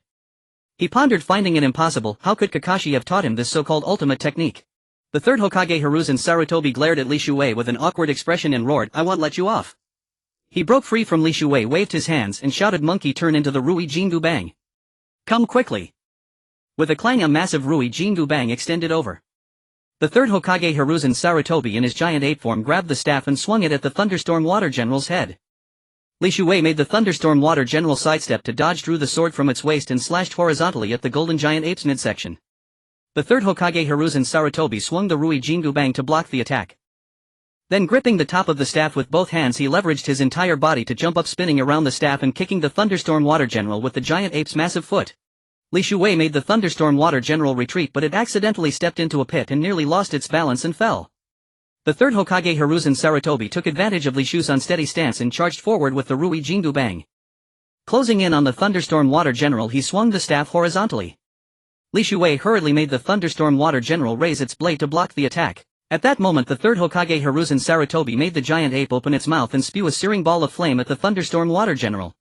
He pondered, finding it impossible. How could Kakashi have taught him this so-called ultimate technique? The third Hokage Hiruzen Sarutobi glared at Li Shuei with an awkward expression and roared, "I won't let you off." He broke free from Li Shuei, waved his hands and shouted, "Monkey turn into the Rui Jingu Bang. Come quickly." With a clang a massive Rui Jingu Bang extended over. The third Hokage Hiruzen Sarutobi in his giant ape form grabbed the staff and swung it at the Thunderstorm Water General's head. Li Shuei made the Thunderstorm Water General sidestep to dodge, drew the sword from its waist and slashed horizontally at the golden giant ape's midsection. The third Hokage Hiruzen Sarutobi swung the Rui Jingu Bang to block the attack. Then gripping the top of the staff with both hands he leveraged his entire body to jump up, spinning around the staff and kicking the Thunderstorm Water General with the giant ape's massive foot. Li Shuei made the Thunderstorm Water General retreat, but it accidentally stepped into a pit and nearly lost its balance and fell. The third Hokage Hiruzen Sarutobi took advantage of Li Shu's unsteady stance and charged forward with the Rui Jingu Bang. Closing in on the Thunderstorm Water General he swung the staff horizontally. Li Shuei hurriedly made the Thunderstorm Water General raise its blade to block the attack. At that moment the third Hokage Hiruzen Sarutobi made the giant ape open its mouth and spew a searing ball of flame at the Thunderstorm Water General.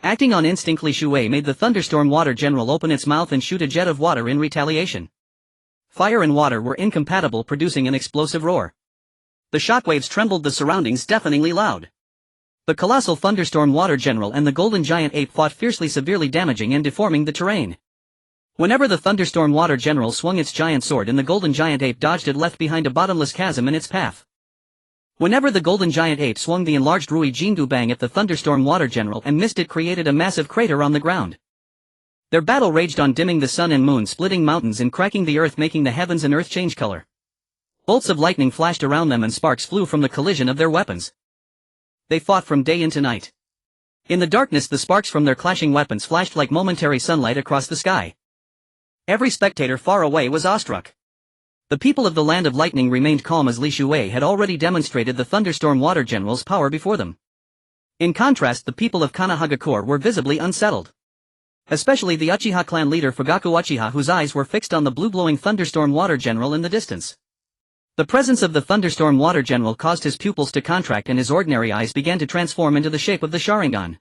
Acting on instinct, Li Shuei made the Thunderstorm Water General open its mouth and shoot a jet of water in retaliation. Fire and water were incompatible, producing an explosive roar. The shockwaves trembled the surroundings deafeningly loud. The colossal Thunderstorm Water General and the golden giant ape fought fiercely, severely damaging and deforming the terrain. Whenever the Thunderstorm Water General swung its giant sword and the golden giant ape dodged, it left behind a bottomless chasm in its path. Whenever the golden giant ape swung the enlarged Rui Jingu Bang at the Thunderstorm Water General and missed, it created a massive crater on the ground. Their battle raged on, dimming the sun and moon, splitting mountains and cracking the earth, making the heavens and earth change color. Bolts of lightning flashed around them and sparks flew from the collision of their weapons. They fought from day into night. In the darkness the sparks from their clashing weapons flashed like momentary sunlight across the sky. Every spectator far away was awestruck. The people of the Land of Lightning remained calm, as Li Shuei had already demonstrated the Thunderstorm Water General's power before them. In contrast, the people of Konohagakure were visibly unsettled. Especially the Uchiha clan leader Fugaku Uchiha, whose eyes were fixed on the blue-glowing Thunderstorm Water General in the distance. The presence of the Thunderstorm Water General caused his pupils to contract and his ordinary eyes began to transform into the shape of the Sharingan.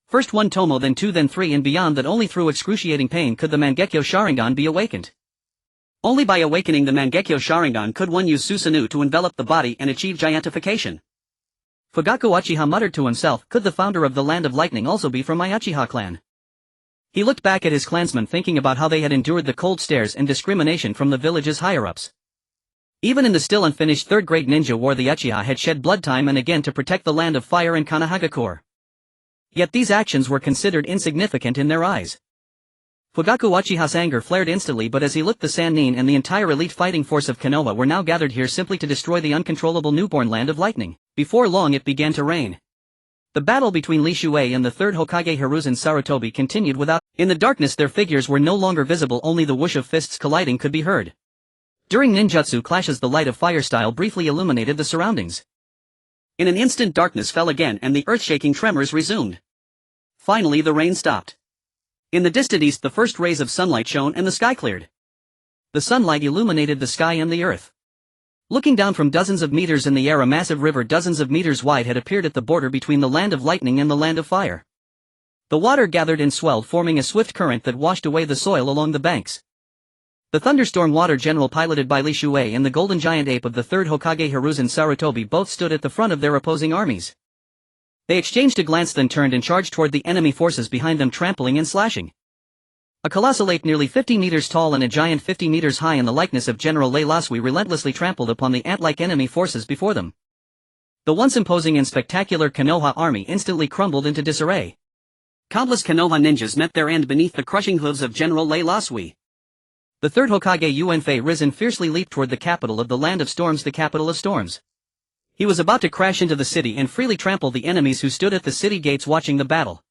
First one tomo, then two, then three, and beyond that. Only through excruciating pain could the Mangekyo Sharingan be awakened. Only by awakening the Mangekyo Sharingan could one use Susanoo to envelop the body and achieve giantification. Fugaku Uchiha muttered to himself, could the founder of the Land of Lightning also be from my Uchiha clan? He looked back at his clansmen, thinking about how they had endured the cold stares and discrimination from the village's higher-ups. Even in the still unfinished third-grade ninja war, the Uchiha had shed blood time and again to protect the Land of Fire and Konohagakure. Yet these actions were considered insignificant in their eyes. Fugaku Uchiha's anger flared instantly, but as he looked, the Sannin and the entire elite fighting force of Konoha were now gathered here simply to destroy the uncontrollable newborn Land of Lightning. Before long it began to rain. The battle between Li Shuei and the third Hokage Hiruzen Sarutobi continued without. In the darkness their figures were no longer visible, only the whoosh of fists colliding could be heard. During ninjutsu clashes the light of fire style briefly illuminated the surroundings. In an instant darkness fell again and the earth-shaking tremors resumed. Finally the rain stopped. In the distant east the first rays of sunlight shone and the sky cleared. The sunlight illuminated the sky and the earth. Looking down from dozens of meters in the air, a massive river dozens of meters wide had appeared at the border between the Land of Lightning and the Land of Fire. The water gathered and swelled, forming a swift current that washed away the soil along the banks. The Thunderstorm Water General, piloted by Li Shuei, and the golden giant ape of the third Hokage Hiruzen Sarutobi both stood at the front of their opposing armies. They exchanged a glance, then turned and charged toward the enemy forces behind them, trampling and slashing. A colossal ape nearly 50 meters tall and a giant 50 meters high in the likeness of General Lei Lasui relentlessly trampled upon the ant-like enemy forces before them. The once imposing and spectacular Konoha army instantly crumbled into disarray. Countless Konoha ninjas met their end beneath the crushing hooves of General Lei Lasui. The third Hokage Yuanfei risen fiercely leaped toward the capital of the Land of Storms, the capital of storms. He was about to crash into the city and freely trample the enemies who stood at the city gates watching the battle.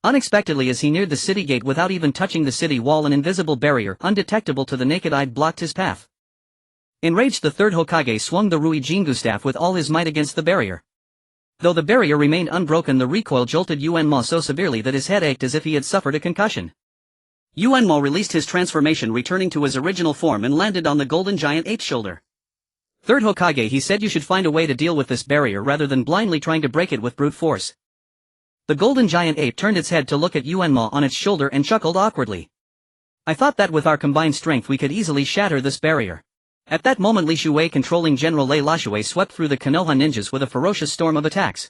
Unexpectedly, as he neared the city gate without even touching the city wall, an invisible barrier, undetectable to the naked eye, blocked his path. Enraged, the third Hokage swung the Rui Jingu staff with all his might against the barrier. Though the barrier remained unbroken, the recoil jolted Yuenmo so severely that his head ached as if he had suffered a concussion. Yuenmo released his transformation, returning to his original form, and landed on the golden giant ape's shoulder. Third Hokage, he said, you should find a way to deal with this barrier rather than blindly trying to break it with brute force. The golden giant ape turned its head to look at Yuenmo on its shoulder and chuckled awkwardly. I thought that with our combined strength we could easily shatter this barrier. At that moment, Li Shuei, controlling General Lei Lashue, swept through the Konoha ninjas with a ferocious storm of attacks.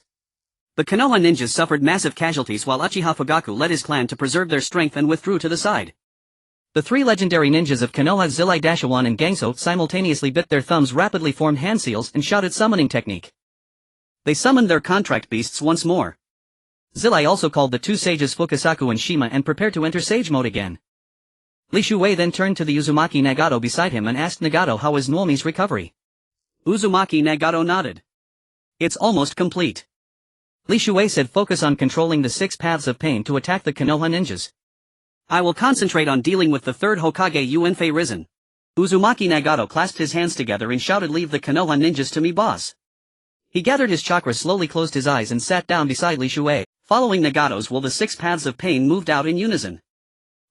The Konoha ninjas suffered massive casualties while Uchiha Fugaku led his clan to preserve their strength and withdrew to the side. The three legendary ninjas of Konoha, Zillai, Dashawan and Gangso, simultaneously bit their thumbs, rapidly formed hand seals, and shouted summoning technique. They summoned their contract beasts once more. Zillai also called the two sages Fukasaku and Shima and prepared to enter sage mode again. Li Shuei then turned to the Uzumaki Nagato beside him and asked Nagato how was Nuomi's recovery. Uzumaki Nagato nodded. It's almost complete. Li Shuei said, focus on controlling the 6 paths of pain to attack the Konoha ninjas. I will concentrate on dealing with the third Hokage Yuenfei Risen. Uzumaki Nagato clasped his hands together and shouted, leave the Konoha ninjas to me, boss. He gathered his chakra, slowly closed his eyes and sat down beside Li Shuei. Following Nagato's will, the 6 paths of pain moved out in unison.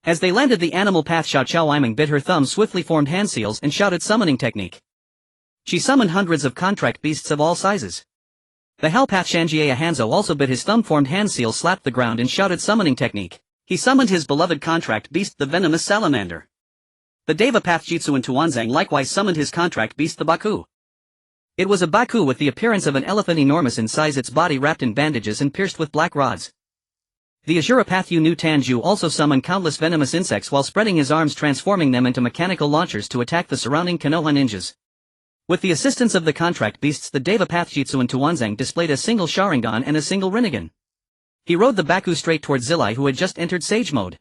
As they landed, the animal path Xiao Chao Iming bit her thumb, swiftly formed hand seals, and shouted summoning technique. She summoned hundreds of contract beasts of all sizes. The hell path Shanjiea Hanzō also bit his thumb, formed hand seals, slapped the ground, and shouted summoning technique. He summoned his beloved contract beast, the venomous salamander. The Deva path Jitsuan Tuanzang likewise summoned his contract beast, the Baku. It was a Baku with the appearance of an elephant, enormous in size, its body wrapped in bandages and pierced with black rods. The Azura path Yu Tanju also summoned countless venomous insects while spreading his arms, transforming them into mechanical launchers to attack the surrounding Konoha ninjas. With the assistance of the contract beasts, the Deva path Jitsuan Tuanzang displayed a single Sharingan and a single Rinnegan. He rode the Baku straight towards Zillai, who had just entered sage mode.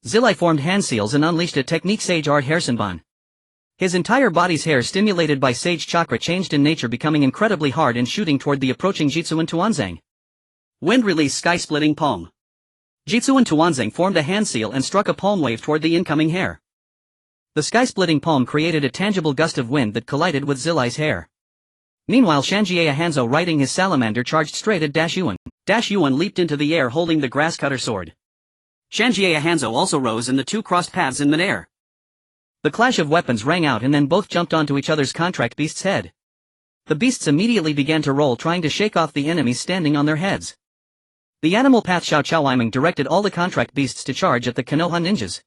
Zillai formed hand seals and unleashed a technique, Sage Art Hairsenban. His entire body's hair, stimulated by sage chakra, changed in nature, becoming incredibly hard and shooting toward the approaching Jitsuan Tuanzang. Wind release, sky-splitting palm. Jitsuan Tuanzang formed a hand seal and struck a palm wave toward the incoming hair. The sky-splitting palm created a tangible gust of wind that collided with Zillai's hair. Meanwhile, Shanjiea Hanzō, riding his salamander, charged straight at Dashuan. Dashuan leaped into the air holding the grass cutter sword. Shanjiea Hanzō also rose and the two crossed paths in midair. The clash of weapons rang out and then both jumped onto each other's contract beast's head. The beasts immediately began to roll, trying to shake off the enemies standing on their heads. The animal path Xiao Chao Iming directed all the contract beasts to charge at the Konoha ninjas.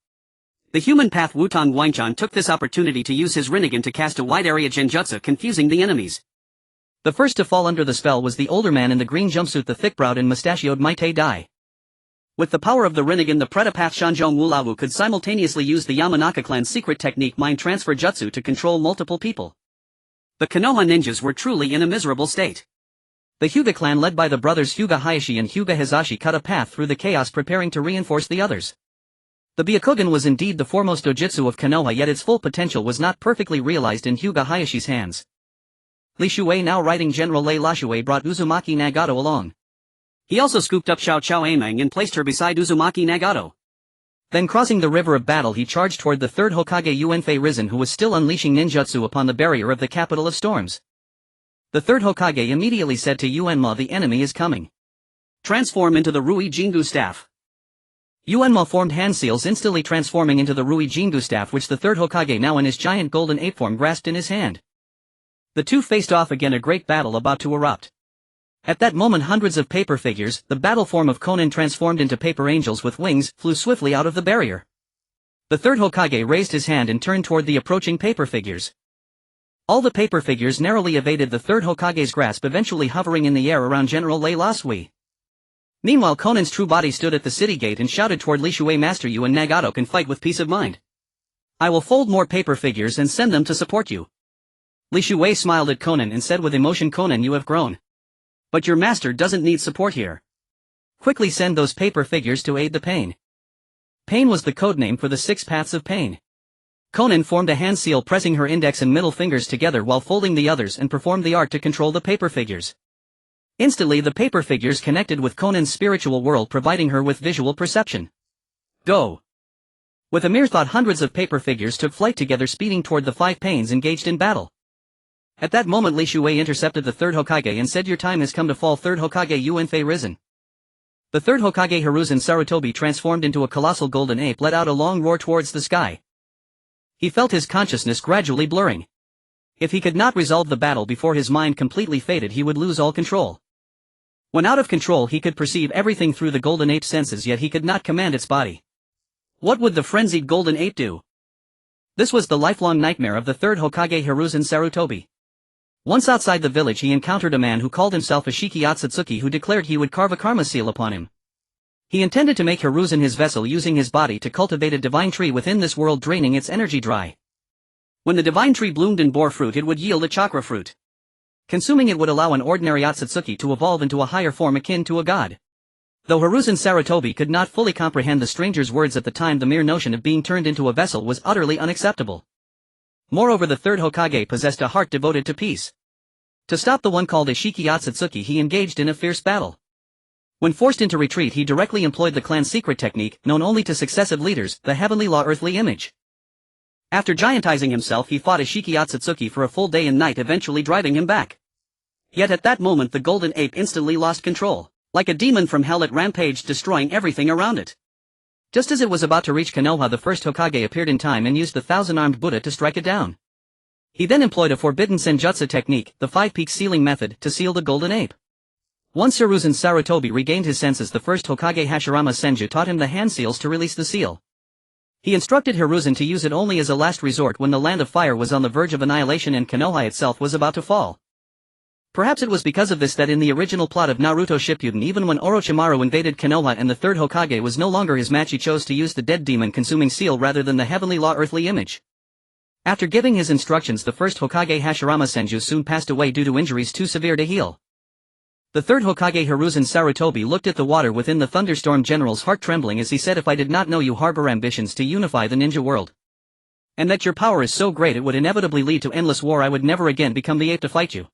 The human path Wutong Wainchan took this opportunity to use his Rinnegan to cast a wide-area genjutsu, confusing the enemies. The first to fall under the spell was the older man in the green jumpsuit, the thick-browed and mustachioed Maite Dai. With the power of the Rinnegan, the Predapath Shanjong Wulawu could simultaneously use the Yamanaka clan's secret technique, mind transfer jutsu, to control multiple people. The Konoha ninjas were truly in a miserable state. The Hyuga clan, led by the brothers Hyuga Hayashi and Hyuga Hizashi, cut a path through the chaos, preparing to reinforce the others. The Byakugan was indeed the foremost dojutsu of Konoha, yet its full potential was not perfectly realized in Hyuga Hayashi's hands. Li Shuei, now riding General Lei Lashue, brought Uzumaki Nagato along. He also scooped up Xiao Chao Iming and placed her beside Uzumaki Nagato. Then, crossing the river of battle, he charged toward the third Hokage Yuenfei Risen, who was still unleashing ninjutsu upon the barrier of the capital of storms. The third Hokage immediately said to Yuenma, the enemy is coming. Transform into the Rui Jingu staff. Yuenma formed hand seals, instantly transforming into the Rui Jingu staff, which the third Hokage, now in his giant golden ape form, grasped in his hand. The two faced off again, a great battle about to erupt. At that moment, hundreds of paper figures, the battle form of Konan transformed into paper angels with wings, flew swiftly out of the barrier. The third Hokage raised his hand and turned toward the approaching paper figures. All the paper figures narrowly evaded the third Hokage's grasp, eventually hovering in the air around General Lei Lasui. Meanwhile, Konan's true body stood at the city gate and shouted toward Li Shuei, Master, you and Nagato can fight with peace of mind. I will fold more paper figures and send them to support you. Li Shuei smiled at Konan and said with emotion, Konan, you have grown. But your master doesn't need support here. Quickly send those paper figures to aid the pain. Pain was the codename for the 6 paths of pain. Konan formed a hand seal, pressing her index and middle fingers together while folding the others, and performed the art to control the paper figures. Instantly the paper figures connected with Konan's spiritual world, providing her with visual perception. Go! With a mere thought, hundreds of paper figures took flight together, speeding toward the 5 pains engaged in battle. At that moment Li Shuwei intercepted the third Hokage and said, "Your time has come to fall, third Hokage Yuanfei risen." The third Hokage Hiruzen Sarutobi, transformed into a colossal golden ape, let out a long roar towards the sky. He felt his consciousness gradually blurring. If he could not resolve the battle before his mind completely faded, he would lose all control. When out of control he could perceive everything through the golden ape's senses, yet he could not command its body. What would the frenzied golden ape do? This was the lifelong nightmare of the third Hokage Hiruzen Sarutobi. Once outside the village he encountered a man who called himself a Shiki Akatsuki, who declared he would carve a karma seal upon him. He intended to make Hiruzen his vessel, using his body to cultivate a divine tree within this world, draining its energy dry. When the divine tree bloomed and bore fruit, it would yield a chakra fruit. Consuming it would allow an ordinary Akatsuki to evolve into a higher form akin to a god. Though Hiruzen Sarutobi could not fully comprehend the stranger's words at the time, the mere notion of being turned into a vessel was utterly unacceptable. Moreover, the third Hokage possessed a heart devoted to peace. To stop the one called a Shiki Akatsuki, he engaged in a fierce battle. When forced into retreat, he directly employed the clan's secret technique, known only to successive leaders, the heavenly law earthly image. After giantizing himself, he fought a Shiki Akatsuki for a full day and night, eventually driving him back. Yet at that moment the golden ape instantly lost control. Like a demon from hell it rampaged, destroying everything around it. Just as it was about to reach Konoha, the first Hokage appeared in time and used the 1,000-armed Buddha to strike it down. He then employed a forbidden senjutsu technique, the 5-peak sealing method, to seal the golden ape. Once Hiruzen Sarutobi regained his senses, the first Hokage Hashirama Senju taught him the hand seals to release the seal. He instructed Hiruzen to use it only as a last resort when the land of fire was on the verge of annihilation and Konoha itself was about to fall. Perhaps it was because of this that in the original plot of Naruto Shippuden, even when Orochimaru invaded Konoha and the third Hokage was no longer his match, he chose to use the dead demon-consuming seal rather than the heavenly law earthly image. After giving his instructions, the first Hokage Hashirama Senju soon passed away due to injuries too severe to heal. The third Hokage Hiruzen Sarutobi looked at the water within the Thunderstorm General's heart, trembling as he said, "If I did not know you harbor ambitions to unify the ninja world, and that your power is so great it would inevitably lead to endless war, I would never again become the ape to fight you."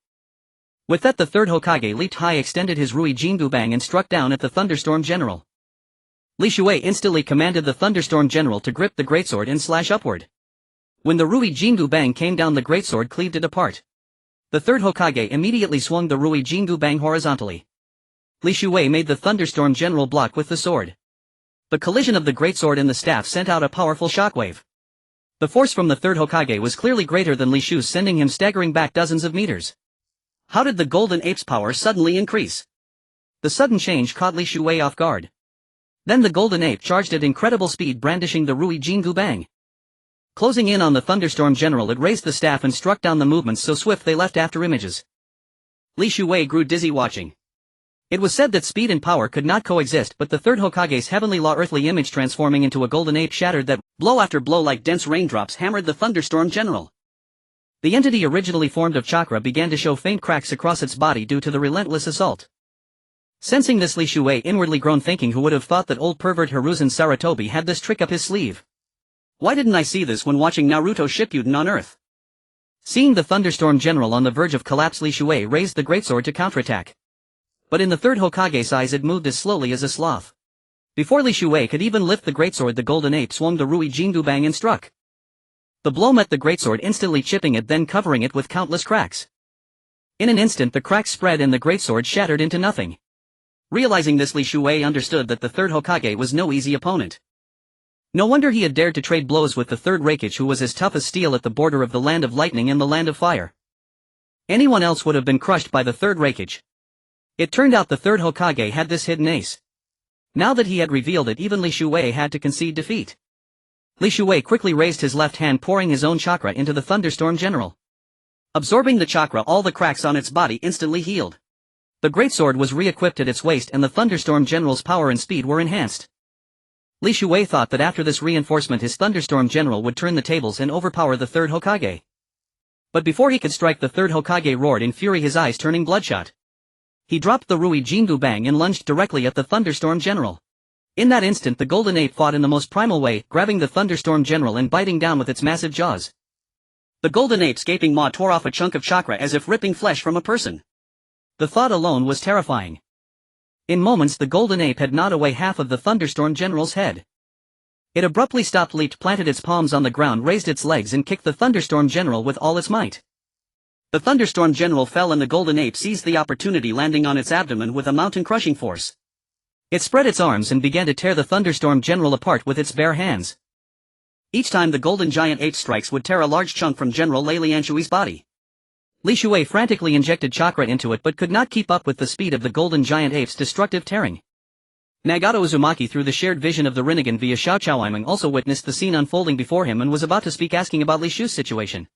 With that, the third Hokage leaped high, extended his Rui Jingu Bang and struck down at the Thunderstorm General. Li Shuwei instantly commanded the Thunderstorm General to grip the greatsword and slash upward. When the Rui Jingu Bang came down, the greatsword cleaved it apart. The third Hokage immediately swung the Rui Jingu Bang horizontally. Li Shuwei made the Thunderstorm General block with the sword. The collision of the greatsword and the staff sent out a powerful shockwave. The force from the third Hokage was clearly greater than Li Shu's, sending him staggering back dozens of meters. How did the golden ape's power suddenly increase? The sudden change caught Li Shuwei off guard. Then the golden ape charged at incredible speed, brandishing the Rui Jingu Bang. Closing in on the Thunderstorm General, it raised the staff and struck down the movements so swift they left after images. Li Shuwei grew dizzy watching. It was said that speed and power could not coexist, but the third Hokage's heavenly law earthly image, transforming into a golden ape, shattered that. Blow after blow like dense raindrops hammered the Thunderstorm General. The entity, originally formed of chakra, began to show faint cracks across its body due to the relentless assault. Sensing this, Li Shuwei inwardly groaned, thinking, who would have thought that old pervert Hiruzen Sarutobi had this trick up his sleeve? Why didn't I see this when watching Naruto Shippuden on Earth? Seeing the Thunderstorm General on the verge of collapse, Li Shuwei raised the greatsword to counterattack. But in the third Hokage's eyes it moved as slowly as a sloth. Before Li Shuwei could even lift the greatsword, the golden ape swung the Rui Jingu Bang and struck. The blow met the greatsword, instantly chipping it, then covering it with countless cracks. In an instant the cracks spread and the greatsword shattered into nothing. Realizing this, Li Shuwei understood that the third Hokage was no easy opponent. No wonder he had dared to trade blows with the third Raikage, who was as tough as steel at the border of the land of lightning and the land of fire. Anyone else would have been crushed by the third Raikage. It turned out the third Hokage had this hidden ace. Now that he had revealed it, even Li Shuwei had to concede defeat. Li Shuwei quickly raised his left hand, pouring his own chakra into the Thunderstorm General. Absorbing the chakra, all the cracks on its body instantly healed. The greatsword was re-equipped at its waist and the Thunderstorm General's power and speed were enhanced. Li Shuwei thought that after this reinforcement his Thunderstorm General would turn the tables and overpower the third Hokage. But before he could strike, the third Hokage roared in fury, his eyes turning bloodshot. He dropped the Rui Jingu Bang and lunged directly at the Thunderstorm General. In that instant the golden ape fought in the most primal way, grabbing the Thunderstorm General and biting down with its massive jaws. The golden ape's gaping maw tore off a chunk of chakra as if ripping flesh from a person. The thought alone was terrifying. In moments the golden ape had gnawed away half of the Thunderstorm General's head. It abruptly stopped, leaped, planted its palms on the ground, raised its legs and kicked the Thunderstorm General with all its might. The Thunderstorm General fell and the golden ape seized the opportunity, landing on its abdomen with a mountain-crushing force. It spread its arms and began to tear the Thunderstorm General apart with its bare hands. Each time the golden giant ape strikes would tear a large chunk from General Lei Lianshui's body. Li Shui frantically injected chakra into it but could not keep up with the speed of the golden giant ape's destructive tearing. Nagato Uzumaki, through the shared vision of the Rinnegan via Xiao Chaoimeng, also witnessed the scene unfolding before him and was about to speak, asking about Li Shu's situation.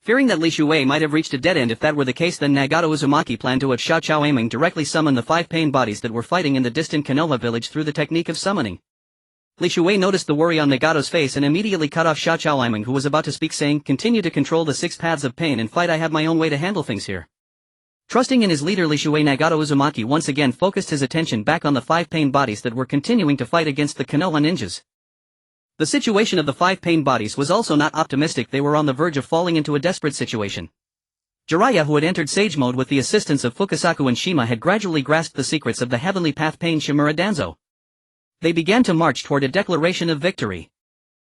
Fearing that Li Shui might have reached a dead end if that were the case, then Nagato Uzumaki planned to have Xiao Chaoimeng directly summon the 5 pain bodies that were fighting in the distant Konoha village through the technique of summoning. Li Shui noticed the worry on Nagato's face and immediately cut off Xiao Chaoimeng, who was about to speak, saying, "Continue to control the 6 paths of pain and fight. I have my own way to handle things here." Trusting in his leader Li Shui, Nagato Uzumaki once again focused his attention back on the 5 pain bodies that were continuing to fight against the Konoha ninjas. The situation of the 5 pain bodies was also not optimistic. They were on the verge of falling into a desperate situation. Jiraiya, who had entered Sage Mode with the assistance of Fukasaku and Shima, had gradually grasped the secrets of the Heavenly Path Pain Shimura Danzo. They began to march toward a declaration of victory.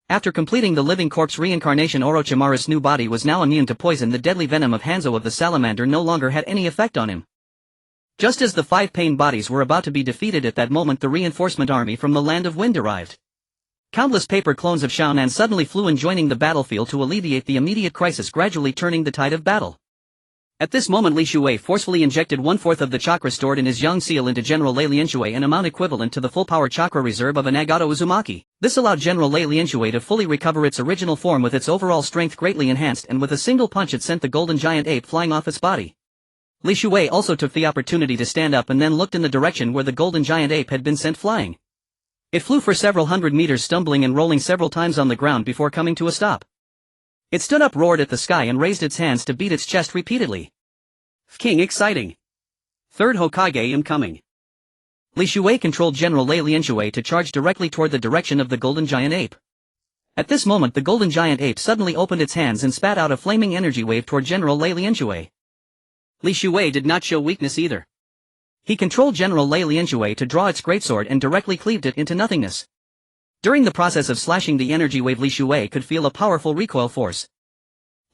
After completing the living corpse reincarnation, Orochimaru's new body was now immune to poison. The deadly venom of Hanzō the Salamander no longer had any effect on him. Just as the 5 pain bodies were about to be defeated, at that moment the reinforcement army from the Land of Wind arrived. Countless paper clones of Xiaonan suddenly flew in, joining the battlefield to alleviate the immediate crisis, gradually turning the tide of battle. At this moment Li Shui forcefully injected 1/4 of the chakra stored in his Yang Seal into General Lei Lianshui, an amount equivalent to the full power chakra reserve of a Nagato Uzumaki. This allowed General Lei Lianshui to fully recover its original form, with its overall strength greatly enhanced, and with a single punch it sent the golden giant ape flying off its body. Li Shui also took the opportunity to stand up and then looked in the direction where the golden giant ape had been sent flying. It flew for several hundred meters, stumbling and rolling several times on the ground before coming to a stop. It stood up, roared at the sky and raised its hands to beat its chest repeatedly. "King, exciting. Third Hokage incoming." Li Shui controlled General Lei Lianshui to charge directly toward the direction of the golden giant ape. At this moment the golden giant ape suddenly opened its hands and spat out a flaming energy wave toward General Lei Lianshui. Li Shui did not show weakness either. He controlled General Lei Lianshui to draw its greatsword and directly cleaved it into nothingness. During the process of slashing the energy wave, Li Shui could feel a powerful recoil force.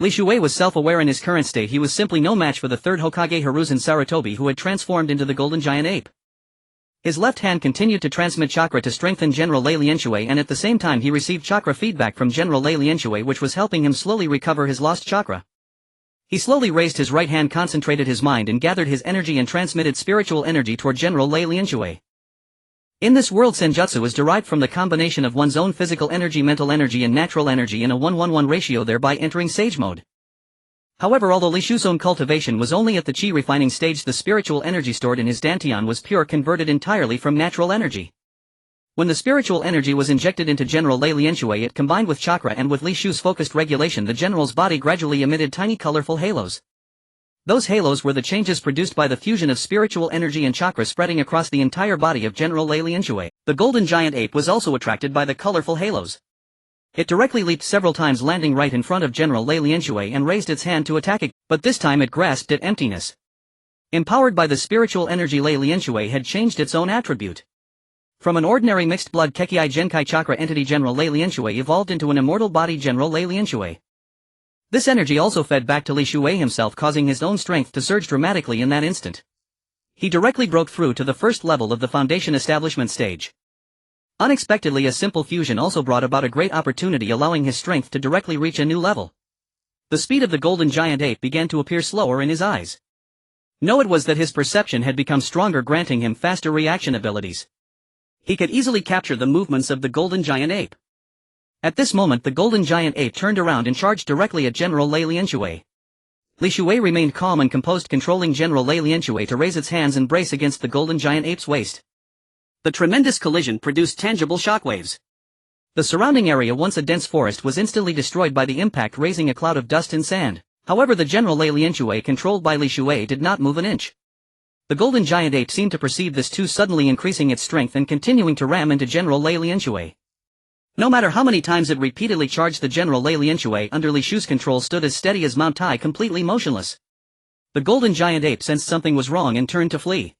Li Shui was self-aware in his current state. He was simply no match for the third Hokage Hiruzen Sarutobi, who had transformed into the golden giant ape. His left hand continued to transmit chakra to strengthen General Lei Lianshui, and at the same time he received chakra feedback from General Lei Lianshui, which was helping him slowly recover his lost chakra. He slowly raised his right hand, concentrated his mind and gathered his energy and transmitted spiritual energy toward General Lei Lianshui. In this world, senjutsu is derived from the combination of one's own physical energy, mental energy and natural energy in a 1-1-1 ratio, thereby entering Sage Mode. However, although Li Shu's own cultivation was only at the chi refining stage, the spiritual energy stored in his dantian was pure, converted entirely from natural energy. When the spiritual energy was injected into General Lei Lianshui, it combined with chakra, and with Li Shu's focused regulation the general's body gradually emitted tiny colorful halos. Those halos were the changes produced by the fusion of spiritual energy and chakra spreading across the entire body of General Lei Lianshui. The golden giant ape was also attracted by the colorful halos. It directly leaped several times, landing right in front of General Lei Lianshui, and raised its hand to attack it, but this time it grasped at emptiness. Empowered by the spiritual energy, Lei Lianshui had changed its own attribute. From an ordinary mixed blood Kekei Genkai chakra entity, General Lei Lianshui evolved into an immortal body, General Lei Lianshui. This energy also fed back to Li Shui himself, causing his own strength to surge dramatically in that instant. He directly broke through to the first level of the foundation establishment stage. Unexpectedly, a simple fusion also brought about a great opportunity, allowing his strength to directly reach a new level. The speed of the golden giant ape began to appear slower in his eyes. No, it was that his perception had become stronger, granting him faster reaction abilities. He could easily capture the movements of the golden giant ape. At this moment the golden giant ape turned around and charged directly at General Lei Lianshui. Li Shui remained calm and composed, controlling General Lei Lianshui to raise its hands and brace against the golden giant ape's waist. The tremendous collision produced tangible shockwaves. The surrounding area, once a dense forest, was instantly destroyed by the impact, raising a cloud of dust and sand. However, the General Lei Lianshui, controlled by Li Shui, did not move an inch. The golden giant ape seemed to perceive this too, suddenly increasing its strength and continuing to ram into General Lei Lianshui. No matter how many times it repeatedly charged, the General Lei Lianshui under Li Shu's control stood as steady as Mount Tai, completely motionless. The golden giant ape sensed something was wrong and turned to flee.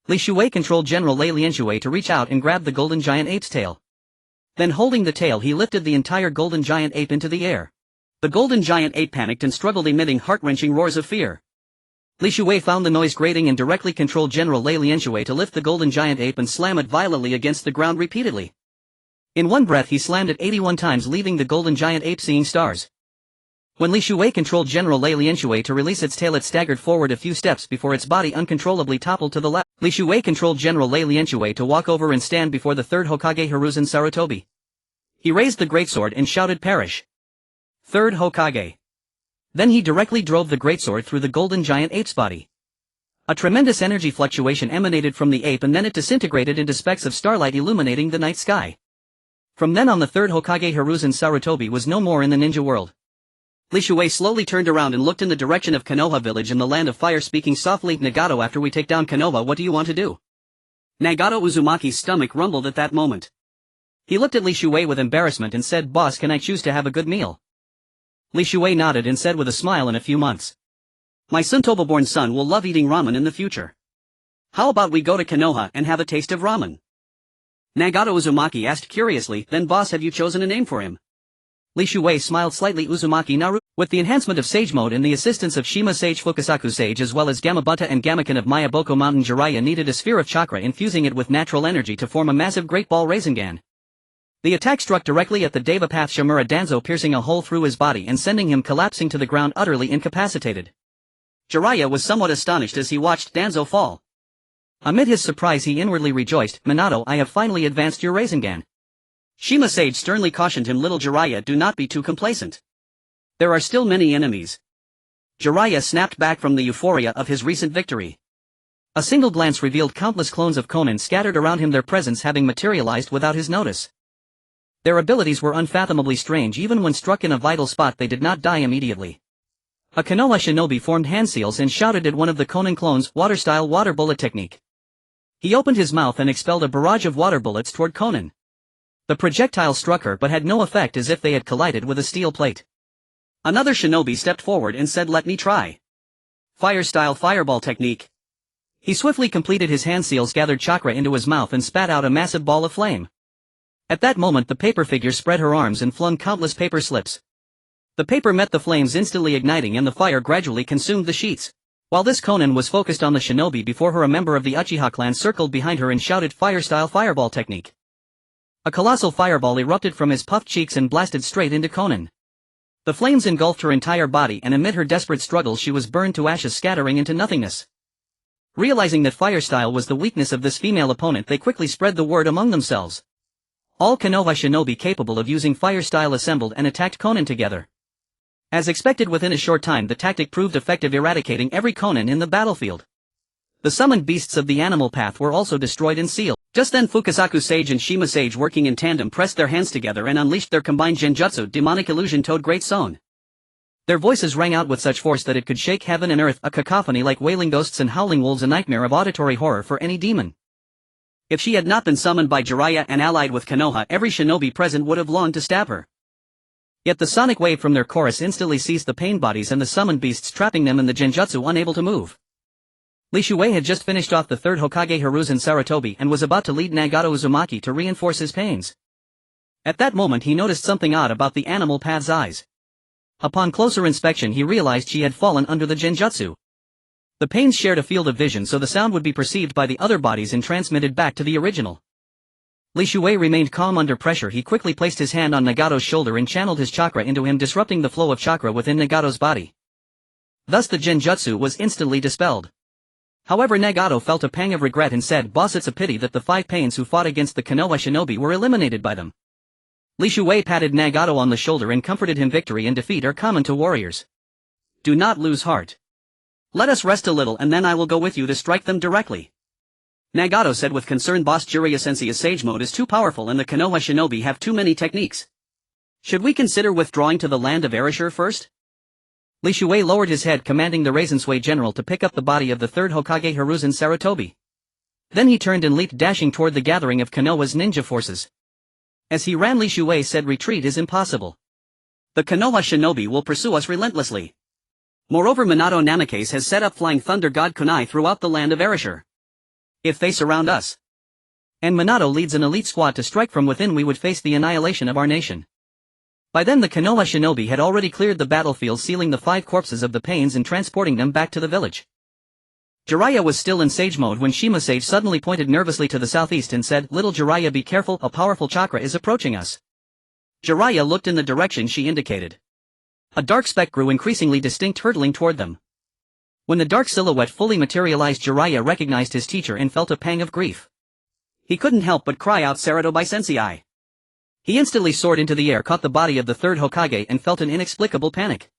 Li Shuei controlled General Lei Lianshui to reach out and grab the golden giant ape's tail. Then holding the tail he lifted the entire golden giant ape into the air. The golden giant ape panicked and struggled, emitting heart-wrenching roars of fear. Li Shuei found the noise grating and directly controlled General Lei Lianshui to lift the golden giant ape and slam it violently against the ground repeatedly. In one breath he slammed it 81 times, leaving the golden giant ape seeing stars. When Li Shuei controlled General Lei Lianshui to release its tail, it staggered forward a few steps before its body uncontrollably toppled to the left. Li Shuei controlled General Lei Lianshui to walk over and stand before the third Hokage Hiruzen Sarutobi. He raised the greatsword and shouted, "Perish! Third Hokage!" Then he directly drove the greatsword through the golden giant ape's body. A tremendous energy fluctuation emanated from the ape and then it disintegrated into specks of starlight illuminating the night sky. From then on the third Hokage Hiruzen Sarutobi was no more in the ninja world. Li Shuei slowly turned around and looked in the direction of Konoha village in the land of fire, speaking softly, "Nagato, after we take down Konoha, what do you want to do?" Nagato Uzumaki's stomach rumbled at that moment. He looked at Li Shuei with embarrassment and said, "Boss, can I choose to have a good meal?" Li Shuei nodded and said with a smile, "In a few months. My Suntoba-born son will love eating ramen in the future. How about we go to Konoha and have a taste of ramen?" Nagato Uzumaki asked curiously, "Then boss, have you chosen a name for him?" Li Shuei smiled slightly. "Uzumaki Naruto. With the enhancement of Sage Mode and the assistance of Shima Sage, Fukasaku Sage as well as Gamabunta and Gamakan of Mayaboko Mountain, Jiraiya needed a sphere of chakra, infusing it with natural energy to form a massive Great Ball Rasengan. The attack struck directly at the Deva Path Shimura Danzo, piercing a hole through his body and sending him collapsing to the ground utterly incapacitated. Jiraiya was somewhat astonished as he watched Danzo fall. Amid his surprise he inwardly rejoiced, "Minato, I have finally advanced your Rasengan." Shima Sage sternly cautioned him, "Little Jiraiya, do not be too complacent. There are still many enemies." Jiraiya snapped back from the euphoria of his recent victory. A single glance revealed countless clones of Konan scattered around him, their presence having materialized without his notice. Their abilities were unfathomably strange. Even when struck in a vital spot they did not die immediately. A Konoha shinobi formed hand seals and shouted at one of the Konan clones, "Water-style water bullet technique." He opened his mouth and expelled a barrage of water bullets toward Konan. The projectile struck her but had no effect, as if they had collided with a steel plate. Another shinobi stepped forward and said, "Let me try. Fire-style fireball technique." He swiftly completed his hand seals, gathered chakra into his mouth and spat out a massive ball of flame. At that moment the paper figure spread her arms and flung countless paper slips. The paper met the flames, instantly igniting, and the fire gradually consumed the sheets. While this Konan was focused on the shinobi before her, a member of the Uchiha clan circled behind her and shouted, "Fire-style fireball technique." A colossal fireball erupted from his puffed cheeks and blasted straight into Konan. The flames engulfed her entire body, and amid her desperate struggles she was burned to ashes, scattering into nothingness. Realizing that fire-style was the weakness of this female opponent, they quickly spread the word among themselves. All Konoha shinobi capable of using fire-style assembled and attacked Konan together. As expected, within a short time the tactic proved effective, eradicating every Konan in the battlefield. The summoned beasts of the animal path were also destroyed and sealed. Just then Fukasaku Sage and Shima Sage, working in tandem, pressed their hands together and unleashed their combined genjutsu, demonic illusion Toad Great Son. Their voices rang out with such force that it could shake heaven and earth, a cacophony like wailing ghosts and howling wolves, a nightmare of auditory horror for any demon. If she had not been summoned by Jiraiya and allied with Konoha, every shinobi present would have longed to stab her. Yet the sonic wave from their chorus instantly seized the pain bodies and the summoned beasts, trapping them in the genjutsu, unable to move. Li Shuei had just finished off the third Hokage Hiruzen Sarutobi and was about to lead Nagato Uzumaki to reinforce his pains. At that moment he noticed something odd about the animal path's eyes. Upon closer inspection he realized she had fallen under the genjutsu. The pains shared a field of vision, so the sound would be perceived by the other bodies and transmitted back to the original. Li Shuei remained calm under pressure. He quickly placed his hand on Nagato's shoulder and channeled his chakra into him, disrupting the flow of chakra within Nagato's body. Thus the genjutsu was instantly dispelled. However, Nagato felt a pang of regret and said, "Boss, it's a pity that the 5 pains who fought against the Konoha shinobi were eliminated by them." Li Shuei patted Nagato on the shoulder and comforted him. "Victory and defeat are common to warriors. Do not lose heart. Let us rest a little and then I will go with you to strike them directly." Nagato said with concern, "Boss, Jiraiya Sensei's Sage Mode is too powerful and the Konoha shinobi have too many techniques. Should we consider withdrawing to the land of Erasure first?" Li Shuei lowered his head, commanding the Raikage General to pick up the body of the third Hokage Hiruzen Sarutobi. Then he turned and leaped, dashing toward the gathering of Konoha's ninja forces. As he ran, Li Shuei said, "Retreat is impossible. The Konoha shinobi will pursue us relentlessly. Moreover, Minato Namikaze has set up Flying Thunder God Kunai throughout the land of Erasure. If they surround us, and Minato leads an elite squad to strike from within, we would face the annihilation of our nation. By then the Konoha shinobi had already cleared the battlefield, sealing the 5 corpses of the pains and transporting them back to the village. Jiraiya was still in sage mode when Shima Sage suddenly pointed nervously to the southeast and said, "Little Jiraiya, be careful, a powerful chakra is approaching us." Jiraiya looked in the direction she indicated. A dark speck grew increasingly distinct, hurtling toward them. When the dark silhouette fully materialized, Jiraiya recognized his teacher and felt a pang of grief. He couldn't help but cry out, "Sarato by Sensei!" He instantly soared into the air, caught the body of the third Hokage and felt an inexplicable panic.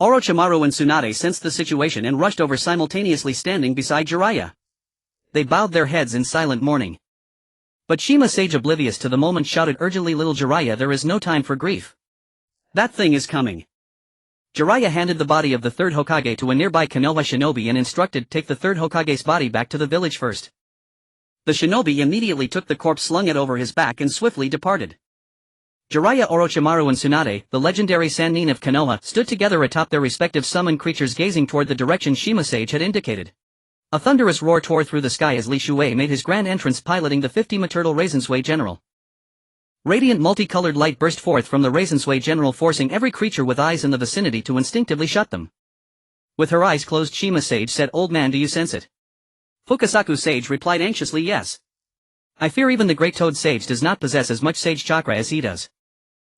Orochimaru and Tsunade sensed the situation and rushed over, simultaneously standing beside Jiraiya. They bowed their heads in silent mourning. But Shima Sage, oblivious to the moment, shouted urgently, "Little Jiraiya, there is no time for grief. That thing is coming." Jiraiya handed the body of the third Hokage to a nearby Konoha shinobi and instructed, "Take the third Hokage's body back to the village first." The shinobi immediately took the corpse, slung it over his back and swiftly departed. Jiraiya, Orochimaru and Tsunade, the legendary Sannin of Konoha, stood together atop their respective summoned creatures, gazing toward the direction Shima Sage had indicated. A thunderous roar tore through the sky as Li Shuei made his grand entrance, piloting the 50-meter Raikage General. Radiant multicolored light burst forth from the Raikage General, forcing every creature with eyes in the vicinity to instinctively shut them. With her eyes closed, Shima Sage said, "Old man, do you sense it?" Fukasaku Sage replied anxiously, "Yes. I fear even the Great Toad Sage does not possess as much sage chakra as he does."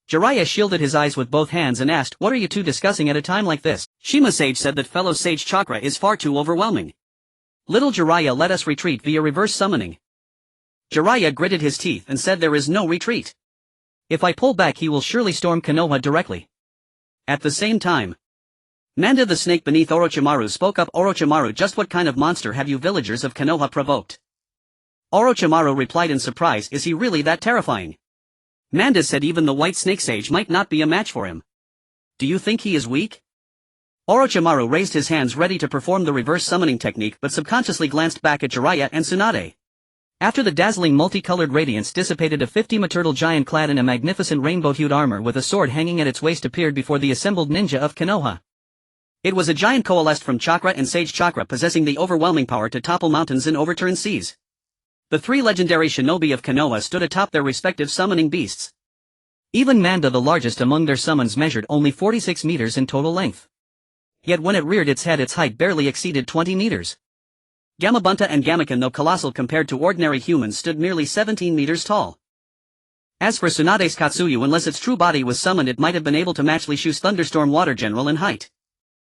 Jiraiya shielded his eyes with both hands and asked, "What are you two discussing at a time like this?" Shima Sage said that fellow sage chakra is far too overwhelming. "Little Jiraiya, let us retreat via reverse summoning." Jiraiya gritted his teeth and said, "There is no retreat. If I pull back, he will surely storm Konoha directly." At the same time, Manda the snake beneath Orochimaru spoke up. "Orochimaru, just what kind of monster have you villagers of Konoha provoked?" Orochimaru replied in surprise, "Is he really that terrifying?" Manda said even the white snake sage might not be a match for him. "Do you think he is weak?" Orochimaru raised his hands ready to perform the reverse summoning technique, but subconsciously glanced back at Jiraiya and Tsunade. After the dazzling multicolored radiance dissipated, a 50-meter giant clad in a magnificent rainbow-hued armor with a sword hanging at its waist appeared before the assembled ninja of Konoha. It was a giant coalesced from chakra and sage chakra, possessing the overwhelming power to topple mountains and overturn seas. The 3 legendary shinobi of Konoha stood atop their respective summoning beasts. Even Manda, the largest among their summons, measured only 46 meters in total length. Yet when it reared its head, its height barely exceeded 20 meters. Gamabunta and Gamaken, though colossal compared to ordinary humans, stood merely 17 meters tall. As for Tsunade's Katsuyu, unless its true body was summoned, it might have been able to match Li Shu's Thunderstorm Water General in height.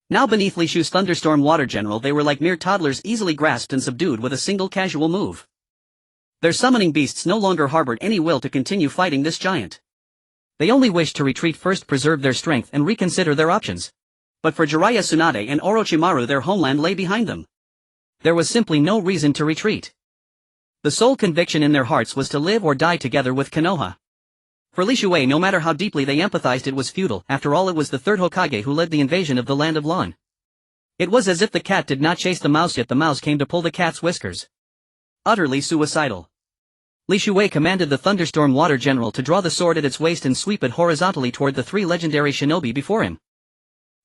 Now beneath Li Shu's Thunderstorm Water General, they were like mere toddlers, easily grasped and subdued with a single casual move. Their summoning beasts no longer harbored any will to continue fighting this giant. They only wished to retreat first, preserve their strength and reconsider their options. But for Jiraiya, Tsunade and Orochimaru, their homeland lay behind them. There was simply no reason to retreat. The sole conviction in their hearts was to live or die together with Konoha. For Li Shuei, no matter how deeply they empathized, it was futile. After all, it was the third Hokage who led the invasion of the land of Lan. It was as if the cat did not chase the mouse, yet the mouse came to pull the cat's whiskers. Utterly suicidal. Li Shuei commanded the Thunderstorm Water General to draw the sword at its waist and sweep it horizontally toward the 3 legendary shinobi before him.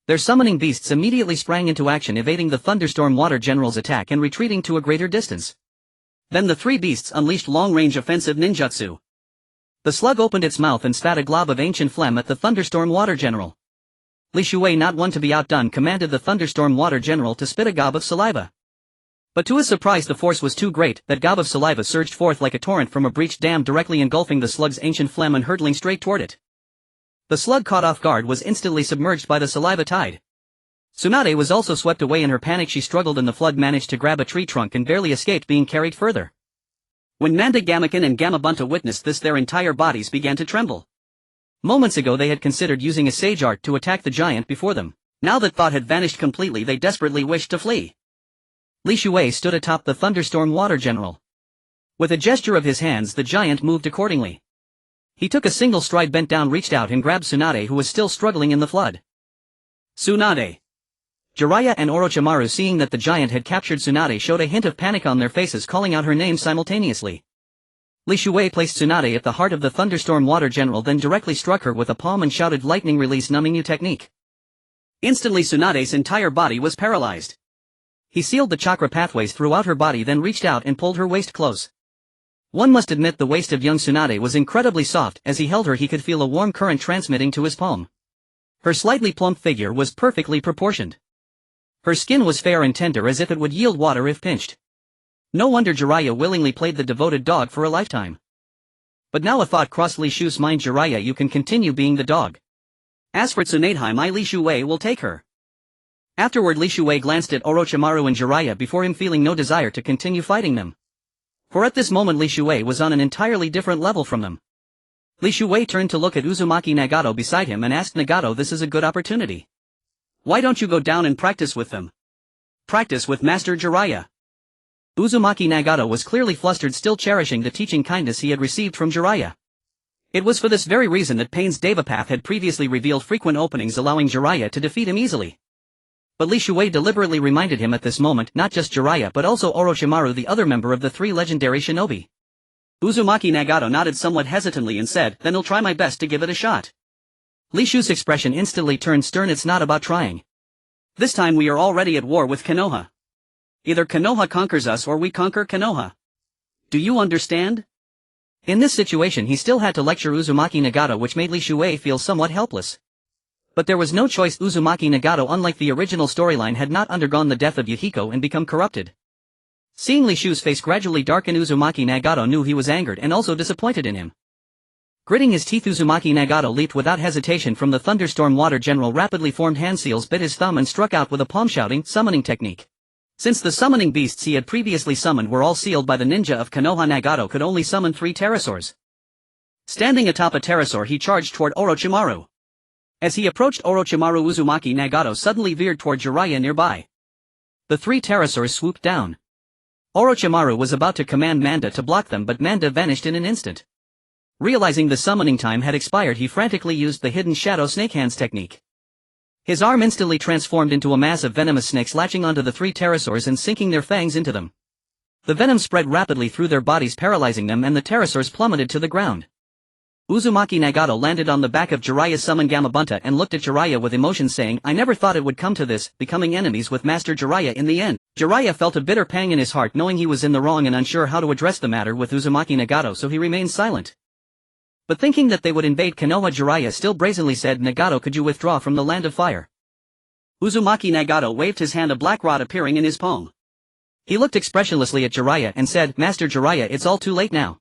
Their summoning beasts immediately sprang into action, evading the Thunderstorm Water General's attack and retreating to a greater distance. Then the 3 beasts unleashed long-range offensive ninjutsu. The slug opened its mouth and spat a glob of ancient phlegm at the Thunderstorm Water General. Li Shuei, not one to be outdone, commanded the Thunderstorm Water General to spit a gob of saliva. But to his surprise, the force was too great. That gob of saliva surged forth like a torrent from a breached dam, directly engulfing the slug's ancient phlegm and hurtling straight toward it. The slug, caught off guard, was instantly submerged by the saliva tide. Tsunade was also swept away. In her panic, she struggled in the flood, managed to grab a tree trunk and barely escaped being carried further. When Manda, Gamaken and Gamabunta witnessed this, their entire bodies began to tremble. Moments ago they had considered using a sage art to attack the giant before them. Now that thought had vanished completely, they desperately wished to flee. Li Shuei stood atop the Thunderstorm Water General. With a gesture of his hands, the giant moved accordingly. He took a single stride, bent down, reached out and grabbed Tsunade, who was still struggling in the flood. Tsunade! Jiraiya and Orochimaru, seeing that the giant had captured Tsunade, showed a hint of panic on their faces, calling out her name simultaneously. Li Shuei placed Tsunade at the heart of the Thunderstorm Water General, then directly struck her with a palm and shouted, "Lightning Release Numbing You Technique." Instantly Tsunade's entire body was paralyzed. He sealed the chakra pathways throughout her body, then reached out and pulled her waist close. One must admit the waist of young Tsunade was incredibly soft. As he held her he could feel a warm current transmitting to his palm. Her slightly plump figure was perfectly proportioned. Her skin was fair and tender as if it would yield water if pinched. No wonder Jiraiya willingly played the devoted dog for a lifetime. But now a thought crossed Li Shu's mind. Jiraiya, you can continue being the dog. As for Tsunade, Li Shuwei will take her. Afterward Li Shuwei glanced at Orochimaru and Jiraiya before him, feeling no desire to continue fighting them. For at this moment Li Shuwei was on an entirely different level from them. Li Shuwei turned to look at Uzumaki Nagato beside him and asked Nagato, this is a good opportunity. Why don't you go down and practice with them? Practice with Master Jiraiya. Uzumaki Nagato was clearly flustered, still cherishing the teaching kindness he had received from Jiraiya. It was for this very reason that Pain's Devapath had previously revealed frequent openings allowing Jiraiya to defeat him easily. But Li Shuwei deliberately reminded him at this moment not just Jiraiya but also Orochimaru, the other member of the three legendary shinobi. Uzumaki Nagato nodded somewhat hesitantly and said, then I'll try my best to give it a shot. Li Shu's expression instantly turned stern. It's not about trying. This time we are already at war with Konoha. Either Konoha conquers us or we conquer Konoha. Do you understand? In this situation he still had to lecture Uzumaki Nagato, which made Li Shuwei feel somewhat helpless. But there was no choice. Uzumaki Nagato, unlike the original storyline, had not undergone the death of Yahiko and become corrupted. Seeing Li Shu's face gradually darken, Uzumaki Nagato knew he was angered and also disappointed in him. Gritting his teeth, Uzumaki Nagato leaped without hesitation from the Thunderstorm Water General. Rapidly formed hand seals bit his thumb and struck out with a palm shouting summoning technique. Since the summoning beasts he had previously summoned were all sealed by the ninja of Konoha, Nagato could only summon 3 pterosaurs. Standing atop a pterosaur he charged toward Orochimaru. As he approached Orochimaru, Uzumaki Nagato suddenly veered toward Jiraiya nearby. The 3 pterosaurs swooped down. Orochimaru was about to command Manda to block them, but Manda vanished in an instant. Realizing the summoning time had expired, he frantically used the hidden shadow snake hands technique. His arm instantly transformed into a mass of venomous snakes, latching onto the 3 pterosaurs and sinking their fangs into them. The venom spread rapidly through their bodies, paralyzing them, and the pterosaurs plummeted to the ground. Uzumaki Nagato landed on the back of Jiraiya's summoned Gamabunta and looked at Jiraiya with emotion, saying, I never thought it would come to this, becoming enemies with Master Jiraiya in the end. Jiraiya felt a bitter pang in his heart, knowing he was in the wrong and unsure how to address the matter with Uzumaki Nagato, so he remained silent. But thinking that they would invade Konoha, Jiraiya still brazenly said, Nagato, could you withdraw from the land of fire? Uzumaki Nagato waved his hand, a black rod appearing in his palm. He looked expressionlessly at Jiraiya and said, Master Jiraiya, it's all too late now.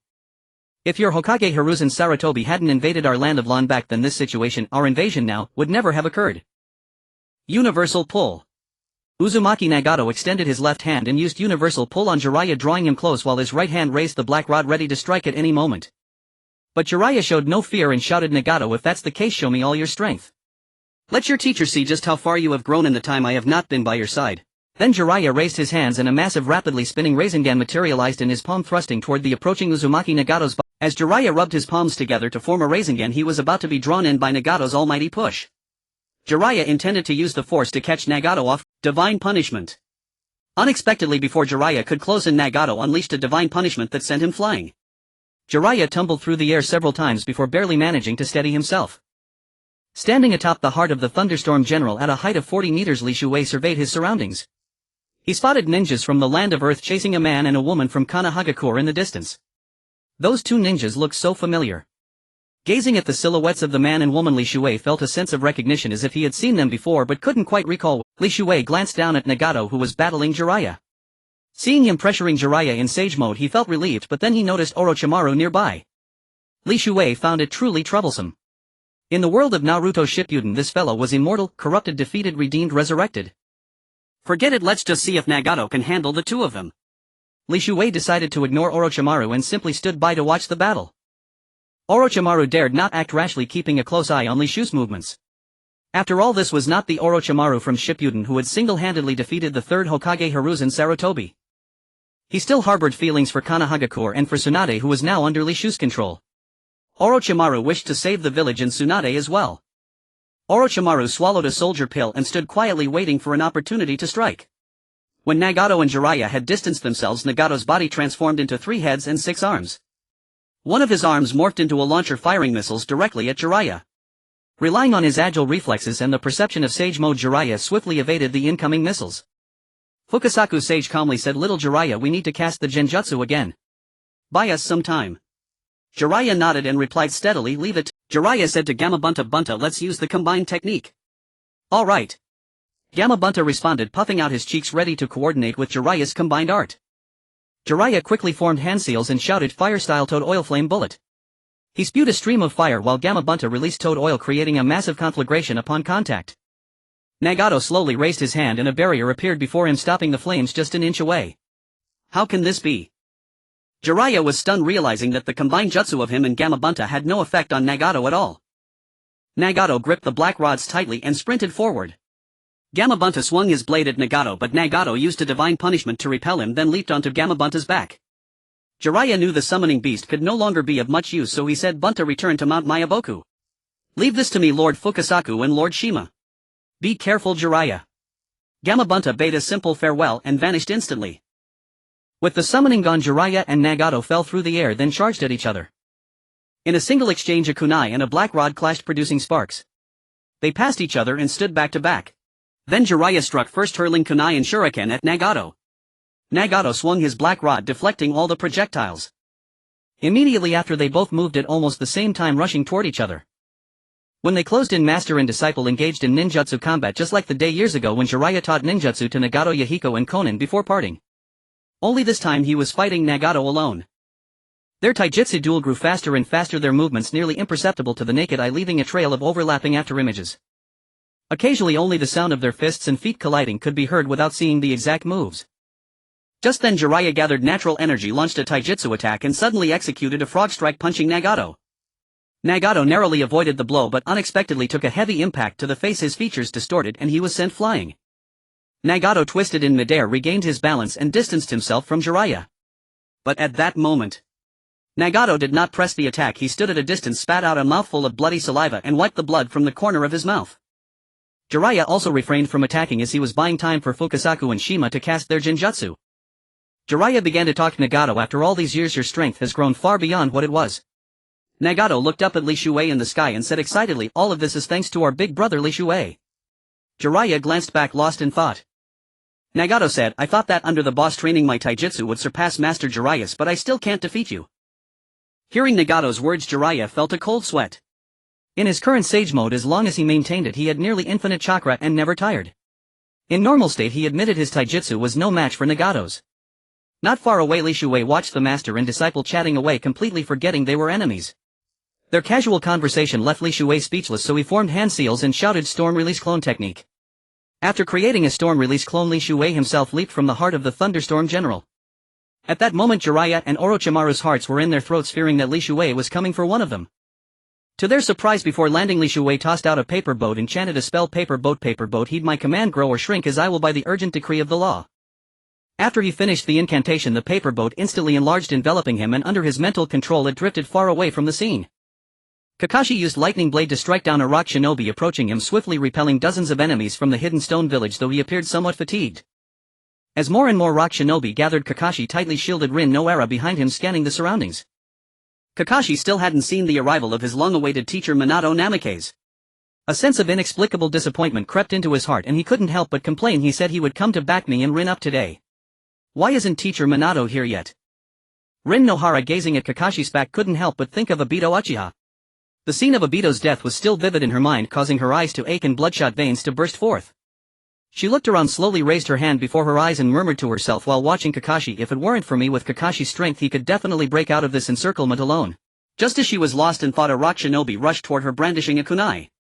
If your Hokage Hiruzen Sarutobi hadn't invaded our land of Lan back then, this situation, our invasion now, would never have occurred. Universal Pull. Uzumaki Nagato extended his left hand and used Universal Pull on Jiraiya, drawing him close while his right hand raised the black rod ready to strike at any moment. But Jiraiya showed no fear and shouted, Nagato, if that's the case, show me all your strength. Let your teacher see just how far you have grown in the time I have not been by your side. Then Jiraiya raised his hands and a massive rapidly spinning Rasengan materialized in his palm, thrusting toward the approaching Uzumaki Nagato's body. As Jiraiya rubbed his palms together to form a Rasengan, he was about to be drawn in by Nagato's almighty push. Jiraiya intended to use the force to catch Nagato off. Divine Punishment. Unexpectedly, before Jiraiya could close in, Nagato unleashed a divine punishment that sent him flying. Jiraiya tumbled through the air several times before barely managing to steady himself. Standing atop the heart of the Thunderstorm General at a height of 40 meters, Li Shuwei surveyed his surroundings. He spotted ninjas from the land of Earth chasing a man and a woman from Kumogakure in the distance. Those 2 ninjas looked so familiar. Gazing at the silhouettes of the man and woman, Li Shuwei felt a sense of recognition as if he had seen them before but couldn't quite recall. Li Shuwei glanced down at Nagato, who was battling Jiraiya. Seeing him pressuring Jiraiya in sage mode, he felt relieved, but then he noticed Orochimaru nearby. Li Shuwei found it truly troublesome. In the world of Naruto Shippuden, this fellow was immortal, corrupted, defeated, redeemed, resurrected. Forget it, let's just see if Nagato can handle the 2 of them. Li Shuwei decided to ignore Orochimaru and simply stood by to watch the battle. Orochimaru dared not act rashly, keeping a close eye on Li Shu's movements. After all, this was not the Orochimaru from Shippuden who had single-handedly defeated the 3rd Hokage Hiruzen Sarutobi. He still harbored feelings for Kumogakure and for Tsunade, who was now under Li Shu's control. Orochimaru wished to save the village and Tsunade as well. Orochimaru swallowed a soldier pill and stood quietly waiting for an opportunity to strike. When Nagato and Jiraiya had distanced themselves, Nagato's body transformed into 3 heads and 6 arms. One of his arms morphed into a launcher firing missiles directly at Jiraiya. Relying on his agile reflexes and the perception of Sage Mode, Jiraiya swiftly evaded the incoming missiles. Fukasaku Sage calmly said, "Little Jiraiya, we need to cast the genjutsu again. Buy us some time." Jiraiya nodded and replied steadily, "Leave it." Jiraiya said to Gamabunta, "Let's use the combined technique." "All right." Gamabunta responded, puffing out his cheeks ready to coordinate with Jiraiya's combined art. Jiraiya quickly formed hand seals and shouted, "Fire-style Toad Oil Flame Bullet." He spewed a stream of fire while Gamabunta released toad oil, creating a massive conflagration upon contact. Nagato slowly raised his hand and a barrier appeared before him, stopping the flames just an inch away. How can this be? Jiraiya was stunned, realizing that the combined jutsu of him and Gamabunta had no effect on Nagato at all. Nagato gripped the black rods tightly and sprinted forward. Gamabunta swung his blade at Nagato, but Nagato used a divine punishment to repel him, then leaped onto Gamabunta's back. Jiraiya knew the summoning beast could no longer be of much use, so he said, "Bunta, return to Mount Mayaboku. Leave this to me, Lord Fukasaku and Lord Shima. Be careful, Jiraiya." Gamabunta bade a simple farewell and vanished instantly. With the summoning gone, Jiraiya and Nagato fell through the air, then charged at each other. In a single exchange, a kunai and a black rod clashed, producing sparks. They passed each other and stood back to back. Then Jiraiya struck first, hurling kunai and shuriken at Nagato. Nagato swung his black rod, deflecting all the projectiles. Immediately after, they both moved at almost the same time, rushing toward each other. When they closed in, master and disciple engaged in ninjutsu combat, just like the day years ago when Jiraiya taught ninjutsu to Nagato, Yahiko and Konan before parting. Only this time he was fighting Nagato alone. Their taijutsu duel grew faster and faster, their movements nearly imperceptible to the naked eye, leaving a trail of overlapping afterimages. Occasionally only the sound of their fists and feet colliding could be heard without seeing the exact moves. Just then Jiraiya gathered natural energy, launched a taijutsu attack and suddenly executed a frog strike, punching Nagato. Nagato narrowly avoided the blow but unexpectedly took a heavy impact to the face, his features distorted and he was sent flying. Nagato twisted in midair, regained his balance and distanced himself from Jiraiya. But at that moment, Nagato did not press the attack. He stood at a distance, spat out a mouthful of bloody saliva and wiped the blood from the corner of his mouth. Jiraiya also refrained from attacking as he was buying time for Fukasaku and Shima to cast their genjutsu. Jiraiya began to talk to Nagato. "After all these years, your strength has grown far beyond what it was." Nagato looked up at Li Shuei in the sky and said excitedly, "All of this is thanks to our big brother Li Shuei." Jiraiya glanced back, lost in thought. Nagato said, "I thought that under the boss training my taijutsu would surpass Master Jiraiya's, but I still can't defeat you." Hearing Nagato's words, Jiraiya felt a cold sweat. In his current sage mode, as long as he maintained it, he had nearly infinite chakra and never tired. In normal state, he admitted his taijutsu was no match for Nagato's. Not far away, Li Shuei watched the master and disciple chatting away, completely forgetting they were enemies. Their casual conversation left Li Shuei speechless, so he formed hand seals and shouted, "Storm Release Clone Technique." After creating a storm release clone, Li Shuei himself leaped from the heart of the Thunderstorm General. At that moment, Jiraiya and Orochimaru's hearts were in their throats, fearing that Li Shuei was coming for one of them. To their surprise, before landing, Li Shuei tossed out a paper boat and chanted a spell, "Paper boat, heed my command, grow or shrink as I will by the urgent decree of the law." After he finished the incantation, the paper boat instantly enlarged, enveloping him, and under his mental control it drifted far away from the scene. Kakashi used lightning blade to strike down a rock shinobi approaching him, swiftly repelling dozens of enemies from the hidden stone village, though he appeared somewhat fatigued. As more and more rock shinobi gathered, Kakashi tightly shielded Rin no Era behind him, scanning the surroundings. Kakashi still hadn't seen the arrival of his long-awaited teacher Minato Namikaze. A sense of inexplicable disappointment crept into his heart and he couldn't help but complain. He said he would come to back me and Rin up today. Why isn't teacher Minato here yet? Rin Nohara, gazing at Kakashi's back, couldn't help but think of Obito Uchiha. The scene of Obito's death was still vivid in her mind, causing her eyes to ache and bloodshot veins to burst forth. She looked around, slowly raised her hand before her eyes and murmured to herself while watching Kakashi, "If it weren't for me, with Kakashi's strength he could definitely break out of this encirclement alone." Just as she was lost in thought, a rock shinobi rushed toward her, brandishing a kunai.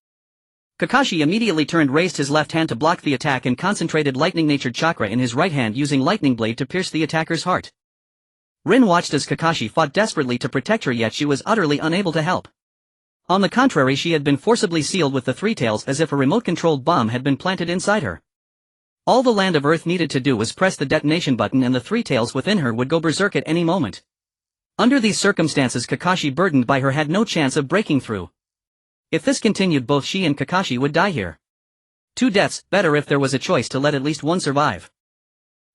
Kakashi immediately turned, raised his left hand to block the attack and concentrated lightning-natured chakra in his right hand, using lightning blade to pierce the attacker's heart. Rin watched as Kakashi fought desperately to protect her, yet she was utterly unable to help. On the contrary, she had been forcibly sealed with the three tails, as if a remote-controlled bomb had been planted inside her. All the land of Earth needed to do was press the detonation button and the three tails within her would go berserk at any moment. Under these circumstances, Kakashi, burdened by her, had no chance of breaking through. If this continued, both she and Kakashi would die here. Two deaths, better if there was a choice to let at least one survive.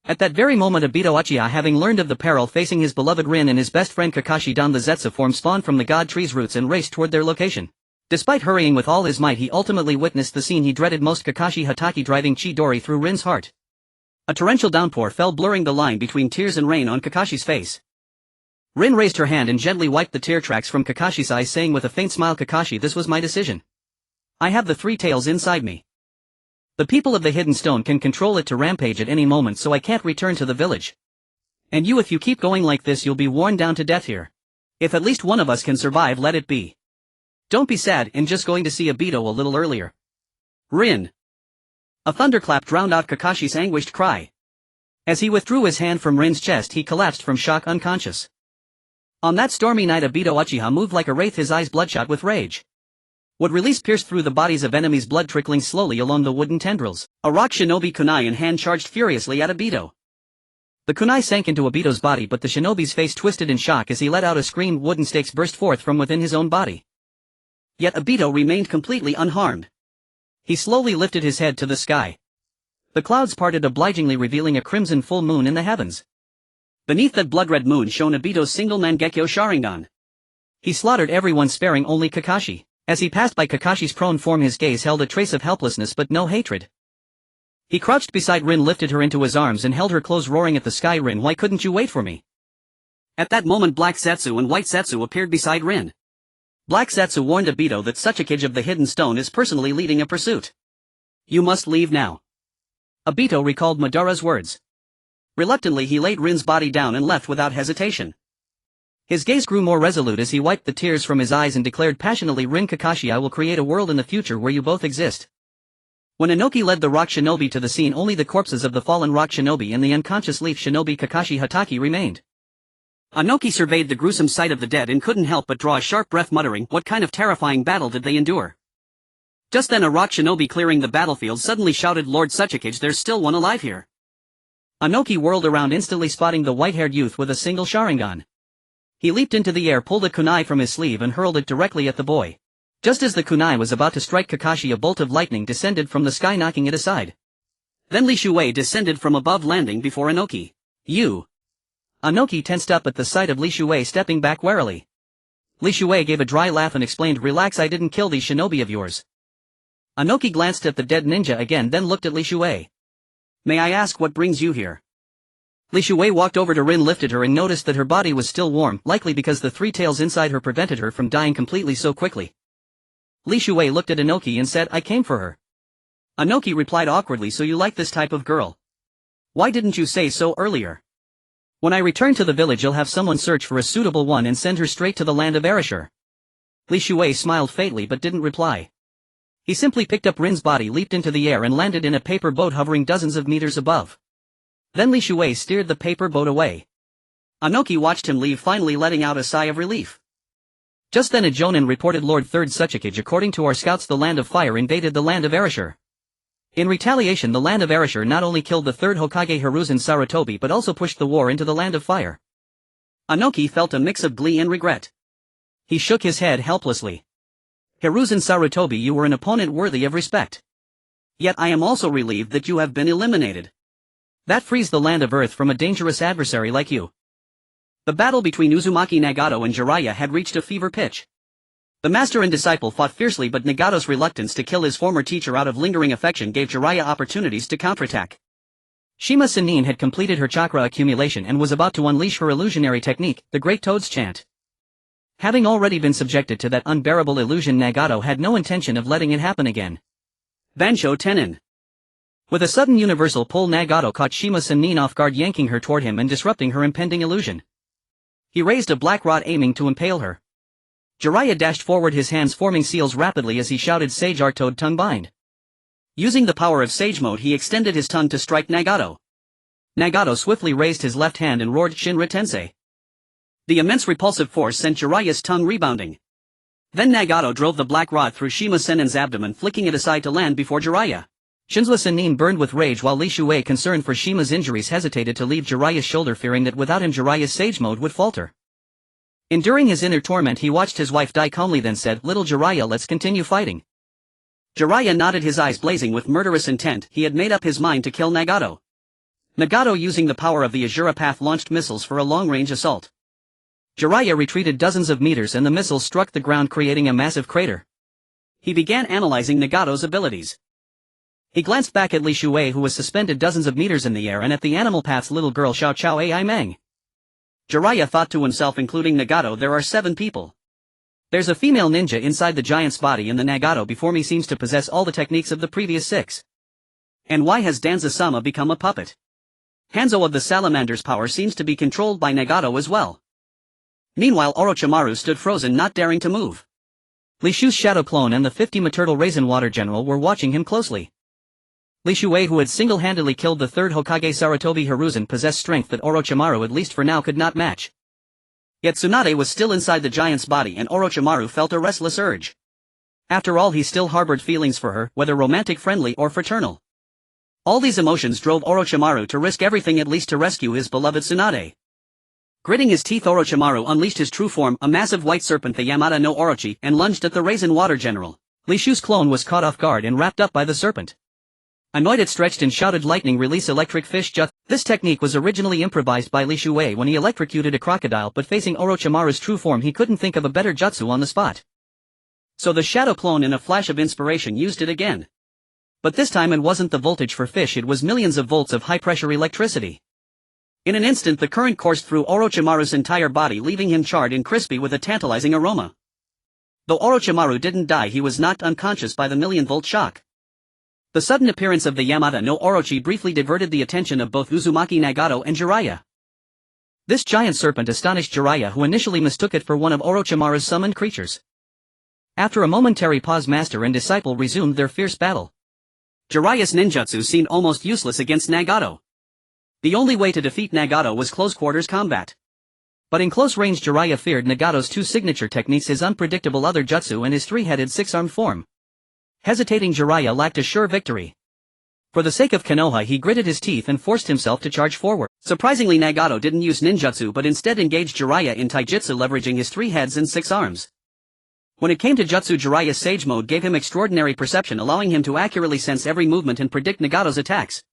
At that very moment, Obito Uchiha, having learned of the peril facing his beloved Rin and his best friend Kakashi, donned the Zetsu form, spawned from the god tree's roots and raced toward their location. Despite hurrying with all his might, he ultimately witnessed the scene he dreaded most: Kakashi Hatake driving Chidori through Rin's heart. A torrential downpour fell, blurring the line between tears and rain on Kakashi's face. Rin raised her hand and gently wiped the tear tracks from Kakashi's eyes, saying with a faint smile, "Kakashi, this was my decision. I have the three tails inside me. The people of the Hidden Stone can control it to rampage at any moment, so I can't return to the village. And you, if you keep going like this, you'll be worn down to death here. If at least one of us can survive, let it be. Don't be sad, and just going to see Obito a little earlier." Rin. A thunderclap drowned out Kakashi's anguished cry. As he withdrew his hand from Rin's chest, he collapsed from shock, unconscious. On that stormy night, Obito Uchiha moved like a wraith, his eyes bloodshot with rage. What release pierced through the bodies of enemies, blood trickling slowly along the wooden tendrils. A rock shinobi kunai in hand charged furiously at Obito. The kunai sank into Obito's body, but the shinobi's face twisted in shock as he let out a scream. Wooden stakes burst forth from within his own body. Yet Obito remained completely unharmed. He slowly lifted his head to the sky. The clouds parted obligingly, revealing a crimson full moon in the heavens. Beneath that blood-red moon shone Obito's single Mangekyo Sharingan. He slaughtered everyone, sparing only Kakashi. As he passed by Kakashi's prone form, his gaze held a trace of helplessness but no hatred. He crouched beside Rin, lifted her into his arms and held her close, roaring at the sky, "Rin, why couldn't you wait for me?" At that moment, Black Zetsu and White Zetsu appeared beside Rin. Black Zetsu warned Obito that Tsuchikage of the Hidden Stone is personally leading a pursuit. "You must leave now." Obito recalled Madara's words. Reluctantly, he laid Rin's body down and left without hesitation. His gaze grew more resolute as he wiped the tears from his eyes and declared passionately, "Rin, Kakashi, I will create a world in the future where you both exist." When Inoki led the rock shinobi to the scene, only the corpses of the fallen rock shinobi and the unconscious leaf shinobi Kakashi Hatake remained. Inoki surveyed the gruesome sight of the dead and couldn't help but draw a sharp breath, muttering, "What kind of terrifying battle did they endure?" Just then, a rock shinobi clearing the battlefield suddenly shouted, "Lord Tsuchikage, there's still one alive here." Inoki whirled around, instantly spotting the white-haired youth with a single Sharingan. He leaped into the air, pulled a kunai from his sleeve and hurled it directly at the boy. Just as the kunai was about to strike Kakashi, a bolt of lightning descended from the sky, knocking it aside. Then Li Shuei descended from above, landing before Inoki. "You." Inoki tensed up at the sight of Li Shuei, stepping back warily. Li Shuei gave a dry laugh and explained, "Relax, I didn't kill these shinobi of yours." Inoki glanced at the dead ninja again, then looked at Li Shuei. "May I ask what brings you here?" Li Shuei walked over to Rin, lifted her and noticed that her body was still warm, likely because the three tails inside her prevented her from dying completely so quickly. Li Shuei looked at Inoki and said, "I came for her." Inoki replied awkwardly, "So you like this type of girl? Why didn't you say so earlier? When I return to the village, you'll have someone search for a suitable one and send her straight to the land of Erashur." Li Shuei smiled faintly but didn't reply. He simply picked up Rin's body, leaped into the air and landed in a paper boat hovering dozens of meters above. Then Li Shuei steered the paper boat away. Inoki watched him leave, finally letting out a sigh of relief. Just then a jonin reported, "Lord Third Tsuchikage, according to our scouts, the Land of Fire invaded the land of Erashur. In retaliation, the land of Erashur not only killed the third Hokage Hiruzen Sarutobi but also pushed the war into the Land of Fire." Inoki felt a mix of glee and regret. He shook his head helplessly. "Hiruzen Sarutobi, you were an opponent worthy of respect. Yet I am also relieved that you have been eliminated. That frees the land of Earth from a dangerous adversary like you." The battle between Uzumaki Nagato and Jiraiya had reached a fever pitch. The master and disciple fought fiercely, but Nagato's reluctance to kill his former teacher out of lingering affection gave Jiraiya opportunities to counterattack. Shima Sannin had completed her chakra accumulation and was about to unleash her illusionary technique, the Great Toad's Chant. Having already been subjected to that unbearable illusion, Nagato had no intention of letting it happen again. Bansho Tenin. With a sudden universal pull, Nagato caught Shima Sannin off guard, yanking her toward him and disrupting her impending illusion. He raised a black rod, aiming to impale her. Jiraiya dashed forward, his hands forming seals rapidly as he shouted, "Sage Art Toad Tongue Bind." Using the power of Sage Mode, he extended his tongue to strike Nagato. Nagato swiftly raised his left hand and roared, "Shinra Tensei." The immense repulsive force sent Jiraiya's tongue rebounding. Then Nagato drove the black rod through Shima Sannin's abdomen, flicking it aside to land before Jiraiya. Shinra Sannin burned with rage, while Li Shuei, concerned for Shima's injuries, hesitated to leave Jiraiya's shoulder, fearing that without him Jiraiya's Sage Mode would falter. Enduring his inner torment, he watched his wife die calmly, then said, "Little Jiraiya, let's continue fighting." Jiraiya nodded, his eyes blazing with murderous intent. He had made up his mind to kill Nagato. Nagato, using the power of the Azura Path, launched missiles for a long-range assault. Jiraiya retreated dozens of meters and the missiles struck the ground, creating a massive crater. He began analyzing Nagato's abilities. He glanced back at Li Shuei, who was suspended dozens of meters in the air, and at the animal path's little girl Xiao Chao Ai Meng. Jiraiya thought to himself, including Nagato, there are 7 people. There's a female ninja inside the giant's body, and the Nagato before me seems to possess all the techniques of the previous 6. And why has Danza-sama become a puppet? Hanzō of the Salamander's power seems to be controlled by Nagato as well. Meanwhile, Orochimaru stood frozen, not daring to move. Li Shu's shadow clone and the 50 Turtle Raisin Water General were watching him closely. Li Shuei, who had single-handedly killed the 3rd Hokage Sarutobi Hiruzen, possessed strength that Orochimaru, at least for now, could not match. Yet Tsunade was still inside the giant's body, and Orochimaru felt a restless urge. After all, he still harbored feelings for her, whether romantic, friendly, or fraternal. All these emotions drove Orochimaru to risk everything, at least to rescue his beloved Tsunade. Gritting his teeth, Orochimaru unleashed his true form, a massive white serpent, the Yamada no Orochi, and lunged at the Raisin Water General. Li Shu's clone was caught off guard and wrapped up by the serpent. Annoyed, it stretched and shouted, "Lightning release electric fish jutsu." This technique was originally improvised by Li Shuei when he electrocuted a crocodile, but facing Orochimaru's true form he couldn't think of a better jutsu on the spot. So the shadow clone, in a flash of inspiration, used it again. But this time it wasn't the voltage for fish, it was millions of volts of high-pressure electricity. In an instant the current coursed through Orochimaru's entire body, leaving him charred and crispy with a tantalizing aroma. Though Orochimaru didn't die, he was knocked unconscious by the million-volt shock. The sudden appearance of the Yamada no Orochi briefly diverted the attention of both Uzumaki, Nagato, and Jiraiya. This giant serpent astonished Jiraiya, who initially mistook it for one of Orochimaru's summoned creatures. After a momentary pause, master and disciple resumed their fierce battle. Jiraiya's ninjutsu seemed almost useless against Nagato. The only way to defeat Nagato was close-quarters combat. But in close range, Jiraiya feared Nagato's 2 signature techniques, his unpredictable other jutsu and his 3-headed 6-armed form. Hesitating, Jiraiya lacked a sure victory. For the sake of Konoha, he gritted his teeth and forced himself to charge forward. Surprisingly, Nagato didn't use ninjutsu but instead engaged Jiraiya in taijutsu, leveraging his 3 heads and 6 arms. When it came to jutsu, Jiraiya's sage mode gave him extraordinary perception, allowing him to accurately sense every movement and predict Nagato's attacks.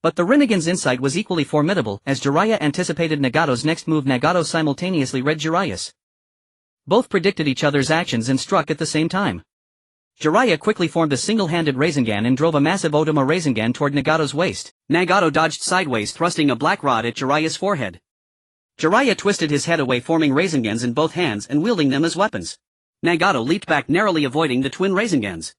But the Rinnegan's insight was equally formidable. As Jiraiya anticipated Nagato's next move, Nagato simultaneously read Jiraiya's. Both predicted each other's actions and struck at the same time. Jiraiya quickly formed a single-handed Rasengan and drove a massive Otama Rasengan toward Nagato's waist. Nagato dodged sideways, thrusting a black rod at Jiraiya's forehead. Jiraiya twisted his head away, forming Rasengans in both hands and wielding them as weapons. Nagato leaped back, narrowly avoiding the twin Rasengans.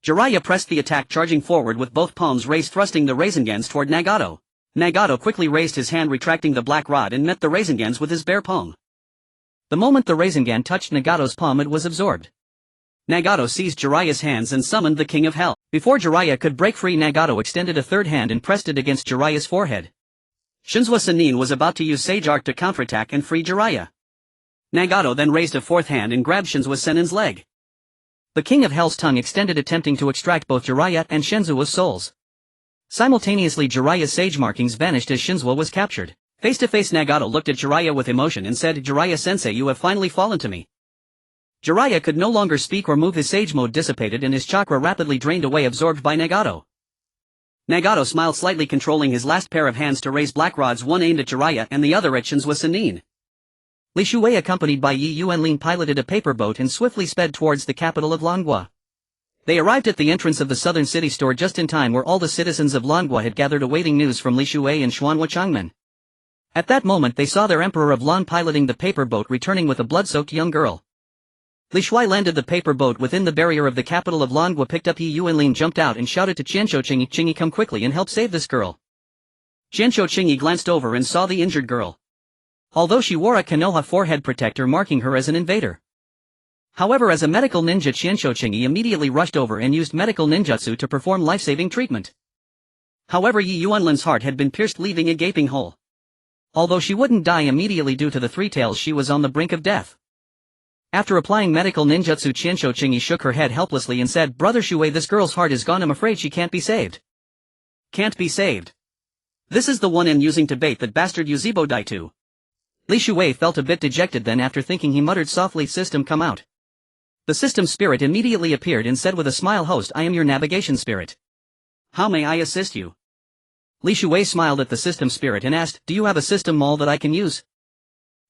Jiraiya pressed the attack, charging forward with both palms raised, thrusting the Rasengans toward Nagato. Nagato quickly raised his hand, retracting the black rod, and met the Rasengans with his bare palm. The moment the Rasengan touched Nagato's palm, it was absorbed. Nagato seized Jiraiya's hands and summoned the King of Hell. Before Jiraiya could break free, Nagato extended a 3rd hand and pressed it against Jiraiya's forehead. Hanzō Sannin was about to use Sage Arc to counterattack and free Jiraiya. Nagato then raised a 4th hand and grabbed Hanzō Sannin's leg. The King of Hell's tongue extended, attempting to extract both Jiraiya and Hanzō's souls. Simultaneously, Jiraiya's sage markings vanished as Hanzō was captured. Face to face, Nagato looked at Jiraiya with emotion and said, "Jiraiya-sensei, you have finally fallen to me." Jiraiya could no longer speak or move, his sage mode dissipated and his chakra rapidly drained away, absorbed by Nagato. Nagato smiled slightly, controlling his last pair of hands to raise black rods, one aimed at Jiraiya and the other at Hanzō Sannin. Li Shuei, accompanied by Yi Yuanlin, piloted a paper boat and swiftly sped towards the capital of Longua. They arrived at the entrance of the southern city store just in time, where all the citizens of Longua had gathered awaiting news from Li Shuei and Xuanhua Changmen. At that moment they saw their emperor of Lan piloting the paper boat, returning with a blood-soaked young girl. Li Shuai landed the paper boat within the barrier of the capital of Longua, picked up Yi Yuanlin, jumped out and shouted to Qianshou Qingyi, "Qingyi, come quickly and help save this girl." Qianshou Qingyi glanced over and saw the injured girl. Although she wore a Konoha forehead protector marking her as an invader. However, as a medical ninja, Qianshou Qingyi immediately rushed over and used medical ninjutsu to perform life-saving treatment. However, Yi Yuanlin's heart had been pierced, leaving a gaping hole. Although she wouldn't die immediately due to the 3 tails, she was on the brink of death. After applying medical ninjutsu, Qianshou Qingyi shook her head helplessly and said, "Brother Shuei, this girl's heart is gone. I'm afraid she can't be saved." "Can't be saved? This is the one I'm using to bait that bastard Yuzebo Dai to." Li Shuei felt a bit dejected, then after thinking he muttered softly, "System, come out." The system spirit immediately appeared and said with a smile, "Host, I am your navigation spirit. How may I assist you?" Li Shuei smiled at the system spirit and asked, "Do you have a system mall that I can use?"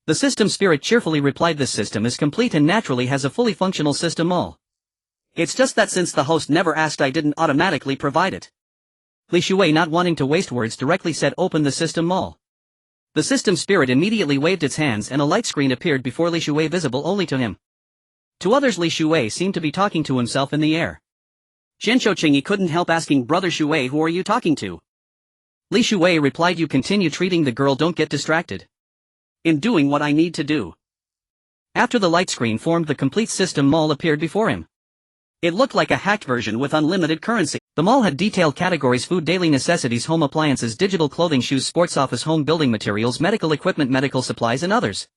The system spirit cheerfully replied, "This system is complete and naturally has a fully functional system mall. It's just that since the host never asked, I didn't automatically provide it. Li Shuwei, not wanting to waste words, directly said, "Open the system mall." The system spirit immediately waved its hands and a light screen appeared before Li Shuwei, visible only to him. To others, Li Shuwei seemed to be talking to himself in the air. Zhensho Qingyi couldn't help asking, "Brother Shuwei, who are you talking to?" Li Shuwei replied, "You continue treating the girl, don't get distracted. In doing what I need to do." After the light screen formed, the complete system mall appeared before him. It looked like a hacked version with unlimited currency. The mall had detailed categories: food, daily necessities, home appliances, digital clothing, shoes, sports, office, home, building materials, medical equipment, medical supplies and others.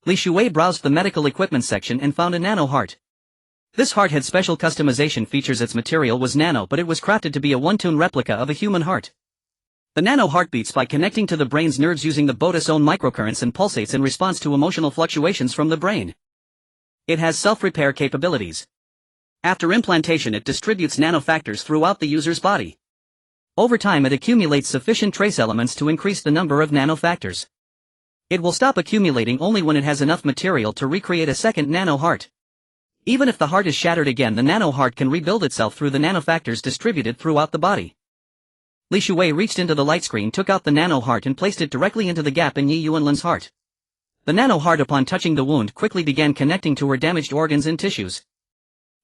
Li Shuwei browsed the medical equipment section and found a nano heart. This heart had special customization features. Its material was nano, but it was crafted to be a one-tone replica of a human heart. The nano heart beats by connecting to the brain's nerves using the body's own microcurrents and pulsates in response to emotional fluctuations from the brain. It has self-repair capabilities. After implantation, it distributes nanofactors throughout the user's body. Over time, it accumulates sufficient trace elements to increase the number of nanofactors. It will stop accumulating only when it has enough material to recreate a second nano heart. Even if the heart is shattered again, the nano heart can rebuild itself through the nanofactors distributed throughout the body. Li Shuwei reached into the light screen, took out the nano heart and placed it directly into the gap in Yi Yuanlin's heart. The nano heart, upon touching the wound, quickly began connecting to her damaged organs and tissues.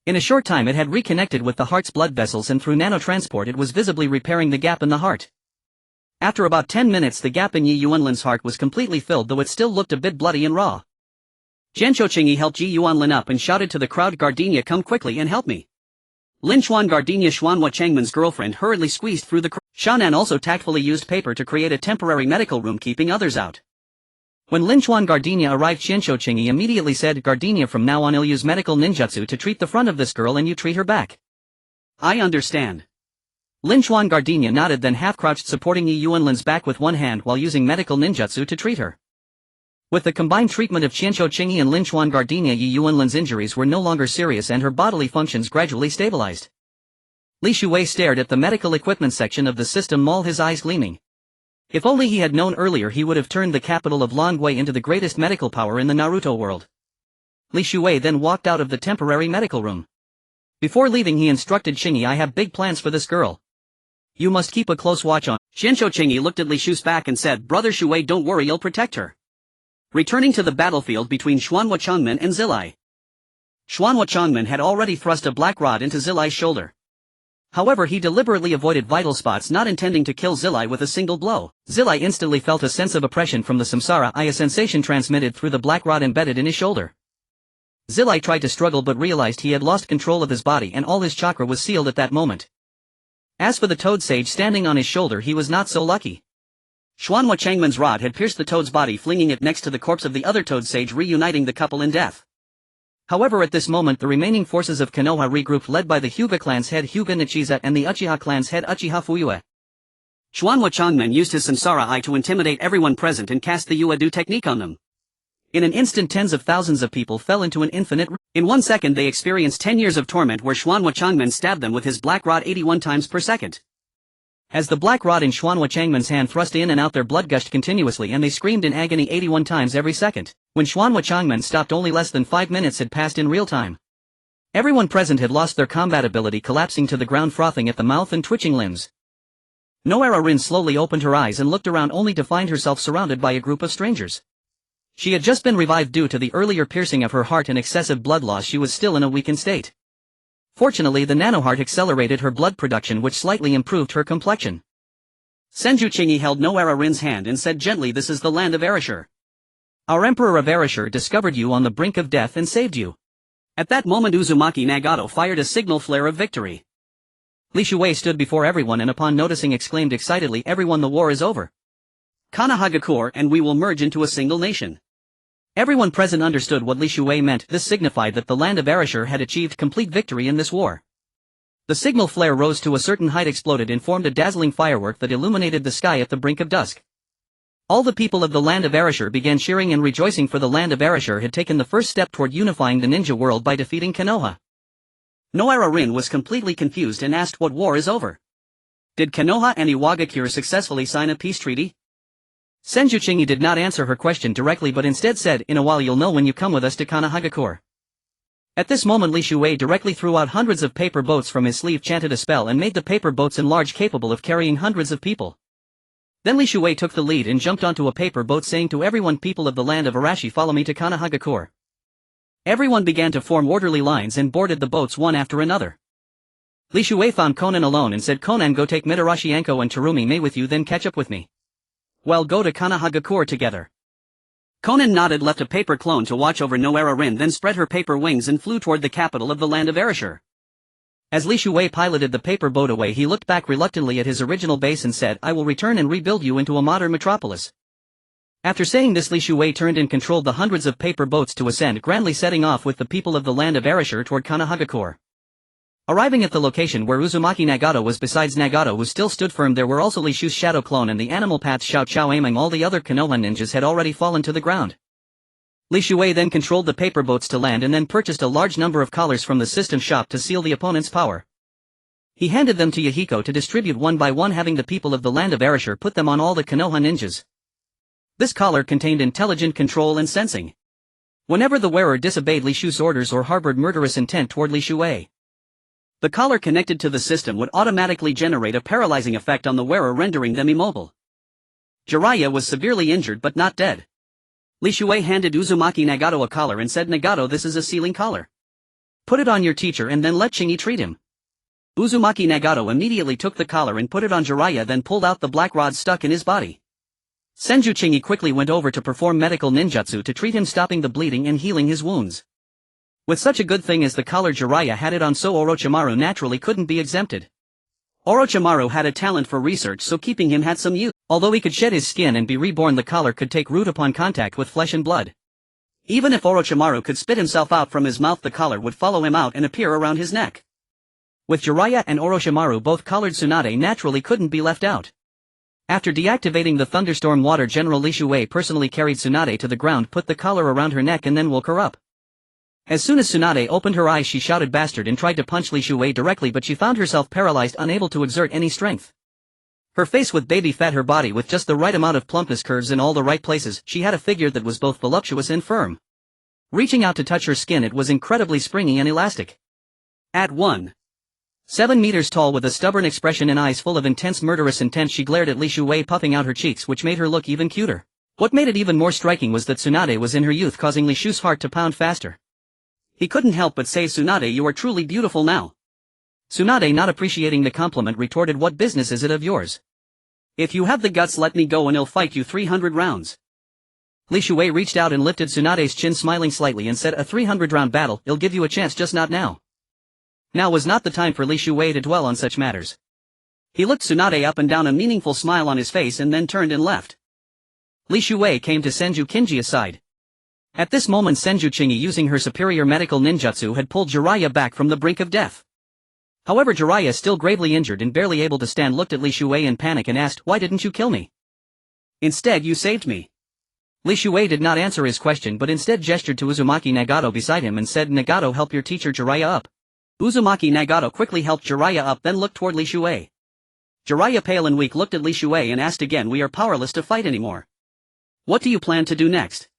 In a short time it had reconnected with the heart's blood vessels, and through nanotransport it was visibly repairing the gap in the heart. After about 10 minutes the gap in Yi Yuanlin's heart was completely filled, though it still looked a bit bloody and raw. Zhensho Qingyi helped Yi Yuanlin up and shouted to the crowd, "Gardenia, come quickly and help me." Lin Xuan, Gardenia Xuanhua Changman's girlfriend, hurriedly squeezed through the crowd. Shanan also tactfully used paper to create a temporary medical room, keeping others out. When Lin Xuan Gardenia arrived, Zhensho Qingyi immediately said, "Gardenia, from now on I'll use medical ninjutsu to treat the front of this girl and you treat her back." "I understand." Lin Xuan Gardenia nodded, then half-crouched, supporting Yi Yuanlin's back with one hand while using medical ninjutsu to treat her. With the combined treatment of Zhensho Qingyi and Lin Xuan Gardenia, Yi Yuanlin's injuries were no longer serious and her bodily functions gradually stabilized. Li Shuwei stared at the medical equipment section of the system mall, his eyes gleaming. If only he had known earlier, he would have turned the capital of Longwei into the greatest medical power in the Naruto world. Li Shuwei then walked out of the temporary medical room. Before leaving, he instructed Qingyi, "I have big plans for this girl. You must keep a close watch on." Zhensho Qingyi looked at Li Shu's back and said, "Brother Shuwei, don't worry, I'll protect her." Returning to the battlefield between Xuanhua Changman and Zilai. Xuanhua Changman had already thrust a black rod into Zilai's shoulder. However, he deliberately avoided vital spots, not intending to kill Zilai with a single blow. Zilai instantly felt a sense of oppression from the samsara, a sensation transmitted through the black rod embedded in his shoulder. Zilai tried to struggle but realized he had lost control of his body and all his chakra was sealed at that moment. As for the toad sage standing on his shoulder, he was not so lucky. Xuanhua Changman's rod had pierced the toad's body, flinging it next to the corpse of the other toad sage, reuniting the couple in death. However, at this moment the remaining forces of Konoha regrouped, led by the Hyuga clan's head Hyuga Nichiza and the Uchiha clan's head Uchiha Fuyue. Xuanhua Changman used his samsara eye to intimidate everyone present and cast the Uedo technique on them. In an instant tens of thousands of people fell into an infinite. In 1 second they experienced 10 years of torment, where Xuanhua Changman stabbed them with his black rod 81 times per second. As the black rod in Xuanhua Changman's hand thrust in and out, their blood gushed continuously and they screamed in agony 81 times every second. When Xuanhua Changman stopped, only less than 5 minutes had passed in real time. Everyone present had lost their combat ability, collapsing to the ground, frothing at the mouth and twitching limbs. Noara Rin slowly opened her eyes and looked around, only to find herself surrounded by a group of strangers. She had just been revived due to the earlier piercing of her heart and excessive blood loss. She was still in a weakened state. Fortunately, the nanoheart accelerated her blood production, which slightly improved her complexion. Senju Qingyi held Noara Rin's hand and said gently, "This is the land of Erashur. Our Emperor of Erashur discovered you on the brink of death and saved you." At that moment Uzumaki Nagato fired a signal flare of victory. Li Shuwei stood before everyone and upon noticing exclaimed excitedly, "Everyone, the war is over. Konohagakure and we will merge into a single nation." Everyone present understood what Li Shuwei meant. This signified that the land of Erashur had achieved complete victory in this war. The signal flare rose to a certain height, exploded and formed a dazzling firework that illuminated the sky at the brink of dusk. All the people of the land of Erashur began cheering and rejoicing, for the land of Erashur had taken the first step toward unifying the ninja world by defeating Konoha. Noara Rin was completely confused and asked, "What war is over? Did Konoha and Iwagakure successfully sign a peace treaty?" Senju Qingyi did not answer her question directly but instead said, "In a while you'll know when you come with us to Konohagakure." At this moment Li Shuwei directly threw out hundreds of paper boats from his sleeve, chanted a spell and made the paper boats enlarge, capable of carrying hundreds of people. Then Li Shuwei took the lead and jumped onto a paper boat, saying to everyone, people of the land of Arashi, follow me to Konohagakure. Everyone began to form orderly lines and boarded the boats one after another. Li Shuwei found Konan alone and said, Konan, go take Mitarashi Anko and Terumi Mei with you, then catch up with me. Well, go to Konohagakure together. Konan nodded, left a paper clone to watch over Noara Rin, then spread her paper wings and flew toward the capital of the land of Arashur. As Li Shuwei piloted the paper boat away, he looked back reluctantly at his original base and said, I will return and rebuild you into a modern metropolis. After saying this, Li Shuwei turned and controlled the hundreds of paper boats to ascend, grandly setting off with the people of the land of Arashur toward Konohagakure. Arriving at the location where Uzumaki Nagato was, besides Nagato, who still stood firm, there were also Li Shu's shadow clone and the animal path Xiao Chao, aiming. All the other Konoha ninjas had already fallen to the ground. Li Shuwei then controlled the paper boats to land and then purchased a large number of collars from the system shop to seal the opponent's power. He handed them to Yahiko to distribute one by one, having the people of the land of Arashur put them on all the Konoha ninjas. This collar contained intelligent control and sensing. Whenever the wearer disobeyed Li Shu's orders or harbored murderous intent toward Li Shuwei, the collar connected to the system would automatically generate a paralyzing effect on the wearer, rendering them immobile. Jiraiya was severely injured but not dead. Li Shuwei handed Uzumaki Nagato a collar and said, Nagato, this is a sealing collar. Put it on your teacher and then let Chingy treat him. Uzumaki Nagato immediately took the collar and put it on Jiraiya, then pulled out the black rod stuck in his body. Senju Chingy quickly went over to perform medical ninjutsu to treat him, stopping the bleeding and healing his wounds. With such a good thing as the collar, Jiraiya had it on, so Orochimaru naturally couldn't be exempted. Orochimaru had a talent for research, so keeping him had some use. Although he could shed his skin and be reborn, the collar could take root upon contact with flesh and blood. Even if Orochimaru could spit himself out from his mouth, the collar would follow him out and appear around his neck. With Jiraiya and Orochimaru both collared, Tsunade naturally couldn't be left out. After deactivating the Thunderstorm Water General, Li Shuwei personally carried Tsunade to the ground, put the collar around her neck and then woke her up. As soon as Tsunade opened her eyes, she shouted bastard and tried to punch Li Shuwei directly, but she found herself paralyzed, unable to exert any strength. Her face with baby fat, her body with just the right amount of plumpness, curves in all the right places, she had a figure that was both voluptuous and firm. Reaching out to touch her skin, it was incredibly springy and elastic. At 1.7 meters tall, with a stubborn expression and eyes full of intense murderous intent, she glared at Li Shuwei, puffing out her cheeks, which made her look even cuter. What made it even more striking was that Tsunade was in her youth, causing Li Shu's heart to pound faster. He couldn't help but say, Tsunade, you are truly beautiful now. Tsunade, not appreciating the compliment, retorted, what business is it of yours? If you have the guts, let me go and I'll fight you 300 rounds. Li Shuwei reached out and lifted Tsunade's chin, smiling slightly, and said, a 300-round battle, I'll give you a chance, just not now. Now was not the time for Li Shuwei to dwell on such matters. He looked Tsunade up and down, a meaningful smile on his face, and then turned and left. Li Shuwei came to Senju Kinji's side. At this moment, Senju Chingy, using her superior medical ninjutsu, had pulled Jiraiya back from the brink of death. However, Jiraiya, still gravely injured and barely able to stand, looked at Li Shuwei in panic and asked, why didn't you kill me? Instead, you saved me. Li Shuwei did not answer his question, but instead gestured to Uzumaki Nagato beside him and said, Nagato, help your teacher Jiraiya up. Uzumaki Nagato quickly helped Jiraiya up, then looked toward Li Shuwei. Jiraiya, pale and weak, looked at Li Shuwei and asked again, we are powerless to fight anymore. What do you plan to do next?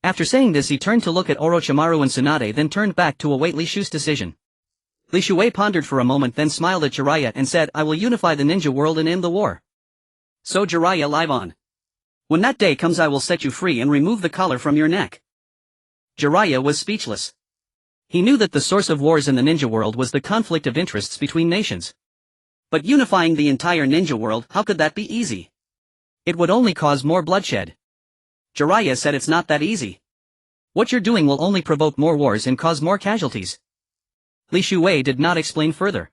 After saying this, he turned to look at Orochimaru and Tsunade, then turned back to await Li Shu's decision. Li Shuwei pondered for a moment, then smiled at Jiraiya and said, I will unify the ninja world and end the war. So Jiraiya, live on. When that day comes, I will set you free and remove the collar from your neck. Jiraiya was speechless. He knew that the source of wars in the ninja world was the conflict of interests between nations. But unifying the entire ninja world, how could that be easy? It would only cause more bloodshed. Jiraiya said, it's not that easy. What you're doing will only provoke more wars and cause more casualties. Li Shuwei did not explain further.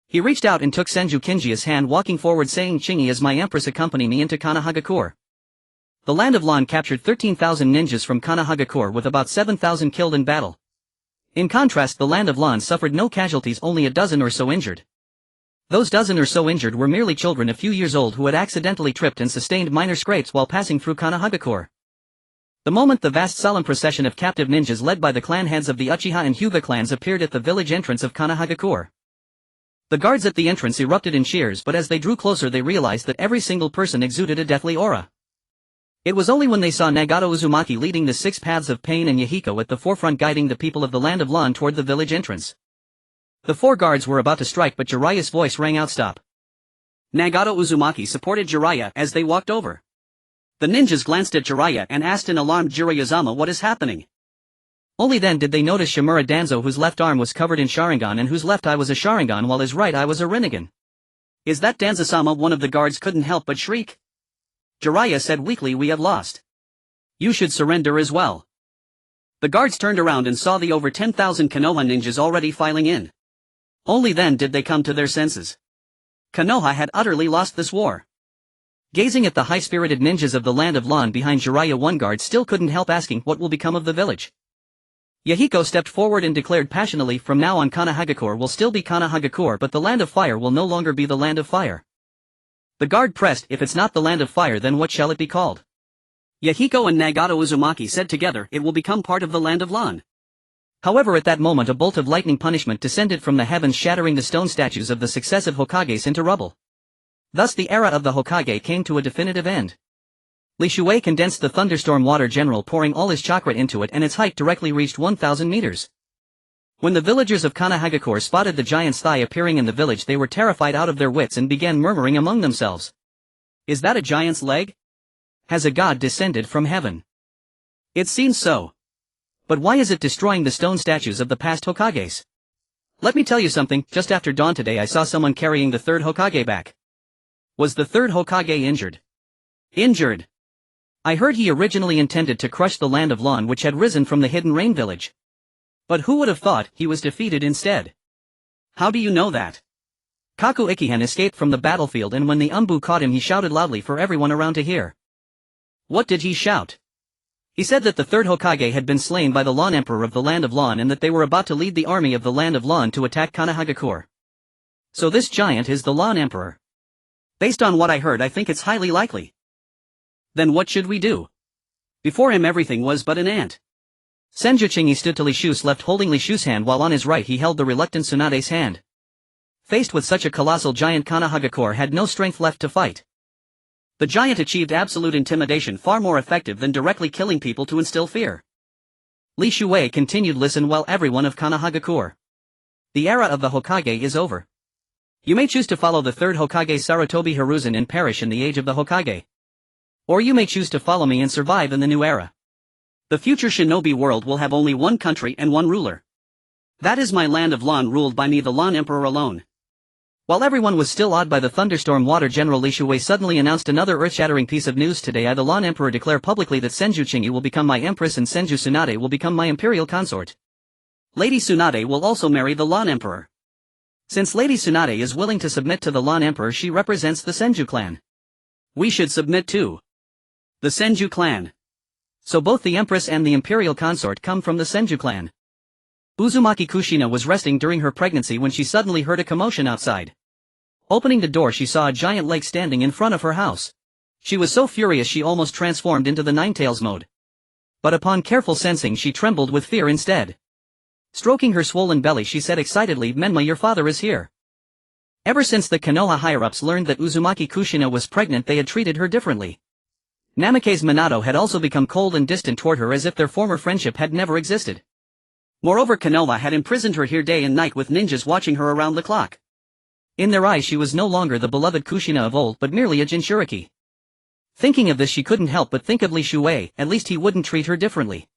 He reached out and took Senju Kinji's hand, walking forward, saying, Chingy, as my empress, accompany me into Konohagakure. The land of Lan captured 13,000 ninjas from Konohagakure, with about 7,000 killed in battle. In contrast, the land of Lan suffered no casualties, only a dozen or so injured. Those dozen or so injured were merely children a few years old who had accidentally tripped and sustained minor scrapes while passing through Konohagakure. The moment the vast solemn procession of captive ninjas led by the clan heads of the Uchiha and Hyuga clans appeared at the village entrance of Konohagakure. The guards at the entrance erupted in cheers, but as they drew closer they realized that every single person exuded a deathly aura. It was only when they saw Nagato Uzumaki leading the 6 paths of pain and Yahiko at the forefront guiding the people of the land of Lan toward the village entrance. The 4 guards were about to strike but Jiraiya's voice rang out, "Stop." Nagato Uzumaki supported Jiraiya as they walked over. The ninjas glanced at Jiraiya and asked in alarmed Jiraiya-sama, "What is happening?" Only then did they notice Shimura Danzo, whose left arm was covered in Sharingan and whose left eye was a Sharingan while his right eye was a Rinnegan. "Is that Danzo-sama?" one of the guards couldn't help but shriek. Jiraiya said weakly, "We have lost. You should surrender as well." The guards turned around and saw the over 10,000 Konoha ninjas already filing in. Only then did they come to their senses. Konoha had utterly lost this war. Gazing at the high-spirited ninjas of the land of Lan behind Jiraiya, one guard still couldn't help asking, "What will become of the village?" Yahiko stepped forward and declared passionately, "From now on Konohagakure will still be Konohagakure, but the land of fire will no longer be the land of fire." The guard pressed, "If it's not the land of fire, then what shall it be called?" Yahiko and Nagato Uzumaki said together, "It will become part of the land of Lan." However, at that moment a bolt of lightning punishment descended from the heavens, shattering the stone statues of the successive Hokages into rubble. Thus the era of the Hokage came to a definitive end. Li Shuei condensed the Thunderstorm Water General, pouring all his chakra into it, and its height directly reached 1,000 meters. When the villagers of Konohagakure spotted the giant's thigh appearing in the village, they were terrified out of their wits and began murmuring among themselves. "Is that a giant's leg? Has a god descended from heaven?" It seems so. But why is it destroying the stone statues of the past Hokages? Let me tell you something, just after dawn today I saw someone carrying the 3rd Hokage back. Was the 3rd Hokage injured? Injured? I heard he originally intended to crush the land of Lan, which had risen from the hidden rain village. But who would have thought he was defeated instead? How do you know that? Kaku Ichihan escaped from the battlefield, and when the Umbu caught him he shouted loudly for everyone around to hear. What did he shout? He said that the 3rd Hokage had been slain by the Lan Emperor of the land of Lan and that they were about to lead the army of the land of Lan to attack Konohagakure. So this giant is the Lan Emperor. Based on what I heard, I think it's highly likely. Then what should we do? Before him everything was but an ant. Senju Chingi stood to Li Shu's left holding Li Shu's hand while on his right he held the reluctant Tsunade's hand. Faced with such a colossal giant, Konohagakure had no strength left to fight. The giant achieved absolute intimidation, far more effective than directly killing people to instill fear. Li Shuei continued, "Listen well, everyone of Konohagakure. The era of the Hokage is over. You may choose to follow the 3rd Hokage Sarutobi Hiruzen and perish in the age of the Hokage. Or you may choose to follow me and survive in the new era. The future shinobi world will have only one country and one ruler. That is my land of Lan, ruled by me, the Lan Emperor alone." While everyone was still awed by the Thunderstorm Water General, Li Shuei suddenly announced another earth-shattering piece of news. "Today I, the Lan Emperor, declare publicly that Senju Chingi will become my empress and Senju Tsunade will become my imperial consort. Lady Tsunade will also marry the Lan Emperor. Since Lady Tsunade is willing to submit to the Lan Emperor, she represents the Senju clan. We should submit too. The Senju clan. So both the Empress and the Imperial Consort come from the Senju clan." Uzumaki Kushina was resting during her pregnancy when she suddenly heard a commotion outside. Opening the door, she saw a giant lake standing in front of her house. She was so furious she almost transformed into the Ninetales mode. But upon careful sensing she trembled with fear instead. Stroking her swollen belly she said excitedly, "Menma, your father is here." Ever since the Konoha higher-ups learned that Uzumaki Kushina was pregnant, they had treated her differently. Namikaze Minato had also become cold and distant toward her, as if their former friendship had never existed. Moreover, Konoha had imprisoned her here day and night with ninjas watching her around the clock. In their eyes she was no longer the beloved Kushina of old but merely a Jinchuriki. Thinking of this she couldn't help but think of Li Shuei, at least he wouldn't treat her differently.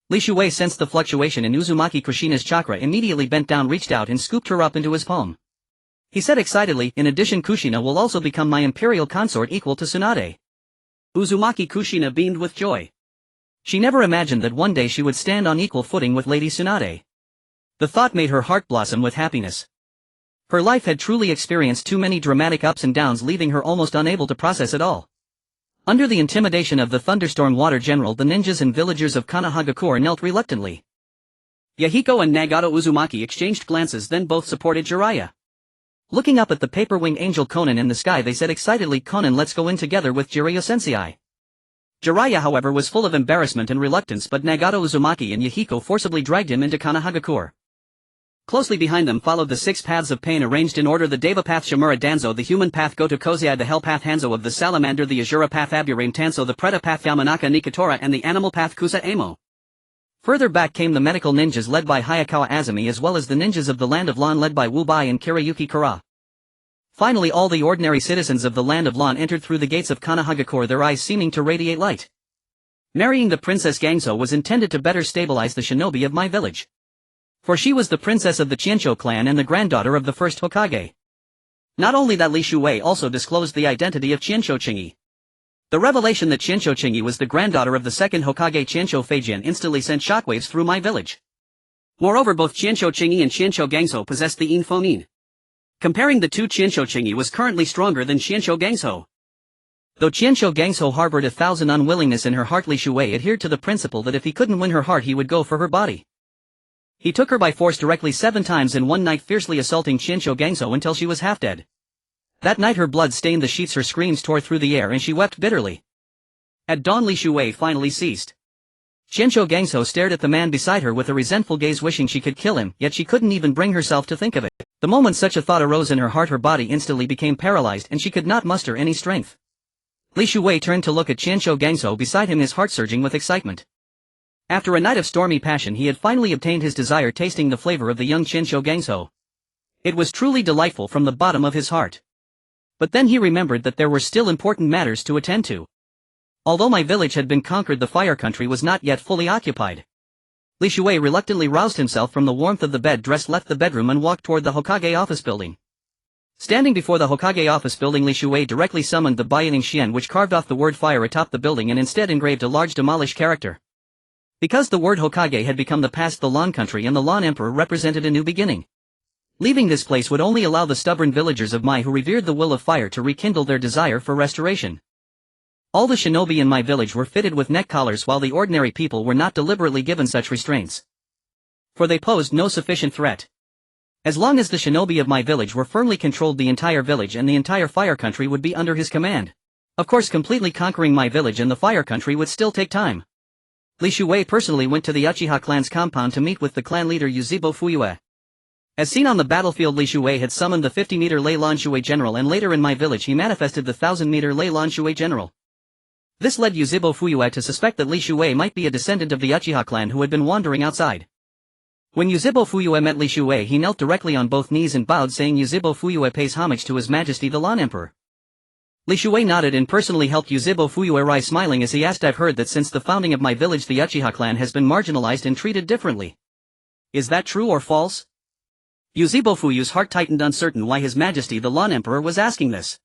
Li Shuei sensed the fluctuation in Uzumaki Kushina's chakra, immediately bent down, reached out and scooped her up into his palm. He said excitedly, "In addition, Kushina will also become my imperial consort equal to Tsunade." Uzumaki Kushina beamed with joy. She never imagined that one day she would stand on equal footing with Lady Tsunade. The thought made her heart blossom with happiness. Her life had truly experienced too many dramatic ups and downs, leaving her almost unable to process it all. Under the intimidation of the Thunderstorm Water General, the ninjas and villagers of Konohagakure knelt reluctantly. Yahiko and Nagato Uzumaki exchanged glances, then both supported Jiraiya. Looking up at the paper-winged angel Konan in the sky, they said excitedly, "Konan, let's go in together with Jiraiya Sensei." Jiraiya, however, was full of embarrassment and reluctance, but Nagato Uzumaki and Yahiko forcibly dragged him into Konohagakure. Closely behind them followed the 6 paths of pain arranged in order: the Deva path Shimura Danzo, the human path Goto Kozai, the hell path Hanzō of the Salamander, the Azura path Aburame Tanso, the Preta path Yamanaka Nikatora, and the animal path Kusa Amo. Further back came the medical ninjas led by Hayakawa Azumi, as well as the ninjas of the land of Lan led by Wubai and Kirayuki Kara. Finally all the ordinary citizens of the land of Lan entered through the gates of Konohagakure, their eyes seeming to radiate light. Marrying the Princess Gangso was intended to better stabilize the shinobi of my village. For she was the princess of the Qianzhou clan and the granddaughter of the first Hokage. Not only that, Li Shuwei also disclosed the identity of Qianzhou Qingyi. The revelation that Qianzhou Qingyi was the granddaughter of the second Hokage Qianzhou Feijian instantly sent shockwaves through my village. Moreover, both Qianzhou Qingyi and Qianzhou Gangso possessed the Yin Fonin. Comparing the two, Qianzhou Qingyi was currently stronger than Qianzhou Gangso. Though Qianzhou Gangso harbored 1,000 unwillingness in her heart, Li Shuwei adhered to the principle that if he couldn't win her heart he would go for her body. He took her by force directly 7 times in one night, fiercely assaulting Qianzhou Gangso until she was half dead. That night her blood stained the sheets, her screams tore through the air, and she wept bitterly. At dawn Li Shuwei finally ceased. Qianzhou Gangso stared at the man beside her with a resentful gaze, wishing she could kill him, yet she couldn't even bring herself to think of it. The moment such a thought arose in her heart, her body instantly became paralyzed and she could not muster any strength. Li Shuwei turned to look at Qianzhou Gangso beside him, his heart surging with excitement. After a night of stormy passion he had finally obtained his desire, tasting the flavor of the young Qianzhou Gangso. It was truly delightful from the bottom of his heart. But then he remembered that there were still important matters to attend to. Although my village had been conquered, the fire country was not yet fully occupied. Li Shuwei reluctantly roused himself from the warmth of the bed, dressed, left the bedroom and walked toward the Hokage office building. Standing before the Hokage office building, Li Shuwei directly summoned the Baianing Xian, which carved off the word fire atop the building and instead engraved a large demolish character. Because the word Hokage had become the past, the Lan country and the Lan emperor represented a new beginning. Leaving this place would only allow the stubborn villagers of Mai who revered the will of fire to rekindle their desire for restoration. All the shinobi in my village were fitted with neck collars, while the ordinary people were not deliberately given such restraints. For they posed no sufficient threat. As long as the shinobi of my village were firmly controlled, the entire village and the entire fire country would be under his command. Of course, completely conquering my village and the fire country would still take time. Li Shuwei personally went to the Uchiha clan's compound to meet with the clan leader Yuzebo Fuyue. As seen on the battlefield, Li Shuwei had summoned the 50-meter Lei Lan Shuwei General, and later in my village he manifested the 1,000-meter Lei Lan Shuwei General. This led Yuzebo Fuyue to suspect that Li Shuwei might be a descendant of the Uchiha clan who had been wandering outside. When Yuzebo Fuyue met Li Shuwei, he knelt directly on both knees and bowed, saying Yuzebo Fuyue pays homage to His Majesty the Lan Emperor. Li Shuwei nodded and personally helped Yuzebo Fuyue rise, smiling as he asked, "I've heard that since the founding of my village the Uchiha clan has been marginalized and treated differently. Is that true or false?" Yuzebo Fuyue's heart tightened, uncertain why His Majesty the Lan Emperor was asking this.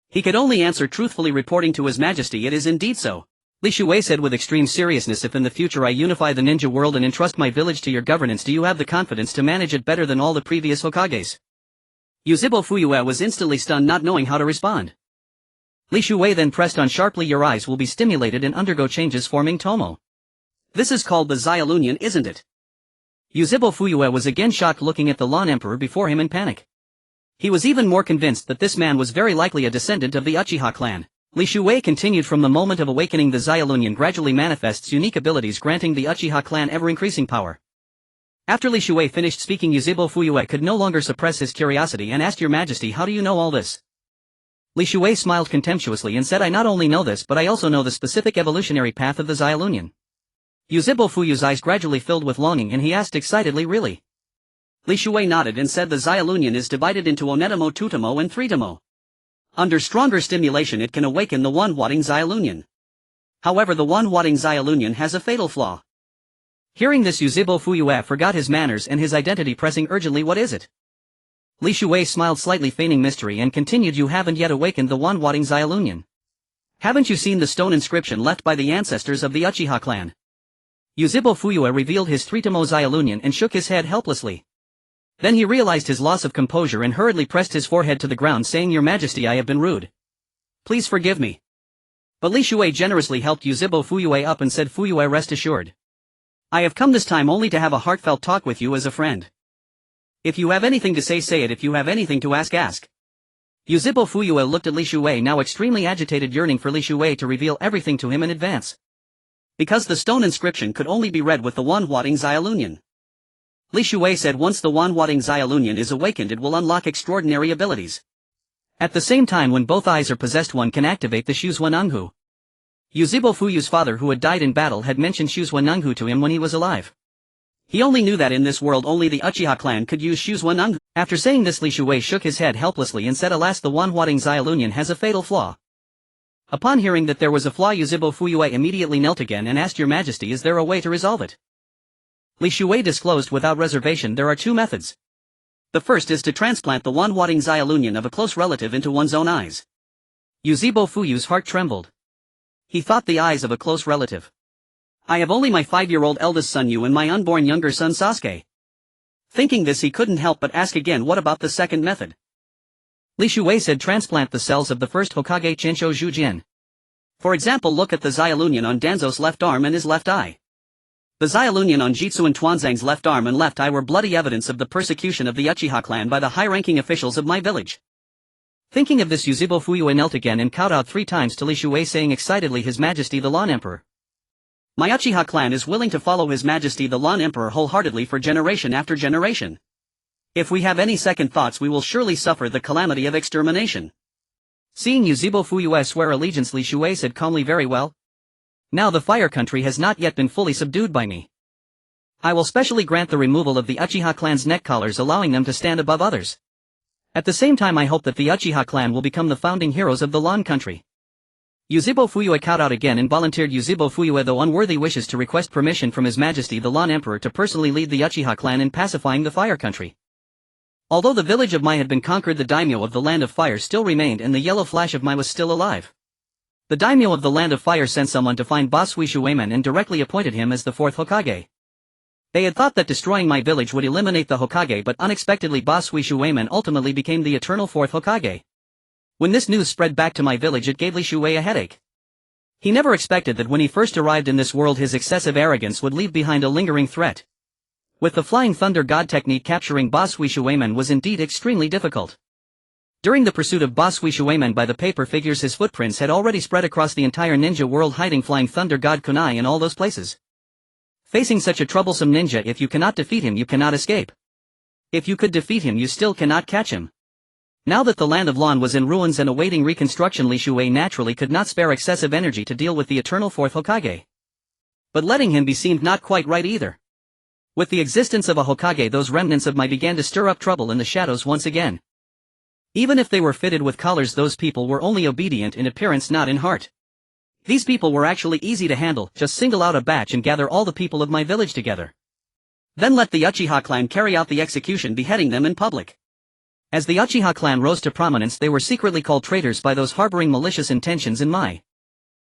He could only answer truthfully, reporting to His Majesty, "It is indeed so." Li Shuwei said with extreme seriousness, "If in the future I unify the ninja world and entrust my village to your governance, do you have the confidence to manage it better than all the previous Hokages?" Yuzebo Fuyue was instantly stunned, not knowing how to respond. Li Shuwei then pressed on sharply, "Your eyes will be stimulated and undergo changes, forming Tomo. This is called the Xiaolunian, isn't it?" Yuzebo Fuyue was again shocked, looking at the Lan Emperor before him in panic. He was even more convinced that this man was very likely a descendant of the Uchiha clan. Li Shuwei continued, "From the moment of awakening the Xiaolunian gradually manifests unique abilities, granting the Uchiha clan ever-increasing power." After Li Shuwei finished speaking, Yuzebo Fuyue could no longer suppress his curiosity and asked, "Your Majesty, how do you know all this?" Li Shuwei smiled contemptuously and said, "I not only know this, but I also know the specific evolutionary path of the Xiaolunian." Yuzebo Fuyue's eyes gradually filled with longing and he asked excitedly, "Really?" Li Shuwei nodded and said, "The Xiaolunian is divided into Onetomo, Tutomo and Threetomo. Under stronger stimulation it can awaken the one-watting Xiaolunian. However, the one-watting Xiaolunian has a fatal flaw." Hearing this, Yuzebo Fuyue forgot his manners and his identity, pressing urgently, "What is it?" Li Shuwei smiled slightly, feigning mystery, and continued, "You haven't yet awakened the one-watting Xiaolunian. Haven't you seen the stone inscription left by the ancestors of the Uchiha clan?" Yuzebo Fuyue revealed his Threetomo Xiaolunian and shook his head helplessly. Then he realized his loss of composure and hurriedly pressed his forehead to the ground, saying, "Your Majesty, I have been rude. Please forgive me." But Li Shuwei generously helped Yuzebo Fuyue up and said, "Fuyue, rest assured. I have come this time only to have a heartfelt talk with you as a friend. If you have anything to say, say it. If you have anything to ask, ask." Yuzebo Fuyue looked at Li Shuwei, now extremely agitated, yearning for Li Shuwei to reveal everything to him in advance. Because the stone inscription could only be read with the one-watting Xiaolunian. Li Shuwei said once the Wanwading Xiaolunian is awakened it will unlock extraordinary abilities. At the same time when both eyes are possessed one can activate the Shuzhuanenghu. Yuzhibo Fuyu's father who had died in battle had mentioned Shuzhuanenghu to him when he was alive. He only knew that in this world only the Uchiha clan could use Shuzhuanenghu. After saying this Li Shuwei shook his head helplessly and said alas the Wanwading Xiaolunian has a fatal flaw. Upon hearing that there was a flaw Yuzhibo Fuyue immediately knelt again and asked Your Majesty is there a way to resolve it? Li Shuwei disclosed without reservation there are two methods. The first is to transplant the Wanwading Xiaolunian of a close relative into one's own eyes. Yuzhibo Fuyu's heart trembled. He thought the eyes of a close relative. I have only my 5-year-old eldest son Yu and my unborn younger son Sasuke. Thinking this he couldn't help but ask again what about the second method? Li Shuwei said transplant the cells of the first Hokage Chenshou Zhujian. For example look at the Xiaolunian on Danzo's left arm and his left eye. The Xiaolunian on Jitsu and Tuanzang's left arm and left eye were bloody evidence of the persecution of the Uchiha clan by the high-ranking officials of my village. Thinking of this Yuzhibo Fuyue knelt again and kowtowed 3 times to Li Shuwei saying excitedly His Majesty the Lawn Emperor. My Uchiha clan is willing to follow His Majesty the Lawn Emperor wholeheartedly for generation after generation. If we have any second thoughts we will surely suffer the calamity of extermination. Seeing Yuzhibo Fuyue swear allegiance Li Shuwei said calmly very well. Now the fire country has not yet been fully subdued by me. I will specially grant the removal of the Uchiha clan's neck collars allowing them to stand above others. At the same time I hope that the Uchiha clan will become the founding heroes of the Lawn country. Yuzhibo Fuyue kowtowed again and volunteered Yuzhibo Fuyue though unworthy wishes to request permission from His Majesty the Lawn Emperor to personally lead the Uchiha clan in pacifying the fire country. Although the village of Mai had been conquered the daimyo of the Land of Fire still remained and the yellow flash of Mai was still alive. The daimyo of the Land of Fire sent someone to find boss Shuiman and directly appointed him as the 4th Hokage. They had thought that destroying my village would eliminate the Hokage but unexpectedly boss Shuiman ultimately became the eternal 4th Hokage. When this news spread back to my village it gave Li Shuwei a headache. He never expected that when he first arrived in this world his excessive arrogance would leave behind a lingering threat. With the Flying Thunder God technique capturing boss Shuiman was indeed extremely difficult. During the pursuit of boss Shuiman by the paper figures his footprints had already spread across the entire ninja world hiding Flying Thunder God kunai in all those places. Facing such a troublesome ninja if you cannot defeat him you cannot escape. If you could defeat him you still cannot catch him. Now that the land of Lan was in ruins and awaiting reconstruction Li Shuwei naturally could not spare excessive energy to deal with the eternal 4th Hokage. But letting him be seemed not quite right either. With the existence of a Hokage those remnants of Mai began to stir up trouble in the shadows once again. Even if they were fitted with collars those people were only obedient in appearance not in heart. These people were actually easy to handle, just single out a batch and gather all the people of my village together. Then let the Uchiha clan carry out the execution beheading them in public. As the Uchiha clan rose to prominence they were secretly called traitors by those harboring malicious intentions in Mai.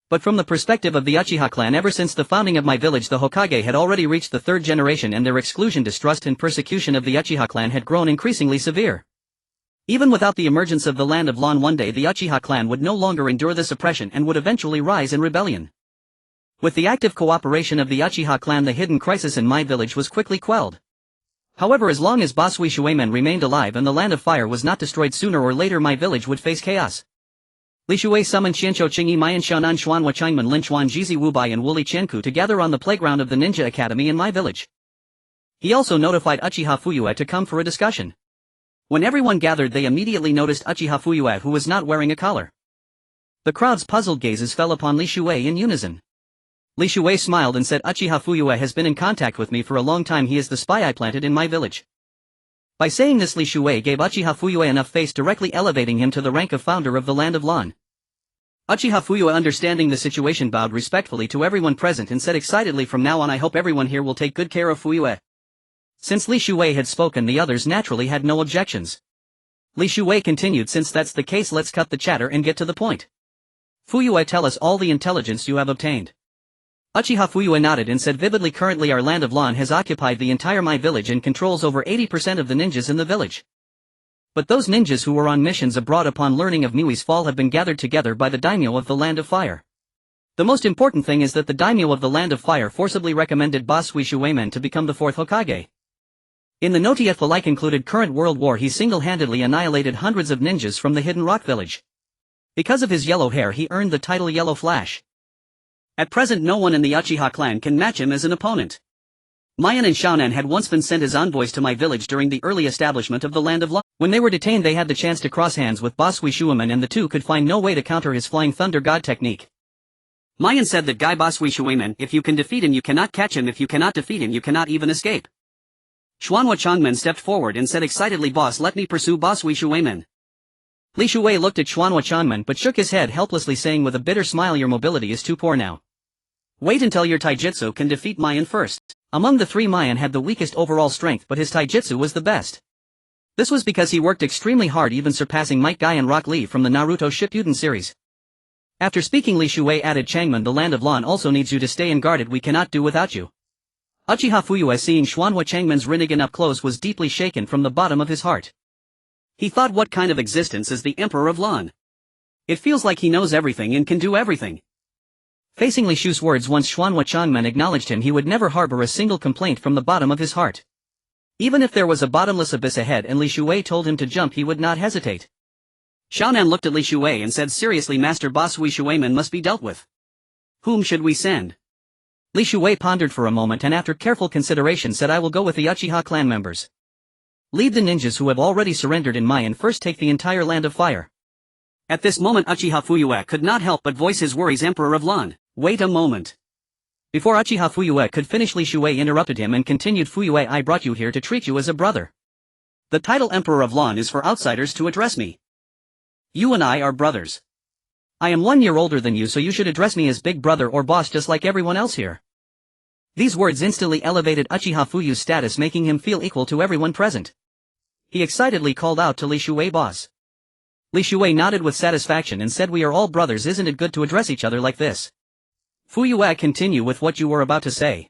But from the perspective of the Uchiha clan ever since the founding of my village the Hokage had already reached the 3rd generation and their exclusion distrust and persecution of the Uchiha clan had grown increasingly severe. Even without the emergence of the Land of Lan one day the Uchiha clan would no longer endure this oppression and would eventually rise in rebellion. With the active cooperation of the Uchiha clan the hidden crisis in my village was quickly quelled. However as long as boss Shuiman remained alive and the Land of Fire was not destroyed sooner or later my village would face chaos. Li Shuwei summoned Xianqiu Qingyi Mayan Xiaonan Xuanhua Changman Lin Chuan Jizi Wubai and Wuli Qianku to gather on the playground of the Ninja Academy in my village. He also notified Uchiha Fuyue to come for a discussion. When everyone gathered they immediately noticed Uchiha Fuyue who was not wearing a collar. The crowd's puzzled gazes fell upon Li Shuwei in unison. Li Shuwei smiled and said Uchiha Fuyue has been in contact with me for a long time he is the spy I planted in my village. By saying this Li Shuwei gave Uchiha Fuyue enough face directly elevating him to the rank of founder of the Land of Lan. Uchiha Fuyue understanding the situation bowed respectfully to everyone present and said excitedly from now on I hope everyone here will take good care of Fuyue. Since Li Shuwei had spoken the others naturally had no objections. Li Shuwei continued since that's the case let's cut the chatter and get to the point. Fuyue tell us all the intelligence you have obtained. Uchiha Fuyue nodded and said vividly currently our Land of Lan has occupied the entire Mai village and controls over 80% of the ninjas in the village. But those ninjas who were on missions abroad upon learning of Miui's fall have been gathered together by the daimyo of the Land of Fire. The most important thing is that the daimyo of the Land of Fire forcibly recommended boss Shuiman to become the 4th Hokage. In the Notieth the like included current world war he single-handedly annihilated hundreds of ninjas from the Hidden Rock village. Because of his yellow hair he earned the title Yellow Flash. At present no one in the Uchiha clan can match him as an opponent. Mayan and Xiaonan had once been sent as envoys to my village during the early establishment of the Land of Law. When they were detained they had the chance to cross hands with Boss Shuiman and the two could find no way to counter his Flying Thunder God technique. Mayan said that Guy Boss Shuiman, if you can defeat him you cannot catch him, if you cannot defeat him you cannot even escape. Xuanhua Changmen stepped forward and said excitedly, boss, let me pursue Boss Shuiman. Li Shuwei looked at Xuanhua Changmen but shook his head helplessly, saying with a bitter smile, your mobility is too poor now. Wait until your taijutsu can defeat Mayan first. Among the three, Mayan had the weakest overall strength but his taijutsu was the best. This was because he worked extremely hard, even surpassing Might Guy and Rock Lee from the Naruto Shippuden series. After speaking, Li Shuwei added, Changmen, the Land of Lan also needs you to stay unguarded, we cannot do without you. Uchiha Fuyue, seeing Xuanhua Changmen's Rinnegan up close, was deeply shaken from the bottom of his heart. He thought, what kind of existence is the Emperor of Lan? It feels like he knows everything and can do everything. Facing Li Shu's words, once Xuanhua Changmen acknowledged him, he would never harbor a single complaint from the bottom of his heart. Even if there was a bottomless abyss ahead and Li Shuwei told him to jump, he would not hesitate. Xiaonan looked at Li Shuwei and said, seriously, Master Boss Shuiman must be dealt with. Whom should we send? Li Shuwei pondered for a moment and after careful consideration said, I will go with the Uchiha clan members. Lead the ninjas who have already surrendered in Mayan first, take the entire Land of Fire. At this moment Uchiha Fuyue could not help but voice his worries. Emperor of Lan, wait a moment. Before Uchiha Fuyue could finish, Li Shuwei interrupted him and continued, Fuyue, I brought you here to treat you as a brother. The title Emperor of Lan is for outsiders to address me. You and I are brothers. I am 1 year older than you, so you should address me as big brother or boss just like everyone else here. These words instantly elevated Uchiha Fuyue's status, making him feel equal to everyone present. He excitedly called out to Li Shuwei, boss. Li Shuwei nodded with satisfaction and said, we are all brothers, isn't it good to address each other like this? Fuyue, continue with what you were about to say.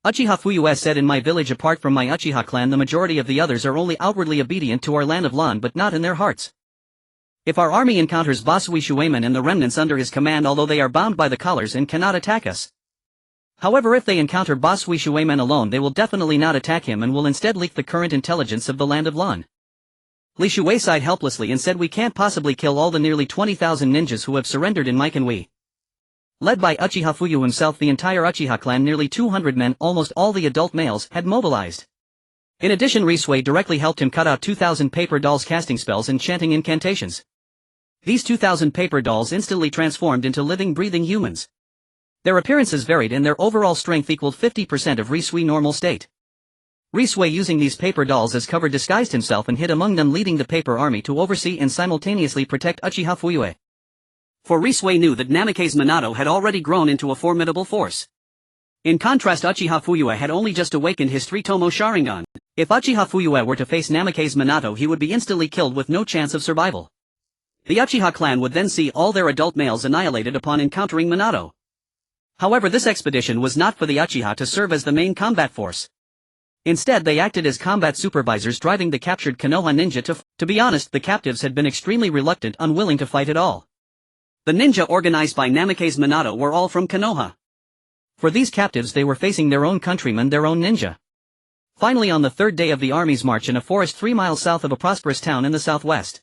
Uchiha Fuyue said, in my village, apart from my Uchiha clan, the majority of the others are only outwardly obedient to our Land of Lan but not in their hearts. If our army encounters Boss Shuiman and the remnants under his command, although they are bound by the collars and cannot attack us. However, if they encounter Boss Shuiman alone, they will definitely not attack him and will instead leak the current intelligence of the Land of Lan. Li Shuwei sighed helplessly and said, we can't possibly kill all the nearly 20,000 ninjas who have surrendered in Mike, and we. Led by Uchiha Fuyue himself, the entire Uchiha clan, nearly 200 men, almost all the adult males, had mobilized. In addition, Risui directly helped him cut out 2,000 paper dolls casting spells and chanting incantations. These 2,000 paper dolls instantly transformed into living, breathing humans. Their appearances varied and their overall strength equaled 50% of Risui's normal state. Risui, using these paper dolls as cover, disguised himself and hid among them, leading the paper army to oversee and simultaneously protect Uchiha Fuyue. For Risui knew that Namikaze Minato had already grown into a formidable force. In contrast, Uchiha Fuyue had only just awakened his 3-tomo Sharingan. If Uchiha Fuyue were to face Namikaze Minato, he would be instantly killed with no chance of survival. The Uchiha clan would then see all their adult males annihilated upon encountering Minato. However, this expedition was not for the Uchiha to serve as the main combat force. Instead, they acted as combat supervisors, driving the captured Konoha ninja to be honest, the captives had been extremely reluctant, unwilling to fight at all. The ninja organized by Namikaze Minato were all from Konoha. For these captives, they were facing their own countrymen, their own ninja. Finally, on the third day of the army's march, in a forest 3 miles south of a prosperous town in the southwest.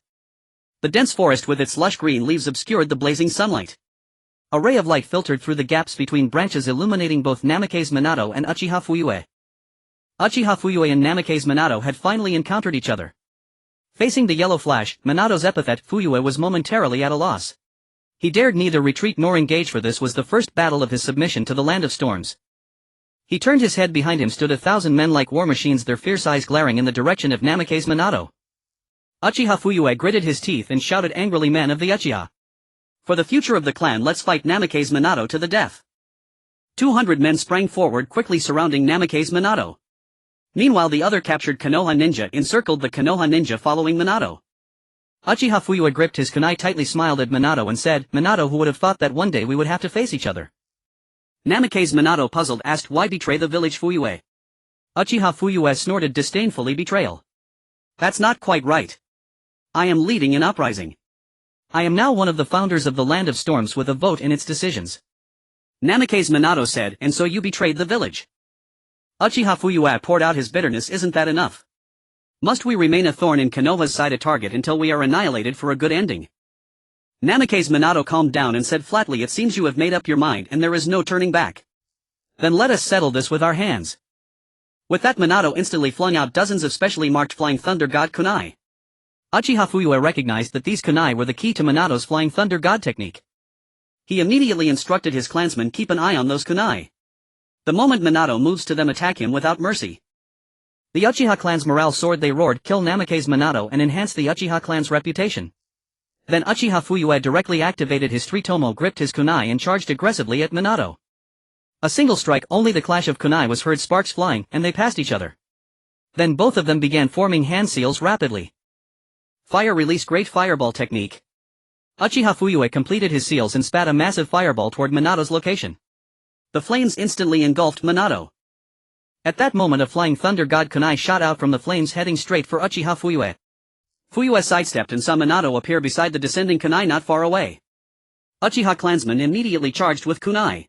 The dense forest with its lush green leaves obscured the blazing sunlight. A ray of light filtered through the gaps between branches, illuminating both Namikaze Minato and Uchiha Fuyue. Uchiha Fuyue and Namikaze Minato had finally encountered each other. Facing the yellow flash, Minato's epithet, Fuyue was momentarily at a loss. He dared neither retreat nor engage, for this was the first battle of his submission to the Land of Storms. He turned his head. Behind him stood 1,000 men like war machines, their fierce eyes glaring in the direction of Namikaze Minato. Uchiha Fuyue gritted his teeth and shouted angrily, men of the Uchiha. For the future of the clan, let's fight Namikaze Minato to the death. 200 men sprang forward, quickly surrounding Namikaze Minato. Meanwhile, the other captured Konoha ninja encircled the Konoha ninja following Minato. Uchiha Fuyue gripped his kunai tightly, smiled at Minato and said, Minato, who would have thought that one day we would have to face each other? Namikaze Minato, puzzled, asked, why betray the village, Fuyue? Uchiha Fuyue snorted disdainfully, betrayal. That's not quite right. I am leading an uprising. I am now one of the founders of the Land of Storms with a vote in its decisions. Namikaze Minato said, and so you betrayed the village? Uchiha Fuyue poured out his bitterness. Isn't that enough? Must we remain a thorn in Konoha's side, a target until we are annihilated for a good ending? Namikaze Minato calmed down and said flatly, it seems you have made up your mind and there is no turning back. Then let us settle this with our hands. With that, Minato instantly flung out dozens of specially marked Flying Thunder God kunai. Uchiha Fuyue recognized that these kunai were the key to Minato's Flying Thunder God technique. He immediately instructed his clansmen keep an eye on those kunai. The moment Minato moves to them, attack him without mercy. The Uchiha clan's morale soared. They roared, kill Namikaze Minato and enhance the Uchiha clan's reputation. Then Uchiha Fuyue directly activated his Three-Tomo, gripped his kunai and charged aggressively at Minato. A single strike, only the clash of kunai was heard, sparks flying, and they passed each other. Then both of them began forming hand seals rapidly. Fire release, great fireball technique. Uchiha Fuyue completed his seals and spat a massive fireball toward Minato's location. The flames instantly engulfed Minato. At that moment a Flying Thunder God kunai shot out from the flames heading straight for Uchiha Fuyue. Fuyue sidestepped and saw Minato appear beside the descending kunai not far away. Uchiha clansmen immediately charged with kunai.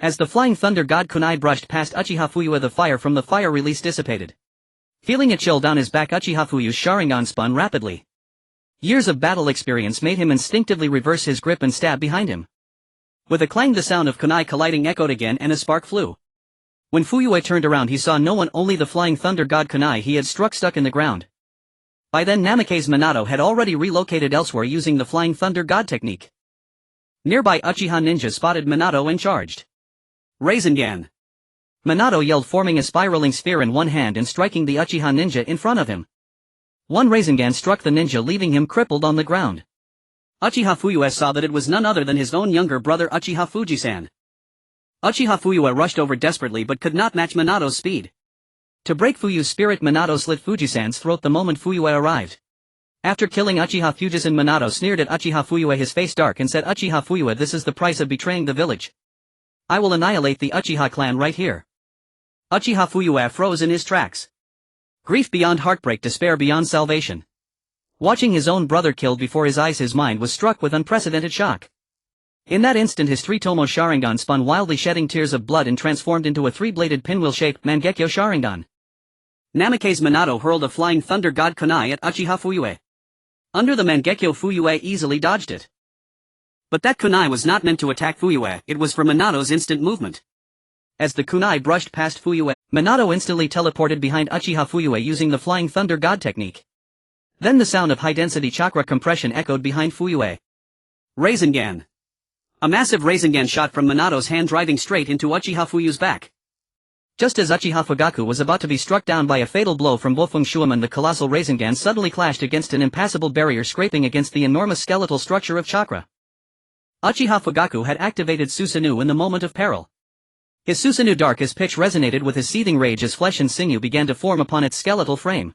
As the Flying Thunder God kunai brushed past Uchiha Fuyue, the fire from the fire release dissipated. Feeling a chill down his back, Uchiha Fuyue's Sharingan spun rapidly. Years of battle experience made him instinctively reverse his grip and stab behind him. With a clang, the sound of kunai colliding echoed again and a spark flew. When Fuyue turned around, he saw no one, only the Flying Thunder God kunai he had struck stuck in the ground. By then Namikaze Minato had already relocated elsewhere using the Flying Thunder God technique. Nearby Uchiha ninja spotted Minato and charged. Rasengan! Minato yelled, forming a spiraling sphere in one hand and striking the Uchiha ninja in front of him. One Rasengan struck the ninja, leaving him crippled on the ground. Uchiha Fuyue saw that it was none other than his own younger brother Uchiha Fujisan. Uchiha Fuyue rushed over desperately but could not match Minato's speed. To break Fuyue's spirit, Minato slit Fujisan's throat the moment Fuyue arrived. After killing Uchiha Fujisan, Minato sneered at Uchiha Fuyue, his face dark, and said, Uchiha Fuyue, this is the price of betraying the village. I will annihilate the Uchiha clan right here. Uchiha Fuyue froze in his tracks. Grief beyond heartbreak, despair beyond salvation. Watching his own brother killed before his eyes, his mind was struck with unprecedented shock. In that instant his Three-Tomo Sharingan spun wildly, shedding tears of blood, and transformed into a three-bladed pinwheel-shaped Mangekyo Sharingan. Namikaze Minato hurled a Flying Thunder God kunai at Uchiha Fuyue. Under the Mangekyo, Fuyue easily dodged it. But that kunai was not meant to attack Fuyue, it was for Minato's instant movement. As the kunai brushed past Fuyue, Minato instantly teleported behind Uchiha Fuyue using the Flying Thunder God technique. Then the sound of high-density chakra compression echoed behind Fuyue. Rasengan! A massive Rasengan shot from Minato's hand, driving straight into Uchiha Fuyue's back. Just as Uchiha Fugaku was about to be struck down by a fatal blow from Bofeng Shuaman, the colossal Rasengan suddenly clashed against an impassable barrier, scraping against the enormous skeletal structure of chakra. Uchiha Fugaku had activated Susanoo in the moment of peril. His Susanoo, dark as pitch, resonated with his seething rage as flesh and sinew began to form upon its skeletal frame.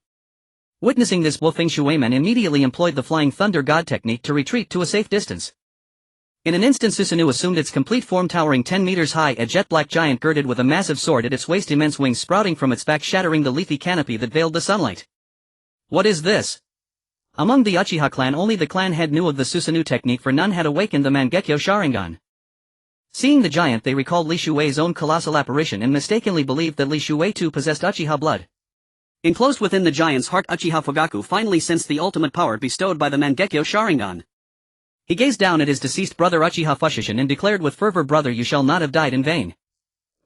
Witnessing this, Bofeng Shuaman immediately employed the Flying Thunder God technique to retreat to a safe distance. In an instant, Susanoo assumed its complete form, towering 10 meters high, a jet-black giant girded with a massive sword at its waist, immense wings sprouting from its back, shattering the leafy canopy that veiled the sunlight. What is this? Among the Uchiha clan, only the clan head knew of the Susanoo technique, for none had awakened the Mangekyo Sharingan. Seeing the giant, they recalled Li Shuei's own colossal apparition and mistakenly believed that Li Shuei too possessed Uchiha blood. Enclosed within the giant's heart, Uchiha Fugaku finally sensed the ultimate power bestowed by the Mangekyo Sharingan. He gazed down at his deceased brother Uchiha Fushigin and declared with fervor, brother, you shall not have died in vain.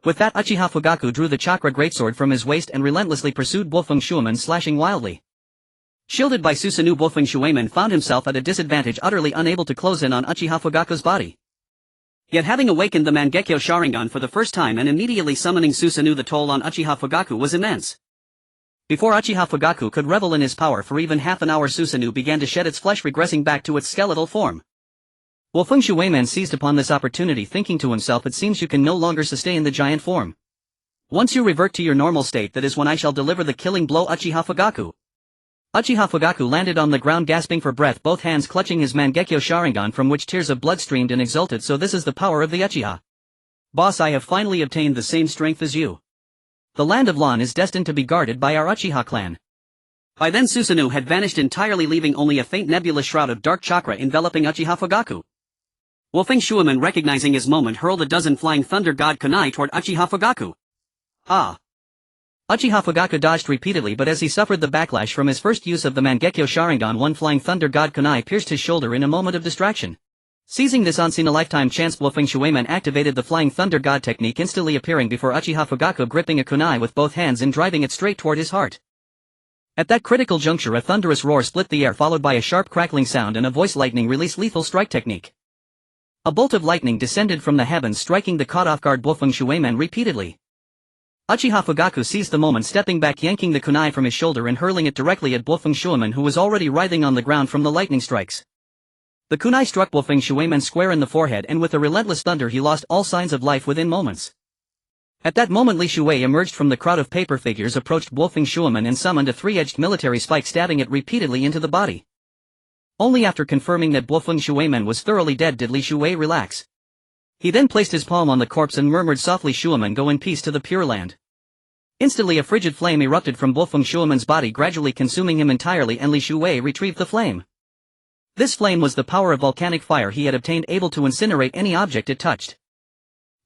With that, Uchiha Fugaku drew the chakra greatsword from his waist and relentlessly pursued Bofeng Shuaman, slashing wildly. Shielded by Susanoo, Bofeng Shuaman found himself at a disadvantage, utterly unable to close in on Uchiha Fugaku's body. Yet having awakened the Mangekyo Sharingan for the first time and immediately summoning Susanoo, the toll on Uchiha Fugaku was immense. Before Uchiha Fugaku could revel in his power for even half an hour, Susanoo began to shed its flesh, regressing back to its skeletal form. Bofeng Shuaman seized upon this opportunity, thinking to himself, it seems you can no longer sustain the giant form. Once you revert to your normal state, that is when I shall deliver the killing blow. Uchiha Fugaku. Uchiha Fugaku landed on the ground, gasping for breath, both hands clutching his Mangekyo Sharingan from which tears of blood streamed, and exulted, so this is the power of the Uchiha. Boss, I have finally obtained the same strength as you. The land of Lan is destined to be guarded by our Uchiha clan. By then Susanoo had vanished entirely, leaving only a faint nebulous shroud of dark chakra enveloping Uchiha Fugaku. Bofeng Shuaman, recognizing his moment, hurled a dozen Flying Thunder God kunai toward Uchiha Fugaku. Ah! Uchiha Fugaku dodged repeatedly, but as he suffered the backlash from his first use of the Mangekyo Sharingan, one Flying Thunder God kunai pierced his shoulder in a moment of distraction. Seizing this once-in-a-lifetime chance, Bluffing Shueman activated the Flying Thunder God technique, instantly appearing before Uchiha Fugaku, gripping a kunai with both hands and driving it straight toward his heart. At that critical juncture, a thunderous roar split the air, followed by a sharp crackling sound, and a voice lightning released lethal strike technique. A bolt of lightning descended from the heavens, striking the caught-off-guard Bluffing Shueman repeatedly. Uchiha Fugaku seized the moment, stepping back, yanking the kunai from his shoulder and hurling it directly at Bluffing Shueman, who was already writhing on the ground from the lightning strikes. The kunai struck Bluffing Shueman square in the forehead, and with a relentless thunder he lost all signs of life within moments. At that moment, Li Shuei emerged from the crowd of paper figures, approached Bluffing Shueman and summoned a three-edged military spike, stabbing it repeatedly into the body. Only after confirming that Bluffing Shueman was thoroughly dead did Li Shuei relax. He then placed his palm on the corpse and murmured softly, "Shueman, go in peace to the Pure Land." Instantly a frigid flame erupted from Bluffing Shueman's body, gradually consuming him entirely, and Li Shuei retrieved the flame. This flame was the power of volcanic fire he had obtained, able to incinerate any object it touched.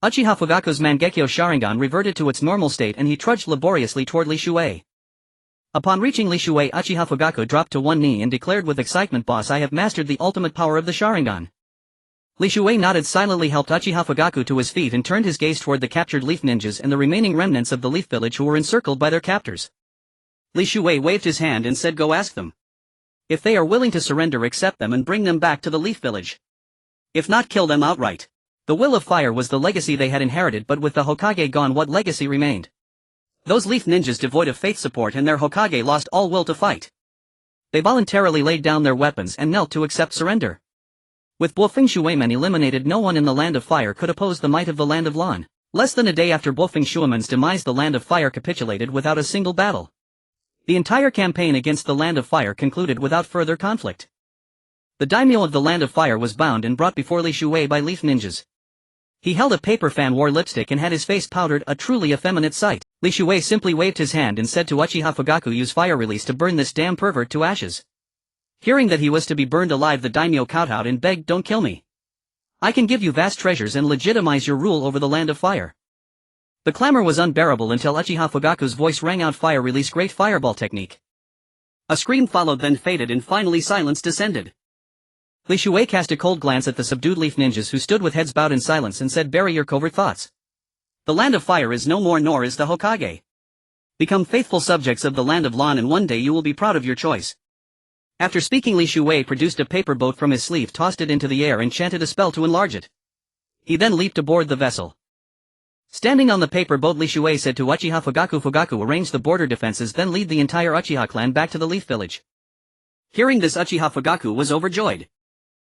Uchiha Fugaku's Mangekyo Sharingan reverted to its normal state, and he trudged laboriously toward Li Shuei. Upon reaching Li Shuei, Uchiha Fugaku dropped to one knee and declared with excitement, "Boss, I have mastered the ultimate power of the Sharingan." Li Shuei nodded, silently helped Uchiha Fugaku to his feet, and turned his gaze toward the captured leaf ninjas and the remaining remnants of the leaf village who were encircled by their captors. Li Shuei waved his hand and said, "Go ask them. If they are willing to surrender, accept them and bring them back to the leaf village. If not, kill them outright." The will of fire was the legacy they had inherited, but with the Hokage gone, what legacy remained? Those leaf ninjas devoid of faith support, and their Hokage lost all will to fight. They voluntarily laid down their weapons and knelt to accept surrender. With Bluffing Shueman eliminated, no one in the Land of Fire could oppose the might of the Land of Lan. Less than a day after Bluffing Shueman's demise, the Land of Fire capitulated without a single battle. The entire campaign against the Land of Fire concluded without further conflict. The daimyo of the Land of Fire was bound and brought before Li Shuei by leaf ninjas. He held a paper fan, wore lipstick, and had his face powdered, a truly effeminate sight. Li Shuei simply waved his hand and said to Uchiha Fugaku, "Use fire release to burn this damn pervert to ashes." Hearing that he was to be burned alive, the daimyo kowtowed and begged, "Don't kill me. I can give you vast treasures and legitimize your rule over the Land of Fire." The clamor was unbearable until Uchiha Fugaku's voice rang out, "Fire release, great fireball technique." A scream followed, then faded, and finally silence descended. Li Shuei cast a cold glance at the subdued leaf ninjas, who stood with heads bowed in silence, and said, "Bury your covert thoughts. The Land of Fire is no more, nor is the Hokage. Become faithful subjects of the Land of Lan, and one day you will be proud of your choice." After speaking, Li Shuei produced a paper boat from his sleeve, tossed it into the air, and chanted a spell to enlarge it. He then leaped aboard the vessel. Standing on the paper boat, Li Shuei said to Uchiha Fugaku, "Fugaku, arrange the border defenses, then lead the entire Uchiha clan back to the leaf village." Hearing this, Uchiha Fugaku was overjoyed.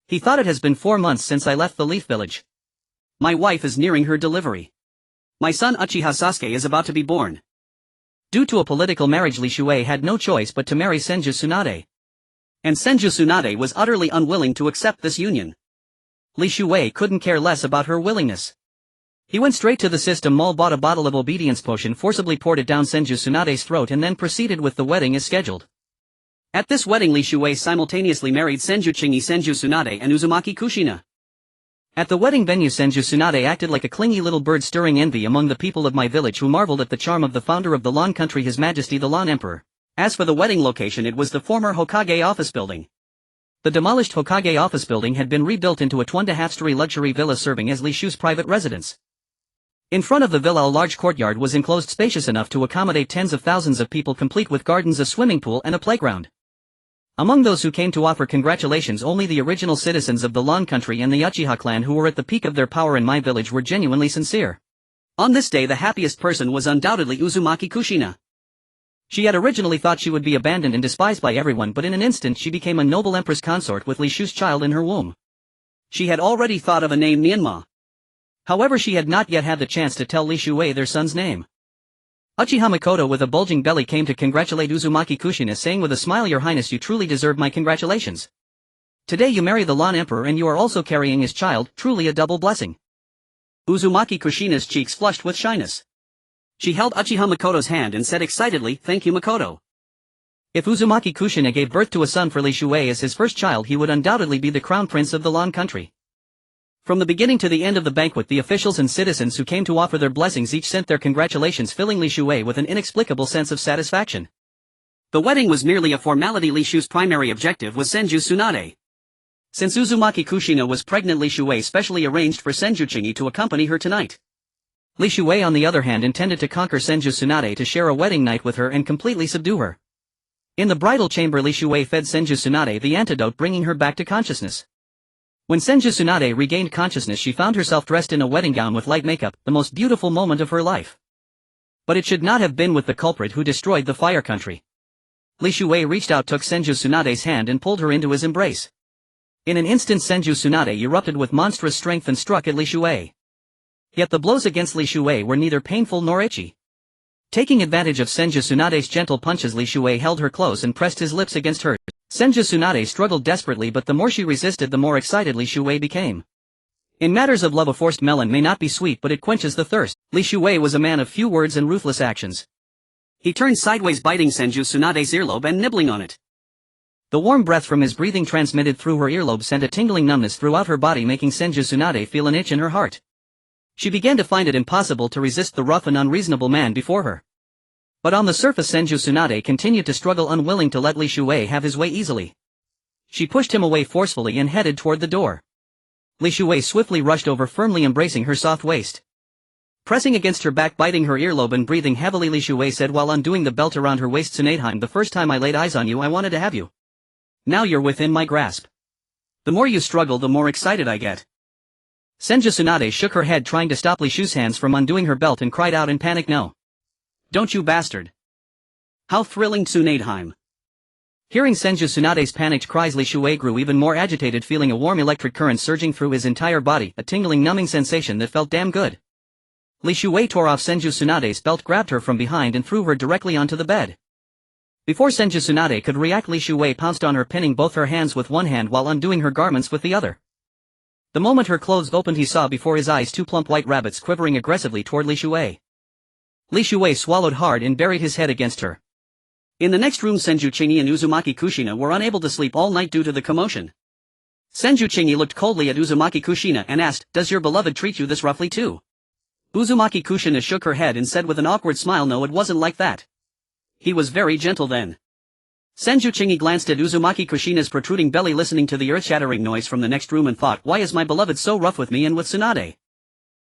He thought, "It has been 4 months since I left the leaf village. My wife is nearing her delivery. My son Uchiha Sasuke is about to be born." Due to a political marriage, Li Shuei had no choice but to marry Senju Tsunade. And Senju Tsunade was utterly unwilling to accept this union. Li Shuei couldn't care less about her willingness. He went straight to the system mall, bought a bottle of obedience potion, forcibly poured it down Senju Tsunade's throat, and then proceeded with the wedding as scheduled. At this wedding, Li Shuei simultaneously married Senju Chingi, Senju Tsunade, and Uzumaki Kushina. At the wedding venue, Senju Tsunade acted like a clingy little bird, stirring envy among the people of my village, who marveled at the charm of the founder of the Lan country, His Majesty the Lan Emperor. As for the wedding location, it was the former Hokage office building. The demolished Hokage office building had been rebuilt into a 2.5-story luxury villa, serving as Li Shu's private residence. In front of the villa, a large courtyard was enclosed, spacious enough to accommodate tens of thousands of people, complete with gardens, a swimming pool, and a playground. Among those who came to offer congratulations, only the original citizens of the Lan country and the Uchiha clan, who were at the peak of their power in my village, were genuinely sincere. On this day, the happiest person was undoubtedly Uzumaki Kushina. She had originally thought she would be abandoned and despised by everyone, but in an instant she became a noble empress consort with Li Shu's child in her womb. She had already thought of a name, Nianma. However, she had not yet had the chance to tell Li Shuei their son's name. Uchiha Makoto, with a bulging belly, came to congratulate Uzumaki Kushina, saying with a smile, "Your Highness, you truly deserve my congratulations. Today you marry the Lan Emperor, and you are also carrying his child, truly a double blessing." Uzumaki Kushina's cheeks flushed with shyness. She held Uchiha Makoto's hand and said excitedly, "Thank you, Makoto." If Uzumaki Kushina gave birth to a son for Li Shuei as his first child, he would undoubtedly be the crown prince of the Lan country. From the beginning to the end of the banquet, the officials and citizens who came to offer their blessings each sent their congratulations, filling Li Shuei with an inexplicable sense of satisfaction. The wedding was merely a formality. Li Shu's primary objective was Senju Tsunade. Since Uzumaki Kushina was pregnant, Li Shuei specially arranged for Senju Chingy to accompany her tonight. Li Shuei on the other hand intended to conquer Senju Tsunade to share a wedding night with her and completely subdue her. In the bridal chamber, Li Shuei fed Senju Tsunade the antidote, bringing her back to consciousness. When Senju Tsunade regained consciousness, she found herself dressed in a wedding gown with light makeup, the most beautiful moment of her life. But it should not have been with the culprit who destroyed the Fire Country. Li Shuei reached out, took Senju Tsunade's hand and pulled her into his embrace. In an instant Senju Tsunade erupted with monstrous strength and struck at Li Shuei. Yet the blows against Li Shuei were neither painful nor itchy. Taking advantage of Senju Tsunade's gentle punches, Li Shuei held her close and pressed his lips against hers. Senju Tsunade struggled desperately, but the more she resisted, the more excited Li Shuei became. In matters of love, a forced melon may not be sweet, but it quenches the thirst. Li Shuei was a man of few words and ruthless actions. He turned sideways, biting Senju Tsunade's earlobe and nibbling on it. The warm breath from his breathing transmitted through her earlobe sent a tingling numbness throughout her body, making Senju Tsunade feel an itch in her heart. She began to find it impossible to resist the rough and unreasonable man before her. But on the surface Senju Tsunade continued to struggle, unwilling to let Li Shuei have his way easily. She pushed him away forcefully and headed toward the door. Li Shuei swiftly rushed over, firmly embracing her soft waist. Pressing against her back, biting her earlobe and breathing heavily, Li Shuei said while undoing the belt around her waist, "Tsunadeheim, the first time I laid eyes on you I wanted to have you. Now you're within my grasp. The more you struggle, the more excited I get." Senju Tsunade shook her head, trying to stop Li Shu's hands from undoing her belt, and cried out in panic, "No. Don't, you bastard. How thrilling, Tsunadeheim." Hearing Senju Tsunade's panicked cries, Li Shuei grew even more agitated, feeling a warm electric current surging through his entire body, a tingling, numbing sensation that felt damn good. Li Shuei tore off Senju Tsunade's belt, grabbed her from behind and threw her directly onto the bed. Before Senju Tsunade could react, Li Shuei pounced on her, pinning both her hands with one hand while undoing her garments with the other. The moment her clothes opened, he saw before his eyes two plump white rabbits quivering aggressively toward Li Shuei. Li Shuei swallowed hard and buried his head against her. In the next room, Senju Chingy and Uzumaki Kushina were unable to sleep all night due to the commotion. Senju Chingy looked coldly at Uzumaki Kushina and asked, "Does your beloved treat you this roughly too?" Uzumaki Kushina shook her head and said with an awkward smile, "No, it wasn't like that. He was very gentle then." Senju Chingy glanced at Uzumaki Kushina's protruding belly, listening to the earth-shattering noise from the next room, and thought, "Why is my beloved so rough with me and with Tsunade?"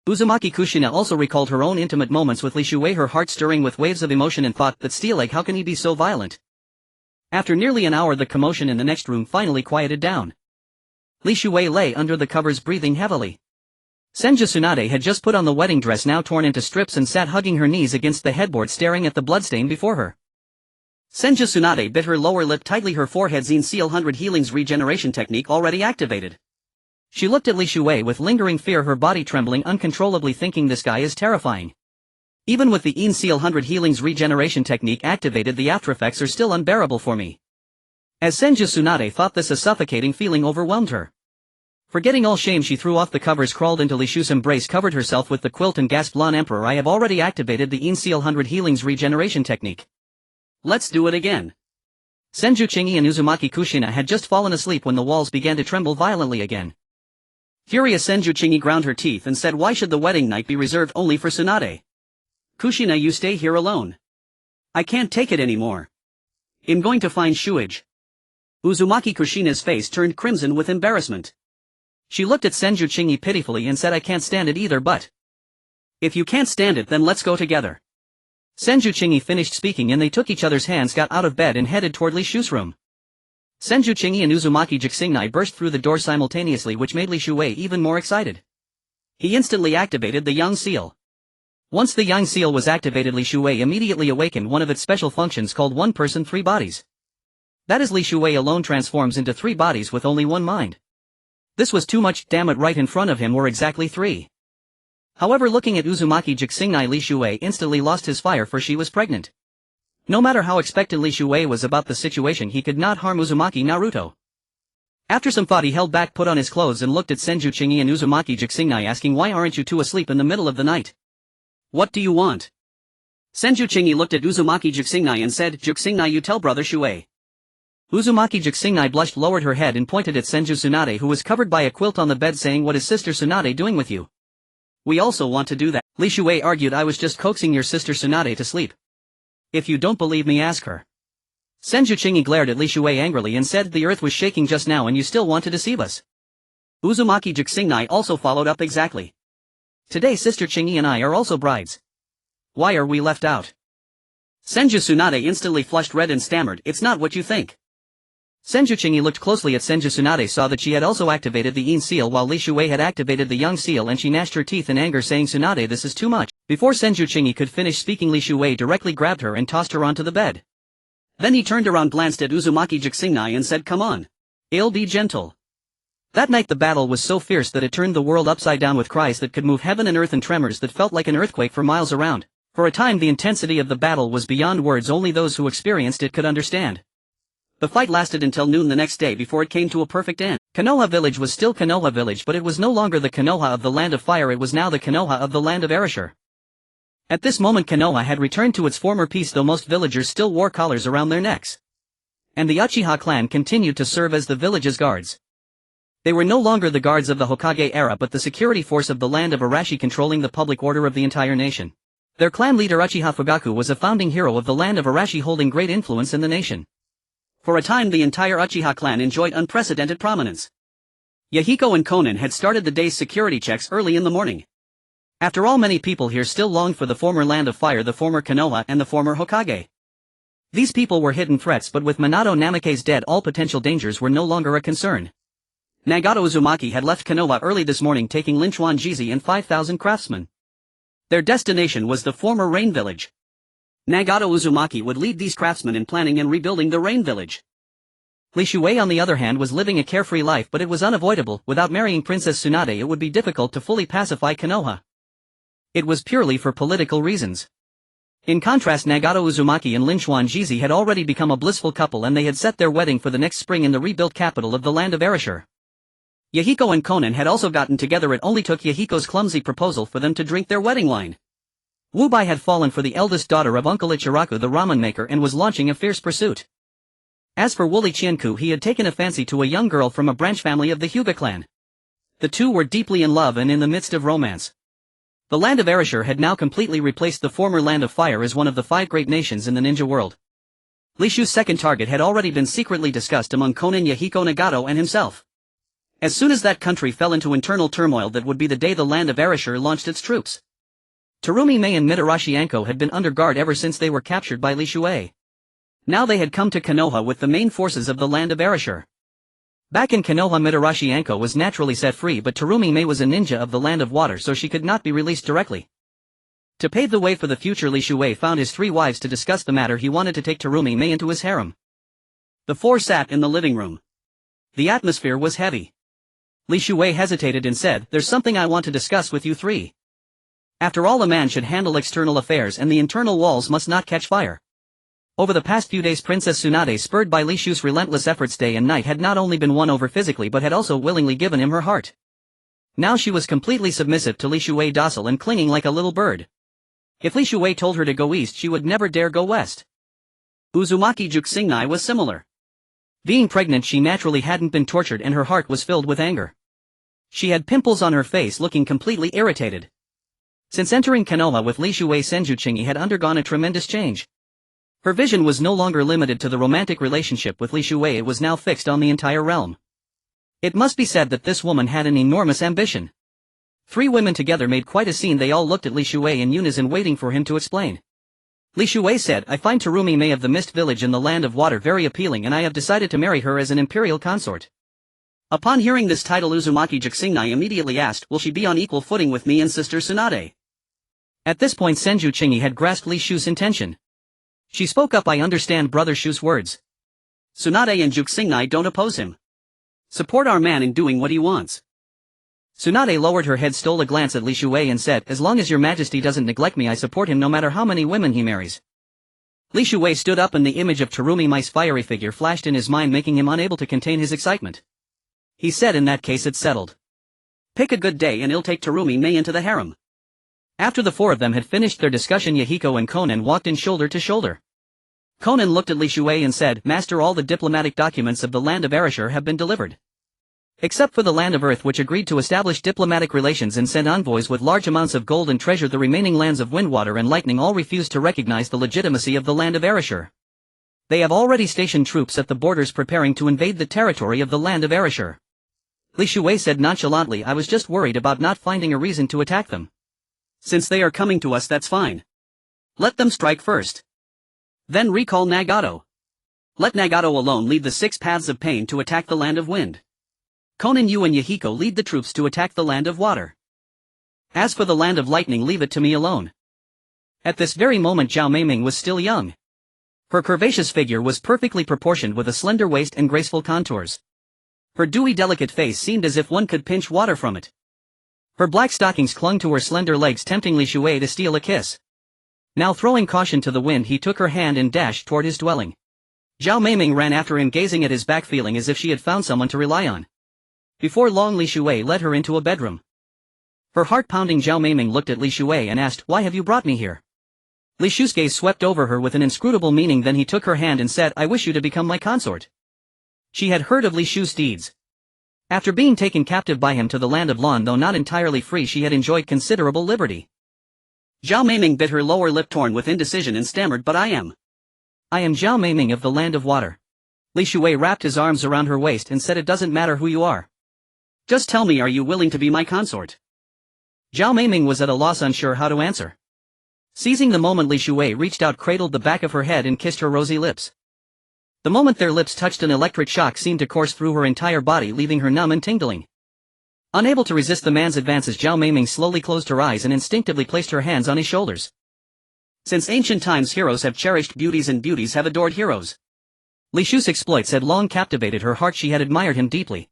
Uzumaki Kushina also recalled her own intimate moments with Li Shuei, her heart stirring with waves of emotion, and thought, "That steel egg, how can he be so violent?" After nearly an hour, the commotion in the next room finally quieted down. Li Shuei lay under the covers, breathing heavily. Senju Tsunade had just put on the wedding dress, now torn into strips, and sat hugging her knees against the headboard, staring at the bloodstain before her. Senju Tsunade bit her lower lip tightly, her forehead's encirclement healing's regeneration technique already activated. She looked at Li Shuei with lingering fear, her body trembling uncontrollably, thinking, "This guy is terrifying. Even with the encirclement healing's regeneration technique activated, the aftereffects are still unbearable for me." As Senju Tsunade thought this, a suffocating feeling overwhelmed her. Forgetting all shame, she threw off the covers, crawled into Li Shu's embrace, covered herself with the quilt, and gasped, "Lon Emperor, I have already activated the encirclement healing's regeneration technique. Let's do it again." Senju Chingy and Uzumaki Kushina had just fallen asleep when the walls began to tremble violently again. Furious, Senju Chingy ground her teeth and said, "Why should the wedding night be reserved only for Tsunade? Kushina, you stay here alone. I can't take it anymore. I'm going to find Shuage." Uzumaki Kushina's face turned crimson with embarrassment. She looked at Senju Chingy pitifully and said, "I can't stand it either, but if you can't stand it, then let's go together." Senju Chingy finished speaking and they took each other's hands, got out of bed and headed toward Li Shu's room. Senju Chingy and Uzumaki Jixingnai burst through the door simultaneously, which made Li Shuei even more excited. He instantly activated the Yang Seal. Once the Yang Seal was activated, Li Shuei immediately awakened one of its special functions called One Person Three Bodies. That is, Li Shuei alone transforms into three bodies with only one mind. This was too much, damn it, right in front of him were exactly three. However, looking at Uzumaki Jixingnai, Li Shuei instantly lost his fire, for she was pregnant. No matter how expectant Li Shuei was about the situation, he could not harm Uzumaki Naruto. After some thought, he held back, put on his clothes and looked at Senju Chingy and Uzumaki Jixingnai, asking, "Why aren't you two asleep in the middle of the night? What do you want?" Senju Chingy looked at Uzumaki Jixingnai and said, "Jixingnai, you tell brother Shuei." Uzumaki Jixingnai blushed, lowered her head and pointed at Senju Tsunade, who was covered by a quilt on the bed, saying, "What is sister Tsunade doing with you? We also want to do that." Li Shuei argued, "I was just coaxing your sister Tsunade to sleep. If you don't believe me, ask her." Senju Chingy glared at Li Shuei angrily and said the earth was shaking just now and you still want to deceive us. Uzumaki Jixingnai also followed up exactly. Today Sister Chingy and I are also brides. Why are we left out? Senju Tsunade instantly flushed red and stammered, it's not what you think. Senju Chingy looked closely at Senju Tsunade, saw that she had also activated the Yin seal while Li Shuei had activated the Yang seal, and she gnashed her teeth in anger saying, Tsunade, this is too much. Before Senju Chingy could finish speaking, Li Shuei directly grabbed her and tossed her onto the bed. Then he turned around, glanced at Uzumaki Jixingnai and said, come on. I'll be gentle. That night the battle was so fierce that it turned the world upside down with cries that could move heaven and earth and tremors that felt like an earthquake for miles around. For a time the intensity of the battle was beyond words, only those who experienced it could understand. The fight lasted until noon the next day before it came to a perfect end. Konoha village was still Konoha village, but it was no longer the Konoha of the land of fire, it was now the Konoha of the land of Erasure. At this moment Konoha had returned to its former peace, though most villagers still wore collars around their necks. And the Uchiha clan continued to serve as the village's guards. They were no longer the guards of the Hokage era but the security force of the land of Arashi, controlling the public order of the entire nation. Their clan leader Uchiha Fugaku was a founding hero of the land of Arashi, holding great influence in the nation. For a time the entire Uchiha clan enjoyed unprecedented prominence. Yahiko and Konan had started the day's security checks early in the morning. After all, many people here still longed for the former land of fire, the former Konoha and the former Hokage. These people were hidden threats, but with Minato Namikaze dead all potential dangers were no longer a concern. Nagato Uzumaki had left Konoha early this morning, taking Linchuan Jizi and 5,000 craftsmen. Their destination was the former Rain Village. Nagato Uzumaki would lead these craftsmen in planning and rebuilding the Rain Village. Li Shuei on the other hand was living a carefree life, but it was unavoidable. Without marrying Princess Tsunade it would be difficult to fully pacify Konoha. It was purely for political reasons. In contrast, Nagato Uzumaki and Linchuan Jizi had already become a blissful couple, and they had set their wedding for the next spring in the rebuilt capital of the land of Erasure. Yahiko and Konan had also gotten together. It only took Yahiko's clumsy proposal for them to drink their wedding wine. Wubai had fallen for the eldest daughter of Uncle Ichiraku the ramen maker and was launching a fierce pursuit. As for Wooly Qianku, he had taken a fancy to a young girl from a branch family of the Hyuga clan. The two were deeply in love and in the midst of romance. The land of Erasure had now completely replaced the former land of fire as one of the 5 great nations in the ninja world. Li Shu's second target had already been secretly discussed among Konan, Yahiko, Nagato and himself. As soon as that country fell into internal turmoil, that would be the day the land of Erasure launched its troops. Terumi Mei and Mitarashi Anko had been under guard ever since they were captured by Li Shuei. Now they had come to Konoha with the main forces of the land of Erasure. Back in Konoha, Mitarashi Anko was naturally set free, but Terumi Mei was a ninja of the land of water, so she could not be released directly. To pave the way for the future, Li Shuei found his 3 wives to discuss the matter. He wanted to take Terumi Mei into his harem. The 4 sat in the living room. The atmosphere was heavy. Li Shuei hesitated and said, "There's something I want to discuss with you 3. After all, a man should handle external affairs and the internal walls must not catch fire." Over the past few days, Princess Tsunade, spurred by Li Shu's relentless efforts day and night, had not only been won over physically but had also willingly given him her heart. Now she was completely submissive to Li Shuei, docile and clinging like a little bird. If Li Shuei told her to go east, she would never dare go west. Uzumaki Jixingnai was similar. Being pregnant, she naturally hadn't been tortured and her heart was filled with anger. She had pimples on her face, looking completely irritated. Since entering Konoha with Li Shuei, Senju Chingy had undergone a tremendous change. Her vision was no longer limited to the romantic relationship with Li Shuei, it was now fixed on the entire realm. It must be said that this woman had an enormous ambition. 3 women together made quite a scene. They all looked at Li Shuei in unison, waiting for him to explain. Li Shuei said, "I find Terumi Mei of the Mist Village in the land of water very appealing, and I have decided to marry her as an imperial consort." Upon hearing this title, Uzumaki Jixingnai immediately asked, "Will she be on equal footing with me and Sister Tsunade?" At this point Senju Chingy had grasped Li Shu's intention. She spoke up, "I understand Brother Shu's words. Tsunade and Jixingnai don't oppose him. Support our man in doing what he wants." Tsunade lowered her head, stole a glance at Li Shuei and said, "As long as your majesty doesn't neglect me, I support him no matter how many women he marries." Li Shuei stood up and the image of Terumi Mei's fiery figure flashed in his mind, making him unable to contain his excitement. He said, "In that case it's settled. Pick a good day and I'll take Terumi Mei into the harem." After the 4 of them had finished their discussion, Yahiko and Konan walked in shoulder to shoulder. Konan looked at Li Shuei and said, "Master, all the diplomatic documents of the land of Erasure have been delivered. Except for the land of Earth, which agreed to establish diplomatic relations and send envoys with large amounts of gold and treasure, the remaining lands of Wind, Water and Lightning all refused to recognize the legitimacy of the land of Erasure. They have already stationed troops at the borders preparing to invade the territory of the land of Erasure. Li Shuwei said nonchalantly, I was just worried about not finding a reason to attack them. Since they are coming to us, that's fine. Let them strike first. Then recall Nagato. Let Nagato alone lead the 6 paths of pain to attack the land of wind. Konan, you and Yahiko lead the troops to attack the land of water. As for the land of lightning, leave it to me alone. At this very moment Zhao Meiming was still young. Her curvaceous figure was perfectly proportioned with a slender waist and graceful contours. Her dewy delicate face seemed as if one could pinch water from it. Her black stockings clung to her slender legs, tempting Li Shuwei to steal a kiss. Now throwing caution to the wind, he took her hand and dashed toward his dwelling. Zhao Meiming ran after him, gazing at his back, feeling as if she had found someone to rely on. Before long Li Shuwei led her into a bedroom. Her heart-pounding Zhao Meiming looked at Li Shuwei and asked, "Why have you brought me here?" Li Shu's gaze swept over her with an inscrutable meaning, then he took her hand and said, "I wish you to become my consort." She had heard of Li Shu's deeds. After being taken captive by him to the land of Lan, though not entirely free, she had enjoyed considerable liberty. Zhao Meiming bit her lower lip, torn with indecision, and stammered, "But I am Zhao Meiming of the land of water." Li Shuwei wrapped his arms around her waist and said, "It doesn't matter who you are. Just tell me, are you willing to be my consort?" Zhao Meiming was at a loss, unsure how to answer. Seizing the moment, Li Shuwei reached out, cradled the back of her head and kissed her rosy lips. The moment their lips touched, an electric shock seemed to course through her entire body, leaving her numb and tingling. Unable to resist the man's advances, Zhao Meiming slowly closed her eyes and instinctively placed her hands on his shoulders. Since ancient times, heroes have cherished beauties and beauties have adored heroes. Li Shu's exploits had long captivated her heart. She had admired him deeply.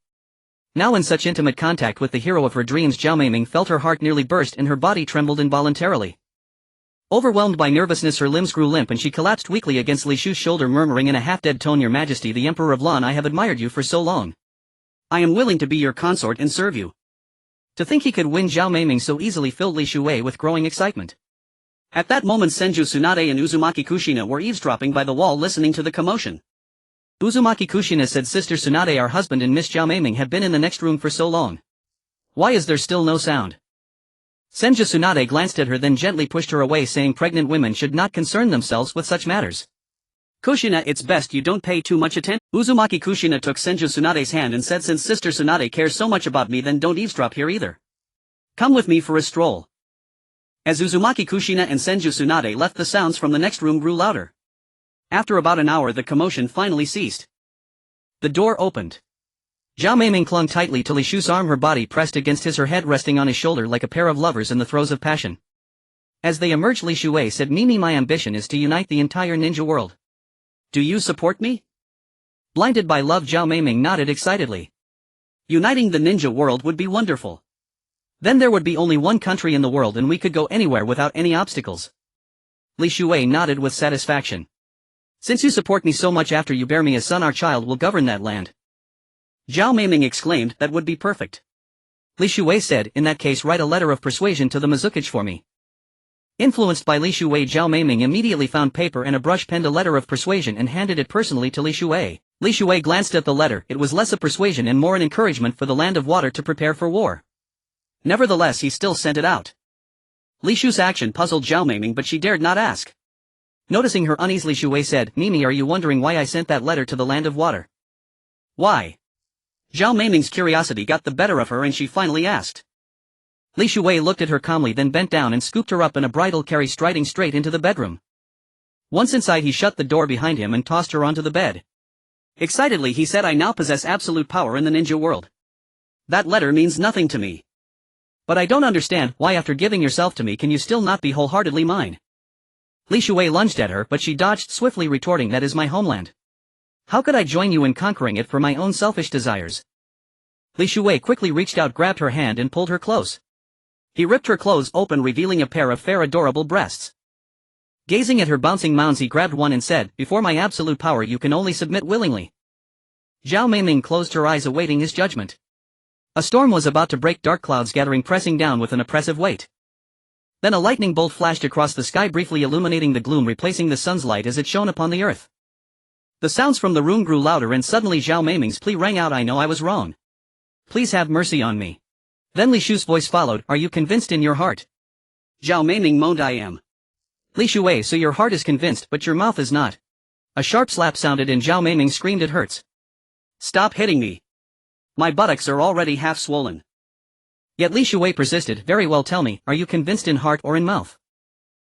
Now in such intimate contact with the hero of her dreams, Zhao Meiming felt her heart nearly burst and her body trembled involuntarily. Overwhelmed by nervousness, her limbs grew limp and she collapsed weakly against Li Shu's shoulder, murmuring in a half-dead tone, "Your Majesty, the Emperor of Lan, I have admired you for so long. I am willing to be your consort and serve you." To think he could win Zhao Meiming so easily filled Li Shuwei with growing excitement. At that moment Senju Tsunade and Uzumaki Kushina were eavesdropping by the wall, listening to the commotion. Uzumaki Kushina said, "Sister Tsunade, our husband and Miss Zhao Meiming have been in the next room for so long. Why is there still no sound?" Senju Tsunade glanced at her, then gently pushed her away, saying, "Pregnant women should not concern themselves with such matters. Kushina, it's best you don't pay too much attention." Uzumaki Kushina took Senju Tsunade's hand and said, "Since Sister Tsunade cares so much about me, then don't eavesdrop here either. Come with me for a stroll." As Uzumaki Kushina and Senju Tsunade left, the sounds from the next room grew louder. After about an hour the commotion finally ceased. The door opened. Zhao Meiming clung tightly to Li Shu's arm, her body pressed against his, her head resting on his shoulder like a pair of lovers in the throes of passion. As they emerged, Li Shuwei said, "Mimi, my ambition is to unite the entire ninja world. Do you support me?" Blinded by love, Zhao Meiming nodded excitedly. Uniting the ninja world would be wonderful. Then there would be only one country in the world and we could go anywhere without any obstacles. Li Shuwei nodded with satisfaction. "Since you support me so much, after you bear me a son, our child will govern that land." Zhao Meiming exclaimed, "That would be perfect." Li Shuwei said, "In that case, write a letter of persuasion to the Mizukage for me." Influenced by Li Shuwei, Zhao Meiming immediately found paper and a brush, penned a letter of persuasion and handed it personally to Li Shuwei. Li Shuwei glanced at the letter. It was less a persuasion and more an encouragement for the land of water to prepare for war. Nevertheless, he still sent it out. Li Shu's action puzzled Zhao Meiming, but she dared not ask. Noticing her unease, Li Shuwei said, "Mimi, are you wondering why I sent that letter to the land of water?" "Why?" Zhao Meiming's curiosity got the better of her and she finally asked. Li Shuwei looked at her calmly, then bent down and scooped her up in a bridal carry, striding straight into the bedroom. Once inside, he shut the door behind him and tossed her onto the bed. Excitedly he said, "I now possess absolute power in the ninja world. That letter means nothing to me. But I don't understand why, after giving yourself to me, can you still not be wholeheartedly mine?" Li Shuwei lunged at her, but she dodged swiftly, retorting, "That is my homeland. How could I join you in conquering it for my own selfish desires?" Li Shuwei quickly reached out, grabbed her hand and pulled her close. He ripped her clothes open, revealing a pair of fair, adorable breasts. Gazing at her bouncing mounds, he grabbed one and said, "Before my absolute power you can only submit willingly." Zhao Meiming closed her eyes, awaiting his judgment. A storm was about to break, dark clouds gathering, pressing down with an oppressive weight. Then a lightning bolt flashed across the sky, briefly illuminating the gloom, replacing the sun's light as it shone upon the earth. The sounds from the room grew louder and suddenly Zhao Meiming's plea rang out, "I know I was wrong. Please have mercy on me." Then Li Shu's voice followed, "Are you convinced in your heart?" Zhao Meiming moaned, "I am." Li Shuwei, "So your heart is convinced but your mouth is not. A sharp slap sounded and Zhao Meiming screamed, "It hurts. Stop hitting me. My buttocks are already half swollen." Yet Li Shuwei persisted, "Very well, tell me, are you convinced in heart or in mouth?"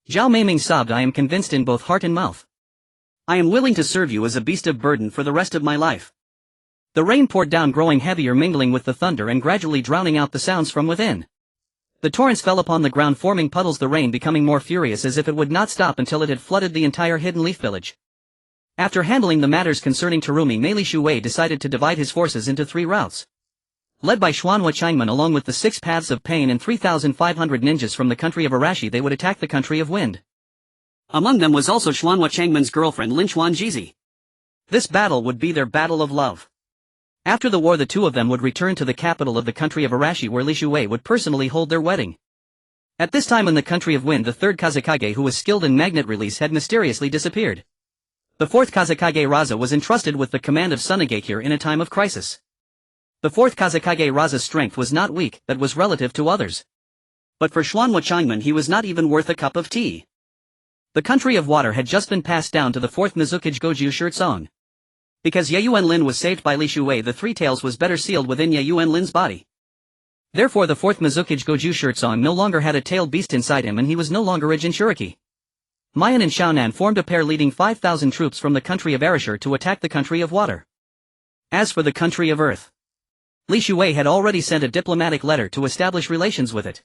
Zhao Meiming sobbed, "I am convinced in both heart and mouth. I am willing to serve you as a beast of burden for the rest of my life." The rain poured down, growing heavier, mingling with the thunder and gradually drowning out the sounds from within. The torrents fell upon the ground, forming puddles, the rain becoming more furious as if it would not stop until it had flooded the entire Hidden Leaf village. After handling the matters concerning Terumi, Li Shuwei decided to divide his forces into 3 routes. Led by Xuanhua Changmen along with the 6 Paths of Pain and 3,500 ninjas from the country of Arashi, they would attack the country of Wind. Among them was also Xuanhua Changmen's girlfriend Lin Xuan Jizi. This battle would be their battle of love. After the war, the two of them would return to the capital of the country of Arashi, where Li Shuwei would personally hold their wedding. At this time in the country of Wind, the 3rd Kazekage, who was skilled in magnet release, had mysteriously disappeared. The 4th Kazekage Raza was entrusted with the command of Tsunegakure in a time of crisis. The 4th Kazekage Raza's strength was not weak, that was relative to others. But for Xuanhua Changmen, he was not even worth a cup of tea. The country of water had just been passed down to the 4th Mizukage Goju Shirtsong. Because Yayuan Lin was saved by Li Shuwei, the 3 tails was better sealed within Yayuan Lin's body. Therefore the 4th Mizukage Goju Shirtsong no longer had a tailed beast inside him, and he was no longer a Jinchuriki. Mayan and Xiaonan formed a pair, leading 5,000 troops from the country of Arashur to attack the country of water. As for the country of earth, Li Shuwei had already sent a diplomatic letter to establish relations with it.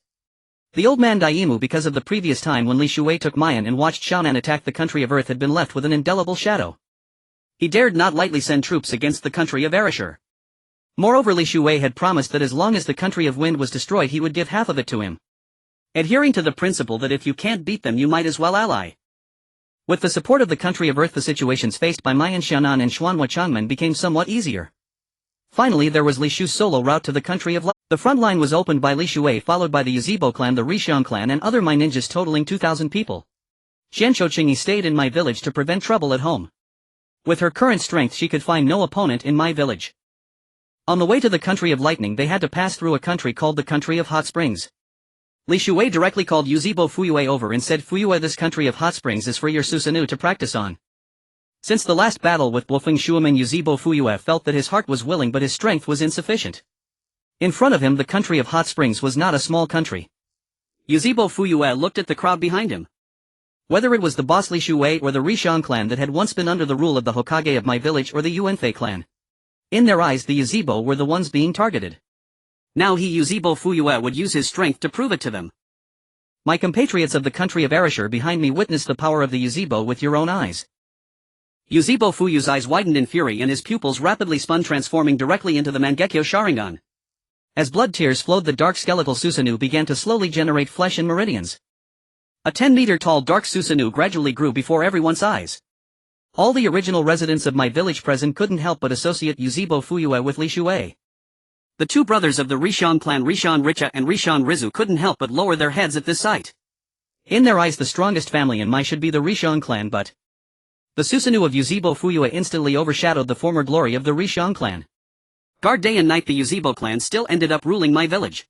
The old man Daimu, because of the previous time when Li Shuwei took Mayan and watched Xiaonan attack the country of earth, had been left with an indelible shadow. He dared not lightly send troops against the country of Arashur. Moreover, Li Shuwei had promised that as long as the country of Wind was destroyed, he would give half of it to him, adhering to the principle that if you can't beat them, you might as well ally. With the support of the country of earth, the situations faced by Mayan, Xiaonan and Xuanhua Changmen became somewhat easier. Finally, there was Li Shu's solo route to the country of light. The front line was opened by Li Shuwei, followed by the Yuzhibo clan, the Rixiang clan and other Mai ninjas totaling 2,000 people. Xianshou Qingyi stayed in my village to prevent trouble at home. With her current strength, she could find no opponent in my village. On the way to the country of lightning, they had to pass through a country called the country of hot springs. Li Shuwei directly called Yuzhibo Fuyue over and said, "Fuyue, this country of hot springs is for your Susanoo to practice on." Since the last battle with Blofeng Shuaman, Yuzhibo Fuyue felt that his heart was willing but his strength was insufficient. In front of him, the country of hot springs was not a small country. Yuzhibo Fuyue looked at the crowd behind him. Whether it was the boss Li Shuwei or the Rixiang clan that had once been under the rule of the Hokage of my village, or the Yuanfei clan, in their eyes the Yuzhibo were the ones being targeted. Now Yuzhibo Fuyue would use his strength to prove it to them. My compatriots of the country of Arashur behind me, witnessed the power of the Yuzhibo with your own eyes. Yuzhibo Fuyue's eyes widened in fury and his pupils rapidly spun, transforming directly into the Mangekyo Sharingan. As blood tears flowed, the dark skeletal Susanoo began to slowly generate flesh and meridians. A 10-meter-tall dark Susanoo gradually grew before everyone's eyes. All the original residents of my village present couldn't help but associate Yuzhibo Fuyue with Li Shuwei. The 2 brothers of the Rixiang clan, Rixiang Richa and Rixiang Rizu, couldn't help but lower their heads at this sight. In their eyes, the strongest family in Mai should be the Rixiang clan, but the Susanoo of Yuzhibo Fuyue instantly overshadowed the former glory of the Rixiang clan. Guard day and night, the Yuzhibo clan still ended up ruling my village.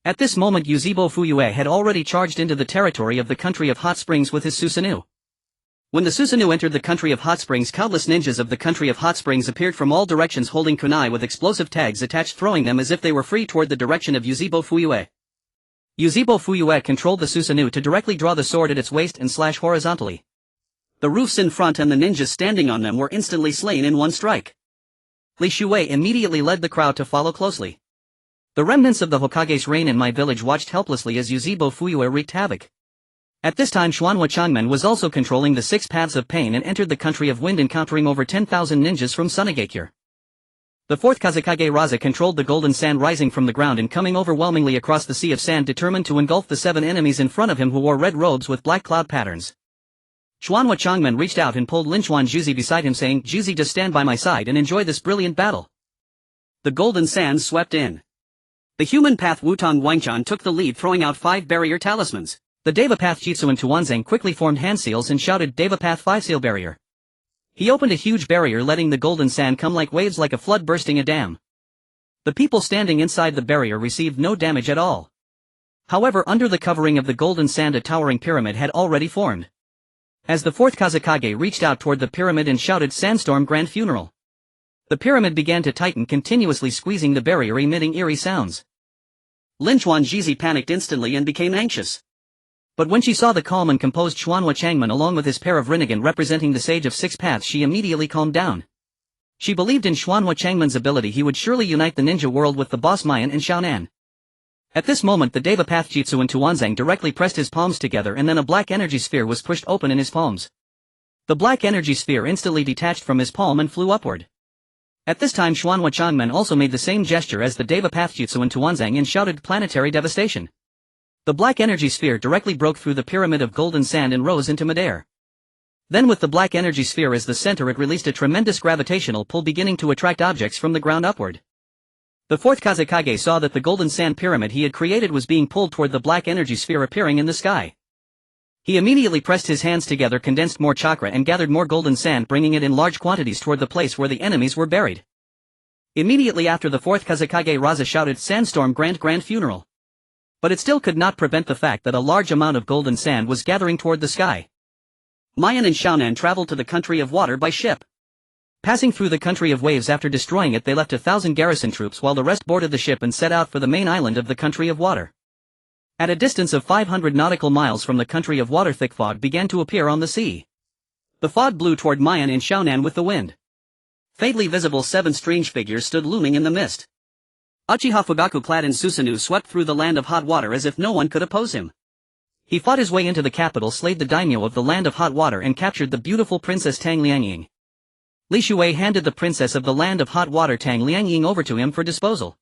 At this moment, Yuzhibo Fuyue had already charged into the territory of the country of hot springs with his Susanoo. When the Susanoo entered the country of hot springs, countless ninjas of the country of hot springs appeared from all directions holding kunai with explosive tags attached, throwing them as if they were free toward the direction of Yuzhibo Fuyue. Yuzhibo Fuyue controlled the Susanoo to directly draw the sword at its waist and slash horizontally. The roofs in front and the ninjas standing on them were instantly slain in one strike. Li Shuwei immediately led the crowd to follow closely. The remnants of the Hokage's reign in my village watched helplessly as Yuzhibo Fuyue wreaked havoc. At this time, Xuanhua Changmen was also controlling the 6 Paths of Pain and entered the country of Wind, encountering over 10,000 ninjas from Tsunegakure. The 4th Kazekage Raza controlled the golden sand rising from the ground and coming overwhelmingly across the sea of sand, determined to engulf the 7 enemies in front of him who wore red robes with black cloud patterns. Xuanhua Changmen reached out and pulled Linchuan Juzi beside him, saying, "Juzi, just stand by my side and enjoy this brilliant battle." The golden sands swept in. The human path Wutong Wangchan took the lead, throwing out 5 barrier talismans. The Deva Path Jitsu and Tuanzang quickly formed hand seals and shouted, "Deva Path 5 seal barrier." He opened a huge barrier, letting the golden sand come like waves, like a flood bursting a dam. The people standing inside the barrier received no damage at all. However, under the covering of the golden sand, a towering pyramid had already formed. As the fourth Kazekage reached out toward the pyramid and shouted Sandstorm Grand Funeral. The pyramid began to tighten, continuously squeezing the barrier, emitting eerie sounds. Lin Xuanzhi panicked instantly and became anxious. But when she saw the calm and composed Xuanhua Changman along with his pair of Rinnegan representing the Sage of Six Paths, she immediately calmed down. She believed in Xuanhua Changman's ability; he would surely unite the ninja world with the boss Mayan and Xiaonan. At this moment the Deva Path Jutsu in Tuanzang directly pressed his palms together, and then a black energy sphere was pushed open in his palms. The black energy sphere instantly detached from his palm and flew upward. At this time Xuanhua Changman also made the same gesture as the Deva Path Jutsu in Tuanzang and shouted planetary devastation. The black energy sphere directly broke through the pyramid of golden sand and rose into midair. Then with the black energy sphere as the center, it released a tremendous gravitational pull, beginning to attract objects from the ground upward. The fourth Kazekage saw that the golden sand pyramid he had created was being pulled toward the black energy sphere appearing in the sky. He immediately pressed his hands together, condensed more chakra and gathered more golden sand, bringing it in large quantities toward the place where the enemies were buried. Immediately after, the fourth Kazekage Raza shouted Sandstorm Grand Funeral. But it still could not prevent the fact that a large amount of golden sand was gathering toward the sky. Mayan and Xiaonan traveled to the country of water by ship. Passing through the country of waves, after destroying it, they left 1,000 garrison troops while the rest boarded the ship and set out for the main island of the country of water. At a distance of 500 nautical miles from the country of water, thick fog began to appear on the sea. The fog blew toward Mayan and Xiaonan with the wind. Faintly visible 7 strange figures stood looming in the mist. Uchiha Fugaku, clad in Susanoo, swept through the land of hot water as if no one could oppose him. He fought his way into the capital, slayed the daimyo of the land of hot water, and captured the beautiful princess Tang Liangying. Li Shui handed the princess of the land of hot water Tang Liangying over to him for disposal.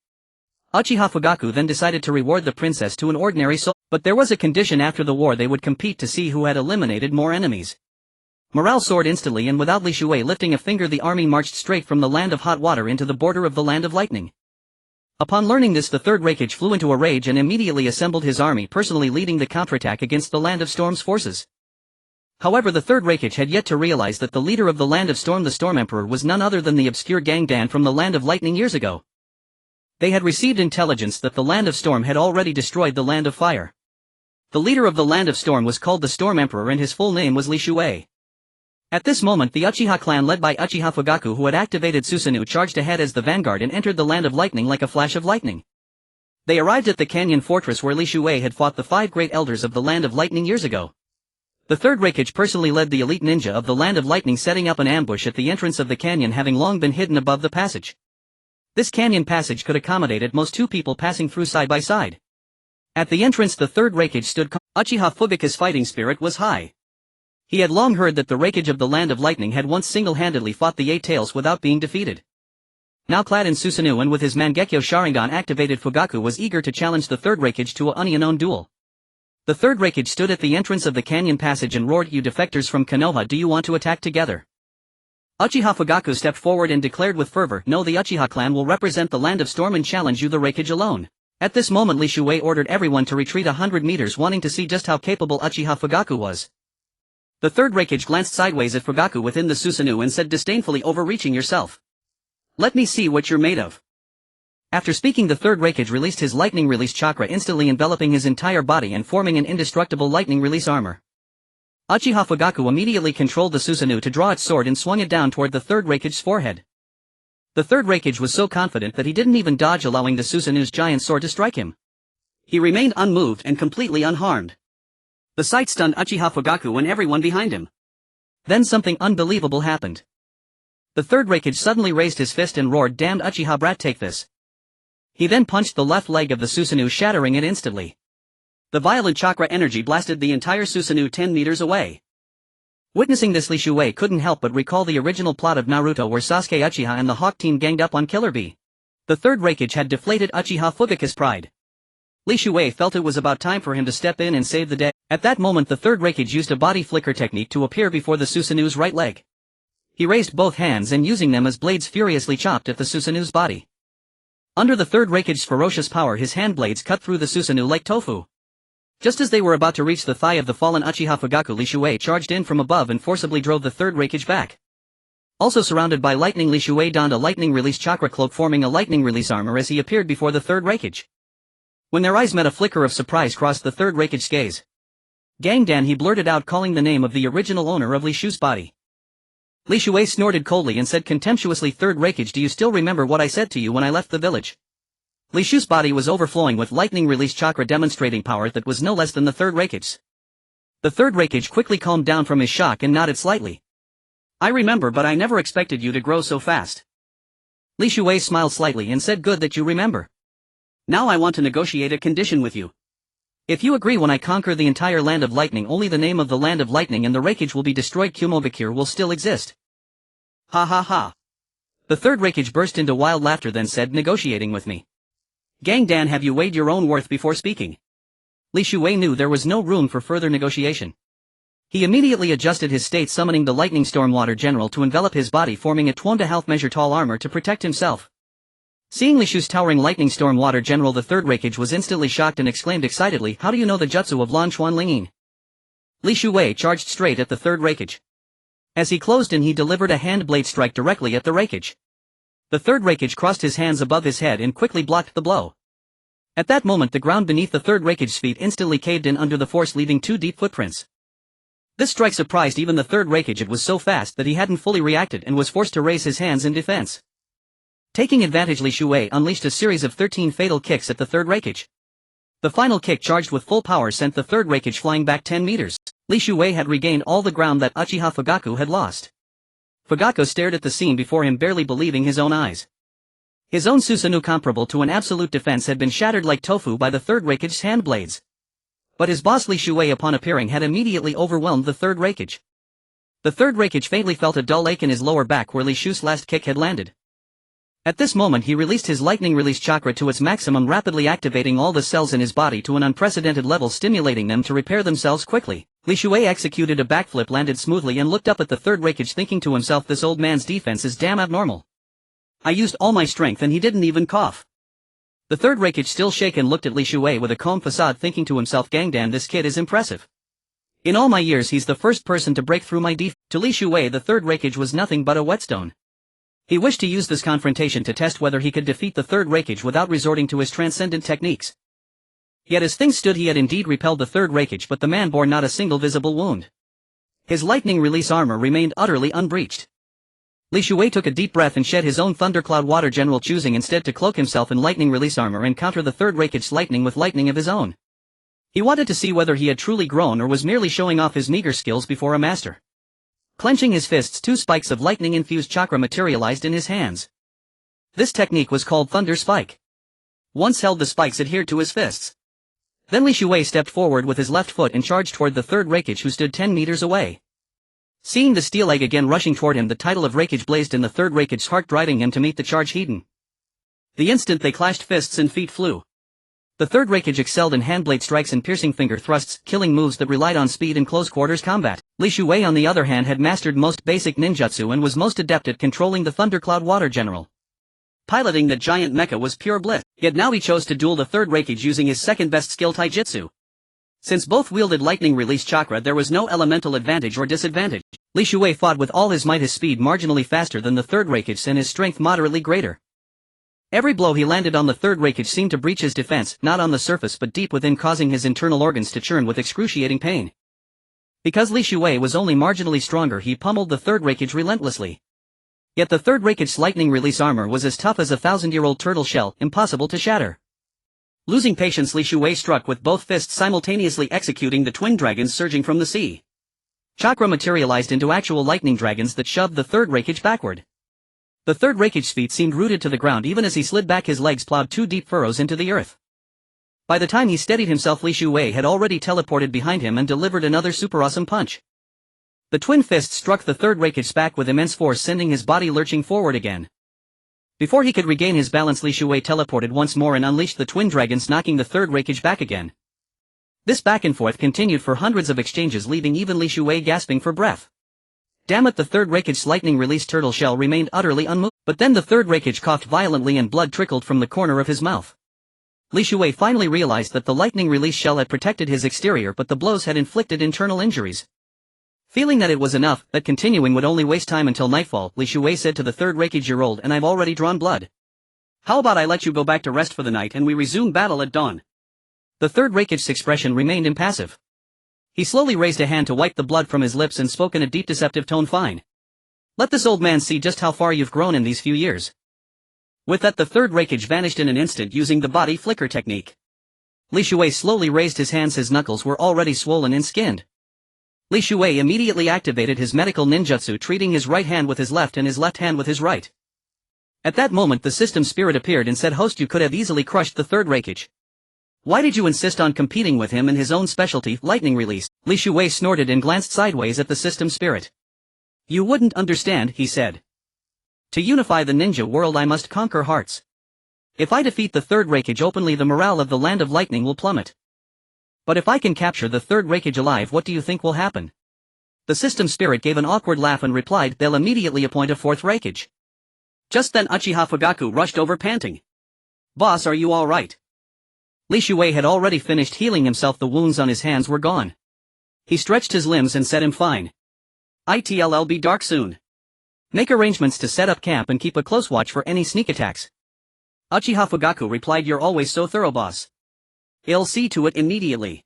Uchiha Fugaku then decided to reward the princess to an ordinary soul, but there was a condition: after the war they would compete to see who had eliminated more enemies. Morale soared instantly, and without Li Shui lifting a finger, the army marched straight from the land of hot water into the border of the land of lightning. Upon learning this, the third Raikage flew into a rage and immediately assembled his army, personally leading the counterattack against the land of storm's forces. However, the third Raikage had yet to realize that the leader of the land of storm, the Storm Emperor, was none other than the obscure Gangdan from the land of lightning years ago. They had received intelligence that the land of storm had already destroyed the land of fire. The leader of the land of storm was called the Storm Emperor, and his full name was Li Shui. At this moment the Uchiha clan led by Uchiha Fugaku, who had activated Susanoo, charged ahead as the vanguard and entered the land of lightning like a flash of lightning. They arrived at the canyon fortress where Li Shui had fought the 5 great elders of the land of lightning years ago. The third Raikage personally led the elite ninja of the land of lightning, setting up an ambush at the entrance of the canyon, having long been hidden above the passage. This canyon passage could accommodate at most 2 people passing through side by side. At the entrance the third Raikage stood. Uchiha Fugaku's fighting spirit was high. He had long heard that the Raikage of the land of lightning had once single-handedly fought the 8 Tails without being defeated. Now clad in Susanoo and with his Mangekyo Sharingan activated, Fugaku was eager to challenge the third Raikage to an unknown duel. The third Raikage stood at the entrance of the canyon passage and roared, "You defectors from Konoha, do you want to attack together?" Uchiha Fugaku stepped forward and declared with fervor, "No, the Uchiha clan will represent the land of storm and challenge you, the Raikage alone." At this moment Li Shui ordered everyone to retreat 100 meters, wanting to see just how capable Uchiha Fugaku was. The third Raikage glanced sideways at Fugaku within the Susanoo and said disdainfully, "Overreaching yourself. Let me see what you're made of." After speaking, the third Raikage released his lightning release chakra, instantly enveloping his entire body and forming an indestructible lightning release armor. Uchiha Fugaku immediately controlled the Susanoo to draw its sword and swung it down toward the third Raikage's forehead. The third Raikage was so confident that he didn't even dodge, allowing the Susanoo's giant sword to strike him. He remained unmoved and completely unharmed. The sight stunned Uchiha Fugaku and everyone behind him. Then something unbelievable happened. The third Raikage suddenly raised his fist and roared, "Damned Uchiha brat, take this." He then punched the left leg of the Susanoo, shattering it instantly. The violent chakra energy blasted the entire Susanoo 10 meters away. Witnessing this, Li Shui couldn't help but recall the original plot of Naruto, where Sasuke, Uchiha and the Hawk team ganged up on Killer Bee. The third Raikage had deflated Uchiha Fugaku's pride. Li Shui felt it was about time for him to step in and save the day. At that moment the third Raikage used a body flicker technique to appear before the Susanoo's right leg. He raised both hands and using them as blades furiously chopped at the Susanoo's body. Under the third Raikage's ferocious power, his hand blades cut through the Susanoo like tofu. Just as they were about to reach the thigh of the fallen Uchiha Fugaku, Li Shui charged in from above and forcibly drove the third Raikage back. Also surrounded by lightning, Li Shui donned a lightning release chakra cloak, forming a lightning release armor as he appeared before the third Raikage. When their eyes met, a flicker of surprise crossed the third Raikage's gaze. Gangdan, he blurted out, calling the name of the original owner of Li Shu's body. Li Shui snorted coldly and said contemptuously, "Third Raikage, do you still remember what I said to you when I left the village?" Li Shu's body was overflowing with lightning release chakra, demonstrating power that was no less than the Third Raikage's. The Third Raikage quickly calmed down from his shock and nodded slightly. "I remember, but I never expected you to grow so fast." Li Shui smiled slightly and said, "Good that you remember. Now I want to negotiate a condition with you. If you agree, when I conquer the entire Land of Lightning, only the name of the Land of Lightning and the Raikage will be destroyed. Kumogakure will still exist." Ha ha ha. The Third Raikage burst into wild laughter, then said, "Negotiating with me? Gangdan, have you weighed your own worth before speaking?" Li Shui knew there was no room for further negotiation. He immediately adjusted his state, summoning the Lightning Storm Water General to envelop his body, forming a 20 measure tall armor to protect himself. Seeing Li Shu's towering Lightning Storm Water General, the Third Raikage was instantly shocked and exclaimed excitedly, "How do you know the jutsu of Lan Chuan Lingyin?" Li Shui charged straight at the Third Raikage. As he closed in, he delivered a hand blade strike directly at the Raikage. The Third Raikage crossed his hands above his head and quickly blocked the blow. At that moment, the ground beneath the Third Raikage's feet instantly caved in under the force, leaving 2 deep footprints. This strike surprised even the Third Raikage. It was so fast that he hadn't fully reacted and was forced to raise his hands in defense. Taking advantage, Li Shui unleashed a series of 13 fatal kicks at the Third Raikage. The final kick, charged with full power, sent the Third Raikage flying back 10 meters. Li Shui had regained all the ground that Uchiha Fugaku had lost. Fugaku stared at the scene before him, barely believing his own eyes. His own Susanoo, comparable to an absolute defense, had been shattered like tofu by the Third Raikage's hand blades. But his boss Li Shui, upon appearing, had immediately overwhelmed the Third Raikage. The Third Raikage faintly felt a dull ache in his lower back where Li Shu's last kick had landed. At this moment, he released his lightning release chakra to its maximum, rapidly activating all the cells in his body to an unprecedented level, stimulating them to repair themselves quickly. Li Shui executed a backflip, landed smoothly, and looked up at the Third Raikage, thinking to himself, "This old man's defense is damn abnormal. I used all my strength and he didn't even cough." The Third Raikage, still shaken, looked at Li Shui with a calm facade, thinking to himself, "Gangdan, this kid is impressive. In all my years, he's the first person to break through my defense." To Li Shui, the Third Raikage was nothing but a whetstone. He wished to use this confrontation to test whether he could defeat the Third Raikage without resorting to his transcendent techniques. Yet as things stood, he had indeed repelled the Third Raikage, but the man bore not a single visible wound. His lightning release armor remained utterly unbreached. Li Shui took a deep breath and shed his own Thunderclap Water General, choosing instead to cloak himself in lightning release armor and counter the Third Raikage's lightning with lightning of his own. He wanted to see whether he had truly grown or was merely showing off his meager skills before a master. Clenching his fists, 2 spikes of lightning-infused chakra materialized in his hands. This technique was called Thunder Spike. Once held, the spikes adhered to his fists. Then Li Shui stepped forward with his left foot and charged toward the Third Raikage, who stood 10 meters away. Seeing the steel egg again rushing toward him, the title of Raikage blazed in the Third Raikage's heart, driving him to meet the charge head-on. The instant they clashed, fists and feet flew. The Third Raikage excelled in handblade strikes and piercing finger thrusts, killing moves that relied on speed and close-quarters combat. Li Shui, on the other hand, had mastered most basic ninjutsu and was most adept at controlling the Thunderclap Water General. Piloting the giant mecha was pure bliss, yet now he chose to duel the Third Raikage using his second-best skill, taijutsu. Since both wielded lightning release chakra, there was no elemental advantage or disadvantage. Li Shui fought with all his might, his speed marginally faster than the Third Raikage's and his strength moderately greater. Every blow he landed on the Third Raikage seemed to breach his defense, not on the surface but deep within, causing his internal organs to churn with excruciating pain. Because Li Shui was only marginally stronger, he pummeled the Third Raikage relentlessly. Yet the Third Raikage's lightning release armor was as tough as a 1,000-year-old turtle shell, impossible to shatter. Losing patience, Li Shui struck with both fists, simultaneously executing the twin dragons surging from the sea. Chakra materialized into actual lightning dragons that shoved the Third Raikage backward. The Third Raikage's feet seemed rooted to the ground. Even as he slid back, his legs plowed 2 deep furrows into the earth. By the time he steadied himself, Li Shui had already teleported behind him and delivered another super awesome punch. The twin fists struck the Third Raikage's back with immense force, sending his body lurching forward again. Before he could regain his balance, Li Shui teleported once more and unleashed the twin dragons, knocking the Third Raikage back again. This back and forth continued for hundreds of exchanges, leaving even Li Shui gasping for breath. Damn it, the Third Raikage's lightning release turtle shell remained utterly unmoved. But then the Third Raikage coughed violently and blood trickled from the corner of his mouth. Li Shui finally realized that the lightning release shell had protected his exterior, but the blows had inflicted internal injuries. Feeling that it was enough, that continuing would only waste time until nightfall, Li Shui said to the Third Raikage, "You're old and I've already drawn blood. How about I let you go back to rest for the night and we resume battle at dawn?" The Third Raikage's expression remained impassive. He slowly raised a hand to wipe the blood from his lips and spoke in a deep deceptive tone. Fine. Let this old man see just how far you've grown in these few years. With that the third Raikage vanished in an instant using the body flicker technique. Li Shuei slowly raised his hands. His knuckles were already swollen and skinned. Li Shuei immediately activated his medical ninjutsu, treating his right hand with his left and his left hand with his right. At that moment the system spirit appeared and said, "Host, you could have easily crushed the third Raikage. Why did you insist on competing with him in his own specialty, lightning release?" Li Shuei snorted and glanced sideways at the system spirit. "You wouldn't understand," he said. "To unify the ninja world I must conquer hearts. If I defeat the third Raikage openly, the morale of the land of lightning will plummet. But if I can capture the third Raikage alive, what do you think will happen?" The system spirit gave an awkward laugh and replied, "They'll immediately appoint a fourth Raikage." Just then Uchiha Fugaku rushed over panting. "Boss, are you alright?" Li Shuei had already finished healing himself. The wounds on his hands were gone. He stretched his limbs and said, "I'm fine. It'll be dark soon. Make arrangements to set up camp and keep a close watch for any sneak attacks." Uchiha Fugaku replied, "You're always so thorough, boss. I'll see to it immediately."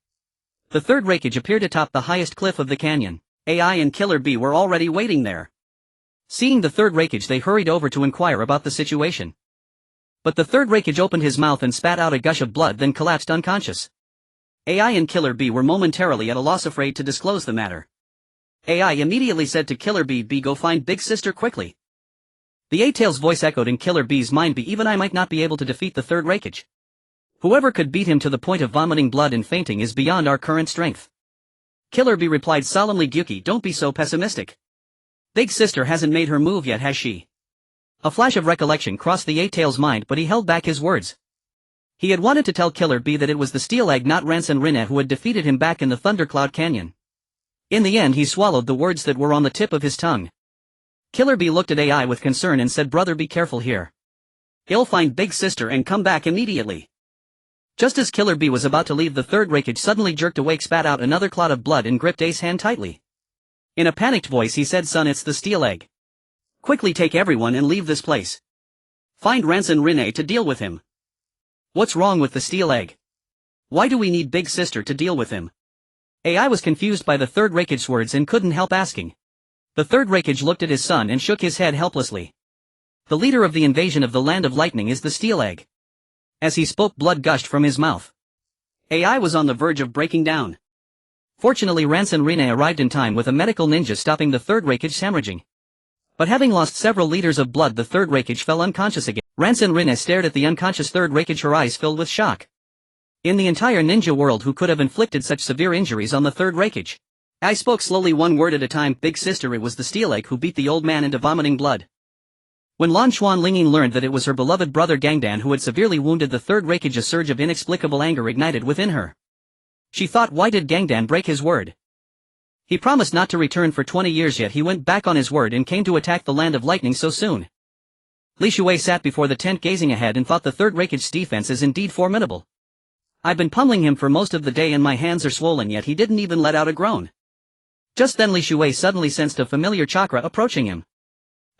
The third Raikage appeared atop the highest cliff of the canyon. AI and Killer Bee were already waiting there. Seeing the third Raikage, they hurried over to inquire about the situation. But the third Raikage opened his mouth and spat out a gush of blood, then collapsed unconscious. AI and Killer Bee were momentarily at a loss, afraid to disclose the matter. AI immediately said to Killer Bee, "Go find Big Sister quickly." The A-Tail's voice echoed in Killer Bee's mind, "Even I might not be able to defeat the third Raikage. Whoever could beat him to the point of vomiting blood and fainting is beyond our current strength." Killer Bee replied solemnly, "Gyuki, don't be so pessimistic. Big Sister hasn't made her move yet, has she?" A flash of recollection crossed the A-Tail's mind, but he held back his words. He had wanted to tell Killer Bee that it was the Steel Egg, not Ransen Rinne, who had defeated him back in the Thundercloud Canyon. In the end he swallowed the words that were on the tip of his tongue. Killer Bee looked at AI with concern and said, "Brother, be careful here. I'll find Big Sister and come back immediately." Just as Killer Bee was about to leave, the third Raikage suddenly jerked awake, spat out another clot of blood and gripped Ace's hand tightly. In a panicked voice he said, "Son, it's the Steel Egg. Quickly take everyone and leave this place. Find Ransen Rinne to deal with him." "What's wrong with the Steel Egg? Why do we need Big Sister to deal with him?" AI was confused by the third Raikage's words and couldn't help asking. The third Raikage looked at his son and shook his head helplessly. "The leader of the invasion of the Land of Lightning is the Steel Egg." As he spoke, blood gushed from his mouth. AI was on the verge of breaking down. Fortunately, Ransen Rinne arrived in time with a medical ninja, stopping the third Raikage's hemorrhaging. But having lost several liters of blood, the third Raikage fell unconscious again. Ransen Rinne stared at the unconscious third Raikage, her eyes filled with shock. In the entire ninja world, who could have inflicted such severe injuries on the third Raikage? I spoke slowly, one word at a time. "Big Sister, it was the Steel Egg who beat the old man into vomiting blood." When Lan Xuan Linging learned that it was her beloved brother Gangdan who had severely wounded the third Raikage, a surge of inexplicable anger ignited within her. She thought, why did Gangdan break his word? He promised not to return for 20 years, yet he went back on his word and came to attack the Land of Lightning so soon. Li Shuei sat before the tent gazing ahead and thought, the third Raikage's defense is indeed formidable. I've been pummeling him for most of the day and my hands are swollen, yet he didn't even let out a groan. Just then Li Shuei suddenly sensed a familiar chakra approaching him.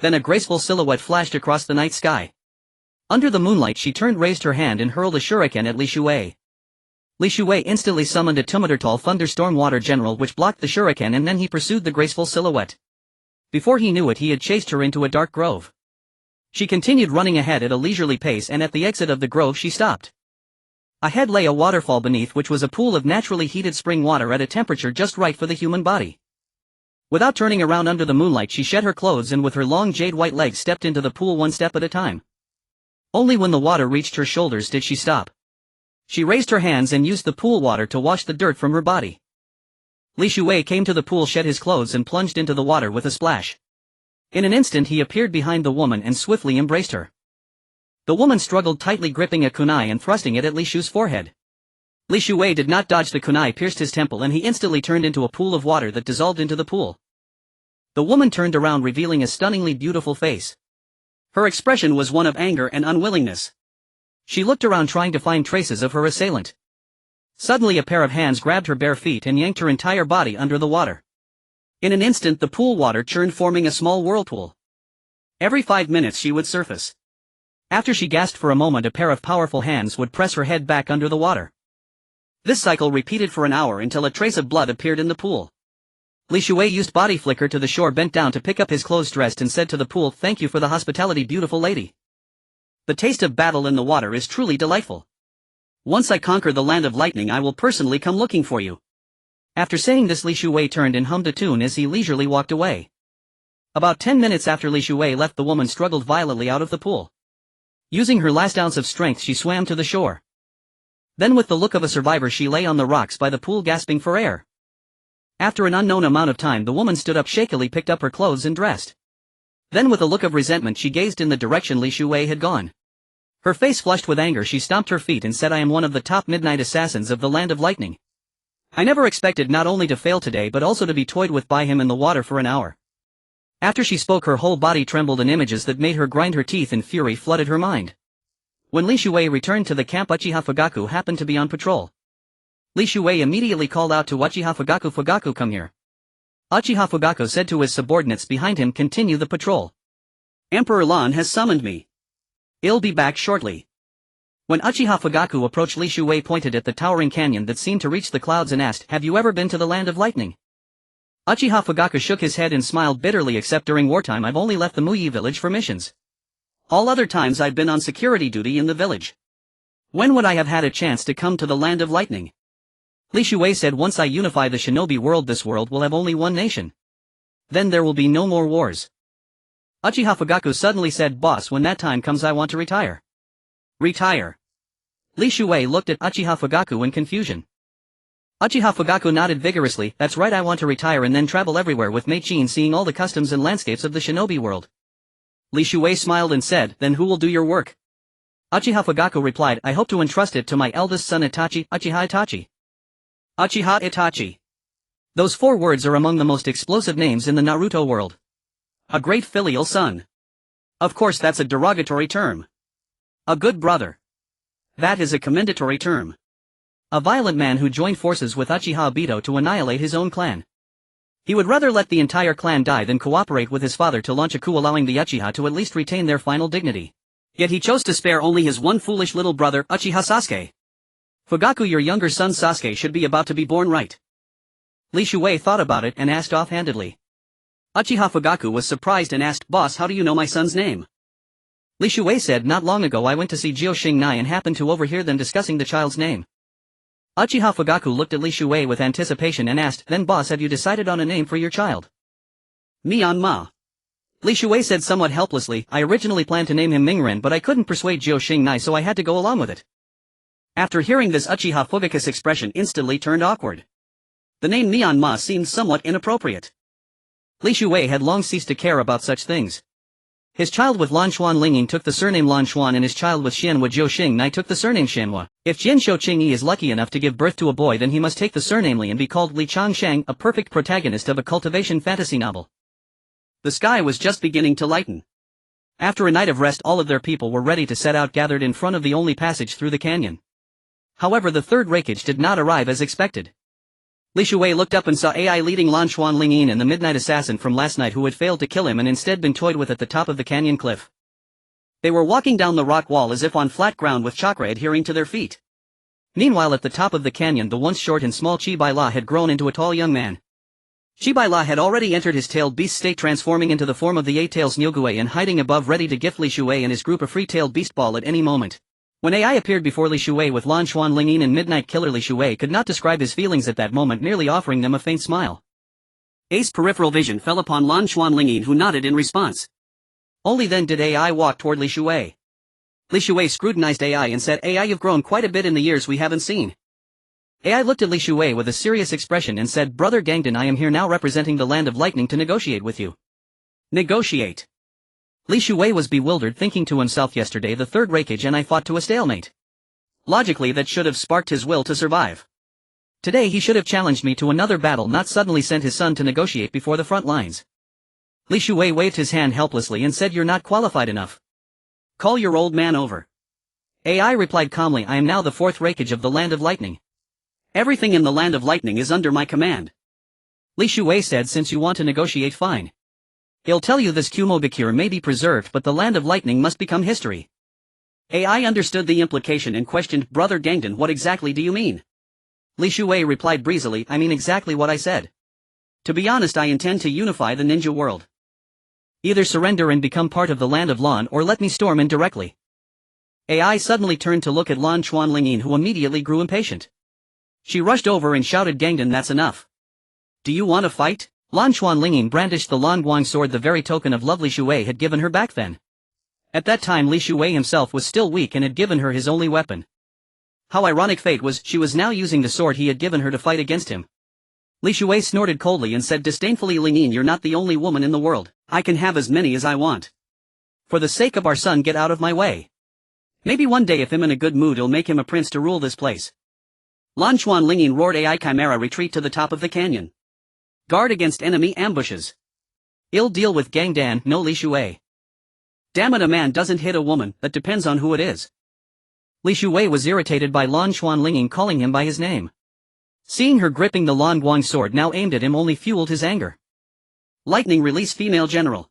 Then a graceful silhouette flashed across the night sky. Under the moonlight she turned, raised her hand and hurled a shuriken at Li Shuei. Li Shuei instantly summoned a Tumaturtal Thunderstorm Water General which blocked the shuriken, and then he pursued the graceful silhouette. Before he knew it, he had chased her into a dark grove. She continued running ahead at a leisurely pace, and at the exit of the grove she stopped. Ahead lay a waterfall, beneath which was a pool of naturally heated spring water at a temperature just right for the human body. Without turning around under the moonlight, she shed her clothes and with her long jade-white legs stepped into the pool, one step at a time. Only when the water reached her shoulders did she stop. She raised her hands and used the pool water to wash the dirt from her body. Li Shuei came to the pool, shed his clothes and plunged into the water with a splash. In an instant he appeared behind the woman and swiftly embraced her. The woman struggled, tightly gripping a kunai and thrusting it at Li Shu's forehead. Li Shuei did not dodge. The kunai pierced his temple and he instantly turned into a pool of water that dissolved into the pool. The woman turned around, revealing a stunningly beautiful face. Her expression was one of anger and unwillingness. She looked around, trying to find traces of her assailant. Suddenly a pair of hands grabbed her bare feet and yanked her entire body under the water. In an instant the pool water churned, forming a small whirlpool. Every 5 minutes she would surface. After she gasped for a moment, a pair of powerful hands would press her head back under the water. This cycle repeated for an hour until a trace of blood appeared in the pool. Li Shuwei used body flicker to the shore, bent down to pick up his clothes, dressed, and said to the pool, "Thank you for the hospitality, beautiful lady. The taste of battle in the water is truly delightful. Once I conquer the land of lightning, I will personally come looking for you." After saying this, Li Shuwei turned and hummed a tune as he leisurely walked away. About 10 minutes after Li Shuwei left, the woman struggled violently out of the pool. Using her last ounce of strength, she swam to the shore. Then, with the look of a survivor, she lay on the rocks by the pool, gasping for air. After an unknown amount of time, the woman stood up shakily, picked up her clothes and dressed. Then, with a look of resentment, she gazed in the direction Li Shuwei had gone. Her face flushed with anger, she stomped her feet and said, "I am one of the top midnight assassins of the land of lightning. I never expected not only to fail today but also to be toyed with by him in the water for an hour." After she spoke, her whole body trembled and images that made her grind her teeth in fury flooded her mind. When Li Shuwei returned to the camp, Uchiha Fugaku happened to be on patrol. Li Shuwei immediately called out to Uchiha Fugaku, "Fugaku, come here." Uchiha Fugaku said to his subordinates behind him, "Continue the patrol. Emperor Lan has summoned me. I'll be back shortly." When Uchiha Fugaku approached, Li Shuwei pointed at the towering canyon that seemed to reach the clouds and asked, "Have you ever been to the land of lightning?" Uchiha Fugaku shook his head and smiled bitterly. "Except during wartime, I've only left the Muyi village for missions. All other times I've been on security duty in the village. When would I have had a chance to come to the land of lightning?" Li Shuwei said, "Once I unify the shinobi world, this world will have only one nation. Then there will be no more wars." Uchiha Fugaku suddenly said, "Boss, when that time comes I want to retire." "Retire?" Li Shuwei looked at Uchiha Fugaku in confusion. Uchiha Fugaku nodded vigorously, "That's right, I want to retire and then travel everywhere with Mei-chin, seeing all the customs and landscapes of the shinobi world." Li Shuwei smiled and said, "Then who will do your work?" Uchiha Fugaku replied, "I hope to entrust it to my eldest son Itachi, Uchiha Itachi." Uchiha Itachi. Those 4 words are among the most explosive names in the Naruto world. A great filial son. Of course that's a derogatory term. A good brother. That is a commendatory term. A violent man who joined forces with Uchiha Obito to annihilate his own clan. He would rather let the entire clan die than cooperate with his father to launch a coup, allowing the Uchiha to at least retain their final dignity. Yet he chose to spare only his one foolish little brother, Uchiha Sasuke. "Fugaku, your younger son Sasuke should be about to be born, right?" Li Shuwei thought about it and asked offhandedly. Uchiha Fugaku was surprised and asked, "Boss, how do you know my son's name?" Li Shuwei said, "Not long ago I went to see Jio Nai and happened to overhear them discussing the child's name." Uchiha Fugaku looked at Li Shuwei with anticipation and asked, "Then boss, have you decided on a name for your child?" "Myanmar." Li Shuwei said somewhat helplessly, "I originally planned to name him Mingren, but I couldn't persuade Jio Nai, so I had to go along with it." After hearing this, Uchiha Fugaku's expression instantly turned awkward. The name Myanmar seemed somewhat inappropriate. Li Shuwei had long ceased to care about such things. His child with Lan Xuan Lingyin took the surname Lan Xuan, and his child with Xianhua Zhou Nai took the surname Xianhua. If Jian Shou Qingyi is lucky enough to give birth to a boy, then he must take the surname Li and be called Li Changshang, a perfect protagonist of a cultivation fantasy novel. The sky was just beginning to lighten. After a night of rest, all of their people were ready to set out, gathered in front of the only passage through the canyon. However, the 3rd Raikage did not arrive as expected. Li Shuwei looked up and saw AI leading Lan Xuan Lingyin and the midnight assassin from last night who had failed to kill him and instead been toyed with at the top of the canyon cliff. They were walking down the rock wall as if on flat ground with chakra adhering to their feet. Meanwhile, at the top of the canyon, the once short and small Chi-Bai-La had grown into a tall young man. Chi-Bai-La had already entered his tailed beast state, transforming into the form of the 8-tails Nyogue and hiding above, ready to gift Li Shuwei and his group a free-tailed beast ball at any moment. When AI appeared before Li Shuwei with Lan Xuan Lingyin and Midnight Killer, Li Shuwei could not describe his feelings at that moment, merely offering them a faint smile. A's peripheral vision fell upon Lan Xuan Lingyin, who nodded in response. Only then did AI walk toward Li Shuwei. Li Shuwei scrutinized AI and said, "AI, you've grown quite a bit in the years we haven't seen." AI looked at Li Shuwei with a serious expression and said, "Brother Gangdan, I am here now representing the land of lightning to negotiate with you." Negotiate? Li Shuwei was bewildered, thinking to himself, yesterday the 3rd Raikage and I fought to a stalemate. Logically, that should have sparked his will to survive. Today he should have challenged me to another battle, not suddenly sent his son to negotiate before the front lines. Li Shuwei waved his hand helplessly and said, "You're not qualified enough. Call your old man over." AI replied calmly, "I am now the 4th Raikage of the land of lightning. Everything in the land of lightning is under my command." Li Shuwei said, "Since you want to negotiate, fine. He'll tell you this Kumogakure may be preserved, but the land of lightning must become history." AI understood the implication and questioned, "Brother Gangdan, what exactly do you mean?" Li Shuwei replied breezily, I mean exactly what I said. To be honest, I intend to unify the ninja world. Either surrender and become part of the land of Lan or let me storm in directly. AI suddenly turned to look at Lan Chuanlingyin, who immediately grew impatient. She rushed over and shouted, Gangdan, that's enough. Do you want to fight? Lan Chuanlingyin brandished the Lan Guang sword, the very token of love Li Shuwei had given her back then. At that time Li Shuwei himself was still weak and had given her his only weapon. How ironic fate was, she was now using the sword he had given her to fight against him. Li Shuwei snorted coldly and said disdainfully, Lingyin, you're not the only woman in the world. I can have as many as I want. For the sake of our son, get out of my way. Maybe one day if I'm in a good mood, I'll make him a prince to rule this place. Lan Chuanlingyin roared, AI Chimera, retreat to the top of the canyon. Guard against enemy ambushes. Ill deal with Gangdan, no Li Shuwei. Damn it, a man doesn't hit a woman, that depends on who it is. Li Shuwei was irritated by Lan Chuanlingyin calling him by his name. Seeing her gripping the Lan Guang sword now aimed at him only fueled his anger. Lightning release, female general.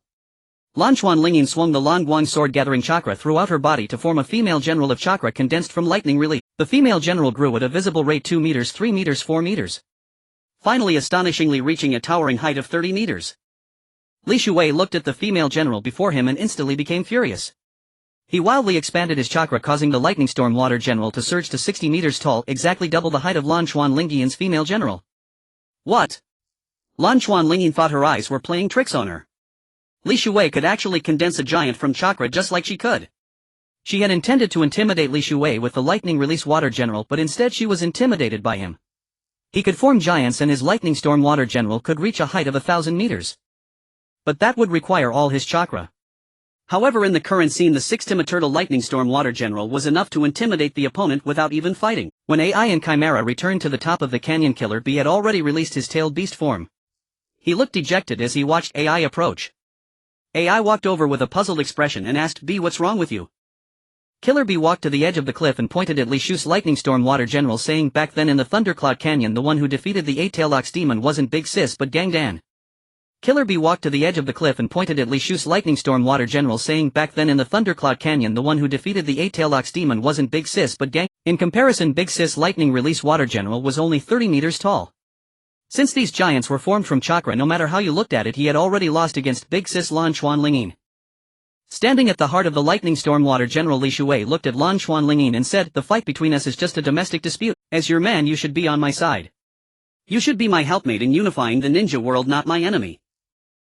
Lan Chuanlingyin swung the Lan Guang sword, gathering chakra throughout her body to form a female general of chakra condensed from lightning release. The female general grew at a visible rate, 2 meters, 3 meters, 4 meters. Finally astonishingly reaching a towering height of 30 meters. Li Shuwei looked at the female general before him and instantly became furious. He wildly expanded his chakra, causing the lightning storm water general to surge to 60 meters tall, exactly double the height of Lan Chuanlingyin's female general. What? Lan Chuanlingyin thought her eyes were playing tricks on her. Li Shuwei could actually condense a giant from chakra just like she could. She had intended to intimidate Li Shuwei with the lightning release water general, but instead she was intimidated by him. He could form giants and his lightning storm water general could reach a height of 1,000 meters. But that would require all his chakra. However, in the current scene, the 6-Turtle lightning storm water general was enough to intimidate the opponent without even fighting. When AI and Chimera returned to the top of the canyon, Killer Bee had already released his tailed beast form. He looked dejected as he watched AI approach. AI walked over with a puzzled expression and asked, B, what's wrong with you? Killer Bee walked to the edge of the cliff and pointed at Li Shu's lightning storm water general, saying, back then in the Thundercloud Canyon, the one who defeated the 8-tailed ox demon wasn't Big Sis but Gangdan. Killer Bee walked to the edge of the cliff and pointed at Li Shu's lightning storm water general, saying, back then in the Thundercloud Canyon, the one who defeated the 8-tailed ox demon wasn't Big Sis but Gang. In comparison, Big Sis lightning release water general was only 30 meters tall. Since these giants were formed from chakra, no matter how you looked at it, he had already lost against Big Sis Lan Chuanlingyin. Standing at the heart of the lightning storm water general, Li Shuwei looked at Lan Chuanlingyin and said, the fight between us is just a domestic dispute. As your man, you should be on my side. You should be my helpmate in unifying the ninja world, not my enemy.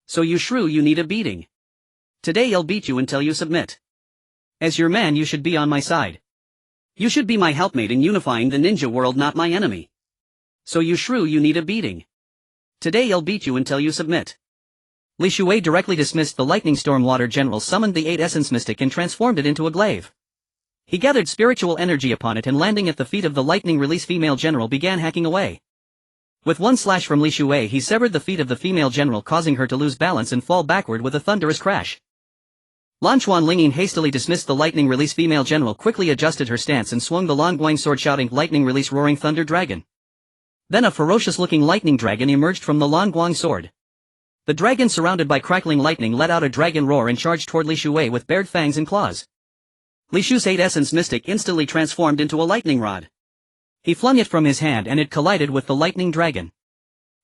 So you shrew, you need a beating. Today I'll beat you until you submit. As your man, you should be on my side. You should be my helpmate in unifying the ninja world, not my enemy. So you shrew, you need a beating. Today I'll beat you until you submit. Li Shuwei directly dismissed the lightning storm water general, summoned the 8 essence mystic and transformed it into a glaive. He gathered spiritual energy upon it and, landing at the feet of the lightning release female general, began hacking away. With one slash from Li Shuwei, he severed the feet of the female general, causing her to lose balance and fall backward with a thunderous crash. Lan Chuanlingyin hastily dismissed the lightning release female general, quickly adjusted her stance and swung the Lan Guang sword, shouting, lightning release, roaring thunder dragon. Then a ferocious-looking lightning dragon emerged from the Lan Guang sword. The dragon, surrounded by crackling lightning, let out a dragon roar and charged toward Li Shuwei with bared fangs and claws. Li Shu's 8 essence mystic instantly transformed into a lightning rod. He flung it from his hand and it collided with the lightning dragon.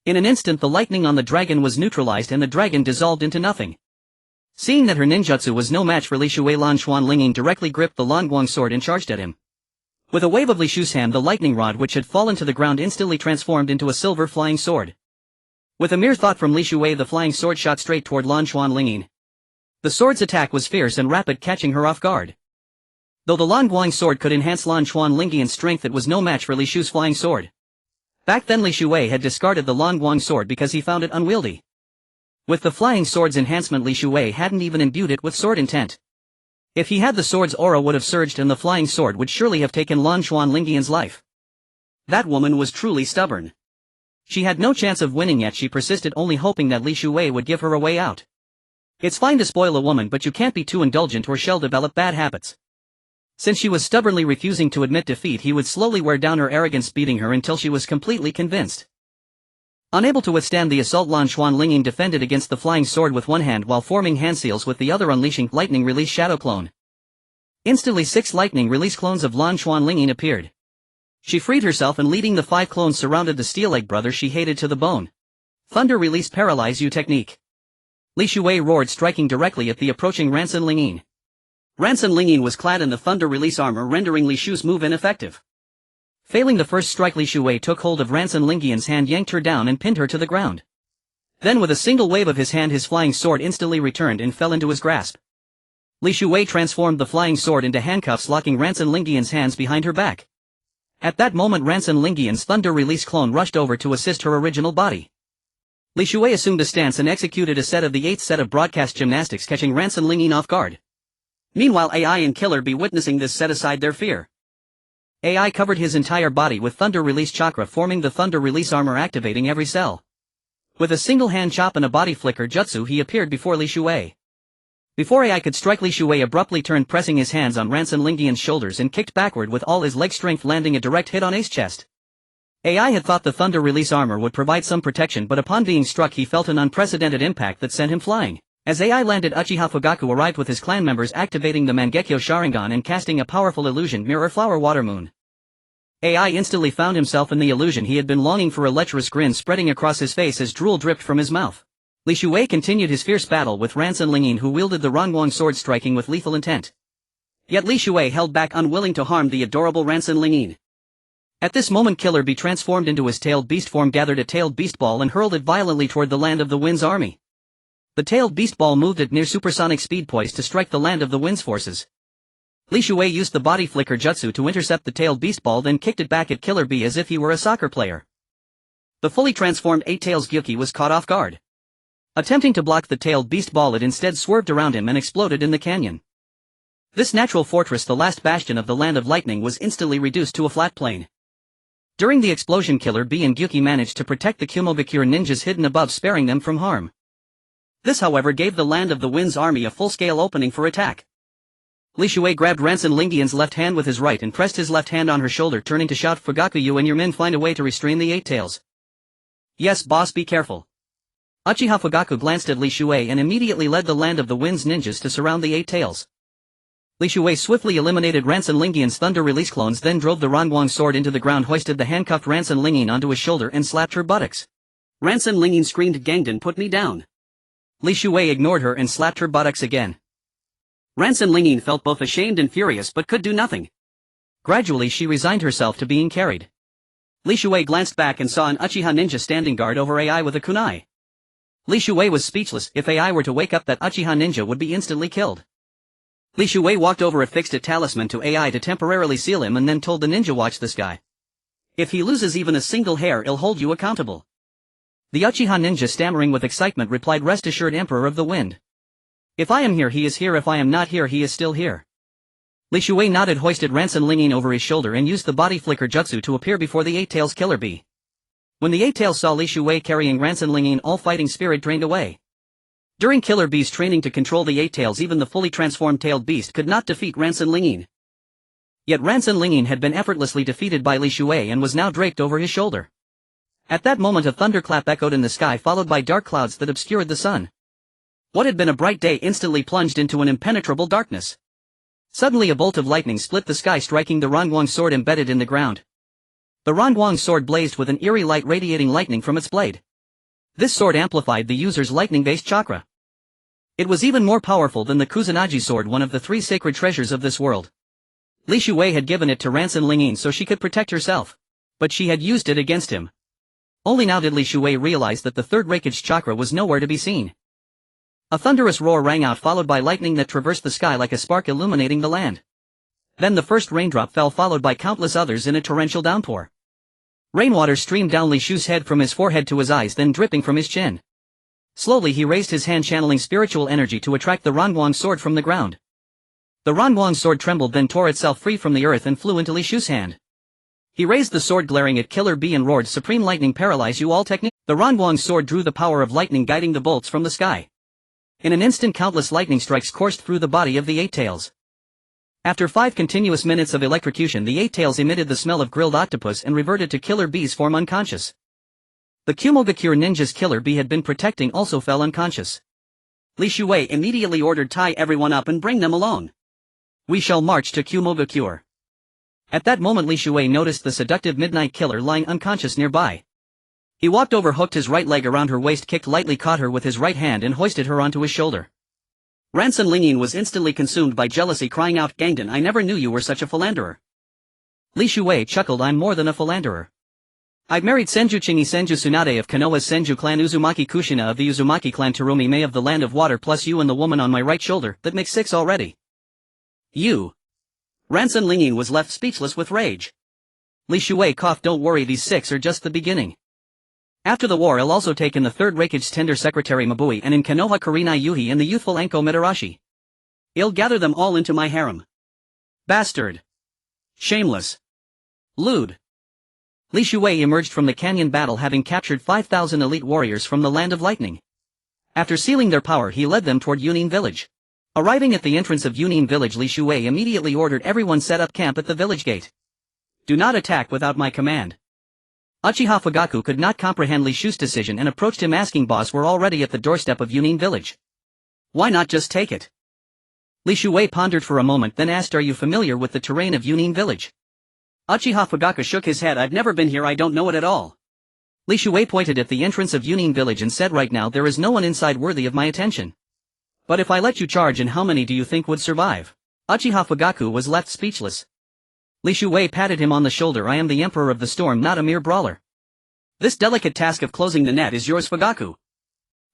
In an instant the lightning on the dragon was neutralized and the dragon dissolved into nothing. Seeing that her ninjutsu was no match for Li Shuwei, Lan Chuanlingyin directly gripped the Lan Guang sword and charged at him. With a wave of Li Shu's hand, the lightning rod which had fallen to the ground instantly transformed into a silver flying sword. With a mere thought from Li Shuwei, the flying sword shot straight toward Lan Chuanlingyin. The sword's attack was fierce and rapid, catching her off guard. Though the Lan Guang sword could enhance Lan Chuanlingyin's strength, it was no match for Li Shu's flying sword. Back then Li Shuwei had discarded the Lan Guang sword because he found it unwieldy. With the flying sword's enhancement, Li Shuwei hadn't even imbued it with sword intent. If he had, the sword's aura would have surged and the flying sword would surely have taken Lan Chuanlingyin's life. That woman was truly stubborn. She had no chance of winning, yet she persisted, only hoping that Li Shuwei would give her a way out. It's fine to spoil a woman, but you can't be too indulgent or she'll develop bad habits. Since she was stubbornly refusing to admit defeat, he would slowly wear down her arrogance, beating her until she was completely convinced. Unable to withstand the assault, Lan Chuanlingyin defended against the flying sword with one hand while forming hand seals with the other, unleashing lightning release shadow clone. Instantly 6 lightning release clones of Lan Chuanlingyin appeared. She freed herself and leading the 5 clones surrounded the steel-egg brother she hated to the bone. Thunder Release Paralyze You technique. Li Shuei roared, striking directly at the approaching Ransun Lingyin. Ransun Lingyin was clad in the Thunder Release armor, rendering Li Shu's move ineffective. Failing the first strike, Li Shuei took hold of Ransun Lingyan's hand, yanked her down and pinned her to the ground. Then with a single wave of his hand, his flying sword instantly returned and fell into his grasp. Li Shuei transformed the flying sword into handcuffs, locking Ransun Lingyan's hands behind her back. At that moment, Ransun Lingyan's Thunder Release clone rushed over to assist her original body. Li Shuei assumed a stance and executed a set of the 8th set of broadcast gymnastics, catching Ransun Lingyin off guard. Meanwhile, AI and Killer Bee, witnessing this, set aside their fear. AI covered his entire body with Thunder Release chakra, forming the Thunder Release armor, activating every cell. With a single hand chop and a body flicker jutsu, he appeared before Li Shuei. Before AI could strike, Li Shuei abruptly turned, pressing his hands on Ransun Lingyan's shoulders and kicked backward with all his leg strength, landing a direct hit on Ace's chest. AI had thought the Thunder Release armor would provide some protection, but upon being struck he felt an unprecedented impact that sent him flying. As AI landed, Uchiha Fugaku arrived with his clan members, activating the Mangekyo Sharingan and casting a powerful illusion, Mirror Flower Water Moon. AI instantly found himself in the illusion he had been longing for, a lecherous grin spreading across his face as drool dripped from his mouth. Li Shuei continued his fierce battle with Ransun Lingyin, who wielded the Ranguang sword, striking with lethal intent. Yet Li Shuei held back, unwilling to harm the adorable Ransun Lingyin. At this moment, Killer Bee transformed into his tailed beast form, gathered a tailed beast ball and hurled it violently toward the land of the Wind's army. The tailed beast ball moved at near supersonic speed, poised to strike the land of the Wind's forces. Li Shuei used the body flicker jutsu to intercept the tailed beast ball, then kicked it back at Killer Bee as if he were a soccer player. The fully transformed 8-Tails Gyuki was caught off guard. Attempting to block the tailed beast ball, it instead swerved around him and exploded in the canyon. This natural fortress, the last bastion of the Land of Lightning, was instantly reduced to a flat plain. During the explosion, Killer Bee and Gyuki managed to protect the Kumogakure ninjas hidden above, sparing them from harm. This, however, gave the Land of the Wind's army a full-scale opening for attack. Li Shuei grabbed Ransun Lingyan's left hand with his right and pressed his left hand on her shoulder, turning to shout, "Fugaku, you and your men find a way to restrain the 8-Tails." "Yes, boss, be careful." Uchiha Fugaku glanced at Li Shuei and immediately led the Land of the Wind's ninjas to surround the 8-Tails. Li Shuei swiftly eliminated Ransun Lingyan's Thunder Release clones, then drove the Ranguang sword into the ground, hoisted the handcuffed Ransun Lingyin onto his shoulder and slapped her buttocks. Ransun Lingyin screamed, "Gangdan, put me down." Li Shuei ignored her and slapped her buttocks again. Ransun Lingyin felt both ashamed and furious but could do nothing. Gradually she resigned herself to being carried. Li Shuei glanced back and saw an Uchiha ninja standing guard over AI with a kunai. Li Shuei was speechless. If AI were to wake up, that Uchiha ninja would be instantly killed. Li Shuei walked over, affixed a talisman to AI to temporarily seal him, and then told the ninja, "Watch this guy. If he loses even a single hair, I'll hold you accountable." The Uchiha ninja, stammering with excitement, replied, "Rest assured, Emperor of the Wind. If I am here, he is here. If I am not here, he is still here." Li Shuei nodded, hoisted Ransun Lingyin over his shoulder and used the body flicker jutsu to appear before the 8-Tails Killer Bee. When the 8-Tails saw Li Shuei carrying Ransun Lingyin, all fighting spirit drained away. During Killer Bee's training to control the 8-Tails, even the fully transformed tailed beast could not defeat Ransun Lingyin. Yet Ransun Lingyin had been effortlessly defeated by Li Shuei and was now draped over his shoulder. At that moment a thunderclap echoed in the sky, followed by dark clouds that obscured the sun. What had been a bright day instantly plunged into an impenetrable darkness. Suddenly a bolt of lightning split the sky, striking the Ranguang sword embedded in the ground. The Ranguang sword blazed with an eerie light, radiating lightning from its blade. This sword amplified the user's lightning-based chakra. It was even more powerful than the Kusanagi sword, one of the 3 sacred treasures of this world. Li Shuei had given it to Ransun Lingyin so she could protect herself. But she had used it against him. Only now did Li Shuei realize that the 3rd Raikage chakra was nowhere to be seen. A thunderous roar rang out, followed by lightning that traversed the sky like a spark, illuminating the land. Then the first raindrop fell, followed by countless others in a torrential downpour. Rainwater streamed down Li Shu's head from his forehead to his eyes, then dripping from his chin. Slowly he raised his hand, channeling spiritual energy to attract the Ranguang sword from the ground. The Ranguang sword trembled, then tore itself free from the earth and flew into Li Shu's hand. He raised the sword, glaring at Killer Bee, and roared, "Supreme Lightning, paralyze you all!" technique. The Ranguang sword drew the power of lightning, guiding the bolts from the sky. In an instant countless lightning strikes coursed through the body of the 8-Tails. After 5 continuous minutes of electrocution, the 8-Tails emitted the smell of grilled octopus and reverted to Killer Bee's form, unconscious. The Kumogakure ninjas Killer Bee had been protecting also fell unconscious. Li Shuei immediately ordered, "Tie everyone up and bring them along. We shall march to Kumogakure." At that moment Li Shuei noticed the seductive midnight killer lying unconscious nearby. He walked over, hooked his right leg around her waist, kicked lightly, caught her with his right hand and hoisted her onto his shoulder. Ransan Lingyin was instantly consumed by jealousy, crying out, "Gangdan, I never knew you were such a philanderer." Li Shuei chuckled, "I'm more than a philanderer. I've married Senju Chingi Senju Tsunade of Konoha's Senju clan, Uzumaki Kushina of the Uzumaki clan, Terumi Mei of the Land of Water, plus you and the woman on my right shoulder, that makes 6 already." You. Ransan Lingyin was left speechless with rage. Li Shuei coughed, "Don't worry, these 6 are just the beginning. After the war I'll also take in the 3rd Raikage's tender secretary Mabui and in Konoha Kurenai Yuhi and the youthful Anko Mitarashi. I'll gather them all into my harem. Bastard. Shameless. Lewd." Li Shuei emerged from the canyon battle having captured 5,000 elite warriors from the Land of Lightning. After sealing their power he led them toward Yunin village. Arriving at the entrance of Yunin village, Li Shuei immediately ordered everyone set up camp at the village gate. "Do not attack without my command." Uchiha Fugaku could not comprehend Li Shu's decision and approached him asking, "Boss, we're already at the doorstep of Yunin village. Why not just take it?" Li Shuei pondered for a moment, then asked, "Are you familiar with the terrain of Yunin village?" Uchiha Fugaku shook his head. "I've never been here, I don't know it at all." Li Shuei pointed at the entrance of Yunin village and said, "Right now there is no one inside worthy of my attention. But if I let you charge in, how many do you think would survive?" Uchiha Fugaku was left speechless. Li Shuei patted him on the shoulder. "I am the Emperor of the Storm, not a mere brawler. This delicate task of closing the net is yours, Fugaku."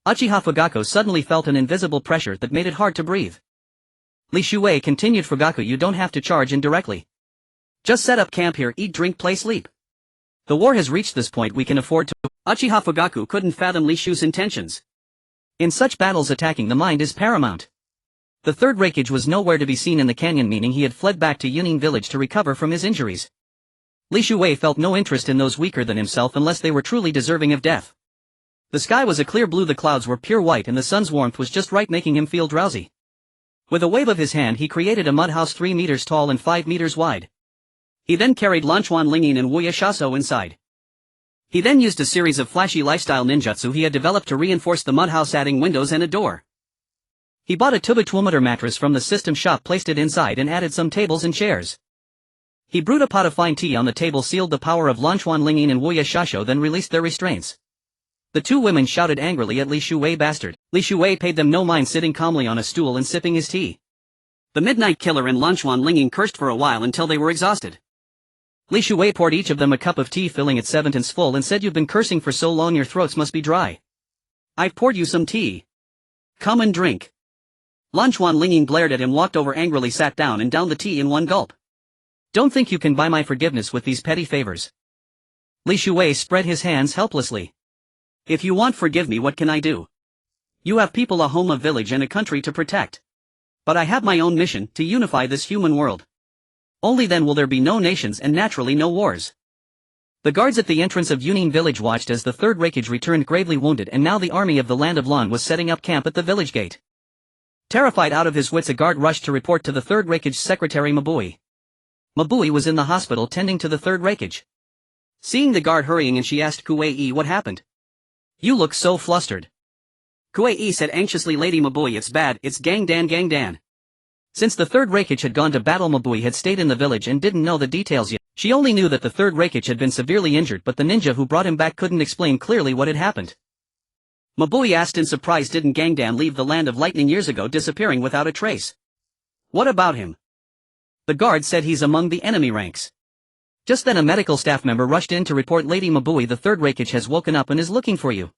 Uchiha Fugaku suddenly felt an invisible pressure that made it hard to breathe. Li Shuei continued, "Fugaku, you don't have to charge in directly. Just set up camp here, eat, drink, play, sleep. The war has reached this point, we can afford to." Uchiha Fugaku couldn't fathom Li Shu's intentions. In such battles attacking the mind is paramount. The 3rd Raikage was nowhere to be seen in the canyon, meaning he had fled back to Yunin village to recover from his injuries. Li Shuei felt no interest in those weaker than himself unless they were truly deserving of death. The sky was a clear blue, the clouds were pure white, and the sun's warmth was just right, making him feel drowsy. With a wave of his hand he created a mud house 3 meters tall and 5 meters wide. He then carried Lanchuan Lingyin and Wuya Shaso inside. He then used a series of flashy lifestyle ninjutsu he had developed to reinforce the mud house, adding windows and a door. He bought a 2x2 mattress from the system shop, placed it inside and added some tables and chairs. He brewed a pot of fine tea on the table, sealed the power of Lanchuan Lingyin and Wuya Shasho, then released their restraints. The 2 women shouted angrily at Li Shuei, "Bastard." Li Shuei paid them no mind, sitting calmly on a stool and sipping his tea. The Midnight Killer and Lanchuan Lingyin cursed for a while until they were exhausted. Li Shuei poured each of them a cup of tea, filling it 7 full, and said, "You've been cursing for so long your throats must be dry. I've poured you some tea. Come and drink." Lanchuan Lingyin glared at him, walked over angrily, sat down and downed the tea in one gulp. "Don't think you can buy my forgiveness with these petty favors." Li Shuei spread his hands helplessly. "If you want forgive me, what can I do? You have people, a home, a village and a country to protect. But I have my own mission, to unify this human world. Only then will there be no nations and naturally no wars." The guards at the entrance of Yunin village watched as the 3rd Raikage returned gravely wounded, and now the army of the Land of Lan was setting up camp at the village gate. Terrified out of his wits, a guard rushed to report to the 3rd Raikage's secretary Mabui. Mabui was in the hospital tending to the 3rd Raikage. Seeing the guard hurrying in, she asked Kuei, "What happened? You look so flustered." Kuei said anxiously, "Lady Mabui, it's bad, it's Gangdan. Since the 3rd Raikage had gone to battle, Mabui had stayed in the village and didn't know the details yet. She only knew that the 3rd Raikage had been severely injured, but the ninja who brought him back couldn't explain clearly what had happened. Mabui asked in surprise, "Didn't Gangdan leave the Land of Lightning years ago, disappearing without a trace? What about him?" The guard said, "He's among the enemy ranks." Just then a medical staff member rushed in to report, "Lady Mabui, the 3rd Raikage has woken up and is looking for you."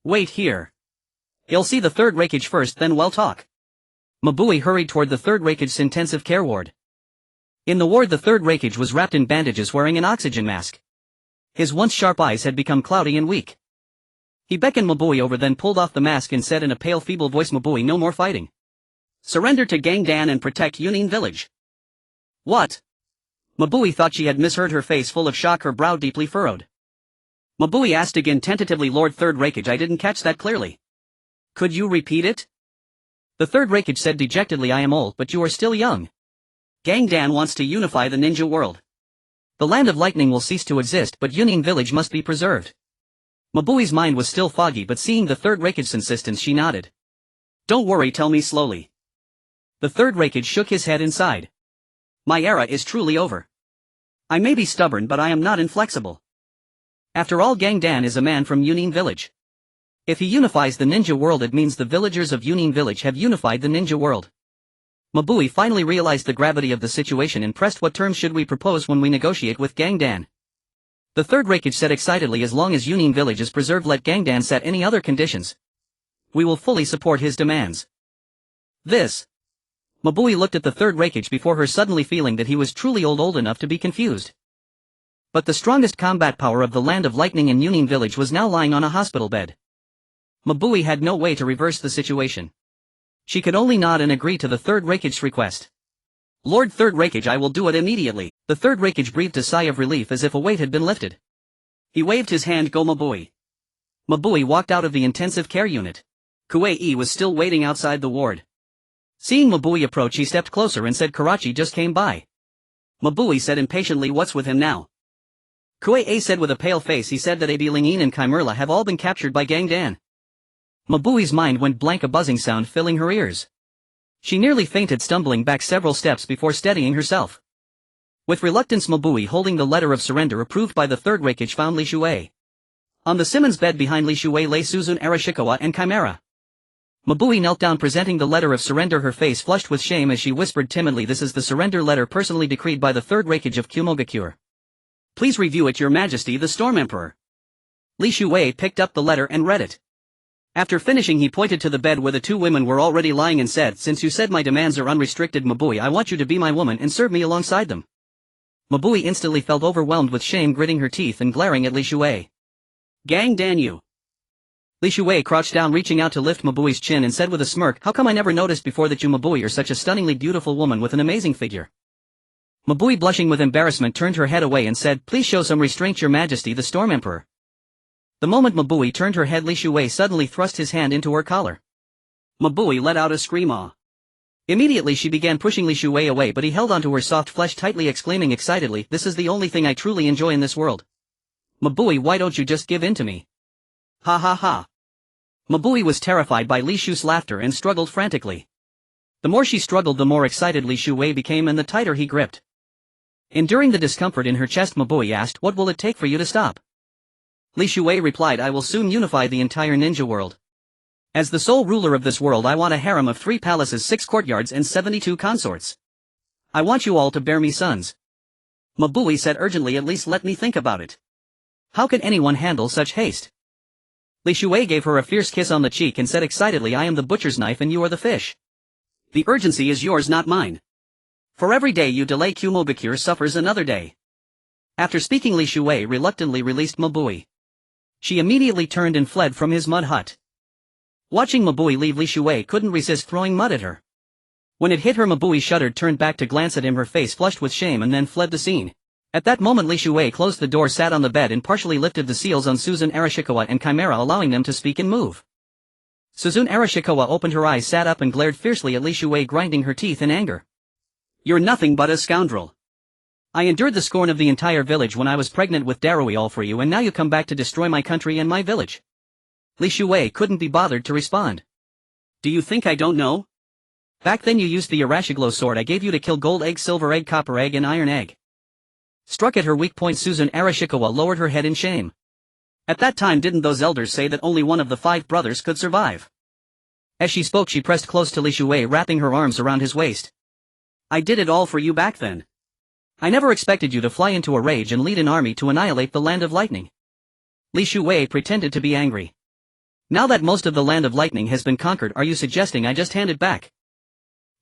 "Wait here. You'll see the 3rd Raikage first, then we'll talk." Mabui hurried toward the 3rd Raikage's intensive care ward. In the ward, the 3rd Raikage was wrapped in bandages, wearing an oxygen mask. His once sharp eyes had become cloudy and weak. He beckoned Mabui over, then pulled off the mask and said in a pale, feeble voice, "Mabui, no more fighting. Surrender to Gangdan and protect Yunin village." "What?" Mabui thought she had misheard, her face full of shock, her brow deeply furrowed. Mabui asked again tentatively, "Lord 3rd Raikage, I didn't catch that clearly. Could you repeat it?" The 3rd Raikage said dejectedly, "I am old, but you are still young. Gangdan wants to unify the ninja world. The Land of Lightning will cease to exist, but Yunin village must be preserved." Mabui's mind was still foggy, but seeing the 3rd Raikage's insistence, she nodded. "Don't worry, tell me slowly." The 3rd Raikage shook his head inside. "My era is truly over. I may be stubborn but I am not inflexible. After all, Gangdan is a man from Union Village. If he unifies the ninja world, it means the villagers of Union Village have unified the ninja world. Mabui finally realized the gravity of the situation and pressed, what terms should we propose when we negotiate with Gangdan? The third Raikage said excitedly, as long as Union Village is preserved, let Gangdan set any other conditions. We will fully support his demands. This. Mabui looked at the third Raikage before her, suddenly feeling that he was truly old enough to be confused. But the strongest combat power of the Land of Lightning in Union Village was now lying on a hospital bed. Mabui had no way to reverse the situation. She could only nod and agree to the third Raikage's request. Lord Third Raikage, I will do it immediately. The third Raikage breathed a sigh of relief as if a weight had been lifted. He waved his hand. Go, Mabui. Mabui walked out of the intensive care unit. Kuei was still waiting outside the ward. Seeing Mabui approach, he stepped closer and said, Karachi just came by. Mabui said impatiently, what's with him now? Kuei said with a pale face, he said that Lingyin and Chimera have all been captured by Gangdan. Mabui's mind went blank, a buzzing sound filling her ears. She nearly fainted, stumbling back several steps before steadying herself. With reluctance, Mabui, holding the letter of surrender approved by the third Raikage, found Li Shuei. On the Simmons bed behind Li Shuei lay Suzune Arashikawa and Chimera. Mabui knelt down, presenting the letter of surrender, her face flushed with shame as she whispered timidly, this is the surrender letter personally decreed by the third Raikage of Kumogakure. Please review it, Your Majesty the Storm Emperor. Li Shuei picked up the letter and read it. After finishing, he pointed to the bed where the two women were already lying and said, since you said my demands are unrestricted, Mabui, I want you to be my woman and serve me alongside them. Mabui instantly felt overwhelmed with shame, gritting her teeth and glaring at Li Shuei. Gangdan, you. Li Shuei crouched down, reaching out to lift Mabui's chin, and said with a smirk, how come I never noticed before that you, Mabui, are such a stunningly beautiful woman with an amazing figure? Mabui, blushing with embarrassment, turned her head away and said, please show some restraint, Your Majesty the Storm Emperor. The moment Mabui turned her head, Li Shuei suddenly thrust his hand into her collar. Mabui let out a scream. Immediately she began pushing Li Shuei away, but he held onto her soft flesh tightly, exclaiming excitedly, this is the only thing I truly enjoy in this world. Mabui, why don't you just give in to me? Ha ha ha. Mabui was terrified by Li Shu's laughter and struggled frantically. The more she struggled, the more excited Li Shuei became and the tighter he gripped. Enduring the discomfort in her chest, Mabui asked, what will it take for you to stop? Li Shuei replied, I will soon unify the entire ninja world. As the sole ruler of this world, I want a harem of 3 palaces, 6 courtyards and 72 consorts. I want you all to bear me sons. Mabui said urgently, at least let me think about it. How can anyone handle such haste? Li Shuei gave her a fierce kiss on the cheek and said excitedly, I am the butcher's knife and you are the fish. The urgency is yours, not mine. For every day you delay, Kumogakure suffers another day. After speaking, Li Shuei reluctantly released Mabui. She immediately turned and fled from his mud hut. Watching Mabui leave, Li Shuei couldn't resist throwing mud at her. When it hit her, Mabui shuddered, turned back to glance at him, her face flushed with shame, and then fled the scene. At that moment, Li Shuei closed the door, sat on the bed and partially lifted the seals on Suzune Arashikawa and Chimera, allowing them to speak and move. Suzune Arashikawa opened her eyes, sat up and glared fiercely at Li Shuei, grinding her teeth in anger. You're nothing but a scoundrel. I endured the scorn of the entire village when I was pregnant with Darui, all for you, and now you come back to destroy my country and my village. Li Shuei couldn't be bothered to respond. Do you think I don't know? Back then you used the Arashiglo sword I gave you to kill Gold Egg, Silver Egg, Copper Egg and Iron Egg. Struck at her weak point, Suzune Arashikawa lowered her head in shame. At that time, didn't those elders say that only one of the 5 brothers could survive? As she spoke, she pressed close to Li Shuei, wrapping her arms around his waist. I did it all for you back then. I never expected you to fly into a rage and lead an army to annihilate the Land of Lightning. Li Shuei pretended to be angry. Now that most of the Land of Lightning has been conquered, are you suggesting I just hand it back?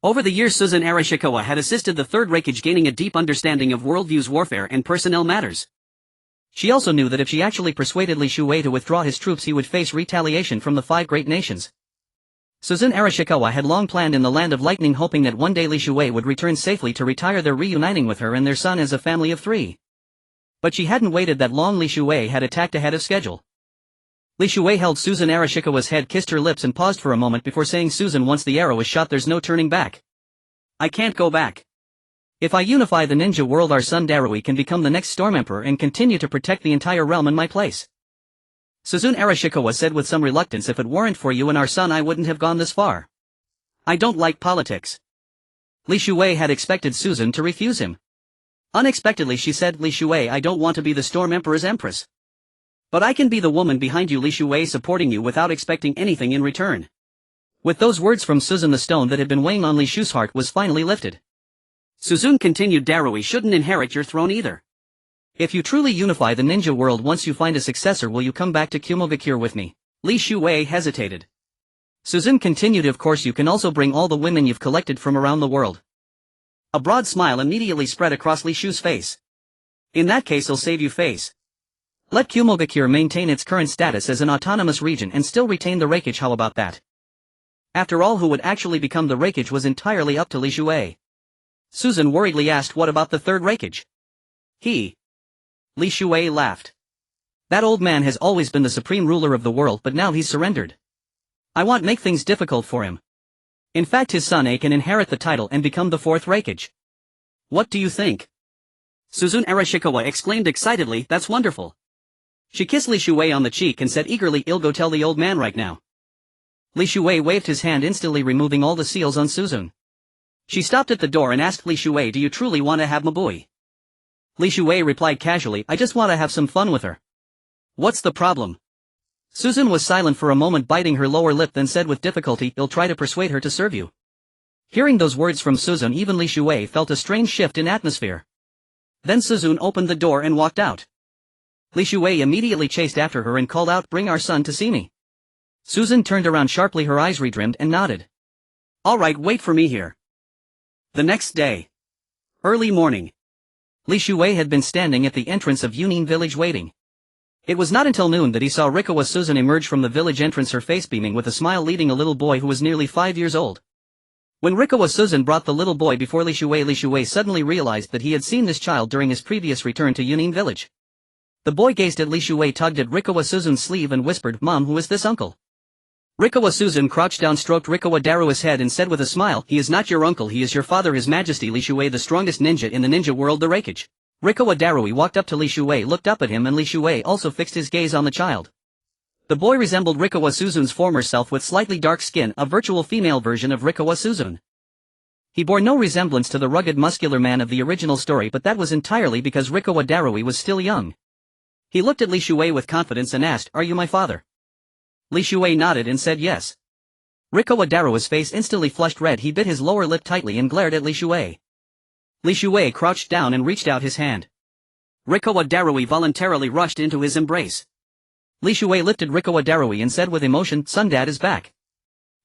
Over the years, Suzune Arashikawa had assisted the third Raikage, gaining a deep understanding of worldviews, warfare and personnel matters. She also knew that if she actually persuaded Li Shuei to withdraw his troops, he would face retaliation from the 5 great nations. Suzune Arashikawa had long planned in the Land of Lightning, hoping that one day Li Shuei would return safely to retire there, reuniting with her and their son as a family of 3. But she hadn't waited that long. Li Shuei had attacked ahead of schedule. Li Shuei held Suzune Arashikawa's head, kissed her lips and paused for a moment before saying, Suzune, once the arrow is shot, there's no turning back. I can't go back. If I unify the ninja world, our son Darui can become the next Storm Emperor and continue to protect the entire realm in my place. Suzune Arashikawa said with some reluctance, if it weren't for you and our son, I wouldn't have gone this far. I don't like politics. Li Shuei had expected Suzune to refuse him. Unexpectedly she said, Li Shuei, I don't want to be the Storm Emperor's empress. But I can be the woman behind you, Li Shuei, supporting you without expecting anything in return. With those words from Suzun, the stone that had been weighing on Li Shu's heart was finally lifted. Suzun continued, Darui shouldn't inherit your throne either. If you truly unify the ninja world once you find a successor, will you come back to Kumogakure with me? Li Shuei hesitated. Suzun continued, of course you can also bring all the women you've collected from around the world. A broad smile immediately spread across Li Shu's face. In that case I'll save you face. Let Kumogakure maintain its current status as an autonomous region and still retain the Raikage, how about that? After all, who would actually become the Raikage was entirely up to Li Shuei. Suzun worriedly asked, what about the third Raikage? He. Li Shuei laughed. That old man has always been the supreme ruler of the world, but now he's surrendered. I won't make things difficult for him. In fact, his son A can inherit the title and become the fourth Raikage. What do you think? Suzun Arashikawa exclaimed excitedly, that's wonderful. She kissed Li Shuei on the cheek and said eagerly, I'll go tell the old man right now. Li Shuei waved his hand, instantly removing all the seals on Suzun. She stopped at the door and asked Li Shuei, do you truly want to have Mabui? Li Shuei replied casually, I just want to have some fun with her. What's the problem? Suzun was silent for a moment, biting her lower lip, then said with difficulty, I'll try to persuade her to serve you. Hearing those words from Suzun, even Li Shuei felt a strange shift in atmosphere. Then Suzun opened the door and walked out. Li Shuei immediately chased after her and called out, bring our son to see me. Suzun turned around sharply, her eyes redrimmed, and nodded. All right, wait for me here. The next day. Early morning. Li Shuei had been standing at the entrance of Yunin village waiting. It was not until noon that he saw Rikawa Suzun emerge from the village entrance, her face beaming with a smile, leading a little boy who was nearly 5 years old. When Rikawa Suzun brought the little boy before Li Shuei suddenly realized that he had seen this child during his previous return to Yunin village. The boy gazed at Li Shuei, tugged at Rikawa Suzun's sleeve and whispered, Mom, who is this uncle? Rikawa Suzun crouched down, stroked Rikawa Darua's head and said with a smile, he is not your uncle, he is your father, His Majesty Li Shuei, the strongest ninja in the ninja world, the Raikage. Rikawa Darui walked up to Li Shuei, looked up at him, and Li Shuei also fixed his gaze on the child. The boy resembled Rikawa Suzun's former self with slightly dark skin, a virtual female version of Rikawa Suzun. He bore no resemblance to the rugged muscular man of the original story, but that was entirely because Rikawa Darui was still young. He looked at Li Shuei with confidence and asked, are you my father? Li Shuei nodded and said yes. Rikawa Darua's face instantly flushed red, he bit his lower lip tightly and glared at Li Shuei. Li Shuei crouched down and reached out his hand. Rikawa Darui voluntarily rushed into his embrace. Li Shuei lifted Rikawa Darui and said with emotion, son, dad is back.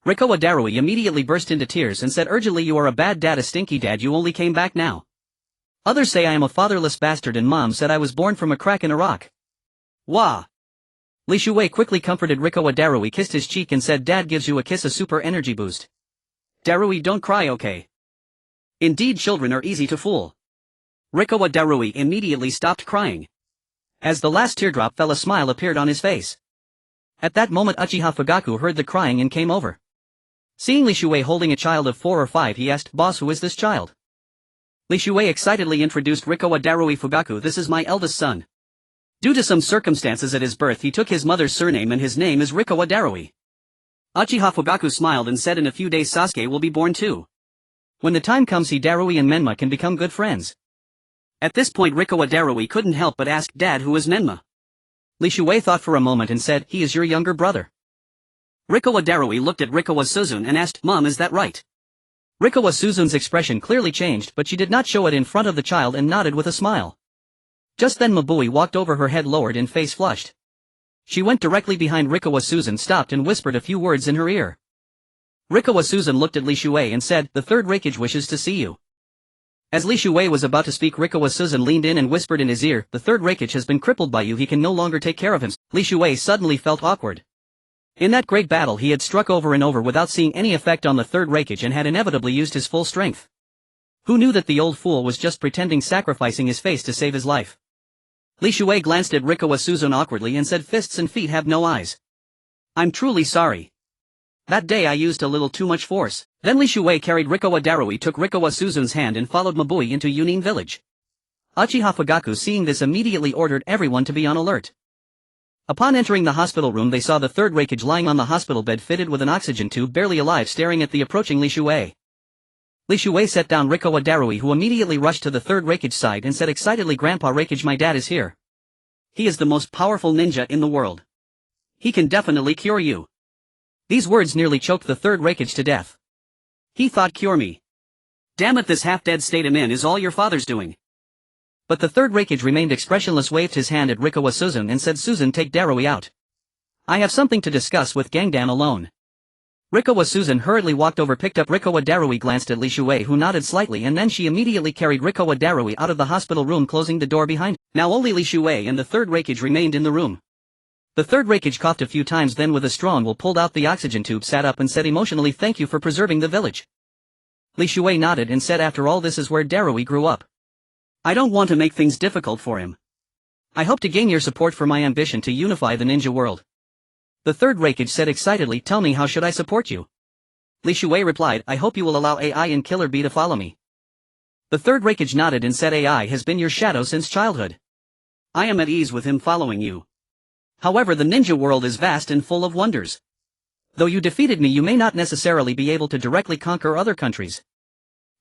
Rikawa Darui immediately burst into tears and said urgently, you are a bad dad, a stinky dad, you only came back now. Others say I am a fatherless bastard, and Mom said I was born from a crack in a rock. Wah! Li Shuei quickly comforted Rikawa Darui, kissed his cheek and said, dad gives you a kiss, a super energy boost. Darui, don't cry, okay? Indeed, children are easy to fool. Rikawa Darui immediately stopped crying. As the last teardrop fell, a smile appeared on his face. At that moment Uchiha Fugaku heard the crying and came over. Seeing Li Shuei holding a child of 4 or 5, he asked, boss, who is this child? Li Shuei excitedly introduced Rikawa Darui. Fugaku, this is my eldest son. Due to some circumstances at his birth, he took his mother's surname and his name is Rikawa Darui. Uchiha Fugaku smiled and said, in a few days Sasuke will be born too. When the time comes, he, Darui and Menma can become good friends. At this point Rikawa Darui couldn't help but ask, dad, who is Menma? Li Shuei thought for a moment and said, he is your younger brother. Rikawa Darui looked at Rikawa Suzun and asked, Mom, is that right? Rikawa Suzun's expression clearly changed, but she did not show it in front of the child and nodded with a smile. Just then Mabui walked over, her head lowered and face flushed. She went directly behind Rikawa Suzun, stopped and whispered a few words in her ear. Rikawa Suzun looked at Li Shuei and said, the third Raikage wishes to see you. As Li Shuei was about to speak, Rikawa Suzun leaned in and whispered in his ear, the third Raikage has been crippled by you, he can no longer take care of himself. Li Shuei suddenly felt awkward. In that great battle he had struck over and over without seeing any effect on the third Raikage and had inevitably used his full strength. Who knew that the old fool was just pretending, sacrificing his face to save his life? Li Shuei glanced at Rikawa Suzun awkwardly and said, fists and feet have no eyes. I'm truly sorry. That day I used a little too much force. Then Li Shuei carried Rikawa Darui, took Rikawa Suzun's hand and followed Mabui into Yunin village. Uchiha Fugaku, seeing this, immediately ordered everyone to be on alert. Upon entering the hospital room they saw the third Raikage lying on the hospital bed, fitted with an oxygen tube, barely alive, staring at the approaching Li Shuei. Li Shuei set down Rikowa Darui, who immediately rushed to the third Raikage side and said excitedly, "Grandpa Raikage, my dad is here. He is the most powerful ninja in the world. He can definitely cure you." These words nearly choked the third Raikage to death. He thought, cure me? Damn it, this half-dead state I'm in is all your father's doing. But the third Raikage remained expressionless, waved his hand at Rikowa Susan and said, "Susan, take Darui out. I have something to discuss with Gangdan alone." Rikowa Susan hurriedly walked over, picked up Rikowa Darui, glanced at Li Shuei, who nodded slightly, and then she immediately carried Rikowa Darui out of the hospital room, closing the door behind her. Now only Li Shuei and the third Raikage remained in the room. The third Raikage coughed a few times, then with a strong will pulled out the oxygen tube, sat up and said emotionally, "Thank you for preserving the village." Li Shuei nodded and said, "After all, this is where Darui grew up. I don't want to make things difficult for him. I hope to gain your support for my ambition to unify the ninja world." The third Raikage said excitedly, "Tell me, how should I support you?" Li Shuei replied, "I hope you will allow AI and Killer Bee to follow me." The third Raikage nodded and said, "AI has been your shadow since childhood. I am at ease with him following you. However, the ninja world is vast and full of wonders. Though you defeated me, you may not necessarily be able to directly conquer other countries."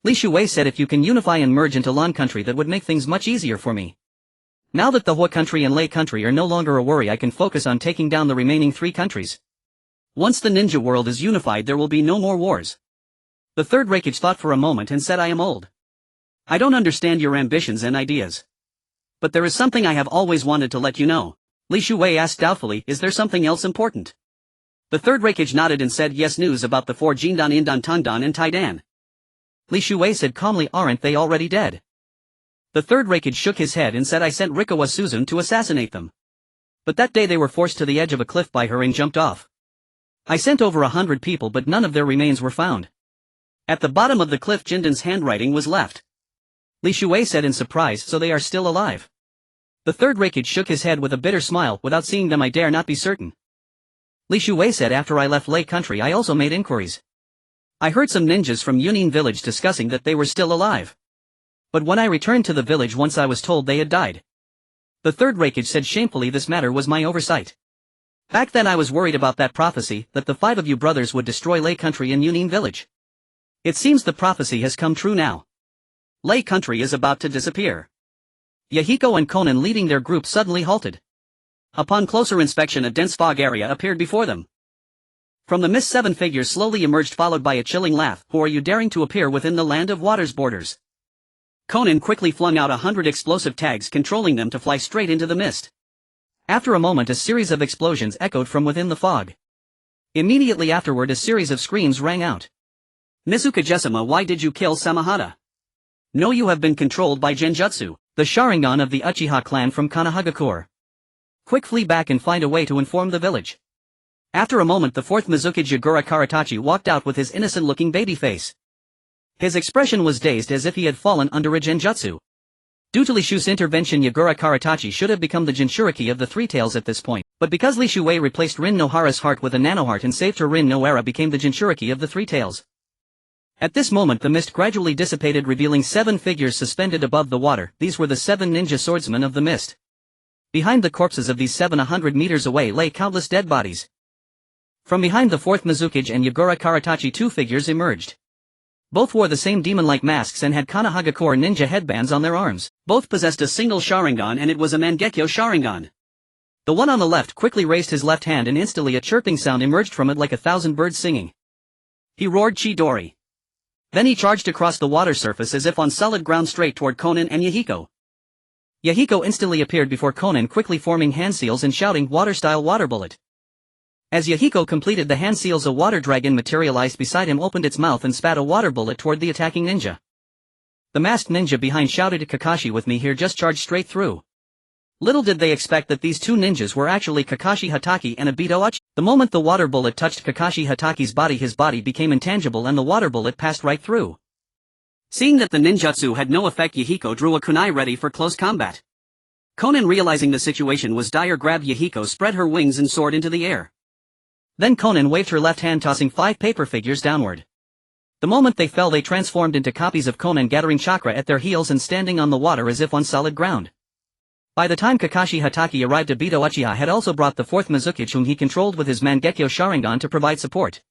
Li Shuei said, "If you can unify and merge into Lan country, that would make things much easier for me. Now that the Hua country and Lei country are no longer a worry, I can focus on taking down the remaining 3 countries. Once the ninja world is unified, there will be no more wars." The third Raikage thought for a moment and said, "I am old. I don't understand your ambitions and ideas. But there is something I have always wanted to let you know." Li Shuei asked doubtfully, "Is there something else important?" The third Raikage nodded and said, "Yes, news about the 4 Jindan, Indan, Tangdan and Taidan." Li Shuei said calmly, "Aren't they already dead?" The third Raikage shook his head and said, "I sent Rikowa Susan to assassinate them. But that day they were forced to the edge of a cliff by her and jumped off. I sent over 100 people, but none of their remains were found. At the bottom of the cliff, Jindan's handwriting was left." Li Shuei said in surprise, "So they are still alive?" The third Raikage shook his head with a bitter smile, "Without seeing them I dare not be certain." Li Shuei said, "After I left Lei country, I also made inquiries. I heard some ninjas from Yunin village discussing that they were still alive. But when I returned to the village, once I was told they had died." The third Raikage said shamefully, "This matter was my oversight. Back then I was worried about that prophecy, that the 5 of you brothers would destroy Lei country and Yunin village. It seems the prophecy has come true now. Lei country is about to disappear." Yahiko and Konan, leading their group, suddenly halted. Upon closer inspection, a dense fog area appeared before them. From the mist, 7 figures slowly emerged, followed by a chilling laugh. "Who are you, daring to appear within the land of water's borders?" Konan quickly flung out 100 explosive tags, controlling them to fly straight into the mist. After a moment, a series of explosions echoed from within the fog. Immediately afterward, a series of screams rang out. "Mizuka-jesama, why did you kill Samahata? No, you have been controlled by Genjutsu, the Sharingan of the Uchiha clan from Konohagakure. Quick, flee back and find a way to inform the village." After a moment, the 4th Mizukage Yagura Karatachi walked out with his innocent-looking baby face. His expression was dazed, as if he had fallen under a genjutsu. Due to Li Shu's intervention, Yagura Karatachi should have become the Jinchuriki of the Three Tails at this point, but because Li Shuei replaced Rin Nohara's heart with a nanoheart and saved her, Rin Nohara became the Jinchuriki of the Three Tails. At this moment, the mist gradually dissipated, revealing 7 figures suspended above the water. These were the 7 ninja swordsmen of the mist. Behind the corpses of these 7, 100 meters away, lay countless dead bodies. From behind the 4th Mizukage and Yagura Karatachi, 2 figures emerged. Both wore the same demon-like masks and had Konohagakure ninja headbands on their arms. Both possessed a single Sharingan, and it was a Mangekyo Sharingan. The one on the left quickly raised his left hand, and instantly a chirping sound emerged from it like 1,000 birds singing. He roared Chidori. Then he charged across the water surface as if on solid ground, straight toward Konan and Yahiko. Yahiko instantly appeared before Konan, quickly forming hand seals and shouting, "Water-style water bullet." As Yahiko completed the hand seals, a water dragon materialized beside him, opened its mouth and spat a water bullet toward the attacking ninja. The masked ninja behind shouted, "Kakashi with me here," just charged straight through. Little did they expect that these 2 ninjas were actually Kakashi Hatake and Obito Uchi. The moment the water bullet touched Kakashi Hatake's body, his body became intangible and the water bullet passed right through. Seeing that the ninjutsu had no effect, Yahiko drew a kunai ready for close combat. Konan, realizing the situation was dire, grabbed Yahiko, spread her wings and soared into the air. Then Konan waved her left hand, tossing 5 paper figures downward. The moment they fell, they transformed into copies of Konan, gathering chakra at their heels and standing on the water as if on solid ground. By the time Kakashi Hatake arrived, Obito Uchiha had also brought the 4th Mizukage, whom he controlled with his Mangekyo Sharingan, to provide support.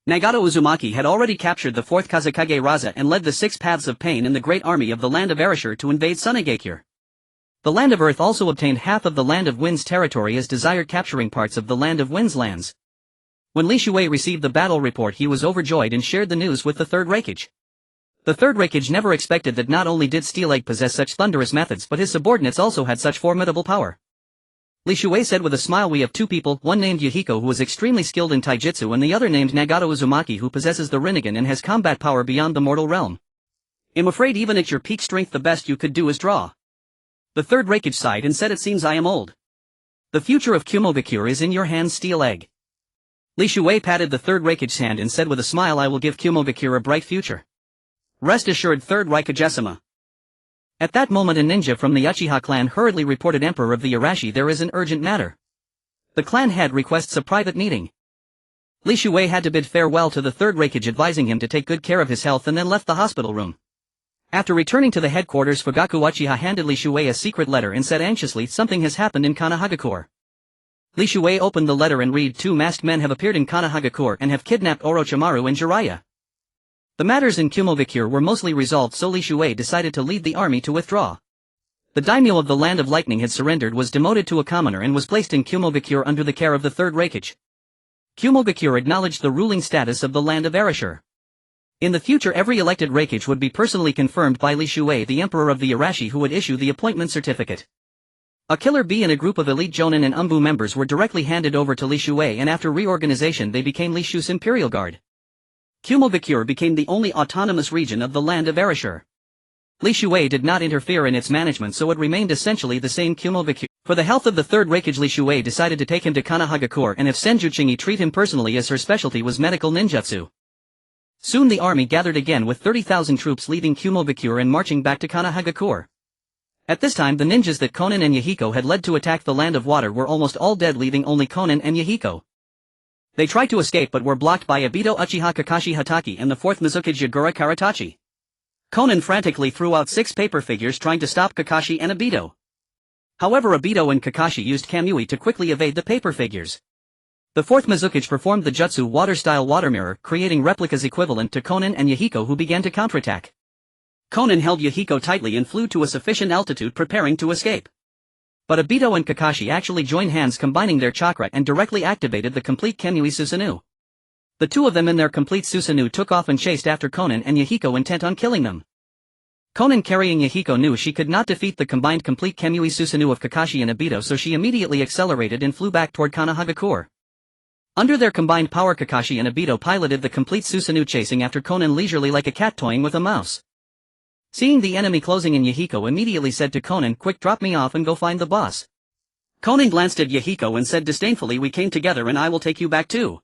Nagato Uzumaki had already captured the 4th Kazekage Raza and led the 6 Paths of Pain in the great army of the land of Erashur to invade Sunigakure. The Land of Earth also obtained half of the Land of Wind's territory as desired, capturing parts of the Land of Wind's lands. When Li Shuei received the battle report, he was overjoyed and shared the news with the 3rd Raikage. The 3rd Raikage never expected that not only did Steel Egg possess such thunderous methods but his subordinates also had such formidable power. Li Shuei said with a smile, "We have 2 people, one named Yahiko who is extremely skilled in taijutsu and the other named Nagato Uzumaki who possesses the Rinnegan and has combat power beyond the mortal realm. I'm afraid even at your peak strength the best you could do is draw." The 3rd Raikage sighed and said, "It seems I am old. The future of Kumogakure is in your hands, Steel Egg." Li Shuei patted the 3rd Raikage's hand and said with a smile, "I will give Kumogakure a bright future. Rest assured, 3rd Raikage-sama." At that moment a ninja from the Uchiha clan hurriedly reported, "Emperor of the Arashi, there is an urgent matter. The clan head requests a private meeting." Li Shuei had to bid farewell to the 3rd Raikage, advising him to take good care of his health, and then left the hospital room. After returning to the headquarters, Fugaku Uchiha handed Li Shuei a secret letter and said anxiously, "Something has happened in Konohagakure." Li Shuei opened the letter and read, "2 masked men have appeared in Konohagakure and have kidnapped Orochimaru and Jiraiya." The matters in Kumogakure were mostly resolved, so Li Shuei decided to lead the army to withdraw. The daimyo of the Land of Lightning had surrendered, was demoted to a commoner, and was placed in Kumogakure under the care of the 3rd Raikage. Kumogakure acknowledged the ruling status of the Land of Erashur. In the future every elected Raikage would be personally confirmed by Li Shuei, the Emperor of the Arashi, who would issue the appointment certificate. A killer bee and a group of elite Jonin and Umbu members were directly handed over to Li Shuei, and after reorganization they became Li Shu's Imperial Guard. Kumogakure became the only autonomous region of the Land of Erashur. Li Shuei did not interfere in its management, so it remained essentially the same Kumogakure. For the health of the 3rd Raikage, Li Shuei decided to take him to Konohagakure and have Senjutsugi treat him personally, as her specialty was medical ninjutsu. Soon the army gathered again with 30,000 troops, leaving Kumogakure and marching back to Konohagakure. At this time the ninjas that Konan and Yahiko had led to attack the Land of Water were almost all dead, leaving only Konan and Yahiko. They tried to escape but were blocked by Obito Uchiha Kakashi Hatake and the 4th Mizukage Yagura Karatachi. Konan frantically threw out 6 paper figures trying to stop Kakashi and Obito. However, Obito and Kakashi used Kamui to quickly evade the paper figures. The 4th Mizukage performed the jutsu water-style water mirror, creating replicas equivalent to Konan and Yahiko, who began to counterattack. Konan held Yahiko tightly and flew to a sufficient altitude, preparing to escape. But Obito and Kakashi actually joined hands, combining their chakra, and directly activated the complete Kamui Susanoo. The 2 of them in their complete Susanoo took off and chased after Konan and Yahiko, intent on killing them. Konan, carrying Yahiko, knew she could not defeat the combined complete Kamui Susanoo of Kakashi and Obito, so she immediately accelerated and flew back toward Konohagakure. Under their combined power, Kakashi and Obito piloted the complete Susanoo, chasing after Konan leisurely like a cat toying with a mouse. Seeing the enemy closing in, Yahiko immediately said to Konan, "Quick, drop me off and go find the boss." Konan glanced at Yahiko and said disdainfully, "We came together and I will take you back too."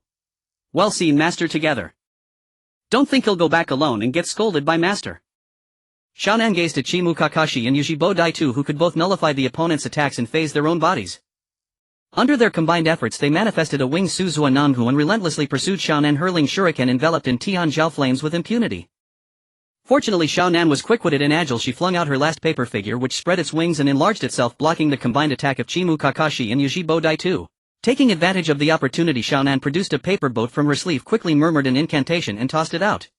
"Well seen, Master, together. Don't think he'll go back alone and get scolded by Master." Xiaonan gazed at Chimu Kakashi and Yushibo Daitu, who could both nullify the opponent's attacks and phase their own bodies. Under their combined efforts they manifested a winged Suzua Nanhu and relentlessly pursued Xiaonan, hurling shuriken enveloped in Tianjiao flames with impunity. Fortunately, Xiaonan was quick-witted and agile. She flung out her last paper figure, which spread its wings and enlarged itself, blocking the combined attack of Chimu Kakashi and Yushibo Daitu. Taking advantage of the opportunity, Xiaonan produced a paper boat from her sleeve, quickly murmured an incantation and tossed it out.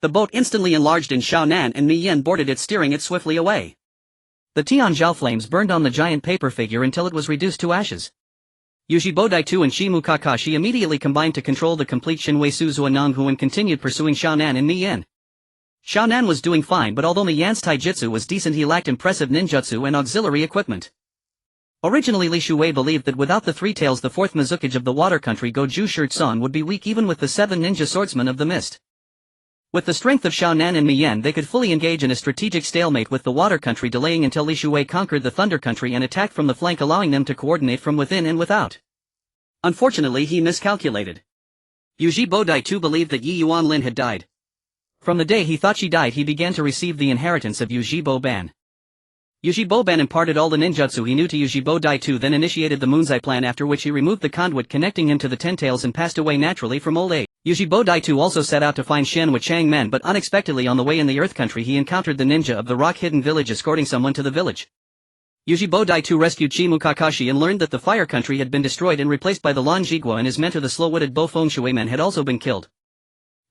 The boat instantly enlarged and Xiaonan and Miyen boarded it, steering it swiftly away. The Tianjiao flames burned on the giant paper figure until it was reduced to ashes. Yushibo Daitu and Chimu Kakashi immediately combined to control the complete Shinwei Suzua Nanghu and continued pursuing Xiaonan and Miyen. Xiaonan was doing fine, but although Miyen's taijutsu was decent, he lacked impressive ninjutsu and auxiliary equipment. Originally, Li Shuei believed that without the 3 tails the 4th Mizukage of the water country, Goju Shirtsan, would be weak even with the 7 ninja swordsmen of the mist. With the strength of Xiaonan and Miyen, they could fully engage in a strategic stalemate with the water country, delaying until Li Shuei conquered the thunder country and attacked from the flank, allowing them to coordinate from within and without. Unfortunately, he miscalculated. Yushibo Daitu believed that Yi Yuan Lin had died. From the day he thought she died, he began to receive the inheritance of Yushibo Ban. Yushibo Ban imparted all the ninjutsu he knew to Yushibo Daitu, then initiated the Moonzai plan, after which he removed the conduit connecting him to the 10 tails and passed away naturally from old age. Yushibo Daitu also set out to find Shen with Chang Men, but unexpectedly on the way in the Earth Country he encountered the ninja of the rock-hidden village escorting someone to the village. Yushibo Daitu rescued Chimu Kakashi and learned that the Fire Country had been destroyed and replaced by the Lan Jigua, and his mentor the slow-witted Bo Feng Shuimen had also been killed.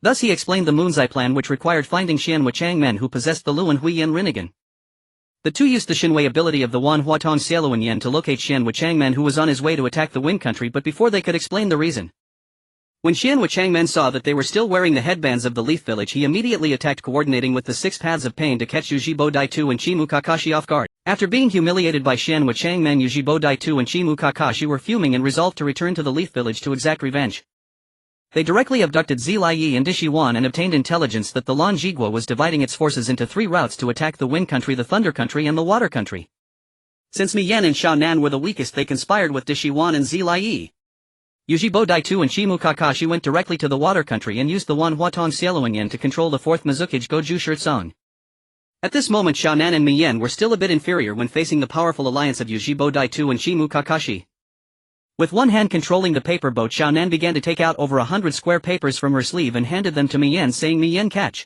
Thus he explained the Moon's Eye plan, which required finding Xianhua Changmen who possessed the Luan Huiyan Rinnegan. The two used the Shinwei ability of the Wan Huatong Xiaoluan Yen to locate Xianhua Changmen, who was on his way to attack the Wind Country, but before they could explain the reason. When Xianhua Changmen saw that they were still wearing the headbands of the Leaf Village, he immediately attacked, coordinating with the Six Paths of Pain to catch Yujibo Daitu and Chimu Kakashi off guard. After being humiliated by Xianhua Changmen, Yujibo Daitu and Chimu Kakashi were fuming and resolved to return to the Leaf Village to exact revenge. They directly abducted Zilai Yi and Dishiwan and obtained intelligence that the Lan Jigua was dividing its forces into 3 routes to attack the Wind Country, the Thunder Country, and the Water Country. Since Mi Yan and Xiao Nan were the weakest, they conspired with Dishiwan and Zilai Yi. Yujibo Daitu and Chimu Kakashi went directly to the Water Country and used the Wan Huatong Xiaoluan Yen to control the 4th Mizukage Goju Shirtsong. At this moment Xiao Nan and Mi Yan were still a bit inferior when facing the powerful alliance of Yujibo Daitu and Chimu Kakashi. With one hand controlling the paper boat, Xiao Nan began to take out over 100 square papers from her sleeve and handed them to Mi Yan, saying, "Mi Yan, catch."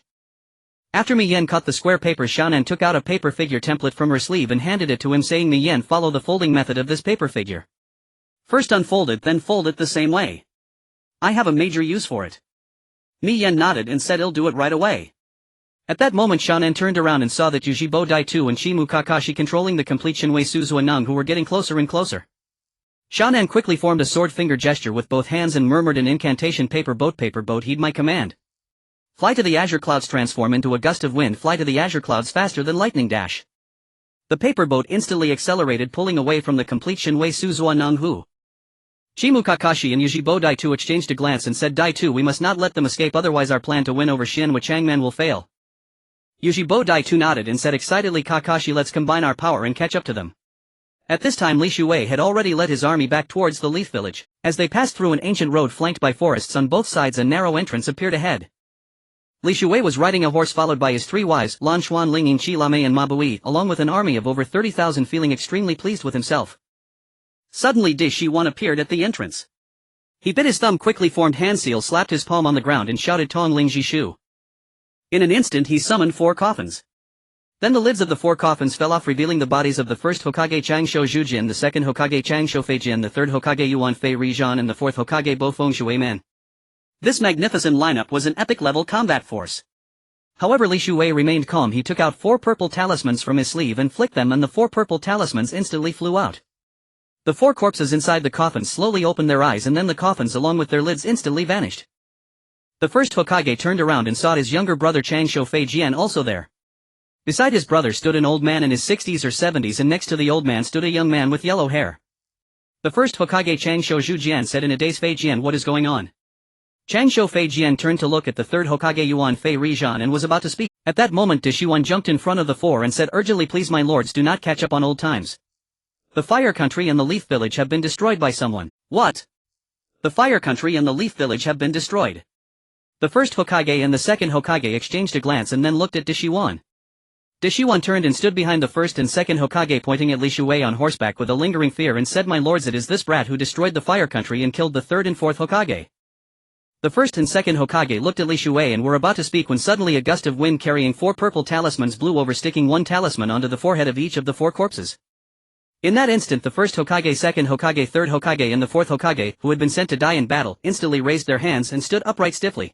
After Mi Yan caught the square papers, Xiao Nan took out a paper figure template from her sleeve and handed it to him, saying, "Mi Yan, follow the folding method of this paper figure. First unfold it, then fold it the same way. I have a major use for it." Mi Yan nodded and said, "I'll do it right away." At that moment Xiao Nan turned around and saw that Yujibo Daitu and Chimu Kakashi controlling the complete Shinwei Suzuanang who were getting closer and closer. Xiao Nan quickly formed a sword finger gesture with both hands and murmured an incantation, paper boat, heed my command. Fly to the azure clouds, transform into a gust of wind, fly to the azure clouds faster than lightning dash. The paper boat instantly accelerated, pulling away from the complete Shinwei Suzuanang Hu. Chimu Kakashi and Yujibo Daitu exchanged a glance and said, "Daitu, we must not let them escape, otherwise our plan to win over Xianhua Changmen will fail." Yujibo Daitu nodded and said excitedly, "Kakashi, let's combine our power and catch up to them." At this time Li Shuwei had already led his army back towards the Leaf Village. As they passed through an ancient road flanked by forests on both sides, a narrow entrance appeared ahead. Li Shuwei was riding a horse followed by his 3 wives, Lan Xuan, Ling Chi Lame and Mabui, along with an army of over 30,000, feeling extremely pleased with himself. Suddenly Di Shiwan appeared at the entrance. He bit his thumb, quickly formed hand seal, slapped his palm on the ground and shouted, "Tong Ling Jishu." In an instant he summoned 4 coffins. Then the lids of the 4 coffins fell off, revealing the bodies of the first Hokage Changsho Jujin, the second Hokage Changsho Feijin, the third Hokage Yuan Fei Rijan and the 4th Hokage Bo Feng Shui Man. This magnificent lineup was an epic-level combat force. However, Li Shuwei remained calm. He took out 4 purple talismans from his sleeve and flicked them, and the 4 purple talismans instantly flew out. The 4 corpses inside the coffins slowly opened their eyes, and then the coffins along with their lids instantly vanished. The first Hokage turned around and saw his younger brother Changsho Feijian also there. Beside his brother stood an old man in his 60s or 70s, and next to the old man stood a young man with yellow hair. The first Hokage Changsho Zhujian said in a daze, "Feijian, what is going on?" Changsho Feijian turned to look at the third Hokage Yuan Fei Rijan and was about to speak. At that moment Dishiwan jumped in front of the 4 and said urgently, "Please my lords, do not catch up on old times. The Fire Country and the Leaf Village have been destroyed by someone." "What? The Fire Country and the Leaf Village have been destroyed?" The first Hokage and the second Hokage exchanged a glance and then looked at Dishiwan. Dishiwan turned and stood behind the first and second Hokage, pointing at Li Shuwei on horseback with a lingering fear, and said, "My lords, it is this brat who destroyed the Fire Country and killed the third and fourth Hokage." The first and second Hokage looked at Li Shuwei and were about to speak when suddenly a gust of wind carrying 4 purple talismans blew over, sticking 1 talisman onto the forehead of each of the 4 corpses. In that instant the first Hokage, second Hokage, third Hokage and the 4th Hokage, who had been sent to die in battle, instantly raised their hands and stood upright stiffly.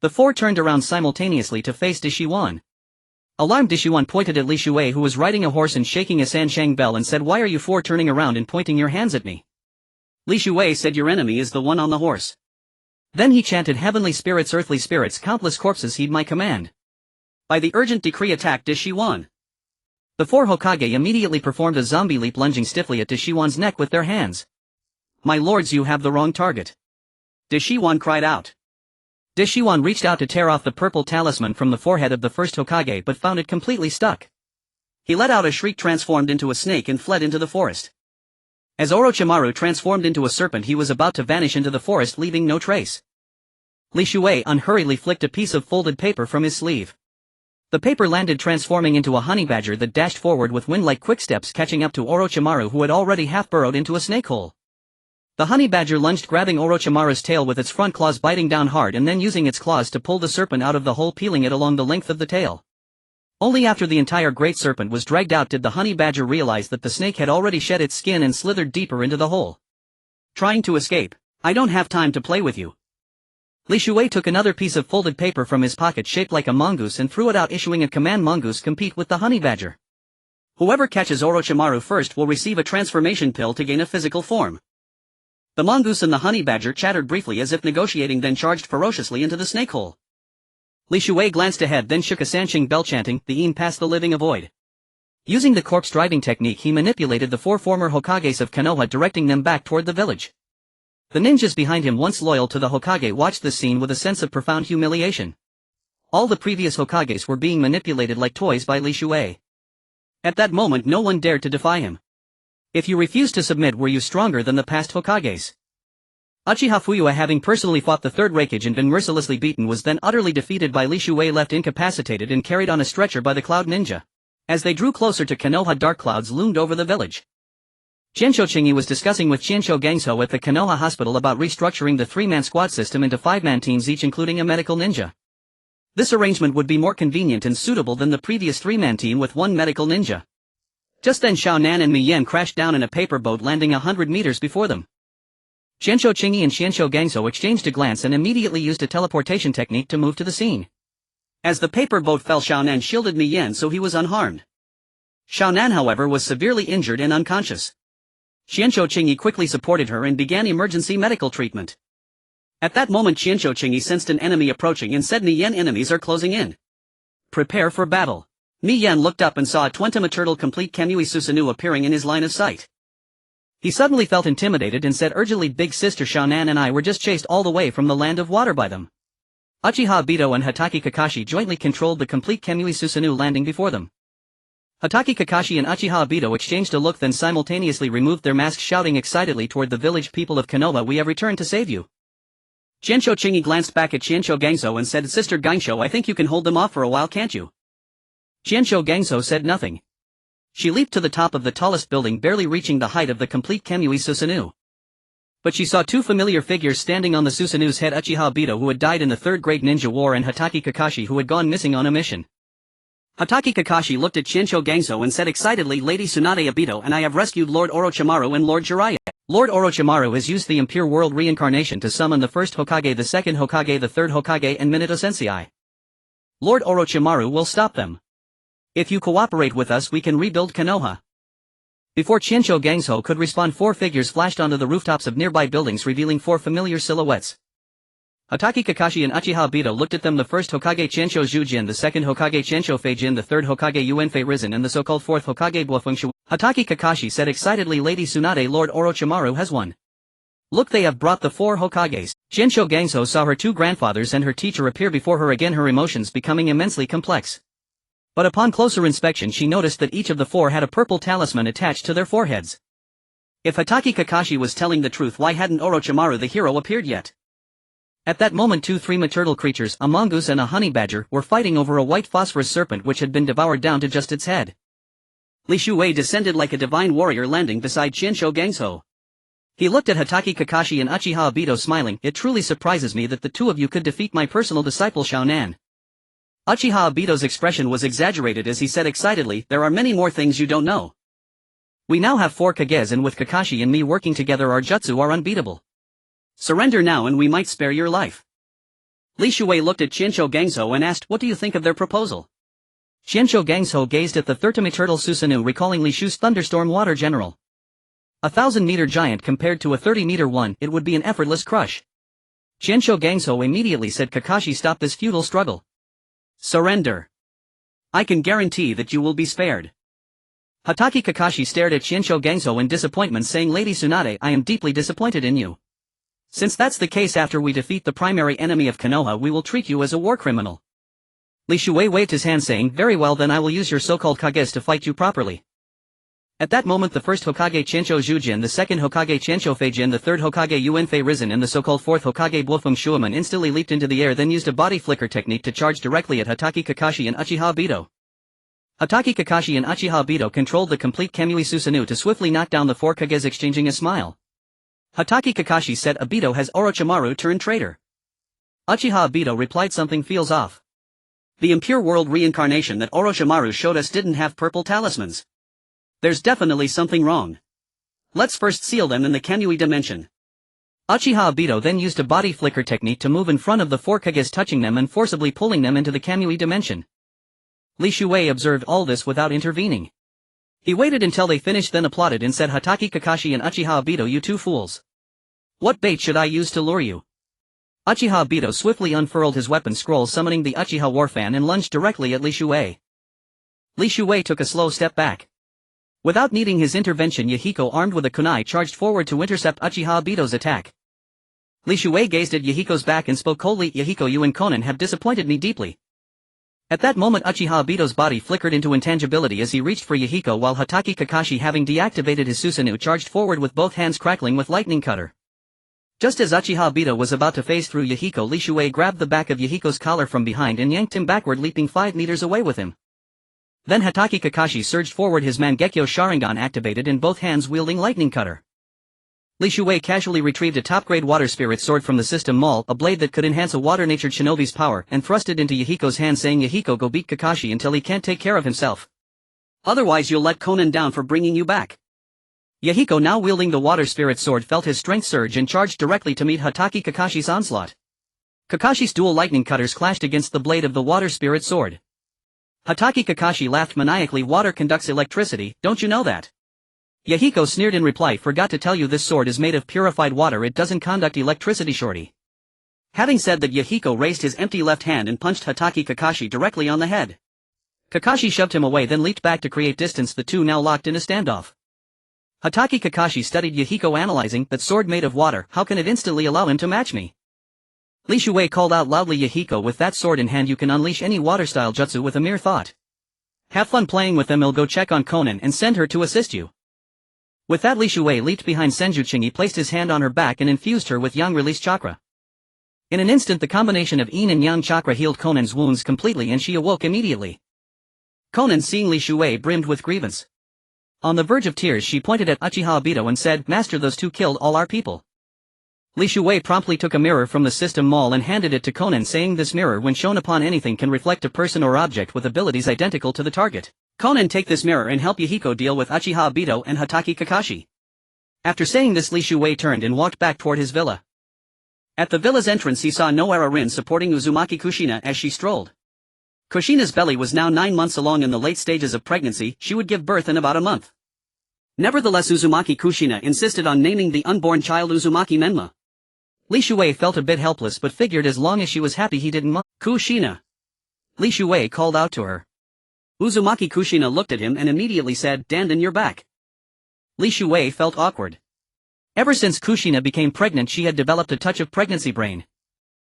The 4 turned around simultaneously to face Dishiwan. Alarmed, Dishiwan pointed at Li Shuwei, who was riding a horse and shaking a Sanshang bell, and said, "Why are you 4 turning around and pointing your hands at me?" Li Shuwei said, "Your enemy is the one on the horse." Then he chanted, "Heavenly spirits, earthly spirits, countless corpses, heed my command. By the urgent decree attack Dishiwan." The 4 Hokage immediately performed a zombie leap, lunging stiffly at Dishiwan's neck with their hands. "My lords, you have the wrong target." Dishiwan cried out. Dishiwan reached out to tear off the purple talisman from the forehead of the first Hokage, but found it completely stuck. He let out a shriek, transformed into a snake and fled into the forest. As Orochimaru transformed into a serpent, he was about to vanish into the forest, leaving no trace. Li Shuwei unhurriedly flicked a piece of folded paper from his sleeve. The paper landed, transforming into a honey badger that dashed forward with wind-like quick steps, catching up to Orochimaru, who had already half-burrowed into a snake hole. The honey badger lunged, grabbing Orochimaru's tail with its front claws, biting down hard and then using its claws to pull the serpent out of the hole, peeling it along the length of the tail. Only after the entire great serpent was dragged out did the honey badger realize that the snake had already shed its skin and slithered deeper into the hole. "Trying to escape? I don't have time to play with you." Li Shuei took another piece of folded paper from his pocket shaped like a mongoose and threw it out, issuing a command: mongoose compete with the honey badger. Whoever catches Orochimaru first will receive a transformation pill to gain a physical form. The mongoose and the honey badger chattered briefly as if negotiating, then charged ferociously into the snake hole. Li Shuei glanced ahead, then shook a Sanshing bell chanting, "The aim past the living avoid." Using the corpse driving technique, he manipulated the 4 former Hokages of Konoha, directing them back toward the village. The ninjas behind him, once loyal to the Hokage, watched this scene with a sense of profound humiliation. All the previous Hokages were being manipulated like toys by Li Shuei. At that moment no one dared to defy him. If you refused to submit, were you stronger than the past Hokages? Uchiha Fuyua, having personally fought the third Raikage and been mercilessly beaten, was then utterly defeated by Li Shuei, left incapacitated and carried on a stretcher by the Cloud Ninja. As they drew closer to Konoha, dark clouds loomed over the village. Qianzhou Qingyi was discussing with Qianzhou Gangzhou at the Konoha hospital about restructuring the 3-man squad system into 5-man teams each, including a medical ninja. This arrangement would be more convenient and suitable than the previous 3-man team with 1 medical ninja. Just then Xiao Nan and Mi Yan crashed down in a paper boat, landing 100 meters before them. Qianzhou Qingyi and Qianzhou Gangzhou exchanged a glance and immediately used a teleportation technique to move to the scene. As the paper boat fell, Xiao Nan shielded Mi Yan so he was unharmed. Xiao Nan, however, was severely injured and unconscious. Qianzhou Qingyi quickly supported her and began emergency medical treatment. At that moment Qianzhou Qingyi sensed an enemy approaching and said, "Mi Yan, enemies are closing in. Prepare for battle." Mi Yan looked up and saw a Twentama turtle complete Kamui Susanoo appearing in his line of sight. He suddenly felt intimidated and said urgently, "Big sister, Xiao Nan and I were just chased all the way from the land of water by them." Uchiha Obito and Hatake Kakashi jointly controlled the complete Kamui Susanoo landing before them. Hatake Kakashi and Uchiha Obito exchanged a look, then simultaneously removed their masks, shouting excitedly toward the village people of Konoha, "We have returned to save you." Qianzhou Qingyi glanced back at Qianzhou Gangzhou and said, "Sister Gangzhou, I think you can hold them off for a while, can't you?" Qianzhou Gangzhou said nothing. She leaped to the top of the tallest building, barely reaching the height of the complete Kamui Susanoo. But she saw 2 familiar figures standing on the Susanoo's head: Uchiha Obito, who had died in the 3rd Great Ninja War, and Hatake Kakashi, who had gone missing on a mission. Hatake Kakashi looked at Qianzhou Gangzhou and said excitedly, "Lady Tsunade Obito and I have rescued Lord Orochimaru and Lord Jiraiya." Lord Orochimaru has used the Impure World reincarnation to summon the 1st Hokage, the 2nd Hokage, the 3rd Hokage, and Minato Sensei. Lord Orochimaru will stop them. If you cooperate with us, we can rebuild Konoha. Before Qianzhou Gangzhou could respond, 4 figures flashed onto the rooftops of nearby buildings, revealing 4 familiar silhouettes. Hatake Kakashi and Uchiha Obito looked at them: the 1st Hokage Qianzhou Zhujin, the 2nd Hokage Qianzhou Feijin, the 3rd Hokage Yuanfei Risen, and the so-called 4th Hokage Buofengshu. Hatake Kakashi said excitedly, "Lady Tsunade, Lord Orochimaru has won. Look, they have brought the 4 Hokages." Qianzhou Gangzhou saw her 2 grandfathers and her teacher appear before her again, her emotions becoming immensely complex. But upon closer inspection she noticed that each of the 4 had a purple talisman attached to their foreheads. If Hatake Kakashi was telling the truth, why hadn't Orochimaru the hero appeared yet? At that moment 2 3-ma turtle creatures, a mongoose and a honey badger, were fighting over a white phosphorus serpent which had been devoured down to just its head. Li Shuei descended like a divine warrior, landing beside Qianzhou Gangzhou. He looked at Hatake Kakashi and Uchiha Obito, smiling. "It truly surprises me that the 2 of you could defeat my personal disciple Xiao Nan." Uchiha Obito's expression was exaggerated as he said excitedly, "There are many more things you don't know. We now have 4 Kages, and with Kakashi and me working together our jutsu are unbeatable. Surrender now and we might spare your life." Li Shuei looked at Qianzhou Gangzhou and asked, "What do you think of their proposal?" Qianzhou Gangzhou gazed at the 30-ma turtle Susanoo, recalling Li Shu's Thunderstorm Water General. A 1,000-meter giant compared to a 30-meter one, it would be an effortless crush. Qianzhou Gangzhou immediately said, "Kakashi, stop this futile struggle. Surrender. I can guarantee that you will be spared." Hatake Kakashi stared at Qianzhou Gangzhou in disappointment, saying, "Lady Tsunade, I am deeply disappointed in you. Since that's the case, after we defeat the primary enemy of Konoha, we will treat you as a war criminal." Li Shuei waved his hand, saying, "Very well, then I will use your so-called Kages to fight you properly." At that moment the 1st Hokage Qianzhou Zhujin, the 2nd Hokage Qianzhou Feijin, the 3rd Hokage Yuanfei Risen, and the so-called 4th Hokage Buofengshuaman instantly leaped into the air, then used a body flicker technique to charge directly at Hatake Kakashi and Uchiha Obito. Hatake Kakashi and Uchiha Obito controlled the complete Kamui Susanoo to swiftly knock down the 4 Kages, exchanging a smile. Hatake Kakashi said, "Obito, has Orochimaru turned traitor?" Uchiha Obito replied, "Something feels off. The Impure World reincarnation that Orochimaru showed us didn't have purple talismans. There's definitely something wrong. Let's first seal them in the Kamui dimension." Uchiha Obito then used a body flicker technique to move in front of the four Kages, touching them and forcibly pulling them into the Kamui dimension. Li Shuei observed all this without intervening. He waited until they finished, then applauded and said, "Hatake Kakashi and Uchiha Obito, you two fools. What bait should I use to lure you?" Uchiha Obito swiftly unfurled his weapon scroll, summoning the Uchiha Warfan, and lunged directly at Li Shuei. Li Shuei took a slow step back. Without needing his intervention, Yahiko, armed with a kunai, charged forward to intercept Uchiha Obito's attack. Li Shuei gazed at Yahiko's back and spoke coldly, "Yahiko, you and Konan have disappointed me deeply." At that moment Uchiha Obito's body flickered into intangibility as he reached for Yahiko, while Hatake Kakashi, having deactivated his Susanoo, charged forward with both hands crackling with lightning cutter. Just as Uchiha Obito was about to phase through Yahiko, Li Shuei grabbed the back of Yahiko's collar from behind and yanked him backward, leaping 5 meters away with him. Then Hatake Kakashi surged forward, his Mangekyo Sharingan activated, in both hands wielding lightning cutter. Li Shuei casually retrieved a top-grade water spirit sword from the system mall, a blade that could enhance a water-natured shinobi's power, and thrust it into Yahiko's hand, saying, "Yahiko, go beat Kakashi until he can't take care of himself. Otherwise you'll let Konan down for bringing you back." Yahiko, now wielding the water spirit sword, felt his strength surge and charged directly to meet Hatake Kakashi's onslaught. Kakashi's dual lightning cutters clashed against the blade of the water spirit sword. Hatake Kakashi laughed maniacally. "Water conducts electricity, don't you know that?" Yahiko sneered in reply, "Forgot to tell you, this sword is made of purified water, it doesn't conduct electricity, shorty." Having said that, Yahiko raised his empty left hand and punched Hatake Kakashi directly on the head. Kakashi shoved him away, then leaped back to create distance, the two now locked in a standoff. Hatake Kakashi studied Yahiko, analyzing, "That sword made of water, how can it instantly allow him to match me?" Li Shuei called out loudly, "Yahiko, with that sword in hand you can unleash any water-style jutsu with a mere thought. Have fun playing with them, I'll go check on Konan and send her to assist you." With that, Li Shuei leaped behind Senju Chingy, placed his hand on her back and infused her with yang release chakra. In an instant the combination of yin and yang chakra healed Konan's wounds completely and she awoke immediately. Konan, seeing Li Shuei, brimmed with grievance. On the verge of tears, she pointed at Uchiha Obito and said, "Master, those two killed all our people." Li Shuei promptly took a mirror from the system mall and handed it to Konan, saying, "This mirror, when shown upon anything, can reflect a person or object with abilities identical to the target. Konan, take this mirror and help Yahiko deal with Uchiha Obito and Hatake Kakashi." After saying this, Li Shuei turned and walked back toward his villa. At the villa's entrance he saw Noara Rin supporting Uzumaki Kushina as she strolled. Kushina's belly was now 9 months along, in the late stages of pregnancy. She would give birth in about a month. Nevertheless, Uzumaki Kushina insisted on naming the unborn child Uzumaki Menma. Li Shuei felt a bit helpless but figured as long as she was happy he didn't mind. "Kushina!" Li Shuei called out to her. Uzumaki Kushina looked at him and immediately said, "Dandan, you're back." Li Shuei felt awkward. Ever since Kushina became pregnant she had developed a touch of pregnancy brain.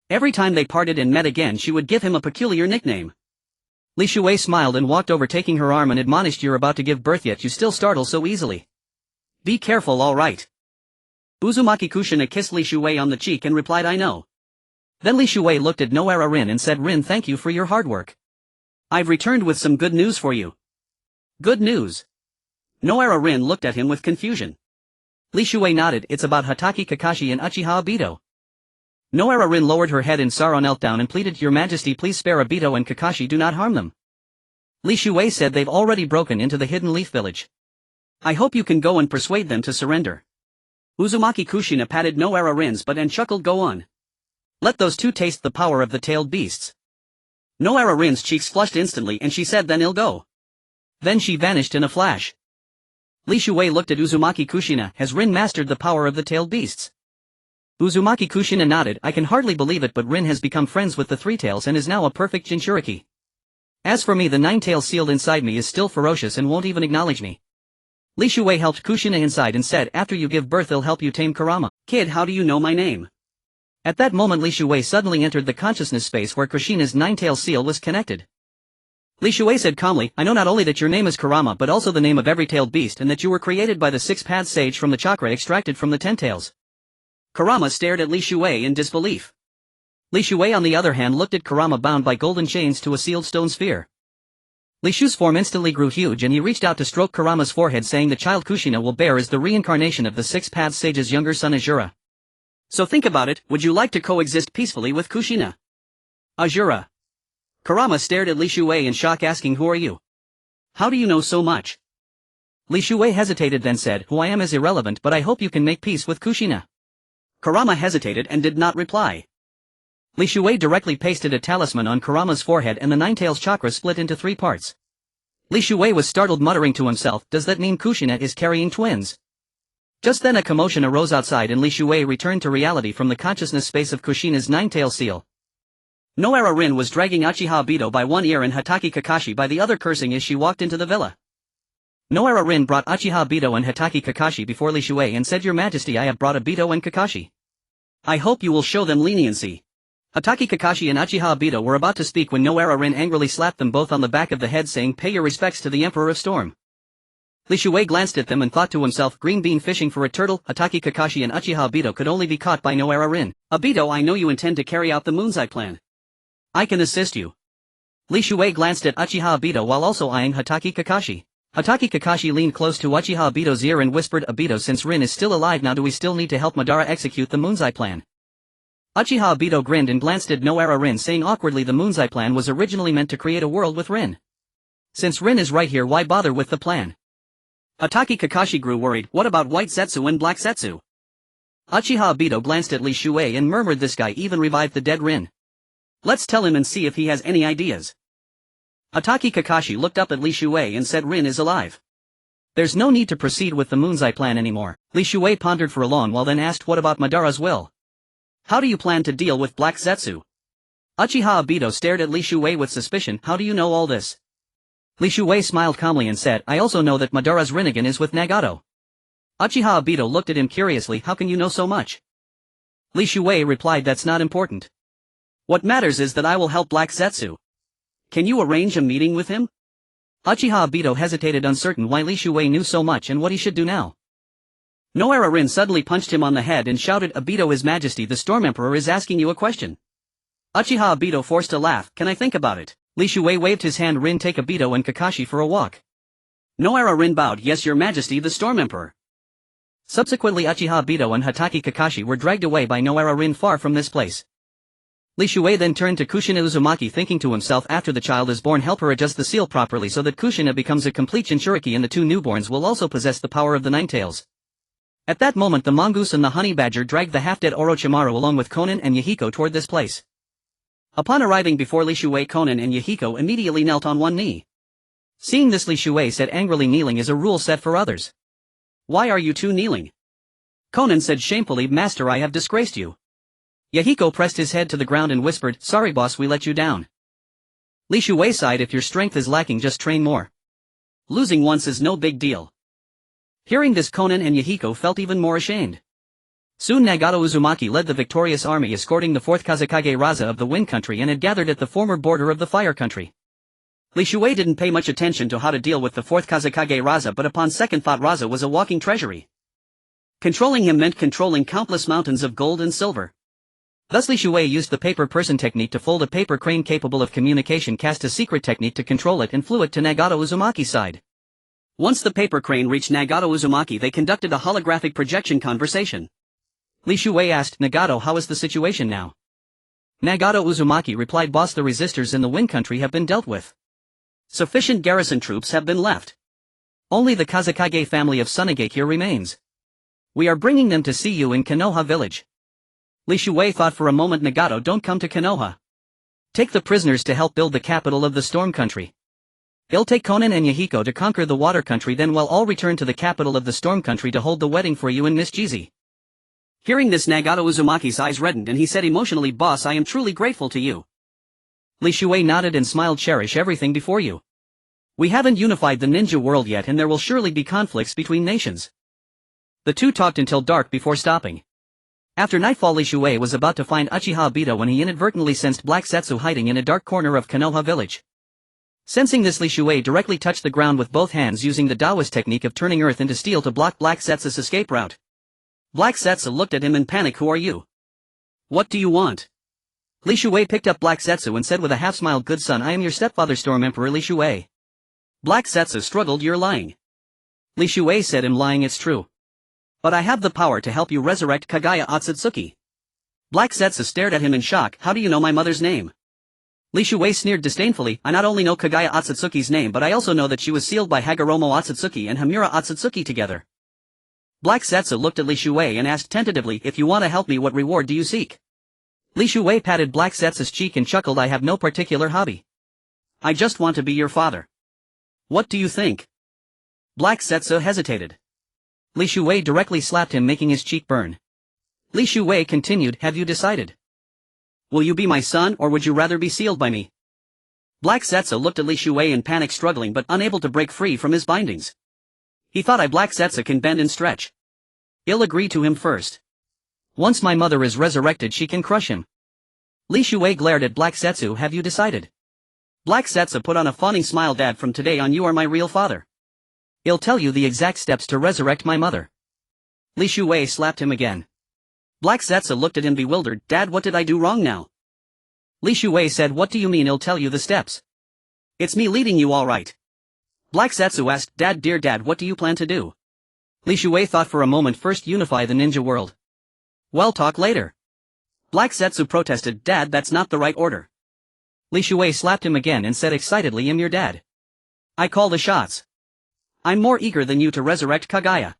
Every time they parted and met again she would give him a peculiar nickname. Li Shuei smiled and walked over, taking her arm, and admonished, "You're about to give birth yet you still startle so easily. Be careful, all right." Uzumaki Kushina kissed Li Shuei on the cheek and replied, "I know." Then Li Shuei looked at Noara Rin and said, "Rin, thank you for your hard work. I've returned with some good news for you." "Good news?" Noara Rin looked at him with confusion. Li Shuei nodded. "It's about Hatake Kakashi and Uchiha Obito." Noara Rin lowered her head and Saro knelt down and pleaded, "Your Majesty, please spare Obito and Kakashi, do not harm them." Li Shuei said, "They've already broken into the Hidden Leaf Village. I hope you can go and persuade them to surrender." Uzumaki Kushina patted Noara Rin's butt and chuckled, "Go on. Let those two taste the power of the tailed beasts." Noara Rin's cheeks flushed instantly and she said, "Then I'll go." Then she vanished in a flash. Li Shuei looked at Uzumaki Kushina. "Has Rin mastered the power of the tailed beasts?" Uzumaki Kushina nodded. "I can hardly believe it, but Rin has become friends with the Three Tails and is now a perfect Jinchuriki. As for me, the Nine Tails sealed inside me is still ferocious and won't even acknowledge me." Li Shuei helped Kushina inside and said, "After you give birth I'll help you tame Kurama." "Kid, how do you know my name?" At that moment Li Shuei suddenly entered the consciousness space where Kushina's Nine-Tail seal was connected. Li Shuei said calmly, "I know not only that your name is Kurama but also the name of every tailed beast, and that you were created by the six-path sage from the chakra extracted from the 10 tails. Kurama stared at Li Shuei in disbelief. Li Shuei on the other hand looked at Kurama bound by golden chains to a sealed stone sphere. Li Shu's form instantly grew huge and he reached out to stroke Kurama's forehead, saying, "The child Kushina will bear is the reincarnation of the six-path sage's younger son Azura. So think about it, would you like to coexist peacefully with Kushina?" "Azura." Kurama stared at Li Shuei in shock, asking, "Who are you? How do you know so much?" Li Shuei hesitated, then said, "Who I am is irrelevant, but I hope you can make peace with Kushina." Kurama hesitated and did not reply. Li Shuei directly pasted a talisman on Kurama's forehead and the Ninetales chakra split into 3 parts. Li Shuei was startled, muttering to himself, does that mean Kushina is carrying twins? Just then a commotion arose outside and Li Shuei returned to reality from the consciousness space of Kushina's nine-tail seal. Noara Rin was dragging Uchiha Obito by one ear and Hatake Kakashi by the other, cursing as she walked into the villa. Noara Rin brought Uchiha Obito and Hatake Kakashi before Li Shuei and said, Your Majesty, I have brought Obito and Kakashi. I hope you will show them leniency. Hatake Kakashi and Uchiha Obito were about to speak when Noara Rin angrily slapped them both on the back of the head, saying, Pay your respects to the Emperor of Storm. Li Shuei glanced at them and thought to himself, green bean fishing for a turtle. Hatake Kakashi and Uchiha Obito could only be caught by Noara Rin. Obito, I know you intend to carry out the Moon's Eye plan. I can assist you. Li Shuei glanced at Uchiha Obito while also eyeing Hatake Kakashi. Hatake Kakashi leaned close to Uchiha Obito's ear and whispered, Obito, since Rin is still alive now, do we still need to help Madara execute the Moon's Eye plan? Uchiha Obito grinned and glanced at Noara Rin, saying awkwardly, the Moon's Eye plan was originally meant to create a world with Rin. Since Rin is right here, why bother with the plan? Hatake Kakashi grew worried. What about White Zetsu and Black Zetsu? Uchiha Obito glanced at Li Shuei and murmured, this guy even revived the dead Rin. Let's tell him and see if he has any ideas. Hatake Kakashi looked up at Li Shuei and said, Rin is alive. There's no need to proceed with the Moon's Eye plan anymore. Li Shuei pondered for a long while, then asked, what about Madara's will? How do you plan to deal with Black Zetsu? Uchiha Obito stared at Li Shuei with suspicion. How do you know all this? Li Shuei smiled calmly and said, I also know that Madara's Rinnegan is with Nagato. Uchiha Obito looked at him curiously. How can you know so much? Li Shuei replied, that's not important. What matters is that I will help Black Zetsu. Can you arrange a meeting with him? Uchiha Obito hesitated, uncertain why Li Shuei knew so much and what he should do now. Noara Rin suddenly punched him on the head and shouted, Obito, His Majesty the Storm Emperor is asking you a question. Uchiha Obito forced a laugh. Can I think about it? Li Shuei waved his hand. Rin, take Obito and Kakashi for a walk. Noara Rin bowed. Yes, Your Majesty the Storm Emperor. Subsequently Uchiha Obito and Hatake Kakashi were dragged away by Noara Rin far from this place. Li Shuei then turned to Kushina Uzumaki, thinking to himself, after the child is born, help her adjust the seal properly so that Kushina becomes a complete Jinchuriki and the 2 newborns will also possess the power of the Ninetales. At that moment the mongoose and the honey badger dragged the half-dead Orochimaru along with Konan and Yahiko toward this place. Upon arriving before Li Shuei, Konan and Yahiko immediately knelt on one knee. Seeing this, Li Shuei said angrily, kneeling is a rule set for others. Why are you 2 kneeling? Konan said shamefully, Master, I have disgraced you. Yahiko pressed his head to the ground and whispered, sorry boss, we let you down. Li Shuei sighed, if your strength is lacking, just train more. Losing once is no big deal. Hearing this, Konan and Yahiko felt even more ashamed. Soon Nagato Uzumaki led the victorious army escorting the 4th Kazekage Raza of the Wind Country and had gathered at the former border of the Fire Country. Li Shuei didn't pay much attention to how to deal with the 4th Kazekage Raza, but upon second thought Raza was a walking treasury. Controlling him meant controlling countless mountains of gold and silver. Thus Li Shuei used the paper person technique to fold a paper crane capable of communication, cast a secret technique to control it and flew it to Nagato Uzumaki's side. Once the paper crane reached Nagato Uzumaki, they conducted a holographic projection conversation. Li Shuei asked, Nagato, how is the situation now? Nagato Uzumaki replied, boss, the resistors in the Wind Country have been dealt with. Sufficient garrison troops have been left. Only the Kazekage family of Tsunade here remains. We are bringing them to see you in Konoha village. Li Shuei thought for a moment. Nagato, don't come to Konoha. Take the prisoners to help build the capital of the Storm Country. He'll take Konan and Yahiko to conquer the Water Country, then we'll all return to the capital of the Storm Country to hold the wedding for you and Miss Jeezy. Hearing this, Nagato Uzumaki's eyes reddened and he said emotionally, boss, I am truly grateful to you. Li Shuei nodded and smiled, cherish everything before you. We haven't unified the ninja world yet and there will surely be conflicts between nations. The 2 talked until dark before stopping. After nightfall, Li Shuei was about to find Uchiha Obito when he inadvertently sensed Black Zetsu hiding in a dark corner of Konoha village. Sensing this, Li Shuei directly touched the ground with both hands using the Taoist technique of turning earth into steel to block Black Zetsu's escape route. Black Zetsu looked at him in panic. Who are you? What do you want? Li Shuei picked up Black Zetsu and said with a half smile, good son, I am your stepfather Storm Emperor Li Shuei. Black Zetsu struggled, you're lying. Li Shuei said, I'm lying, it's true. But I have the power to help you resurrect Kaguya Otsutsuki. Black Zetsu stared at him in shock. How do you know my mother's name? Li Shuei sneered disdainfully, I not only know Kaguya Otsutsuki's name but I also know that she was sealed by Hagoromo Otsutsuki and Hamura Otsutsuki together. Black Setsu looked at Li Shuwei and asked tentatively, if you want to help me, what reward do you seek? Li Shuwei patted Black Setsu's cheek and chuckled, I have no particular hobby. I just want to be your father. What do you think? Black Setsu hesitated. Li Shuwei directly slapped him, making his cheek burn. Li Shuwei continued, have you decided? Will you be my son, or would you rather be sealed by me? Black Setsu looked at Li Shuwei in panic, struggling but unable to break free from his bindings. He thought Black Setsu can bend and stretch. I'll agree to him first. Once my mother is resurrected she can crush him. Li Shuwei glared at Black Setsu, have you decided? Black Setsu put on a fawning smile, Dad, from today on you are my real father. I'll tell you the exact steps to resurrect my mother. Li Shuwei slapped him again. Black Setsu looked at him bewildered, Dad, what did I do wrong now? Li Shuwei said, what do you mean I'll tell you the steps? It's me leading you, all right. Black Setsu asked, Dad, dear Dad, what do you plan to do? Li Shuwei thought for a moment, first unify the ninja world. Well, talk later. Black Setsu protested, Dad, that's not the right order. Li Shuwei slapped him again and said excitedly, I'm your dad. I call the shots. I'm more eager than you to resurrect Kaguya.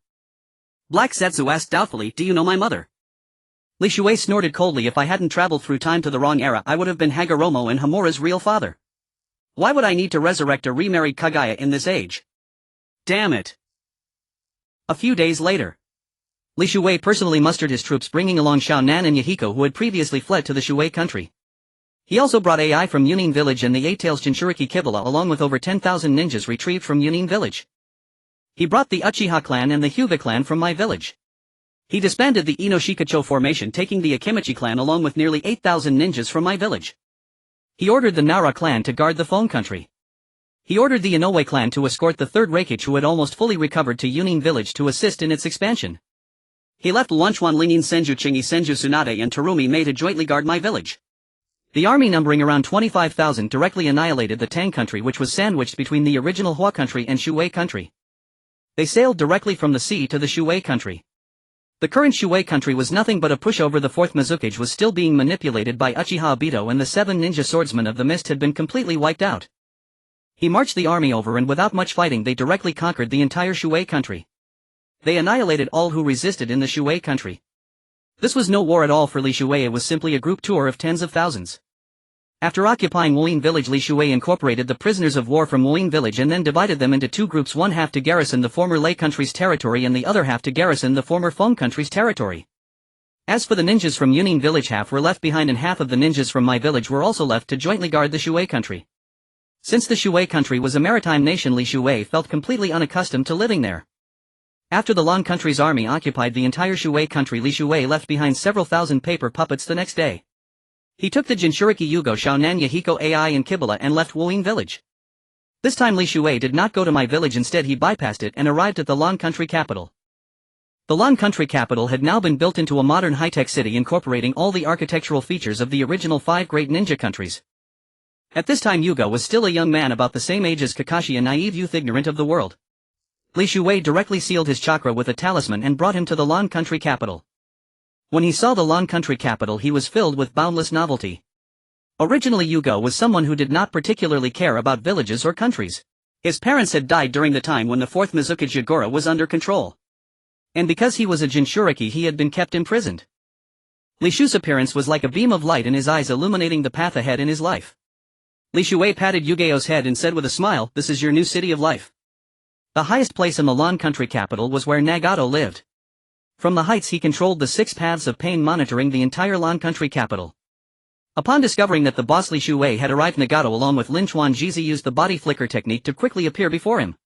Black Setsu asked doubtfully, do you know my mother? Li Shuwei snorted coldly, if I hadn't traveled through time to the wrong era I would have been Hagoromo and Hamura's real father. Why would I need to resurrect a remarried Kaguya in this age? Damn it. A few days later. Li Shuwei personally mustered his troops, bringing along Xiao Nan and Yahiko, who had previously fled to the Shuwei country. He also brought AI from Yunin village and the Eight-Tails Jinchuriki Kibala, along with over 10,000 ninjas retrieved from Yunin village. He brought the Uchiha clan and the Hyuga clan from my village. He disbanded the Inoshikacho formation, taking the Akimichi clan along with nearly 8,000 ninjas from my village. He ordered the Nara clan to guard the Phone country. He ordered the Inoue clan to escort the third Raikage, who had almost fully recovered, to Yunin village to assist in its expansion. He left Lunchuan Linin Senju Chingi Senju Tsunade and Terumi Mei to jointly guard my village. The army, numbering around 25,000, directly annihilated the Tang country, which was sandwiched between the original Hua country and Shuwei country. They sailed directly from the sea to the Shuwei country. The current Shuwei country was nothing but a pushover. The fourth Mizukage was still being manipulated by Uchiha Obito, and the 7 ninja swordsmen of the mist had been completely wiped out. He marched the army over, and without much fighting they directly conquered the entire Shuwei country. They annihilated all who resisted in the Shuwei country. This was no war at all for Li Shuwei, it was simply a group tour of tens of thousands. After occupying Wuyin village, Li Shuwei incorporated the prisoners of war from Wuyin village and then divided them into 2 groups, one half to garrison the former Lei country's territory and the other half to garrison the former Feng country's territory. As for the ninjas from Yunin village, half were left behind and half of the ninjas from my village were also left to jointly guard the Shuwei country. Since the Shuwei country was a maritime nation, Li Shuwei felt completely unaccustomed to living there. After the Lan country's army occupied the entire Shuwei country, Li Shuwei left behind several thousand paper puppets the next day. He took the Jinchuriki Yugo, Xiaonan, Yahiko, AI and Kibala and left Wuyin village. This time Li Shuwei did not go to my village, instead he bypassed it and arrived at the Lan country capital. The Lan country capital had now been built into a modern high-tech city incorporating all the architectural features of the original 5 great ninja countries. At this time Yugo was still a young man about the same age as Kakashi, a naive youth ignorant of the world. Li Shuwei directly sealed his chakra with a talisman and brought him to the Lan country capital. When he saw the Lan country capital he was filled with boundless novelty. Originally Yugo was someone who did not particularly care about villages or countries. His parents had died during the time when the 4th Mizukage Yagura was under control. And because he was a Jinchuriki he had been kept imprisoned. Li Shu's appearance was like a beam of light in his eyes, illuminating the path ahead in his life. Li Shuwei patted Yugeo's head and said with a smile, "This is your new city of life." The highest place in the Lan country capital was where Nagato lived. From the heights he controlled the 6 paths of pain, monitoring the entire Lan country capital. Upon discovering that the boss Li Shuwei had arrived, Nagato along with Lin Chuanjizi used the body flicker technique to quickly appear before him.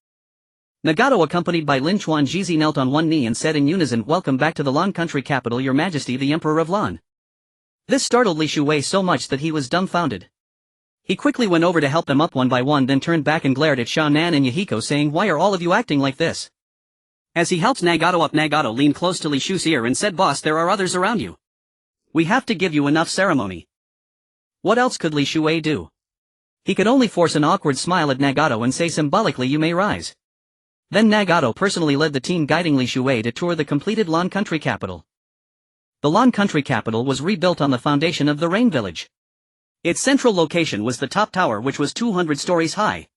Nagato, accompanied by Lin Chuanjizi, knelt on one knee and said in unison, "Welcome back to the Lan country capital, Your Majesty the Emperor of Lan." This startled Li Shuwei so much that he was dumbfounded. He quickly went over to help them up one by one, then turned back and glared at Xiaonan and Yahiko, saying, "Why are all of you acting like this?" As he helped Nagato up, Nagato leaned close to Li Shu's ear and said, "Boss, there are others around you. We have to give you enough ceremony." What else could Li Shuwei do? He could only force an awkward smile at Nagato and say symbolically, "You may rise." Then Nagato personally led the team, guiding Li Shuwei to tour the completed Lan country capital. The Lan country capital was rebuilt on the foundation of the Rain village. Its central location was the top tower, which was 200 stories high.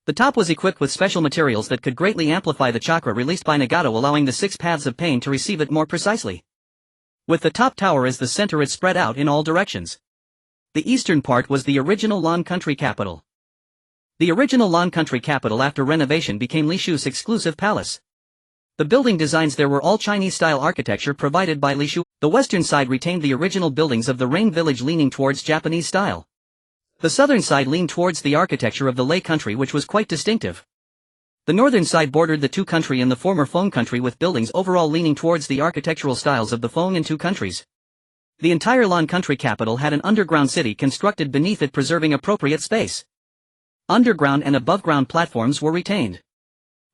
The top was equipped with special materials that could greatly amplify the chakra released by Nagato, allowing the 6 paths of pain to receive it more precisely. With the top tower as the center, it spread out in all directions. The eastern part was the original Lan country capital. The original Lan country capital after renovation became Li Shu's exclusive palace. The building designs there were all Chinese-style architecture provided by Li Shu. The western side retained the original buildings of the Rain village leaning towards Japanese style. The southern side leaned towards the architecture of the Lei country, which was quite distinctive. The northern side bordered the Tu country and the former Feng country, with buildings overall leaning towards the architectural styles of the Feng and Tu countries. The entire Lan country capital had an underground city constructed beneath it, preserving appropriate space. Underground and above-ground platforms were retained.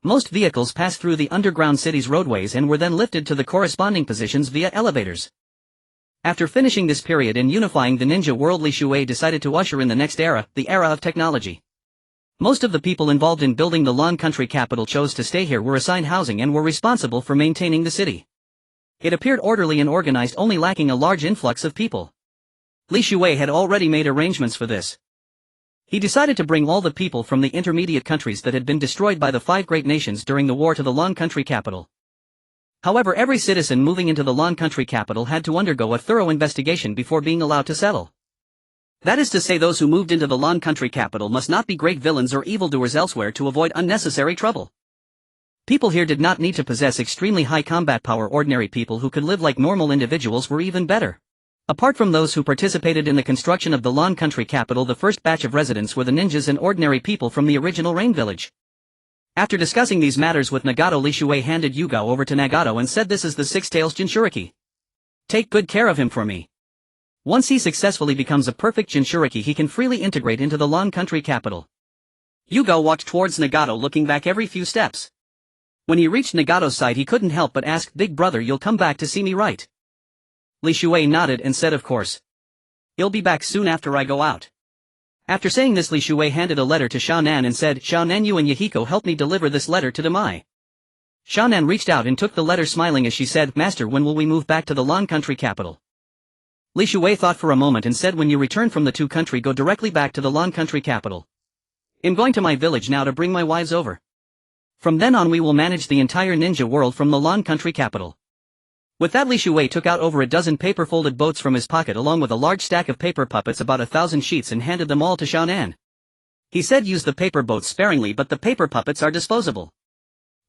Most vehicles passed through the underground city's roadways and were then lifted to the corresponding positions via elevators. After finishing this period and unifying the ninja world, Li Shuwei decided to usher in the next era, the era of technology. Most of the people involved in building the Lan country capital chose to stay here, were assigned housing, and were responsible for maintaining the city. It appeared orderly and organized, only lacking a large influx of people. Li Shuwei had already made arrangements for this. He decided to bring all the people from the intermediate countries that had been destroyed by the 5 great nations during the war to the Lan country capital. However, every citizen moving into the Lan country capital had to undergo a thorough investigation before being allowed to settle. That is to say, those who moved into the Lan country capital must not be great villains or evildoers elsewhere to avoid unnecessary trouble. People here did not need to possess extremely high combat power. Ordinary people who could live like normal individuals were even better. Apart from those who participated in the construction of the Lan country capital, the first batch of residents were the ninjas and ordinary people from the original Rain village. After discussing these matters with Nagato, Li Shuwei handed Yugao over to Nagato and said, "This is the 6 tails Jinchuriki. Take good care of him for me. Once he successfully becomes a perfect Jinchuriki, he can freely integrate into the Lan country capital." Yugao walked towards Nagato, looking back every few steps. When he reached Nagato's side, he couldn't help but ask, "Big brother, you'll come back to see me, right?" Li Shuwei nodded and said, "Of course. He'll be back soon after I go out." After saying this, Li Shuwei handed a letter to Xiaonan and said, "Xiaonan, you and Yahiko help me deliver this letter to Demai." Xiaonan reached out and took the letter, smiling as she said, "Master, when will we move back to the Lan country capital?" Li Shuwei thought for a moment and said, "When you return from the Tu country, go directly back to the Lan country capital. I'm going to my village now to bring my wives over. From then on we will manage the entire ninja world from the Lan country capital." With that, Li Shuwei took out over a dozen paper-folded boats from his pocket along with a large stack of paper puppets, about 1,000 sheets, and handed them all to Xiaonan. He said, "Use the paper boats sparingly, but the paper puppets are disposable.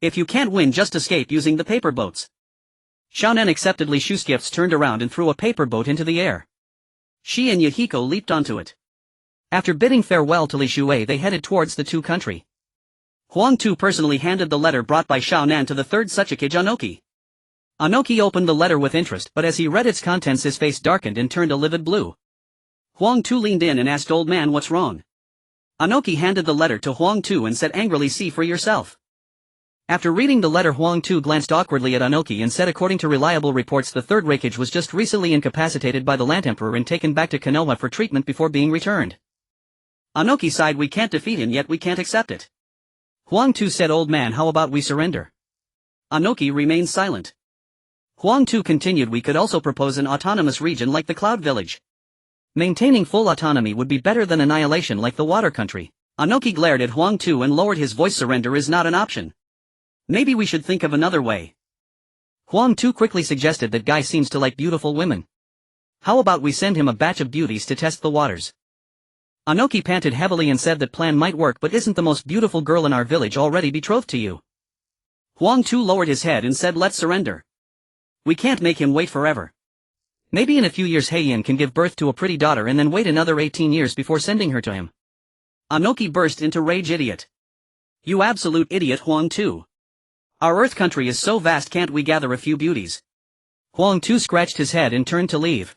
If you can't win, just escape using the paper boats." Xiaonan accepted Li Shu's gifts, turned around and threw a paper boat into the air. She and Yahiko leaped onto it. After bidding farewell to Li Shuwei, they headed towards the Tu country. Huang Tu personally handed the letter brought by Xiaonan to the 3rd Suchikage Anoki. Anoki opened the letter with interest, but as he read its contents his face darkened and turned a livid blue. Huang Tu leaned in and asked, "Old man, what's wrong?" Anoki handed the letter to Huang Tu and said angrily, "See for yourself." After reading the letter, Huang Tu glanced awkwardly at Anoki and said, "According to reliable reports, the 3rd Raikage was just recently incapacitated by the Land Emperor and taken back to Konoha for treatment before being returned." Anoki sighed, "We can't defeat him yet, we can't accept it." Huang Tu said, "Old man, how about we surrender?" Anoki remained silent. Huang Tu continued, "We could also propose an autonomous region like the Cloud Village. Maintaining full autonomy would be better than annihilation like the Water Country." Anoki glared at Huang Tu and lowered his voice. "Surrender is not an option. Maybe we should think of another way." Huang Tu quickly suggested that Guy seems to like beautiful women. "How about we send him a batch of beauties to test the waters?" Anoki panted heavily and said that plan might work, but isn't the most beautiful girl in our village already betrothed to you? Huang Tu lowered his head and said, "Let's surrender. We can't make him wait forever. Maybe in a few years Heian can give birth to a pretty daughter and then wait another 18 years before sending her to him." Anoki burst into rage. "Idiot. You absolute idiot, Huang Tu. Our Earth country is so vast, can't we gather a few beauties?" Huang Tu scratched his head and turned to leave.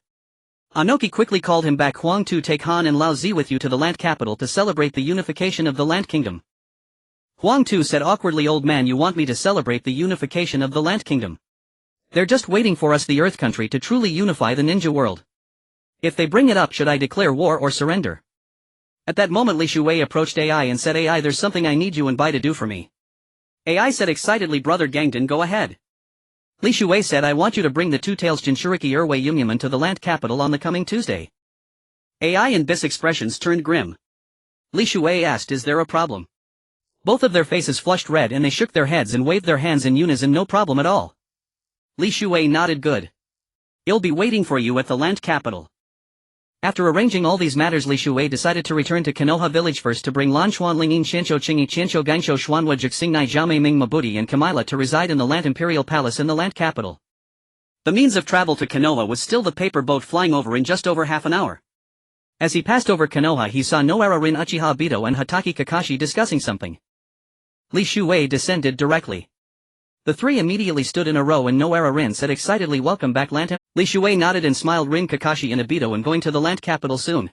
Anoki quickly called him back. "Huang Tu, take Han and Lao Zi with you to the Land capital to celebrate the unification of the Land Kingdom." Huang Tu said awkwardly, "Old man, you want me to celebrate the unification of the Land Kingdom? They're just waiting for us, the Earth country, to truly unify the ninja world. If they bring it up, should I declare war or surrender?" At that moment Li Shuwei approached AI and said, "AI, there's something I need you and Bai to do for me." AI said excitedly, "Brother Gangdan, go ahead." Li Shuwei said, "I want you to bring the 2 tails Jinchuriki Erwei Yumyaman to the Land capital on the coming Tuesday." AI and Bis expressions turned grim. Li Shuwei asked, "Is there a problem?" Both of their faces flushed red and they shook their heads and waved their hands in unison. No problem at all. Li Shuwei nodded. Good. I'll be waiting for you at the land capital. After arranging all these matters, Li Shuwei decided to return to Konoha village first to bring Lan Xuan Lingyin Qianqiu Qingyi Qianqiu Gangsho Xuanhua Jixingnai Jiamei Ming Mabuti and Kamila to reside in the Land Imperial Palace in the land capital. The means of travel to Konoha was still the paper boat flying over in just over half an hour. As he passed over Konoha, he saw Noara Rin Uchiha Obito and Hatake Kakashi discussing something. Li Shuwei descended directly. The three immediately stood in a row and Noara Rin said excitedly, "Welcome back, Land." Li Shuwei nodded and smiled. Rin, Kakashi and Obito and going to the land capital soon.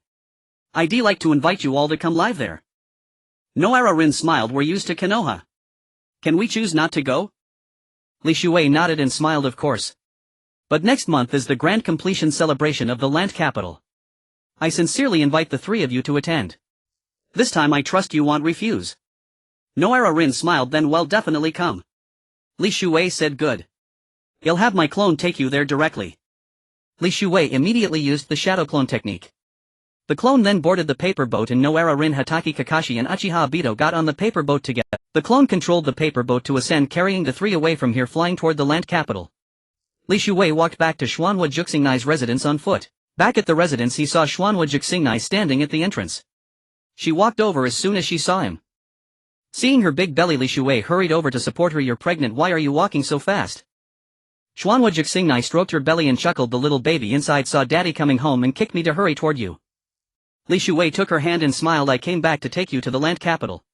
I'd like to invite you all to come live there. Noara Rin smiled. We're used to Konoha. Can we choose not to go? Li Shuwei nodded and smiled. Of course. But next month is the grand completion celebration of the land capital. I sincerely invite the three of you to attend. This time I trust you won't refuse. Noara Rin smiled. Then well, definitely come. Li Shuwei said. Good. I'll have my clone take you there directly. Li Shuwei immediately used the shadow clone technique. The clone then boarded the paper boat and Noara Rin, Hatake Kakashi and Uchiha Obito got on the paper boat together. The clone controlled the paper boat to ascend, carrying the three away from here, flying toward the land capital. Li Shuwei walked back to Xuanhua Juxingnai's residence on foot. Back at the residence he saw Xuanhua Juxingnai standing at the entrance. She walked over as soon as she saw him. Seeing her big belly, Li Shuwei hurried over to support her. You're pregnant, why are you walking so fast? Xuanhua Juxingnai stroked her belly and chuckled. The little baby inside saw daddy coming home and kicked me to hurry toward you. Li Shuwei took her hand and smiled. I came back to take you to the land capital.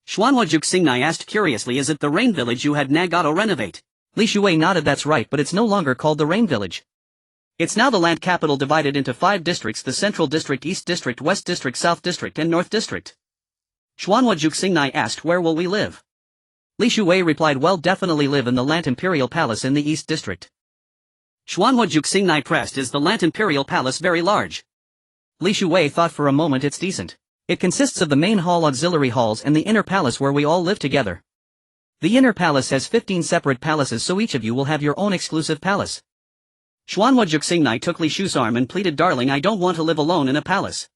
Xuanhua Juxingnai asked curiously, is it the rain village you had Nagato renovate? Li Shuwei nodded. That's right, but it's no longer called the rain village. It's now the land capital, divided into 5 districts: the Central District, East District, West District, South District and North District. Xuanhua Juxingnai asked, where will we live? Li Shuwei replied, well, definitely live in the Land Imperial Palace in the East District. Xuanhua Juxingnai pressed, is the Land Imperial Palace very large? Li Shuwei thought for a moment. It's decent. It consists of the main hall, auxiliary halls and the inner palace where we all live together. The inner palace has 15 separate palaces, so each of you will have your own exclusive palace. Xuanhua Juxingnai took Li Shu's arm and pleaded, darling, I don't want to live alone in a palace.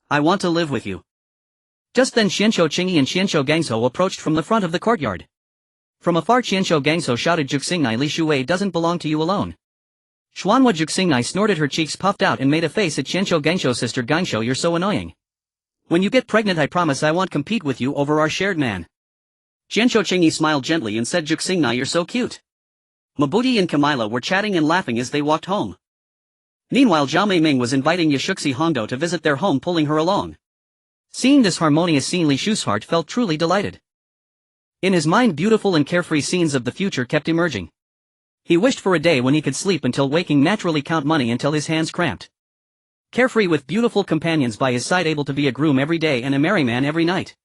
I want to live with you. Just then Qianqiu Qingyi and Qianqiu Gangsho approached from the front of the courtyard. From afar Qianqiu Gangsho shouted, Juxingnai, Li Shuwei doesn't belong to you alone. Xuanhua Juxingnai snorted, her cheeks puffed out and made a face at Qianqiu Gangsho's sister. Gangsho, you're so annoying. When you get pregnant I promise I won't compete with you over our shared man. Qianqiu Qingyi smiled gently and said, Juxingnai, you're so cute. Mabuti and Kamila were chatting and laughing as they walked home. Meanwhile Jiamei Ming was inviting Yashuxi Hondo to visit their home, pulling her along. Seeing this harmonious scene, Li Shu's heart felt truly delighted. In his mind beautiful and carefree scenes of the future kept emerging. He wished for a day when he could sleep until waking, naturally count money until his hands cramped. Carefree with beautiful companions by his side, able to be a groom every day and a merry man every night.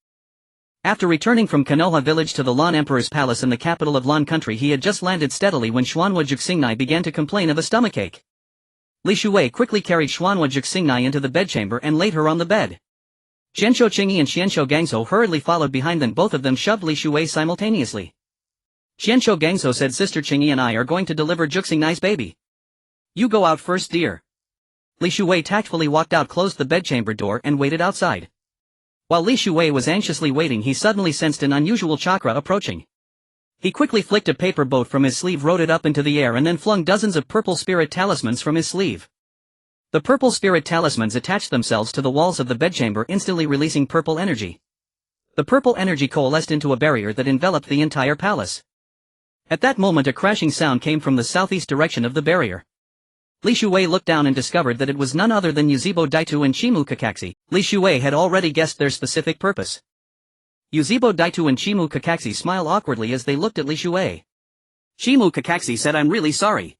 After returning from Konoha village to the Lan Emperor's palace in the capital of Lan country, he had just landed steadily when Xuanhua Juxingnai began to complain of a stomachache. Li Shuwei quickly carried Xuanhua Juxingnai into the bedchamber and laid her on the bed. Qianqiu Qingyi and Qianqiu Gangsho hurriedly followed behind them. Both of them shoved Li Shuwei simultaneously. Qianqiu Gangsho said, Sister Qingyi and I are going to deliver Juxingnai's baby. You go out first, dear. Li Shuwei tactfully walked out, closed the bedchamber door and waited outside. While Li Shuwei was anxiously waiting, he suddenly sensed an unusual chakra approaching. He quickly flicked a paper boat from his sleeve, wrote it up into the air and then flung dozens of purple spirit talismans from his sleeve. The purple spirit talismans attached themselves to the walls of the bedchamber, instantly releasing purple energy. The purple energy coalesced into a barrier that enveloped the entire palace. At that moment a crashing sound came from the southeast direction of the barrier. Li Shuwei looked down and discovered that it was none other than Yuzebo Daitu and Chimu Kakashi. Li Shuwei had already guessed their specific purpose. Yuzebo Daitu and Chimu Kakashi smiled awkwardly as they looked at Li Shuwei. Chimu Kakashi said, I'm really sorry.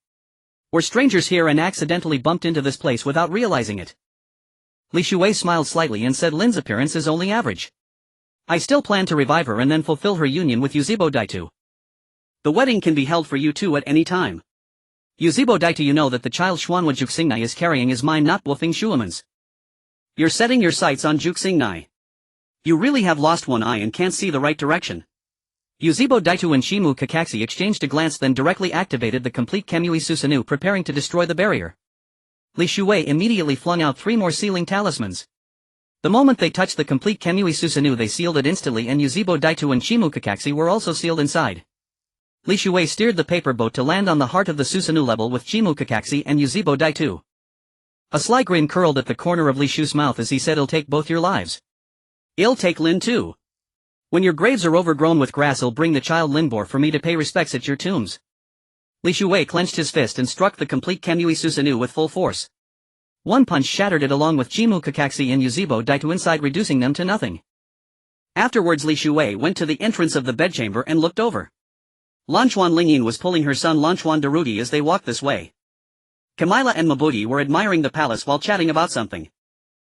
We're strangers here and accidentally bumped into this place without realizing it. Li Shuwei smiled slightly and said, Lin's appearance is only average. I still plan to revive her and then fulfill her union with Yuzebo Daitu. The wedding can be held for you two at any time. Yuzebo Daitu, you know that the child Xuanhua Juxingnai is carrying is mine, not Wolfing Shuaman's. You're setting your sights on Juxingnai. You really have lost one eye and can't see the right direction. Yuzebo Daitu and Chimu Kakashi exchanged a glance, then directly activated the complete Kamui Susanoo, preparing to destroy the barrier. Li Shuwei immediately flung out 3 more sealing talismans. The moment they touched the complete Kamui Susanoo they sealed it instantly, and Yuzebo Daitu and Shimukakase were also sealed inside. Li Shuei steered the paper boat to land on the heart of the Susanoo level with Shimukakase and Yuzebo Daitu. A sly grin curled at the corner of Li Shu's mouth as he said, "It'll take both your lives. It'll take Lin too. When your graves are overgrown with grass, I'll bring the child Linbor for me to pay respects at your tombs." Li Shuei clenched his fist and struck the complete Kamui Susanoo with full force. One punch shattered it along with Shimukakase and Yuzebo Daitu inside, reducing them to nothing. Afterwards Li Shuei went to the entrance of the bedchamber and looked over. Lanchuan Lingyin was pulling her son Lanchuan Daruti as they walked this way. Kamila and Mabuti were admiring the palace while chatting about something.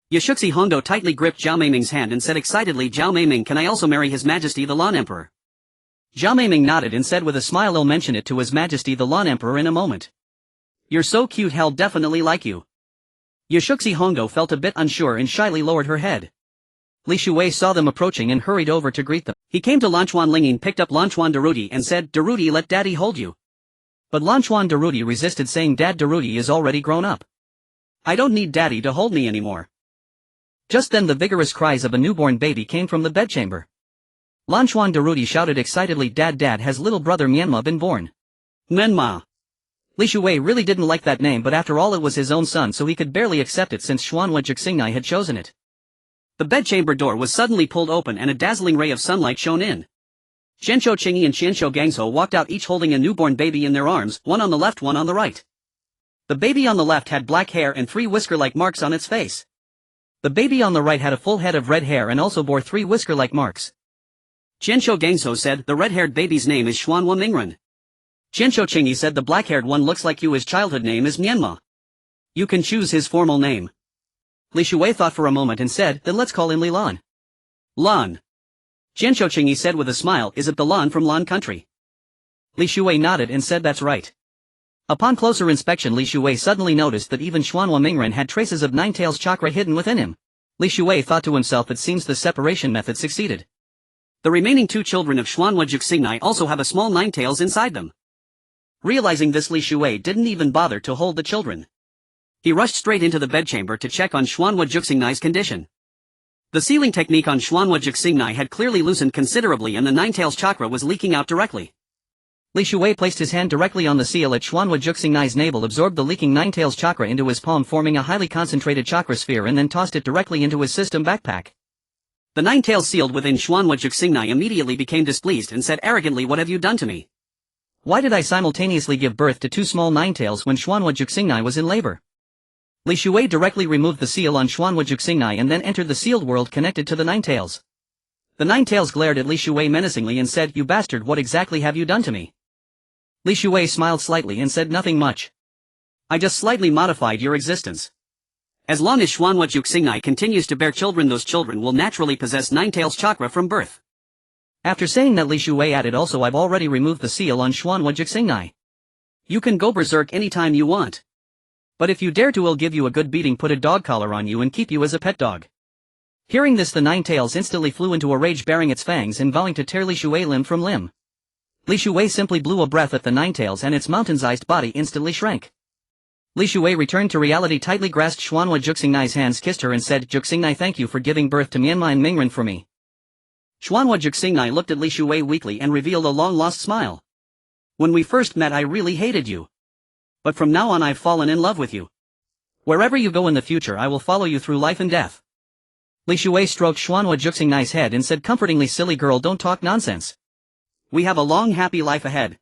Yashuxi Hondo tightly gripped Zhao Meiming's hand and said excitedly, "Zhao Meiming, can I also marry His Majesty the Lan Emperor?" Zhao Meiming nodded and said with a smile, "I'll mention it to His Majesty the Lan Emperor in a moment. You're so cute, he'll definitely like you." Yashuxi Hondo felt a bit unsure and shyly lowered her head. Li Shuei saw them approaching and hurried over to greet them. He came to Lanchuan Lingyin, picked up Lanchuan Daruti and said, "Daruti, let Daddy hold you." But Lanchuan Daruti resisted, saying, "Dad, Daruti is already grown up. I don't need Daddy to hold me anymore." Just then the vigorous cries of a newborn baby came from the bedchamber. Lanchuan Daruti shouted excitedly, "Dad, has little brother Myanma been born?" Menma. Li Shuei really didn't like that name, but after all it was his own son, so he could barely accept it since Xuanhua Juxingnai had chosen it. The bedchamber door was suddenly pulled open and a dazzling ray of sunlight shone in. Xianshou Qingyi and Xianshou Gangzhou walked out, each holding a newborn baby in their arms, one on the left, one on the right. The baby on the left had black hair and 3 whisker-like marks on its face. The baby on the right had a full head of red hair and also bore 3 whisker-like marks. Xianshou Gangzhou said, "The red-haired baby's name is Xuanhua Mingren." Xianshou Qingyi said, "The black-haired one looks like you. His childhood name is Myanma. You can choose his formal name." Li Shuei thought for a moment and said, "Then let's call him Li Lan." Lan. Xianshou Qingyi said with a smile, "Is it the Lan from Lan country?" Li Shuei nodded and said, "That's right." Upon closer inspection Li Shuei suddenly noticed that even Xuanhua Mingren had traces of Nine-Tails chakra hidden within him. Li Shuei thought to himself, it seems the separation method succeeded. The remaining 2 children of Xuanhua Juxingnai also have a small Nine-Tails inside them. Realizing this, Li Shuei didn't even bother to hold the children. He rushed straight into the bedchamber to check on Xuanhua Juxingnai's condition. The sealing technique on Xuanhua Juxingnai had clearly loosened considerably and the Nine-Tails chakra was leaking out directly. Li Shuei placed his hand directly on the seal at Xuanhua Juxingnai's navel, absorbed the leaking Nine-Tails chakra into his palm, forming a highly concentrated chakra sphere, and then tossed it directly into his system backpack. The Nine-Tails sealed within Xuanhua Juxingnai immediately became displeased and said arrogantly, "What have you done to me? Why did I simultaneously give birth to 2 small Nine-Tails when Xuanhua Juxingnai was in labor?" Li Shuei directly removed the seal on Xuanhua Juxingnai and then entered the sealed world connected to the Nine-Tails. The Nine-Tails glared at Li Shuei menacingly and said, "You bastard, what exactly have you done to me?" Li Shuei smiled slightly and said, "Nothing much. I just slightly modified your existence. As long as Xuanhua Juxingnai continues to bear children, those children will naturally possess Nine-Tails chakra from birth." After saying that, Li Shuei added, "Also, I've already removed the seal on Xuanhua Juxingnai. You can go berserk anytime you want. But if you dare to, I'll give you a good beating, put a dog collar on you and keep you as a pet dog." Hearing this, the Nine-Tails instantly flew into a rage, baring its fangs and vowing to tear Li Shuei limb from limb. Li Shuei simply blew a breath at the Nine-Tails and its mountain-sized body instantly shrank. Li Shuei returned to reality, tightly grasped Xuanhua Juxingnai's hands, kissed her and said, "Juxingnai, thank you for giving birth to Myanma and Mingren for me." Xuanhua Juxingnai looked at Li Shuei weakly and revealed a long-lost smile. "When we first met I really hated you. But from now on I've fallen in love with you. Wherever you go in the future I will follow you through life and death." Li Shuei stroked Xuanhua Juxingnai's head and said comfortingly, "Silly girl, don't talk nonsense. We have a long happy life ahead.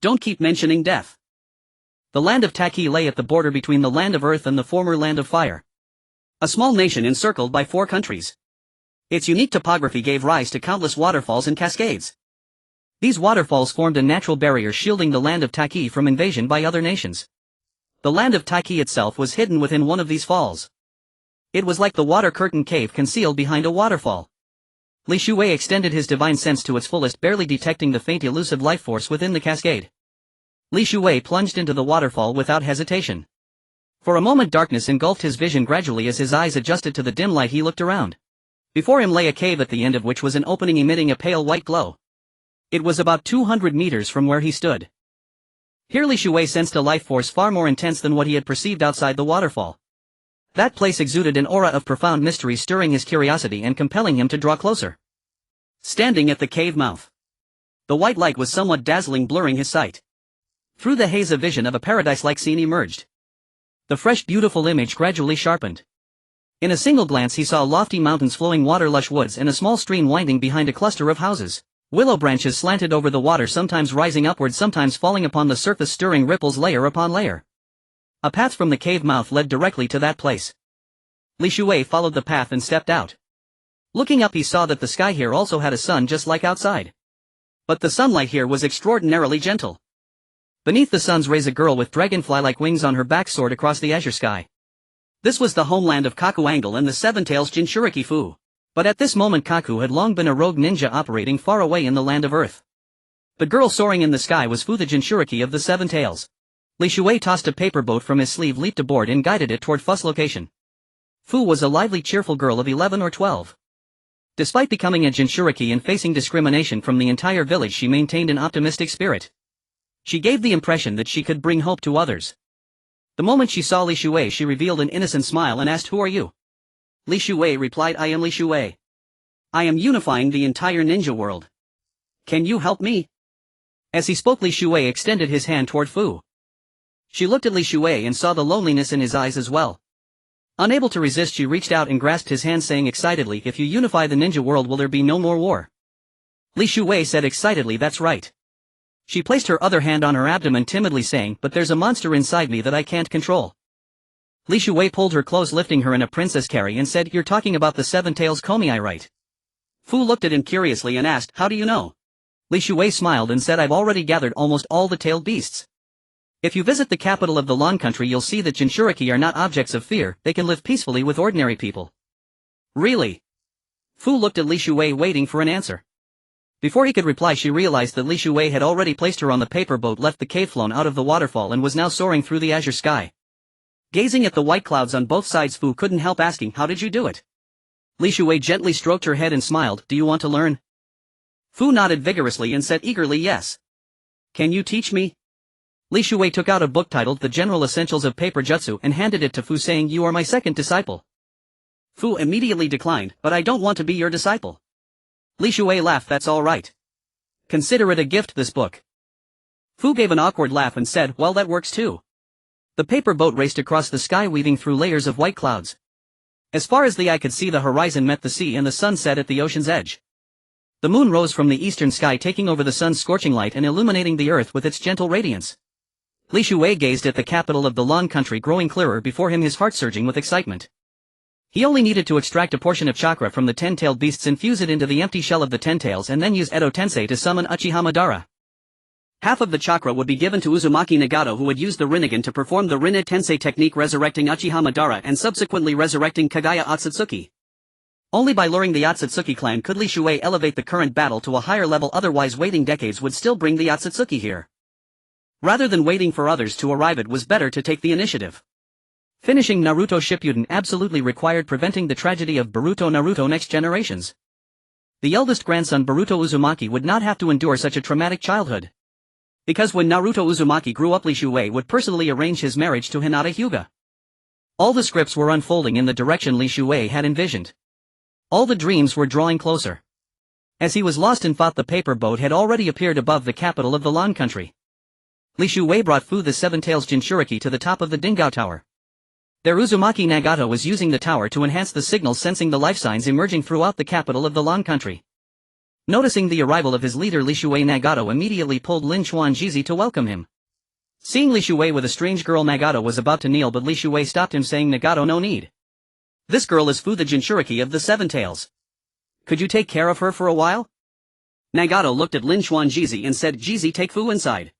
Don't keep mentioning death." The land of Taki lay at the border between the land of earth and the former land of fire. A small nation encircled by 4 countries. Its unique topography gave rise to countless waterfalls and cascades. These waterfalls formed a natural barrier shielding the land of Taki from invasion by other nations. The land of Taki itself was hidden within one of these falls. It was like the water curtain cave concealed behind a waterfall. Li Shuei extended his divine sense to its fullest, barely detecting the faint elusive life force within the cascade. Li Shuei plunged into the waterfall without hesitation. For a moment darkness engulfed his vision. Gradually, as his eyes adjusted to the dim light, he looked around. Before him lay a cave at the end of which was an opening emitting a pale white glow. It was about 200 meters from where he stood. Here Li Shuei sensed a life force far more intense than what he had perceived outside the waterfall. That place exuded an aura of profound mystery, stirring his curiosity and compelling him to draw closer. Standing at the cave mouth, the white light was somewhat dazzling, blurring his sight. Through the haze a vision of a paradise-like scene emerged. The fresh, beautiful image gradually sharpened. In a single glance he saw lofty mountains, flowing water, lush woods, and a small stream winding behind a cluster of houses. Willow branches slanted over the water, sometimes rising upward, sometimes falling upon the surface, stirring ripples layer upon layer. A path from the cave mouth led directly to that place. Li Shuei followed the path and stepped out. Looking up he saw that the sky here also had a sun just like outside. But the sunlight here was extraordinarily gentle. Beneath the sun's rays a girl with dragonfly-like wings on her back soared across the azure sky. This was the homeland of Kaku Angle and the Seven-Tails Jinchuriki Fu. But at this moment Kaku had long been a rogue ninja operating far away in the land of Earth. The girl soaring in the sky was Fu, the Jinchuriki of the Seven Tails. Li Shuei tossed a paper boat from his sleeve, leaped aboard and guided it toward Fu's location. Fu was a lively, cheerful girl of 11 or 12. Despite becoming a Jinchuriki and facing discrimination from the entire village, she maintained an optimistic spirit. She gave the impression that she could bring hope to others. The moment she saw Li Shuei she revealed an innocent smile and asked, "Who are you?" Li Shuei replied, "I am Li Shuei. I am unifying the entire ninja world. Can you help me?" As he spoke Li Shuei extended his hand toward Fu. She looked at Li Shuei and saw the loneliness in his eyes as well. Unable to resist she reached out and grasped his hand, saying excitedly, "If you unify the ninja world, will there be no more war?" Li Shuei said excitedly, "That's right." She placed her other hand on her abdomen timidly, saying, "But there's a monster inside me that I can't control." Li Shuei pulled her close, lifting her in a princess carry, and said, "You're talking about the Seven-Tails Komei, right?" Fu looked at him curiously and asked, "How do you know?" Li Shuei smiled and said, "I've already gathered almost all the tailed beasts. If you visit the capital of the Lan country you'll see that Jinchuriki are not objects of fear, they can live peacefully with ordinary people." "Really?" Fu looked at Li Shuei, waiting for an answer. Before he could reply she realized that Li Shuei had already placed her on the paper boat, left the cave, flown out of the waterfall, and was now soaring through the azure sky. Gazing at the white clouds on both sides, Fu couldn't help asking, "How did you do it?" Li Shuei gently stroked her head and smiled, "Do you want to learn?" Fu nodded vigorously and said eagerly, "Yes." "Can you teach me?" Li Shuei took out a book titled The General Essentials of Paper Jutsu and handed it to Fu, saying, "You are my second disciple." Fu immediately declined, "But I don't want to be your disciple." Li Shuei laughed, "That's all right. Consider it a gift, this book." Fu gave an awkward laugh and said, "Well, that works too." The paper boat raced across the sky, weaving through layers of white clouds. As far as the eye could see the horizon met the sea and the sun set at the ocean's edge. The moon rose from the eastern sky, taking over the sun's scorching light and illuminating the earth with its gentle radiance. Li Shuei gazed at the capital of the Lan country, growing clearer before him, his heart surging with excitement. He only needed to extract a portion of chakra from the 10-tailed beasts, infuse it into the empty shell of the 10 tails, and then use Edo Tensei to summon Uchiha Madara. Half of the chakra would be given to Uzumaki Nagato, who would use the Rinnegan to perform the Rinne Tensei technique, resurrecting Uchiha Madara and subsequently resurrecting Kaguya Otsutsuki. Only by luring the Otsutsuki clan could Li Shuei elevate the current battle to a higher level, otherwise waiting decades would still bring the Otsutsuki here. Rather than waiting for others to arrive, it was better to take the initiative. Finishing Naruto Shippuden absolutely required preventing the tragedy of Boruto Naruto Next Generations. The eldest grandson Boruto Uzumaki would not have to endure such a traumatic childhood. Because when Naruto Uzumaki grew up, Li Shuei would personally arrange his marriage to Hinata Hyuga. All the scripts were unfolding in the direction Li Shuei had envisioned. All the dreams were drawing closer. As he was lost in thought, the paper boat had already appeared above the capital of the Lan country. Li Shuei brought Fu, the Seven-Tails Jinchuriki, to the top of the Dingao Tower. There Uzumaki Nagato was using the tower to enhance the signals, sensing the life signs emerging throughout the capital of the Lan country. Noticing the arrival of his leader, Li Shuei Nagato immediately pulled Lin Xuanjizi to welcome him. Seeing Li Shuei with a strange girl, Nagato was about to kneel, but Li Shuei stopped him, saying, "Nagato, no need. This girl is Fu, the Jinchuriki of the Seven Tails. Could you take care of her for a while?" Nagato looked at Lin Xuanjizi and said, "Jizi, take Fu inside."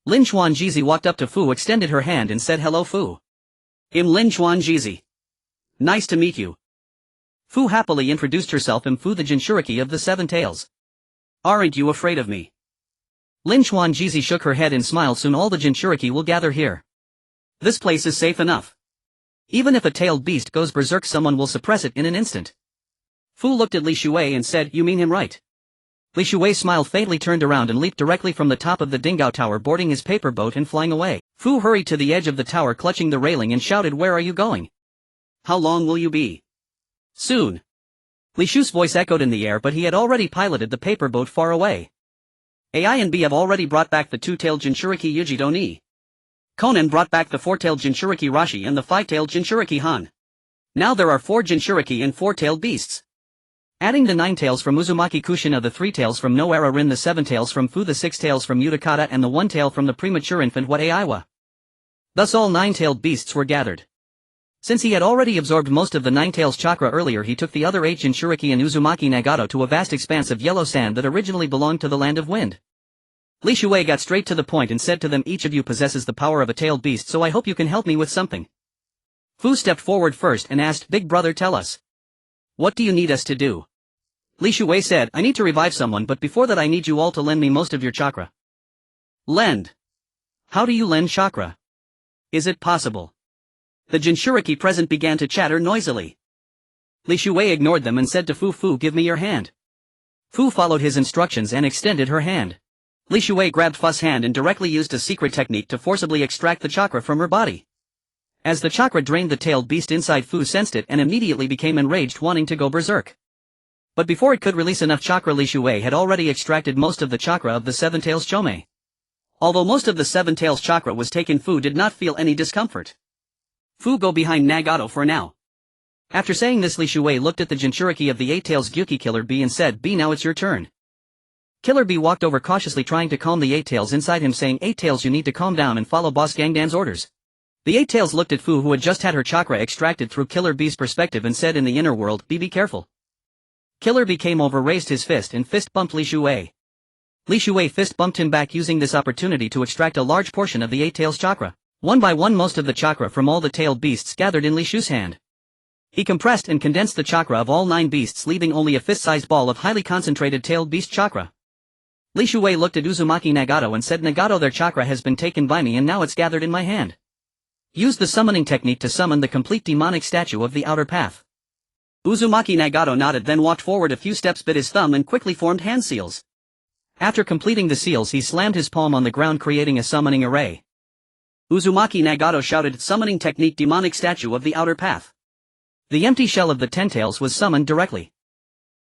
Lin Xuanjizi walked up to Fu, extended her hand and said, "Hello, Fu. I'm Lin Xuanjizi. Nice to meet you." Fu happily introduced herself. "I'm Fu, the Jinchuriki of the Seven Tails. Aren't you afraid of me?" Lin Xuanjizi shook her head and smiled. "Soon all the Jinchuriki will gather here. This place is safe enough. Even if a tailed beast goes berserk, someone will suppress it in an instant." Fu looked at Li Shuei and said, "You mean him, right?" Li Shuei smiled faintly, turned around and leaped directly from the top of the Dingao Tower, boarding his paper boat and flying away. Fu hurried to the edge of the tower, clutching the railing, and shouted, "Where are you going?" How long will you be? Soon. Li Shu's voice echoed in the air, but he had already piloted the paper boat far away. AI and B have already brought back the two-tailed Jinchuriki Yujido Ni. Conan brought back the four-tailed Jinchuriki Rashi and the five-tailed Jinchuriki Han. Now there are 4 Jinchuriki and 4-tailed beasts. Adding the 9 tails from Uzumaki Kushina, the 3 tails from No Era Rin, the 7 tails from Fu, the 6 tails from Utakata, and the 1 tail from the premature infant Wat Aiwa. Thus all 9-tailed beasts were gathered. Since he had already absorbed most of the 9 tails chakra earlier, he took the other 8 Jinchuriki and Uzumaki Nagato to a vast expanse of yellow sand that originally belonged to the land of wind. Li Shui got straight to the point and said to them, each of you possesses the power of a tailed beast, so I hope you can help me with something. Fu stepped forward first and asked, Big brother, tell us. What do you need us to do? Li Shui said, I need to revive someone, but before that I need you all to lend me most of your chakra. Lend? How do you lend chakra? Is it possible? The Jinchuriki present began to chatter noisily. Li Shui ignored them and said to Fu, give me your hand. Fu followed his instructions and extended her hand. Li Shui grabbed Fu's hand and directly used a secret technique to forcibly extract the chakra from her body. As the chakra drained, the tailed beast inside Fu sensed it and immediately became enraged, wanting to go berserk. But before it could release enough chakra, Li Shui had already extracted most of the chakra of the 7 tails Chome. Although most of the 7 tails chakra was taken, Fu did not feel any discomfort. Fu, go behind Nagato for now. After saying this, Li Shui looked at the Jinchuriki of the 8 tails Gyuki Killer B and said, B, now it's your turn. Killer B walked over cautiously, trying to calm the 8 tails inside him, saying, 8 tails, you need to calm down and follow Boss Gangdan's orders. The 8 tails looked at Fu, who had just had her chakra extracted through Killer B's perspective, and said in the inner world, be careful. Killer B came over, raised his fist and fist bumped Li Shui. Li Shui fist bumped him back, using this opportunity to extract a large portion of the 8 tails chakra. One by one, most of the chakra from all the tailed beasts gathered in Li Shu's hand. He compressed and condensed the chakra of all 9 beasts, leaving only a fist-sized ball of highly concentrated tailed beast chakra. Li Shui looked at Uzumaki Nagato and said, Nagato, their chakra has been taken by me and now it's gathered in my hand. Use the summoning technique to summon the complete demonic statue of the outer path. Uzumaki Nagato nodded, then walked forward a few steps, bit his thumb and quickly formed hand seals. After completing the seals, he slammed his palm on the ground, creating a summoning array. Uzumaki Nagato shouted, summoning technique, demonic statue of the outer path. The empty shell of the 10 tails was summoned directly.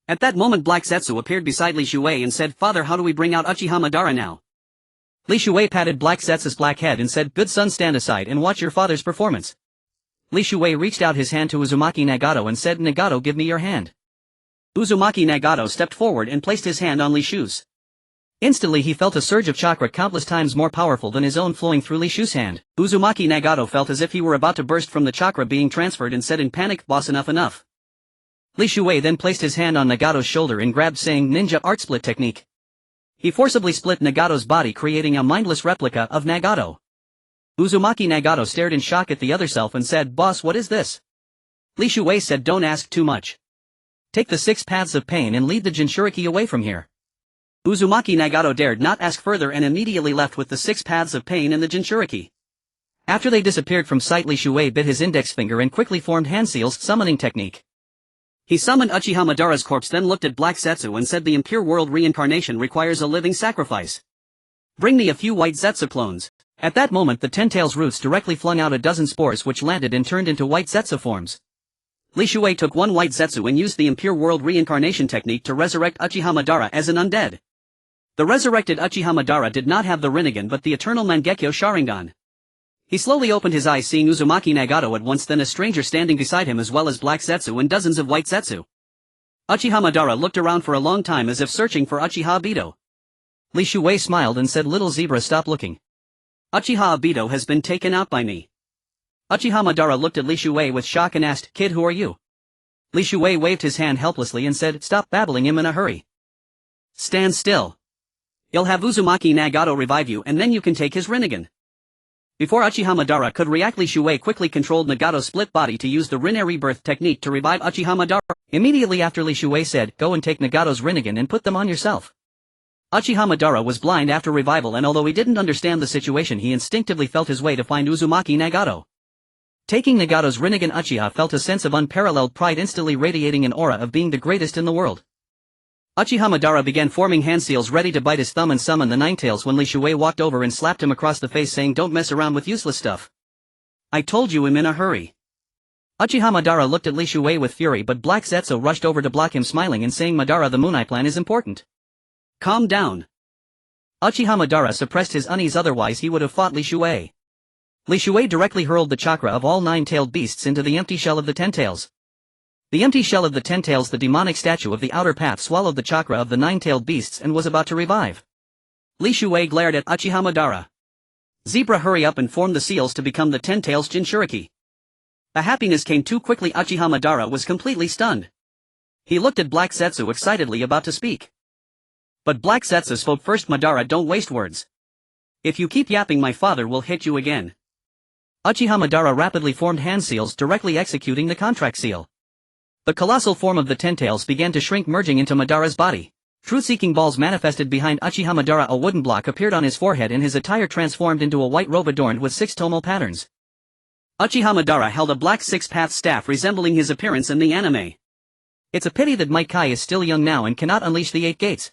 At that moment, Black Zetsu appeared beside Li Shui and said, Father, how do we bring out Uchiha Madara now? Li Shui patted Black Zetsu's black head and said, good son, stand aside and watch your father's performance. Li Shui reached out his hand to Uzumaki Nagato and said, Nagato, give me your hand. Uzumaki Nagato stepped forward and placed his hand on Li Shu's. Instantly he felt a surge of chakra countless times more powerful than his own flowing through Li Shu's hand. Uzumaki Nagato felt as if he were about to burst from the chakra being transferred and said in panic, boss, enough. Li Shui then placed his hand on Nagato's shoulder and grabbed, saying, ninja art split technique. He forcibly split Nagato's body, creating a mindless replica of Nagato. Uzumaki Nagato stared in shock at the other self and said, boss, what is this? Li Shui said, don't ask too much. Take the 6 paths of pain and lead the Jinchuriki away from here. Uzumaki Nagato dared not ask further and immediately left with the 6 paths of pain and the Jinchuriki. After they disappeared from sight, Li Shui bit his index finger and quickly formed Hanseal's summoning technique. He summoned Uchiha Madara's corpse, then looked at Black Zetsu and said, the impure world reincarnation requires a living sacrifice. Bring me a few white Zetsu clones. At that moment, the 10 tails roots directly flung out a dozen spores which landed and turned into white Zetsu forms. Li Shui took one white Zetsu and used the impure world reincarnation technique to resurrect Uchiha Madara as an undead. The resurrected Uchiha Madara did not have the Rinnegan but the eternal Mangekyo Sharingan. He slowly opened his eyes, seeing Uzumaki Nagato at once, then a stranger standing beside him, as well as Black Zetsu and dozens of white Zetsu. Uchiha Madara looked around for a long time as if searching for Uchiha Obito. Li Shui smiled and said, little zebra, stop looking. Uchiha Obito has been taken out by me. Uchiha Madara looked at Li Shui with shock and asked, kid, who are you? Li Shui waved his hand helplessly and said, stop babbling, him in a hurry. Stand still. You'll have Uzumaki Nagato revive you and then you can take his Rinnegan. Before Uchiha Madara could react, Li Shui quickly controlled Nagato's split body to use the Rinne rebirth technique to revive Uchiha Madara. Immediately after, Li Shui said, go and take Nagato's Rinnegan and put them on yourself. Uchiha Madara was blind after revival, and although he didn't understand the situation, he instinctively felt his way to find Uzumaki Nagato. Taking Nagato's Rinnegan, Uchiha felt a sense of unparalleled pride, instantly radiating an aura of being the greatest in the world. Uchiha Madara began forming hand seals, ready to bite his thumb and summon the 9 tails, when Li Shui walked over and slapped him across the face, saying, don't mess around with useless stuff. I told you, I'm in a hurry. Uchiha Madara looked at Li Shuei with fury, but Black Zetsu rushed over to block him, smiling and saying, Madara, the Moonai plan is important. Calm down. Uchiha Madara suppressed his unease, otherwise he would have fought Li Shuei. Li Shuei directly hurled the chakra of all 9-tailed beasts into the empty shell of the 10 tails. The empty shell of the 10 tails, the demonic statue of the outer path, swallowed the chakra of the 9-tailed beasts and was about to revive. Li Shuei glared at Uchiha Madara. Zebra, hurry up and form the seals to become the 10 tails Jinchuriki. The happiness came too quickly. Uchiha Madara was completely stunned. He looked at Black Zetsu excitedly, about to speak. But Black Zetsu spoke first. Madara, don't waste words. If you keep yapping, my father will hit you again. Uchiha Madara rapidly formed hand seals, directly executing the contract seal. The colossal form of the 10 tails began to shrink, merging into Madara's body. Truth-seeking balls manifested behind Uchiha Madara. A wooden block appeared on his forehead and his attire transformed into a white robe adorned with 6 tomo patterns. Uchiha Madara held a black 6-path staff resembling his appearance in the anime. It's a pity that Might Kai is still young now and cannot unleash the 8 gates.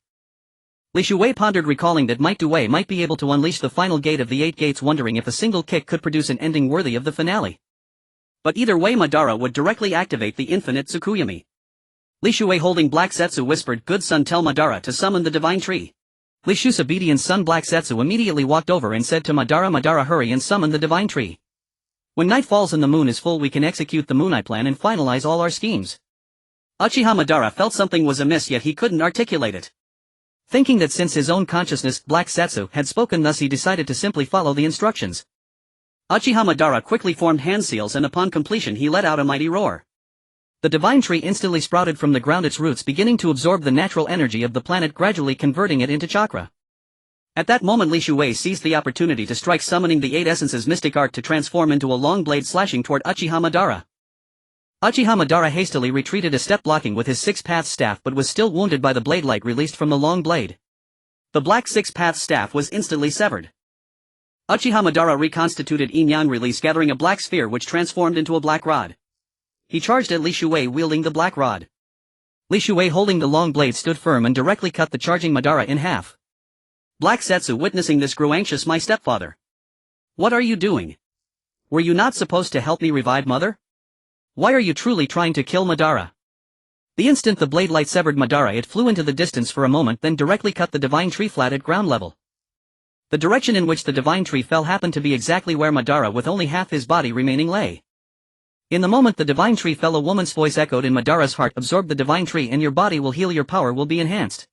Li Shuei pondered, recalling that Might Due might be able to unleash the final gate of the 8 gates, wondering if a single kick could produce an ending worthy of the finale. But either way, Madara would directly activate the infinite Tsukuyami. Li Shuei, holding Black Zetsu, whispered, good son, tell Madara to summon the divine tree. Li Shu's obedient son Black Zetsu immediately walked over and said to Madara, Madara, hurry and summon the divine tree. When night falls and the moon is full, we can execute the Moonai plan and finalize all our schemes. Uchiha Madara felt something was amiss, yet he couldn't articulate it. Thinking that since his own consciousness, Black Zetsu, had spoken thus, he decided to simply follow the instructions. Uchiha Madara quickly formed hand seals, and upon completion he let out a mighty roar. The divine tree instantly sprouted from the ground, its roots beginning to absorb the natural energy of the planet, gradually converting it into chakra. At that moment, Li Shuei seized the opportunity to strike, summoning the 8 essences mystic art to transform into a long blade, slashing toward Uchiha Madara. Uchiha Madara hastily retreated a step, blocking with his 6-path staff, but was still wounded by the blade light released from the long blade. The black 6-path staff was instantly severed. Uchiha Madara reconstituted Yin-Yang release, gathering a black sphere which transformed into a black rod. He charged at Li Shuei wielding the black rod. Li Shuei, holding the long blade, stood firm and directly cut the charging Madara in half. Black Zetsu, witnessing this, grew anxious. My stepfather. What are you doing? Were you not supposed to help me revive mother? Why are you truly trying to kill Madara? The instant the blade light severed Madara, it flew into the distance for a moment, then directly cut the divine tree flat at ground level. The direction in which the divine tree fell happened to be exactly where Madara, with only half his body remaining, lay. In the moment the divine tree fell, a woman's voice echoed in Madara's heart, absorb the divine tree and your body will heal, your power will be enhanced.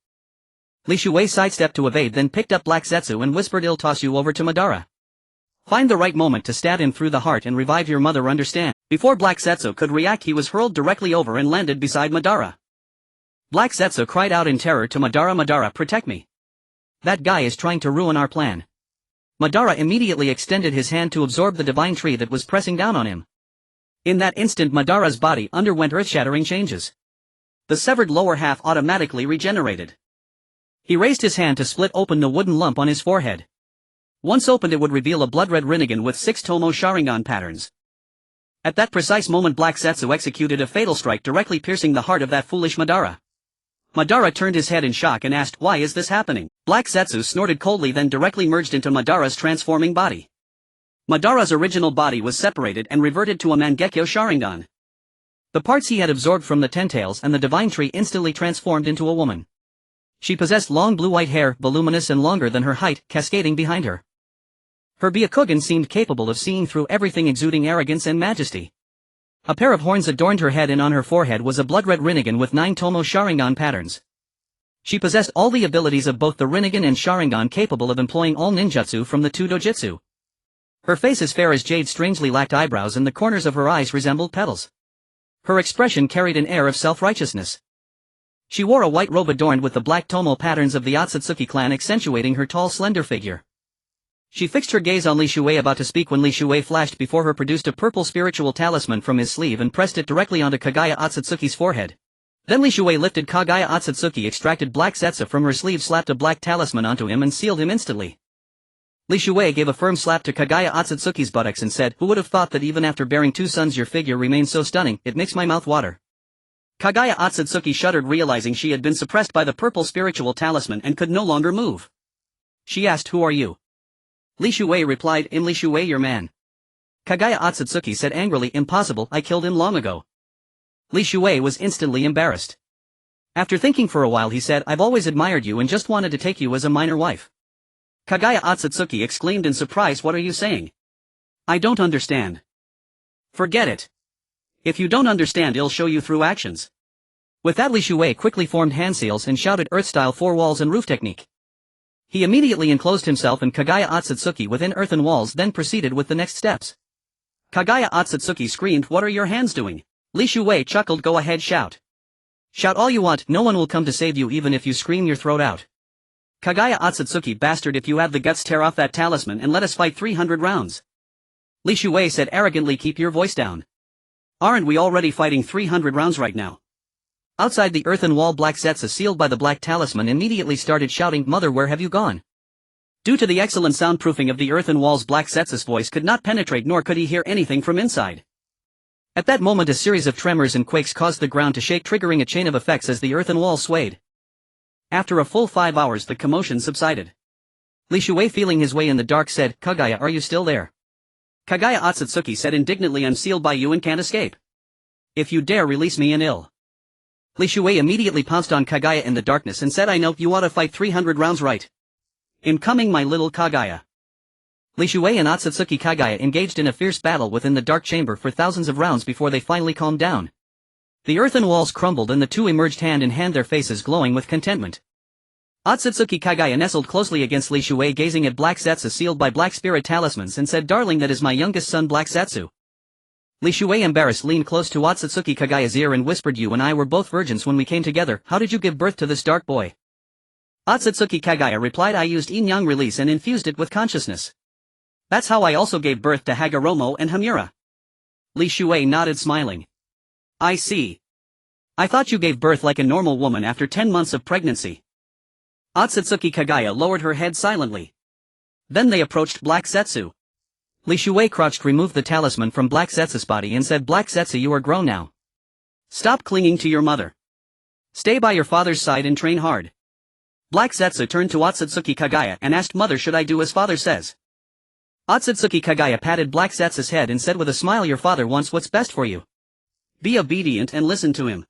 Li Shuei sidestepped to evade, then picked up Black Zetsu and whispered, I'll toss you over to Madara. Find the right moment to stab him through the heart and revive your mother, understand? Before Black Zetsu could react, he was hurled directly over and landed beside Madara. Black Zetsu cried out in terror to Madara, Madara, protect me. That guy is trying to ruin our plan. Madara immediately extended his hand to absorb the divine tree that was pressing down on him. In that instant, Madara's body underwent earth-shattering changes. The severed lower half automatically regenerated. He raised his hand to split open the wooden lump on his forehead. Once opened, it would reveal a blood-red Rinnegan with 6 Tomo Sharingan patterns. At that precise moment, Black Zetsu executed a fatal strike, directly piercing the heart of that foolish Madara. Madara turned his head in shock and asked, why is this happening? Black Zetsu snorted coldly, then directly merged into Madara's transforming body. Madara's original body was separated and reverted to a Mangekyo Sharingan. The parts he had absorbed from the 10 tails and the divine tree instantly transformed into a woman. She possessed long blue-white hair, voluminous and longer than her height, cascading behind her. Her Byakugan seemed capable of seeing through everything, exuding arrogance and majesty. A pair of horns adorned her head, and on her forehead was a blood-red Rinnegan with 9 Tomo Sharingan patterns. She possessed all the abilities of both the Rinnegan and Sharingan, capable of employing all ninjutsu from the 2 dojutsu. Her face, as fair as jade, strangely lacked eyebrows, and the corners of her eyes resembled petals. Her expression carried an air of self-righteousness. She wore a white robe adorned with the black Tomo patterns of the Akatsuki clan, accentuating her tall, slender figure. She fixed her gaze on Li Shuei, about to speak, when Li Shuei flashed before her, produced a purple spiritual talisman from his sleeve and pressed it directly onto Kaguya Otsutsuki's forehead. Then Li Shuei lifted Kaguya Otsutsuki, extracted Black Zetsu from her sleeve, slapped a black talisman onto him and sealed him instantly. Li Shuei gave a firm slap to Kaguya Otsutsuki's buttocks and said, who would have thought that even after bearing 2 sons your figure remains so stunning, it makes my mouth water. Kaguya Otsutsuki shuddered, realizing she had been suppressed by the purple spiritual talisman and could no longer move. She asked, who are you? Li Shuei replied, I'm Li Shuei, your man. Kagaya Otsutsuki said angrily, impossible, I killed him long ago. Li Shuei was instantly embarrassed. After thinking for a while he said, I've always admired you and just wanted to take you as a minor wife. Kagaya Otsutsuki exclaimed in surprise, what are you saying? I don't understand. Forget it. If you don't understand, I'll show you through actions. With that, Li Shuei quickly formed hand seals and shouted earth-style 4 walls and roof technique. He immediately enclosed himself and Kagaya Otsutsuki within earthen walls, then proceeded with the next steps. Kagaya Otsutsuki screamed, what are your hands doing? Li Shuei chuckled, go ahead, shout. Shout all you want, no one will come to save you even if you scream your throat out. Kagaya Otsutsuki, bastard, if you have the guts, tear off that talisman and let us fight 300 rounds. Li Shuei said arrogantly, keep your voice down. Aren't we already fighting 300 rounds right now? Outside the earthen wall, Black Zetsu, sealed by the black talisman, immediately started shouting, mother, where have you gone? Due to the excellent soundproofing of the earthen walls, Black Zetsu's voice could not penetrate, nor could he hear anything from inside. At that moment a series of tremors and quakes caused the ground to shake, triggering a chain of effects as the earthen wall swayed. After a full 5 hours the commotion subsided. Li Shuei, feeling his way in the dark, said, Kagaya, are you still there? Kagaya Otsutsuki said indignantly, I'm sealed by you and can't escape. If you dare release me, ill. Li Shuei immediately pounced on Kagaya in the darkness and said, I know, you want to fight 300 rounds, right? Incoming, my little Kagaya. Li Shuei and Otsutsuki Kagaya engaged in a fierce battle within the dark chamber for thousands of rounds before they finally calmed down. The earthen walls crumbled and the two emerged hand in hand, their faces glowing with contentment. Otsutsuki Kagaya nestled closely against Li Shuei, gazing at Black Zetsu sealed by black spirit talismans, and said, darling, that is my youngest son, Black Zetsu. Li Shuei, embarrassed, leaned close to Otsutsuki Kagaya's ear and whispered, you and I were both virgins when we came together, how did you give birth to this dark boy? Otsutsuki Kagaya replied, I used yin-yang release and infused it with consciousness. That's how I also gave birth to Hagoromo and Hamura. Li Shuei nodded, smiling. I see. I thought you gave birth like a normal woman after 10 months of pregnancy. Otsutsuki Kagaya lowered her head silently. Then they approached Black Zetsu. Li Shuei crouched, removed the talisman from Black Zetsu's body and said, Black Zetsu, you are grown now. Stop clinging to your mother. Stay by your father's side and train hard. Black Zetsu turned to Otsutsuki Kagaya and asked, mother, should I do as father says? Otsutsuki Kagaya patted Black Zetsu's head and said with a smile, your father wants what's best for you. Be obedient and listen to him.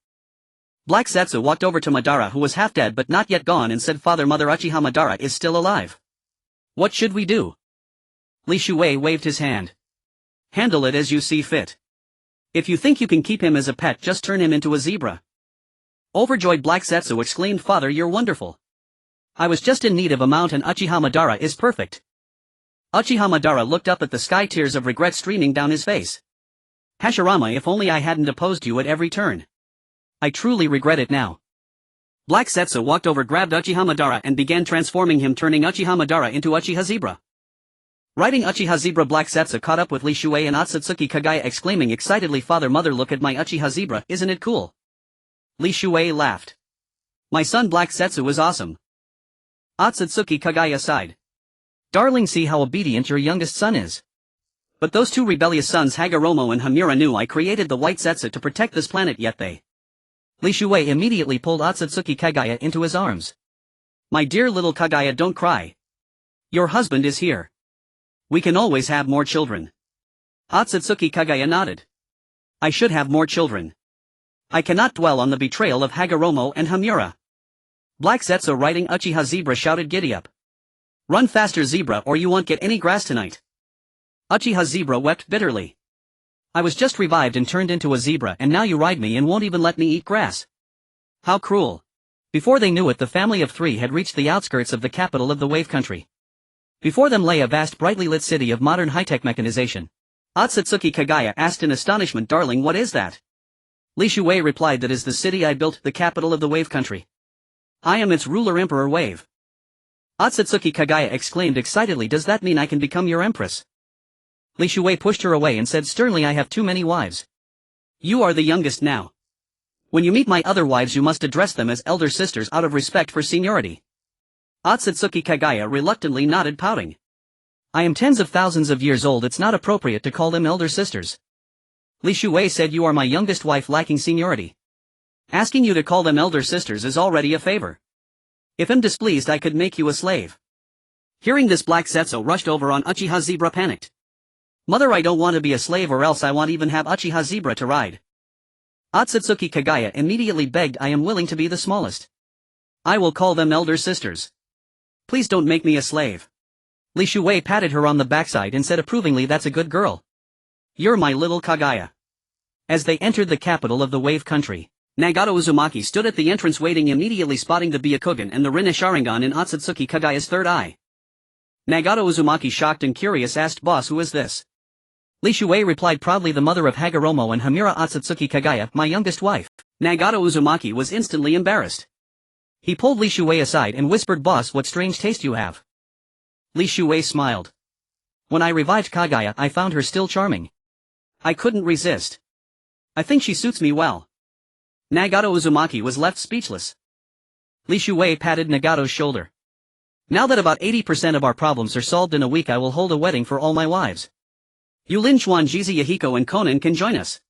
Black Zetsu walked over to Madara, who was half dead but not yet gone, and said, Father, Mother Uchiha Madara is still alive. What should we do? Li Shuei waved his hand. Handle it as you see fit. If you think you can keep him as a pet, just turn him into a zebra. Overjoyed, Black Zetsu exclaimed, Father, you're wonderful. I was just in need of a mount and Uchiha Madara is perfect. Uchiha Madara looked up at the sky, tears of regret streaming down his face. Hashirama, if only I hadn't opposed you at every turn. I truly regret it now. Black Zetsu walked over, grabbed Uchiha Madara and began transforming him, turning Uchiha Madara into Uchiha Zebra. Riding Uchiha Zebra, Black Zetsu caught up with Li Shuei and Otsutsuki Kagaya, exclaiming excitedly, Father, Mother, look at my Uchiha Zebra, isn't it cool? Li Shuei laughed. My son Black Zetsu is awesome. Otsutsuki Kagaya sighed. Darling, see how obedient your youngest son is. But those two rebellious sons Hagoromo and Hamura knew I created the White Zetsu to protect this planet, yet they... Li Shuei immediately pulled Otsutsuki Kagaya into his arms. My dear little Kagaya, don't cry. Your husband is here. We can always have more children. Otsutsuki Kagaya nodded. I should have more children. I cannot dwell on the betrayal of Hagoromo and Hamura. Black Zetsu riding Uchiha Zebra shouted, giddy up. Run faster, Zebra, or you won't get any grass tonight. Uchiha Zebra wept bitterly. I was just revived and turned into a zebra, and now you ride me and won't even let me eat grass. How cruel. Before they knew it, the family of three had reached the outskirts of the capital of the Wave Country. Before them lay a vast, brightly lit city of modern high-tech mechanization. Otsutsuki Kagaya asked in astonishment, Darling, what is that? Li Shuei replied, that is the city I built, the capital of the Wave Country. I am its ruler, Emperor Wave. Otsutsuki Kagaya exclaimed excitedly, does that mean I can become your empress? Li Shuei pushed her away and said sternly, I have too many wives. You are the youngest now. When you meet my other wives you must address them as elder sisters out of respect for seniority. Otsutsuki Kagaya reluctantly nodded, pouting. I am tens of thousands of years old, it's not appropriate to call them elder sisters. Li Shuei said, you are my youngest wife lacking seniority. Asking you to call them elder sisters is already a favor. If I'm displeased I could make you a slave. Hearing this, Black Zetsu rushed over on Uchiha Zebra, panicked. Mother, I don't want to be a slave, or else I won't even have Uchiha Zebra to ride. Akatsuki Kagaya immediately begged, I am willing to be the smallest. I will call them elder sisters. Please don't make me a slave. Li Shuwei patted her on the backside and said approvingly, that's a good girl. You're my little Kagaya. As they entered the capital of the Wave Country, Nagato Uzumaki stood at the entrance waiting, immediately spotting the Byakugan and the Rinne Sharingan in Akatsuki Kagaya's third eye. Nagato Uzumaki, shocked and curious, asked, Boss, who is this? Li Shuwei replied proudly, the mother of Hagoromo and Hamura Akatsuki Kagaya, my youngest wife. Nagato Uzumaki was instantly embarrassed. He pulled Li Shuwei aside and whispered, Boss, what strange taste you have. Li Shuwei smiled. When I revived Kagaya, I found her still charming. I couldn't resist. I think she suits me well. Nagato Uzumaki was left speechless. Li Shuwei patted Nagato's shoulder. Now that about 80% of our problems are solved, in a week I will hold a wedding for all my wives. You Lin Chuan, Jizi, Yahiko and Konan can join us.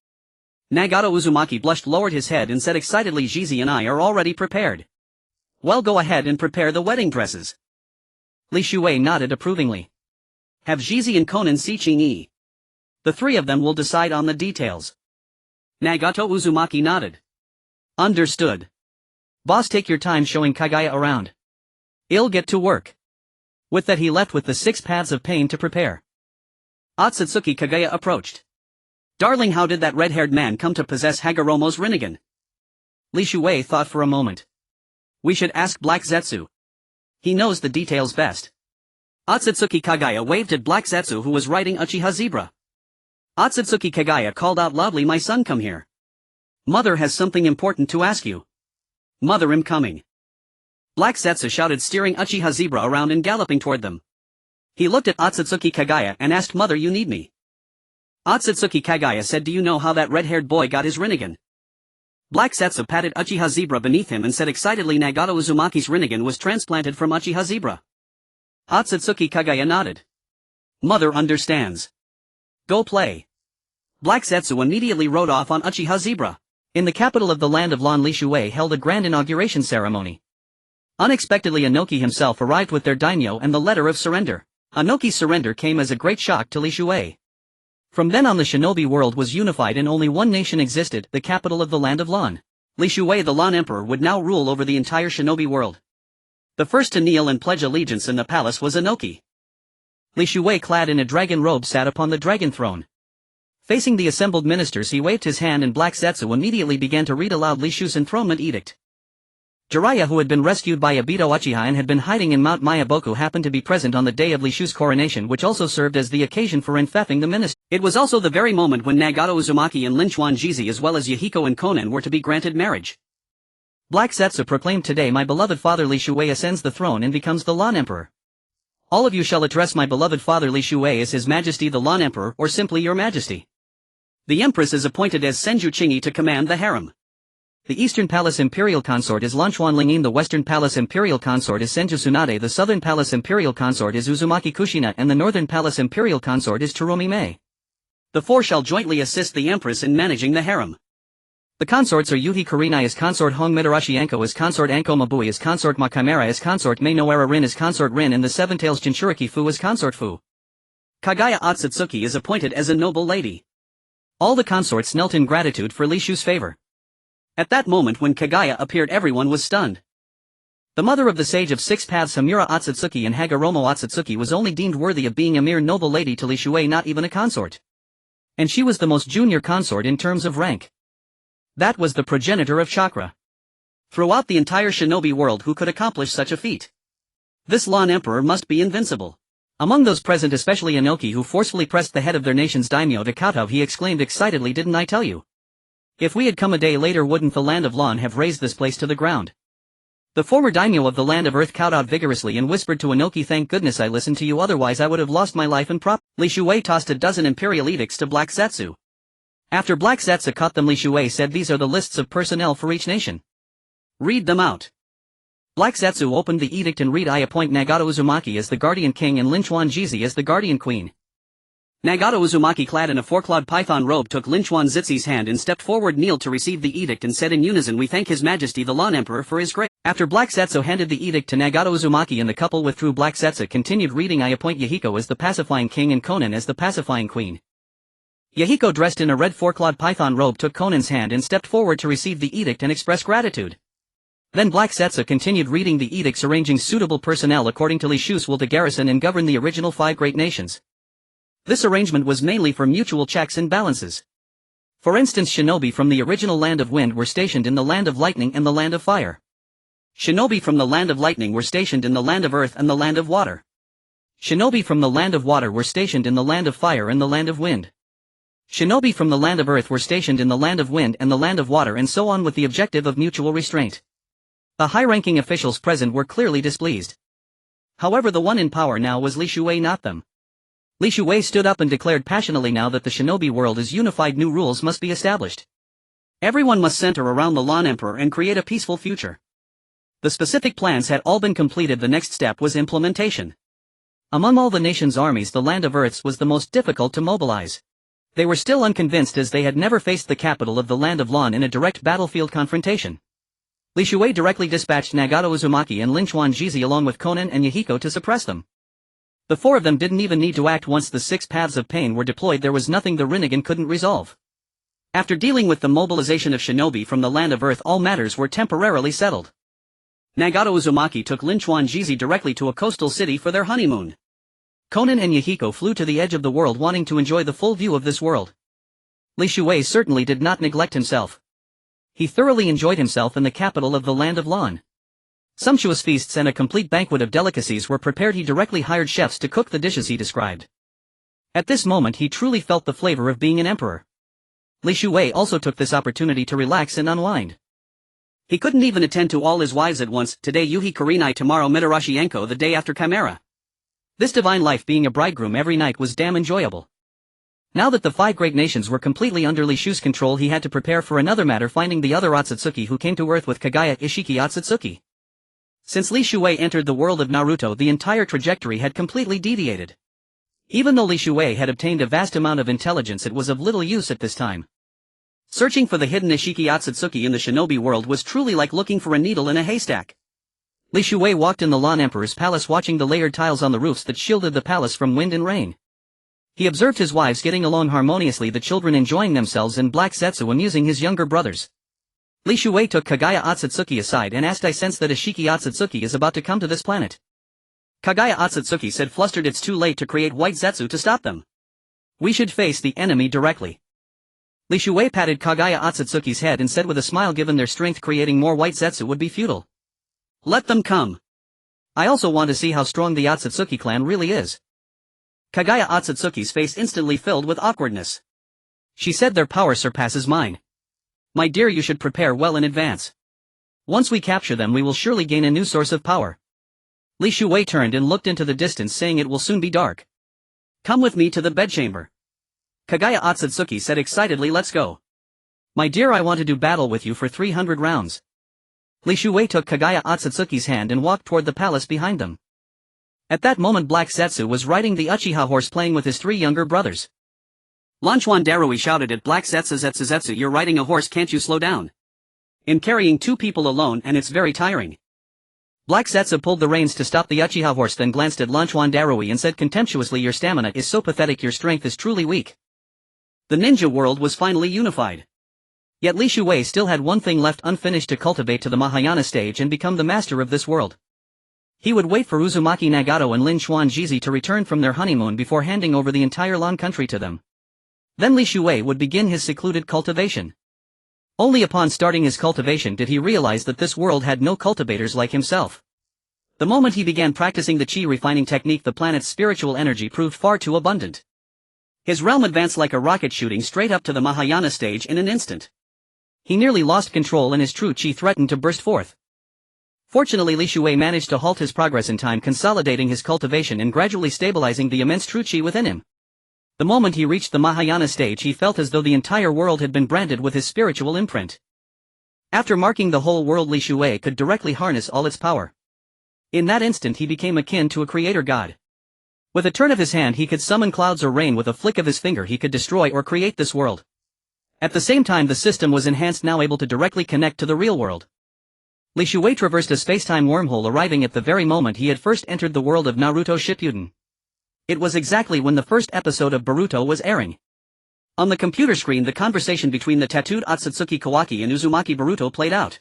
Nagato Uzumaki blushed, lowered his head and said excitedly, Jizi and I are already prepared. Well, go ahead and prepare the wedding dresses. Li Shuwei nodded approvingly. Have Jizi and Konan see Qing-e. The three of them will decide on the details. Nagato Uzumaki nodded. Understood. Boss, take your time showing Kagaya around. I'll get to work. With that he left with the 6 paths of pain to prepare. Akatsuki Kagaya approached. Darling, how did that red-haired man come to possess Hagoromo's Rinnegan? Li Shuwei thought for a moment. We should ask Black Zetsu. He knows the details best. Akatsuki Kagaya waved at Black Zetsu, who was riding Uchiha Zebra. Akatsuki Kagaya called out loudly, my son, come here. Mother has something important to ask you. Mother, I'm coming. Black Zetsu shouted, steering Uchiha Zebra around and galloping toward them. He looked at Akatsuki Kagaya and asked, Mother, you need me. Akatsuki Kagaya said, do you know how that red-haired boy got his Rinnegan? Black Zetsu patted Uchiha Zebra beneath him and said excitedly, Nagato Uzumaki's Rinnegan was transplanted from Uchiha Zebra. Akatsuki Kagaya nodded. Mother understands. Go play. Black Zetsu immediately rode off on Uchiha Zebra. In the capital of the land of Lan, Li Shuwei held a grand inauguration ceremony. Unexpectedly, Inoki himself arrived with their daimyo and the letter of surrender. Inoki's surrender came as a great shock to Li Shuwei. From then on, the shinobi world was unified and only one nation existed, the capital of the land of Lan. Li Shuwei, the Lan Emperor, would now rule over the entire shinobi world. The first to kneel and pledge allegiance in the palace was Inoki. Li Shuwei, clad in a dragon robe, sat upon the dragon throne. Facing the assembled ministers, he waved his hand and Black Zetsu immediately began to read aloud Li Shu's enthronement edict. Jiraiya, who had been rescued by Obito Uchiha and had been hiding in Mount Mayaboku, happened to be present on the day of Li Shu's coronation, which also served as the occasion for infeffing the minister. It was also the very moment when Nagato Uzumaki and Lin Chuan Jizi as well as Yahiko and Konan were to be granted marriage. Black Zetsu proclaimed, today my beloved father Li Shuwei ascends the throne and becomes the Lan Emperor. All of you shall address my beloved father Li Shuwei as His Majesty the Lan Emperor, or simply Your Majesty. The Empress is appointed as Senju Qingyi to command the harem. The Eastern Palace Imperial Consort is Lan Chuan Lingyin, the Western Palace Imperial Consort is Senju Tsunade, the Southern Palace Imperial Consort is Uzumaki Kushina, and the Northern Palace Imperial Consort is Tsurumi Mei. The four shall jointly assist the Empress in managing the harem. The consorts are Yuhi Kurenai as consort, Hong Mitarashi Anko as consort, Anko Mabui as consort, Makimera as consort, Mei Noera Rin as consort Rin, and the Seven Tails Jinchuriki Fu as consort Fu. Kagaya Akatsuki is appointed as a noble lady. All the consorts knelt in gratitude for Li Shu's favor. At that moment when Kagaya appeared, everyone was stunned. The mother of the Sage of Six Paths Hamura Akatsuki and Hagoromo Akatsuki was only deemed worthy of being a mere noble lady to Li Shuwei, not even a consort. And she was the most junior consort in terms of rank. That was the progenitor of chakra. Throughout the entire shinobi world, who could accomplish such a feat? This Lan Emperor must be invincible. Among those present, especially Inoki, who forcefully pressed the head of their nation's daimyo to kowtow, he exclaimed excitedly, didn't I tell you? If we had come a day later, wouldn't the land of Lan have razed this place to the ground? The former daimyo of the land of earth kowtowed vigorously and whispered to Inoki, thank goodness I listened to you, otherwise I would have lost my life and prop. Li Shuwei tossed a dozen imperial edicts to Black Zetsu. After Black Zetsu caught them, Li Shuwei said, these are the lists of personnel for each nation. Read them out. Black Zetsu opened the edict and read, I appoint Nagato Uzumaki as the Guardian King and Lin Chuan Jizi as the Guardian Queen. Nagato Uzumaki, clad in a four-clawed python robe, took Lin Chuan Zizi's hand and stepped forward, kneeled to receive the edict and said in unison, we thank His Majesty the Lan Emperor for his grace. After Black Setsu handed the edict to Nagato Uzumaki and the couple withdrew, Black Setsu continued reading. I appoint Yahiko as the pacifying king and Konan as the pacifying queen. Yahiko, dressed in a red four-clawed python robe, took Konan's hand and stepped forward to receive the edict and express gratitude. Then Black Setsu continued reading the edicts, arranging suitable personnel according to Lishus will to garrison and govern the original 5 great nations. This arrangement was mainly for mutual checks and balances. For instance, shinobi from the original land of wind were stationed in the land of lightning and the land of fire. Shinobi from the land of lightning were stationed in the land of earth and the land of water. Shinobi from the land of water were stationed in the land of fire and the land of wind. Shinobi from the land of earth were stationed in the land of wind and the land of water, and so on, with the objective of mutual restraint. The high-ranking officials present were clearly displeased. However, the one in power now was Li Shuei, not them. Li Shuei stood up and declared passionately, now that the shinobi world is unified, new rules must be established. Everyone must center around the Lan Emperor and create a peaceful future. The specific plans had all been completed. The next step was implementation. Among all the nation's armies, the Land of Earths was the most difficult to mobilize. They were still unconvinced, as they had never faced the capital of the land of Lan in a direct battlefield confrontation. Li Shuei directly dispatched Nagato Uzumaki and Lin Chuan-Jizi along with Konan and Yahiko to suppress them. The 4 of them didn't even need to act. Once the 6 paths of pain were deployed, there was nothing the Rinnegan couldn't resolve. After dealing with the mobilization of shinobi from the land of Earth, all matters were temporarily settled. Nagato Uzumaki took Lin Chuan-Jizi directly to a coastal city for their honeymoon. Konan and Yahiko flew to the edge of the world, wanting to enjoy the full view of this world. Li Shuei certainly did not neglect himself. He thoroughly enjoyed himself in the capital of the land of Lan. Sumptuous feasts and a complete banquet of delicacies were prepared. He directly hired chefs to cook the dishes he described. At this moment he truly felt the flavor of being an emperor. Li Shuei also took this opportunity to relax and unwind. He couldn't even attend to all his wives at once. Today Yuhi Kurenai, tomorrow Mitarashi Enko, the day after Chimera. This divine life, being a bridegroom every night, was damn enjoyable. Now that the 5 great nations were completely under Li Shu's control, he had to prepare for another matter, finding the other Otsutsuki who came to Earth with Kagaya Ishiki Otsutsuki. Since Li Shuei entered the world of Naruto, the entire trajectory had completely deviated. Even though Li Shuei had obtained a vast amount of intelligence, it was of little use at this time. Searching for the hidden Ishiki Otsutsuki in the shinobi world was truly like looking for a needle in a haystack. Li Shuei walked in the Lan Emperor's palace, watching the layered tiles on the roofs that shielded the palace from wind and rain. He observed his wives getting along harmoniously, the children enjoying themselves, and Black Setsu amusing his younger brothers. Li Shuei took Kagaya Otsutsuki aside and asked, I sense that Ishiki Otsutsuki is about to come to this planet. Kagaya Otsutsuki said, flustered, it's too late to create White Zetsu to stop them. We should face the enemy directly. Li Shuei patted Kagaya Otsutsuki's head and said with a smile, given their strength, creating more White Zetsu would be futile. Let them come. I also want to see how strong the Otsutsuki clan really is. Kagaya Otsutsuki's face instantly filled with awkwardness. She said, their power surpasses mine. My dear, you should prepare well in advance. Once we capture them, we will surely gain a new source of power. Li Shuei turned and looked into the distance, saying, it will soon be dark. Come with me to the bedchamber. Kagaya Otsutsuki said excitedly, let's go. My dear, I want to do battle with you for 300 rounds. Li Shuei took Kagaya Otsutsuki's hand and walked toward the palace behind them. At that moment Black Setsu was riding the Uchiha horse, playing with his 3 younger brothers. Lanchuan Darui shouted at Black Setsu, Zetsu, you're riding a horse, can't you slow down? I'm carrying 2 people alone and it's very tiring. Black Setsu pulled the reins to stop the Uchiha horse, then glanced at Lanchuan Darui and said contemptuously, your stamina is so pathetic, your strength is truly weak. The ninja world was finally unified. Yet Li Shuei still had one thing left unfinished, to cultivate to the Mahayana stage and become the master of this world. He would wait for Uzumaki Nagato and Lin Chuan-Jizi to return from their honeymoon before handing over the entire Lan country to them. Then Li Shuei would begin his secluded cultivation. Only upon starting his cultivation did he realize that this world had no cultivators like himself. The moment he began practicing the chi refining technique, the planet's spiritual energy proved far too abundant. His realm advanced like a rocket, shooting straight up to the Mahayana stage in an instant. He nearly lost control and his true chi threatened to burst forth. Fortunately, Li Shuei managed to halt his progress in time, consolidating his cultivation and gradually stabilizing the immense true chi within him. The moment he reached the Mahayana stage, he felt as though the entire world had been branded with his spiritual imprint. After marking the whole world, Li Shuei could directly harness all its power. In that instant he became akin to a creator god. With a turn of his hand he could summon clouds or rain, with a flick of his finger he could destroy or create this world. At the same time the system was enhanced, now able to directly connect to the real world. Li Shuwei traversed a space-time wormhole, arriving at the very moment he had first entered the world of Naruto Shippuden. It was exactly when the first episode of Boruto was airing. On the computer screen, the conversation between the tattooed Akatsuki Kawaki and Uzumaki Boruto played out.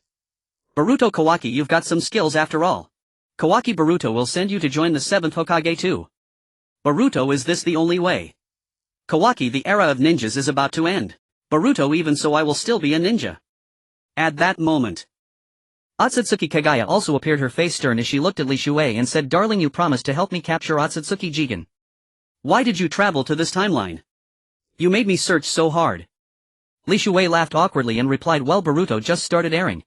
"Boruto Kawaki, you've got some skills after all. Kawaki Boruto will send you to join the 7th Hokage too. Boruto, is this the only way? Kawaki, the era of ninjas is about to end. Boruto, even so I will still be a ninja." At that moment, Akatsuki Kagaya also appeared, her face stern as she looked at Li Shuei and said, "Darling, you promised to help me capture Akatsuki Jigen. Why did you travel to this timeline? You made me search so hard." Li Shuei laughed awkwardly and replied, "Well, Boruto just started airing.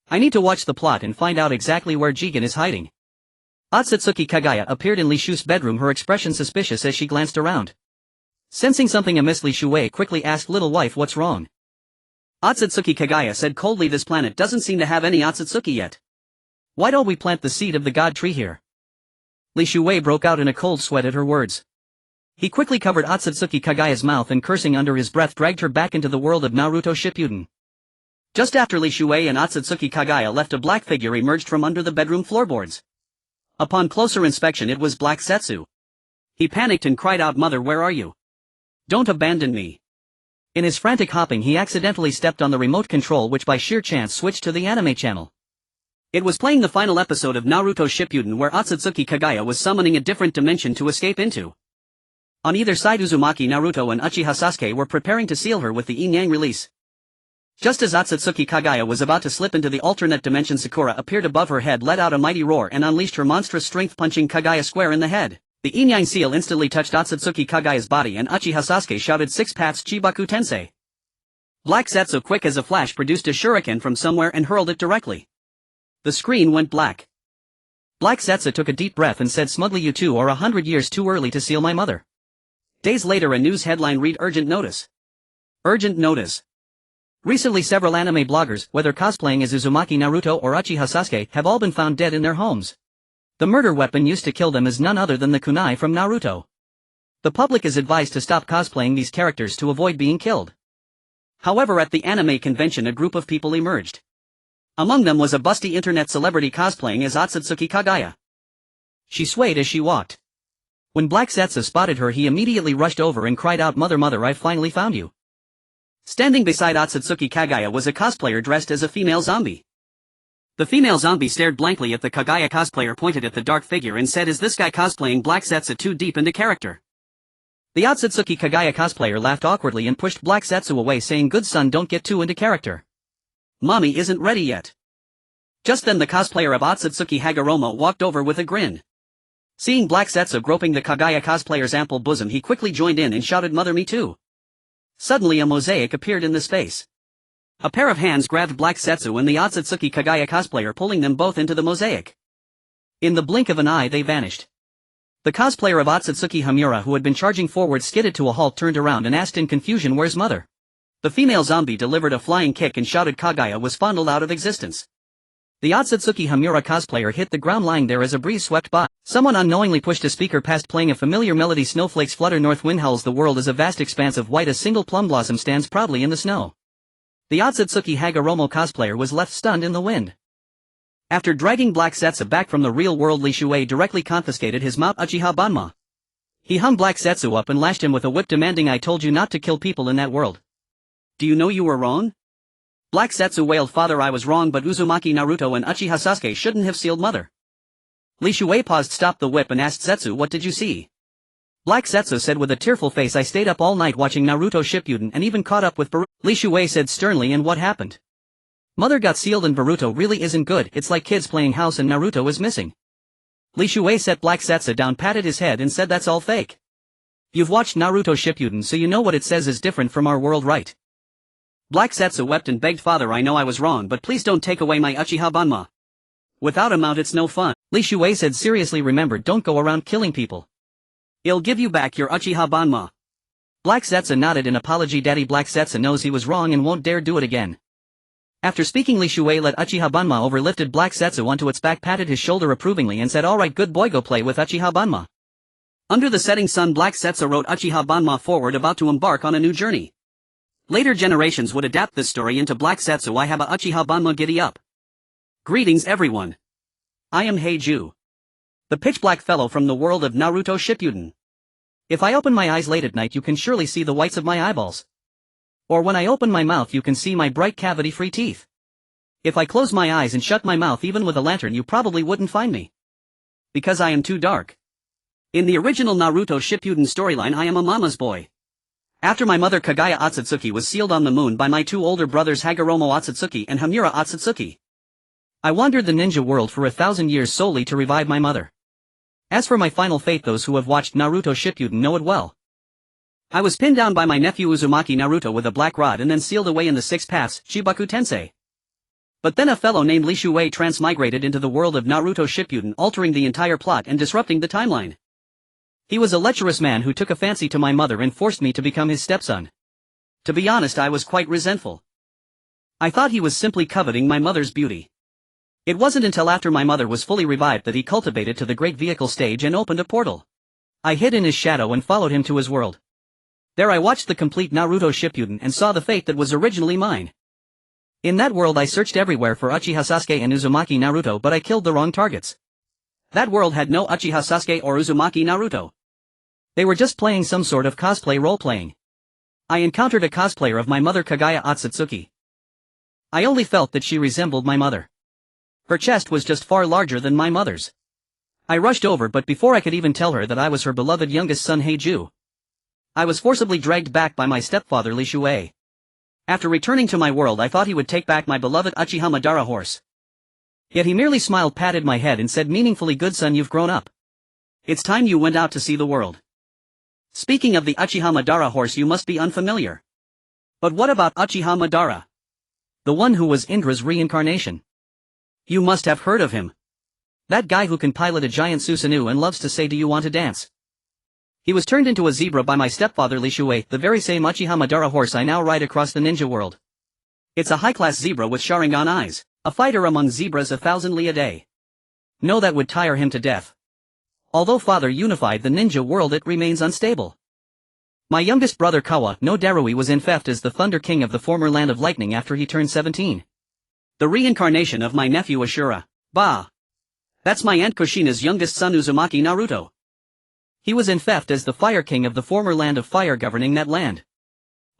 I need to watch the plot and find out exactly where Jigen is hiding." Akatsuki Kagaya appeared in Li Shu's bedroom, her expression suspicious as she glanced around. Sensing something amiss, Li Shuei quickly asked, "Little wife, what's wrong?" Akatsuki Kagaya said coldly, "This planet doesn't seem to have any Akatsuki yet. Why don't we plant the seed of the god tree here?" Li Shuei broke out in a cold sweat at her words. He quickly covered Akatsuki Kagaya's mouth and, cursing under his breath, dragged her back into the world of Naruto Shippuden. Just after Li Shuei and Akatsuki Kagaya left, a black figure emerged from under the bedroom floorboards. Upon closer inspection, it was Black Setsu. He panicked and cried out, "Mother, where are you? Don't abandon me." In his frantic hopping, he accidentally stepped on the remote control, which by sheer chance switched to the anime channel. It was playing the final episode of Naruto Shippuden, where Akatsuki Kagaya was summoning a different dimension to escape into. On either side, Uzumaki, Naruto and Uchiha Sasuke were preparing to seal her with the yin-yang release. Just as Akatsuki Kagaya was about to slip into the alternate dimension, Sakura appeared above her head, let out a mighty roar and unleashed her monstrous strength, punching Kagaya square in the head. The yin-yang seal instantly touched Akatsuki Kagaya's body and Uchiha Sasuke shouted, "6 paths Chibaku Tensei." Black Setsu, quick as a flash, produced a shuriken from somewhere and hurled it directly. The screen went black. Black Setsu took a deep breath and said smugly, "You two are 100 years too early to seal my mother." Days later, a news headline read, "Urgent notice. Urgent notice. Recently several anime bloggers, whether cosplaying as Uzumaki, Naruto or Uchiha Sasuke, have all been found dead in their homes. The murder weapon used to kill them is none other than the kunai from Naruto. The public is advised to stop cosplaying these characters to avoid being killed." However, at the anime convention, a group of people emerged. Among them was a busty internet celebrity cosplaying as Akatsuki Kagaya. She swayed as she walked. When Black Setsu spotted her, he immediately rushed over and cried out, "Mother, mother, I've finally found you." Standing beside Akatsuki Kagaya was a cosplayer dressed as a female zombie. The female zombie stared blankly at the Kagaya cosplayer, pointed at the dark figure and said, "Is this guy cosplaying Black Setsu too deep into character?" The Akatsuki Kagaya cosplayer laughed awkwardly and pushed Black Setsu away, saying, "Good son, don't get too into character. Mommy isn't ready yet." Just then the cosplayer of Akatsuki Hagoromo walked over with a grin. Seeing Black Setsu groping the Kagaya cosplayer's ample bosom, he quickly joined in and shouted, "Mother, me too." Suddenly a mosaic appeared in the space. A pair of hands grabbed Black Setsu and the Akatsuki Kagaya cosplayer, pulling them both into the mosaic. In the blink of an eye they vanished. The cosplayer of Akatsuki Hamura, who had been charging forward, skidded to a halt, turned around and asked in confusion, "Where's mother?" The female zombie delivered a flying kick and shouted, "Kagaya was fondled out of existence." The Akatsuki Hamura cosplayer hit the ground, lying there as a breeze swept by. Someone unknowingly pushed a speaker past, playing a familiar melody. Snowflakes flutter, north wind howls, the world is a vast expanse of white, a single plum blossom stands proudly in the snow. The Akatsuki Hagoromo cosplayer was left stunned in the wind. After dragging Black Setsu back from the real world, Li Shuei directly confiscated his Mount Uchiha Banma. He hung Black Setsu up and lashed him with a whip, demanding, "I told you not to kill people in that world. Do you know you were wrong?" Black Setsu wailed, "Father, I was wrong, but Uzumaki, Naruto and Uchiha Sasuke shouldn't have sealed mother." Li Shuei paused, stopped the whip and asked Setsu, "What did you see?" Black Setsu said with a tearful face, "I stayed up all night watching Naruto Shippuden and even caught up with Boruto." Li Shuei said sternly, "And what happened?" "Mother got sealed and Boruto really isn't good. It's like kids playing house and Naruto is missing." Li Shuei set Black Setsu down, patted his head and said, "That's all fake. You've watched Naruto Shippuden, so you know what it says is different from our world, right?" Black Setsu wept and begged, "Father, I know I was wrong, but please don't take away my Uchiha Banma. Without a mount it's no fun." Li Shuei said seriously, "Remember, don't go around killing people. I'll give you back your Uchiha Banma." Black Setsu nodded in apology. Daddy, Black Setsu knows he was wrong and won't dare do it again. After speaking, Li Shuei let Uchiha Banma over, lifted Black Setsu onto its back, patted his shoulder approvingly and said, "Alright, good boy, go play with Uchiha Banma." Under the setting sun, Black Setsu rode Uchiha Banma forward, about to embark on a new journey. Later generations would adapt this story into Black Setsu I have a Uchiha Banma, giddy up. Greetings everyone. I am Heiju, the pitch-black fellow from the world of Naruto Shippuden. If I open my eyes late at night you can surely see the whites of my eyeballs. Or when I open my mouth you can see my bright cavity-free teeth. If I close my eyes and shut my mouth even with a lantern you probably wouldn't find me. Because I am too dark. In the original Naruto Shippuden storyline I am a mama's boy. After my mother Kaguya Otsutsuki was sealed on the moon by my two older brothers Hagoromo Otsutsuki and Hamura Otsutsuki, I wandered the ninja world for 1,000 years solely to revive my mother. As for my final fate, those who have watched Naruto Shippuden know it well. I was pinned down by my nephew Uzumaki Naruto with a black rod and then sealed away in the 6 paths, Shibaku Tensei. But then a fellow named Li Shuei transmigrated into the world of Naruto Shippuden, altering the entire plot and disrupting the timeline. He was a lecherous man who took a fancy to my mother and forced me to become his stepson. To be honest, I was quite resentful. I thought he was simply coveting my mother's beauty. It wasn't until after my mother was fully revived that he cultivated to the great vehicle stage and opened a portal. I hid in his shadow and followed him to his world. There I watched the complete Naruto Shippuden and saw the fate that was originally mine. In that world I searched everywhere for Uchiha Sasuke and Uzumaki Naruto, but I killed the wrong targets. That world had no Uchiha Sasuke or Uzumaki Naruto. They were just playing some sort of cosplay role-playing. I encountered a cosplayer of my mother Kaguya Otsutsuki. I only felt that she resembled my mother. Her chest was just far larger than my mother's. I rushed over, but before I could even tell her that I was her beloved youngest son Heiju, I was forcibly dragged back by my stepfather Li Shuei. After returning to my world I thought he would take back my beloved Uchiha Madara horse. Yet he merely smiled, patted my head and said meaningfully, "Good son, you've grown up. It's time you went out to see the world." Speaking of the Uchiha Madara horse, you must be unfamiliar. But what about Uchiha Madara? The one who was Indra's reincarnation. You must have heard of him. That guy who can pilot a giant Susanoo and loves to say, "Do you want to dance?" He was turned into a zebra by my stepfather Li Shuei, the very same Uchiha Madara horse I now ride across the ninja world. It's a high-class zebra with Sharingan eyes, a fighter among zebras 1,000 li a day. No, that would tire him to death. Although father unified the ninja world, it remains unstable. My youngest brother Kawa no Darui was in theft as the Thunder King of the former Land of Lightning after he turned 17. The reincarnation of my nephew Ashura. Bah! That's my Aunt Kushina's youngest son Uzumaki Naruto. He was in theft as the Fire King of the former Land of Fire governing that land.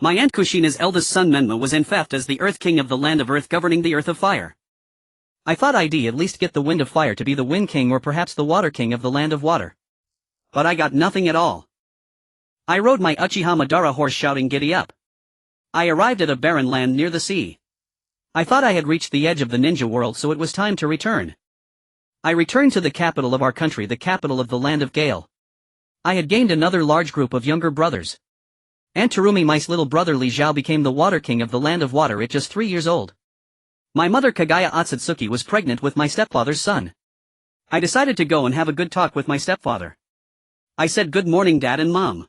My Aunt Kushina's eldest son Menma was in theft as the Earth King of the Land of Earth governing the Earth of Fire. I thought I'd at least get the Wind of Fire to be the Wind King or perhaps the Water King of the Land of Water. But I got nothing at all. I rode my Uchiha Madara horse shouting, "Giddy up!" I arrived at a barren land near the sea. I thought I had reached the edge of the ninja world, so it was time to return. I returned to the capital of our country, the capital of the Land of Gale. I had gained another large group of younger brothers. Aunt Terumi, my little brother Li Zhao, became the Water King of the Land of Water at just 3 years old. My mother Kaguya Otsutsuki was pregnant with my stepfather's son. I decided to go and have a good talk with my stepfather. I said, "Good morning, Dad and Mom."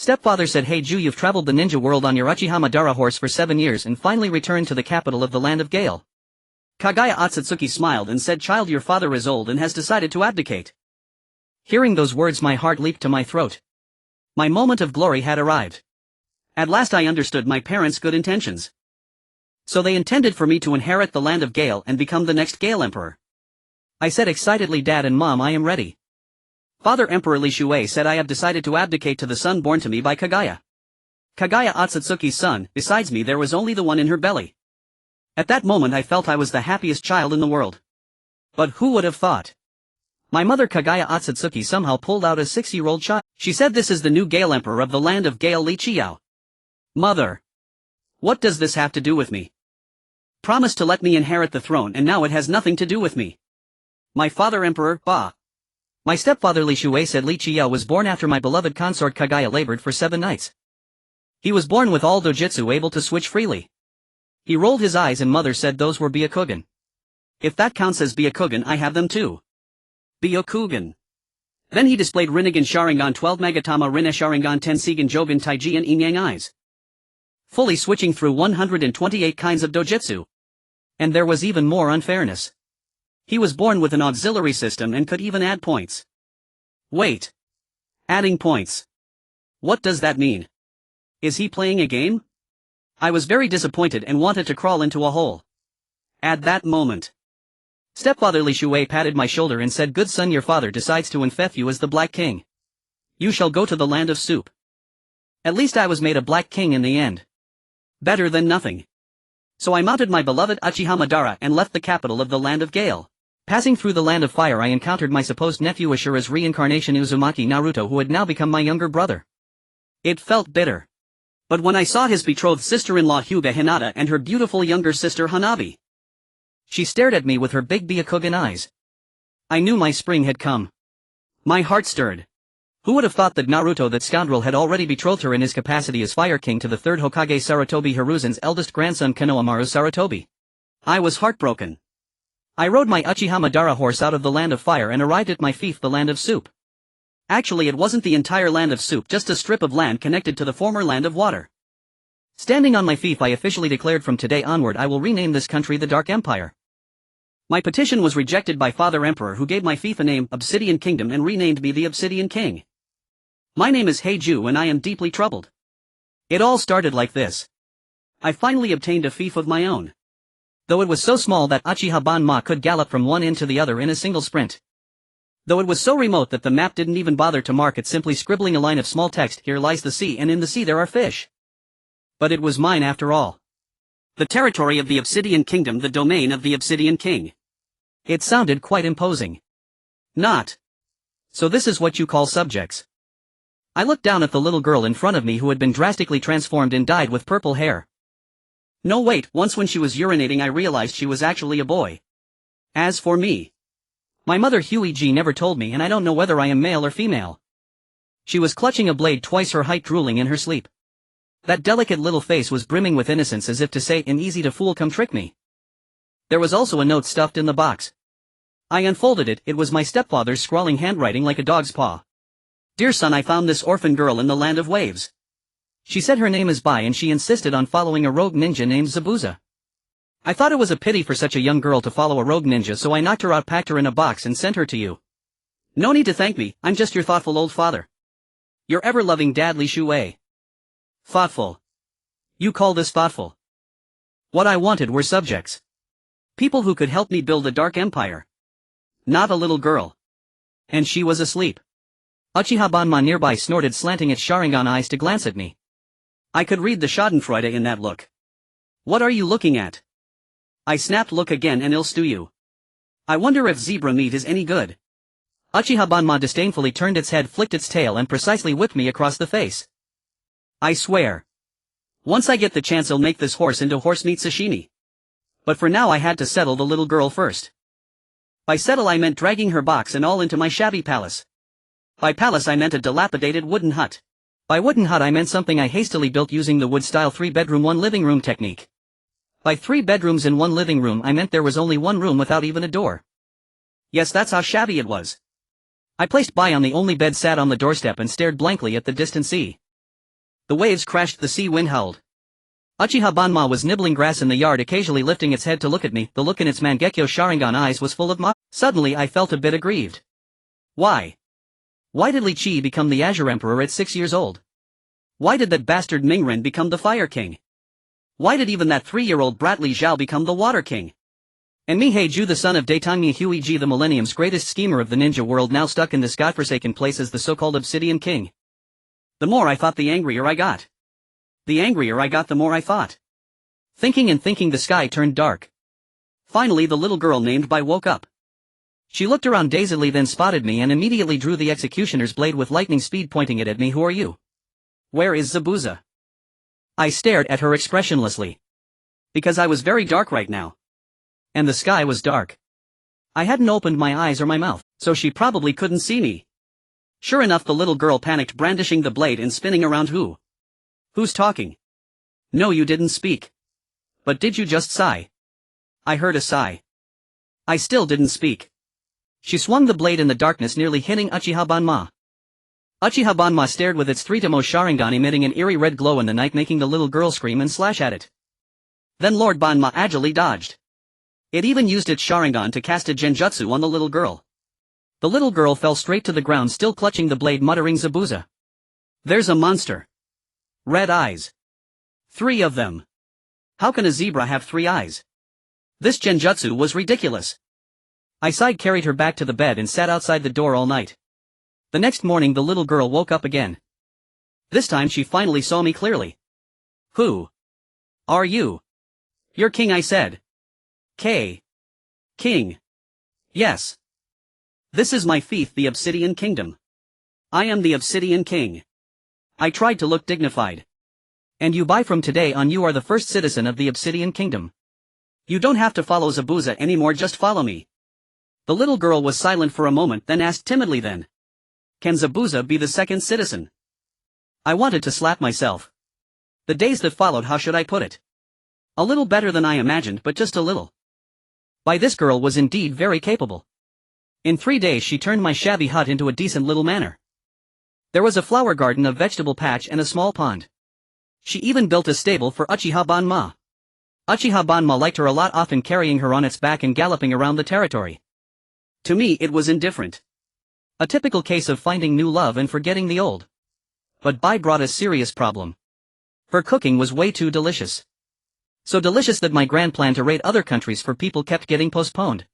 Stepfather said, "Heiju, you've traveled the ninja world on your Uchiha Madara horse for 7 years and finally returned to the capital of the Land of Gale." Kaguya Otsutsuki smiled and said, "Child, your father is old and has decided to abdicate." Hearing those words, my heart leaped to my throat. My moment of glory had arrived. At last I understood my parents' good intentions. So they intended for me to inherit the Land of Gale and become the next Gale Emperor. I said excitedly, "Dad and Mom, I am ready." Father Emperor Li Shuei said, "I have decided to abdicate to the son born to me by Kaguya." Kaguya Otsutsuki's son. Besides me there was only the one in her belly. At that moment I felt I was the happiest child in the world. But who would have thought? My mother Kaguya Otsutsuki somehow pulled out a 6-year-old child. She said, "This is the new Gale Emperor of the Land of Gale, Li Qiao." Mother! What does this have to do with me? Promised to let me inherit the throne, and now it has nothing to do with me. My father Emperor, bah! My stepfather Li Shuei said, "Li Qiao was born after my beloved consort Kaguya labored for 7 nights. He was born with all dojutsu, able to switch freely." He rolled his eyes and mother said, "Those were Byakugan." If that counts as Byakugan, I have them too. Byakugan. Then he displayed Rinnegan Sharingan 12 Magatama Rinne Sharingan Tensegan Jogan Taiji and Yin Yang eyes. Fully switching through 128 kinds of dojutsu. And there was even more unfairness. He was born with an auxiliary system and could even add points. Wait. Adding points. What does that mean? Is he playing a game? I was very disappointed and wanted to crawl into a hole. At that moment, Stepfather Li Shui patted my shoulder and said, "Good son, your father decides to infect you as the Black King. You shall go to the land of soup." At least I was made a Black King in the end. Better than nothing. So I mounted my beloved Uchiha Madara and left the capital of the land of Gale. Passing through the land of fire, I encountered my supposed nephew Ashura's reincarnation Uzumaki Naruto, who had now become my younger brother. It felt bitter. But when I saw his betrothed sister-in-law Hyuga Hinata and her beautiful younger sister Hanabi, she stared at me with her big Byakugan eyes. I knew my spring had come. My heart stirred. Who would have thought that Naruto, that scoundrel, had already betrothed her in his capacity as Fire King to the third Hokage Sarutobi Hiruzen's eldest grandson Konohamaru Sarutobi? I was heartbroken. I rode my Uchiha Madara horse out of the land of fire and arrived at my fief, the land of soup. Actually, it wasn't the entire land of soup, just a strip of land connected to the former land of water. Standing on my fief, I officially declared, from today onward I will rename this country the Dark Empire. My petition was rejected by Father Emperor, who gave my fief a name, Obsidian Kingdom, and renamed me the Obsidian King. My name is Heiju and I am deeply troubled. It all started like this. I finally obtained a fief of my own. Though it was so small that Uchiha Banma could gallop from one end to the other in a single sprint. Though it was so remote that the map didn't even bother to mark it, simply scribbling a line of small text, "Here lies the sea and in the sea there are fish." But it was mine after all. The territory of the Obsidian Kingdom, the domain of the Obsidian King. It sounded quite imposing. Not. So this is what you call subjects. I looked down at the little girl in front of me, who had been drastically transformed and dyed with purple hair. No, wait, once when she was urinating I realized she was actually a boy. As for me, my mother Huiji never told me, and I don't know whether I am male or female. She was clutching a blade twice her height, drooling in her sleep. That delicate little face was brimming with innocence, as if to say, "An easy to fool, come trick me." There was also a note stuffed in the box. I unfolded it. It was my stepfather's scrawling handwriting like a dog's paw. "Dear son, I found this orphan girl in the land of waves. She said her name is Bai and she insisted on following a rogue ninja named Zabuza. I thought it was a pity for such a young girl to follow a rogue ninja, so I knocked her out, packed her in a box and sent her to you. No need to thank me, I'm just your thoughtful old father. Your ever-loving dad, Li Shui." Thoughtful. You call this thoughtful? What I wanted were subjects. People who could help me build a dark empire. Not a little girl. And she was asleep. Uchiha Banma nearby snorted, slanting its Sharingan eyes to glance at me. I could read the schadenfreude in that look. "What are you looking at?" I snapped. "Look again and I'll stew you. I wonder if zebra meat is any good." Uchiha Banma disdainfully turned its head, flicked its tail and precisely whipped me across the face. I swear. Once I get the chance I'll make this horse into horse meat sashimi. But for now I had to settle the little girl first. By settle I meant dragging her box and all into my shabby palace. By palace I meant a dilapidated wooden hut. By wooden hut I meant something I hastily built using the wood-style 3-bedroom 1-living-room technique. By 3 bedrooms and 1 living room I meant there was only one room without even a door. Yes, that's how shabby it was. I placed Bai on the only bed, sat on the doorstep and stared blankly at the distant sea. The waves crashed, the sea wind howled. Uchiha Banma was nibbling grass in the yard, occasionally lifting its head to look at me. The look in its Mangekyo Sharingan eyes was full of Suddenly I felt a bit aggrieved. Why? Why did Li Chi become the Azure Emperor at 6 years old? Why did that bastard Mingren become the Fire King? Why did even that 3-year-old brat Li Zhao become the Water King? And me, Heiju, the son of Daitangmi Huiji, the Millennium's greatest schemer of the ninja world, now stuck in this godforsaken place as the so-called Obsidian King. The more I thought, the angrier I got. The angrier I got, the more I thought. Thinking and thinking, the sky turned dark. Finally the little girl named Bai woke up. She looked around dazedly, then spotted me and immediately drew the executioner's blade with lightning speed, pointing it at me. "Who are you? Where is Zabuza?" I stared at her expressionlessly. Because I was very dark right now. And the sky was dark. I hadn't opened my eyes or my mouth, so she probably couldn't see me. Sure enough, the little girl panicked, brandishing the blade and spinning around. Who's talking? No, you didn't speak. But did you just sigh? I heard a sigh. I still didn't speak. She swung the blade in the darkness, nearly hitting Uchiha Banma. Uchiha Banma stared with its 3-tomo Sharingan emitting an eerie red glow in the night, making the little girl scream and slash at it. Then Lord Banma agilely dodged. It even used its Sharingan to cast a genjutsu on the little girl. The little girl fell straight to the ground, still clutching the blade, muttering, "Zabuza. There's a monster. Red eyes. 3 of them. How can a zebra have 3 eyes? This genjutsu was ridiculous. I sighed, carried her back to the bed and sat outside the door all night. The next morning the little girl woke up again. This time she finally saw me clearly. Who are you? Your king, I said. King. Yes. This is my fief, the Obsidian Kingdom. I am the Obsidian King. I tried to look dignified. And you, by from today on, you are the first citizen of the Obsidian Kingdom. You don't have to follow Zabuza anymore, just follow me. The little girl was silent for a moment, then asked timidly, then, can Zabuza be the second citizen? I wanted to slap myself. The days that followed, how should I put it? A little better than I imagined, but just a little. Why, this girl was indeed very capable. In 3 days she turned my shabby hut into a decent little manor. There was a flower garden, a vegetable patch and a small pond. She even built a stable for Uchiha Banma. Uchiha Banma liked her a lot, often carrying her on its back and galloping around the territory. To me it was indifferent. A typical case of finding new love and forgetting the old. But Bai brought a serious problem. Her cooking was way too delicious. So delicious that my grand plan to raid other countries for people kept getting postponed.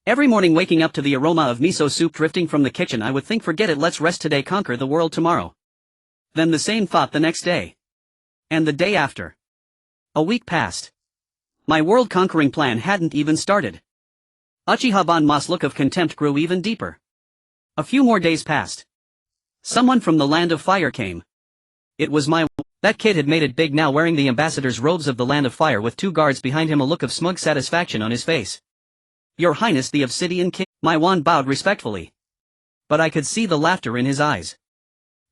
Every morning, waking up to the aroma of miso soup drifting from the kitchen, I would think, forget it, let's rest today, conquer the world tomorrow. Then the same thought the next day. And the day after. A week passed. My world-conquering plan hadn't even started. Uchiha Banma's look of contempt grew even deeper. A few more days passed. Someone from the Land of Fire came. It was that kid had made it big now, wearing the ambassador's robes of the Land of Fire with 2 guards behind him, a look of smug satisfaction on his face. Your Highness the Obsidian King. My wand bowed respectfully. But I could see the laughter in his eyes.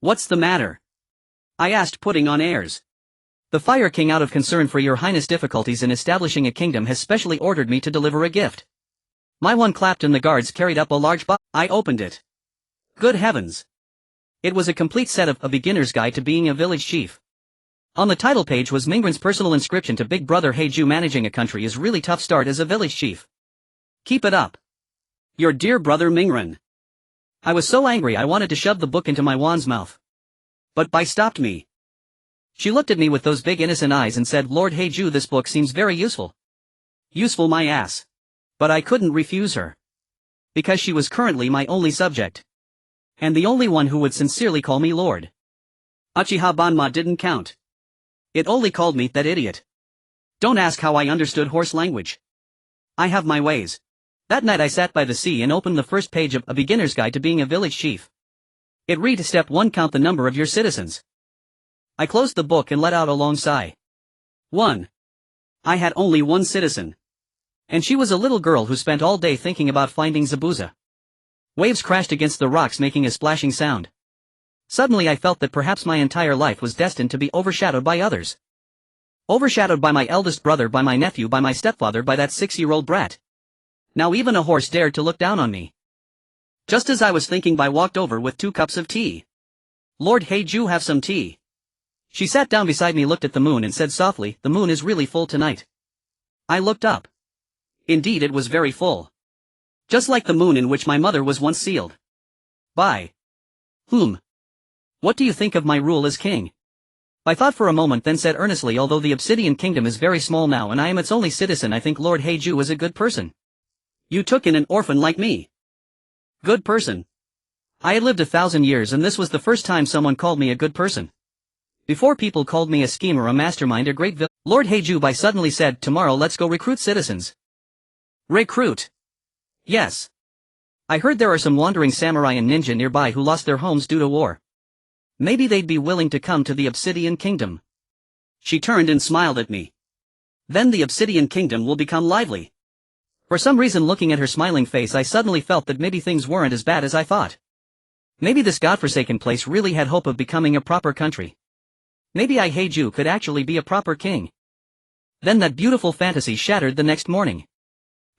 What's the matter? I asked, putting on airs. The Fire King, out of concern for your Highness' difficulties in establishing a kingdom, has specially ordered me to deliver a gift. My wand clapped and the guards carried up a large box. I opened it. Good heavens! It was a complete set of A Beginner's Guide to Being a Village Chief. On the title page was Mingren's personal inscription to Big Brother: Heiju, managing a country is really tough, start as a village chief. Keep it up. Your dear brother Mingren. I was so angry I wanted to shove the book into my wand's mouth. But Bai stopped me. She looked at me with those big innocent eyes and said, Lord Heiju, this book seems very useful. Useful my ass. But I couldn't refuse her. Because she was currently my only subject. And the only one who would sincerely call me Lord. Uchiha Banma didn't count. It only called me that idiot. Don't ask how I understood horse language. I have my ways. That night I sat by the sea and opened the first page of A Beginner's Guide to Being a Village Chief. It read, Step 1, count the number of your citizens. I closed the book and let out a long sigh. 1. I had only 1 citizen. And she was a little girl who spent all day thinking about finding Zabuza. Waves crashed against the rocks, making a splashing sound. Suddenly I felt that perhaps my entire life was destined to be overshadowed by others. Overshadowed by my eldest brother, by my nephew, by my stepfather, by that 6-year-old brat. Now even a horse dared to look down on me. Just as I was thinking, Bai walked over with 2 cups of tea. Lord Heiju, have some tea. She sat down beside me, looked at the moon and said softly, the moon is really full tonight. I looked up. Indeed, it was very full. Just like the moon in which my mother was once sealed. Bai. What do you think of my rule as king? I thought for a moment, then said earnestly, although the Obsidian Kingdom is very small now and I am its only citizen, I think Lord Heiju is a good person. You took in an orphan like me. Good person. I had lived 1,000 years and this was the first time someone called me a good person. Before, people called me a schemer, a mastermind, a great villain. Lord Heiju Bai suddenly said, tomorrow let's go recruit citizens. Recruit? Yes. I heard there are some wandering samurai and ninja nearby who lost their homes due to war. Maybe they'd be willing to come to the Obsidian Kingdom. She turned and smiled at me. Then the Obsidian Kingdom will become lively. For some reason, looking at her smiling face, I suddenly felt that maybe things weren't as bad as I thought. Maybe this godforsaken place really had hope of becoming a proper country. Maybe I, Heiju, could actually be a proper king. Then that beautiful fantasy shattered the next morning.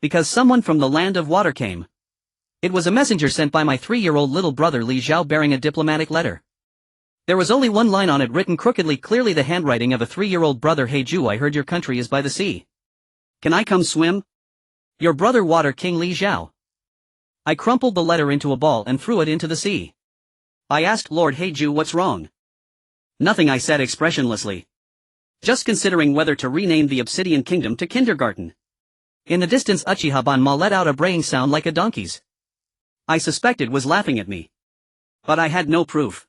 Because someone from the Land of Water came. It was a messenger sent by my 3-year-old little brother Li Xiao, bearing a diplomatic letter. There was only one line on it, written crookedly, clearly the handwriting of a 3-year-old brother. Heiju, I heard your country is by the sea. Can I come swim? Your brother Water King Li Xiao. I crumpled the letter into a ball and threw it into the sea. I asked Lord Heiju, what's wrong? Nothing, I said expressionlessly. Just considering whether to rename the Obsidian Kingdom to Kindergarten. In the distance Uchiha Banma let out a braying sound like a donkey's. I suspected was laughing at me. But I had no proof.